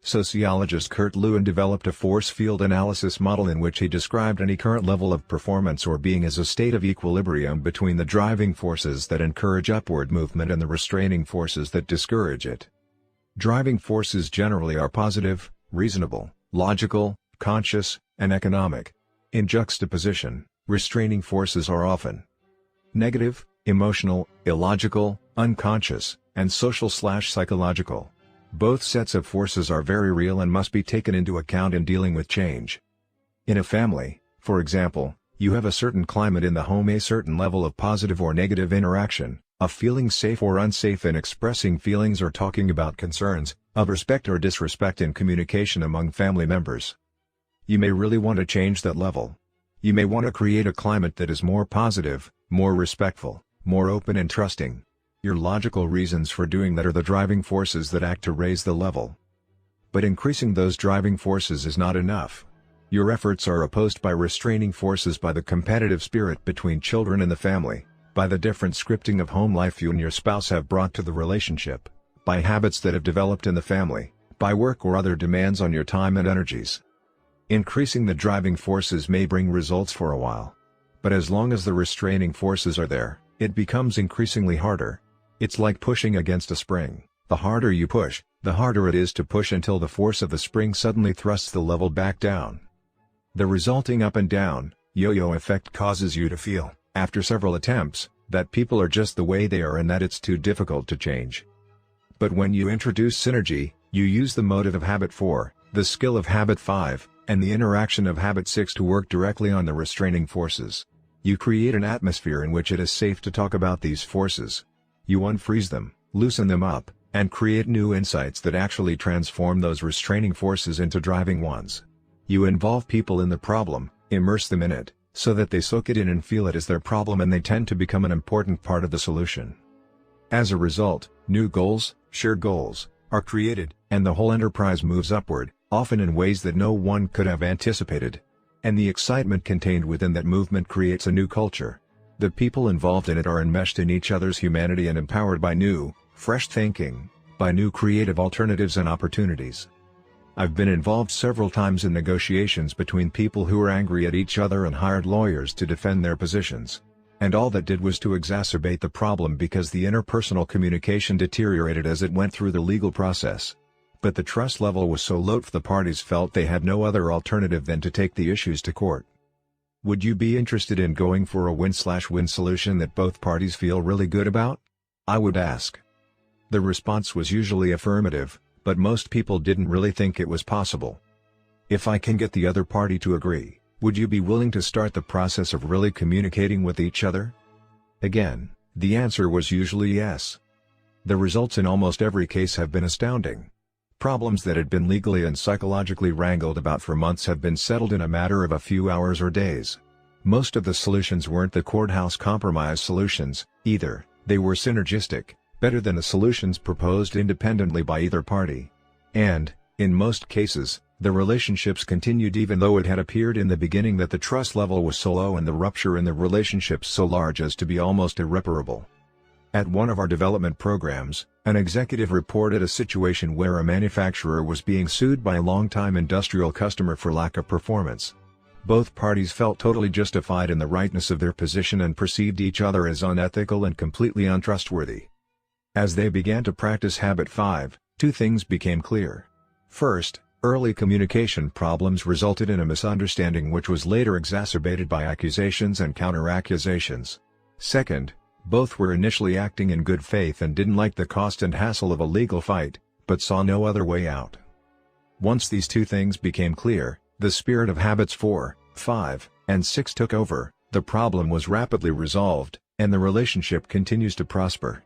Sociologist Kurt Lewin developed a force field analysis model in which he described any current level of performance or being as a state of equilibrium between the driving forces that encourage upward movement and the restraining forces that discourage it. Driving forces generally are positive, reasonable, logical, conscious, and economic. In juxtaposition, restraining forces are often negative, emotional, illogical, unconscious, and social/psychological. Both sets of forces are very real and must be taken into account in dealing with change. In a family, for example, you have a certain climate in the home, a certain level of positive or negative interaction, of feeling safe or unsafe in expressing feelings or talking about concerns, of respect or disrespect in communication among family members. You may really want to change that level. You may want to create a climate that is more positive, more respectful, more open and trusting. Your logical reasons for doing that are the driving forces that act to raise the level. But increasing those driving forces is not enough. Your efforts are opposed by restraining forces, by the competitive spirit between children in the family, by the different scripting of home life you and your spouse have brought to the relationship, by habits that have developed in the family, by work or other demands on your time and energies. Increasing the driving forces may bring results for a while. But as long as the restraining forces are there, it becomes increasingly harder. It's like pushing against a spring. The harder you push, the harder it is to push until the force of the spring suddenly thrusts the level back down. The resulting up and down, yo-yo effect causes you to feel, after several attempts, that people are just the way they are and that it's too difficult to change. But when you introduce synergy, you use the motive of habit 4, the skill of habit 5, and the interaction of habit 6 to work directly on the restraining forces. You create an atmosphere in which it is safe to talk about these forces. You unfreeze them, loosen them up, and create new insights that actually transform those restraining forces into driving ones. You involve people in the problem, immerse them in it, so that they soak it in and feel it as their problem, and they tend to become an important part of the solution. As a result, new goals, shared goals, are created, and the whole enterprise moves upward, often in ways that no one could have anticipated. And the excitement contained within that movement creates a new culture. The people involved in it are enmeshed in each other's humanity and empowered by new, fresh thinking, by new creative alternatives and opportunities. I've been involved several times in negotiations between people who were angry at each other and hired lawyers to defend their positions. And all that did was to exacerbate the problem because the interpersonal communication deteriorated as it went through the legal process. But the trust level was so low the parties felt they had no other alternative than to take the issues to court. Would you be interested in going for a win-win solution that both parties feel really good about? I would ask. The response was usually affirmative, but most people didn't really think it was possible. If I can get the other party to agree, would you be willing to start the process of really communicating with each other? Again, the answer was usually yes. The results in almost every case have been astounding. Problems that had been legally and psychologically wrangled about for months have been settled in a matter of a few hours or days. Most of the solutions weren't the courthouse compromise solutions, either. They were synergistic, better than the solutions proposed independently by either party. And, in most cases, the relationships continued even though it had appeared in the beginning that the trust level was so low and the rupture in the relationships so large as to be almost irreparable. At one of our development programs, an executive reported a situation where a manufacturer was being sued by a longtime industrial customer for lack of performance. Both parties felt totally justified in the rightness of their position and perceived each other as unethical and completely untrustworthy. As they began to practice habit 5, two things became clear. First, early communication problems resulted in a misunderstanding which was later exacerbated by accusations and counter-accusations. Second, both were initially acting in good faith and didn't like the cost and hassle of a legal fight, but saw no other way out. Once these two things became clear, the spirit of habits 4, 5, and 6 took over, the problem was rapidly resolved, and the relationship continues to prosper.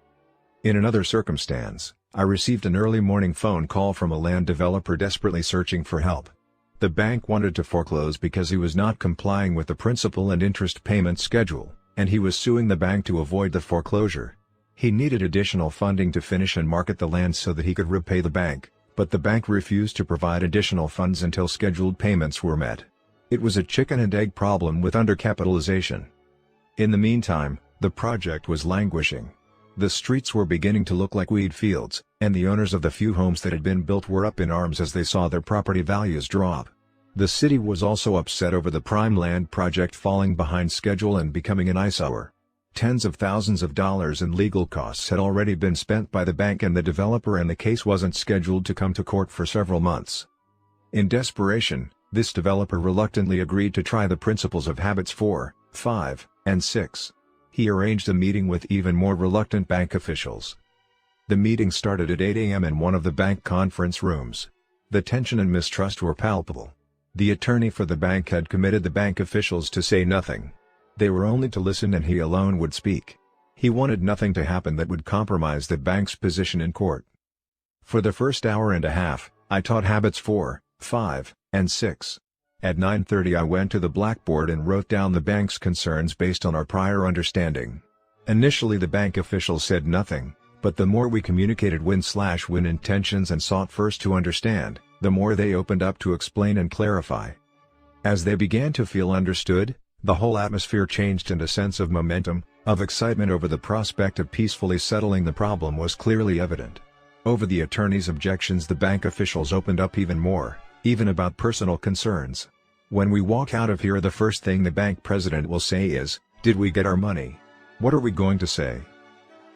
In another circumstance, I received an early morning phone call from a land developer desperately searching for help. The bank wanted to foreclose because he was not complying with the principal and interest payment schedule, and he was suing the bank to avoid the foreclosure. He needed additional funding to finish and market the land so that he could repay the bank, but the bank refused to provide additional funds until scheduled payments were met. It was a chicken and egg problem with undercapitalization. In the meantime, the project was languishing. The streets were beginning to look like weed fields, and the owners of the few homes that had been built were up in arms as they saw their property values drop. The city was also upset over the prime land project falling behind schedule and becoming an eyesore. Tens of thousands of dollars in legal costs had already been spent by the bank and the developer, and the case wasn't scheduled to come to court for several months. In desperation, this developer reluctantly agreed to try the principles of habits 4, 5, and 6. He arranged a meeting with even more reluctant bank officials. The meeting started at 8 a.m. in one of the bank conference rooms. The tension and mistrust were palpable. The attorney for the bank had committed the bank officials to say nothing. They were only to listen, and he alone would speak. He wanted nothing to happen that would compromise the bank's position in court. For the first hour and a half, I taught habits 4, 5, and 6. At 9:30 I went to the blackboard and wrote down the bank's concerns based on our prior understanding. Initially the bank officials said nothing, but the more we communicated win-win intentions and sought first to understand, the more they opened up to explain and clarify. As they began to feel understood, the whole atmosphere changed, and a sense of momentum, of excitement over the prospect of peacefully settling the problem was clearly evident. Over the attorney's objections the bank officials opened up even more, even about personal concerns. When we walk out of here, the first thing the bank president will say is, "Did we get our money?" What are we going to say?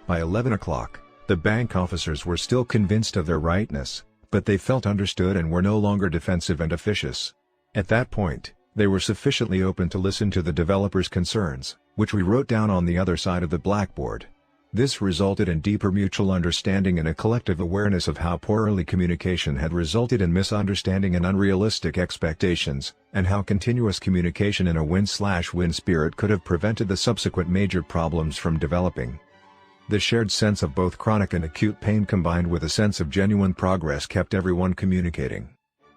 By 11 o'clock, the bank officers were still convinced of their rightness, but they felt understood and were no longer defensive and officious. At that point, they were sufficiently open to listen to the developers' concerns, which we wrote down on the other side of the blackboard. This resulted in deeper mutual understanding and a collective awareness of how poor early communication had resulted in misunderstanding and unrealistic expectations, and how continuous communication in a win-win spirit could have prevented the subsequent major problems from developing. The shared sense of both chronic and acute pain combined with a sense of genuine progress kept everyone communicating.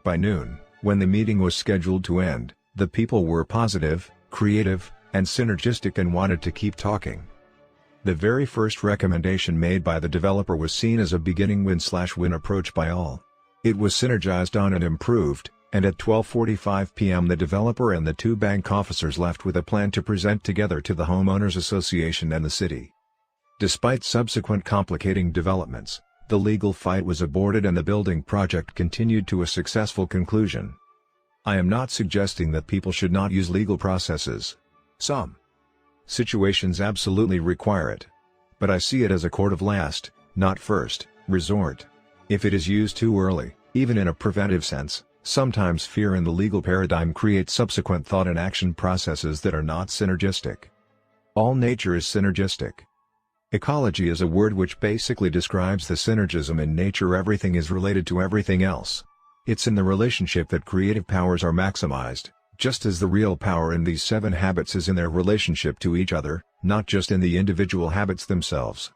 By noon, when the meeting was scheduled to end, the people were positive, creative, and synergistic and wanted to keep talking. The very first recommendation made by the developer was seen as a beginning win-win approach by all. It was synergized on and improved, and at 12:45 p.m. the developer and the two bank officers left with a plan to present together to the Homeowners Association and the city. Despite subsequent complicating developments, the legal fight was aborted and the building project continued to a successful conclusion. I am not suggesting that people should not use legal processes. Some situations absolutely require it. But I see it as a court of last, not first, resort. If it is used too early, even in a preventive sense, sometimes fear in the legal paradigm creates subsequent thought and action processes that are not synergistic. All nature is synergistic. Ecology is a word which basically describes the synergism in nature. Everything is related to everything else. It's in the relationship that creative powers are maximized, just as the real power in these 7 habits is in their relationship to each other, not just in the individual habits themselves.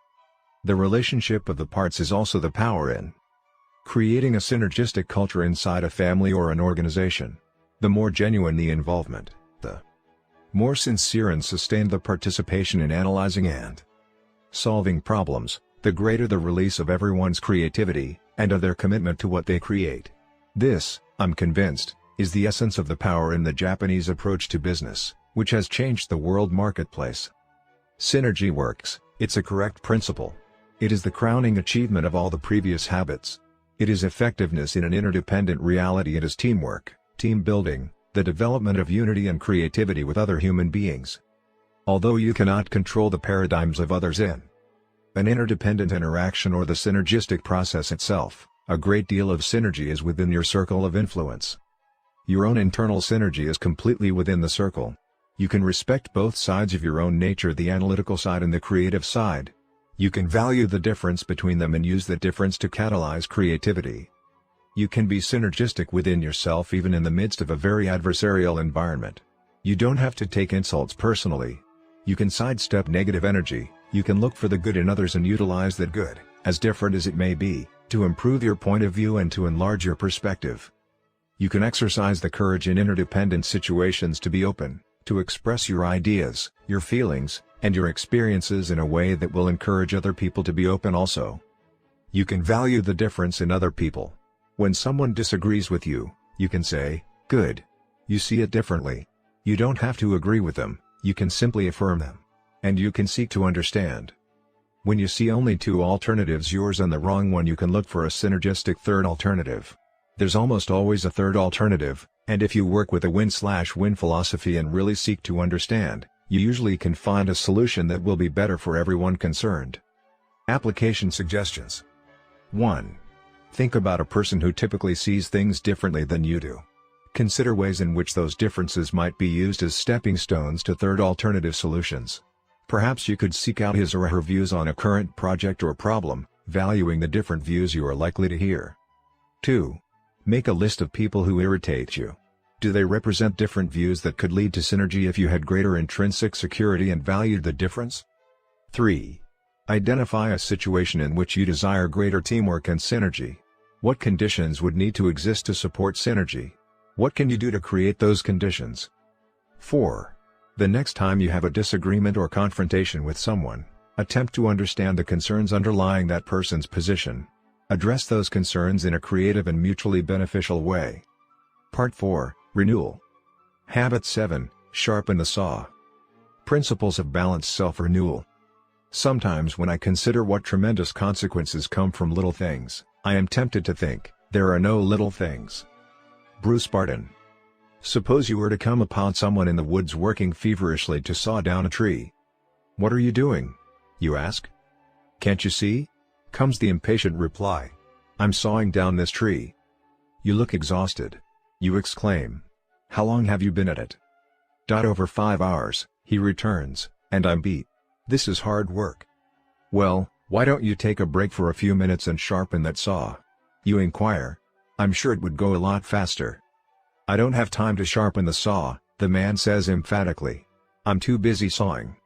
The relationship of the parts is also the power in creating a synergistic culture inside a family or an organization. The more genuine the involvement, the more sincere and sustained the participation in analyzing and solving problems, the greater the release of everyone's creativity, and of their commitment to what they create. This, I'm convinced, is the essence of the power in the Japanese approach to business, which has changed the world marketplace. Synergy works, it's a correct principle. It is the crowning achievement of all the previous habits. It is effectiveness in an interdependent reality. It is teamwork, team building, the development of unity and creativity with other human beings. Although you cannot control the paradigms of others in an interdependent interaction or the synergistic process itself, a great deal of synergy is within your circle of influence. Your own internal synergy is completely within the circle. You can respect both sides of your own nature, the analytical side and the creative side. You can value the difference between them and use that difference to catalyze creativity. You can be synergistic within yourself even in the midst of a very adversarial environment. You don't have to take insults personally. You can sidestep negative energy, you can look for the good in others and utilize that good, as different as it may be, to improve your point of view and to enlarge your perspective. You can exercise the courage in interdependent situations to be open, to express your ideas, your feelings, and your experiences in a way that will encourage other people to be open also. You can value the difference in other people. When someone disagrees with you, you can say, "Good. You see it differently." You don't have to agree with them, you can simply affirm them. And you can seek to understand. When you see only 2 alternatives, yours and the wrong one, you can look for a synergistic third alternative. There's almost always a third alternative, and if you work with a win-win philosophy and really seek to understand, you usually can find a solution that will be better for everyone concerned. Application suggestions. 1. Think about a person who typically sees things differently than you do. Consider ways in which those differences might be used as stepping stones to third alternative solutions. Perhaps you could seek out his or her views on a current project or problem, valuing the different views you are likely to hear. 2. Make a list of people who irritate you. Do they represent different views that could lead to synergy if you had greater intrinsic security and valued the difference? 3. Identify a situation in which you desire greater teamwork and synergy. What conditions would need to exist to support synergy? What can you do to create those conditions? 4. The next time you have a disagreement or confrontation with someone, attempt to understand the concerns underlying that person's position. Address those concerns in a creative and mutually beneficial way. Part 4, Renewal. Habit 7, Sharpen the saw. Principles of balanced self-renewal. Sometimes when I consider what tremendous consequences come from little things, I am tempted to think, there are no little things. Bruce Barton. Suppose you were to come upon someone in the woods working feverishly to saw down a tree. "What are you doing?" you ask. "Can't you see?" comes the impatient reply. "I'm sawing down this tree." You look exhausted. You exclaim, "How long have you been at it?" "Over 5 hours," he returns, "and I'm beat. This is hard work." "Well, why don't you take a break for a few minutes and sharpen that saw?" you inquire. "I'm sure it would go a lot faster." "I don't have time to sharpen the saw," the man says emphatically. "I'm too busy sawing."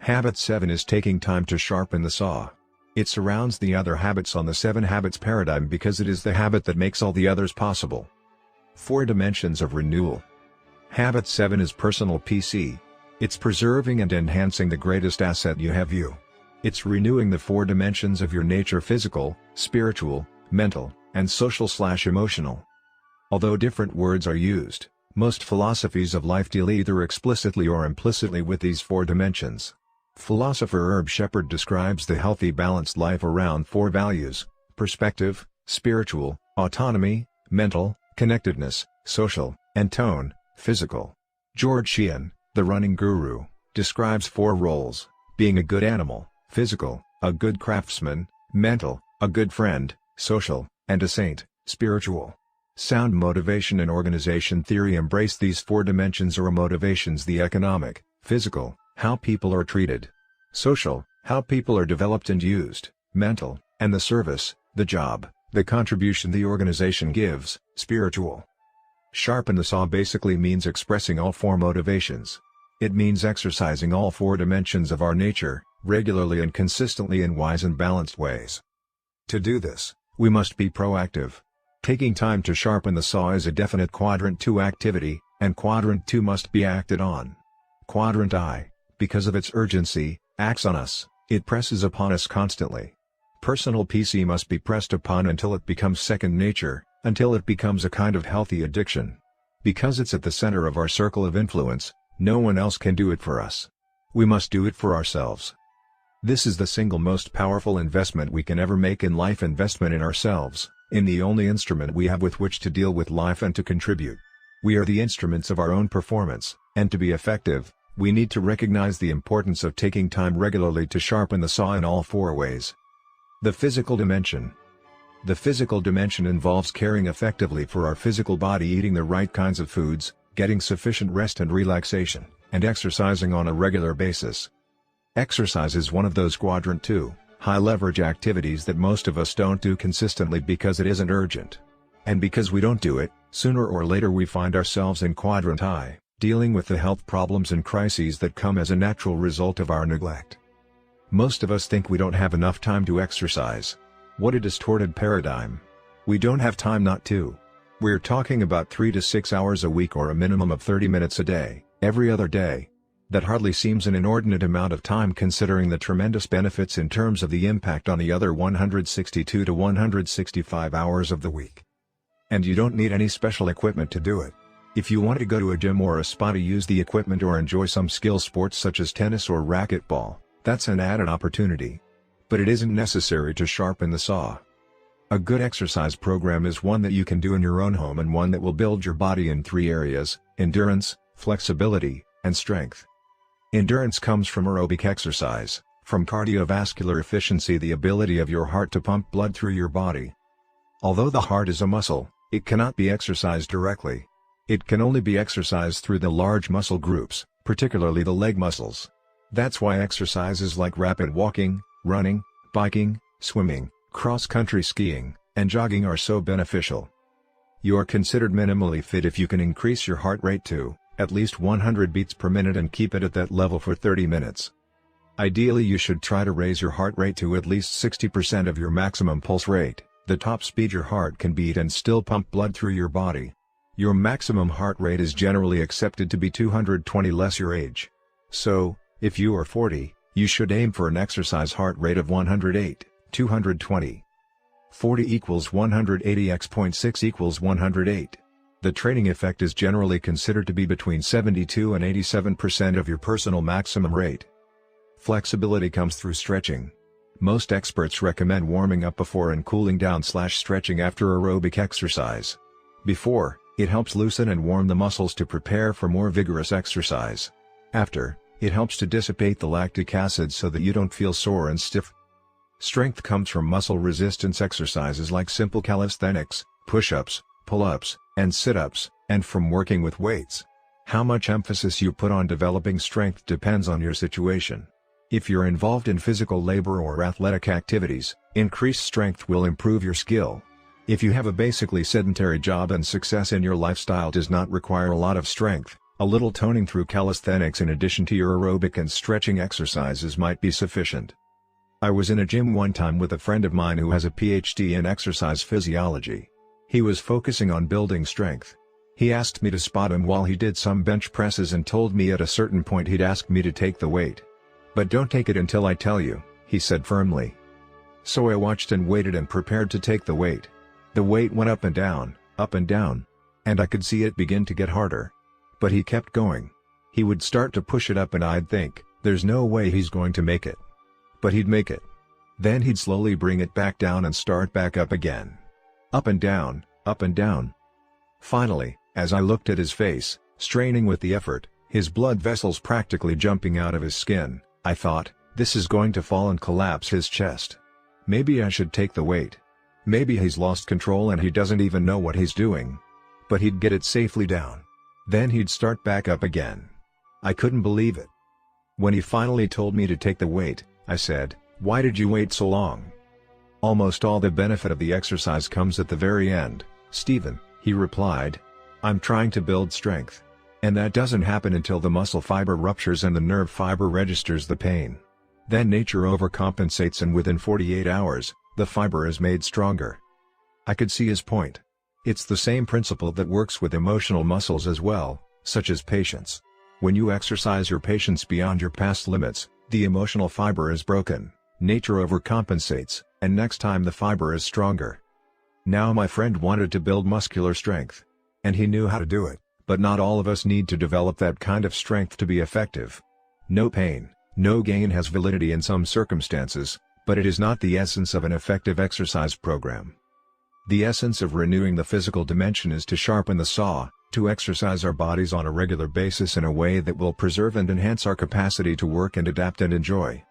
Habit 7 is taking time to sharpen the saw. It surrounds the other habits on the 7 habits paradigm because it is the habit that makes all the others possible. 4 dimensions of renewal. Habit 7 is personal PC. It's preserving and enhancing the greatest asset you have, you. It's renewing the 4 dimensions of your nature: physical, spiritual, mental, and social/emotional. Although different words are used, most philosophies of life deal either explicitly or implicitly with these 4 dimensions. Philosopher Herb Shepherd describes the healthy balanced life around 4 values: perspective, spiritual, autonomy, mental, connectedness, social, and tone, physical. George Sheehan, the running guru, describes 4 roles: being a good animal, physical, a good craftsman, mental, a good friend, social, and a saint, spiritual. Sound motivation and organization theory embrace these 4 dimensions or motivations: the economic, physical, how people are treated; social, how people are developed and used; mental, and the service, the job, the contribution the organization gives; spiritual. Sharpen the saw basically means expressing all 4 motivations. It means exercising all 4 dimensions of our nature, regularly and consistently in wise and balanced ways. To do this, we must be proactive. Taking time to sharpen the saw is a definite Quadrant 2 activity, and Quadrant 2 must be acted on. Quadrant I, because of its urgency, acts on us. It presses upon us constantly. Personal PC must be pressed upon until it becomes second nature, until it becomes a kind of healthy addiction. Because it's at the center of our circle of influence, no one else can do it for us. We must do it for ourselves. This is the single most powerful investment we can ever make in life: investment in ourselves, in the only instrument we have with which to deal with life and to contribute. We are the instruments of our own performance, and to be effective, we need to recognize the importance of taking time regularly to sharpen the saw in all 4 ways. The physical dimension. The physical dimension involves caring effectively for our physical body, eating the right kinds of foods, getting sufficient rest and relaxation, and exercising on a regular basis. Exercise is one of those Quadrant 2, high-leverage activities that most of us don't do consistently because it isn't urgent. And because we don't do it, sooner or later we find ourselves in Quadrant I, dealing with the health problems and crises that come as a natural result of our neglect. Most of us think we don't have enough time to exercise. What a distorted paradigm. We don't have time not to. We're talking about 3 to 6 hours a week, or a minimum of 30 minutes a day, every other day. That hardly seems an inordinate amount of time considering the tremendous benefits in terms of the impact on the other 162 to 165 hours of the week. And you don't need any special equipment to do it. If you want to go to a gym or a spa to use the equipment or enjoy some skill sports such as tennis or racquetball, that's an added opportunity. But it isn't necessary to sharpen the saw. A good exercise program is one that you can do in your own home, and one that will build your body in 3 areas: endurance, flexibility, and strength. Endurance comes from aerobic exercise, from cardiovascular efficiency, the ability of your heart to pump blood through your body. Although the heart is a muscle, it cannot be exercised directly. It can only be exercised through the large muscle groups, particularly the leg muscles. That's why exercises like rapid walking, running, biking, swimming, cross-country skiing, and jogging are so beneficial. You are considered minimally fit if you can increase your heart rate to at least 100 beats per minute and keep it at that level for 30 minutes. Ideally, you should try to raise your heart rate to at least 60% of your maximum pulse rate, the top speed your heart can beat, and still pump blood through your body. Your maximum heart rate is generally accepted to be 220 less your age. So, if you are 40, you should aim for an exercise heart rate of 108, 220. 40 equals 180 x 0.6 equals 108. The training effect is generally considered to be between 72 and 87% of your personal maximum rate. Flexibility comes through stretching. Most experts recommend warming up before and cooling down/stretching after aerobic exercise. Before, It helps loosen and warm the muscles to prepare for more vigorous exercise. After, it helps to dissipate the lactic acid so that you don't feel sore and stiff. Strength comes from muscle resistance exercises like simple calisthenics, push-ups, pull-ups, and sit-ups, and from working with weights. How much emphasis you put on developing strength depends on your situation. If you're involved in physical labor or athletic activities, increased strength will improve your skill. If you have a basically sedentary job and success in your lifestyle does not require a lot of strength, a little toning through calisthenics in addition to your aerobic and stretching exercises might be sufficient. I was in a gym one time with a friend of mine who has a PhD in exercise physiology. He was focusing on building strength. He asked me to spot him while he did some bench presses and told me at a certain point he'd ask me to take the weight. "But don't take it until I tell you," he said firmly. So I watched and waited and prepared to take the weight. The weight went up and down, and I could see it begin to get harder. But he kept going. He would start to push it up and I'd think, there's no way he's going to make it. But he'd make it. Then he'd slowly bring it back down and start back up again. Up and down, up and down. Finally, as I looked at his face, straining with the effort, his blood vessels practically jumping out of his skin, I thought, this is going to fall and collapse his chest. Maybe I should take the weight. Maybe he's lost control and he doesn't even know what he's doing. But he'd get it safely down. Then he'd start back up again. I couldn't believe it. When he finally told me to take the weight, I said, "Why did you wait so long?" "Almost all the benefit of the exercise comes at the very end, Stephen," he replied. "I'm trying to build strength. And that doesn't happen until the muscle fiber ruptures and the nerve fiber registers the pain. Then nature overcompensates and within 48 hours, the fiber is made stronger." I could see his point. It's the same principle that works with emotional muscles as well, such as patience. When you exercise your patience beyond your past limits, the emotional fiber is broken, nature overcompensates, and next time the fiber is stronger. Now my friend wanted to build muscular strength. And he knew how to do it, but not all of us need to develop that kind of strength to be effective. No pain, no gain has validity in some circumstances, but it is not the essence of an effective exercise program. The essence of renewing the physical dimension is to sharpen the saw, to exercise our bodies on a regular basis in a way that will preserve and enhance our capacity to work and adapt and enjoy.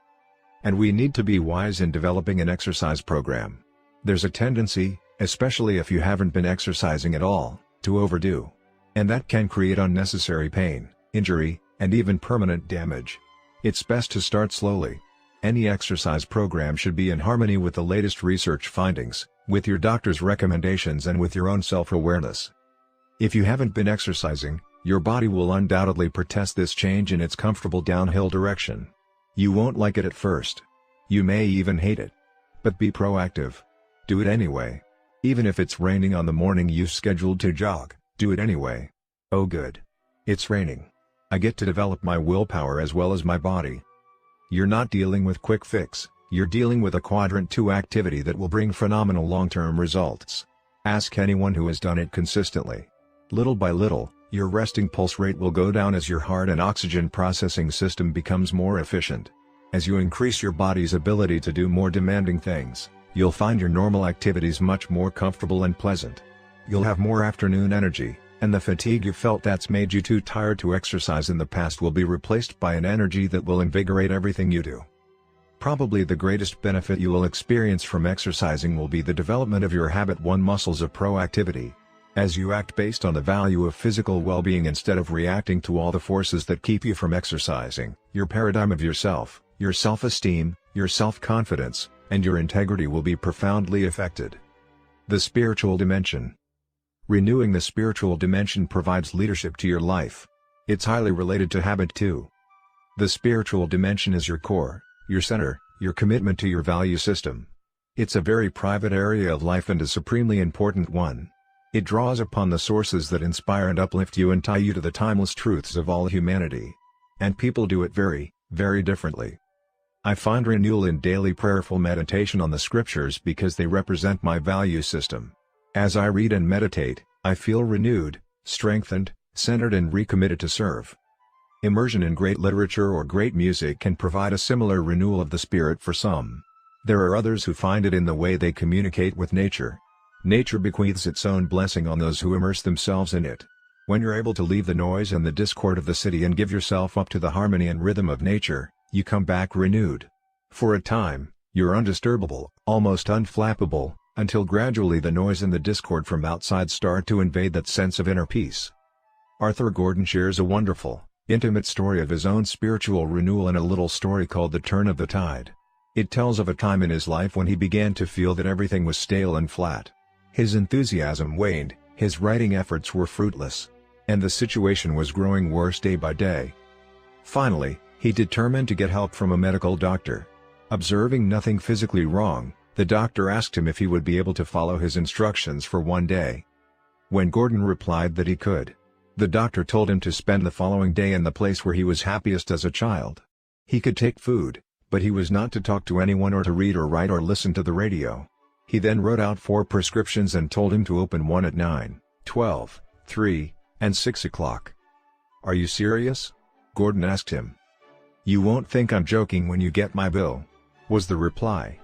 And we need to be wise in developing an exercise program. There's a tendency, especially if you haven't been exercising at all, to overdo. And that can create unnecessary pain, injury, and even permanent damage. It's best to start slowly. Any exercise program should be in harmony with the latest research findings, with your doctor's recommendations and with your own self-awareness. If you haven't been exercising, your body will undoubtedly protest this change in its comfortable downhill direction. You won't like it at first. You may even hate it. But be proactive. Do it anyway. Even if it's raining on the morning you scheduled to jog, do it anyway. Oh good. It's raining. I get to develop my willpower as well as my body. You're not dealing with quick fix, you're dealing with a quadrant 2 activity that will bring phenomenal long-term results. Ask anyone who has done it consistently. Little by little, your resting pulse rate will go down as your heart and oxygen processing system becomes more efficient. As you increase your body's ability to do more demanding things, you'll find your normal activities much more comfortable and pleasant. You'll have more afternoon energy, and the fatigue you felt that's made you too tired to exercise in the past will be replaced by an energy that will invigorate everything you do. Probably the greatest benefit you will experience from exercising will be the development of your habit 1 muscles of proactivity. As you act based on the value of physical well-being instead of reacting to all the forces that keep you from exercising, your paradigm of yourself, your self-esteem, your self-confidence, and your integrity will be profoundly affected. The spiritual dimension. Renewing the spiritual dimension provides leadership to your life. It's highly related to habit 2. The spiritual dimension is your core, your center, your commitment to your value system. It's a very private area of life and a supremely important one. It draws upon the sources that inspire and uplift you and tie you to the timeless truths of all humanity. And people do it very, very differently. I find renewal in daily prayerful meditation on the scriptures because they represent my value system. As I read and meditate, I feel renewed, strengthened, centered and recommitted to serve. Immersion in great literature or great music can provide a similar renewal of the spirit for some. There are others who find it in the way they communicate with nature. Nature bequeaths its own blessing on those who immerse themselves in it. When you're able to leave the noise and the discord of the city and give yourself up to the harmony and rhythm of nature, you come back renewed. For a time, you're undisturbable, almost unflappable, until gradually the noise and the discord from outside start to invade that sense of inner peace. Arthur Gordon shares a wonderful, intimate story of his own spiritual renewal in a little story called The Turn of the Tide. It tells of a time in his life when he began to feel that everything was stale and flat. His enthusiasm waned, his writing efforts were fruitless, and the situation was growing worse day by day. Finally, he determined to get help from a medical doctor. Observing nothing physically wrong, the doctor asked him if he would be able to follow his instructions for one day. When Gordon replied that he could, the doctor told him to spend the following day in the place where he was happiest as a child. He could take food, but he was not to talk to anyone or to read or write or listen to the radio. He then wrote out 4 prescriptions and told him to open one at 9, 12, 3, and 6 o'clock. "Are you serious?" Gordon asked him. "You won't think I'm joking when you get my bill," was the reply.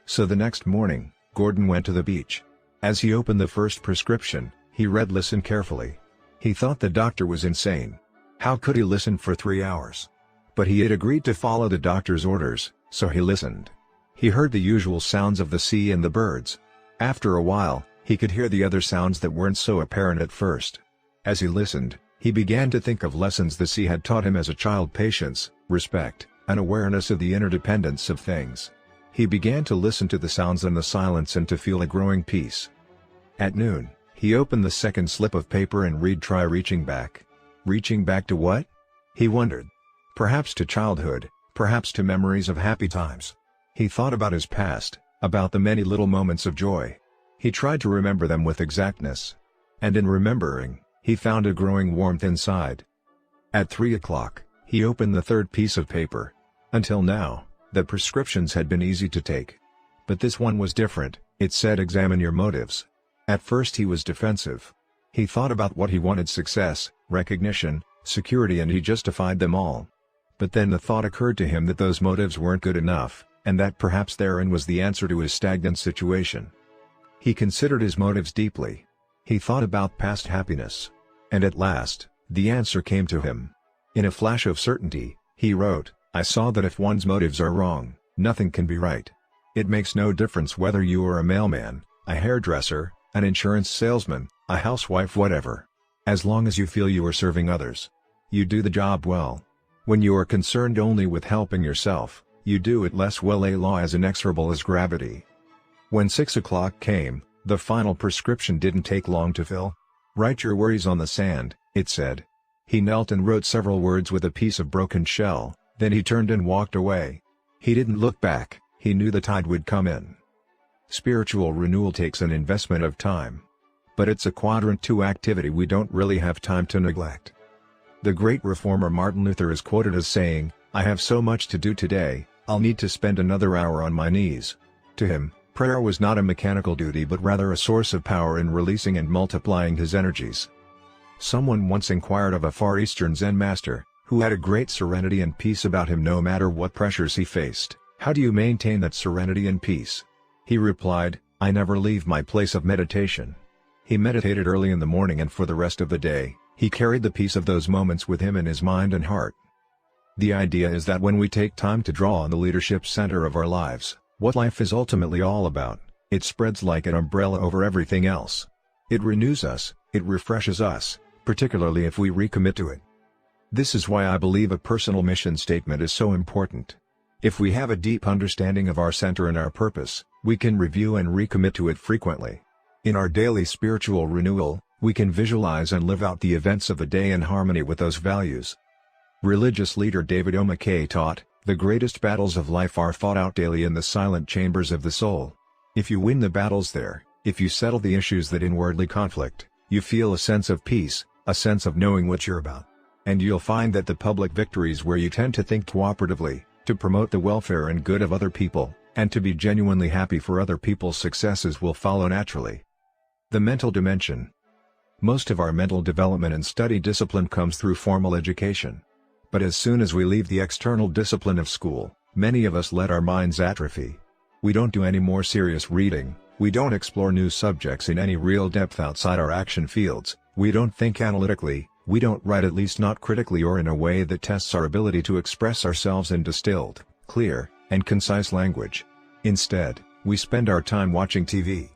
So the next morning, Gordon went to the beach. As he opened the first prescription, he read "Listen carefully." He thought the doctor was insane. How could he listen for 3 hours? But he had agreed to follow the doctor's orders, so he listened. He heard the usual sounds of the sea and the birds. After a while, he could hear the other sounds that weren't so apparent at first. As he listened, he began to think of lessons the sea had taught him as a child: patience, respect, and awareness of the interdependence of things. He began to listen to the sounds and the silence and to feel a growing peace. At noon, he opened the second slip of paper and read "Try reaching back." Reaching back to what? He wondered. Perhaps to childhood, perhaps to memories of happy times. He thought about his past, about the many little moments of joy. He tried to remember them with exactness. And in remembering, he found a growing warmth inside. At 3 o'clock, he opened the third piece of paper. Until now, the prescriptions had been easy to take. But this one was different. It said "Examine your motives." At first he was defensive. He thought about what he wanted: success, recognition, security, and he justified them all. But then the thought occurred to him that those motives weren't good enough, and that perhaps therein was the answer to his stagnant situation. He considered his motives deeply. He thought about past happiness. And at last, the answer came to him. In a flash of certainty, he wrote, "I saw that if one's motives are wrong, nothing can be right. It makes no difference whether you are a mailman, a hairdresser, an insurance salesman, a housewife, whatever. As long as you feel you are serving others, you do the job well. When you are concerned only with helping yourself, you do it less well, a law as inexorable as gravity." When 6 o'clock came, the final prescription didn't take long to fill. "Write your worries on the sand," it said. He knelt and wrote several words with a piece of broken shell, then he turned and walked away. He didn't look back, he knew the tide would come in. Spiritual renewal takes an investment of time. But it's a quadrant 2 activity we don't really have time to neglect. The great reformer Martin Luther is quoted as saying, "I have so much to do today, I'll need to spend another hour on my knees." To him, prayer was not a mechanical duty but rather a source of power in releasing and multiplying his energies. Someone once inquired of a Far Eastern Zen master, who had a great serenity and peace about him no matter what pressures he faced, "How do you maintain that serenity and peace?" He replied, "I never leave my place of meditation." He meditated early in the morning and for the rest of the day, he carried the peace of those moments with him in his mind and heart. The idea is that when we take time to draw on the leadership center of our lives, what life is ultimately all about, it spreads like an umbrella over everything else. It renews us, it refreshes us, particularly if we recommit to it. This is why I believe a personal mission statement is so important. If we have a deep understanding of our center and our purpose, we can review and recommit to it frequently. In our daily spiritual renewal, we can visualize and live out the events of the day in harmony with those values. Religious leader David O. McKay taught, "The greatest battles of life are fought out daily in the silent chambers of the soul." If you win the battles there, if you settle the issues that inwardly conflict, you feel a sense of peace, a sense of knowing what you're about. And you'll find that the public victories where you tend to think cooperatively, to promote the welfare and good of other people, and to be genuinely happy for other people's successes will follow naturally. The mental dimension. Most of our mental development and study discipline comes through formal education. But as soon as we leave the external discipline of school, many of us let our minds atrophy. We don't do any more serious reading, We don't explore new subjects in any real depth outside our action fields, we don't think analytically, we don't write, at least not critically or in a way that tests our ability to express ourselves in distilled, clear, and concise language. Instead, we spend our time watching TV.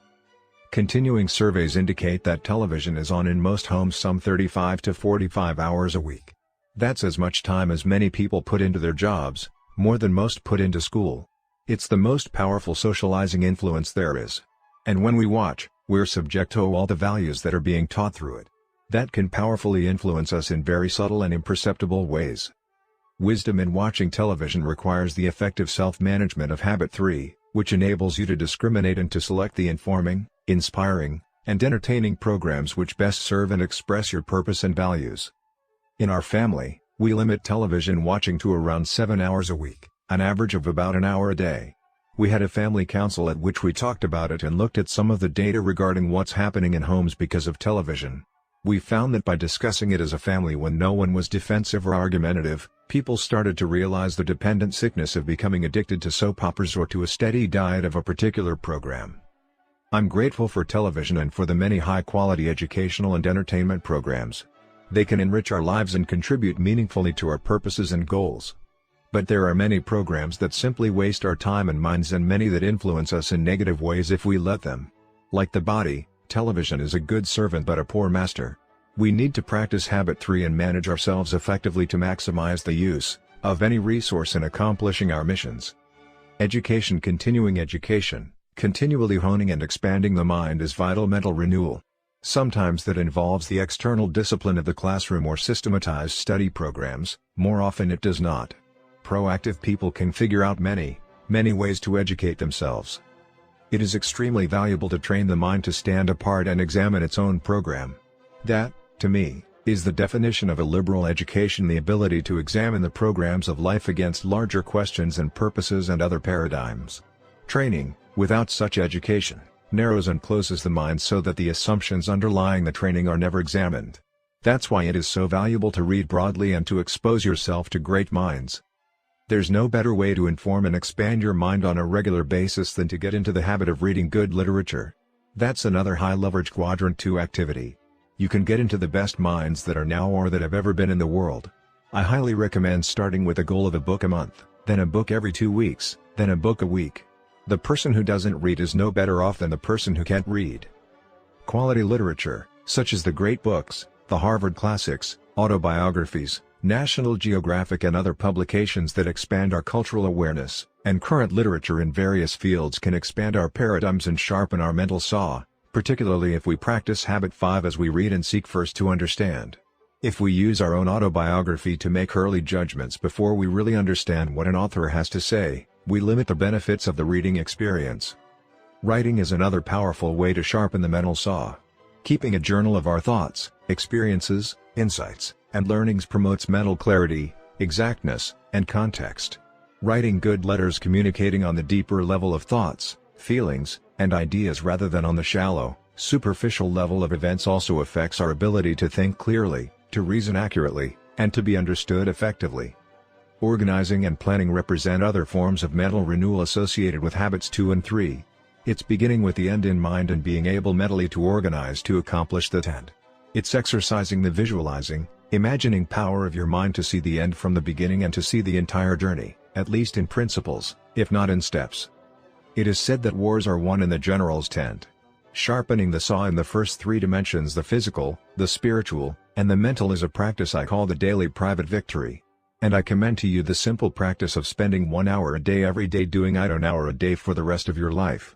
Continuing surveys indicate that television is on in most homes some 35 to 45 hours a week. That's as much time as many people put into their jobs, more than most put into school. It's the most powerful socializing influence there is. And when we watch, we're subject to all the values that are being taught through it. That can powerfully influence us in very subtle and imperceptible ways. Wisdom in watching television requires the effective self-management of habit 3, which enables you to discriminate and to select the informing, inspiring, and entertaining programs which best serve and express your purpose and values. In our family, we limit television watching to around 7 hours a week, an average of about an hour a day. We had a family council at which we talked about it and looked at some of the data regarding what's happening in homes because of television. We found that by discussing it as a family when no one was defensive or argumentative, people started to realize the dependent sickness of becoming addicted to soap operas or to a steady diet of a particular program. I'm grateful for television and for the many high-quality educational and entertainment programs. They can enrich our lives and contribute meaningfully to our purposes and goals. But there are many programs that simply waste our time and minds, and many that influence us in negative ways if we let them. Like the body, television is a good servant but a poor master. We need to practice habit 3 and manage ourselves effectively to maximize the use of any resource in accomplishing our missions. Education. Continuing education, continually honing and expanding the mind is vital mental renewal. Sometimes that involves the external discipline of the classroom or systematized study programs, more often it does not. Proactive people can figure out many ways to educate themselves. It is extremely valuable to train the mind to stand apart and examine its own program. That, to me, is the definition of a liberal education: the ability to examine the programs of life against larger questions and purposes and other paradigms. Training, without such education, narrows and closes the mind so that the assumptions underlying the training are never examined. That's why it is so valuable to read broadly and to expose yourself to great minds. There's no better way to inform and expand your mind on a regular basis than to get into the habit of reading good literature. That's another high-leverage quadrant 2 activity. You can get into the best minds that are now or that have ever been in the world. I highly recommend starting with a goal of a book a month, then a book every 2 weeks, then a book a week. The person who doesn't read is no better off than the person who can't read. Quality literature, such as the great books, the Harvard classics, autobiographies, National Geographic and other publications that expand our cultural awareness, and current literature in various fields can expand our paradigms and sharpen our mental saw, particularly if we practice habit 5 as we read and seek first to understand. If we use our own autobiography to make early judgments before we really understand what an author has to say, we limit the benefits of the reading experience. Writing is another powerful way to sharpen the mental saw. Keeping a journal of our thoughts, experiences, insights, and learnings promotes mental clarity, exactness, and context. Writing good letters communicating on the deeper level of thoughts, feelings, and ideas rather than on the shallow, superficial level of events also affects our ability to think clearly, to reason accurately, and to be understood effectively. Organizing and planning represent other forms of mental renewal associated with habits 2 and 3. It's beginning with the end in mind and being able mentally to organize to accomplish that end. It's exercising the visualizing, imagining power of your mind to see the end from the beginning and to see the entire journey, at least in principles, if not in steps. It is said that wars are won in the general's tent. Sharpening the saw in the first 3 dimensions, the physical, the spiritual, and the mental, is a practice I call the daily private victory. And I commend to you the simple practice of spending 1 hour a day every day doing it, an hour a day for the rest of your life.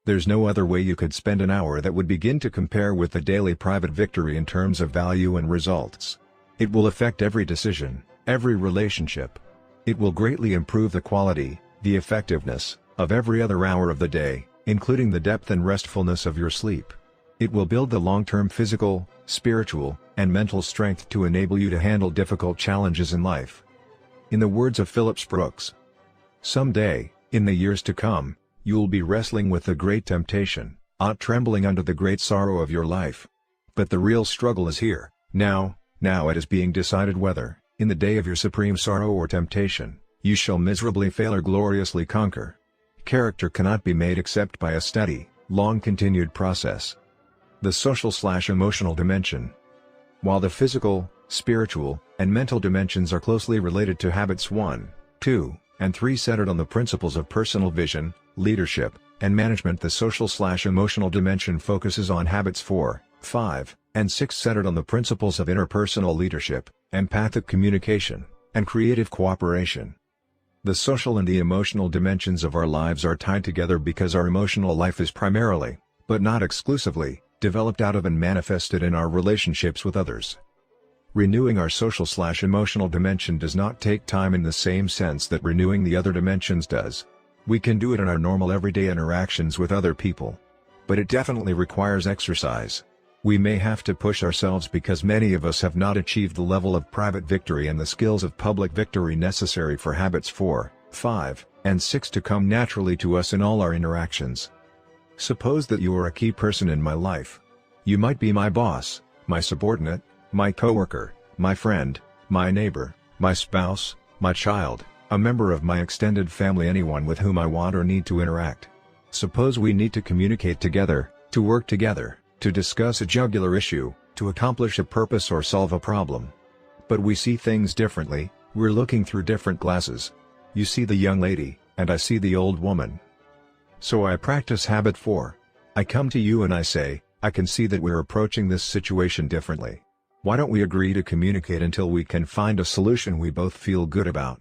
There's no other way you could spend an hour that would begin to compare with the daily private victory in terms of value and results. It will affect every decision, every relationship. It will greatly improve the quality, the effectiveness, of every other hour of the day, including the depth and restfulness of your sleep. It will build the long-term physical, spiritual, and mental strength to enable you to handle difficult challenges in life. In the words of Phillips Brooks, "Someday, in the years to come, you'll be wrestling with the great temptation, trembling under the great sorrow of your life. But the real struggle is here, now it is being decided whether, in the day of your supreme sorrow or temptation, you shall miserably fail or gloriously conquer. Character cannot be made except by a steady, long-continued process. The social/emotional dimension. While the physical, spiritual, and mental dimensions are closely related to habits 1, 2, and 3 centered on the principles of personal vision, leadership, and management, the social/emotional dimension focuses on habits 4, 5, and 6 centered on the principles of interpersonal leadership, empathic communication, and creative cooperation. The social and the emotional dimensions of our lives are tied together because our emotional life is primarily, but not exclusively, developed out of and manifested in our relationships with others. Renewing our social/emotional dimension does not take time in the same sense that renewing the other dimensions does. We can do it in our normal everyday interactions with other people. But it definitely requires exercise. We may have to push ourselves because many of us have not achieved the level of private victory and the skills of public victory necessary for habits 4, 5, and 6 to come naturally to us in all our interactions. Suppose that you are a key person in my life. You might be my boss, my subordinate, my coworker, my friend, my neighbor, my spouse, my child, a member of my extended family, anyone with whom I want or need to interact. Suppose we need to communicate together, to work together, to discuss a jugular issue, to accomplish a purpose or solve a problem. But we see things differently, we're looking through different glasses. You see the young lady, and I see the old woman. So I practice habit 4. I come to you and I say, I can see that we're approaching this situation differently. Why don't we agree to communicate until we can find a solution we both feel good about?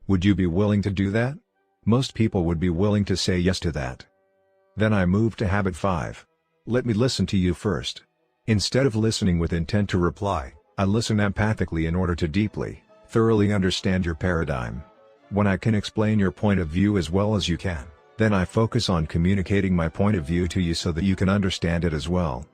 Would you be willing to do that? Most people would be willing to say yes to that. Then I move to habit 5. Let me listen to you first. Instead of listening with intent to reply, I listen empathically in order to deeply, thoroughly understand your paradigm. When I can explain your point of view as well as you can, then I focus on communicating my point of view to you so that you can understand it as well.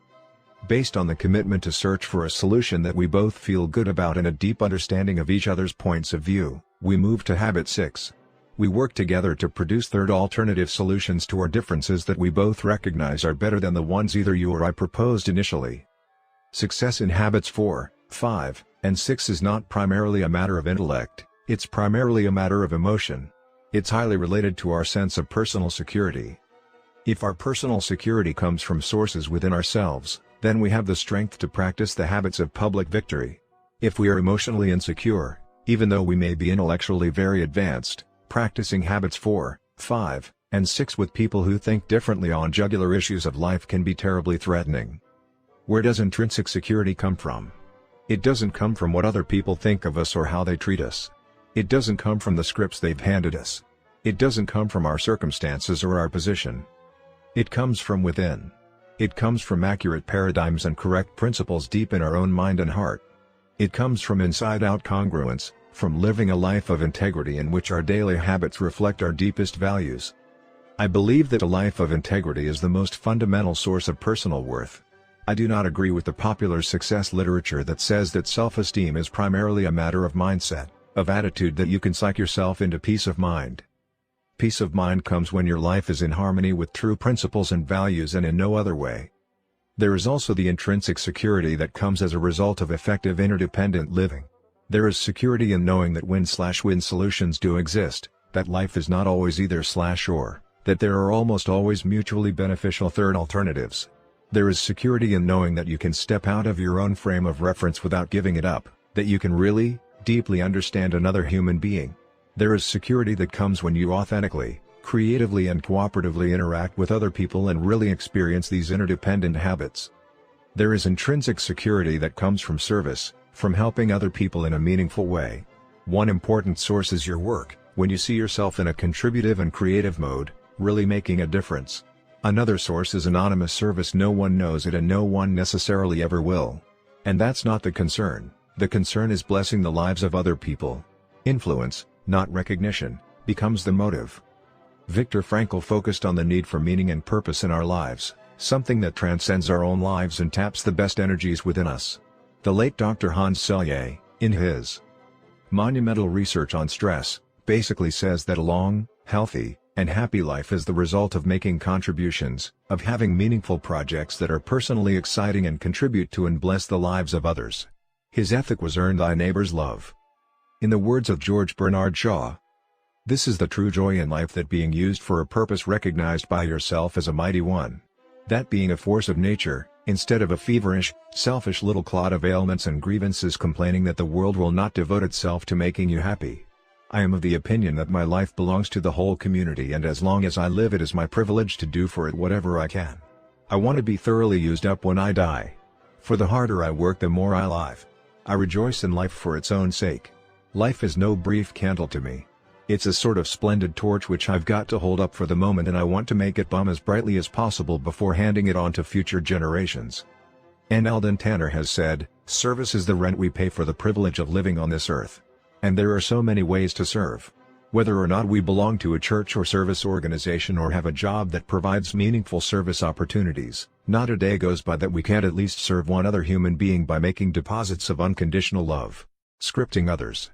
Based on the commitment to search for a solution that we both feel good about and a deep understanding of each other's points of view, we move to habit 6. We work together to produce third alternative solutions to our differences that we both recognize are better than the ones either you or I proposed initially. Success in habits 4, 5, and 6 is not primarily a matter of intellect, it's primarily a matter of emotion. It's highly related to our sense of personal security. If our personal security comes from sources within ourselves, then we have the strength to practice the habits of public victory. If we are emotionally insecure, even though we may be intellectually very advanced, practicing habits 4, 5, and 6 with people who think differently on jugular issues of life can be terribly threatening. Where does intrinsic security come from? It doesn't come from what other people think of us or how they treat us. It doesn't come from the scripts they've handed us. It doesn't come from our circumstances or our position. It comes from within. It comes from accurate paradigms and correct principles deep in our own mind and heart. It comes from inside-out congruence, from living a life of integrity in which our daily habits reflect our deepest values. I believe that a life of integrity is the most fundamental source of personal worth. I do not agree with the popular success literature that says that self-esteem is primarily a matter of mindset, of attitude that you can psych yourself into peace of mind. Peace of mind comes when your life is in harmony with true principles and values and in no other way. There is also the intrinsic security that comes as a result of effective interdependent living. There is security in knowing that win/win solutions do exist, that life is not always either/or, that there are almost always mutually beneficial third alternatives. There is security in knowing that you can step out of your own frame of reference without giving it up, that you can really, deeply understand another human being. There is security that comes when you authentically, creatively and cooperatively interact with other people and really experience these interdependent habits. There is intrinsic security that comes from service, from helping other people in a meaningful way. One important source is your work, when you see yourself in a contributive and creative mode, really making a difference. Another source is anonymous service. No one knows it and no one necessarily ever will. And that's not the concern. The concern is blessing the lives of other people. Influence, not recognition, becomes the motive. Viktor Frankl focused on the need for meaning and purpose in our lives, something that transcends our own lives and taps the best energies within us. The late Dr. Hans Selye, in his monumental research on stress, basically says that a long, healthy, and happy life is the result of making contributions, of having meaningful projects that are personally exciting and contribute to and bless the lives of others. His ethic was earn thy neighbor's love. In the words of George Bernard Shaw, this is the true joy in life, that being used for a purpose recognized by yourself as a mighty one. That being a force of nature, instead of a feverish, selfish little clod of ailments and grievances complaining that the world will not devote itself to making you happy. I am of the opinion that my life belongs to the whole community, and as long as I live it is my privilege to do for it whatever I can. I want to be thoroughly used up when I die. For the harder I work the more I live. I rejoice in life for its own sake. Life is no brief candle to me. It's a sort of splendid torch which I've got to hold up for the moment, and I want to make it burn as brightly as possible before handing it on to future generations. N. Eldon Tanner has said, "Service is the rent we pay for the privilege of living on this earth." And there are so many ways to serve. Whether or not we belong to a church or service organization or have a job that provides meaningful service opportunities, not a day goes by that we can't at least serve one other human being by making deposits of unconditional love. Scripting others.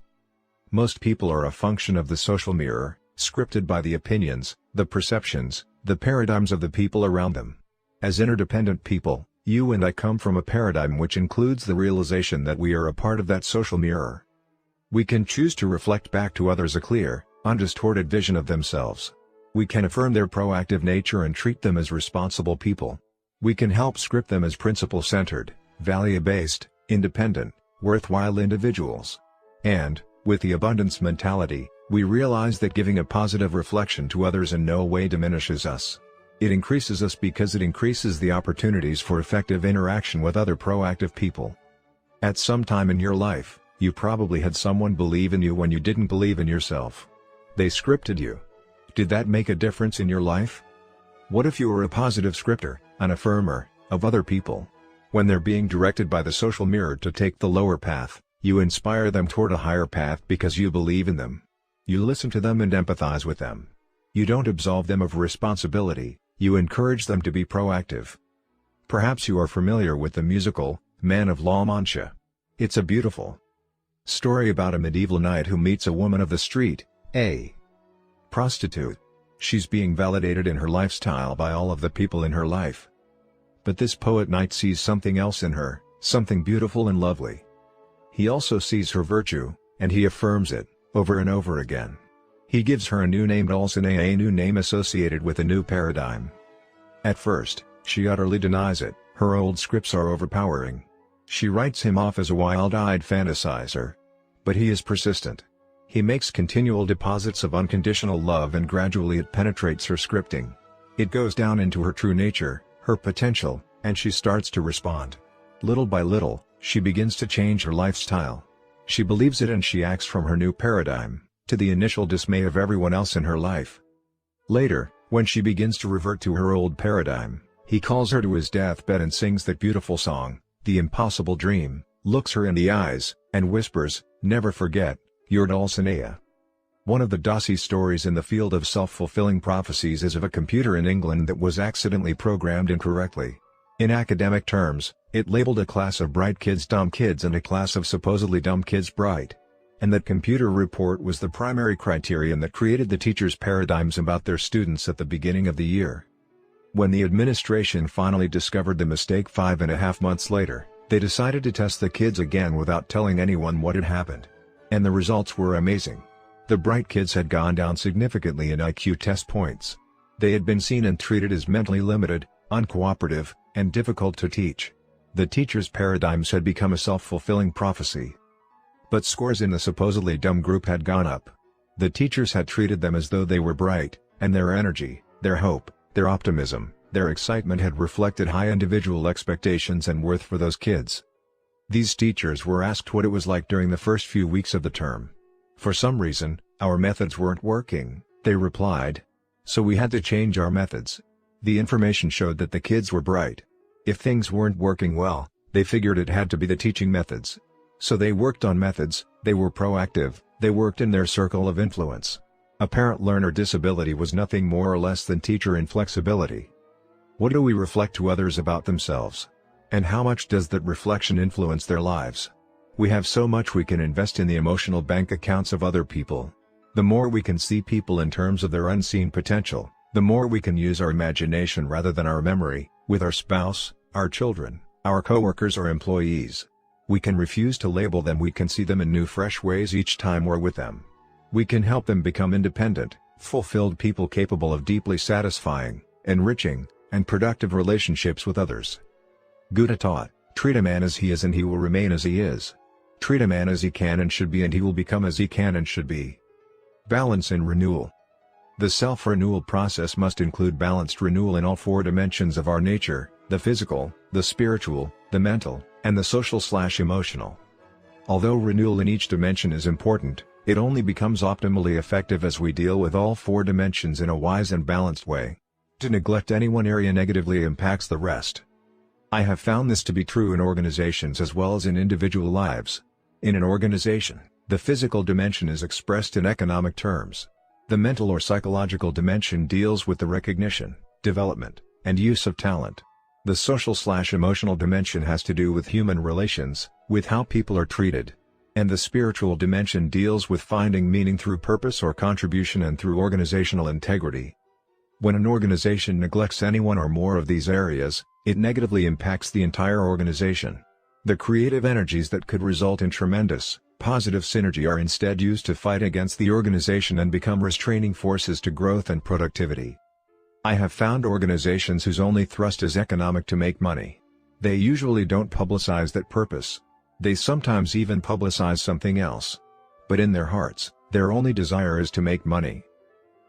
Most people are a function of the social mirror, scripted by the opinions, the perceptions, the paradigms of the people around them. As interdependent people, you and I come from a paradigm which includes the realization that we are a part of that social mirror. We can choose to reflect back to others a clear, undistorted vision of themselves. We can affirm their proactive nature and treat them as responsible people. We can help script them as principle-centered, value-based, independent, worthwhile individuals. And, with the abundance mentality, we realize that giving a positive reflection to others in no way diminishes us. It increases us because it increases the opportunities for effective interaction with other proactive people. At some time in your life, you probably had someone believe in you when you didn't believe in yourself. They scripted you. Did that make a difference in your life? What if you were a positive scripter, an affirmer, of other people? When they're being directed by the social mirror to take the lower path, you inspire them toward a higher path because you believe in them. You listen to them and empathize with them. You don't absolve them of responsibility, you encourage them to be proactive. Perhaps you are familiar with the musical, Man of La Mancha. It's a beautiful story about a medieval knight who meets a woman of the street, a prostitute. She's being validated in her lifestyle by all of the people in her life. But this poet knight sees something else in her, something beautiful and lovely. He also sees her virtue, and he affirms it, over and over again. He gives her a new name, Dulcinea, a new name associated with a new paradigm. At first, she utterly denies it, her old scripts are overpowering. She writes him off as a wild-eyed fantasizer. But he is persistent. He makes continual deposits of unconditional love, and gradually it penetrates her scripting. It goes down into her true nature, her potential, and she starts to respond. Little by little, she begins to change her lifestyle. She believes it and she acts from her new paradigm, to the initial dismay of everyone else in her life. Later, when she begins to revert to her old paradigm, he calls her to his deathbed and sings that beautiful song, The Impossible Dream, looks her in the eyes, and whispers, "Never forget, you're Dulcinea." One of the Dossi stories in the field of self-fulfilling prophecies is of a computer in England that was accidentally programmed incorrectly. In academic terms, it labeled a class of bright kids dumb kids and a class of supposedly dumb kids bright. And that computer report was the primary criterion that created the teachers' paradigms about their students at the beginning of the year. When the administration finally discovered the mistake 5.5 months later, they decided to test the kids again without telling anyone what had happened. And the results were amazing. The bright kids had gone down significantly in IQ test points. They had been seen and treated as mentally limited, uncooperative, and difficult to teach. The teachers' paradigms had become a self-fulfilling prophecy. But scores in the supposedly dumb group had gone up. The teachers had treated them as though they were bright, and their energy, their hope, their optimism, their excitement had reflected high individual expectations and worth for those kids. These teachers were asked what it was like during the first few weeks of the term. For some reason, our methods weren't working, they replied. So we had to change our methods. The information showed that the kids were bright. If things weren't working well, they figured it had to be the teaching methods. So they worked on methods, they were proactive, they worked in their circle of influence. Apparent learner disability was nothing more or less than teacher inflexibility. What do we reflect to others about themselves? And how much does that reflection influence their lives? We have so much we can invest in the emotional bank accounts of other people. The more we can see people in terms of their unseen potential, the more we can use our imagination rather than our memory, with our spouse, our children, our coworkers or employees. We can refuse to label them, we can see them in new fresh ways each time we're with them. We can help them become independent, fulfilled people capable of deeply satisfying, enriching, and productive relationships with others. Buddha taught, treat a man as he is and he will remain as he is. Treat a man as he can and should be and he will become as he can and should be. Balance and renewal. The self-renewal process must include balanced renewal in all four dimensions of our nature: the physical, the spiritual, the mental, and the social/emotional. Although renewal in each dimension is important, it only becomes optimally effective as we deal with all four dimensions in a wise and balanced way. To neglect any one area negatively impacts the rest. I have found this to be true in organizations as well as in individual lives. In an organization, the physical dimension is expressed in economic terms. The mental or psychological dimension deals with the recognition, development, and use of talent. The social/emotional dimension has to do with human relations, with how people are treated. And the spiritual dimension deals with finding meaning through purpose or contribution and through organizational integrity. When an organization neglects any one or more of these areas, it negatively impacts the entire organization. The creative energies that could result in tremendous, positive synergy are instead used to fight against the organization and become restraining forces to growth and productivity. I have found organizations whose only thrust is economic to make money. They usually don't publicize that purpose. They sometimes even publicize something else. But in their hearts, their only desire is to make money.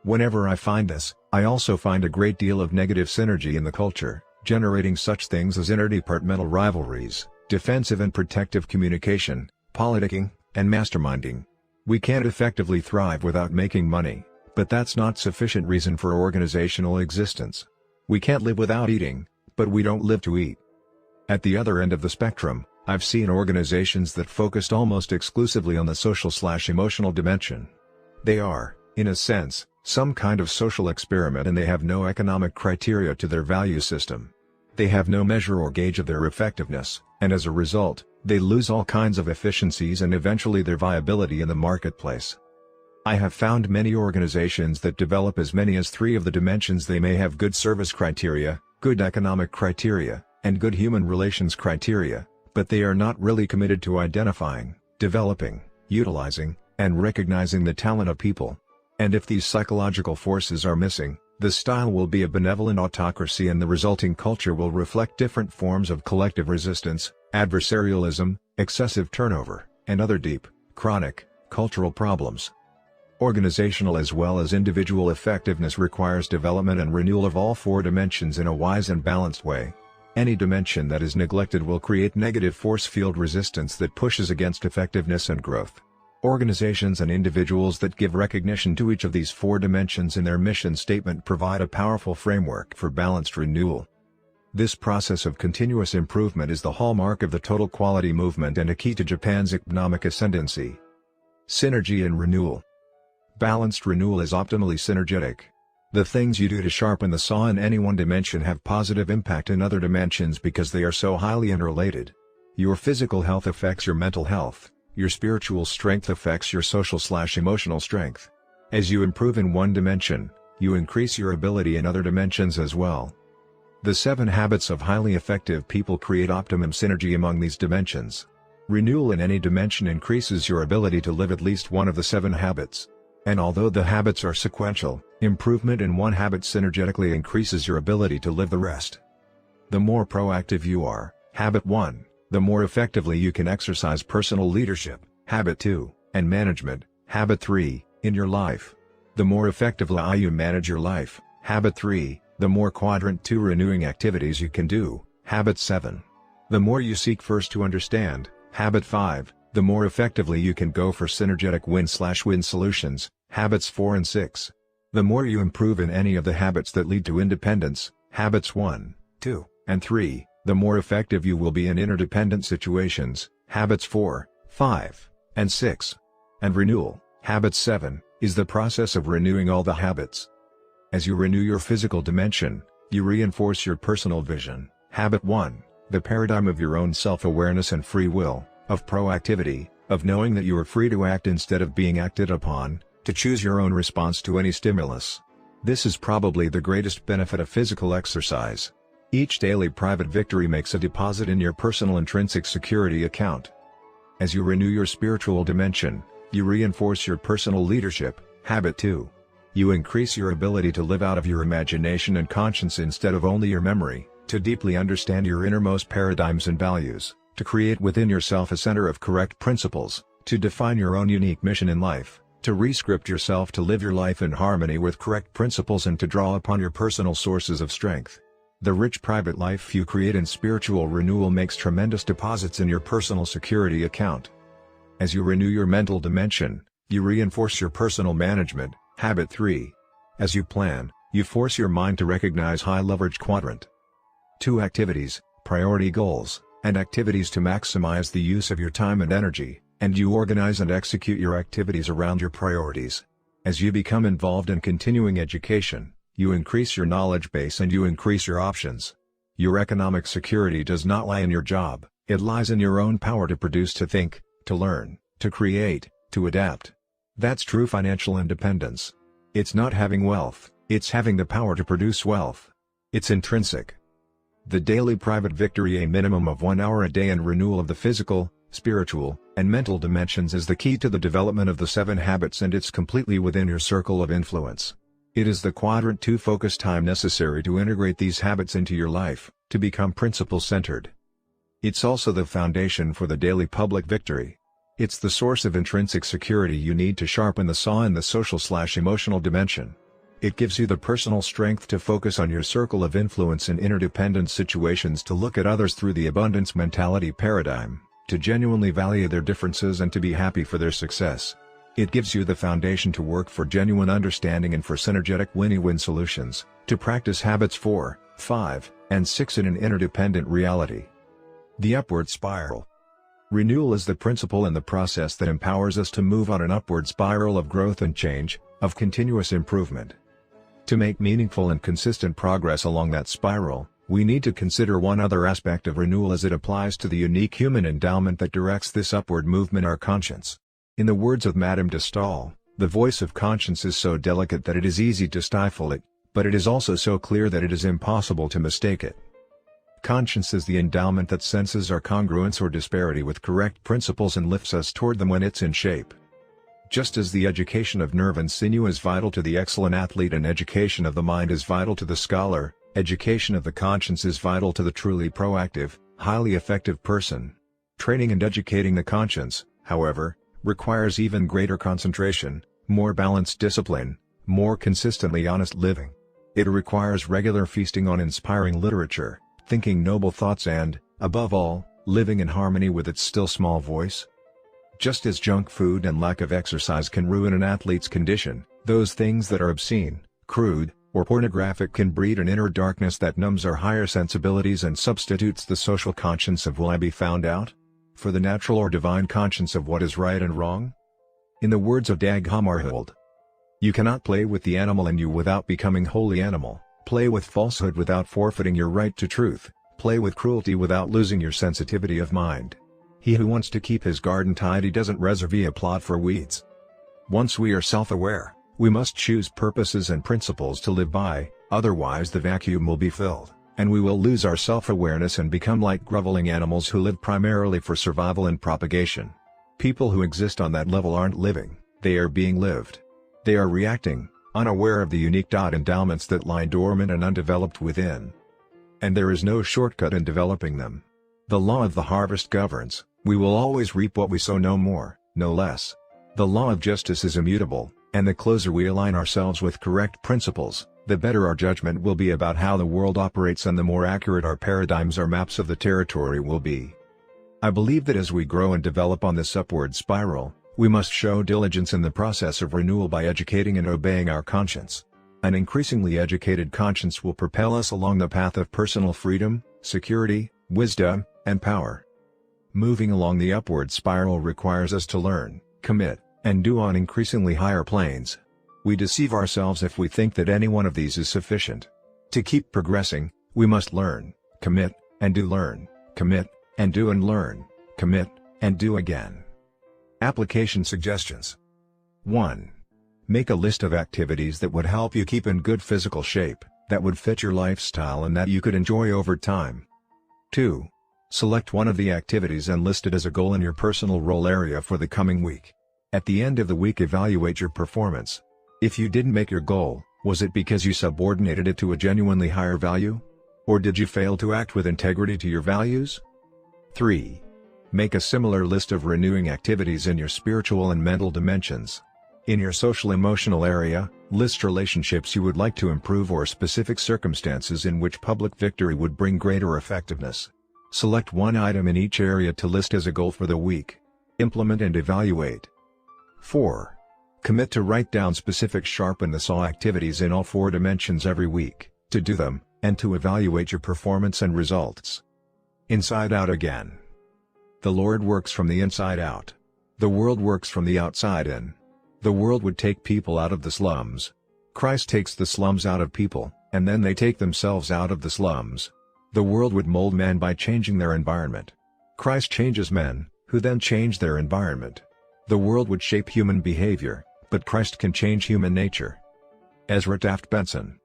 Whenever I find this, I also find a great deal of negative synergy in the culture, generating such things as interdepartmental rivalries, defensive and protective communication, politicking, and masterminding. We can't effectively thrive without making money, but that's not sufficient reason for organizational existence. We can't live without eating, but we don't live to eat. At the other end of the spectrum, I've seen organizations that focused almost exclusively on the social/emotional dimension. They are, in a sense, some kind of social experiment and they have no economic criteria to their value system. They have no measure or gauge of their effectiveness, and as a result, they lose all kinds of efficiencies and eventually their viability in the marketplace. I have found many organizations that develop as many as 3 of the dimensions. They may have good service criteria, good economic criteria, and good human relations criteria, but they are not really committed to identifying, developing, utilizing, and recognizing the talent of people. And if these psychological forces are missing, the style will be a benevolent autocracy and the resulting culture will reflect different forms of collective resistance, adversarialism, excessive turnover, and other deep, chronic, cultural problems. Organizational as well as individual effectiveness requires development and renewal of all 4 dimensions in a wise and balanced way. Any dimension that is neglected will create negative force field resistance that pushes against effectiveness and growth. Organizations and individuals that give recognition to each of these 4 dimensions in their mission statement provide a powerful framework for balanced renewal. This process of continuous improvement is the hallmark of the total quality movement and a key to Japan's economic ascendancy. Synergy and renewal. Balanced renewal is optimally synergetic. The things you do to sharpen the saw in any one dimension have positive impact in other dimensions because they are so highly interrelated. Your physical health affects your mental health. Your spiritual strength affects your social/emotional strength. As you improve in one dimension, you increase your ability in other dimensions as well. The 7 habits of highly effective people create optimum synergy among these dimensions. Renewal in any dimension increases your ability to live at least one of the 7 habits. And although the habits are sequential, improvement in one habit synergetically increases your ability to live the rest. The more proactive you are, habit 1, the more effectively you can exercise personal leadership, habit 2, and management, habit 3, in your life. The more effectively you manage your life, habit 3, the more quadrant 2 renewing activities you can do, habit 7. The more you seek first to understand, habit 5, the more effectively you can go for synergetic win/win solutions, habits 4 and 6. The more you improve in any of the habits that lead to independence, habits 1, 2, and 3, the more effective you will be in interdependent situations, habits 4, 5, and 6. And renewal, habit 7, is the process of renewing all the habits. As you renew your physical dimension, you reinforce your personal vision, habit 1, the paradigm of your own self-awareness and free will, of proactivity, of knowing that you are free to act instead of being acted upon, to choose your own response to any stimulus. This is probably the greatest benefit of physical exercise. Each daily private victory makes a deposit in your personal intrinsic security account. As you renew your spiritual dimension, you reinforce your personal leadership, habit 2. You increase your ability to live out of your imagination and conscience instead of only your memory, to deeply understand your innermost paradigms and values, to create within yourself a center of correct principles, to define your own unique mission in life, to re-script yourself to live your life in harmony with correct principles and to draw upon your personal sources of strength. The rich private life you create in spiritual renewal makes tremendous deposits in your personal security account. As you renew your mental dimension, you reinforce your personal management. Habit 3. As you plan, you force your mind to recognize high leverage quadrant 2 activities, priority goals, and activities to maximize the use of your time and energy, and you organize and execute your activities around your priorities. As you become involved in continuing education, you increase your knowledge base and you increase your options. Your economic security does not lie in your job, it lies in your own power to produce, to think, to learn, to create, to adapt. That's true financial independence. It's not having wealth, it's having the power to produce wealth. It's intrinsic. The daily private victory, a minimum of 1 hour a day and renewal of the physical, spiritual, and mental dimensions is the key to the development of the 7 habits, and it's completely within your circle of influence. It is the quadrant 2 focus time necessary to integrate these habits into your life, to become principle-centered. It's also the foundation for the daily public victory. It's the source of intrinsic security you need to sharpen the saw in the social/emotional dimension. It gives you the personal strength to focus on your circle of influence in interdependent situations, to look at others through the abundance mentality paradigm, to genuinely value their differences and to be happy for their success. It gives you the foundation to work for genuine understanding and for synergetic win-win solutions, to practice habits 4, 5, and 6 in an interdependent reality. The upward spiral. Renewal is the principle and the process that empowers us to move on an upward spiral of growth and change, of continuous improvement. To make meaningful and consistent progress along that spiral, we need to consider one other aspect of renewal as it applies to the unique human endowment that directs this upward movement: our conscience. In the words of Madame de Stael, the voice of conscience is so delicate that it is easy to stifle it, but it is also so clear that it is impossible to mistake it. Conscience is the endowment that senses our congruence or disparity with correct principles and lifts us toward them when it's in shape. Just as the education of nerve and sinew is vital to the excellent athlete and education of the mind is vital to the scholar, education of the conscience is vital to the truly proactive, highly effective person. Training and educating the conscience, however, requires even greater concentration, more balanced discipline, more consistently honest living. It requires regular feasting on inspiring literature, thinking noble thoughts and, above all, living in harmony with its still small voice. Just as junk food and lack of exercise can ruin an athlete's condition, those things that are obscene, crude, or pornographic can breed an inner darkness that numbs our higher sensibilities and substitutes the social conscience of "will I be found out?" for the natural or divine conscience of what is right and wrong. In the words of Dag Hammarskjöld, you cannot play with the animal in you without becoming wholly animal. Play with falsehood without forfeiting your right to truth, play with cruelty without losing your sensitivity of mind. He who wants to keep his garden tidy doesn't reserve a plot for weeds. Once we are self-aware, we must choose purposes and principles to live by, otherwise the vacuum will be filled, and we will lose our self-awareness and become like groveling animals who live primarily for survival and propagation. People who exist on that level aren't living, they are being lived. They are reacting, unaware of the unique endowments that lie dormant and undeveloped within. And there is no shortcut in developing them. The law of the harvest governs: we will always reap what we sow, no more, no less. The law of justice is immutable, and the closer we align ourselves with correct principles, the better our judgment will be about how the world operates and the more accurate our paradigms or maps of the territory will be. I believe that as we grow and develop on this upward spiral, we must show diligence in the process of renewal by educating and obeying our conscience. An increasingly educated conscience will propel us along the path of personal freedom, security, wisdom, and power. Moving along the upward spiral requires us to learn, commit, and do on increasingly higher planes. We deceive ourselves if we think that any one of these is sufficient. To keep progressing, we must learn, commit, and do, learn, commit, and do, and learn, commit, and do again. Application suggestions. 1. Make a list of activities that would help you keep in good physical shape, that would fit your lifestyle and that you could enjoy over time. 2. Select one of the activities and list it as a goal in your personal role area for the coming week. At the end of the week, evaluate your performance. If you didn't make your goal, was it because you subordinated it to a genuinely higher value? Or did you fail to act with integrity to your values? 3. Make a similar list of renewing activities in your spiritual and mental dimensions. In your social-emotional area, list relationships you would like to improve or specific circumstances in which public victory would bring greater effectiveness. Select one item in each area to list as a goal for the week. Implement and evaluate. 4. Commit to write down specific sharpen the saw activities in all 4 dimensions every week, to do them, and to evaluate your performance and results. Inside out again. The Lord works from the inside out. The world works from the outside in. The world would take people out of the slums. Christ takes the slums out of people, and then they take themselves out of the slums. The world would mold men by changing their environment. Christ changes men, who then change their environment. The world would shape human behavior, but Christ can change human nature. Ezra Taft Benson.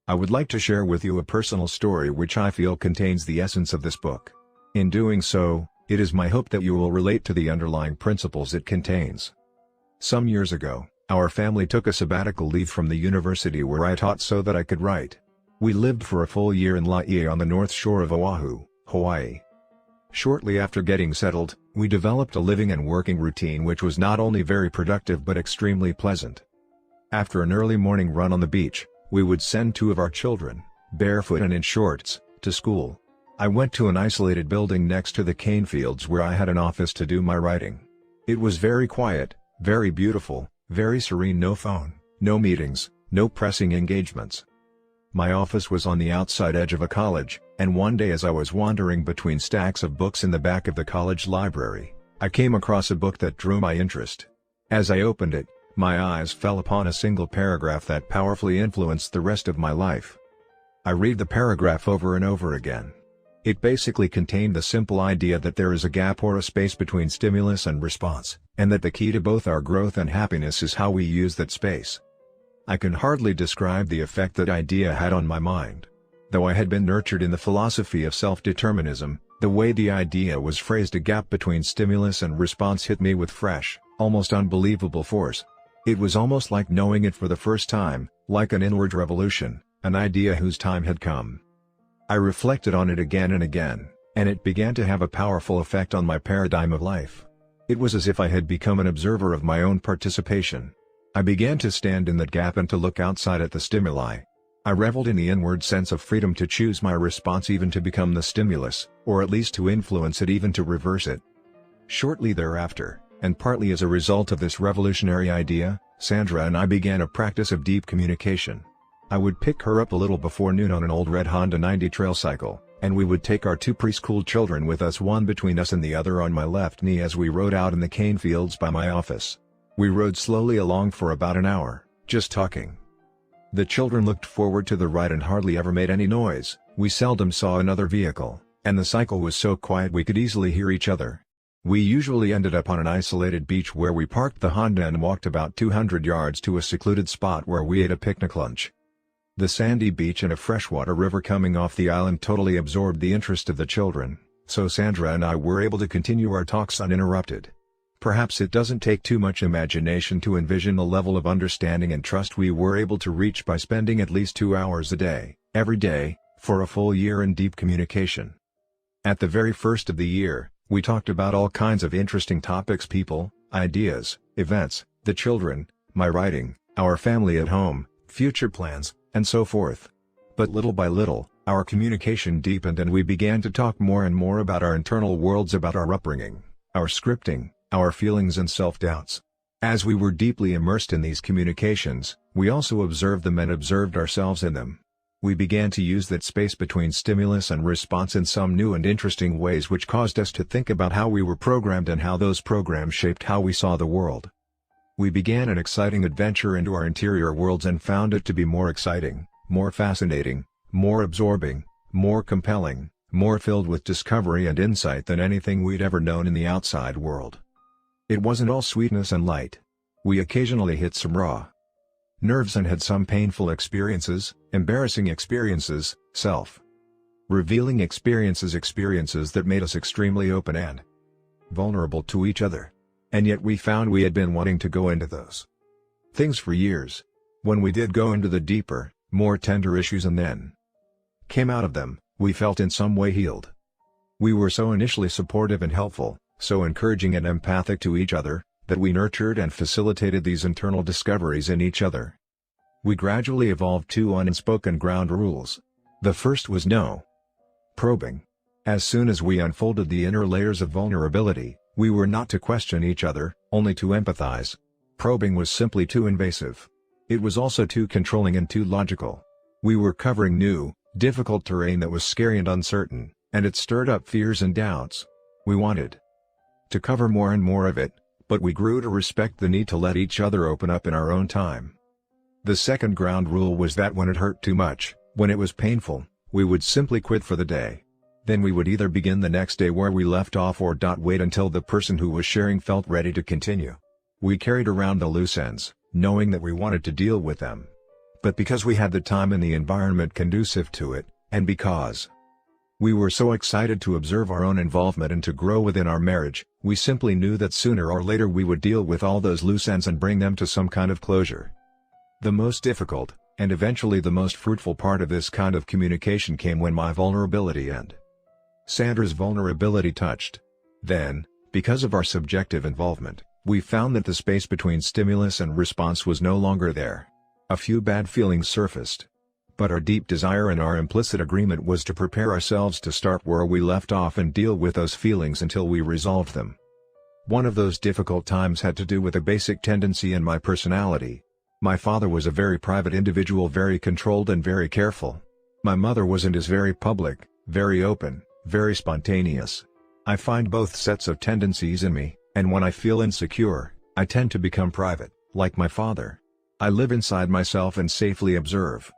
I would like to share with you a personal story which I feel contains the essence of this book. In doing so, it is my hope that you will relate to the underlying principles it contains. Some years ago, our family took a sabbatical leave from the university where I taught so that I could write. We lived for a full year in Laie on the north shore of Oahu, Hawaii. Shortly after getting settled, we developed a living and working routine which was not only very productive but extremely pleasant. After an early morning run on the beach, we would send 2 of our children, barefoot and in shorts, to school. I went to an isolated building next to the cane fields where I had an office to do my writing. It was very quiet, very beautiful, very serene. No phone, no meetings, no pressing engagements. My office was on the outside edge of a college, and one day as I was wandering between stacks of books in the back of the college library, I came across a book that drew my interest. As I opened it, my eyes fell upon a single paragraph that powerfully influenced the rest of my life. I read the paragraph over and over again. It basically contained the simple idea that there is a gap or a space between stimulus and response, and that the key to both our growth and happiness is how we use that space. I can hardly describe the effect that idea had on my mind. Though I had been nurtured in the philosophy of self-determinism, the way the idea was phrased, a gap between stimulus and response, hit me with fresh, almost unbelievable force. It was almost like knowing it for the first time, like an inward revolution, an idea whose time had come. I reflected on it again and again, and it began to have a powerful effect on my paradigm of life. It was as if I had become an observer of my own participation. I began to stand in that gap and to look outside at the stimuli. I reveled in the inward sense of freedom to choose my response, even to become the stimulus, or at least to influence it, even to reverse it. Shortly thereafter, and partly as a result of this revolutionary idea, Sandra and I began a practice of deep communication. I would pick her up a little before noon on an old red Honda 90 trail cycle, and we would take our 2 preschool children with us, one between us and the other on my left knee, as we rode out in the cane fields by my office. We rode slowly along for about an hour, just talking. The children looked forward to the ride and hardly ever made any noise. We seldom saw another vehicle, and the cycle was so quiet we could easily hear each other. We usually ended up on an isolated beach where we parked the Honda and walked about 200 yards to a secluded spot where we ate a picnic lunch. The sandy beach and a freshwater river coming off the island totally absorbed the interest of the children, so Sandra and I were able to continue our talks uninterrupted. Perhaps it doesn't take too much imagination to envision the level of understanding and trust we were able to reach by spending at least 2 hours a day, every day, for a full year in deep communication. At the very first of the year, we talked about all kinds of interesting topics: people, ideas, events, the children, my writing, our family at home, future plans, and so forth. But little by little, our communication deepened and we began to talk more and more about our internal worlds, about our upbringing, our scripting, our feelings and self-doubts. As we were deeply immersed in these communications, we also observed them and observed ourselves in them. We began to use that space between stimulus and response in some new and interesting ways, which caused us to think about how we were programmed and how those programs shaped how we saw the world. We began an exciting adventure into our interior worlds and found it to be more exciting, more fascinating, more absorbing, more compelling, more filled with discovery and insight than anything we'd ever known in the outside world. It wasn't all sweetness and light. We occasionally hit some raw nerves and had some painful experiences, embarrassing experiences, self-revealing experiences that made us extremely open and vulnerable to each other. And yet we found we had been wanting to go into those things for years, When we did go into the deeper, more tender issues and then came out of them, we felt in some way healed. We were so initially supportive and helpful, so encouraging and empathic to each other, that we nurtured and facilitated these internal discoveries in each other. We gradually evolved two unspoken ground rules. The first was no probing. As soon as we unfolded the inner layers of vulnerability, we were not to question each other, only to empathize. Probing was simply too invasive. It was also too controlling and too logical. We were covering new, difficult terrain that was scary and uncertain, and it stirred up fears and doubts. We wanted to cover more and more of it, but we grew to respect the need to let each other open up in our own time. The second ground rule was that when it hurt too much, when it was painful, we would simply quit for the day. Then we would either begin the next day where we left off or wait until the person who was sharing felt ready to continue. We carried around the loose ends, knowing that we wanted to deal with them. But because we had the time and the environment conducive to it, and because we were so excited to observe our own involvement and to grow within our marriage, we simply knew that sooner or later we would deal with all those loose ends and bring them to some kind of closure. The most difficult, and eventually the most fruitful part of this kind of communication came when my vulnerability and Sandra's vulnerability touched. Then, because of our subjective involvement, we found that the space between stimulus and response was no longer there. A few bad feelings surfaced. But our deep desire and our implicit agreement was to prepare ourselves to start where we left off and deal with those feelings until we resolved them. One of those difficult times had to do with a basic tendency in my personality. My father was a very private individual, very controlled and very careful. My mother wasn't as very public, very open, very spontaneous. I find both sets of tendencies in me, and when I feel insecure, I tend to become private, like my father. I live inside myself and safely observe.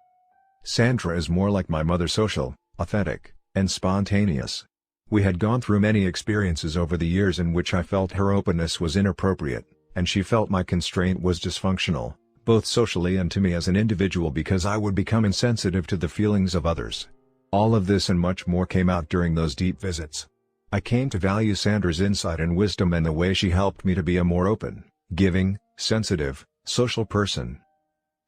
Sandra is more like my mother, social, authentic, and spontaneous. We had gone through many experiences over the years in which I felt her openness was inappropriate, and she felt my constraint was dysfunctional, both socially and to me as an individual, because I would become insensitive to the feelings of others. All of this and much more came out during those deep visits. I came to value Sandra's insight and wisdom and the way she helped me to be a more open, giving, sensitive, social person.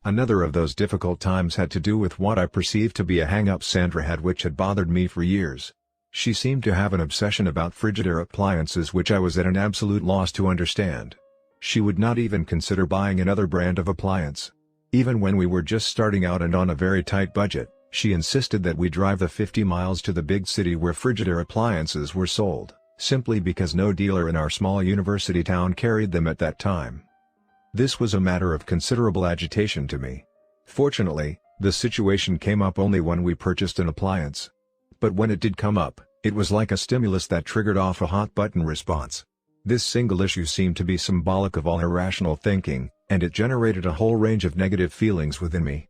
Another of those difficult times had to do with what I perceived to be a hang-up Sandra had, which had bothered me for years. She seemed to have an obsession about Frigidaire appliances which I was at an absolute loss to understand. She would not even consider buying another brand of appliance. Even when we were just starting out and on a very tight budget, she insisted that we drive the 50 miles to the big city where Frigidaire appliances were sold, simply because no dealer in our small university town carried them at that time. This was a matter of considerable agitation to me. Fortunately, the situation came up only when we purchased an appliance. But when it did come up, it was like a stimulus that triggered off a hot-button response. This single issue seemed to be symbolic of all irrational thinking, and it generated a whole range of negative feelings within me.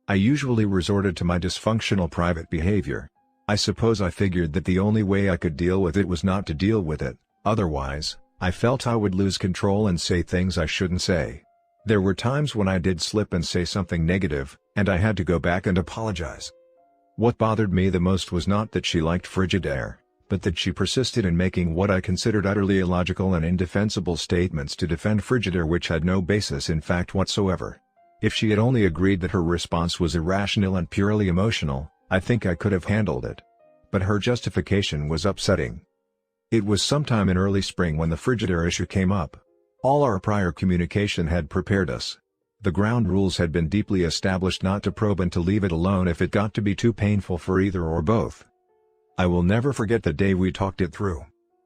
I usually resorted to my dysfunctional private behavior. I suppose I figured that the only way I could deal with it was not to deal with it, otherwise, I felt I would lose control and say things I shouldn't say. There were times when I did slip and say something negative, and I had to go back and apologize. What bothered me the most was not that she liked Frigidaire, but that she persisted in making what I considered utterly illogical and indefensible statements to defend Frigidaire which had no basis in fact whatsoever. If she had only agreed that her response was irrational and purely emotional, I think I could have handled it. But her justification was upsetting. It was sometime in early spring when the Frigidaire issue came up. All our prior communication had prepared us. The ground rules had been deeply established not to probe and to leave it alone if it got to be too painful for either or both. I will never forget the day we talked it through.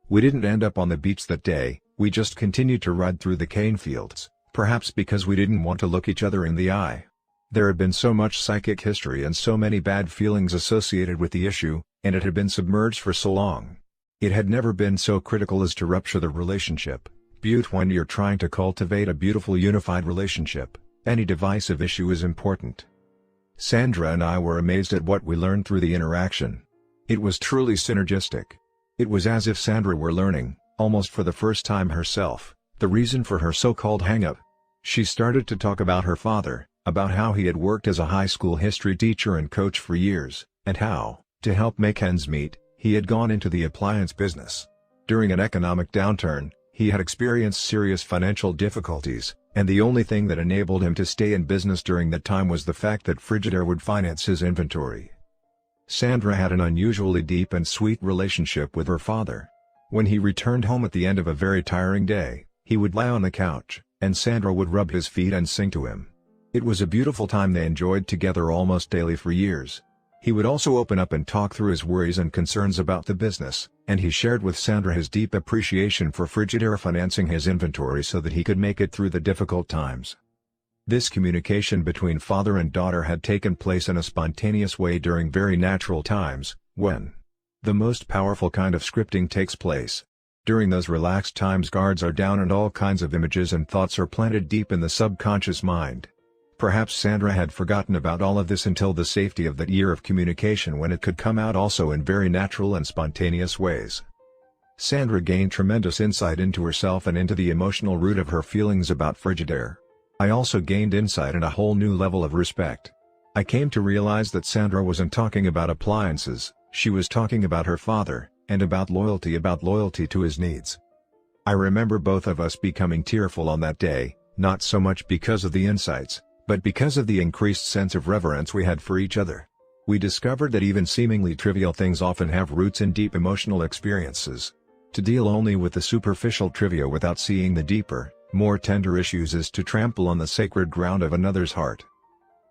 We didn't end up on the beach that day, we just continued to ride through the cane fields, perhaps because we didn't want to look each other in the eye. There had been so much psychic history and so many bad feelings associated with the issue, and it had been submerged for so long. It had never been so critical as to rupture the relationship. When you're trying to cultivate a beautiful unified relationship, any divisive issue is important. Sandra and I were amazed at what we learned through the interaction. It was truly synergistic. It was as if Sandra were learning, almost for the first time herself, the reason for her so-called hang-up. She started to talk about her father, about how he had worked as a high school history teacher and coach for years, and how, to help make ends meet, he had gone into the appliance business. During an economic downturn, He had experienced serious financial difficulties, and the only thing that enabled him to stay in business during that time was the fact that Frigidaire would finance his inventory. Sandra had an unusually deep and sweet relationship with her father. When he returned home at the end of a very tiring day, he would lie on the couch, and Sandra would rub his feet and sing to him. It was a beautiful time they enjoyed together almost daily for years. He would also open up and talk through his worries and concerns about the business, and he shared with Sandra his deep appreciation for Frigidaire financing his inventory so that he could make it through the difficult times. This communication between father and daughter had taken place in a spontaneous way during very natural times, when the most powerful kind of scripting takes place. During those relaxed times, guards are down and all kinds of images and thoughts are planted deep in the subconscious mind. Perhaps Sandra had forgotten about all of this until the safety of that year of communication, when it could come out also in very natural and spontaneous ways. Sandra gained tremendous insight into herself and into the emotional root of her feelings about Frigidaire. I also gained insight and a whole new level of respect. I came to realize that Sandra wasn't talking about appliances, she was talking about her father, and about loyalty to his needs. I remember both of us becoming tearful on that day, not so much because of the insights, but because of the increased sense of reverence we had for each other. We discovered that even seemingly trivial things often have roots in deep emotional experiences. To deal only with the superficial trivia without seeing the deeper, more tender issues is to trample on the sacred ground of another's heart.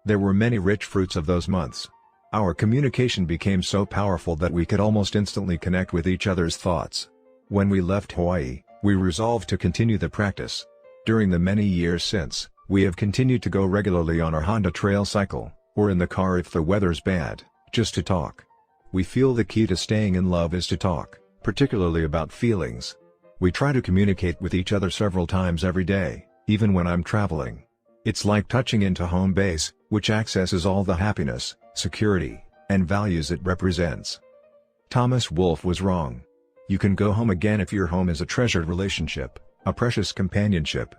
There were many rich fruits of those months. Our communication became so powerful that we could almost instantly connect with each other's thoughts. When we left Hawaii, we resolved to continue the practice. During the many years since, we have continued to go regularly on our Honda Trail cycle, or in the car if the weather's bad, just to talk. We feel the key to staying in love is to talk, particularly about feelings. We try to communicate with each other several times every day, even when I'm traveling. It's like touching into home base, which accesses all the happiness, security, and values it represents. Thomas Wolfe was wrong. You can go home again if your home is a treasured relationship, a precious companionship.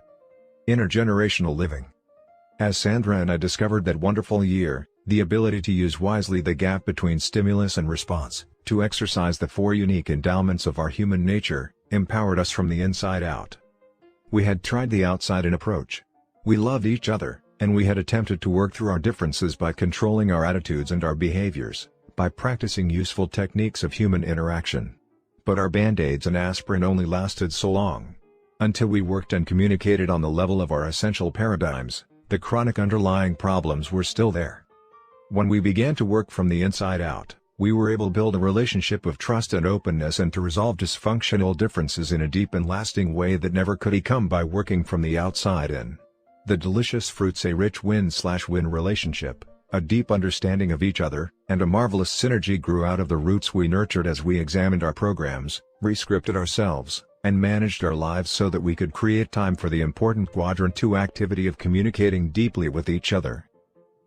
Intergenerational living. As Sandra and I discovered that wonderful year, the ability to use wisely the gap between stimulus and response, to exercise the four unique endowments of our human nature, empowered us from the inside out. We had tried the outside-in approach. We loved each other, and we had attempted to work through our differences by controlling our attitudes and our behaviors, by practicing useful techniques of human interaction. But our band-aids and aspirin only lasted so long. Until we worked and communicated on the level of our essential paradigms, the chronic underlying problems were still there. When we began to work from the inside out, we were able to build a relationship of trust and openness and to resolve dysfunctional differences in a deep and lasting way that never could come by working from the outside in. The delicious fruits: a rich win-slash-win relationship, a deep understanding of each other, and a marvelous synergy grew out of the roots we nurtured as we examined our programs, re-scripted ourselves, and managed our lives so that we could create time for the important quadrant 2 activity of communicating deeply with each other.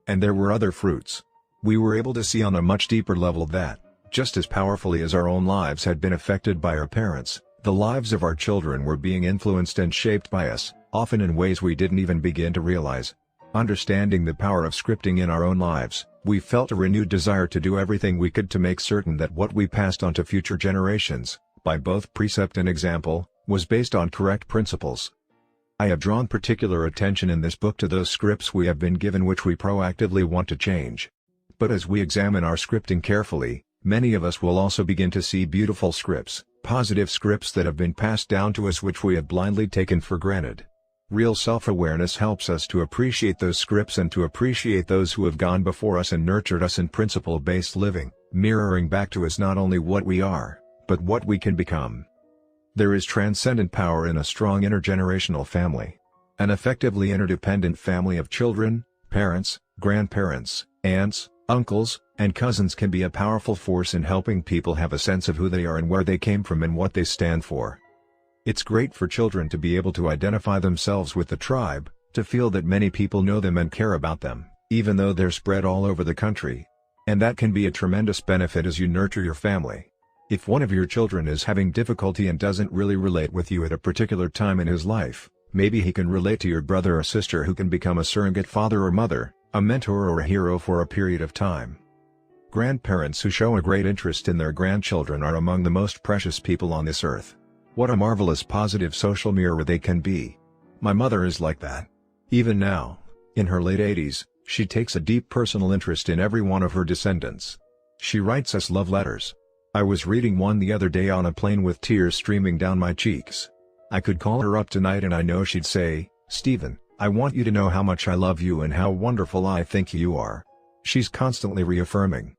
And there were other fruits. We were able to see on a much deeper level that, just as powerfully as our own lives had been affected by our parents, the lives of our children were being influenced and shaped by us, often in ways we didn't even begin to realize. Understanding the power of scripting in our own lives, we felt a renewed desire to do everything we could to make certain that what we passed on to future generations, by both precept and example, was based on correct principles. I have drawn particular attention in this book to those scripts we have been given which we proactively want to change. But as we examine our scripting carefully, many of us will also begin to see beautiful scripts, positive scripts that have been passed down to us which we have blindly taken for granted. Real self-awareness helps us to appreciate those scripts and to appreciate those who have gone before us and nurtured us in principle-based living, mirroring back to us not only what we are, but what we can become. There is transcendent power in a strong intergenerational family. An effectively interdependent family of children, parents, grandparents, aunts, uncles, and cousins can be a powerful force in helping people have a sense of who they are and where they came from and what they stand for. It's great for children to be able to identify themselves with the tribe, to feel that many people know them and care about them, even though they're spread all over the country. And that can be a tremendous benefit as you nurture your family. If one of your children is having difficulty and doesn't really relate with you at a particular time in his life, maybe he can relate to your brother or sister who can become a surrogate father or mother, a mentor or a hero for a period of time. Grandparents who show a great interest in their grandchildren are among the most precious people on this earth. What a marvelous positive social mirror they can be. My mother is like that. Even now, in her late 80s, she takes a deep personal interest in every one of her descendants. She writes us love letters. I was reading one the other day on a plane with tears streaming down my cheeks. I could call her up tonight and I know she'd say, "Stephen, I want you to know how much I love you and how wonderful I think you are." She's constantly reaffirming.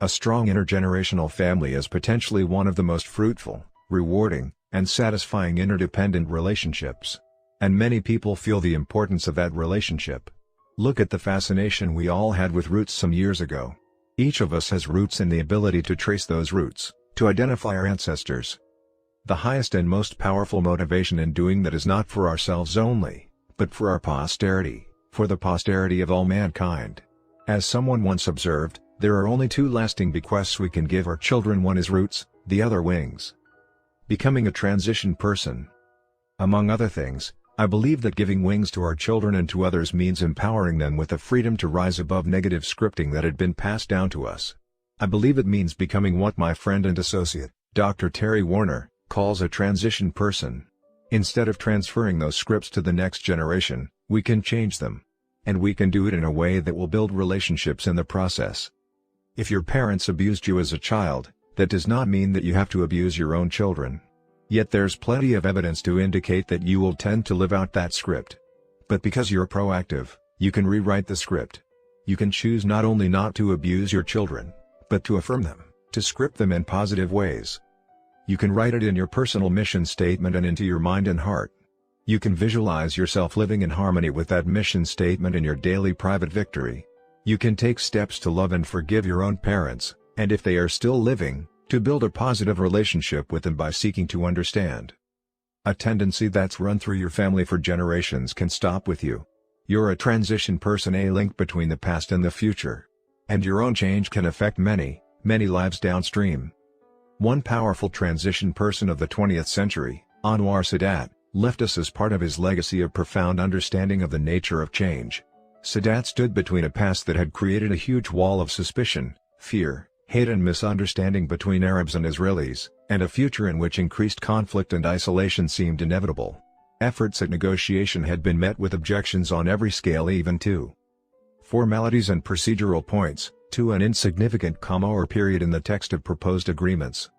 A strong intergenerational family is potentially one of the most fruitful, rewarding, and satisfying interdependent relationships. And many people feel the importance of that relationship. Look at the fascination we all had with roots some years ago. Each of us has roots and the ability to trace those roots, to identify our ancestors. The highest and most powerful motivation in doing that is not for ourselves only, but for our posterity, for the posterity of all mankind. As someone once observed, there are only two lasting bequests we can give our children: one is roots, the other wings. Becoming a transition person. Among other things, I believe that giving wings to our children and to others means empowering them with the freedom to rise above negative scripting that had been passed down to us. I believe it means becoming what my friend and associate, Dr. Terry Warner, calls a transition person. Instead of transferring those scripts to the next generation, we can change them. And we can do it in a way that will build relationships in the process. If your parents abused you as a child, that does not mean that you have to abuse your own children. Yet there's plenty of evidence to indicate that you will tend to live out that script. But because you're proactive, you can rewrite the script. You can choose not only not to abuse your children, but to affirm them, to script them in positive ways. You can write it in your personal mission statement and into your mind and heart. You can visualize yourself living in harmony with that mission statement in your daily private victory. You can take steps to love and forgive your own parents, and if they are still living, to build a positive relationship with them by seeking to understand. A tendency that's run through your family for generations can stop with you. You're a transition person, a link between the past and the future. And your own change can affect many, many lives downstream. One powerful transition person of the 20th century, Anwar Sadat, left us as part of his legacy of profound understanding of the nature of change. Sadat stood between a past that had created a huge wall of suspicion, fear, hate and misunderstanding between Arabs and Israelis, and a future in which increased conflict and isolation seemed inevitable. Efforts at negotiation had been met with objections on every scale, even to formalities and procedural points, to an insignificant comma or period in the text of proposed agreements.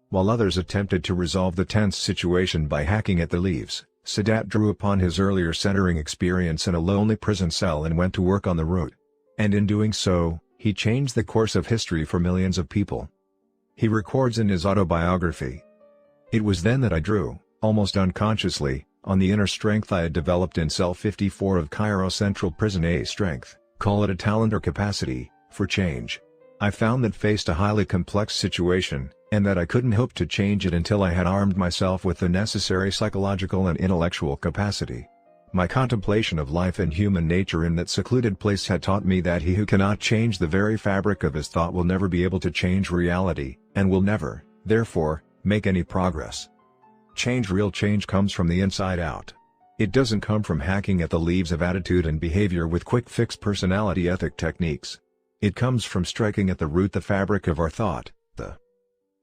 While others attempted to resolve the tense situation by hacking at the leaves, Sadat drew upon his earlier centering experience in a lonely prison cell and went to work on the root. And in doing so, he changed the course of history for millions of people. He records in his autobiography, "It was then that I drew, almost unconsciously, on the inner strength I had developed in cell 54 of Cairo Central Prison, a strength, call it a talent or capacity, for change. I found that faced a highly complex situation, and that I couldn't hope to change it until I had armed myself with the necessary psychological and intellectual capacity. My contemplation of life and human nature in that secluded place had taught me that he who cannot change the very fabric of his thought will never be able to change reality, and will never, therefore, make any progress. Real change comes from the inside out. It doesn't come from hacking at the leaves of attitude and behavior with quick-fix personality ethic techniques. It comes from striking at the root, the fabric of our thought, the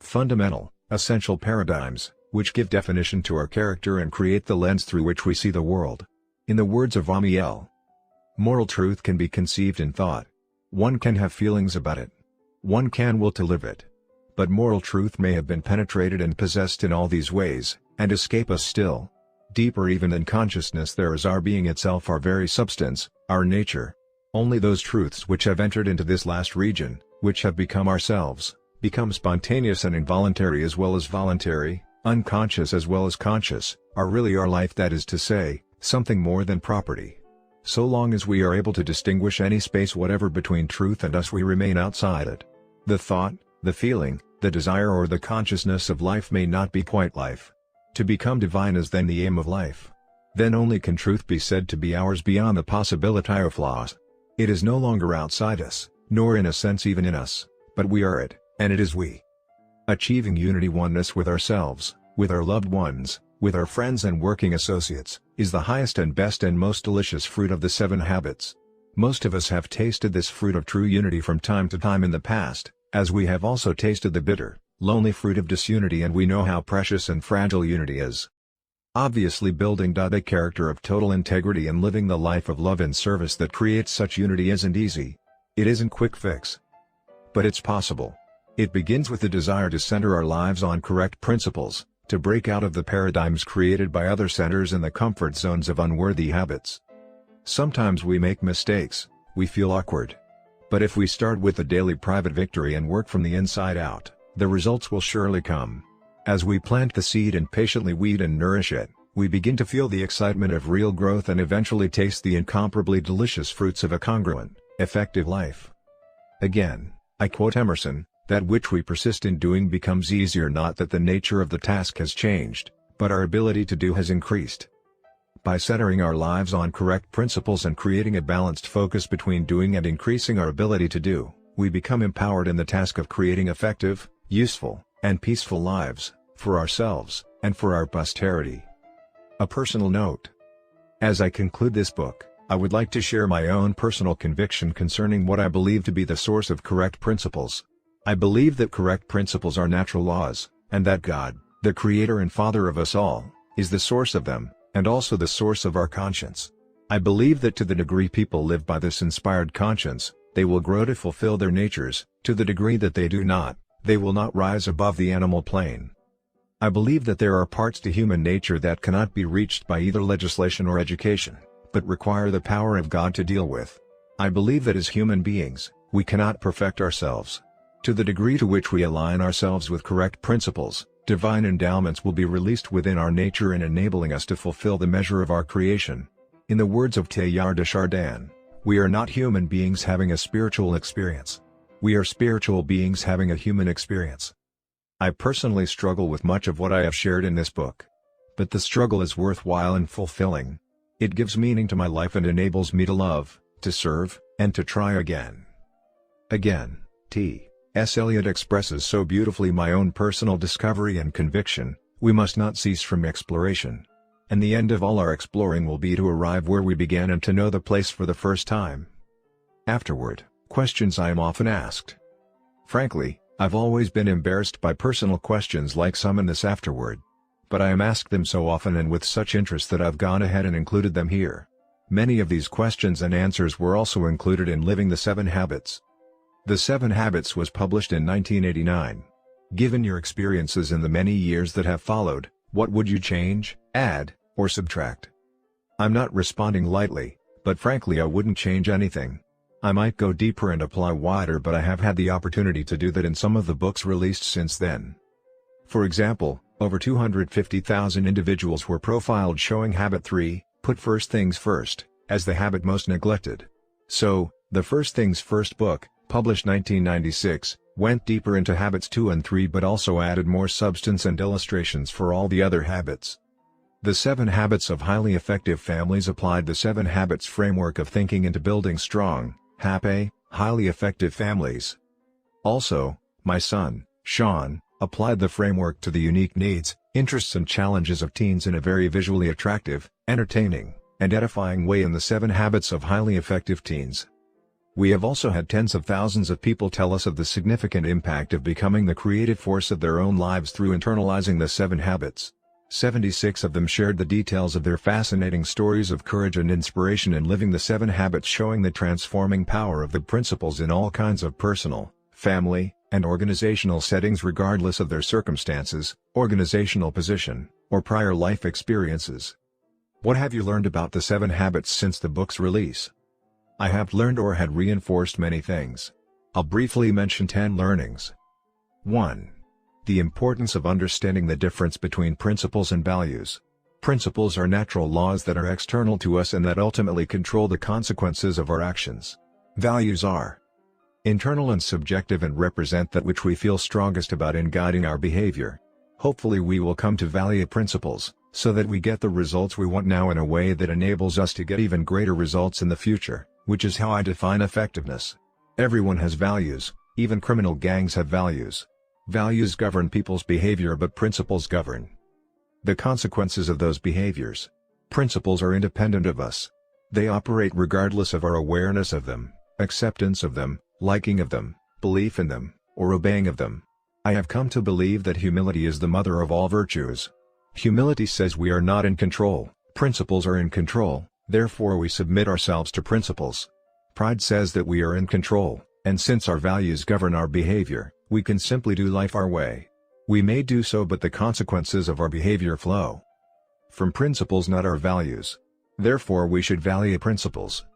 fundamental, essential paradigms, which give definition to our character and create the lens through which we see the world. In the words of Amiel, moral truth can be conceived in thought. One can have feelings about it. One can will to live it. But moral truth may have been penetrated and possessed in all these ways, and escape us still. Deeper even than consciousness there is our being itself, our very substance, our nature. Only those truths which have entered into this last region, which have become ourselves, become spontaneous and involuntary as well as voluntary, unconscious as well as conscious, are really our life, that is to say, something more than property. So long as we are able to distinguish any space whatever between truth and us, we remain outside it. The thought, the feeling, the desire or the consciousness of life may not be quite life. To become divine is then the aim of life. Then only can truth be said to be ours beyond the possibility of flaws. It is no longer outside us, nor in a sense even in us, but we are it, and it is we. Achieving unity, oneness with ourselves, with our loved ones, with our friends and working associates, is the highest and best and most delicious fruit of the 7 habits. Most of us have tasted this fruit of true unity from time to time in the past, as we have also tasted the bitter, lonely fruit of disunity, and we know how precious and fragile unity is. Obviously, building a character of total integrity and living the life of love and service that creates such unity isn't easy. It isn't quick fix. But it's possible. It begins with the desire to center our lives on correct principles, to break out of the paradigms created by other centers and the comfort zones of unworthy habits. Sometimes we make mistakes, we feel awkward. But if we start with a daily private victory and work from the inside out, the results will surely come. As we plant the seed and patiently weed and nourish it, we begin to feel the excitement of real growth and eventually taste the incomparably delicious fruits of a congruent, effective life. Again, I quote Emerson, "That which we persist in doing becomes easier, not that the nature of the task has changed, but our ability to do has increased." By centering our lives on correct principles and creating a balanced focus between doing and increasing our ability to do, we become empowered in the task of creating effective, useful, and peaceful lives, for ourselves, and for our posterity. A personal note. As I conclude this book, I would like to share my own personal conviction concerning what I believe to be the source of correct principles. I believe that correct principles are natural laws, and that God, the Creator and Father of us all, is the source of them, and also the source of our conscience. I believe that to the degree people live by this inspired conscience, they will grow to fulfill their natures. To the degree that they do not, they will not rise above the animal plane. I believe that there are parts to human nature that cannot be reached by either legislation or education, but require the power of God to deal with. I believe that as human beings, we cannot perfect ourselves. To the degree to which we align ourselves with correct principles, divine endowments will be released within our nature and enabling us to fulfill the measure of our creation. In the words of Teilhard de Chardin, we are not human beings having a spiritual experience. We are spiritual beings having a human experience. I personally struggle with much of what I have shared in this book. But the struggle is worthwhile and fulfilling. It gives meaning to my life and enables me to love, to serve, and to try again. Again, T.S. Eliot expresses so beautifully my own personal discovery and conviction: we must not cease from exploration. And the end of all our exploring will be to arrive where we began and to know the place for the first time. Afterward, questions I am often asked. Frankly, I've always been embarrassed by personal questions like some in this afterword. But I am asked them so often and with such interest that I've gone ahead and included them here. Many of these questions and answers were also included in Living the 7 Habits. The 7 Habits was published in 1989. Given your experiences in the many years that have followed, what would you change, add, or subtract? I'm not responding lightly, but frankly I wouldn't change anything. I might go deeper and apply wider, but I have had the opportunity to do that in some of the books released since then. For example, over 250,000 individuals were profiled showing Habit 3, Put First Things First, as the habit most neglected. So, the First Things First book, published 1996, went deeper into Habits 2 and 3 but also added more substance and illustrations for all the other habits. The 7 Habits of Highly Effective Families applied the 7 Habits framework of thinking into building strong, happy, highly effective families. Also, my son, Sean, applied the framework to the unique needs, interests and challenges of teens in a very visually attractive, entertaining, and edifying way in the 7 Habits of Highly Effective Teens. We have also had tens of thousands of people tell us of the significant impact of becoming the creative force of their own lives through internalizing the 7 Habits. 76 of them shared the details of their fascinating stories of courage and inspiration in living the 7 Habits, showing the transforming power of the principles in all kinds of personal, family, and organizational settings regardless of their circumstances, organizational position, or prior life experiences. What have you learned about the 7 Habits since the book's release? I have learned or had reinforced many things. I'll briefly mention 10 learnings. 1. The importance of understanding the difference between principles and values. Principles are natural laws that are external to us and that ultimately control the consequences of our actions. Values are internal and subjective and represent that which we feel strongest about in guiding our behavior. Hopefully we will come to value principles, so that we get the results we want now in a way that enables us to get even greater results in the future, which is how I define effectiveness. Everyone has values, even criminal gangs have values. Values govern people's behavior but principles govern the consequences of those behaviors. Principles are independent of us. They operate regardless of our awareness of them, acceptance of them, liking of them, belief in them, or obeying of them. I have come to believe that humility is the mother of all virtues. Humility says we are not in control, principles are in control, therefore we submit ourselves to principles. Pride says that we are in control, and since our values govern our behavior, we can simply do life our way. We may do so, but the consequences of our behavior flow from principles, not our values. Therefore we should value principles.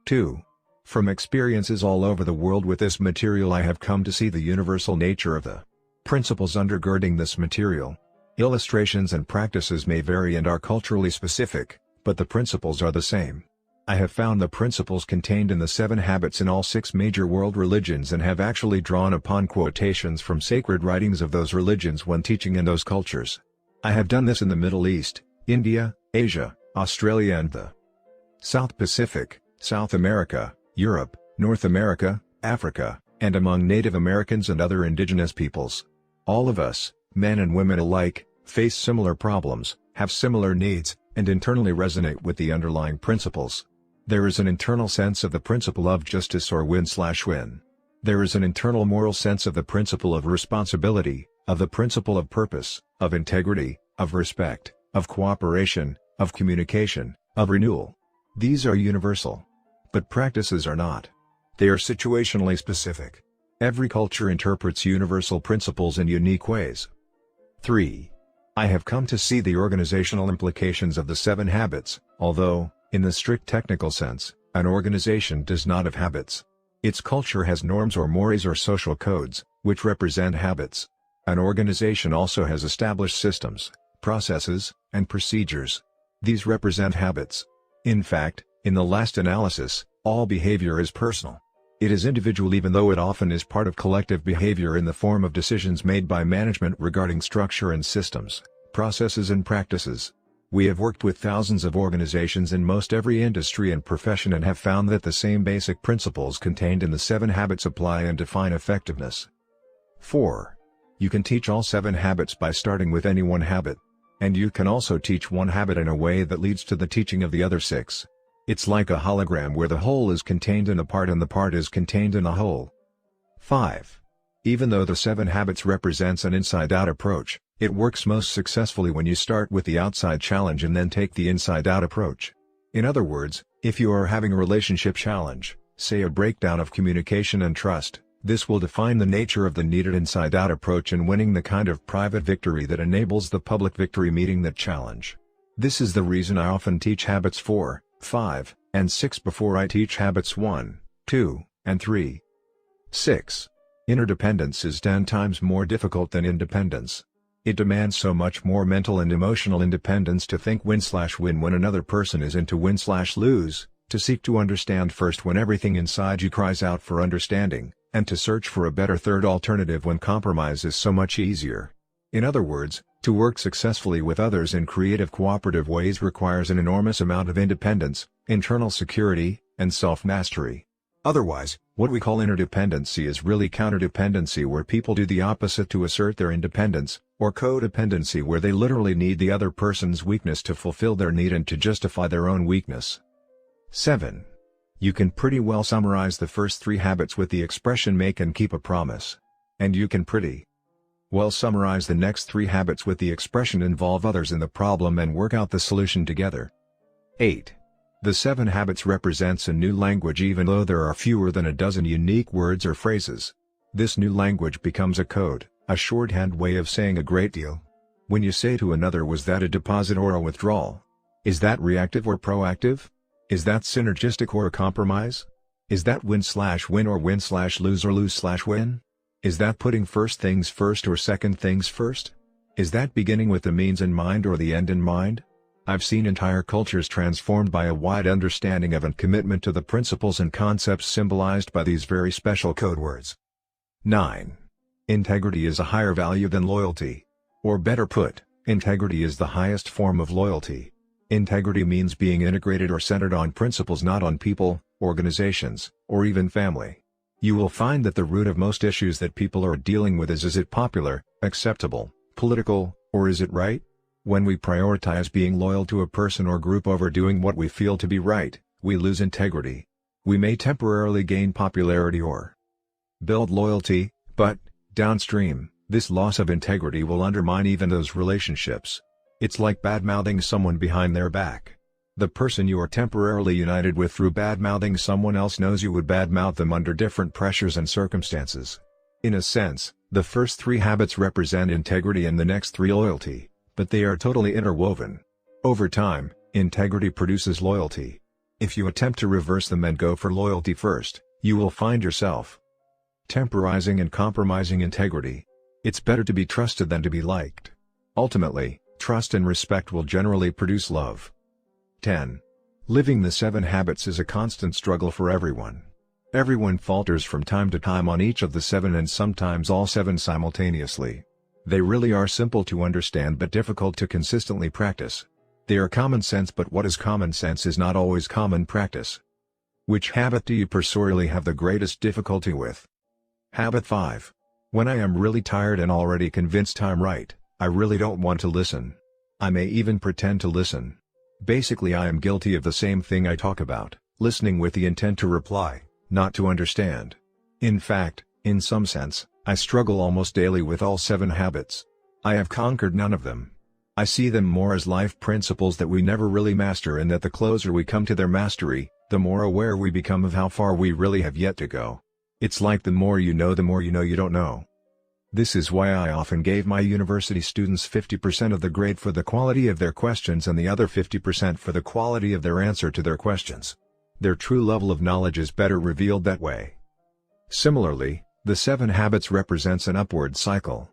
2. From experiences all over the world with this material, I have come to see the universal nature of the principles undergirding this material. Illustrations and practices may vary and are culturally specific, but the principles are the same. I have found the principles contained in the 7 habits in all 6 major world religions and have actually drawn upon quotations from sacred writings of those religions when teaching in those cultures. I have done this in the Middle East, India, Asia, Australia and the South Pacific, South America, Europe, North America, Africa, and among Native Americans and other indigenous peoples. All of us, men and women alike, face similar problems, have similar needs, and internally resonate with the underlying principles. There is an internal sense of the principle of justice or win/win. There is an internal moral sense of the principle of responsibility, of the principle of purpose, of integrity, of respect, of cooperation, of communication, of renewal. These are universal. But practices are not. They are situationally specific. Every culture interprets universal principles in unique ways. 3. I have come to see the organizational implications of the 7 habits, although, in the strict technical sense, an organization does not have habits. Its culture has norms or mores or social codes, which represent habits. An organization also has established systems, processes, and procedures. These represent habits. In fact, in the last analysis, all behavior is personal. It is individual even though it often is part of collective behavior in the form of decisions made by management regarding structure and systems, processes and practices. We have worked with thousands of organizations in most every industry and profession and have found that the same basic principles contained in the 7 habits apply and define effectiveness. 4. You can teach all 7 habits by starting with any one habit. And you can also teach one habit in a way that leads to the teaching of the other 6. It's like a hologram where the whole is contained in a part and the part is contained in a whole. 5. Even though the 7 habits represents an inside-out approach, it works most successfully when you start with the outside challenge and then take the inside-out approach. In other words, if you are having a relationship challenge, say a breakdown of communication and trust, this will define the nature of the needed inside-out approach in winning the kind of private victory that enables the public victory meeting that challenge. This is the reason I often teach habits 4, 5, and 6 before I teach habits 1, 2, and 3. 6. Interdependence is 10 times more difficult than independence. It demands so much more mental and emotional independence to think win/win when another person is into win/lose, to seek to understand first when everything inside you cries out for understanding, and to search for a better third alternative when compromise is so much easier. In other words, to work successfully with others in creative cooperative ways requires an enormous amount of independence, internal security, and self-mastery. Otherwise, what we call interdependency is really counterdependency where people do the opposite to assert their independence, or codependency where they literally need the other person's weakness to fulfill their need and to justify their own weakness. 7. You can pretty well summarize the first 3 habits with the expression make and keep a promise. And you can pretty well summarize the next 3 habits with the expression involve others in the problem and work out the solution together. 8. The 7 habits represents a new language even though there are fewer than a dozen unique words or phrases. This new language becomes a code, a shorthand way of saying a great deal. When you say to another, was that a deposit or a withdrawal? Is that reactive or proactive? Is that synergistic or a compromise? Is that win/win or win/lose or lose/win? Is that putting first things first or second things first? Is that beginning with the means in mind or the end in mind? I've seen entire cultures transformed by a wide understanding of and commitment to the principles and concepts symbolized by these very special code words. 9. Integrity is a higher value than loyalty. Or better put, integrity is the highest form of loyalty. Integrity means being integrated or centered on principles, not on people, organizations, or even family. You will find that the root of most issues that people are dealing with is it popular, acceptable, political, or is it right? When we prioritize being loyal to a person or group over doing what we feel to be right, we lose integrity. We may temporarily gain popularity or build loyalty, but, downstream, This loss of integrity will undermine even those relationships. It's like bad-mouthing someone behind their back. The person you are temporarily united with through bad-mouthing someone else knows you would bad-mouth them under different pressures and circumstances. In a sense, the first 3 habits represent integrity and the next 3 loyalty, but they are totally interwoven. Over time, integrity produces loyalty. If you attempt to reverse them and go for loyalty first, you will find yourself temporizing and compromising integrity. It's better to be trusted than to be liked. Ultimately, trust and respect will generally produce love. 10. Living the 7 habits is a constant struggle for everyone. Everyone falters from time to time on each of the 7 and sometimes all 7 simultaneously. They really are simple to understand but difficult to consistently practice. They are common sense, but what is common sense is not always common practice. Which habit do you personally have the greatest difficulty with? Habit 5. When I am really tired and already convinced I'm right, I really don't want to listen. I may even pretend to listen. Basically, I am guilty of the same thing I talk about, listening with the intent to reply, not to understand. In fact, in some sense, I struggle almost daily with all 7 habits. I have conquered none of them. I see them more as life principles that we never really master, and that the closer we come to their mastery, the more aware we become of how far we really have yet to go. It's like the more you know you don't know. This is why I often gave my university students 50% of the grade for the quality of their questions and the other 50% for the quality of their answer to their questions. Their true level of knowledge is better revealed that way. Similarly, the 7 habits represents an upward cycle.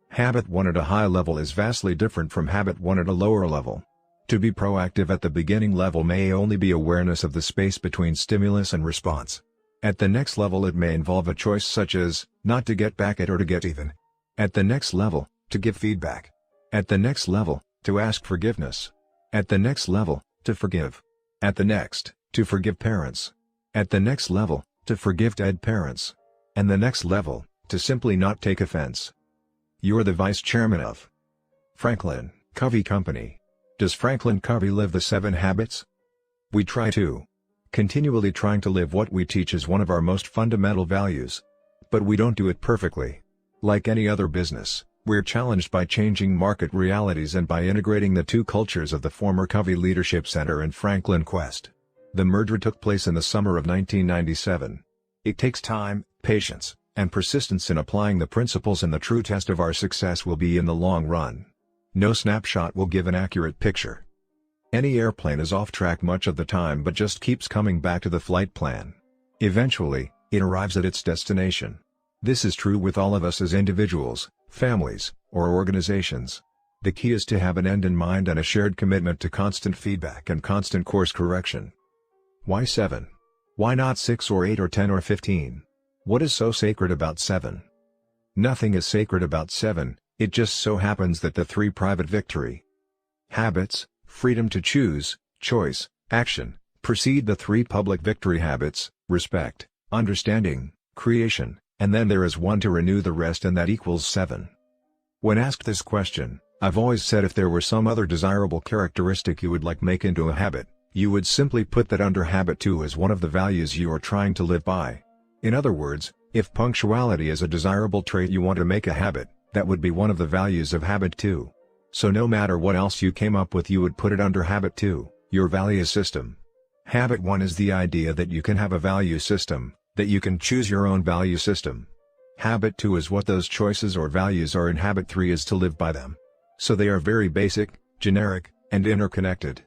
Habit 1 at a high level is vastly different from habit 1 at a lower level. To be proactive at the beginning level may only be awareness of the space between stimulus and response. At the next level it may involve a choice such as, not to get back at or to get even. At the next level, to give feedback. At the next level, to ask forgiveness. At the next level, to forgive. At the next, to forgive parents. At the next level, to forgive dead parents. And the next level, to simply not take offense. You're the vice chairman of Franklin Covey Company. Does Franklin Covey live the 7 habits? We try to. Continually trying to live what we teach is one of our most fundamental values. But we don't do it perfectly. Like any other business, we're challenged by changing market realities and by integrating the 2 cultures of the former Covey Leadership Center and Franklin Quest. The merger took place in the summer of 1997. It takes time, patience, and persistence in applying the principles, and the true test of our success will be in the long run. No snapshot will give an accurate picture. Any airplane is off track much of the time but just keeps coming back to the flight plan. Eventually, it arrives at its destination. This is true with all of us as individuals, families, or organizations. The key is to have an end in mind and a shared commitment to constant feedback and constant course correction. Why 7? Why not 6 or 8 or 10 or 15? What is so sacred about 7? Nothing is sacred about 7, it just so happens that the 3 private victory habits, freedom to choose, choice, action, precede the 3 public victory habits, respect, understanding, creation, and then there is 1 to renew the rest, and that equals 7. When asked this question, I've always said if there were some other desirable characteristic you would like make into a habit, you would simply put that under habit 2 as one of the values you are trying to live by. In other words, if punctuality is a desirable trait you want to make a habit, that would be one of the values of habit 2. So no matter what else you came up with, you would put it under habit 2, your value system. Habit 1 is the idea that you can have a value system, that you can choose your own value system. Habit 2 is what those choices or values are, and habit 3 is to live by them. So they are very basic, generic, and interconnected.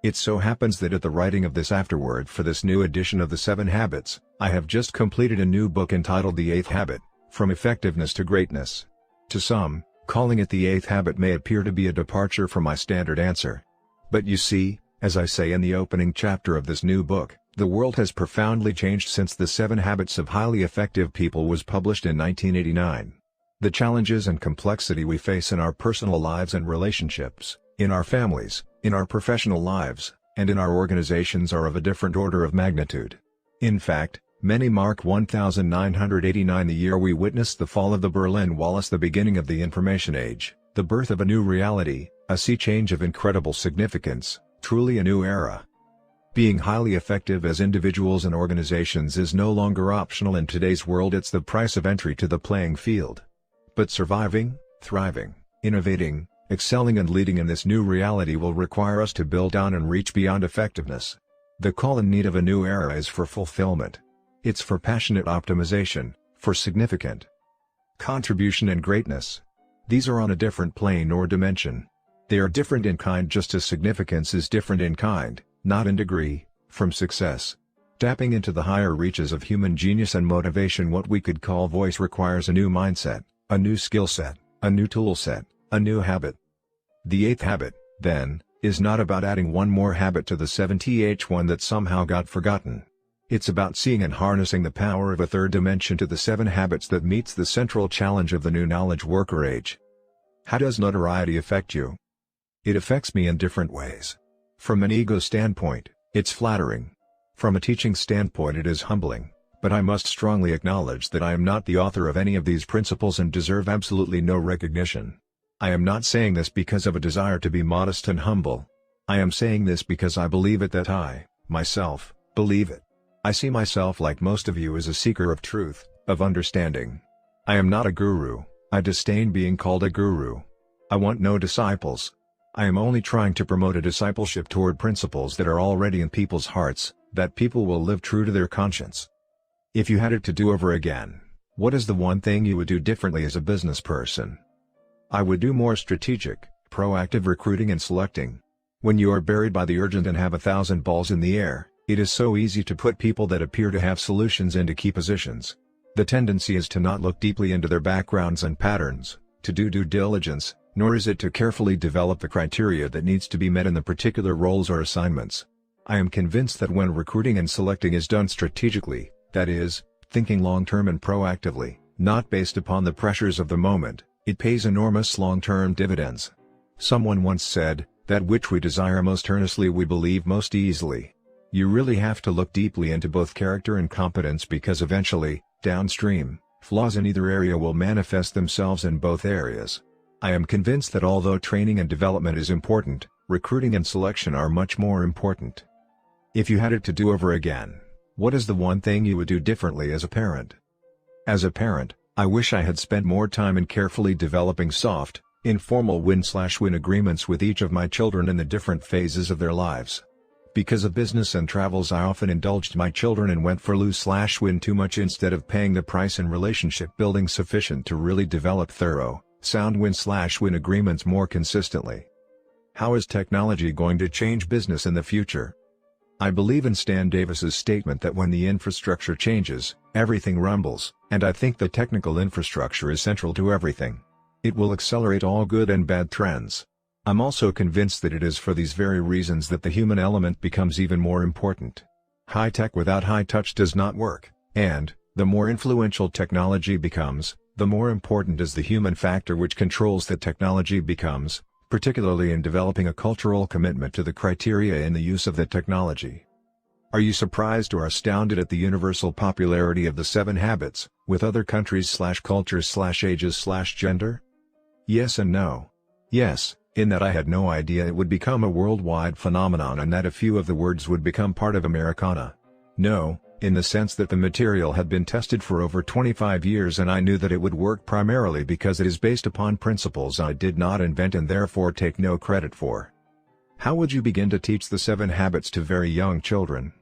It so happens that at the writing of this afterword for this new edition of the 7 Habits, I have just completed a new book entitled The 8th Habit, From Effectiveness to Greatness. To some, calling it the 8th habit may appear to be a departure from my standard answer. But you see, as I say in the opening chapter of this new book, the world has profoundly changed since the 7 Habits of Highly Effective People was published in 1989. The challenges and complexity we face in our personal lives and relationships, in our families, in our professional lives, and in our organizations are of a different order of magnitude. In fact, many mark 1989, the year we witnessed the fall of the Berlin Wall, the beginning of the information age, the birth of a new reality, a sea change of incredible significance, truly a new era. Being highly effective as individuals and organizations is no longer optional in today's world, it's the price of entry to the playing field. But surviving, thriving, innovating, excelling and leading in this new reality will require us to build on and reach beyond effectiveness. The call and need of a new era is for fulfillment. It's for passionate optimization, for significant contribution and greatness. These are on a different plane or dimension. They are different in kind just as significance is different in kind, not in degree, from success. Tapping into the higher reaches of human genius and motivation, what we could call voice, requires a new mindset, a new skill set, a new tool set, a new habit. The eighth habit, then, is not about adding one more habit to the 7th that somehow got forgotten. It's about seeing and harnessing the power of a third dimension to the 7 habits that meets the central challenge of the new knowledge worker age. How does notoriety affect you? It affects me in different ways. From an ego standpoint, it's flattering. From a teaching standpoint, it is humbling, but I must strongly acknowledge that I am not the author of any of these principles and deserve absolutely no recognition. I am not saying this because of a desire to be modest and humble. I am saying this because I believe it, that I, myself, believe it. I see myself, like most of you, as a seeker of truth, of understanding. I am not a guru. I disdain being called a guru. I want no disciples. I am only trying to promote a discipleship toward principles that are already in people's hearts, that people will live true to their conscience. If you had it to do over again, what is the one thing you would do differently as a business person? I would do more strategic, proactive recruiting and selecting. When you are buried by the urgent and have 1,000 balls in the air, it is so easy to put people that appear to have solutions into key positions. The tendency is to not look deeply into their backgrounds and patterns, to do due diligence, nor is it to carefully develop the criteria that needs to be met in the particular roles or assignments. I am convinced that when recruiting and selecting is done strategically, that is, thinking long-term and proactively, not based upon the pressures of the moment, it pays enormous long-term dividends. Someone once said, "That which we desire most earnestly we believe most easily." You really have to look deeply into both character and competence, because eventually, downstream, flaws in either area will manifest themselves in both areas. I am convinced that although training and development is important, recruiting and selection are much more important. If you had it to do over again, what is the one thing you would do differently as a parent? As a parent, I wish I had spent more time in carefully developing soft, informal win-win agreements with each of my children in the different phases of their lives. Because of business and travels, I often indulged my children and went for lose/win too much instead of paying the price in relationship building sufficient to really develop thorough, sound win/win agreements more consistently. How is technology going to change business in the future? I believe in Stan Davis's statement that when the infrastructure changes, everything rumbles, and I think the technical infrastructure is central to everything. It will accelerate all good and bad trends. I'm also convinced that it is for these very reasons that the human element becomes even more important. High tech without high touch does not work, and, the more influential technology becomes, the more important is the human factor which controls the technology becomes, particularly in developing a cultural commitment to the criteria in the use of the technology. Are you surprised or astounded at the universal popularity of the 7 habits, with other countries/cultures/ages/gender? Yes and no. Yes, in that I had no idea it would become a worldwide phenomenon and that a few of the words would become part of Americana. No, in the sense that the material had been tested for over 25 years and I knew that it would work primarily because it is based upon principles I did not invent and therefore take no credit for. How would you begin to teach the 7 habits to very young children?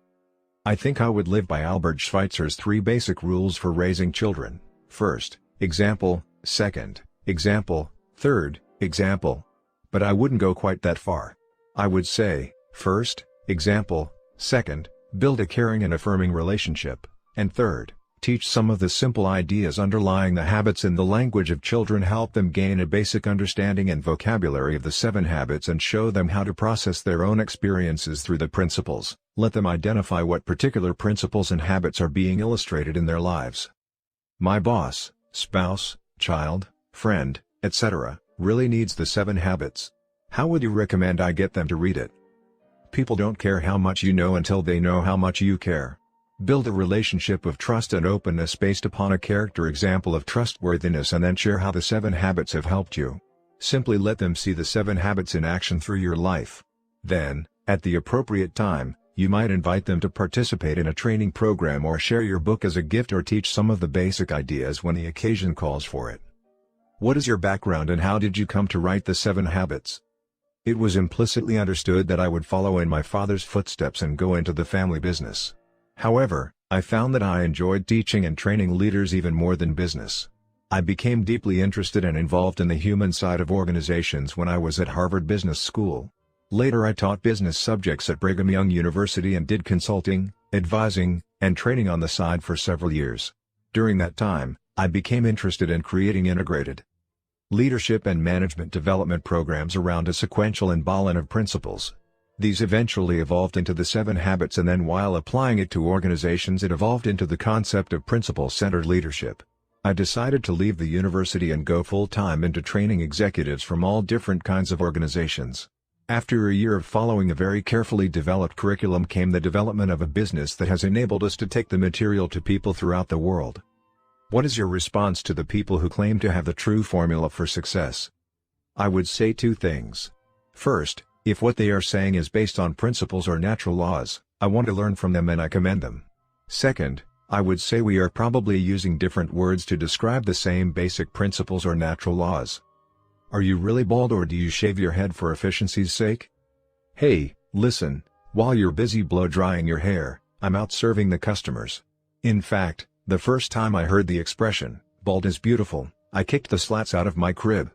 I think I would live by Albert Schweitzer's 3 basic rules for raising children. First, example; second, example; third, example. But I wouldn't go quite that far. I would say, first, example; second, build a caring and affirming relationship, and third, teach some of the simple ideas underlying the habits in the language of children, help them gain a basic understanding and vocabulary of the 7 habits and show them how to process their own experiences through the principles, let them identify what particular principles and habits are being illustrated in their lives. My boss, spouse, child, friend, etc., really needs the 7 habits. How would you recommend I get them to read it? People don't care how much you know until they know how much you care. Build a relationship of trust and openness based upon a character example of trustworthiness and then share how the 7 habits have helped you. Simply let them see the 7 habits in action through your life. Then, at the appropriate time, you might invite them to participate in a training program or share your book as a gift or teach some of the basic ideas when the occasion calls for it. What is your background and how did you come to write the 7 Habits? It was implicitly understood that I would follow in my father's footsteps and go into the family business. However, I found that I enjoyed teaching and training leaders even more than business. I became deeply interested and involved in the human side of organizations when I was at Harvard Business School. Later I taught business subjects at Brigham Young University and did consulting, advising, and training on the side for several years. During that time, I became interested in creating integrated leadership and management development programs around a sequential and balance of principles. These eventually evolved into the 7 Habits, and then while applying it to organizations it evolved into the concept of principle-centered leadership. I decided to leave the university and go full-time into training executives from all different kinds of organizations. After a year of following a very carefully developed curriculum came the development of a business that has enabled us to take the material to people throughout the world. What is your response to the people who claim to have the true formula for success? I would say 2 things. First, if what they are saying is based on principles or natural laws, I want to learn from them and I commend them. Second, I would say we are probably using different words to describe the same basic principles or natural laws. Are you really bald or do you shave your head for efficiency's sake? Hey, listen, while you're busy blow drying your hair, I'm out serving the customers. In fact, the first time I heard the expression, bald is beautiful, I kicked the slats out of my crib.